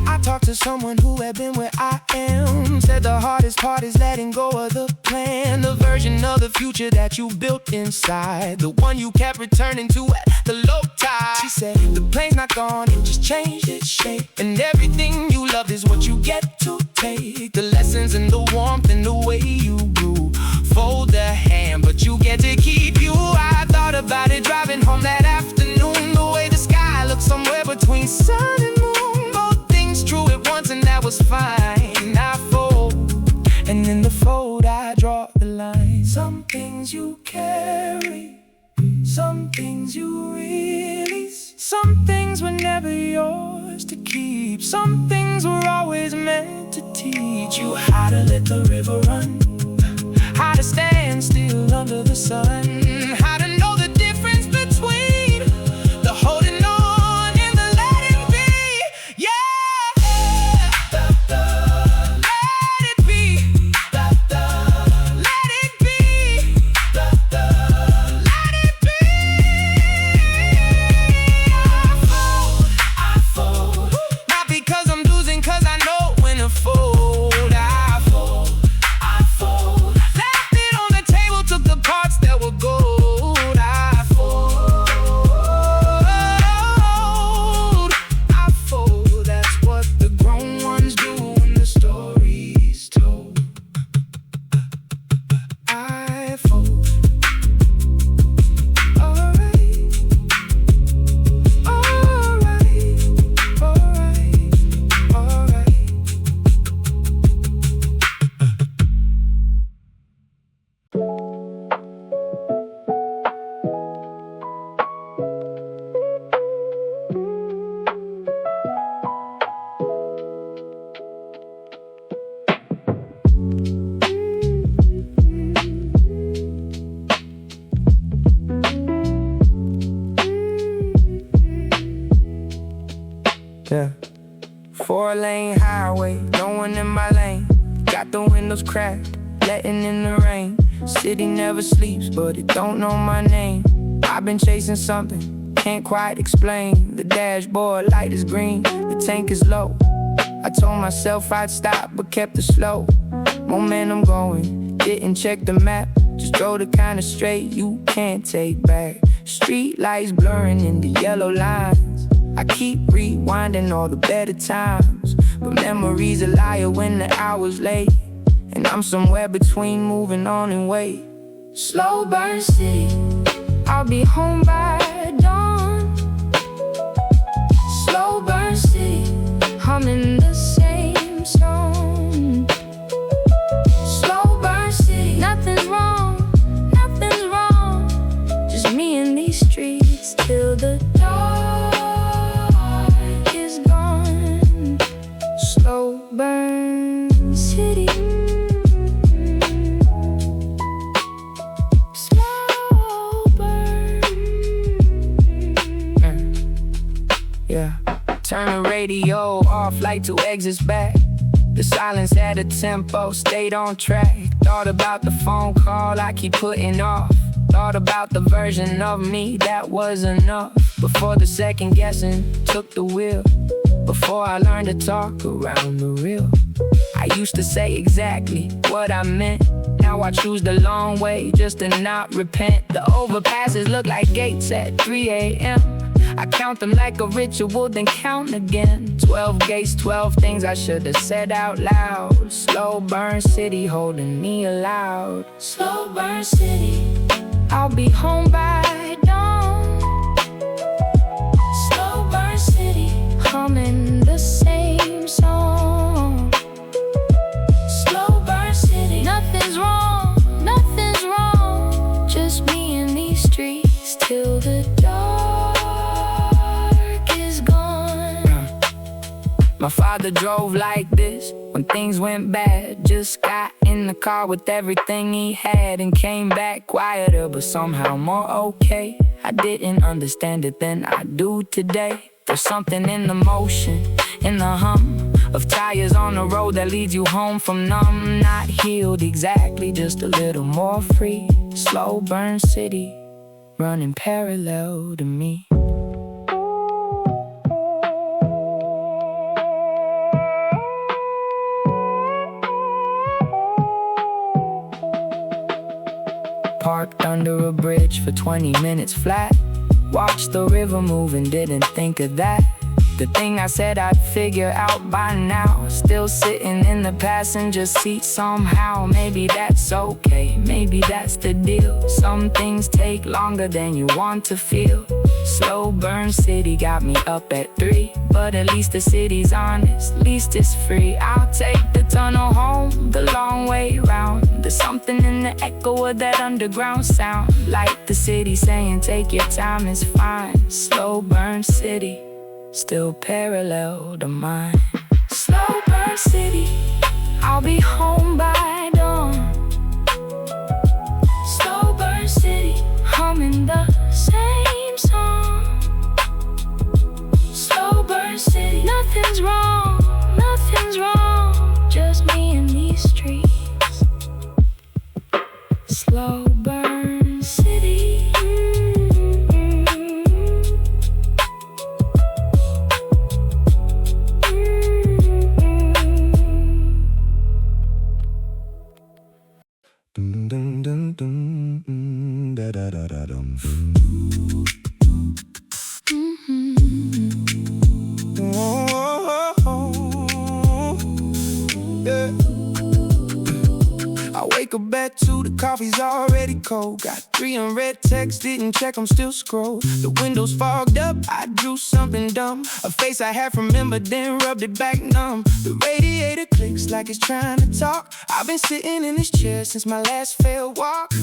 I talked to someone who had been where I am, said the hardest part is letting go of the plan, the version of the future that you built inside, the one you kept returning to at the low tide. She said the plane's not gone, it just changed its shape, and everything you loved is what you get to take. The lessons and the warmth and the way you grew. Fold the hand, but you get to keep you. I thought about it driving home that afternoon, the way the sky looked somewhere between sun and moon. Both things true at once, and that was fine. I fold, and in the fold I draw the line. Some things you carry, some things you release. Some things were never yours to keep. Some things were always meant to teach you how to let the river run, how to stand still under the sun, how to know the difference between the holding on and the letting be. Yeah, let it be. Let it be. Let it be. I fold, not because I'm losing, cause I know when to fold. I fold, left it on the table, took the parts that were gold. I fold, that's what the grown ones do when the story's told. I fold. Alright, alright, alright, alright. Yeah. 4-lane highway, no one in my lane. Got the windows cracked, letting in the rain. City never sleeps, but it don't know my name. I've been chasing something, can't quite explain. The dashboard light is green, the tank is low. I told myself I'd stop, but kept it slow. Momentum going, didn't check the map. Just drove the kind of straight you can't take back. Street lights blurring into yellow lines. I keep rewinding all the better times, but memory's a liar when the hour's late, and I'm somewhere between moving on and wait. Slow burn city, I'll be home by dawn. Slow burn city, humming the same song. Slow burn city, nothing's wrong, just me and these streets till the dark is gone. Slow burn city, slow burn. Yeah, turn the radio off, like 2 exits back. The silence at a tempo, stayed on track. Thought about the phone call I keep putting off. Thought about the version of me that was enough. Before the second guessing took the wheel, before I learned to talk around the real. I used to say exactly what I meant. Now I choose the long way just to not repent. The overpasses look like gates at 3 a.m. I count them like a ritual, then count again. 12 gates, 12 things I should have said out loud. Slow burn city holding me aloud. Slow burn city. I'll be home by dawn. Slow burn city. Humming the same song. Slow burn city. Nothing's wrong, nothing's wrong. Just me in these streets till the dark is gone. My father drove like this when things went bad. Just got in the car with everything he had and came back quieter, but somehow more okay. I didn't understand it then, I do today. There's something in the motion, in the hum of tires on the road that leads you home from numb. Not healed exactly, just a little more free. Slow burn city, running parallel to me. Parked under a bridge for 20 minutes flat. Watched the river move and didn't think of that. The thing I said I'd figure out by now, still sitting in the passenger seat somehow. Maybe that's okay, maybe that's the deal. Some things take longer than you want to feel. Slow burn city got me up at 3, but at least the city's honest, at least it's free. I'll take the tunnel home, the long way round. There's something in the echo of that underground sound, like the city saying take your time, it's fine. Slow burn city, still parallel to mine. Slow burn city, I'll be home by dawn. Slow burn city. Humming the same song. Slow burn city. Nothing's wrong, nothing's wrong. Just me in these streets. Slow burn city. Dun dun dun dun da da da da dum. Yeah. I wake up at 2, the coffee's already cold. Got 3 unread texts, didn't check, I'm still scroll. The windows fogged up, I drew something dumb. A face I half remembered, then rubbed it back numb. The radiator clicks like it's trying to talk. I've been sitting in this chair since my last failed walk.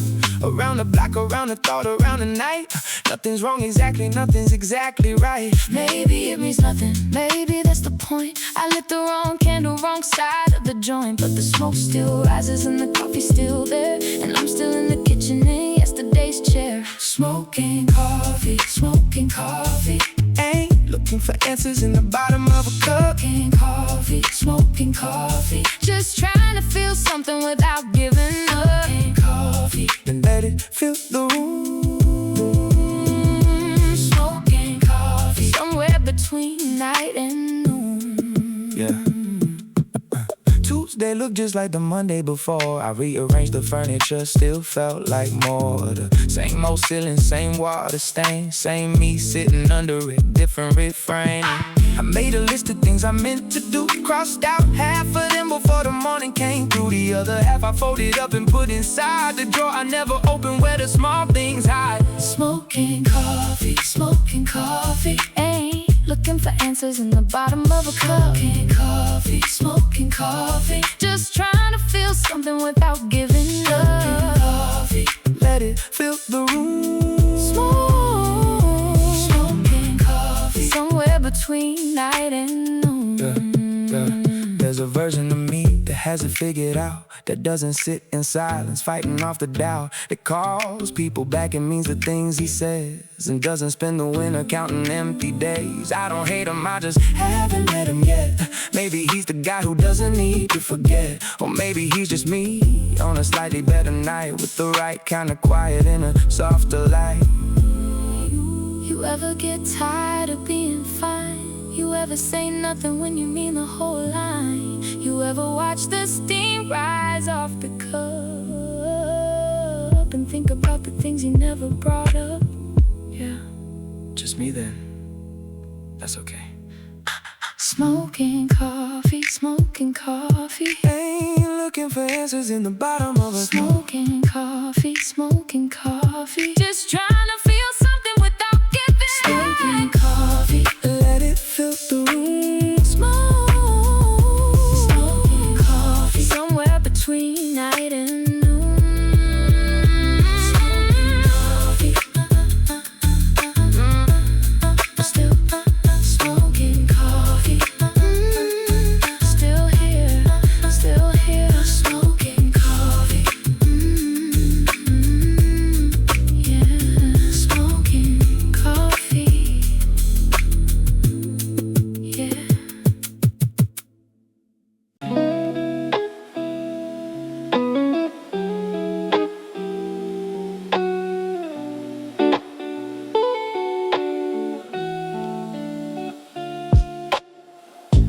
Around the block, around the thought, around the night. Nothing's wrong exactly, nothing's exactly right. Maybe it means nothing, maybe that's the point. I lit the wrong candle, wrong side of the joint, but the smoke still rises and the coffee's still there. And I'm still in the kitchen in yesterday's chair. Smoking coffee, smoking coffee. Ain't looking for answers in the bottom of a cup. Smoking coffee. Just trying to feel something without giving up. Coffee, then let it fill the room. Smoking coffee. Somewhere between night and noon. Yeah. Tuesday looked just like the Monday before. I rearranged the furniture, still felt like more of the same old ceiling, same water stain. Same me sitting under it, different refrain. I made a list of things I meant to do. Crossed out half of them before the morning came through. The other half I folded up and put inside the drawer I never opened where the small things hide. Smoking coffee, smoking coffee. Ain't looking for answers in the bottom of a cup. Smoking coffee. Just trying to feel something without giving up. Coffee, let it fill the room. Smoking coffee. Somewhere between night and noon. There's a version of me that hasn't figured out, that doesn't sit in silence, fighting off the doubt, that calls people back and means the things he says, and doesn't spend the winter counting empty days. I don't hate him, I just haven't met him yet. Maybe he's the guy who doesn't need to forget, or maybe he's just me on a slightly better night, with the right kind of quiet and a softer light. You ever get tired of being fine? You ever say nothing when you mean the whole line? You ever watch the steam rise off the cup and think about the things you never brought up? Just me then. That's okay. Smoking coffee, smoking coffee. Ain't looking for answers in the bottom of a Smoking coffee, smoking coffee. Just trying to feel something without giving. Smoking coffee, let it fill the room. smoking coffee. Somewhere between night and noon. Smoking coffee. Still smoking coffee. Still here, smoking coffee. Yeah, smoking coffee. Yeah.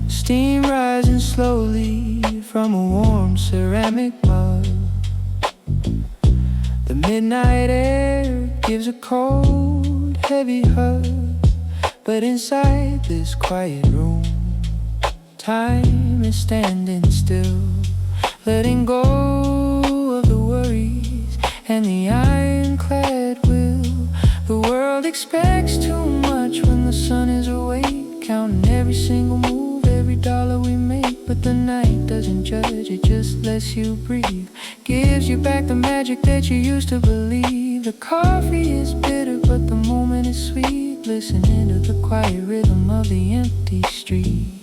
Steam rising slowly from a warm ceramic mug. The midnight air gives a cold, heavy hug. But inside this quiet room, time is standing still, letting go of the worries and the ironclad will. The world expects too much when the sun is awake, counting every single move, every dollar we make. But the night doesn't judge, it just lets you breathe, gives you back the magic that you used to believe. The coffee is bitter, but the moment is sweet, listening to the quiet rhythm of the empty street.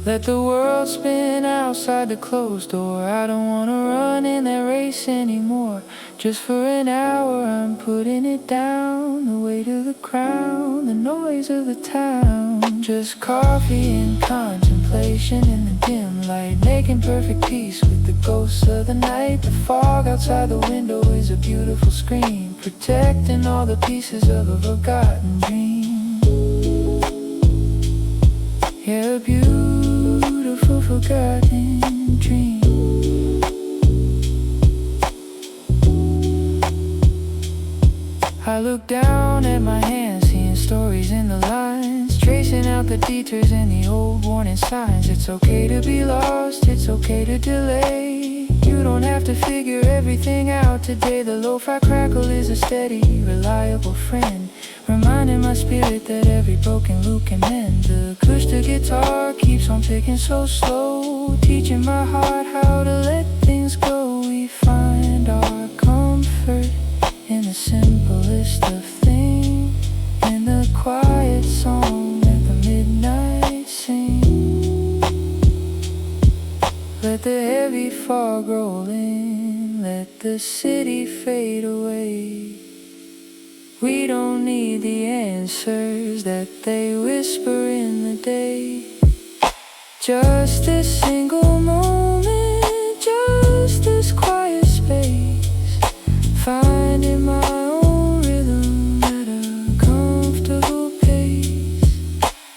Let the world spin outside the closed door. I don't wanna run in that race anymore. Just for an hour I'm putting it down, the weight of the crown, the noise of the town. Just coffee and contemplation in the dim light, making perfect peace with the ghosts of the night. The fog outside the window is a beautiful screen, protecting all the pieces of a forgotten dream. Yeah, a beautiful forgotten dream. I look down at my hands, seeing stories in the lines, tracing out the detours and the old warning signs. It's okay to be lost, it's okay to delay. You don't have to figure everything out today. The lo-fi crackle is a steady, reliable friend, reminding my spirit that every broken loop can mend. The acoustic guitar keeps on picking so slow, teaching my heart how to let things go. We find our comfort in the simplest of things, in the quiet song that the midnight sings. Let the heavy fog roll in, let the city fade away. We don't need the answers that they whisper in the day. Just this single moment, just this quiet space, finding my own rhythm at a comfortable pace.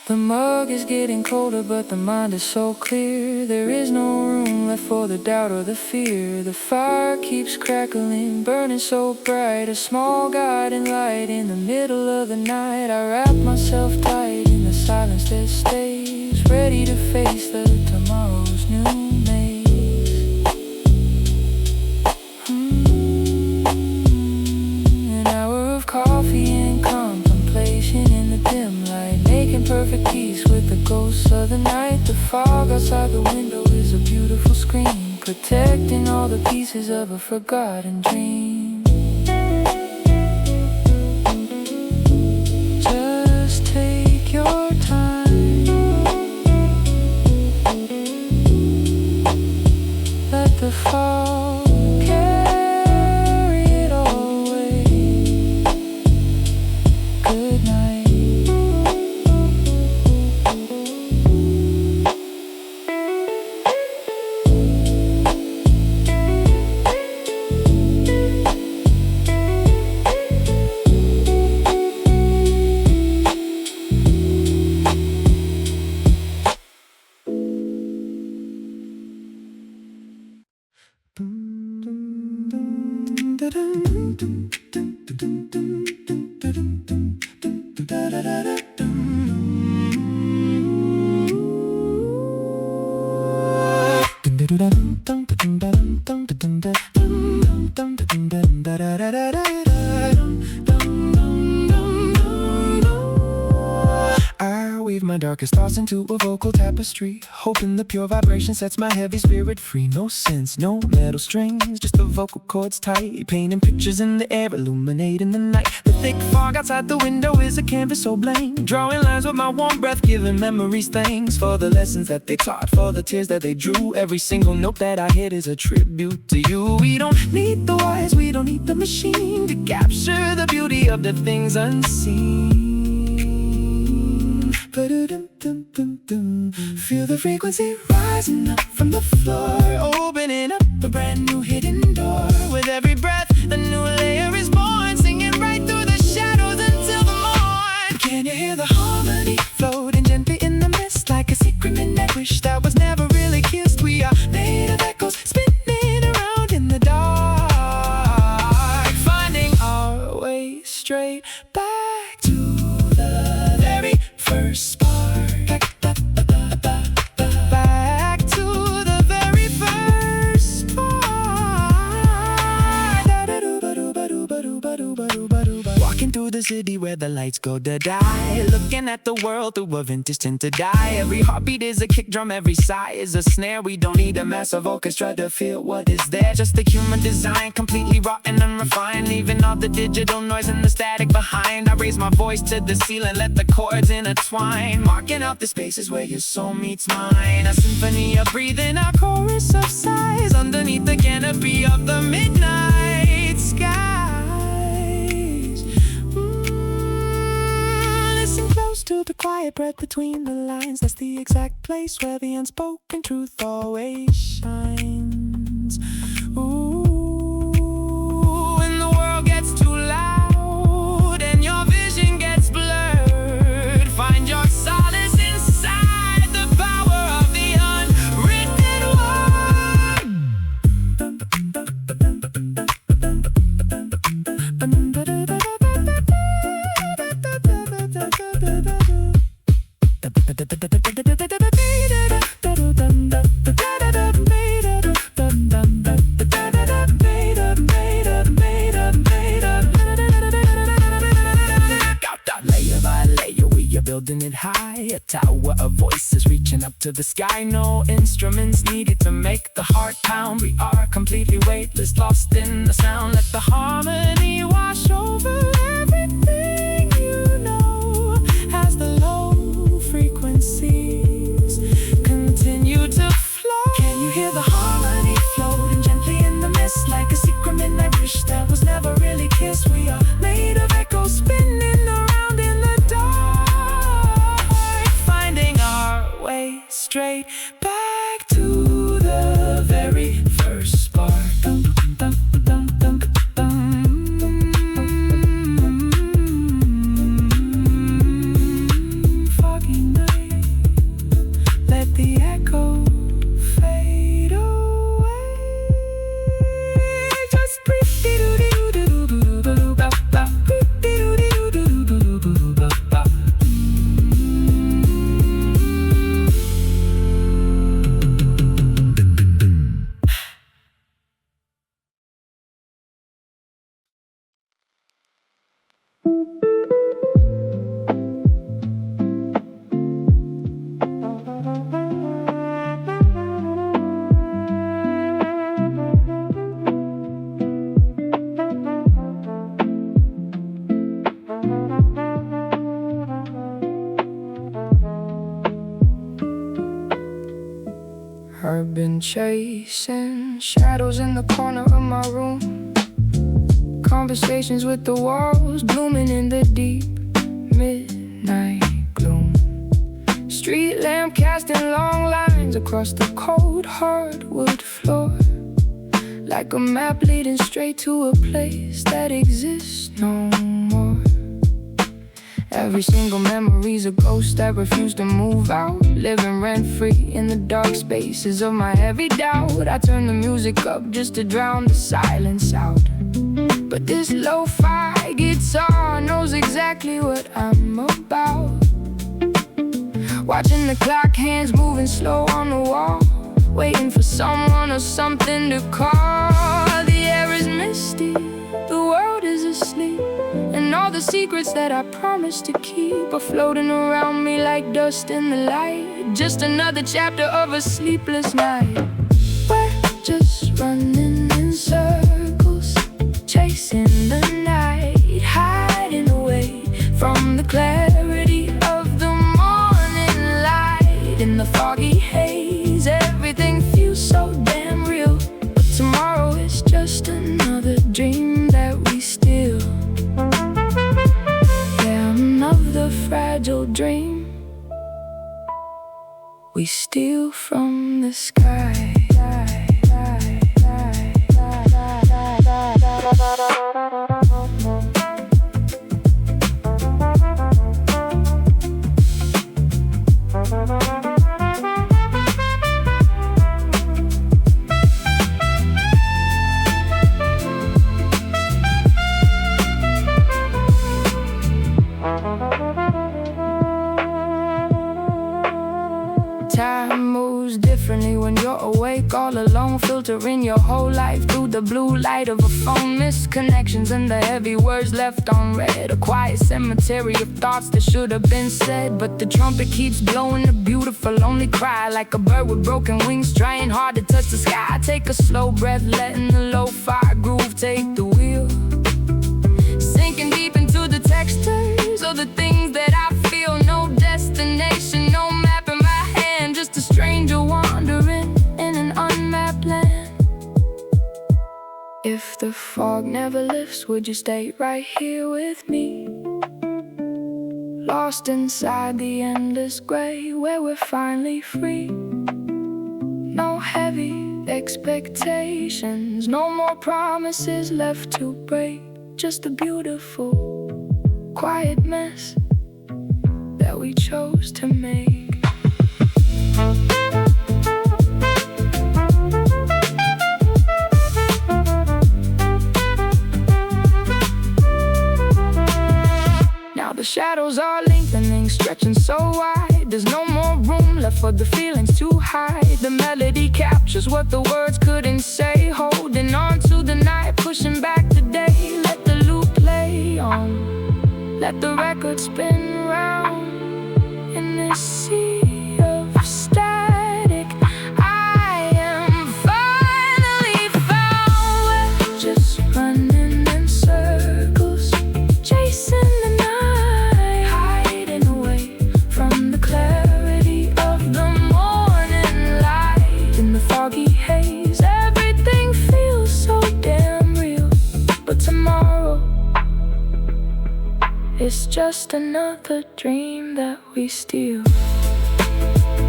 The mug is getting colder, but the mind is so clear. There is no room left for the doubt or the fear. The fire keeps crackling, burning so bright, a small guiding light in the middle of the night. I wrap myself tight in the silence that stays, ready to face the tomorrow's new maze. An hour of coffee and contemplation in the dim light, making perfect peace with the ghosts of the night. The fog outside the window is a beautiful screen, protecting all the pieces of a forgotten dream. Just take your time, let the fog carry it all away. Good night. Dun, dun, dun, dun, dun, dun. I weave my darkest thoughts into a vocal tapestry, hoping the pure vibration sets my heavy spirit free. No sense, no metal strings, just the vocal cords tight, painting pictures in the air, illuminating the night. The thick fog outside the window is a canvas so blank, drawing lines with my warm breath, giving memories thanks for the lessons that they taught, for the tears that they drew. Every single note that I hit is a tribute to you. We don't need the wires, we don't need the machine to capture the beauty of the things unseen. Feel the frequency rising up from the floor, opening up a brand new hidden door. With every breath, a new layer is born, singing right through the shadows until the morn. Can you hear the harmony floating gently in the mist, like a secret midnight wish that was never really kissed? We are made of echoes, spinning around in the dark, finding our way straight back to the very first spark. Back to the very first spark. Walking through the city where the lights go to die, looking at the world through a vintage tinted eye. Every heartbeat is a kick drum, every sigh is a snare. We don't need a massive orchestra to feel what is there. Just the human design, completely raw and unrefined, leaving all the digital noise and the static behind. I raise my voice to the ceiling, let the chords intertwine, marking out the spaces where your soul meets mine. A symphony of breathing, a chorus of sighs, underneath the canopy of the midnight skies. Listen close to the quiet breath between the lines. That's the exact place where the unspoken truth always shines. Ooh, when the world gets too loud and your vision gets blurred, find your solace inside the power of the unwritten word. Building it high, a tower of voices reaching up to the sky. No instruments needed to make the heart pound. We are completely weightless, lost in the sound. Let the harmony wash over everything you know. As the low frequencies continue to flow, can you hear the harmony floating gently in the mist, like a secret midnight wish that was never really kissed? We are made of echoes, spinning around in the dark, finding our way straight back to the very first spark. Foggy night, let the echo fade away. Just breathe. I've been chasing shadows in the corner of my room, conversations with the walls blooming in the deep midnight gloom. Street lamp casting long lines across the cold hardwood floor, like a map leading straight to a place that exists no more. Every single memory's a ghost that refused to move out, living rent-free in the dark spaces of my heavy doubt. I turn the music up just to drown the silence out. But this lo-fi guitar knows exactly what I'm about. Watching the clock hands moving slow on the wall, waiting for someone or something to call. The air is misty, the world is asleep, and all the secrets that I promised to keep are floating around me like dust in the light. Just another chapter of a sleepless night. We're just running in circles, chasing the night, hiding away from the clarity of the morning light. In the foggy haze, everything feels so damn real, but tomorrow is just another dream that we steal. Yeah, another fragile dream we steal from the sky. Time moves differently when you're awake, all alone, filtering your whole life through the blue light of a phone. Missed connections and the heavy words left unread. A quiet cemetery of thoughts that should have been said, but the trumpet keeps blowing a beautiful lonely cry, like a bird with broken wings trying hard to touch the sky. Take a slow breath, letting the lo-fi groove take the wheel, sinking deep into the textures of the things that I feel. No destination, no map in my hand, just a stranger wandering in an unmapped land. If the fog never lifts, would you stay right here with me? Lost inside the endless gray, where we're finally free. No heavy expectations, no more promises left to break. Just a beautiful, quiet mess that we chose to make. Now the shadows are lengthening, stretching so wide. There's no more room left for the feelings to hide. The melody captures what the words couldn't say, holding on to the night, pushing back the day. Let the loop play on, let the record spin round in this sea of static. I am finally found. We're just running in circles, chasing the night, hiding away from the clarity of the morning light. In the foggy haze, everything feels so damn real, but tomorrow it's just another dream that we steal,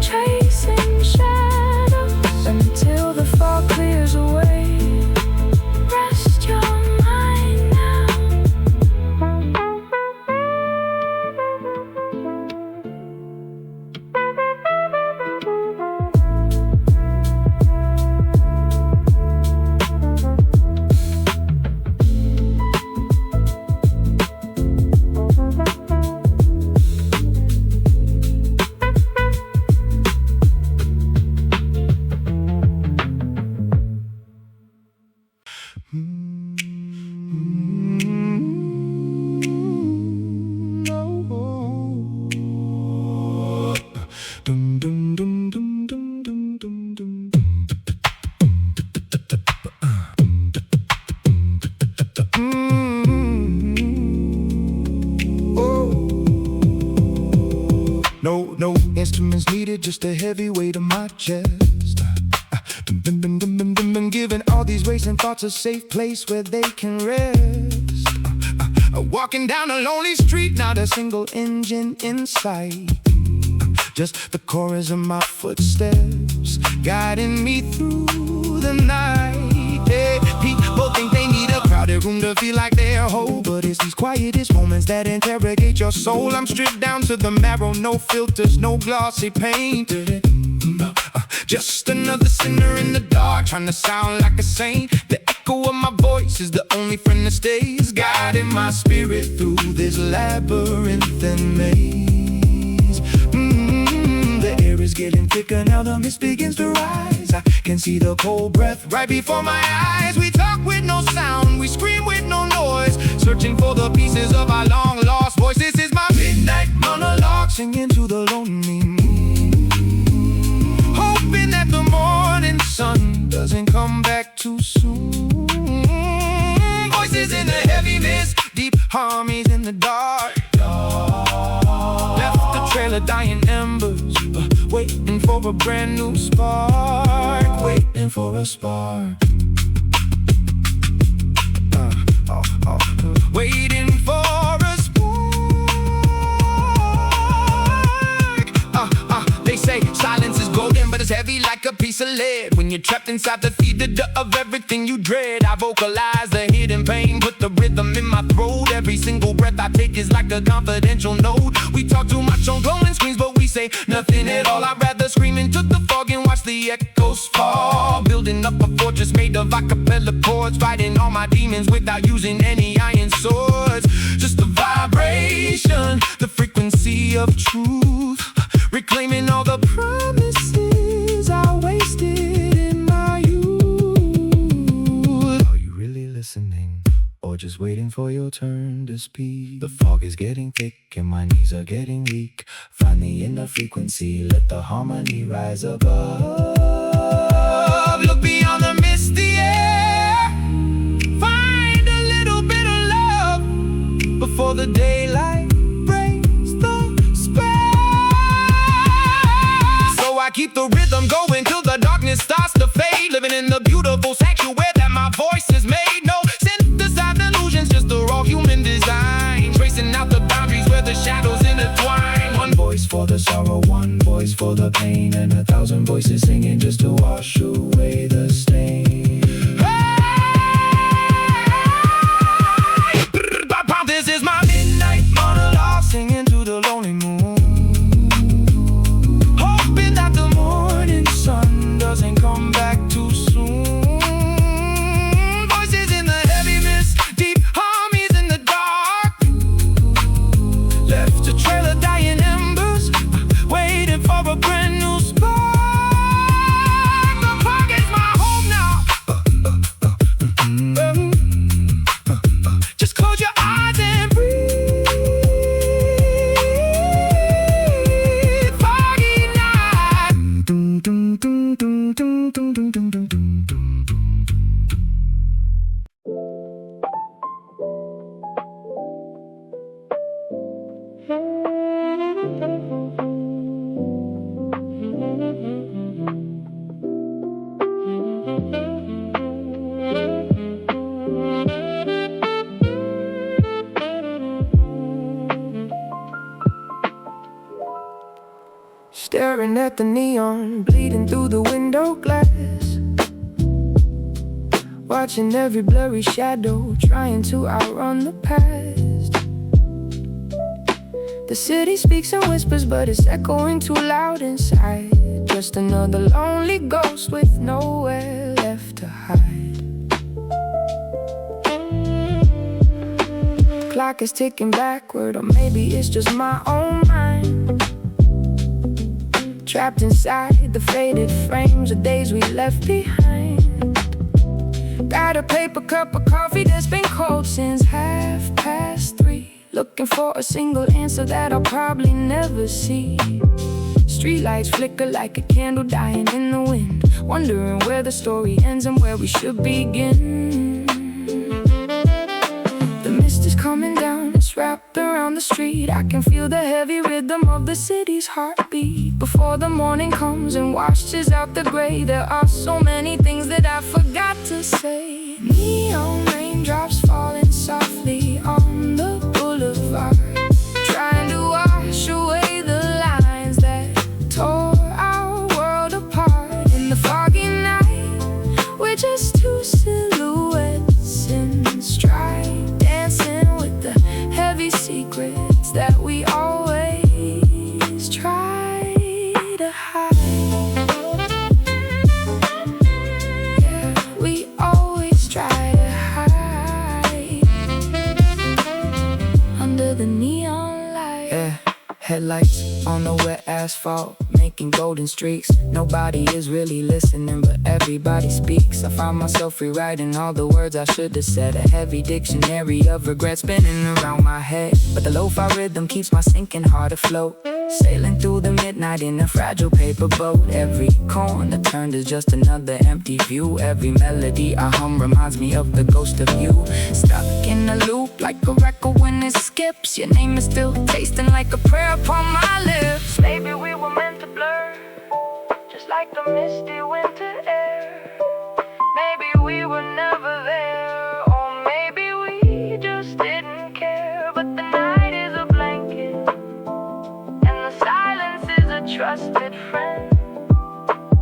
chasing shadows until the fog clears away. Rest your mind now. No instruments needed, just a heavy weight on my chest. Been giving all these racing thoughts a safe place where they can rest. Walking down a lonely street, not a single engine in sight. Just the chorus of my footsteps guiding me through the night. Hey, people think they need a crowded room to feel like they're whole, but it's these quietest moments that interrogate your soul. I'm stripped down to the marrow, no filters, no glossy paint. Just another sinner in the dark, trying to sound like a saint. The echo of my voice is the only friend that stays, guiding my spirit through this labyrinth and maze. The air is getting thicker, now the mist begins to rise. I can see the cold breath right before my eyes. We talk with no sound, we scream with no noise, searching for the pieces of our long lost voice. This is my midnight monologue, singing to the lonely moon, hoping that the morning sun doesn't come back too soon. Voices in the heavy mist, deep harmonies in the dark. Left a trail of dying embers, waiting for a brand new spark. Waiting for a spark. Waiting for a spark. They say silence is golden, but it's heavy like a piece of lead. When you're trapped inside the theater of everything you dread, I vocalize the hidden pain, put the rhythm in my throat. Every single breath I take is like a confidential note. We talk too much on glowing screens, but we say nothing at all. I'd rather scream into the fog and watch the echoes fall, building up a fortress made of acapella chords, fighting all my demons without using any iron swords. Just the vibration, the frequency of truth, reclaiming all the promises I wasted in my youth. Are you really listening, or just waiting for your turn to speak? The fog is getting thick and my knees are getting weak. Find the inner frequency, let the harmony rise above. Look beyond the misty air, find a little bit of love before the daylight breaks the spell. So I keep the rhythm going till the darkness starts to fade, living in the beautiful sanctuary that my voice has made. No synthesized illusions, just the raw human design, tracing out the boundaries where the shadows intertwine. One voice for the sorrow, one voice for the pain, and 1,000 voices singing just to wash away the stain. Hey! This is my midnight monologue, singing to the lonely moon, hoping that the morning sun doesn't come back too soon. Voices in the heavy mist, deep harmonies in the dark. Left a trail of dying embers, waiting for a brand new spark. The fog is my home now. Just close your eyes and breathe. Foggy night. Staring at the neon, bleeding through the window glass, watching every blurry shadow, trying to outrun the past. The city speaks in whispers, but it's echoing too loud inside. Just another lonely ghost with nowhere left to hide. Clock is ticking backward, or maybe it's just my own mind, trapped inside the faded frames of days we left behind. Got a paper cup of coffee that's been cold since 3:30, looking for a single answer that I'll probably never see. Streetlights flicker like a candle dying in the wind, wondering where the story ends and where we should begin. The mist is coming down, it's wrapped around the street. I can feel the heavy rhythm of the city's heartbeat. Before the morning comes and washes out the gray, there are so many things that I forgot to say. Neon raindrops falling softly on the boulevard, trying to wash away the lines that tore our world apart. In the foggy night, we're just two silhouettes in stride, dancing with the heavy secrets that we always try to hide. Headlights on the wet asphalt, making golden streaks. Nobody is really listening, but everybody speaks. I find myself rewriting all the words I should have said. A heavy dictionary of regret spinning around my head, but the lo-fi rhythm keeps my sinking heart afloat. Sailing through the midnight in a fragile paper boat. Every corner turned is just another empty view. Every melody I hum reminds me of the ghost of you. Stuck in a loop like a record when it skips. Your name is still tasting like a prayer upon my lips. Maybe we were meant to blur, just like the misty winter air. Maybe we were never there, or maybe we just didn't care. But the night is a blanket, and the silence is a trusted friend.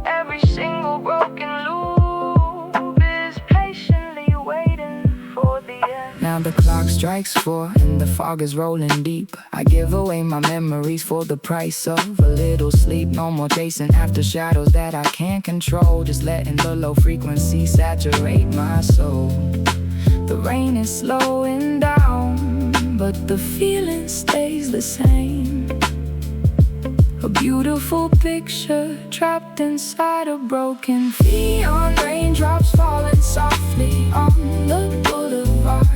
Every single broken loop is patiently waiting for the end. Now the clock strikes 4 and the fog is rolling deep. I give away my memories for the price of a little sleep. No more chasing after shadows that I can't control, just letting the low frequency saturate my soul. The rain is slowing down, but the feeling stays the same. A beautiful picture trapped inside a broken neon. Raindrops falling softly on the boulevard,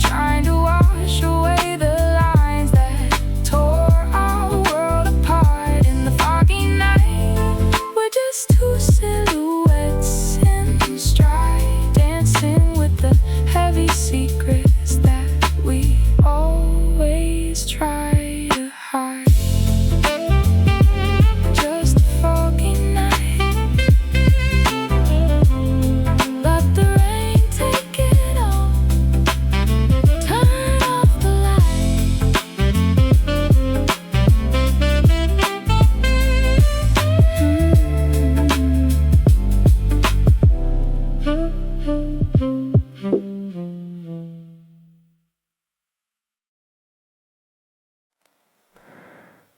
trying to wash away the lines that tore our world apart. In the foggy night, we're just two silhouettes in stride, dancing with the heavy secrets that we always try to hide.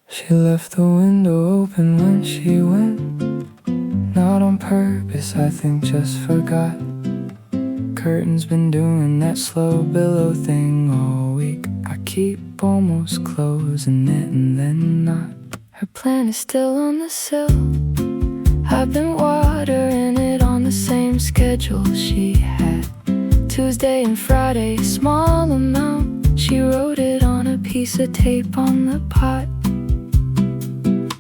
She left the window open when she went, not on purpose, I think just forgot. Curtain's been doing that slow billow thing all week. I keep almost closing it and then not. Her plant is still on the sill. I've been watering it on the same schedule she had. Tuesday and Friday, small amount. She wrote it on a piece of tape on the pot.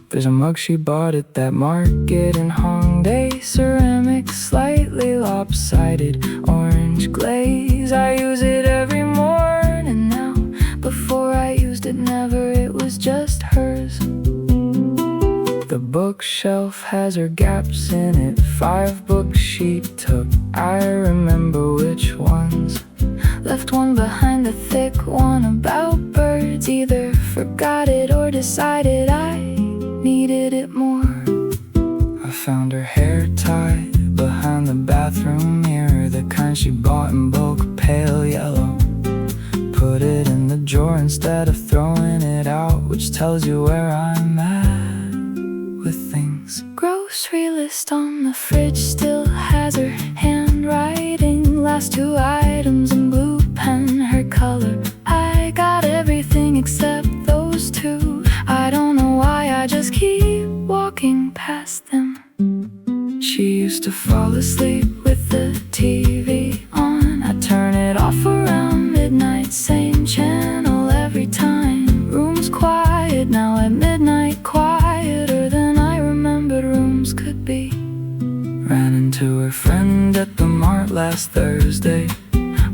There's a mug she bought at that market in Hongdae. Ceramic, slightly lopsided, orange glaze. I use it every morning now. Before I used it never, it was just hers. The bookshelf has her gaps in it. 5 books she took, I remember which ones. Left one behind, the thick one about birds. Either forgot it or decided I needed it more. I found her hair tied behind the bathroom mirror, the kind she bought in bulk, pale yellow. Put it in the drawer instead of throwing it out, which tells you where I'm at with things. Grocery list on the fridge still has her handwriting. Last 2 items in blue pen, her color. I got everything except those 2. I don't know why, I just keep walking past them. She used to fall asleep with the TV on. I turn it off around midnight, same channel every time. Room's quiet now at midnight, quieter than I remembered rooms could be. Ran into her friend at the mart last Thursday.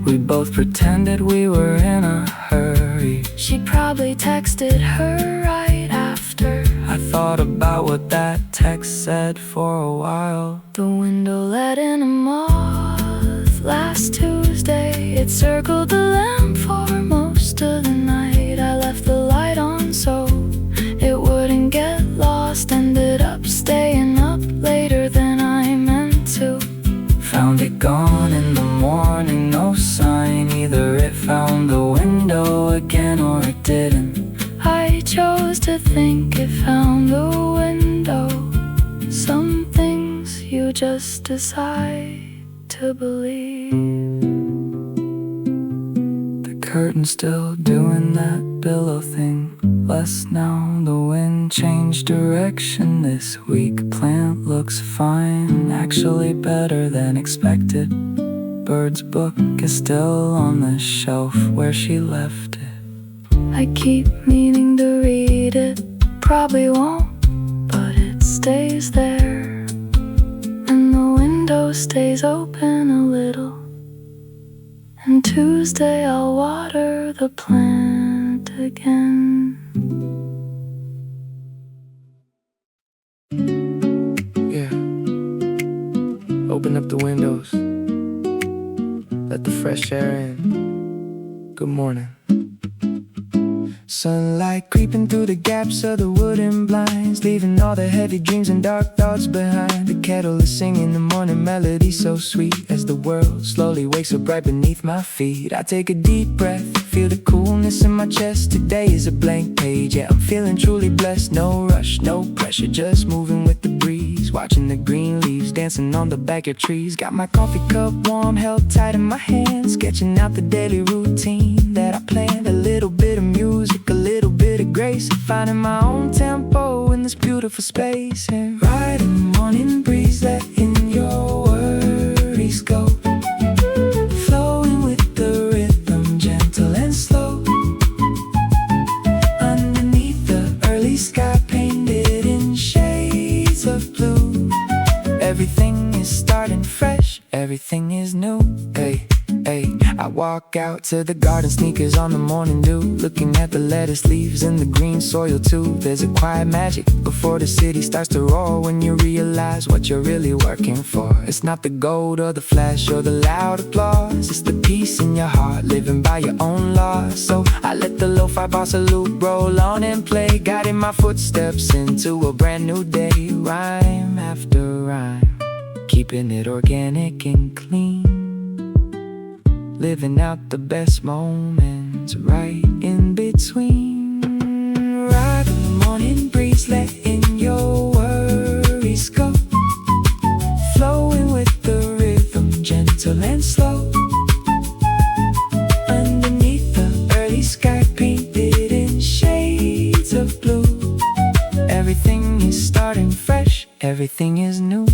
We both pretended we were in a hurry. She probably texted her right after. I thought about what that text said for a while. The window let in a moth last Tuesday. It circled the lamp for most of the night. I left the light on so it wouldn't get lost. Ended up staying up later than I meant to. Found it gone in the morning, no sign. Either it found the window again or it didn't. I chose to think it found the window. Some things you just decide to believe. The curtain still doing that billow thing. Less now, the wind changed direction this week. Plant looks fine, actually better than expected. Bird's book is still on the shelf where she left it. I keep meaning to read it, probably won't, but it stays there. And the window stays open a little. And Tuesday I'll water the plant again. Yeah. Open up the windows. Let the fresh air in. Good morning. Sunlight creeping through the gaps of the wooden blinds, leaving all the heavy dreams and dark thoughts behind. The kettle is singing the morning melody so sweet as the world slowly wakes up right beneath my feet. I take a deep breath, feel the coolness in my chest. Today is a blank page, yeah, I'm feeling truly blessed. No rush, no pressure, just moving with the breeze, watching the green leaves dancing on the backyard trees. Got my coffee cup warm, held tight in my hand, sketching out the daily routine that I planned. A little bit of music, a little bit of grace, finding my own tempo in this beautiful space. And ride the morning breeze, letting your worries go, flowing with the rhythm, gentle and slow. Underneath the early sky painted in shades of blue, everything is starting fresh, everything is new. Hey, hey, I walk out to the garden, sneakers on the morning dew, looking at the lettuce leaves in the green soil too. There's a quiet magic before the city starts to roar, when you realize what you're really working for. It's not the gold or the flash or the loud applause, it's the peace in your heart, living by your own laws. So I let the lo-fi bossa loop roll on and play, guiding my footsteps into a brand new day. Rhyme after rhyme, keeping it organic and clean, living out the best moments right in between. Ride the morning breeze, letting your worries go, flowing with the rhythm, gentle and slow. Underneath the early sky painted in shades of blue, everything is starting fresh, everything is new.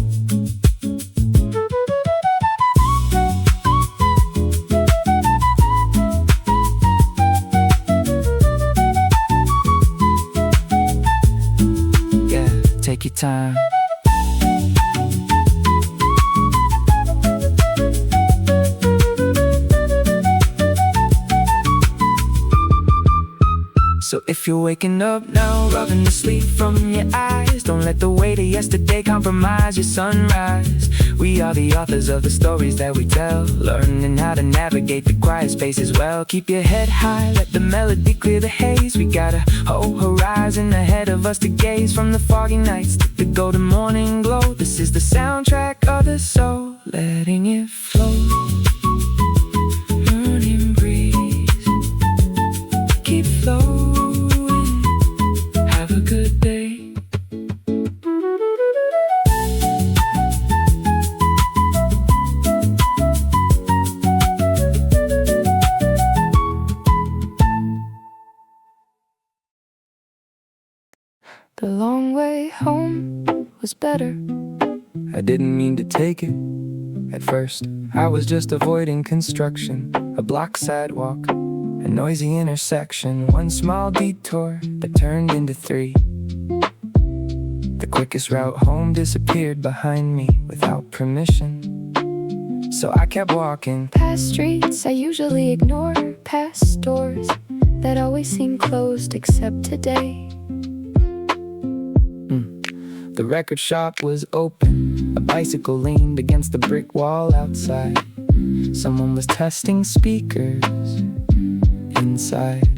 Take your time. So if you're waking up now, rubbing the sleep from your eyes, don't let the weight of yesterday compromise your sunrise. We are the authors of the stories that we tell, learning how to navigate the quiet space as well. Keep your head high, let the melody clear the haze. We got a whole horizon ahead of us to gaze, from the foggy nights to the golden morning glow. This is the soundtrack of the soul, letting it flow. Morning breeze, keep flowing, have a good day. The long way home was better. I didn't mean to take it. At first, I was just avoiding construction, a block sidewalk, a noisy intersection, one small detour that turned into three. The quickest route home disappeared behind me without permission, so I kept walking. Past streets I usually ignore, past doors that always seem closed except today. The record shop was open, a bicycle leaned against the brick wall outside. Someone was testing speakers inside.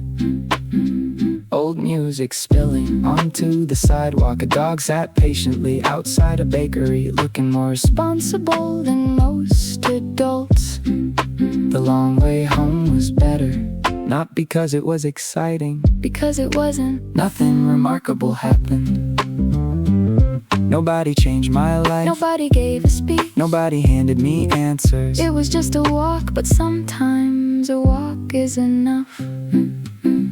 Old music spilling onto the sidewalk. A dog sat patiently outside a bakery, looking more responsible than most adults. The long way home was better, not because it was exciting, Because it wasn't. nothing remarkable happened. Nobody changed my life, Nobody gave a speech. nobody handed me answers. It was just a walk, but sometimes sometimes a walk is enough.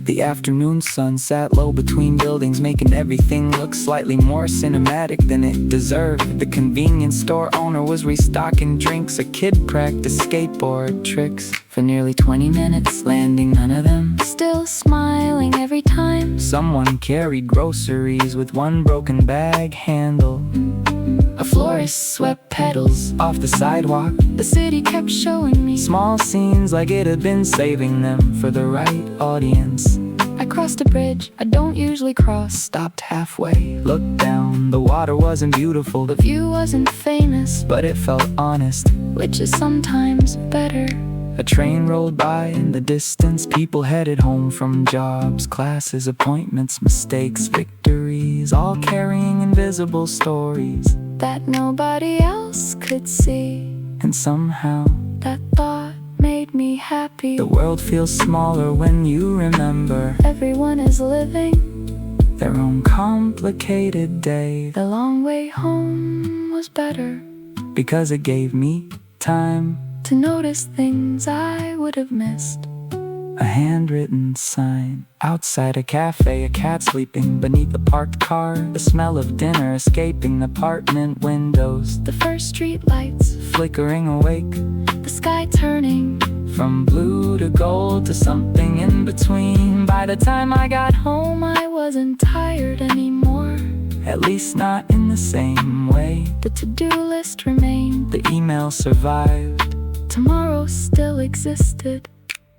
The afternoon sun sat low between buildings, making everything look slightly more cinematic than it deserved. The convenience store owner was restocking drinks. A kid practiced skateboard tricks for nearly 20 minutes, landing none of them. Still smiling every time. Someone carried groceries with one broken bag handle. A florist swept petals off the sidewalk. The city kept showing me Small scenes like it had been saving them for the right audience. I crossed a bridge I don't usually cross. Stopped halfway, looked down. The water wasn't beautiful, The view wasn't famous, but it felt honest. which is sometimes better. A train rolled by in the distance. People headed home from jobs, classes, appointments, mistakes, victories, all carrying invisible stories. That nobody else could see. And somehow That thought made me happy. the world feels smaller when you remember Everyone is living their own complicated day. the long way home was better. Because it gave me time. To notice things I would have missed. A handwritten sign outside a cafe, a cat sleeping beneath a parked car, the smell of dinner escaping apartment windows, The first street lights, flickering awake the sky turning. from blue to gold to something in between. By the time I got home, I wasn't tired anymore. at least not in the same way. The to-do list remained. The email survived, Tomorrow still existed.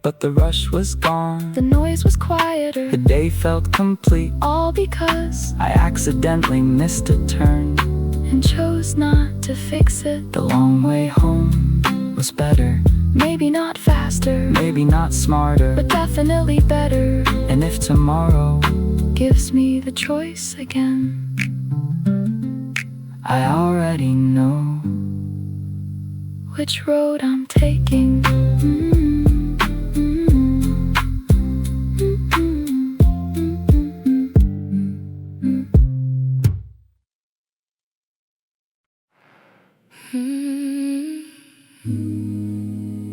but the rush was gone. The noise was quieter. The day felt complete. All because I accidentally missed a turn. and chose not to fix it. The long way home was better. Maybe not faster, Maybe not smarter. but definitely better. And if tomorrow Gives me the choice again. I already know Which road I'm taking.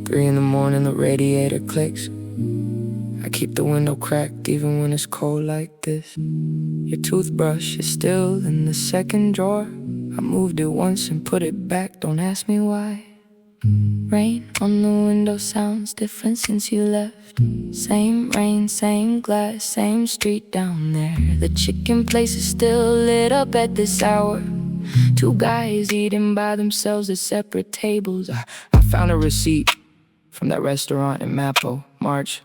Three in the morning, the radiator clicks. I keep the window cracked even when it's cold like this. Your toothbrush is still in the second drawer. I moved it once and put it back, don't ask me why. Rain on the window sounds different since you left. Same rain, same glass, same street down there. The chicken place is still lit up at this hour. Two guys eating by themselves at separate tables. I found a receipt from that restaurant in Mapo, March.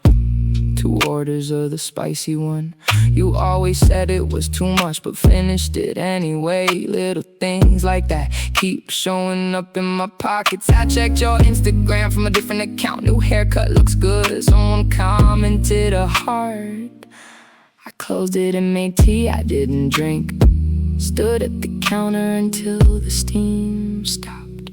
2 orders of the spicy one. You always said it was too much, but finished it anyway. Little things like that keep showing up in my pockets. I checked your Instagram from a different account. New haircut looks good, someone commented a heart. I closed it and made tea I didn't drink. Stood at the counter until the steam stopped.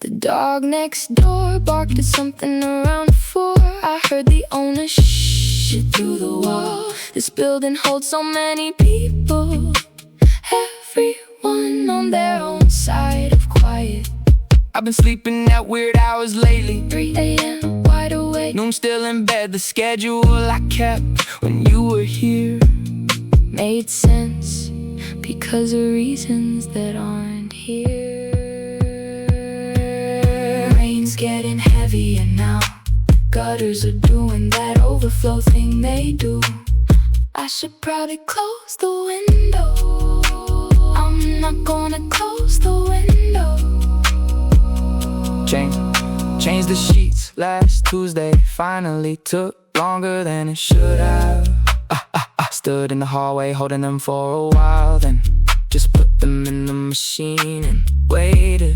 The dog next door barked at something around 4. I heard the owner shit through the wall. This building holds so many people, everyone on their own side of quiet. I've been sleeping at weird hours lately. 3 a.m. wide awake. Noon still in bed. The schedule I kept when you were here made sense because of reasons that aren't here. Rain's getting heavier now. Gutters are doing that overflow thing they do. I should probably close the window. I'm not gonna close the window. Change the sheets last Tuesday. Finally took longer than it should have. Stood in the hallway holding them for a while, then just put them in the machine and waited.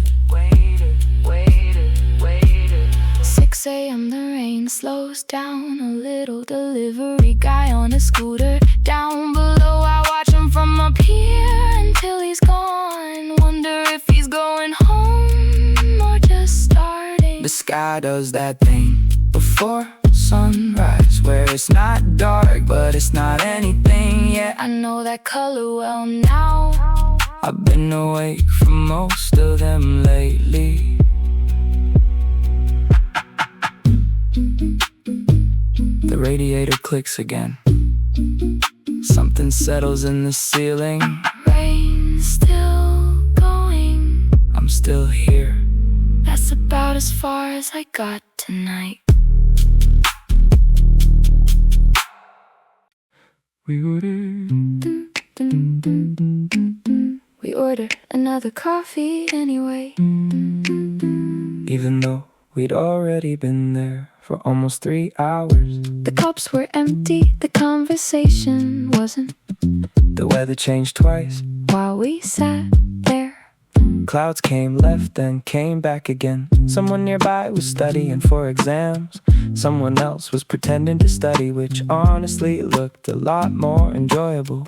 6 a.m. the rain slows down a little. Delivery guy on a scooter down below. I watch him from up here until he's gone. Wonder if he's going home or just starting. The sky does that thing before sunrise, where it's not dark but it's not anything yet. I know that color well now. I've been awake for most of them lately. radiator clicks again. Something settles in the ceiling. Rain's still going. I'm still here. That's about as far as I got tonight. We ordered. We ordered another coffee anyway. Even though we'd already been there for almost 3 hours. The cups were empty, the conversation wasn't. The weather changed twice. While we sat there, Clouds came, left, then came back again. Someone nearby was studying for exams. Someone else was pretending to study, which honestly looked a lot more enjoyable.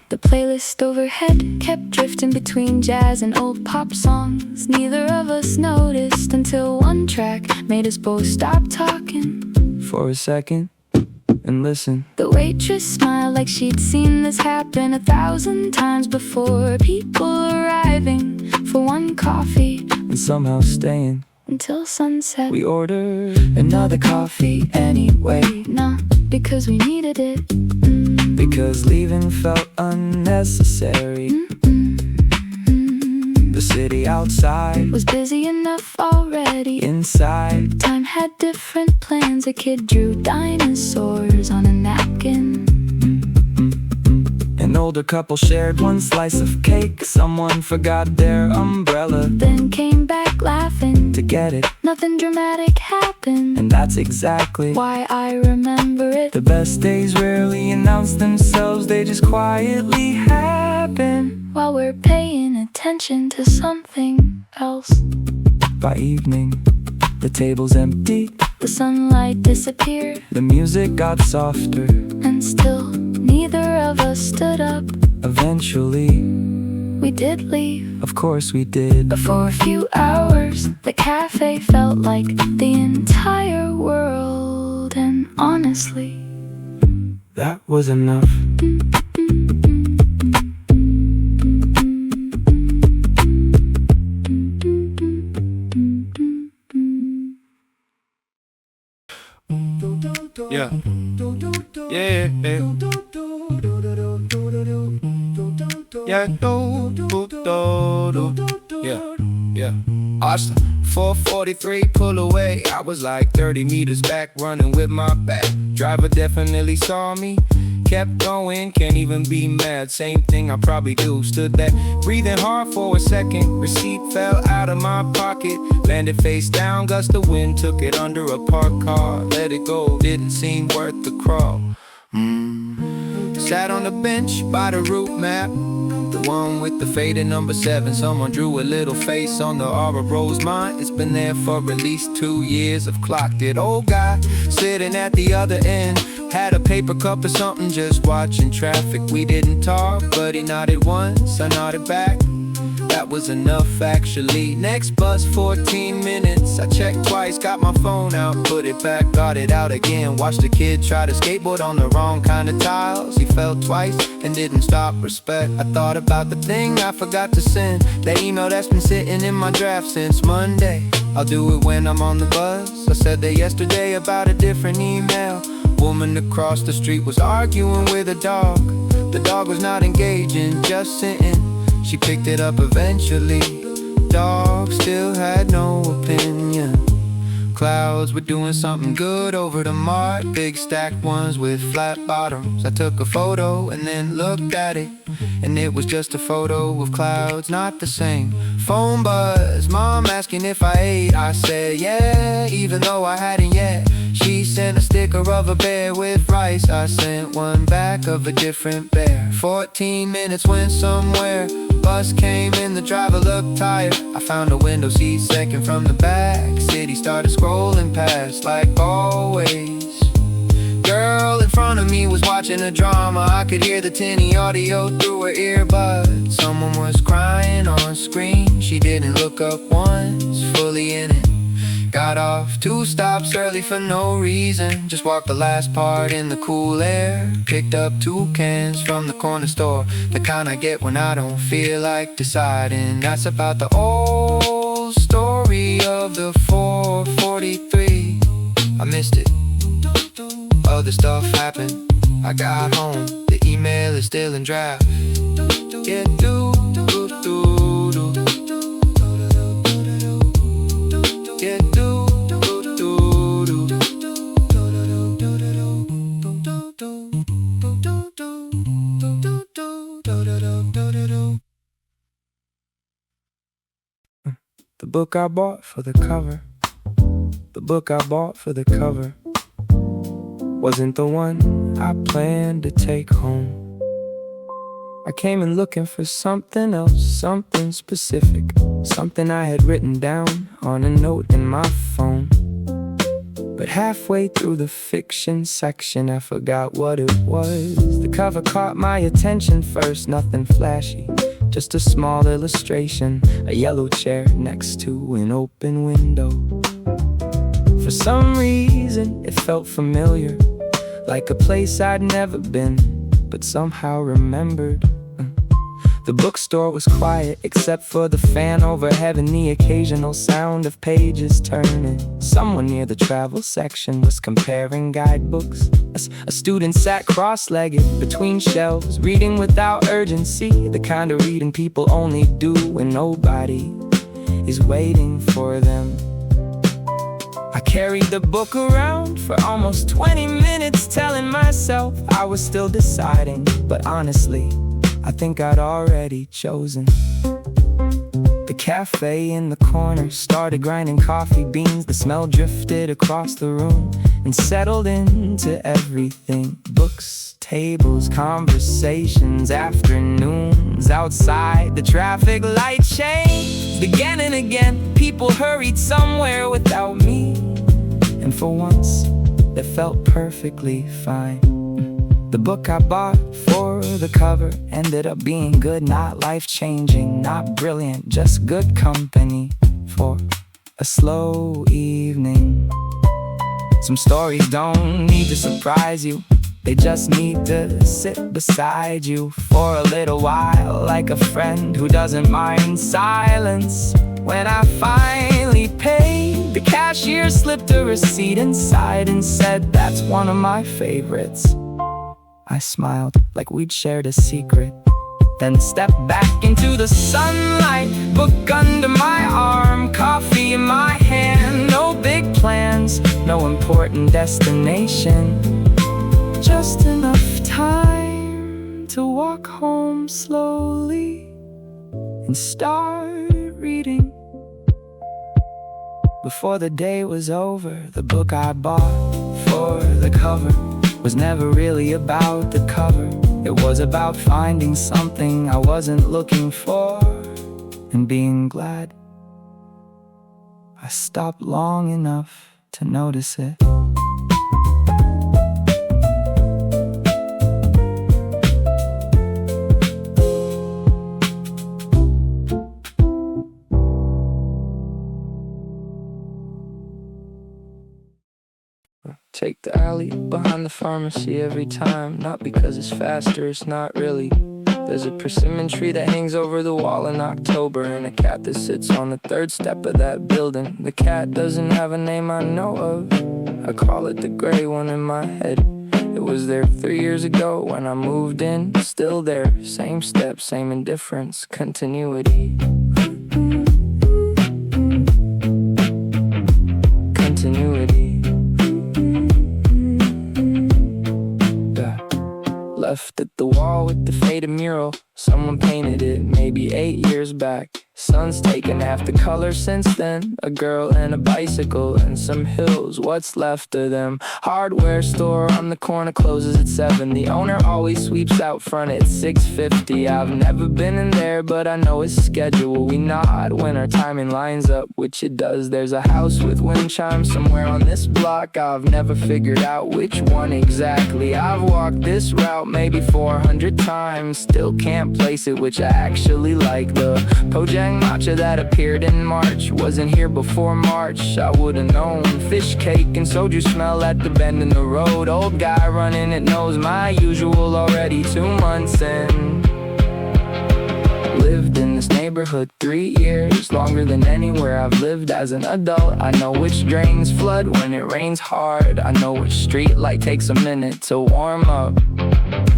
the playlist overhead kept drifting between jazz and old pop songs. Neither of us noticed until one track made us both stop talking For a second, and listen. The waitress smiled like she'd seen this happen 1,000 times before. People arriving for one coffee And somehow staying. until sunset. We ordered another coffee anyway, not because we needed it, because leaving felt unnecessary. The city outside was busy enough already. inside. Time had different plans. A kid drew dinosaurs on a napkin. An older couple shared one slice of cake. Someone forgot their umbrella Then came back laughing. to get it, Nothing dramatic happened. and that's exactly Why I remember it. the best days rarely announce themselves, they just quietly happen. While we're paying attention to something else. By evening, the table's empty. The sunlight disappeared, The music got softer. and still neither of us stood up. Eventually, We did leave, of course we did. but for a few hours the cafe felt like the entire world. And honestly, That was enough. Yeah. Yeah, yeah. Yeah, yeah, yeah. Austin, 443, pull away. I was like 30 meters back, running with my back. Driver definitely saw me. Kept going, can't even be mad. Same thing I probably do. Stood there, breathing hard for a second. Receipt fell out of my pocket. Landed face down, gust of wind took it under a parked car. Let it go, didn't seem worth the crawl. Sat on the bench by the route map, the one with the faded number 7. Someone drew a little face on the Aura Rose mine. It's been there for at least 2 years. I've clocked it. Old guy sitting at the other end had a paper cup or something, just watching traffic. We didn't talk, but he nodded once, I nodded back. That was enough actually. Next bus 14 minutes. I checked twice, got my phone out, put it back, got it out again. Watched a kid try to skateboard on the wrong kind of tiles. He fell twice and didn't stop. Respect. I thought about the thing I forgot to send, that email that's been sitting in my draft since Monday. I'll do it when I'm on the bus. I said that yesterday about a different email. Woman across the street was arguing with a dog. The dog was not engaging, just sitting. She picked it up eventually. Dog still had no opinion. Clouds were doing something good over the mart. Big stacked ones with flat bottoms. I took a photo and then looked at it, and it was just a photo of clouds, not the same. Phone buzz, mom asking if I ate. I said yeah, even though I hadn't yet. She sent a sticker of a bear with rice. I sent one back of a different bear. 14 minutes went somewhere. Bus came in, the driver looked tired. I found a window seat second from the back. City started scrolling past like always. Girl in front of me was watching a drama. I could hear the tinny audio through her earbuds. Someone was crying on screen. She didn't look up once, fully in it. Got off 2 stops early for no reason. Just walked the last part in the cool air. Picked up 2 cans from the corner store, the kind I get when I don't feel like deciding. That's about the old story of the 443. I missed it. other stuff happened. I got home, the email is still in draft. Yeah, do, do, do, do. Yeah, do, do, do, do. The book I bought for the cover, the book I bought for the cover, wasn't the one I planned to take home. I came in looking for something else, something specific, something I had written down on a note in my phone. But halfway through the fiction section, I forgot what it was. The cover caught my attention first, nothing flashy, just a small illustration, a yellow chair next to an open window. For some reason, it felt familiar, like a place I'd never been, but somehow remembered. The bookstore was quiet, except for the fan overhead and the occasional sound of pages turning. Someone near the travel section was comparing guidebooks. A student sat cross-legged between shelves, reading without urgency, the kind of reading people only do when nobody is waiting for them. I carried the book around for almost 20 minutes, telling myself I was still deciding, but honestly, I think I'd already chosen. The cafe in the corner started grinding coffee beans. The smell drifted across the room and settled into everything. Books, tables, conversations, afternoons outside. The traffic light changed again and again. People hurried somewhere without me, and for once, it felt perfectly fine. The book I bought for the cover ended up being good, not life-changing, not brilliant, just good company for a slow evening. Some stories don't need to surprise you, they just need to sit beside you for a little while, like a friend who doesn't mind silence. When I finally paid, the cashier slipped a receipt inside and said, "That's one of my favorites." I smiled like we'd shared a secret, then stepped back into the sunlight, book under my arm, coffee in my hand. No big plans, no important destination, just enough time to walk home slowly and start reading. Before the day was over, the book I bought for the cover was never really about the cover. It was about finding something I wasn't looking for and being glad I stopped long enough to notice it. Take the alley behind the pharmacy every time, not because it's faster, it's not really. There's a persimmon tree that hangs over the wall in October, and a cat that sits on the third step of that building. The cat doesn't have a name I know of, I call it the gray one in my head. It was there 3 years ago when I moved in, still there, same steps, same indifference, continuity. Continuity. Left at the wall with the faded mural. Someone painted it maybe 8 years back. Sun's taken half the color since then. A girl and a bicycle and some hills, what's left of them. Hardware store on the corner closes at 7. The owner always sweeps out front at 6:50. I've never been in there, but I know his schedule. We nod when our timing lines up, which it does. There's a house with wind chimes somewhere on this block. I've never figured out which one exactly. I've walked this route maybe 400 times, still can't place it, which I actually like. The Pojang matcha that appeared in March wasn't here before March, I would've known. Fish cake and soju smell at the bend in the road. Old guy running it knows my usual already 2 months in. Lived in this neighborhood neighborhood 3 years, longer than anywhere I've lived as an adult. I know which drains flood when it rains hard. I know which street light takes a minute to warm up.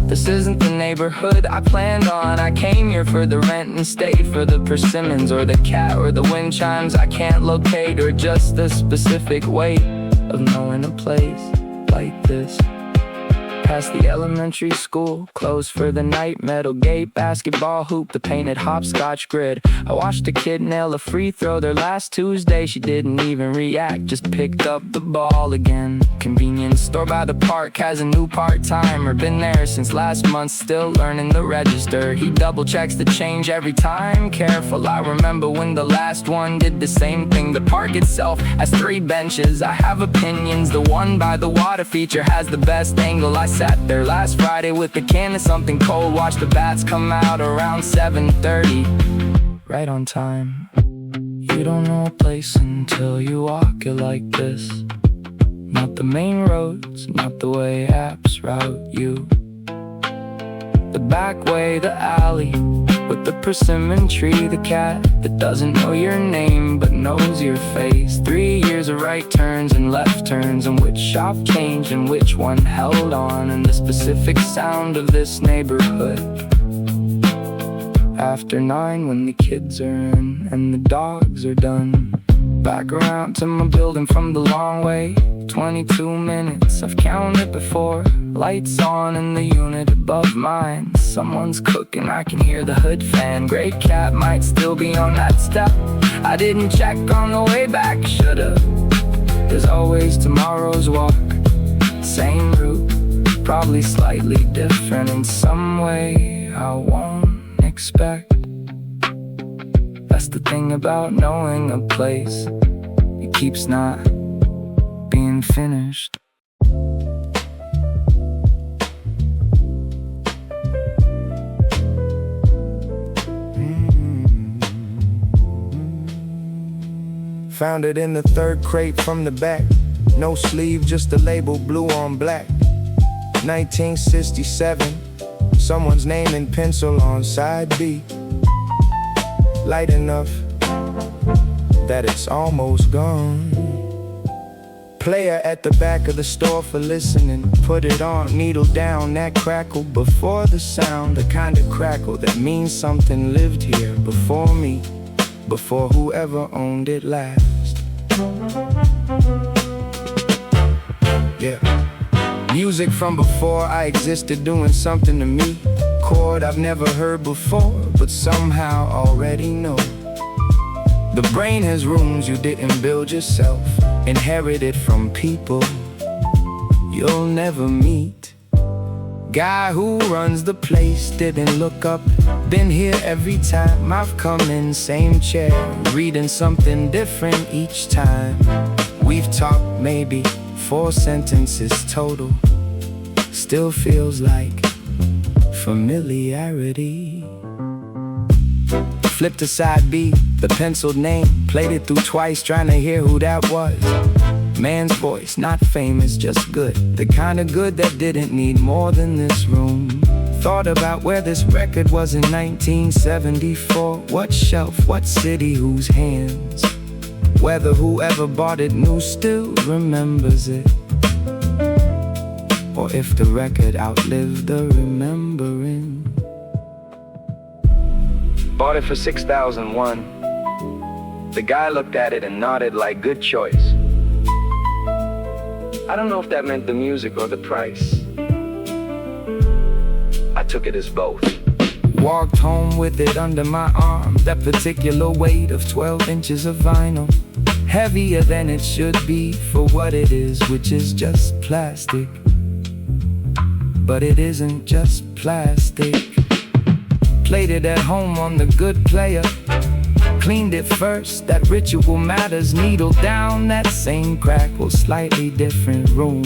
This isn't the neighborhood I planned on. I came here for the rent and stayed for the persimmons or the cat or the wind chimes I can't locate, or just the specific weight of knowing a place like this. Past the elementary school, closed for the night, metal gate, basketball hoop, the painted hopscotch grid. I watched a kid nail a free throw there last Tuesday. She didn't even react, just picked up the ball again. Convenience store by the park has a new part-timer, been there since last month, still learning the register. He double checks the change every time, careful. I remember when the last one did the same thing. The park itself has 3 benches. I have opinions. The one by the water feature has the best angle. I sat there last Friday with a can of something cold, watched the bats come out around 7:30, right on time. You don't know a place until you walk it like this. Not the main roads, not the way apps route you. The back way, the alley, with the persimmon tree, the cat that doesn't know your name but knows your face. 3 years of right turns and left turns, and which shop changed and which one held on, and the specific sound of this neighborhood. After 9 when the kids are in and the dogs are done, back around to my building from the long way. 22 minutes, I've counted before. Lights on in the unit above mine. Someone's cooking, I can hear the hood fan. Great cat might still be on that step. I didn't check on the way back, should've. There's always tomorrow's walk. Same route, probably slightly different in some way I won't expect. That's the thing about knowing a place. It keeps not being finished. Found it in the 3rd crate from the back. No sleeve, just the label blue on black. 1967, someone's name in pencil on side B. Light enough that it's almost gone. Player at the back of the store for listening. Put it on, needle down, that crackle before the sound. The kind of crackle that means something lived here before me, before whoever owned it last. Yeah. Music from before I existed, doing something to me. Chord I've never heard before, but somehow already know. The brain has rooms you didn't build yourself, inherited from people you'll never meet. Guy who runs the place didn't look up, been here every time I've come in, same chair, reading something different each time. We've talked maybe 4 sentences total, still feels like familiarity. Flip to side B, the penciled name, played it through twice, trying to hear who that was. Man's voice, not famous, just good. The kind of good that didn't need more than this room. Thought about where this record was in 1974. What shelf, what city, whose hands? Whether whoever bought it knew still remembers it, or if the record outlived the remembering. Bought it for $6,001. The guy looked at it and nodded like good choice. I don't know if that meant the music or the price. I took it as both. Walked home with it under my arm, that particular weight of 12 inches of vinyl. Heavier than it should be for what it is, which is just plastic. But it isn't just plastic. Played it at home on the good player. Cleaned it first, that ritual matters. Needle down, that same crackle, slightly different room.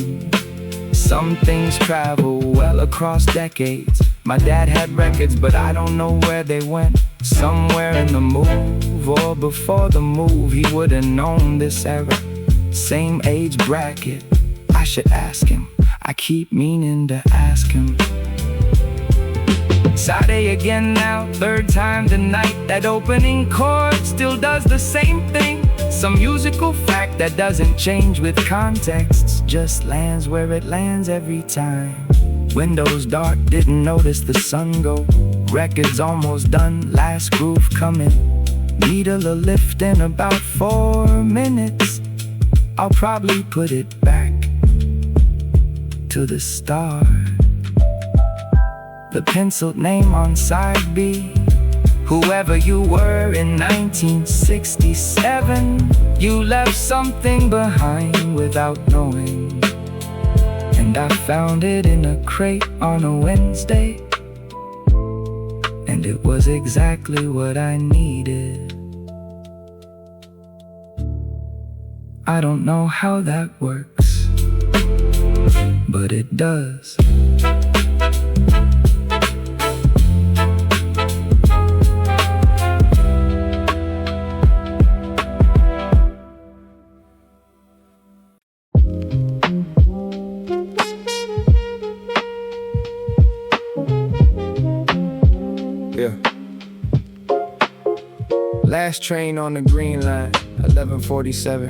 Some things travel well across decades. My dad had records, but I don't know where they went. Somewhere in the move, or before the move, he would've known this era. Same age bracket, I should ask him. I keep meaning to ask him. Sade again now, third time tonight. That opening chord still does the same thing. Some musical fact that doesn't change with context, just lands where it lands every time. Windows dark, didn't notice the sun go. Record's almost done, last groove coming. Needle a lift in about 4 minutes. I'll probably put it back to the start. The penciled name on side B. Whoever you were in 1967, you left something behind without knowing. And I found it in a crate on a Wednesday, and it was exactly what I needed. I don't know how that works, but it does. Yeah. Last train on the green line, 11:47.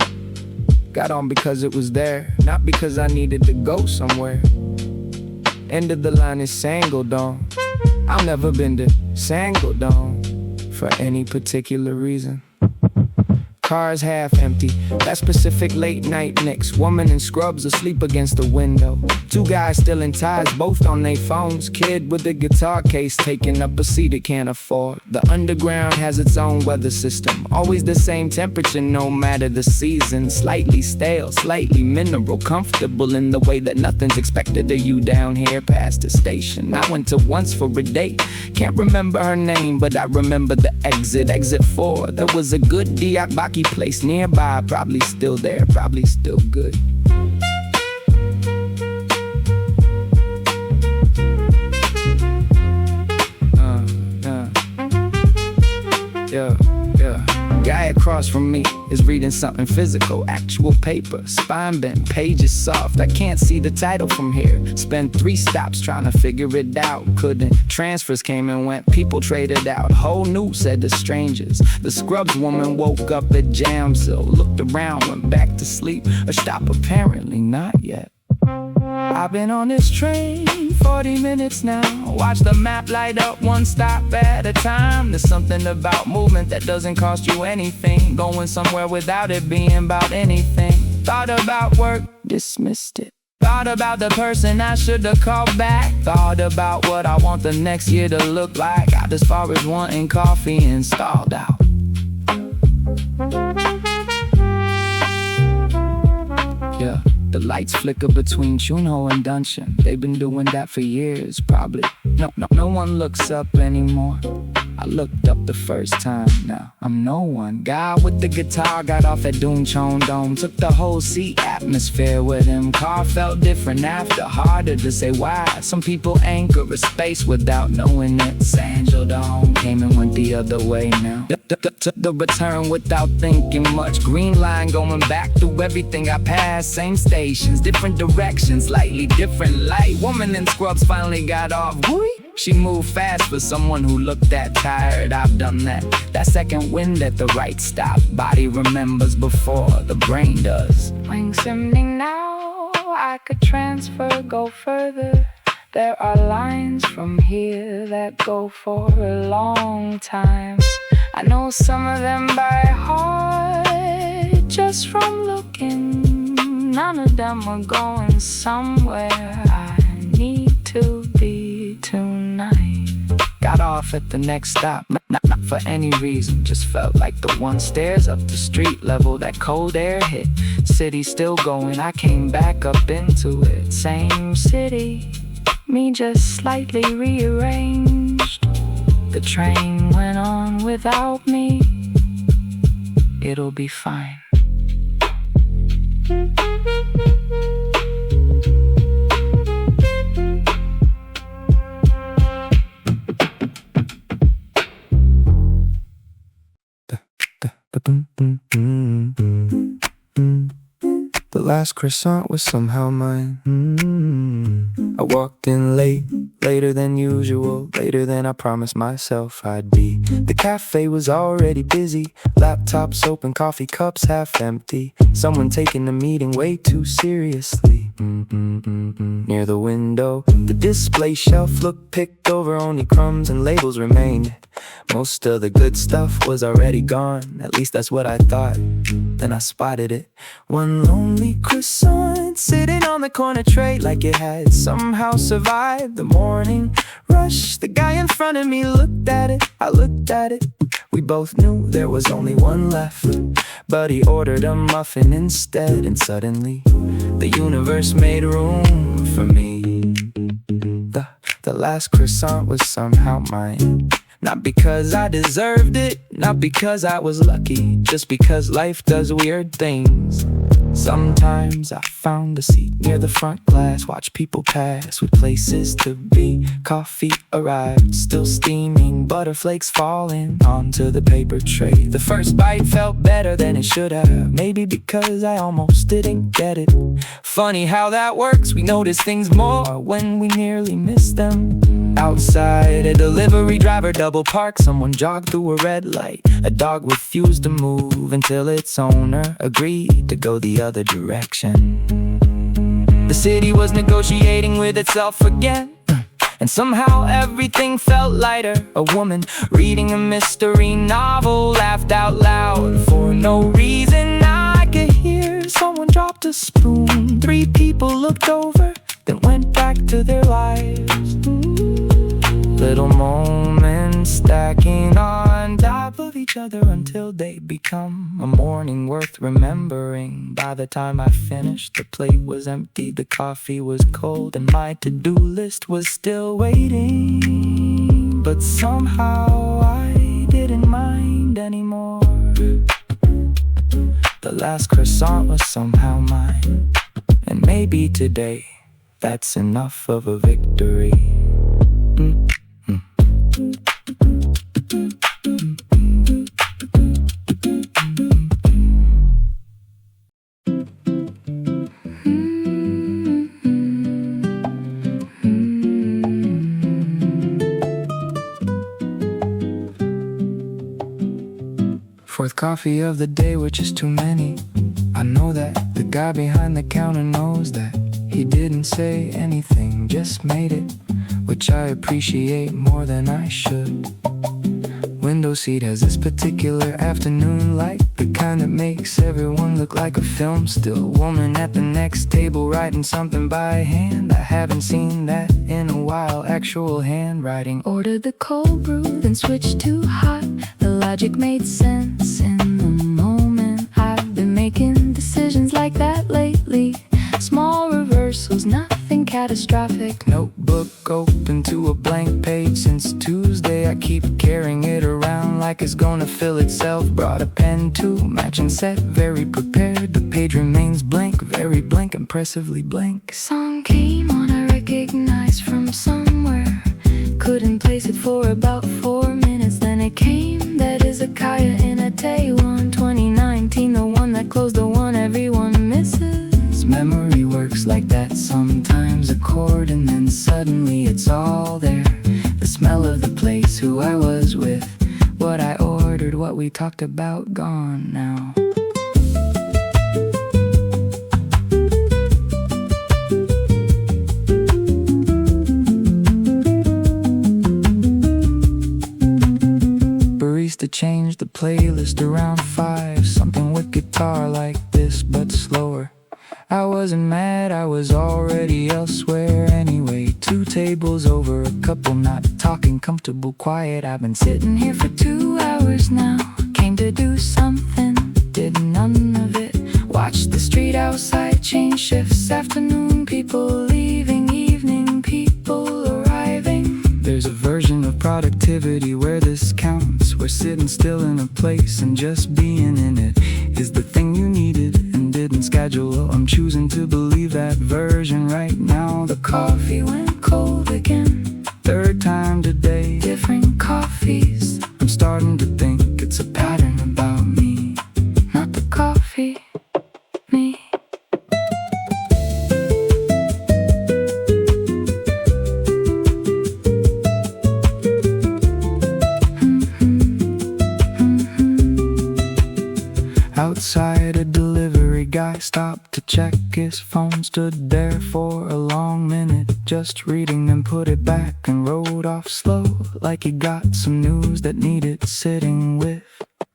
Got on because it was there, not because I needed to go somewhere. End of the line is Sangledong. I've never been to Sangledong for any particular reason. Cars half empty, that specific late night Knicks. Woman in scrubs asleep against the window. Two guys still in ties, both on their phones. Kid with a guitar case taking up a seat he can't afford. The underground has its own weather system, always the same temperature no matter the season. Slightly stale, slightly mineral, comfortable in the way that nothing's expected of you down here past the station. I went to once for a date, can't remember her name, but I remember the exit 4. There was a good Diakbaki place nearby, probably still there, probably still good. Yeah. Guy across from me is reading something physical, actual paper, spine bent, pages soft. I can't see the title from here. Spent 3 stops trying to figure it out. Couldn't. Transfers came and went, people traded out. Whole new set of strangers. The scrubs woman woke up at Jamsil, looked around, went back to sleep. A stop apparently not yet. I've been on this train 40 minutes now. Watch the map light up one stop at a time. There's something about movement that doesn't cost you anything. Going somewhere without it being about anything. Thought about work, dismissed it. Thought about the person I should've called back. Thought about what I want the next year to look like. Got as far as wanting coffee and stalled out. Yeah. The lights flicker between Chunho and Dungeon. They've been doing that for years, probably. No one looks up anymore. I looked up the first time, now I'm no one. Guy with the guitar got off at Dunchon Dome. Took the whole seat atmosphere with him. Car felt different after, harder to say why. Some people anchor a space without knowing it. Sanjo Dome came and went the other way now. Took the return without thinking much. Green line going back through everything I passed. Same stations, different directions, slightly different light. Woman in scrubs finally got off. Whoo! She moved fast for someone who looked that tired. I've done that. That second wind at the right stop. Body remembers before the brain does. Wings sending now, I could transfer, go further. There are lines from here that go for a long time. I know some of them by heart, just from looking. None of them are going somewhere I need to be tonight. Got off at the next stop, not for any reason. Just felt like the one stairs up the street level. That cold air hit, city still going. I came back up into it. Same city, me just slightly rearranged. The train went on without me. It'll be fine. The last croissant was somehow mine. I walked in late, later than usual, later than I promised myself I'd be. The cafe was already busy, laptops open, coffee cups half empty. Someone taking the meeting way too seriously. Near the window, the display shelf looked picked over, only crumbs and labels remained. Most of the good stuff was already gone, at least that's what I thought. Then I spotted it, one lonely croissant sitting on the corner tray, like it had somehow survived the morning rush. The guy in front of me looked at it, I looked at it. We both knew there was only one left, but he ordered a muffin instead. And suddenly, the universe made room for me. The last croissant was somehow mine. Not because I deserved it, not because I was lucky, just because life does weird things. Sometimes I found a seat near the front glass, watch people pass with places to be. Coffee arrived, still steaming, butterflakes falling onto the paper tray. The first bite felt better than it should have, maybe because I almost didn't get it. Funny how that works, we notice things more when we nearly miss them. Outside, a delivery driver double parked, someone jogged through a red light. A dog refused to move until its owner agreed to go the other direction. The city was negotiating with itself again, and somehow everything felt lighter. A woman reading a mystery novel laughed out loud for no reason. I could hear someone dropped a spoon. 3 people looked over, then went back to their lives. Little moments stacking on top of each other until they become a morning worth remembering. By the time I finished, the plate was empty, the coffee was cold, and my to-do list was still waiting. But somehow I didn't mind anymore. The last croissant was somehow mine, and maybe today that's enough of a victory. Fourth coffee of the day, which is too many. I know that the guy behind the counter knows that. He didn't say anything, just made it, which I appreciate more than I should. Window seat has this particular afternoon light, the kind that makes everyone look like a film still. Woman at the next table writing something by hand. I haven't seen that in a while, actual handwriting. Ordered the cold brew, then switched to hot. The logic made sense in the moment. I've been making decisions like that lately. Small reversals, nothing catastrophic. Notebook open to a blank page since Tuesday. I keep carrying it around like it's gonna fill itself. Brought a pen too, matching set, very prepared. The page remains blank, very blank, impressively blank. Song came on, I recognized from somewhere. Couldn't place it for about 4 minutes, then it came. That is a Kaya in a Taiwan 2019, the one that closed, the one everyone misses. Memory works like that, sometimes a chord and then suddenly it's all there. The smell of the place, who I was with, what I ordered, what we talked about, gone now. Barista changed the playlist around 5, something with guitar like this but slower. I wasn't mad, I was already elsewhere anyway. 2 tables over, a couple not talking, comfortable, quiet. I've been Sitting here for 2 hours now. Came to do something, did none of it. Watched the street outside change shifts. Afternoon people leaving, evening people arriving. There's a version of productivity where this counts, where sitting still in a place and just being in it is the thing you needed and didn't schedule. I'm choosing to believe that version right now. The Coffee went cold again. 3rd time today. Different coffees. I'm starting to think it's a pattern about me, Not the coffee, me. Outside, a delivery guy stopped to check his phone. Stood there for a long minute, just reading, then put it back and rode off slow, like he got some news that needed sitting with.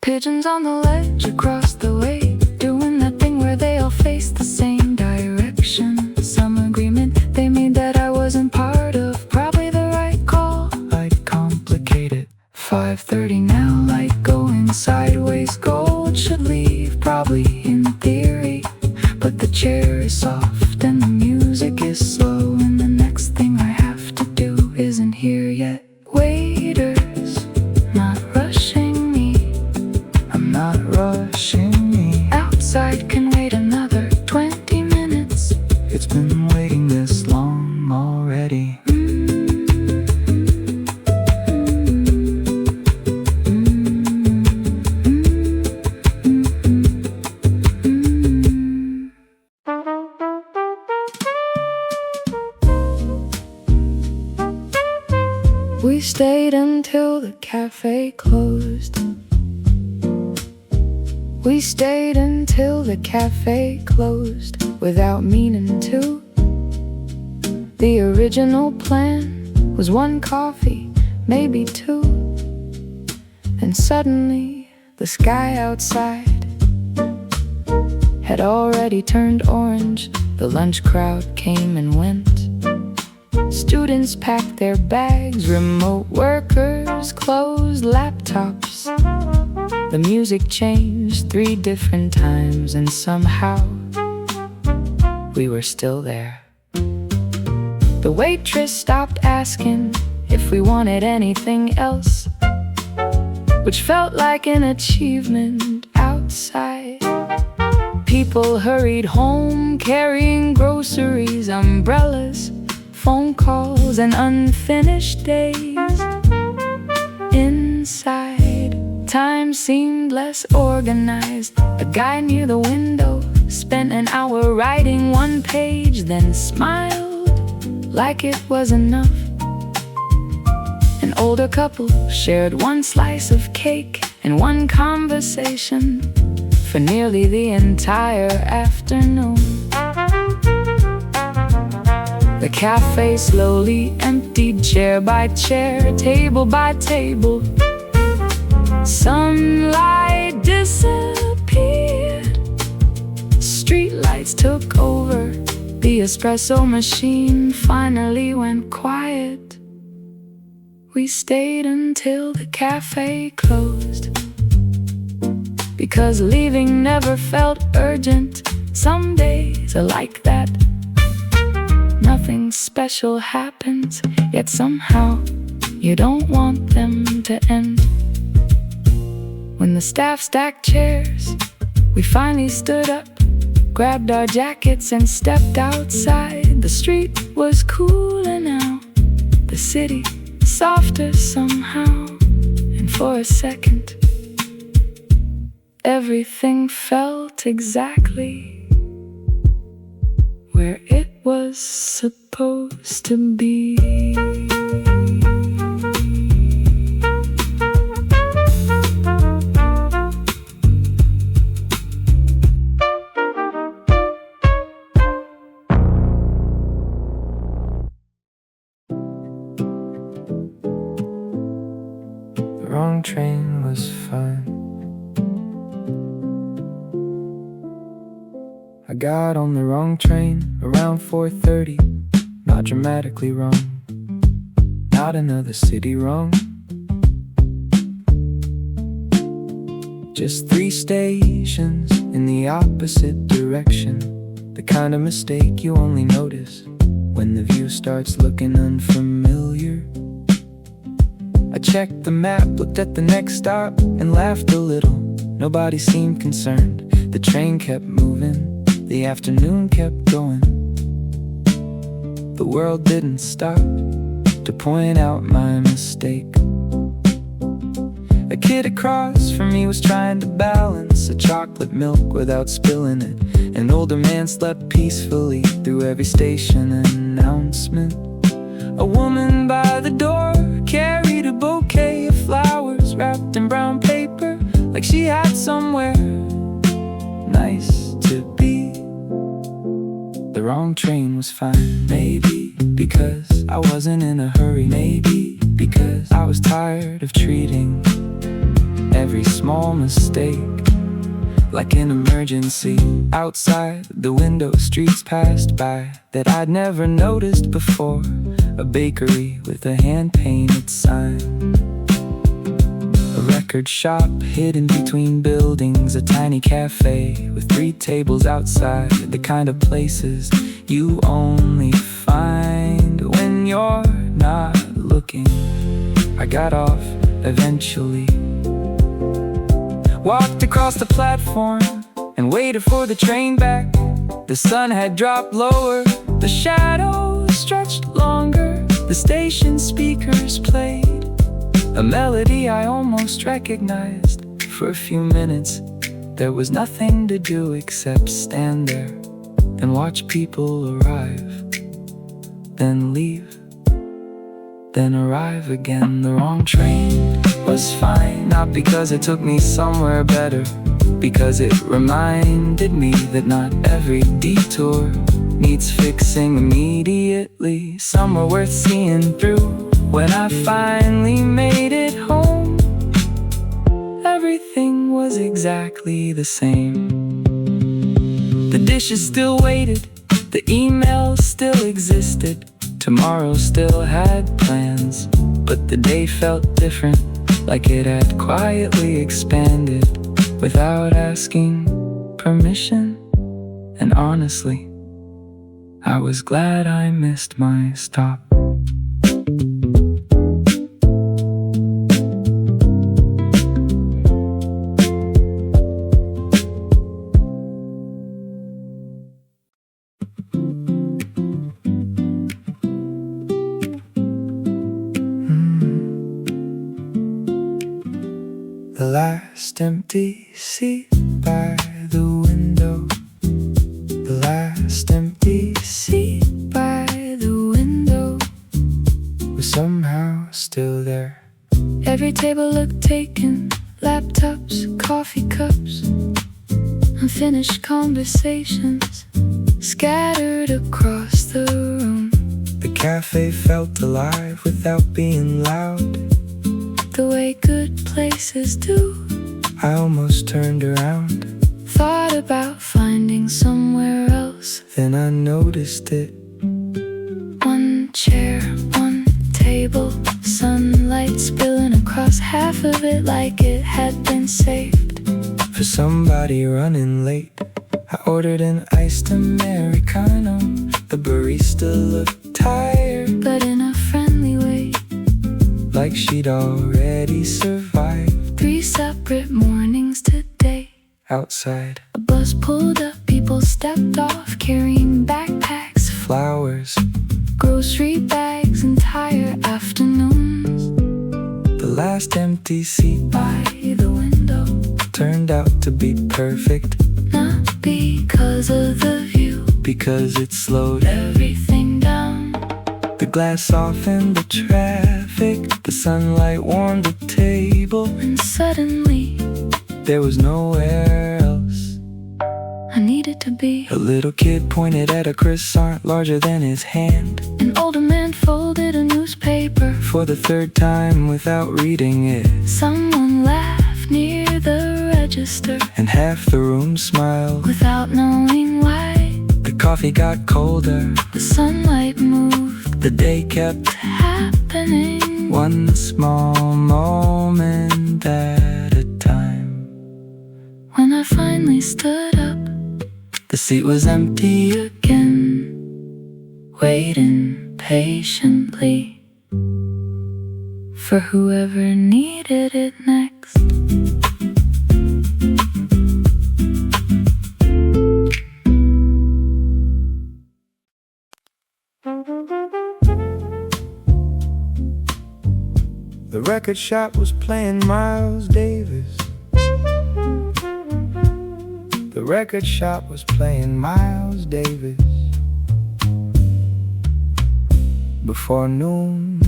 Pigeons on the ledge across the way, doing that thing where they all face the same direction. Some agreement they made that I wasn't part of, probably the right call. I'd complicate it. 5:30 now, light going sideways. Gold should leave, probably in theory, but the chair is soft and the music is slow, and the next thing I have to do isn't here yet. Waiters, not rushing me. I'm not rushing me. Outside can wait another 20 minutes. It's been waiting this long already. We stayed until the cafe closed. We stayed until the cafe closed, without meaning to. The original plan was one coffee, maybe two. And suddenly the sky outside had already turned orange. The lunch crowd came and went. Students packed their bags, remote workers closed laptops. The music changed 3 different times, and somehow we were still there. The waitress stopped asking if we wanted anything else, which felt like an achievement outside. People hurried home carrying groceries, umbrellas, phone calls, and unfinished days. Inside, time seemed less organized. A guy near the window spent an hour writing 1 page, then smiled like it was enough. An older couple shared 1 slice of cake and 1 conversation for nearly the entire afternoon. The cafe slowly emptied, chair by chair, table by table. Sunlight disappeared. Streetlights took over. The espresso machine finally went quiet. We stayed until the cafe closed, because leaving never felt urgent. Some days are like that. Nothing special happens, yet somehow you don't want them to end. When the staff stacked chairs, we finally stood up, grabbed our jackets and stepped outside. The street was cooler now, the city softer somehow. And for a second, everything felt exactly where it was supposed to be. The wrong train was fun. I got on the wrong train around 4:30. Not dramatically wrong, not another city wrong. Just 3 stations in the opposite direction. The kind of mistake you only notice when the view starts looking unfamiliar. I checked the map, looked at the next stop, and laughed a little. Nobody seemed concerned. The train kept moving, the afternoon kept going. The world didn't stop to point out my mistake. A kid across from me was trying to balance a chocolate milk without spilling it. An older man slept peacefully through every station announcement. A woman by the door carried a bouquet of flowers wrapped in brown paper, like she had somewhere nice to be. The wrong train was fine, maybe because I wasn't in a hurry, maybe because I was tired of treating every small mistake like an emergency. Outside the window, streets passed by that I'd never noticed before. A bakery with a hand-painted sign, a record shop hidden between buildings, a tiny cafe with 3 tables outside. The kind of places you only find when you're not looking. I got off eventually, walked across the platform and waited for the train back. The sun had dropped lower, the shadows stretched longer. The station speakers played a melody I almost recognized. For a few minutes, there was nothing to do except stand there and watch people arrive, then leave, then arrive again. The wrong train was fine, not because it took me somewhere better, because it reminded me that not every detour needs fixing immediately. Somewhere worth seeing through. When I finally made it home, everything was exactly the same. The dishes still waited, the emails still existed, tomorrow still had plans, but the day felt different, like it had quietly expanded without asking permission. And honestly, I was glad I missed my stop. The last empty seat by the window. The last empty seat by the window was somehow still there. Every table looked taken, laptops, coffee cups, unfinished conversations scattered across the room. The cafe felt alive without being loud, the way good places do. I almost turned around, thought about finding somewhere else. Then I noticed it. One chair, one table, sunlight spilling across half of it like it had been saved for somebody running late. I ordered an iced Americano. The barista looked tired, but in a friendly way, like she'd already survived 3 separate mornings today. Outside, a bus pulled up, people stepped off, carrying backpacks, flowers, grocery bags, entire afternoons. The last empty seat by the window turned out to be perfect, not because of the view, because it slowed everything down. The glass softened the traffic, the sunlight warmed the table, and suddenly there was nowhere else I needed to be. A little kid pointed at a croissant larger than his hand. An older man folded a newspaper for the 3rd time without reading it. Someone laughed near the register, and half the room smiled without knowing why. The coffee got colder, the sunlight moved, the day kept happening, one small moment at a time. When I finally stood up, the seat was empty again, waiting patiently for whoever needed it next. The record shop was playing Miles Davis. The record shop was playing Miles Davis before noon.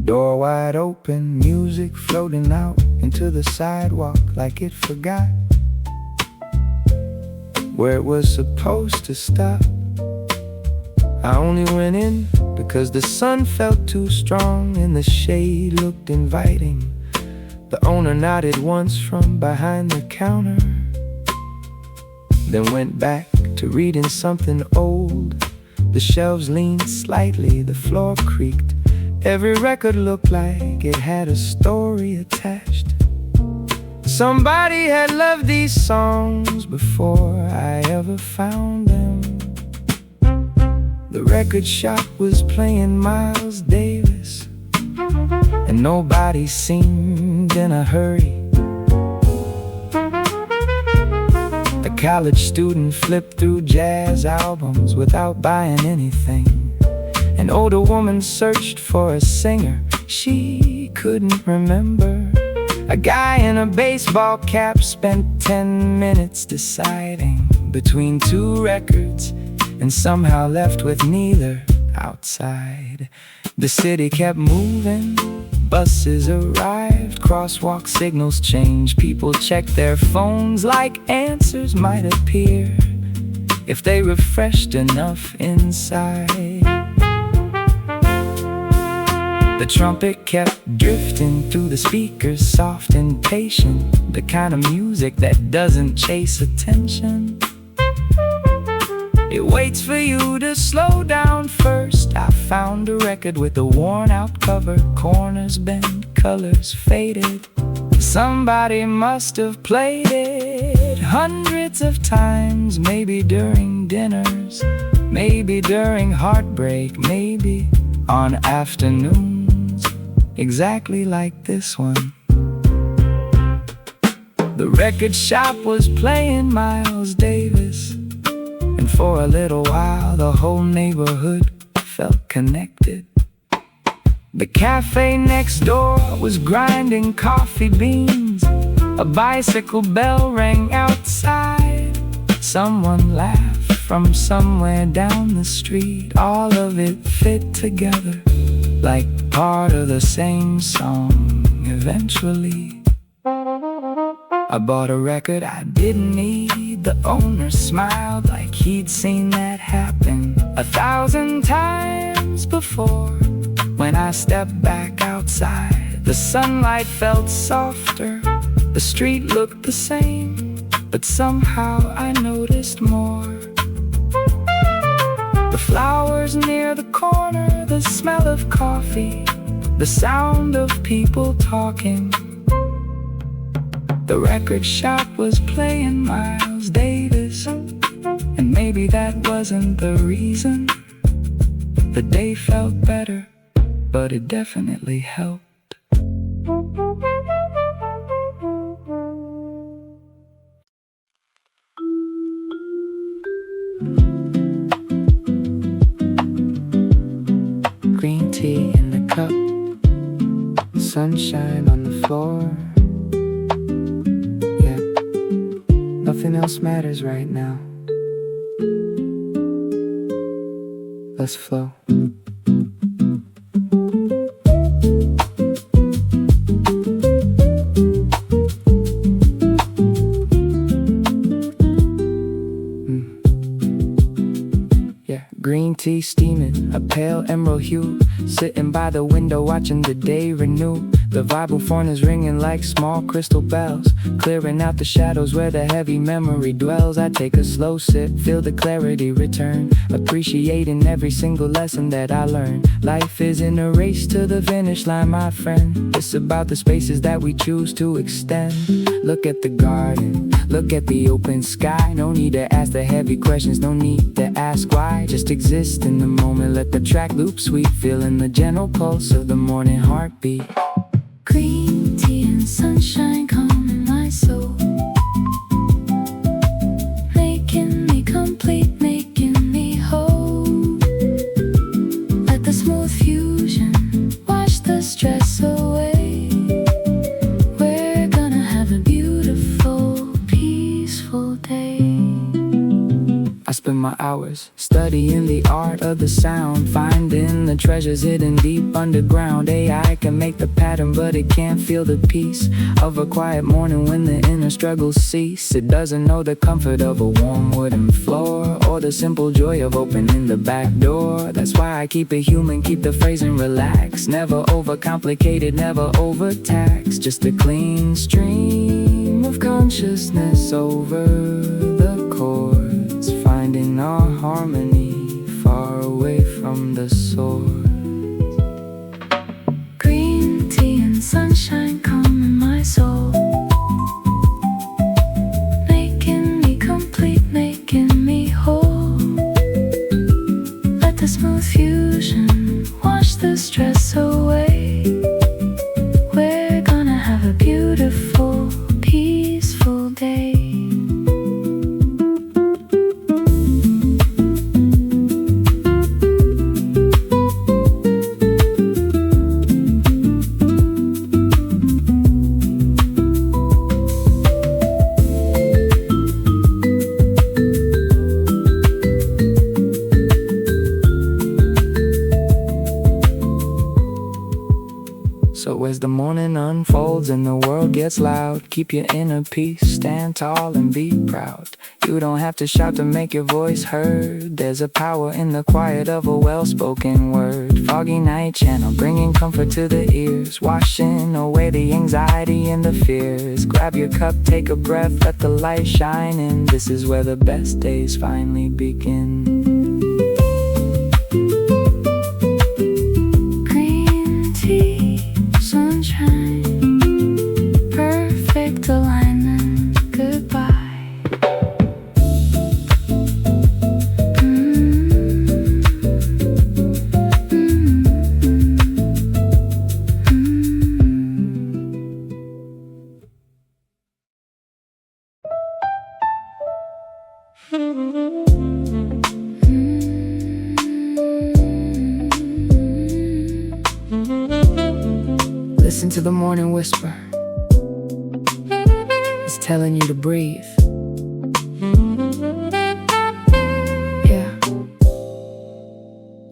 Door wide open, music floating out into to the sidewalk like it forgot where it was supposed to stop. I only went in because the sun felt too strong and the shade looked inviting. The owner nodded once from behind the counter, then went back to reading something old. The shelves leaned slightly, the floor creaked. Every record looked like it had a story attached. Somebody had loved these songs before I ever found them. The record shop was playing Miles Davis, and nobody seemed in a hurry. A college student flipped through jazz albums without buying anything. An older woman searched for a singer she couldn't remember. A guy in a baseball cap spent 10 minutes deciding between two records and somehow left with neither outside. The city kept moving, buses arrived, crosswalk signals changed. People checked their phones like answers might appear if they refreshed enough inside. The trumpet kept drifting through the speakers, soft and patient, the kind of music that doesn't chase attention. It waits for you to slow down first. I found a record with a worn-out cover, corners bent, colors faded. Somebody must have played it hundreds of times, maybe during dinners, maybe during heartbreak, maybe on afternoons exactly like this one. The record shop was playing Miles Davis, and for a little while the whole neighborhood felt connected. The cafe next door was grinding coffee beans. A bicycle bell rang outside. Someone laughed from somewhere down the street. All of it fit together like part of the same song. Eventually I bought a record I didn't need. The owner smiled like he'd seen that happen 1,000 times before. When I stepped back outside, the sunlight felt softer. The street looked the same, but somehow I noticed more. The flowers near the corner, the smell of coffee, the sound of people talking. The record shop was playing Miles Davis, and maybe that wasn't the reason. The day felt better, but it definitely helped. Green tea in the cup, sunshine on the floor. Yeah, nothing else matters right now. Let's flow. Green tea steaming, a pale emerald hue, sitting by the window watching the day renew. The vibraphone is ringing like small crystal bells, clearing out the shadows where the heavy memory dwells. I take a slow sip, feel the clarity return, appreciating every single lesson that I learned. Life isn't a race to the finish line, my friend. It's about the spaces that we choose to extend. Look at the garden, look at the open sky. No need to ask the heavy questions, no need to ask why. Just exist in the moment, let the track loop sweet, feeling the gentle pulse of the morning heartbeat. Green tea and sunshine calming my soul, making me complete, making me whole. Let the smooth fusion wash the stress away. We're gonna have a beautiful, peaceful day. I spent spend my hours studying the art of the sound, finding the treasures hidden deep underground. AI can make the pattern, but it can't feel the peace of a quiet morning when the inner struggles cease. It doesn't know the comfort of a warm wooden floor, or the simple joy of opening the back door. That's why I keep it human, keep the phrasing relaxed. Never overcomplicated, never overtaxed. Just a clean stream of consciousness over the chords, finding our harmony far away from the source. Green tea and sunshine come in my soul, making me complete, making me whole. Let the smooth fusion wash the stress away. We're gonna have a beautiful, peaceful day. So as the morning unfolds and the world gets loud, keep your inner peace, stand tall and be proud. You don't have to shout to make your voice heard. There's a power in the quiet of a well-spoken word. Foggynight channel, bringing comfort to the ears, washing away the anxiety and the fears. Grab your cup, take a breath, let the light shine in. This is where the best days finally begin. Green tea, sunshine, perfect alignment, goodbye. Listen to the morning whisper. It's telling you to breathe. Yeah.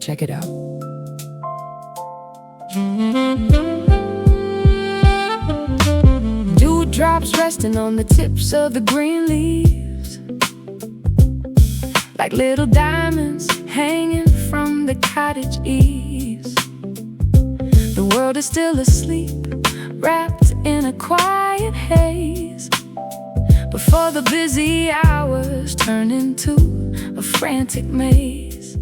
Check it out. Dewdrops resting on the tips of the green leaves, like little diamonds hanging from the cottage eaves. The world is still asleep, wrapped in a quiet haze, before the busy hours turn into a frantic maze.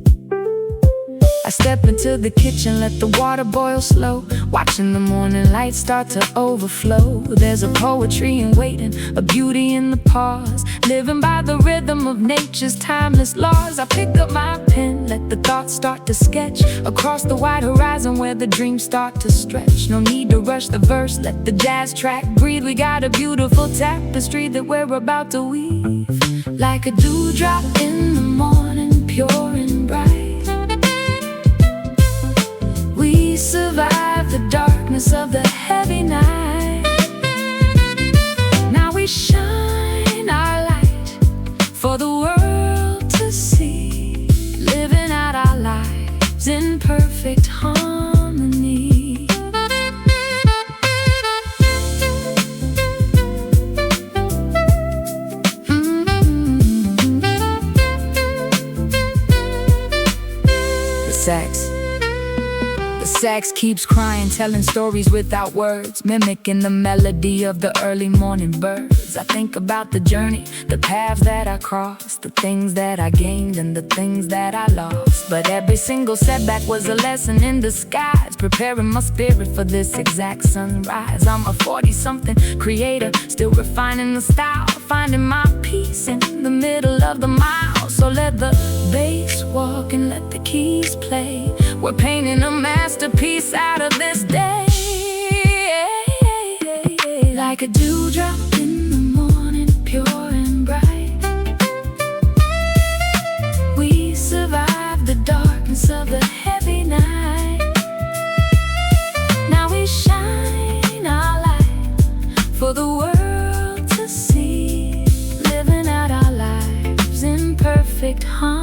I step into the kitchen, let the water boil slow, watching the morning light start to overflow. There's a poetry in waiting, a beauty in the pause, living by the rhythm of nature's timeless laws. I pick up my pen, let the thoughts start to sketch across the wide horizon where the dreams start to stretch. No need to rush the verse, let the jazz track breathe. We got a beautiful tapestry that we're about to weave, like a dewdrop in the morning, pure and bright. We survive the darkness of the heavy night. Now we shine our light for the world to see, living out our lives in perfect harmony. The sax keeps crying, telling stories without words, mimicking the melody of the early morning birds. I think about the journey, the paths that I crossed, the things that I gained and the things that I lost. But every single setback was a lesson in disguise, preparing my spirit for this exact sunrise. I'm a 40-something creator, still refining the style, finding my peace in the middle of the mile. So let the bass walk and let the keys play. We're painting a masterpiece out of this day, like a dewdrop in the morning, pure and bright. We survive the darkness of the heavy night. Now we shine our light for the world to see, living out our lives in perfect harmony.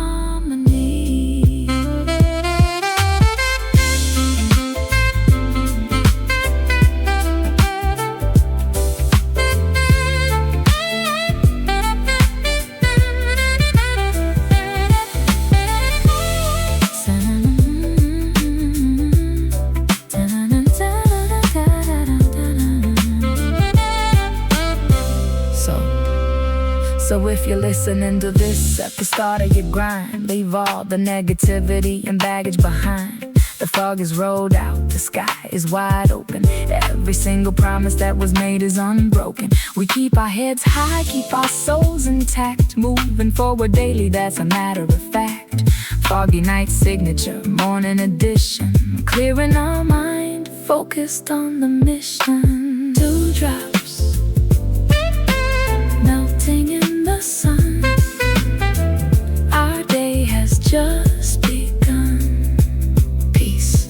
So if you're listening to this at the start of your grind, leave all the negativity and baggage behind. The fog is rolled out, the sky is wide open. Every single promise that was made is unbroken. We keep our heads high, keep our souls intact, moving forward daily, that's a matter of fact. Foggynight signature, morning edition, clearing our mind, focused on the mission. 2 drops melting in the sun. Our day has just begun. Peace.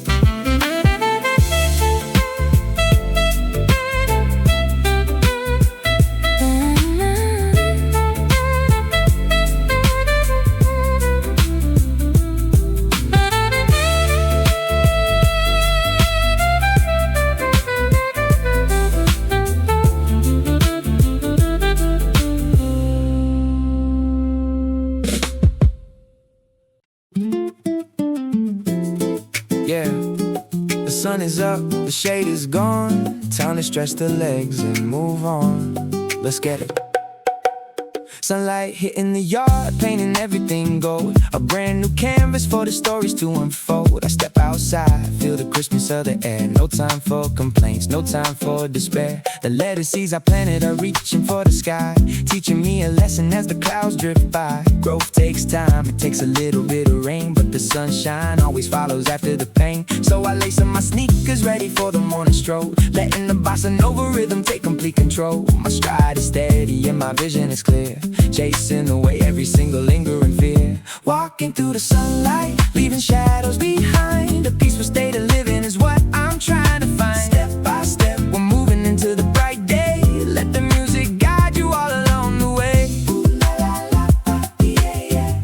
Yeah, the sun is up, the shade is gone. Time to stretch the legs and move on. Let's get it. Sunlight hitting the yard, painting everything gold. A brand new canvas for the stories to unfold. I step outside, feel the crispness of the air. No time for complaints, no time for despair. The lettuce seeds I planted are reaching for the sky, teaching me a lesson as the clouds drift by. Growth takes time, it takes a little bit of rain, but the sunshine always follows after the pain. So I lace up my sneakers, ready for the morning stroll, letting the bossa nova rhythm take complete control. My stride is steady and my vision is clear, chasing away every single lingering fear. Walking through the sunlight, leaving shadows behind. A peaceful state of living is what I'm trying to find. Step by step, we're moving into the bright day. Let the music guide you all along the way. Ooh, la, la, la, yeah, yeah.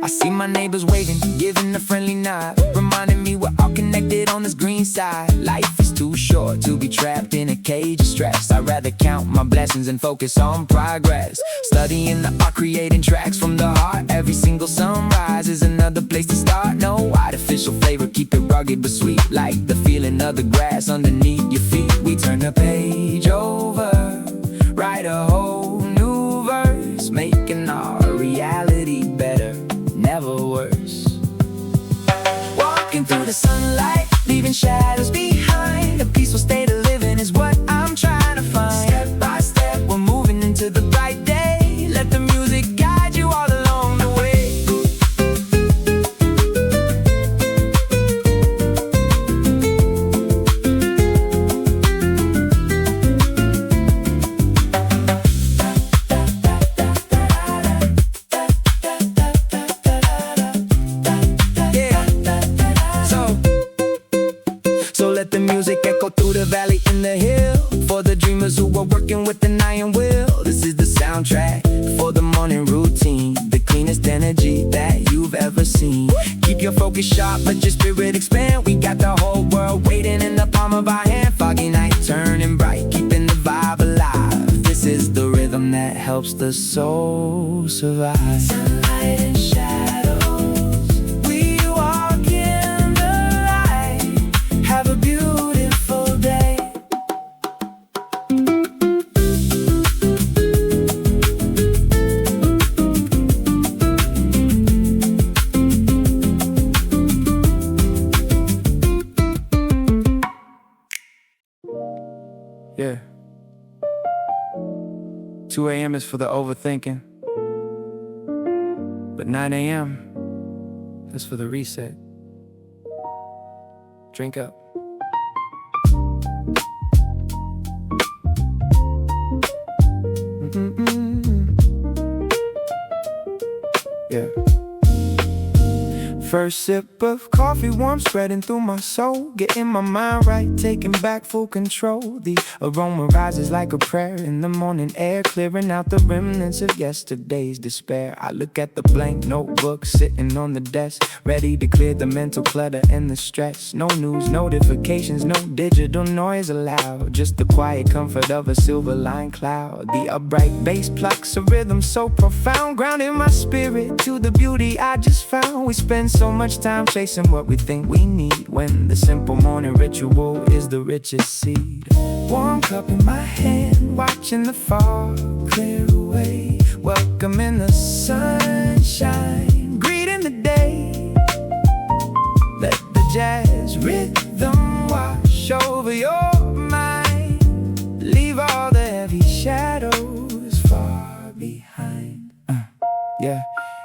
I see my neighbors waving, giving a friendly nod, reminding me we're all connected on this green side. Life is too short to be trapped in a cage of stress. I'd rather count my blessings and focus on progress. Studying the art, creating tracks from the heart. Every single sunrise is another place to start. No artificial flavor, keep it rugged but sweet, like the feeling of the grass underneath your feet. We turn the page over, write a whole new verse, making our reality better, never worse. Walking through the sunlight, leaving shadows behind. A peaceful state of living is what I'm trying to find. Step by step, we're moving into the bright day. Let the music guide you all along the way. So let the music echo through the valley in the hill. For the dreamers who are working with an iron will. This is the soundtrack for the morning routine, the cleanest energy that you've ever seen. Keep your focus sharp, let your spirit expand. We got the whole world waiting in the palm of our hand. Foggy night turning bright, keeping the vibe alive. This is the rhythm that helps the soul survive. Sunlight and shadows, we walk in the light. Have a beautiful day. Yeah. 2 a.m. is for the overthinking, but 9 a.m. is for the reset. Drink up. Yeah. First sip of coffee, warm spreading through my soul, getting my mind right, taking back full control. The aroma rises like a prayer in the morning air, clearing out the remnants of yesterday's despair. I look at the blank notebook sitting on the desk, ready to clear the mental clutter and the stress. No news notifications, no digital noise allowed, just the quiet comfort of a silver-lined cloud. The upright bass plucks a rhythm so profound, grounding my spirit to the beauty I just found. We spend so much time chasing what we think we need, when the simple morning ritual is the richest seed. Warm cup in my hand, watching the fog clear away, welcoming the sunshine, greeting the day. Let the jazz rhythm wash over your mind, leave all the heavy shadows far behind. Yeah.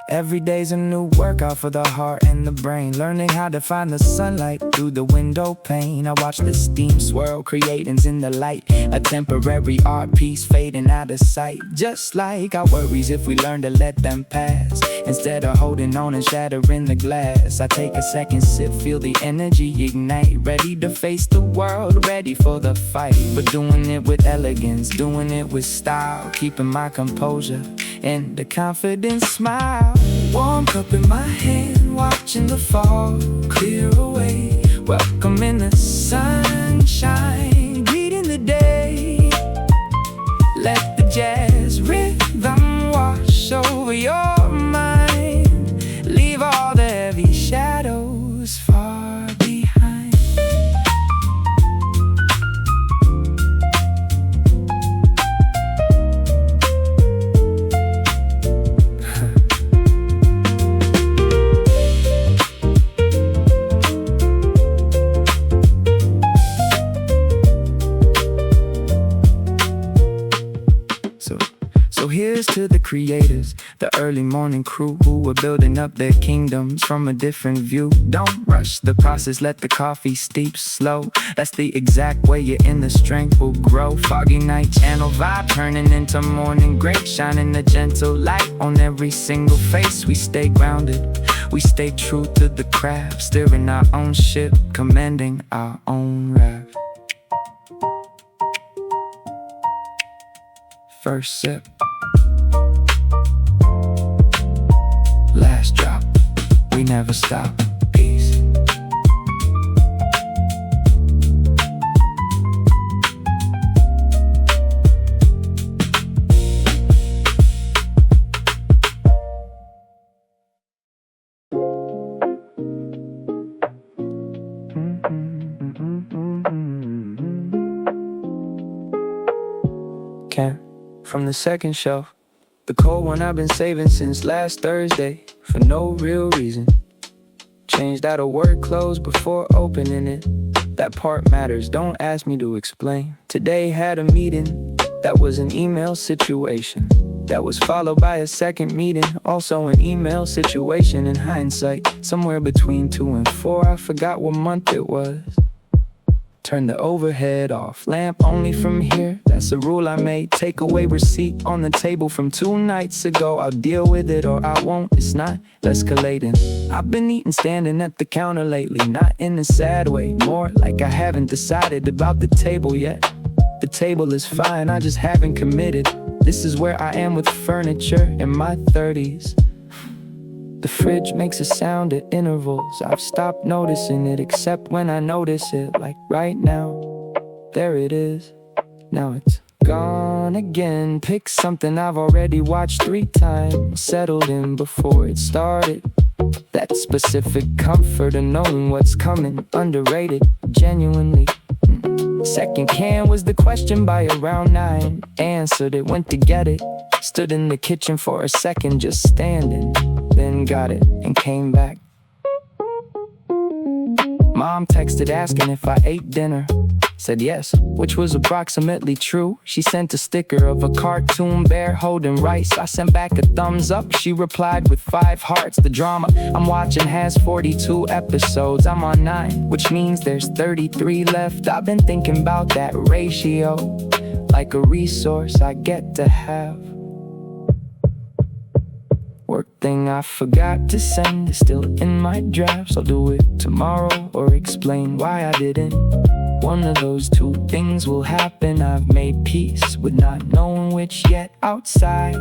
Every day's a new workout for the heart and the brain, learning how to find the sunlight through the window pane. I watch the steam swirl, creating in the light, a temporary art piece fading out of sight. Just like our worries, if we learn to let them pass, instead of holding on and shattering the glass. I take a second sip, feel the energy ignite, ready to face the world, ready for the fight. But doing it with elegance, doing it with style, keeping my composure and the confident smile. Warm cup in my hand, watching the fog clear away, welcoming the sunshine, greeting the day. Let the jazz rhythm wash over your mind, leave all the heavy shadows far behind. So here's to the creators, the early morning crew, who were building up their kingdoms from a different view. Don't rush the process, let the coffee steep slow. That's the exact way your inner strength will grow. Foggy night channel vibe turning into morning grace, shining a gentle light on every single face. We stay grounded, we stay true to the craft, steering our own ship, commanding our own raft. First sip, last drop, we never stop. Peace. Can't from the second shelf, the cold one I've been saving since last Thursday, for no real reason. Changed out of work clothes before opening it. That part matters, don't ask me to explain. Today had a meeting, that was an email situation, that was followed by a second meeting, also an email situation. In hindsight, somewhere between 2 and 4, I forgot what month it was. Turn the overhead off, lamp only from here, that's a rule I made. Take away receipt on the table from 2 nights ago. I'll deal with it or I won't, it's not escalating. I've been eating standing at the counter lately, not in a sad way, more like I haven't decided about the table yet. The table is fine, I just haven't committed. This is where I am with furniture in my 30s. The fridge makes a sound at intervals. I've stopped noticing it, except when I notice it. Like right now, there it is. Now it's gone again. Pick something I've already watched 3 times, settled in before it started. That specific comfort of knowing what's coming, underrated, genuinely. Second can was the question by around 9. Answered it, went to get it. Stood in the kitchen for a second, just standing. Then got it and came back. Mom texted asking if I ate dinner. Said yes, which was approximately true. She sent a sticker of a cartoon bear holding rice. I sent back a thumbs up, she replied with 5 hearts. The drama I'm watching has 42 episodes. I'm on 9, which means there's 33 left. I've been thinking about that ratio, like a resource I get to have. Work thing I forgot to send is still in my drafts. I'll do it tomorrow or explain why I didn't. One of those 2 things will happen. I've made peace with not knowing which yet. Outside,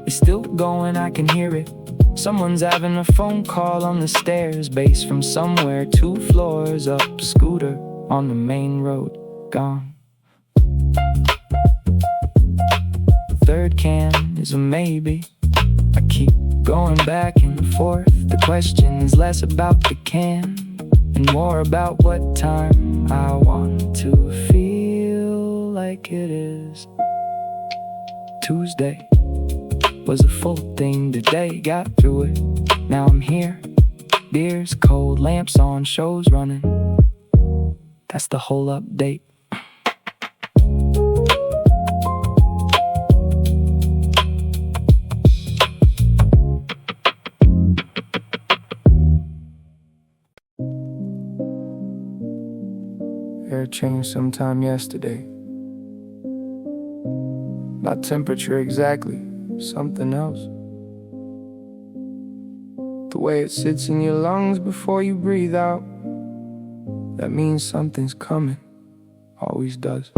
it's still going, I can hear it. Someone's having a phone call on the stairs, bass from somewhere 2 floors up. Scooter on the main road, gone. Third can is a maybe. I keep going back and forth. The question is less about the can and more about what time I want to feel like it is. Tuesday was a full thing today, got through it. Now I'm here, beers cold, lamps on, shows running. That's the whole update. Air changed sometime yesterday. Not temperature exactly, something else. The way it sits in your lungs before you breathe out. That means something's coming, always does.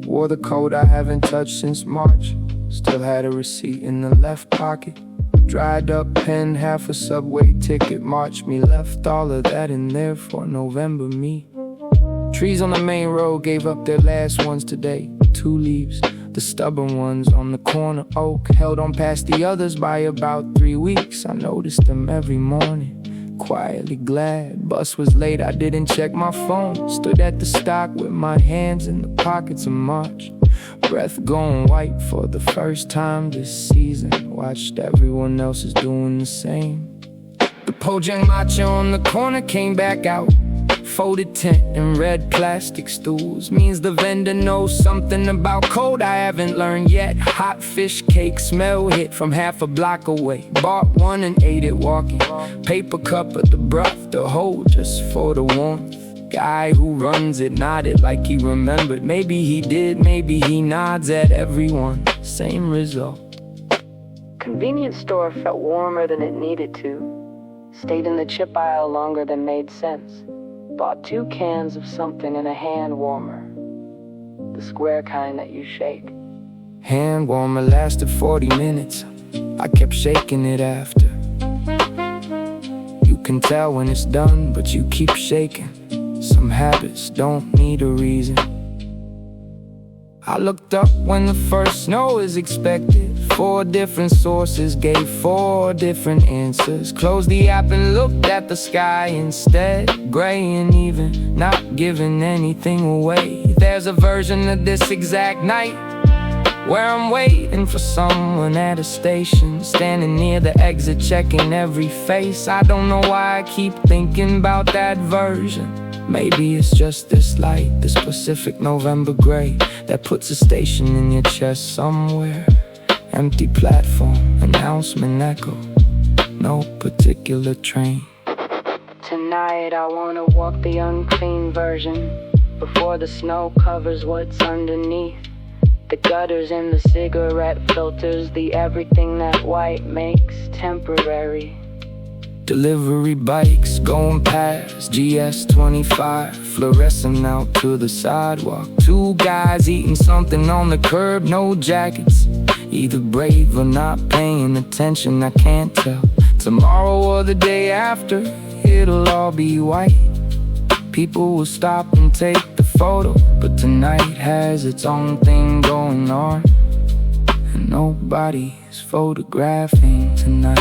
Wore the coat I haven't touched since March. Still had a receipt in the left pocket. Dried up pen, half a subway ticket. Marched me, left all of that in there for November me. Trees on the main road gave up their last ones today. 2 leaves, the stubborn ones on the corner oak. Held on past the others by about 3 weeks. I noticed them every morning, quietly glad. Bus was late, I didn't check my phone. Stood at the stock with my hands in the pockets of March. Breath going white for the first time this season. Watched everyone else is doing the same. The Pojang matcha on the corner came back out. Folded tent and red plastic stools. Means the vendor knows something about code I haven't learned yet. Hot fish cake smell hit from half a block away. Bought one and ate it walking. Paper cup of the broth to hold just for the warmth. Guy who runs it nodded like he remembered. Maybe he did, maybe he nods at everyone. Same result. Convenience store felt warmer than it needed to. Stayed in the chip aisle longer than made sense. Bought 2 cans of something in a hand warmer. The square kind that you shake. Hand warmer lasted 40 minutes. I kept shaking it after. You can tell when it's done, but you keep shaking. Some habits don't need a reason. I looked up when the first snow is expected. 4 different sources gave 4 different answers. Closed the app and looked at the sky instead. Gray and even, not giving anything away. There's a version of this exact night where I'm waiting for someone at a station, standing near the exit checking every face. I don't know why I keep thinking about that version. Maybe it's just this light, this Pacific November gray, that puts a station in your chest somewhere. Empty platform, announcement echo, no particular train. Tonight I wanna walk the unclean version, before the snow covers what's underneath. The gutters and the cigarette filters, the everything that white makes temporary. Delivery bikes going past GS25, fluorescent out to the sidewalk. 2 guys eating something on the curb, no jackets. Either brave or not paying attention, I can't tell. Tomorrow or the day after, it'll all be white. People will stop and take the photo, but tonight has its own thing going on, and nobody's photographing tonight.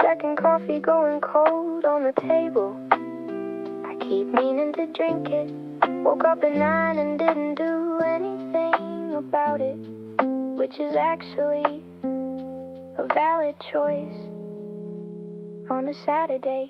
Second coffee going cold on the table. I keep meaning to drink it. Woke up at 9 and didn't do anything about it, which is actually a valid choice on a Saturday.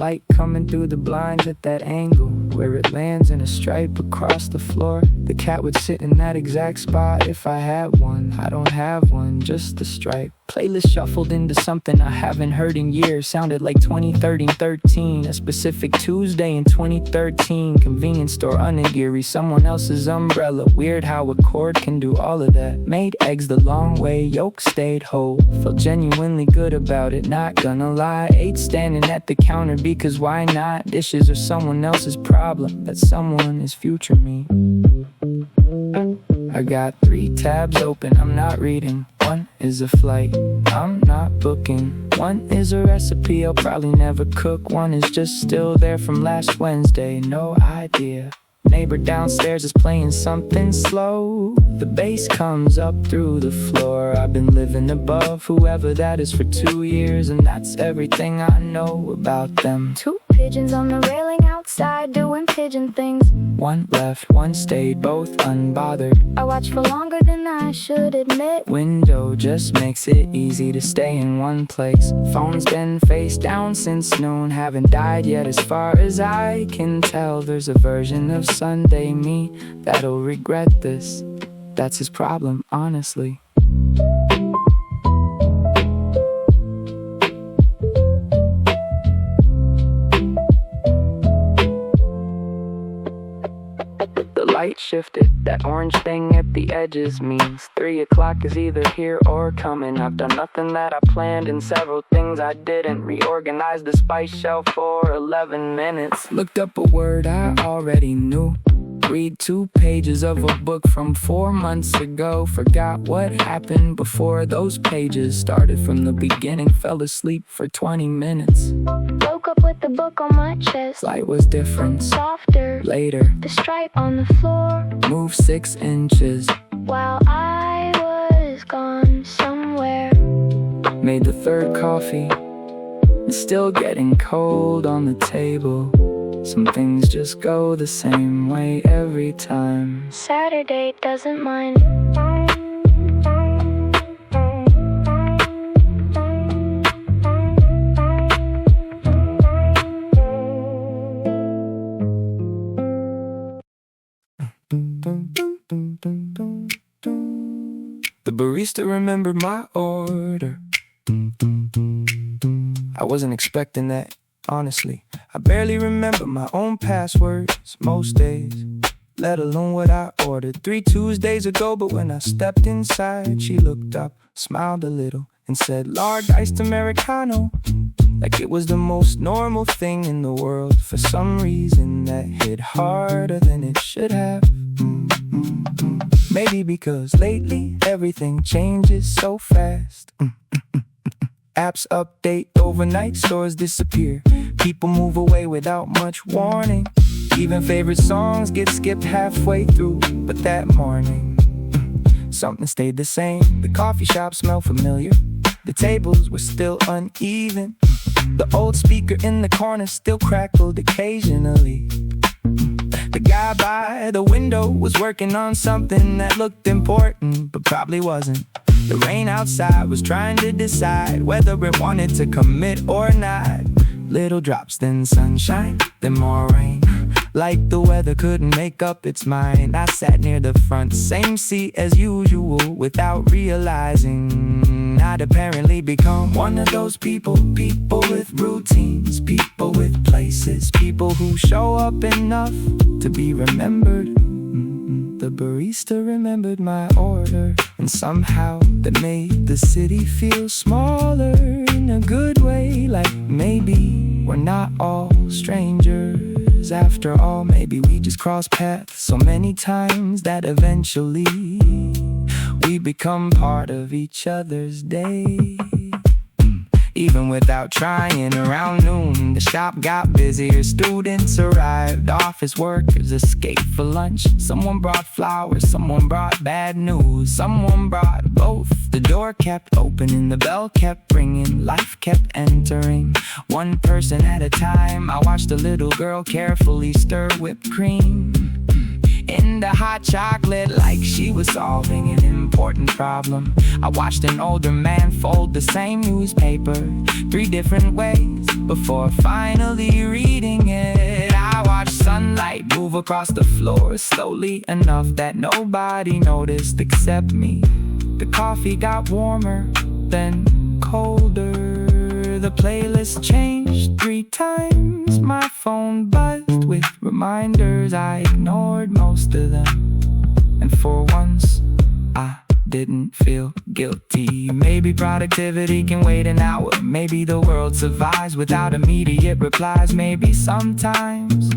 Light coming through the blinds at that angle, where it lands in a stripe across the floor. The cat would sit in that exact spot if I had one. I don't have one, just the stripe. Playlist shuffled into something I haven't heard in years. Sounded like 2013, a specific Tuesday in 2013. Convenience store onigiri, someone else's umbrella. Weird how a chord can do all of that. Made eggs the long way, yolk stayed whole. Felt genuinely good about it, not gonna lie. Ate standing at the counter because why not? Dishes are someone else's problem, that someone is future me. I got 3 tabs open, I'm not reading. 1 is a flight, I'm not booking. 1 is a recipe I'll probably never cook. 1 is just still there from last Wednesday, no idea. Neighbor downstairs is playing something slow. The bass comes up through the floor. I've been living above whoever that is for 2 years, and that's everything I know about them. 2 pigeons on the railing outside doing pigeon things. 1 left, 1 stayed, both unbothered. I watch for longer than I should admit. Window just makes it easy to stay in one place. Phone's been face down since noon, haven't died yet as far as I can tell. There's a version of Sunday me that'll regret this. That's his problem, honestly. Light shifted, that orange thing at the edges means 3 o'clock is either here or coming. I've done nothing that I planned and several things I didn't. Reorganized the spice shelf for 11 minutes. Looked up a word I already knew. Read 2 pages of a book from 4 months ago. Forgot what happened before those pages started from the beginning. Fell asleep for 20 minutes. Woke up with the book on my chest. Light was different. Softer. Later. The stripe on the floor. Moved 6 inches. While I was gone somewhere. Made the 3rd coffee. It's still getting cold on the table. Some things just go the same way every time. Saturday doesn't mind. The barista remembered my order. I wasn't expecting that. Honestly, I barely remember my own passwords most days, let alone what I ordered 3 Tuesdays ago. But when I stepped inside, she looked up, smiled a little, and said, "Large iced Americano," like it was the most normal thing in the world. For some reason that hit harder than it should have. Maybe because lately everything changes so fast. Apps update overnight, stores disappear. People move away without much warning. Even favorite songs get skipped halfway through. But that morning, something stayed the same. The coffee shop smelled familiar. The tables were still uneven. The old speaker in the corner still crackled occasionally. The guy by the window was working on something that looked important, but probably wasn't. The rain outside was trying to decide whether it wanted to commit or not. Little drops, then sunshine, then more rain. Like the weather couldn't make up its mind. I sat near the front, same seat as usual, without realizing I'd apparently become one of those people. People with routines, people with places, people who show up enough to be remembered. The barista remembered my order, and somehow that made the city feel smaller in a good way. Like maybe we're not all strangers after all. Maybe we just cross paths so many times that eventually we become part of each other's day. Even without trying, around noon the shop got busier. Students arrived, office workers escaped for lunch. Someone brought flowers, someone brought bad news, someone brought both. The door kept opening, the bell kept ringing, life kept entering, one person at a time. I watched a little girl carefully stir whipped cream into hot chocolate like she was solving an important problem. I watched an older man fold the same newspaper 3 different ways before finally reading it. I watched sunlight move across the floor slowly enough that nobody noticed except me. The coffee got warmer, then colder. The playlist changed 3 times. My phone buzzed with reminders. I ignored most of them, and for once I didn't feel guilty. Maybe productivity can wait an hour. Maybe the world survives without immediate replies. Maybe sometimes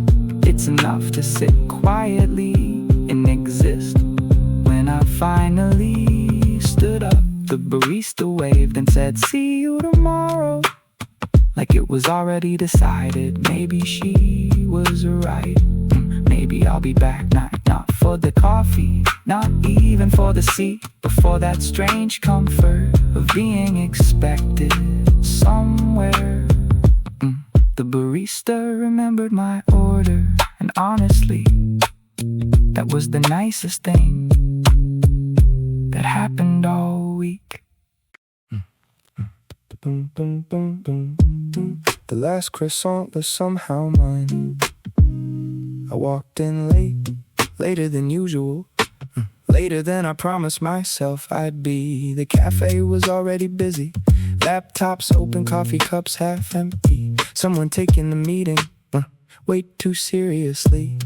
it's enough to sit quietly and exist. When when I finally stood up, the barista waved and said, "See you tomorrow." Like it was already decided. Maybe she was right. Maybe I'll be back, not for the coffee, not even for the seat, but for that strange comfort of being expected somewhere. The barista remembered my order, and honestly, that was the nicest thing that happened all week. The last croissant was somehow mine. I walked in late, later than usual, later than I promised myself I'd be. The cafe was already busy, laptops open, coffee cups half empty. Someone taking the meeting way too seriously.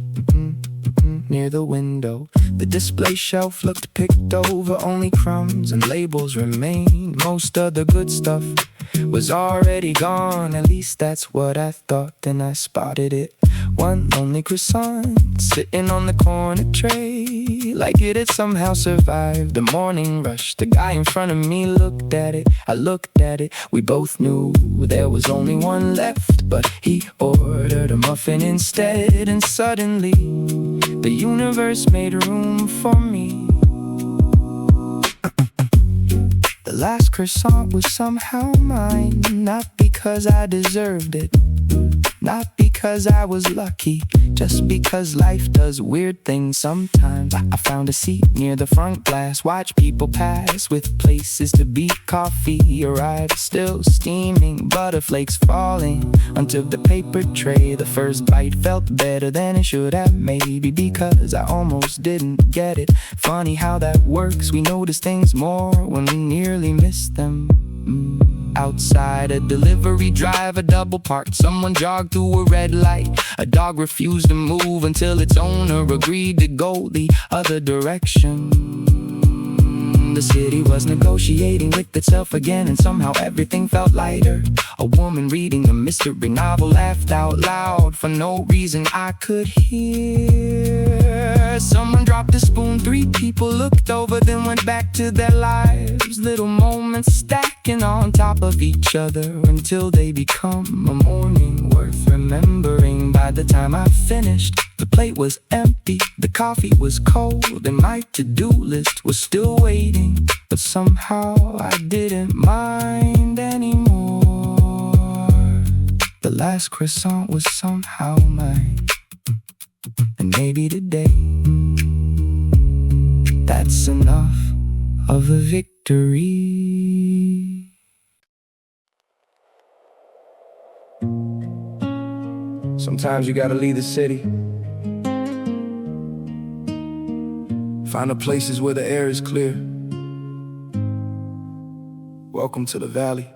Near the window, the display shelf looked picked over. Only crumbs and labels remained. Most of the good stuff was already gone. At least that's what I thought. Then I spotted it, one lonely croissant sitting on the corner tray, like it had somehow survived the morning rush. The guy in front of me looked at it, I looked at it. We both knew there was only one left, but he ordered a muffin instead. And suddenly the universe made room for me. The last croissant was somehow mine, not because I deserved it, not because I was lucky, just because life does weird things sometimes. I found a seat near the front glass, watch people pass with places to beat. Coffee arrived, still steaming, butter flakes falling onto the paper tray. The first bite felt better than it should have, maybe because I almost didn't get it. Funny how that works, we notice things more when we nearly miss them. Outside a delivery driver double parked. Someone jogged through a red light. A dog refused to move until its owner agreed to go the other direction. The city was negotiating with itself again, and somehow everything felt lighter. A woman reading a mystery novel laughed out loud for no reason I could hear. Someone dropped a spoon, 3 people looked over, then went back to their lives. Little moments stacking on top of each other until they become a morning worth remembering. By the time I finished, the plate was empty, the coffee was cold, and my to-do list was still waiting. But somehow I didn't mind anymore. The last croissant was somehow mine. And maybe today, that's enough of a victory. Sometimes you gotta leave the city, find the places where the air is clear. Welcome to the valley.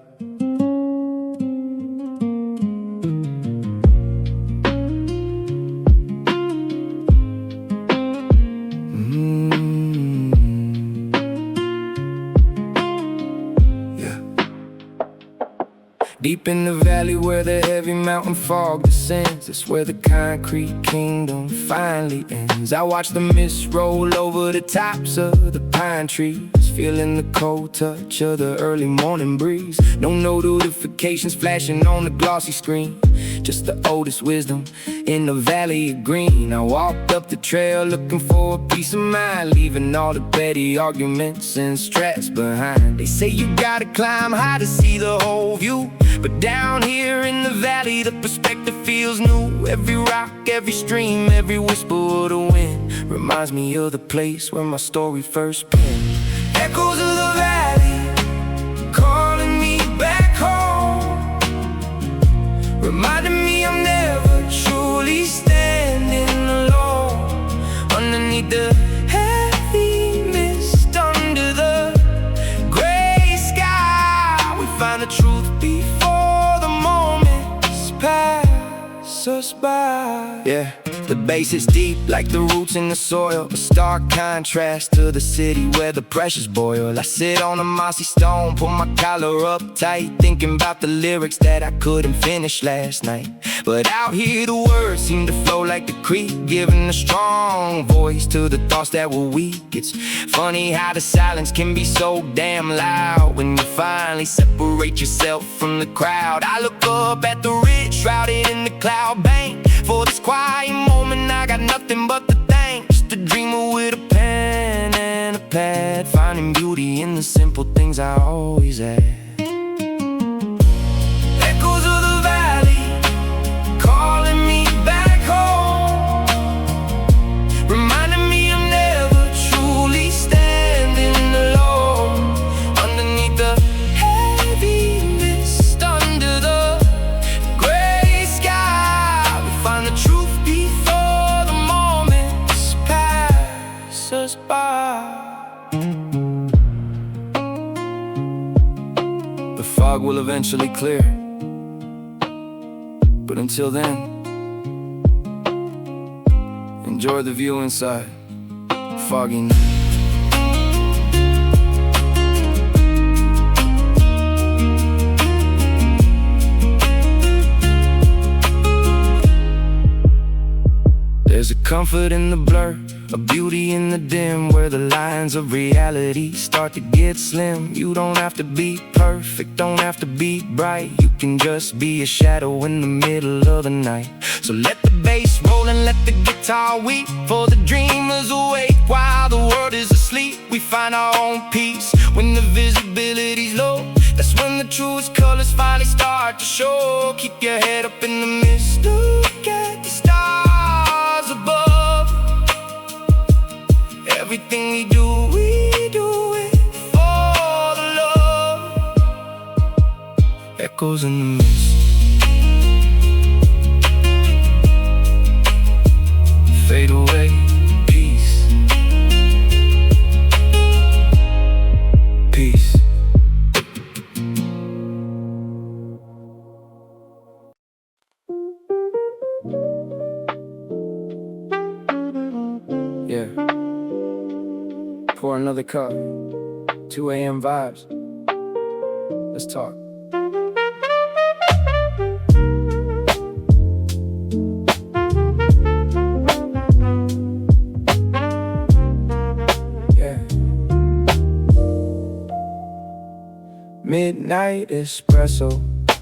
Deep in the valley where the heavy mountain fog descends, it's where the concrete kingdom finally ends. I watch the mist roll over the tops of the pine trees, feeling the cold touch of the early morning breeze. No notifications flashing on the glossy screen, just the oldest wisdom in the valley of green. I walked up the trail looking for a peace of mind, leaving all the petty arguments and stress behind. They say you gotta climb high to see the whole view, but down here in the valley the perspective feels new. Every rock, every stream, every whisper of the wind reminds me of the place where my story first penned. Echoes of the valley calling me back home, reminding me I'm never truly standing alone. Underneath the heavy mist, under the gray sky, we find the truth before the moments pass pass us by. Yeah, the bass is deep like the roots in the soil, a stark contrast to the city where the pressures boil. I sit on a mossy stone, pull my collar up tight, thinking about the lyrics that I couldn't finish last night. But out here the words seem to flow like the creek, giving a strong voice to the thoughts that were weak. It's funny how the silence can be so damn loud when you finally separate yourself from the crowd. I look up at the ridge, shrouded in the cloud bank. For this quiet moment I got nothing but to thank. Just a dreamer with a pen and a pad, finding beauty in the simple things I always had. Echoes of the valley calling me back home, reminding me I'm never truly standing alone. Underneath the heavy mist, under the gray sky, we find the truth before the moments pass us by. The fog will eventually clear, but until then, enjoy the view inside Foggynight. There's a comfort in the blur, a beauty in the dim, where the lines of reality start to get slim. You don't have to be perfect, don't have to be bright. You can just be a shadow in the middle of the night. So let the bass roll and let the guitar weep, for the dreamers awake while the world is asleep. We find our own peace when the visibility's low. That's when the truest colors finally start to show. Keep your head up in the mist, look at the stars above. Everything we do it for the love. Echoes in the mist, fade away, peace, peace. Yeah. Pour another cup, 2 a.m. vibes. Let's talk. Yeah. Midnight espresso,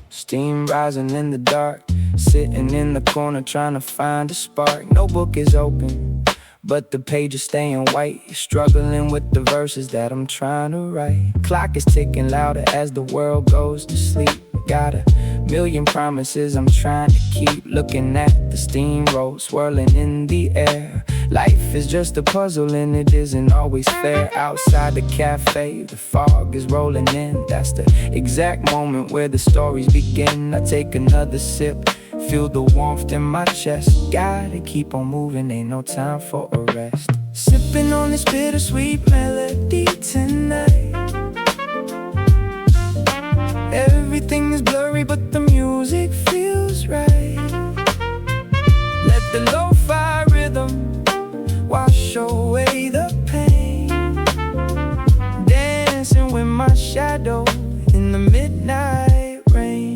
steam rising in the dark, sitting in the corner trying to find a spark. No book is open, but the pages staying white, struggling with the verses that I'm trying to write. Clock is ticking louder as the world goes to sleep. Got a million promises I'm trying to keep, looking at the steam roll swirling in the air. Life is just a puzzle and it isn't always fair. Outside the cafe, the fog is rolling in. That's the exact moment where the stories begin. I take another sip, feel the warmth in my chest. Gotta keep on moving, ain't no time for a rest. Sipping on this bittersweet melody tonight. Everything is blurry but the music feels right. Let the lo-fi rhythm wash away the pain, dancing with my shadow in the midnight rain.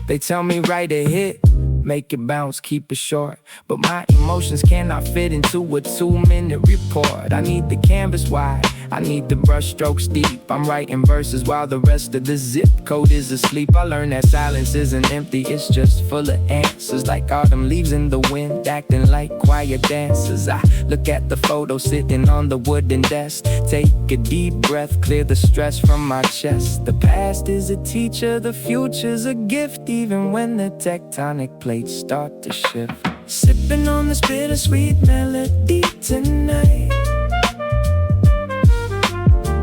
They tell me write a hit, make it bounce, keep it short, but my emotions cannot fit into a 2-minute report. I need the canvas wide, I need the brush strokes deep. I'm writing verses while the rest of the zip code is asleep. I learned that silence isn't empty, it's just full of answers, like autumn leaves in the wind, acting like quiet dancers. I look at the photo sitting on the wooden desk, take a deep breath, clear the stress from my chest. The past is a teacher, the future's a gift, even when the tectonic plates start to shift. Sipping on this bittersweet melody tonight.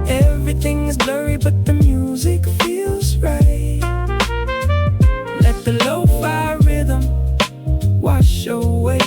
Everything is blurry but the music feels right. Let the lo-fi rhythm wash away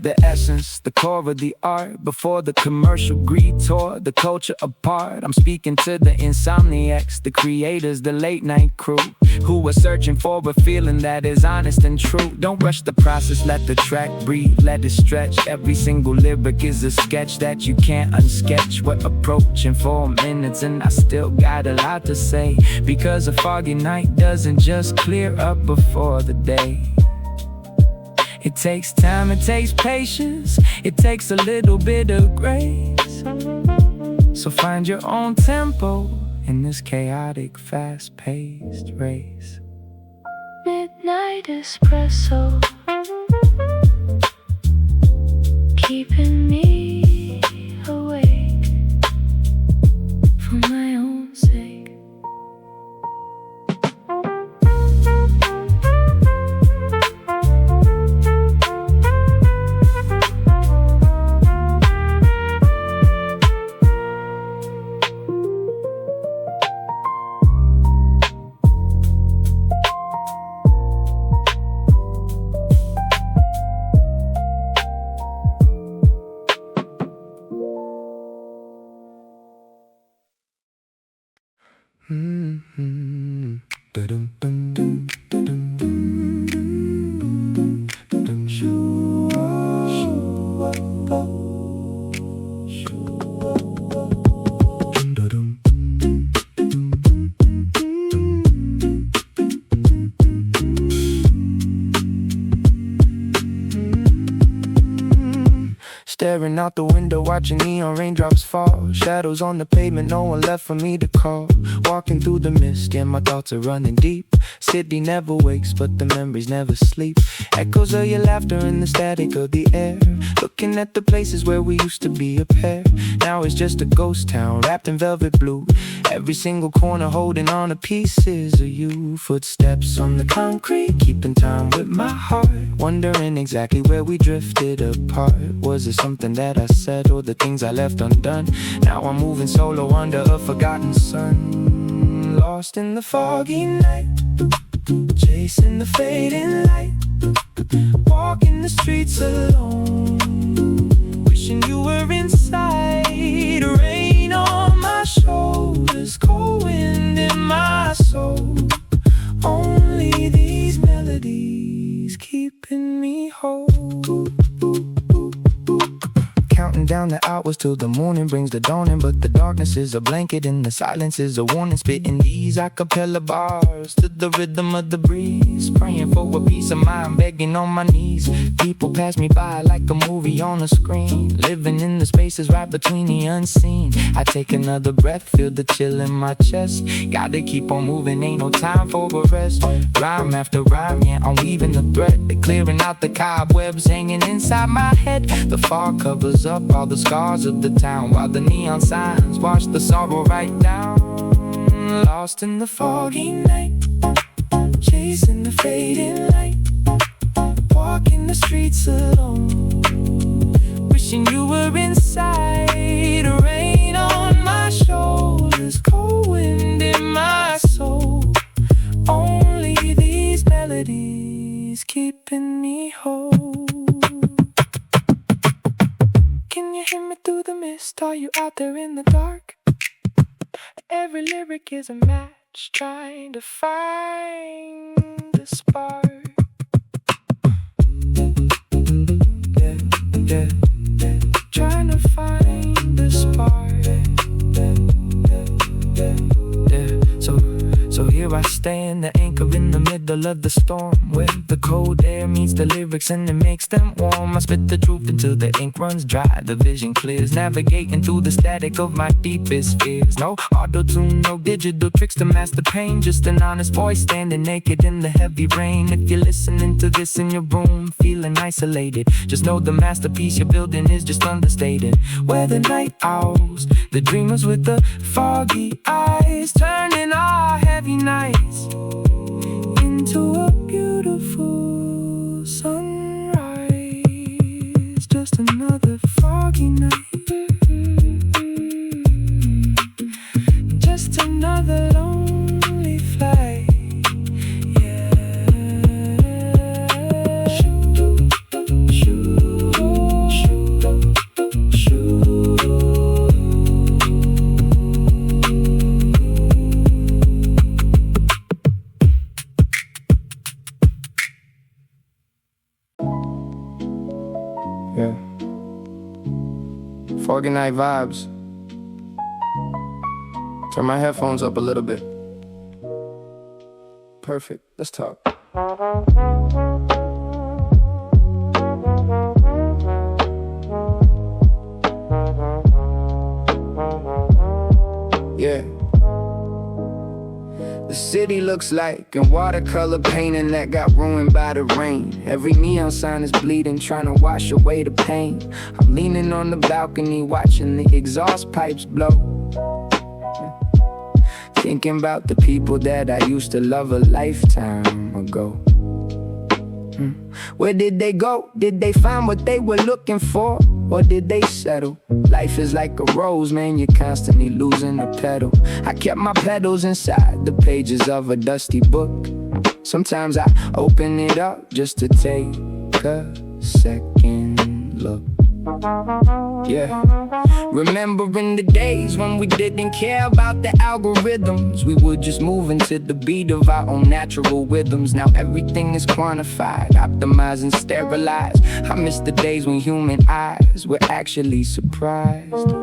the essence, the core of the art. Before the commercial greed tore the culture apart. I'm speaking to the insomniacs, the creators, the late night crew, who are searching for a feeling that is honest and true. Don't rush the process, let the track breathe, let it stretch. Every single lyric is a sketch that you can't unsketch. We're approaching 4 minutes and I still got a lot to say, because a foggy night doesn't just clear up before the day. It takes time, it takes patience, it takes a little bit of grace. So find your own tempo in this chaotic, fast-paced race. Midnight espresso, keeping me awake for my own sake. Staring out the window, watching neon raindrops fall. Shadows on the pavement, no one left for me to call. Walking through the mist, yeah, my thoughts are running deep. City never wakes, but the memories never sleep. Echoes of your laughter and the static of the air. Looking at the places where we used to be a pair. Now it's just a ghost town, wrapped in velvet blue. Every single corner holding on to pieces of you. Footsteps on the concrete, keeping time with my heart. Wondering exactly where we drifted apart. Was it something that I said or the things I left undone? Now I'm moving solo under a forgotten sun. Lost in the foggy night, chasing the fading light. Walking the streets alone, wishing you were inside. Rain on my shoulders, cold wind in my soul. Only these melodies keeping me whole. Counting down the hours till the morning brings the dawning. But the darkness is a blanket and the silence is a warning. Spitting these a cappella bars to the rhythm of the breeze. Praying for a peace of mind, begging on my knees. People pass me by like a movie on a screen. Living in the spaces right between the unseen. I take another breath, feel the chill in my chest. Gotta keep on moving, ain't no time for a rest. Rhyme after rhyme, yeah, I'm weaving the thread. They're clearing out the cobwebs hanging inside my head. The fog covers up all the scars of the town, while the neon signs wash the sorrow right down. Lost in the foggy night, chasing the fading light. Walking the streets alone, wishing you were inside. Rain on my shoulders, cold wind in my soul. Only these melodies keeping me whole. Can you hear me through the mist? Are you out there in the dark? Every lyric is a match, trying to find the spark. Trying to find the spark. So here I stand, the anchor in the middle of the storm, where the cold air meets the lyrics and it makes them warm. I spit the truth until the ink runs dry, the vision clears, navigating through the static of my deepest fears. No auto-tune, no digital tricks to mask the pain, just an honest voice standing naked in the heavy rain. If you're listening to this in your room, feeling isolated, just know the masterpiece you're building is just understated. We're the night owls, the dreamers with the foggy eyes, turning our heavy nights into a beautiful sunrise. Just another foggy night, just another lonely flight. Yeah. Shoo, shoo. Foggynight vibes. Turn my headphones up a little bit. Perfect. Let's talk. Yeah. The city looks like a watercolor painting that got ruined by the rain. Every neon sign is bleeding, trying to wash away the pain. I'm leaning on the balcony, watching the exhaust pipes blow. Thinking about the people that I used to love a lifetime ago. Where did they go? Did they find what they were looking for? Or did they settle? Life is like a rose, man, you're constantly losing a petal. I kept my petals inside the pages of a dusty book. Sometimes I open it up just to take a second look. Yeah, remembering the days when we didn't care about the algorithms. We would just move into the beat of our own natural rhythms. Now everything is quantified, optimized and sterilized. I miss the days when human eyes were actually surprised.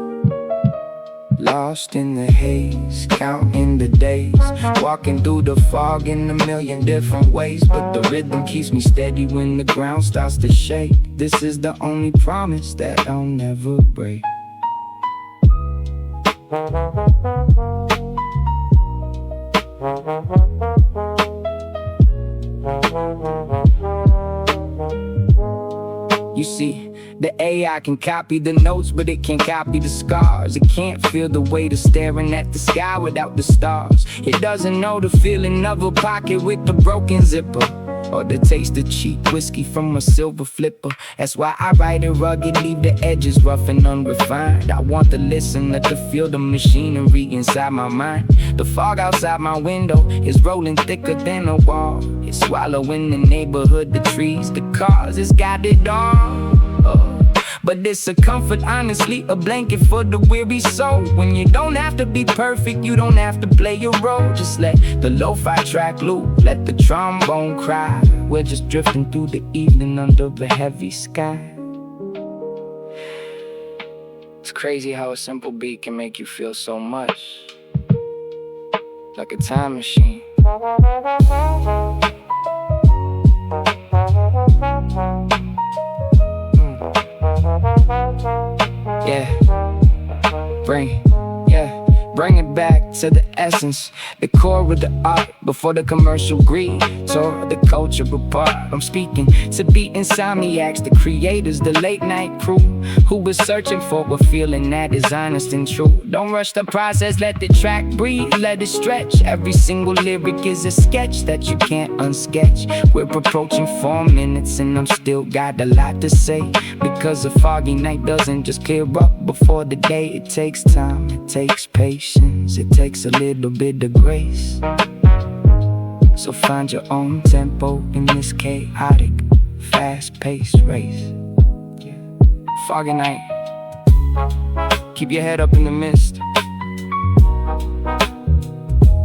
Lost in the haze, counting the days, walking through the fog in a million different ways. But the rhythm keeps me steady when the ground starts to shake. This is the only promise that I'll never break. You see, the AI can copy the notes, but it can't copy the scars. It can't feel the weight of staring at the sky without the stars. It doesn't know the feeling of a pocket with the broken zipper, or the taste of cheap whiskey from a silver flipper. That's why I write it rugged, leave the edges rough and unrefined. I want the listener to feel the machinery inside my mind. The fog outside my window is rolling thicker than a wall. It's swallowing the neighborhood, the trees, the cars. It's got it all. But it's a comfort, honestly, a blanket for the weary soul. When you don't have to be perfect, you don't have to play your role. Just let the lo-fi track loop, let the trombone cry. We're just drifting through the evening under the heavy sky. It's crazy how a simple beat can make you feel so much, like a time machine. Bring it back to the essence, the core of the art before the commercial greed tore the culture apart. I'm speaking to beat insomniacs, the creators, the late night crew, who was searching for a feeling that is honest and true. Don't rush the process, let the track breathe, let it stretch. Every single lyric is a sketch that you can't unsketch. We're approaching 4 minutes and I'm still got a lot to say, because a foggy night doesn't just clear up before the day. It takes time, it takes patience, it takes a little bit of grace. So find your own tempo in this chaotic, fast-paced race. Foggy night, keep your head up in the mist.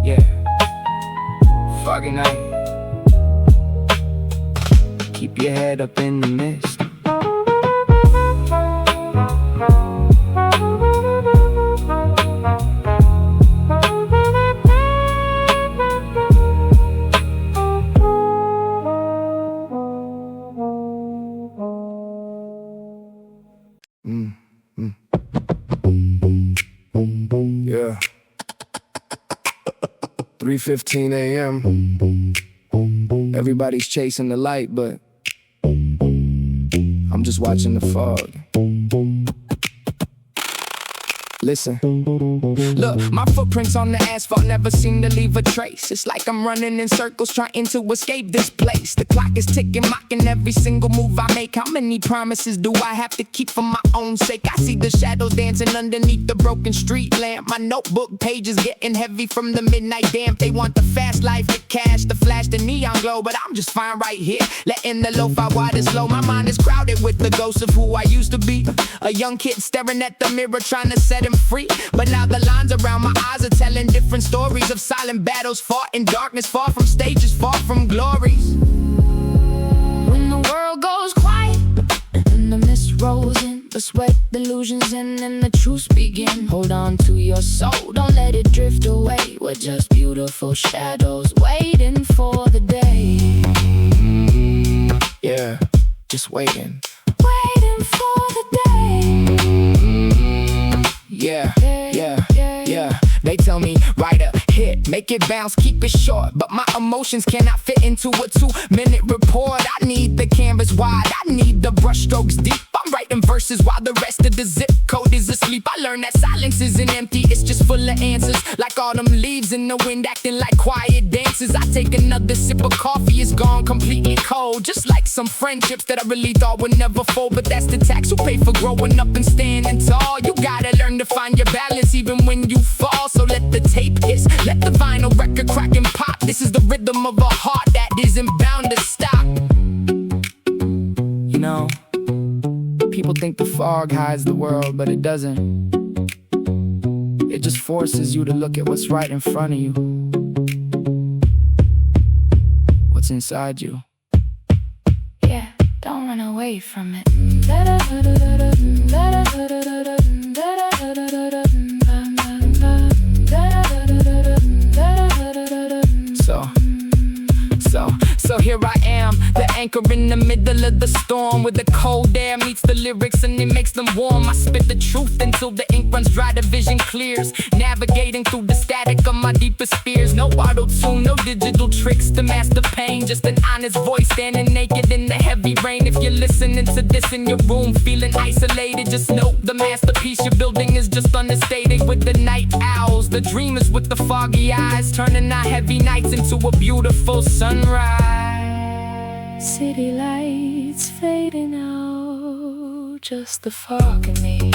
Yeah, foggy night, keep your head up in the mist. Yeah. 3:15 a.m. Everybody's chasing the light, but I'm just watching the fog. Listen, look, my footprints on the asphalt never seem to leave a trace. It's like I'm running in circles trying to escape this place. The clock is ticking, mocking every single move I make. How many promises do I have to keep for my own sake? I see the shadows dancing underneath the broken street lamp. My notebook pages getting heavy from the midnight damp. They want the fast life, the cash, the flash, the neon glow, but I'm just fine right here, letting the lo-fi water slow. My mind is crowded with the ghosts of who I used to be. A young kid staring at the mirror trying to set him free. But now the lines around my eyes are telling different stories of silent battles fought in darkness, far from stages, far from glories. When the world goes quiet and the mist rolls in, The sweat, the illusions, and then the truths begin. Hold on to your soul, don't let it drift away. We're just beautiful shadows waiting for the day. Yeah, just waiting. Waiting for the day. Yeah, yeah, yeah. They tell me, write a hit, make it bounce, keep it short. But my emotions cannot fit into a 2-minute report. I need the canvas wide, I need the brush strokes deep. I'm writing verses while the rest of the zip code is asleep. I learned that silence isn't empty, it's just full of answers. Like autumn leaves in the wind acting like quiet dances. I take another sip of coffee, it's gone completely cold. Just like some friendships that I really thought would never fold. But that's the tax you pay for growing up and standing tall. You gotta learn to find your balance even when you fall. So let the tape hiss, let the vinyl record crack and pop. This is the rhythm of a heart that isn't bound to stop. You know, people think the fog hides the world, but it doesn't. It just forces you to look at what's right in front of you. What's inside you. Yeah, don't run away from it. So here I am, the anchor in the middle of the storm, where the cold air meets the lyrics and it makes them warm. I spit the truth until the ink runs dry, the vision clears. Navigating through the static of my deepest fears. No auto-tune, no digital tricks to mask the pain. Just an honest voice standing naked in the heavy rain. If you're listening to this in your room feeling isolated, just know the masterpiece you're building is just understated. With the night owls, the dreamers with the foggy eyes, turning our heavy nights into a beautiful sunrise. City lights fading out, just the fog and me.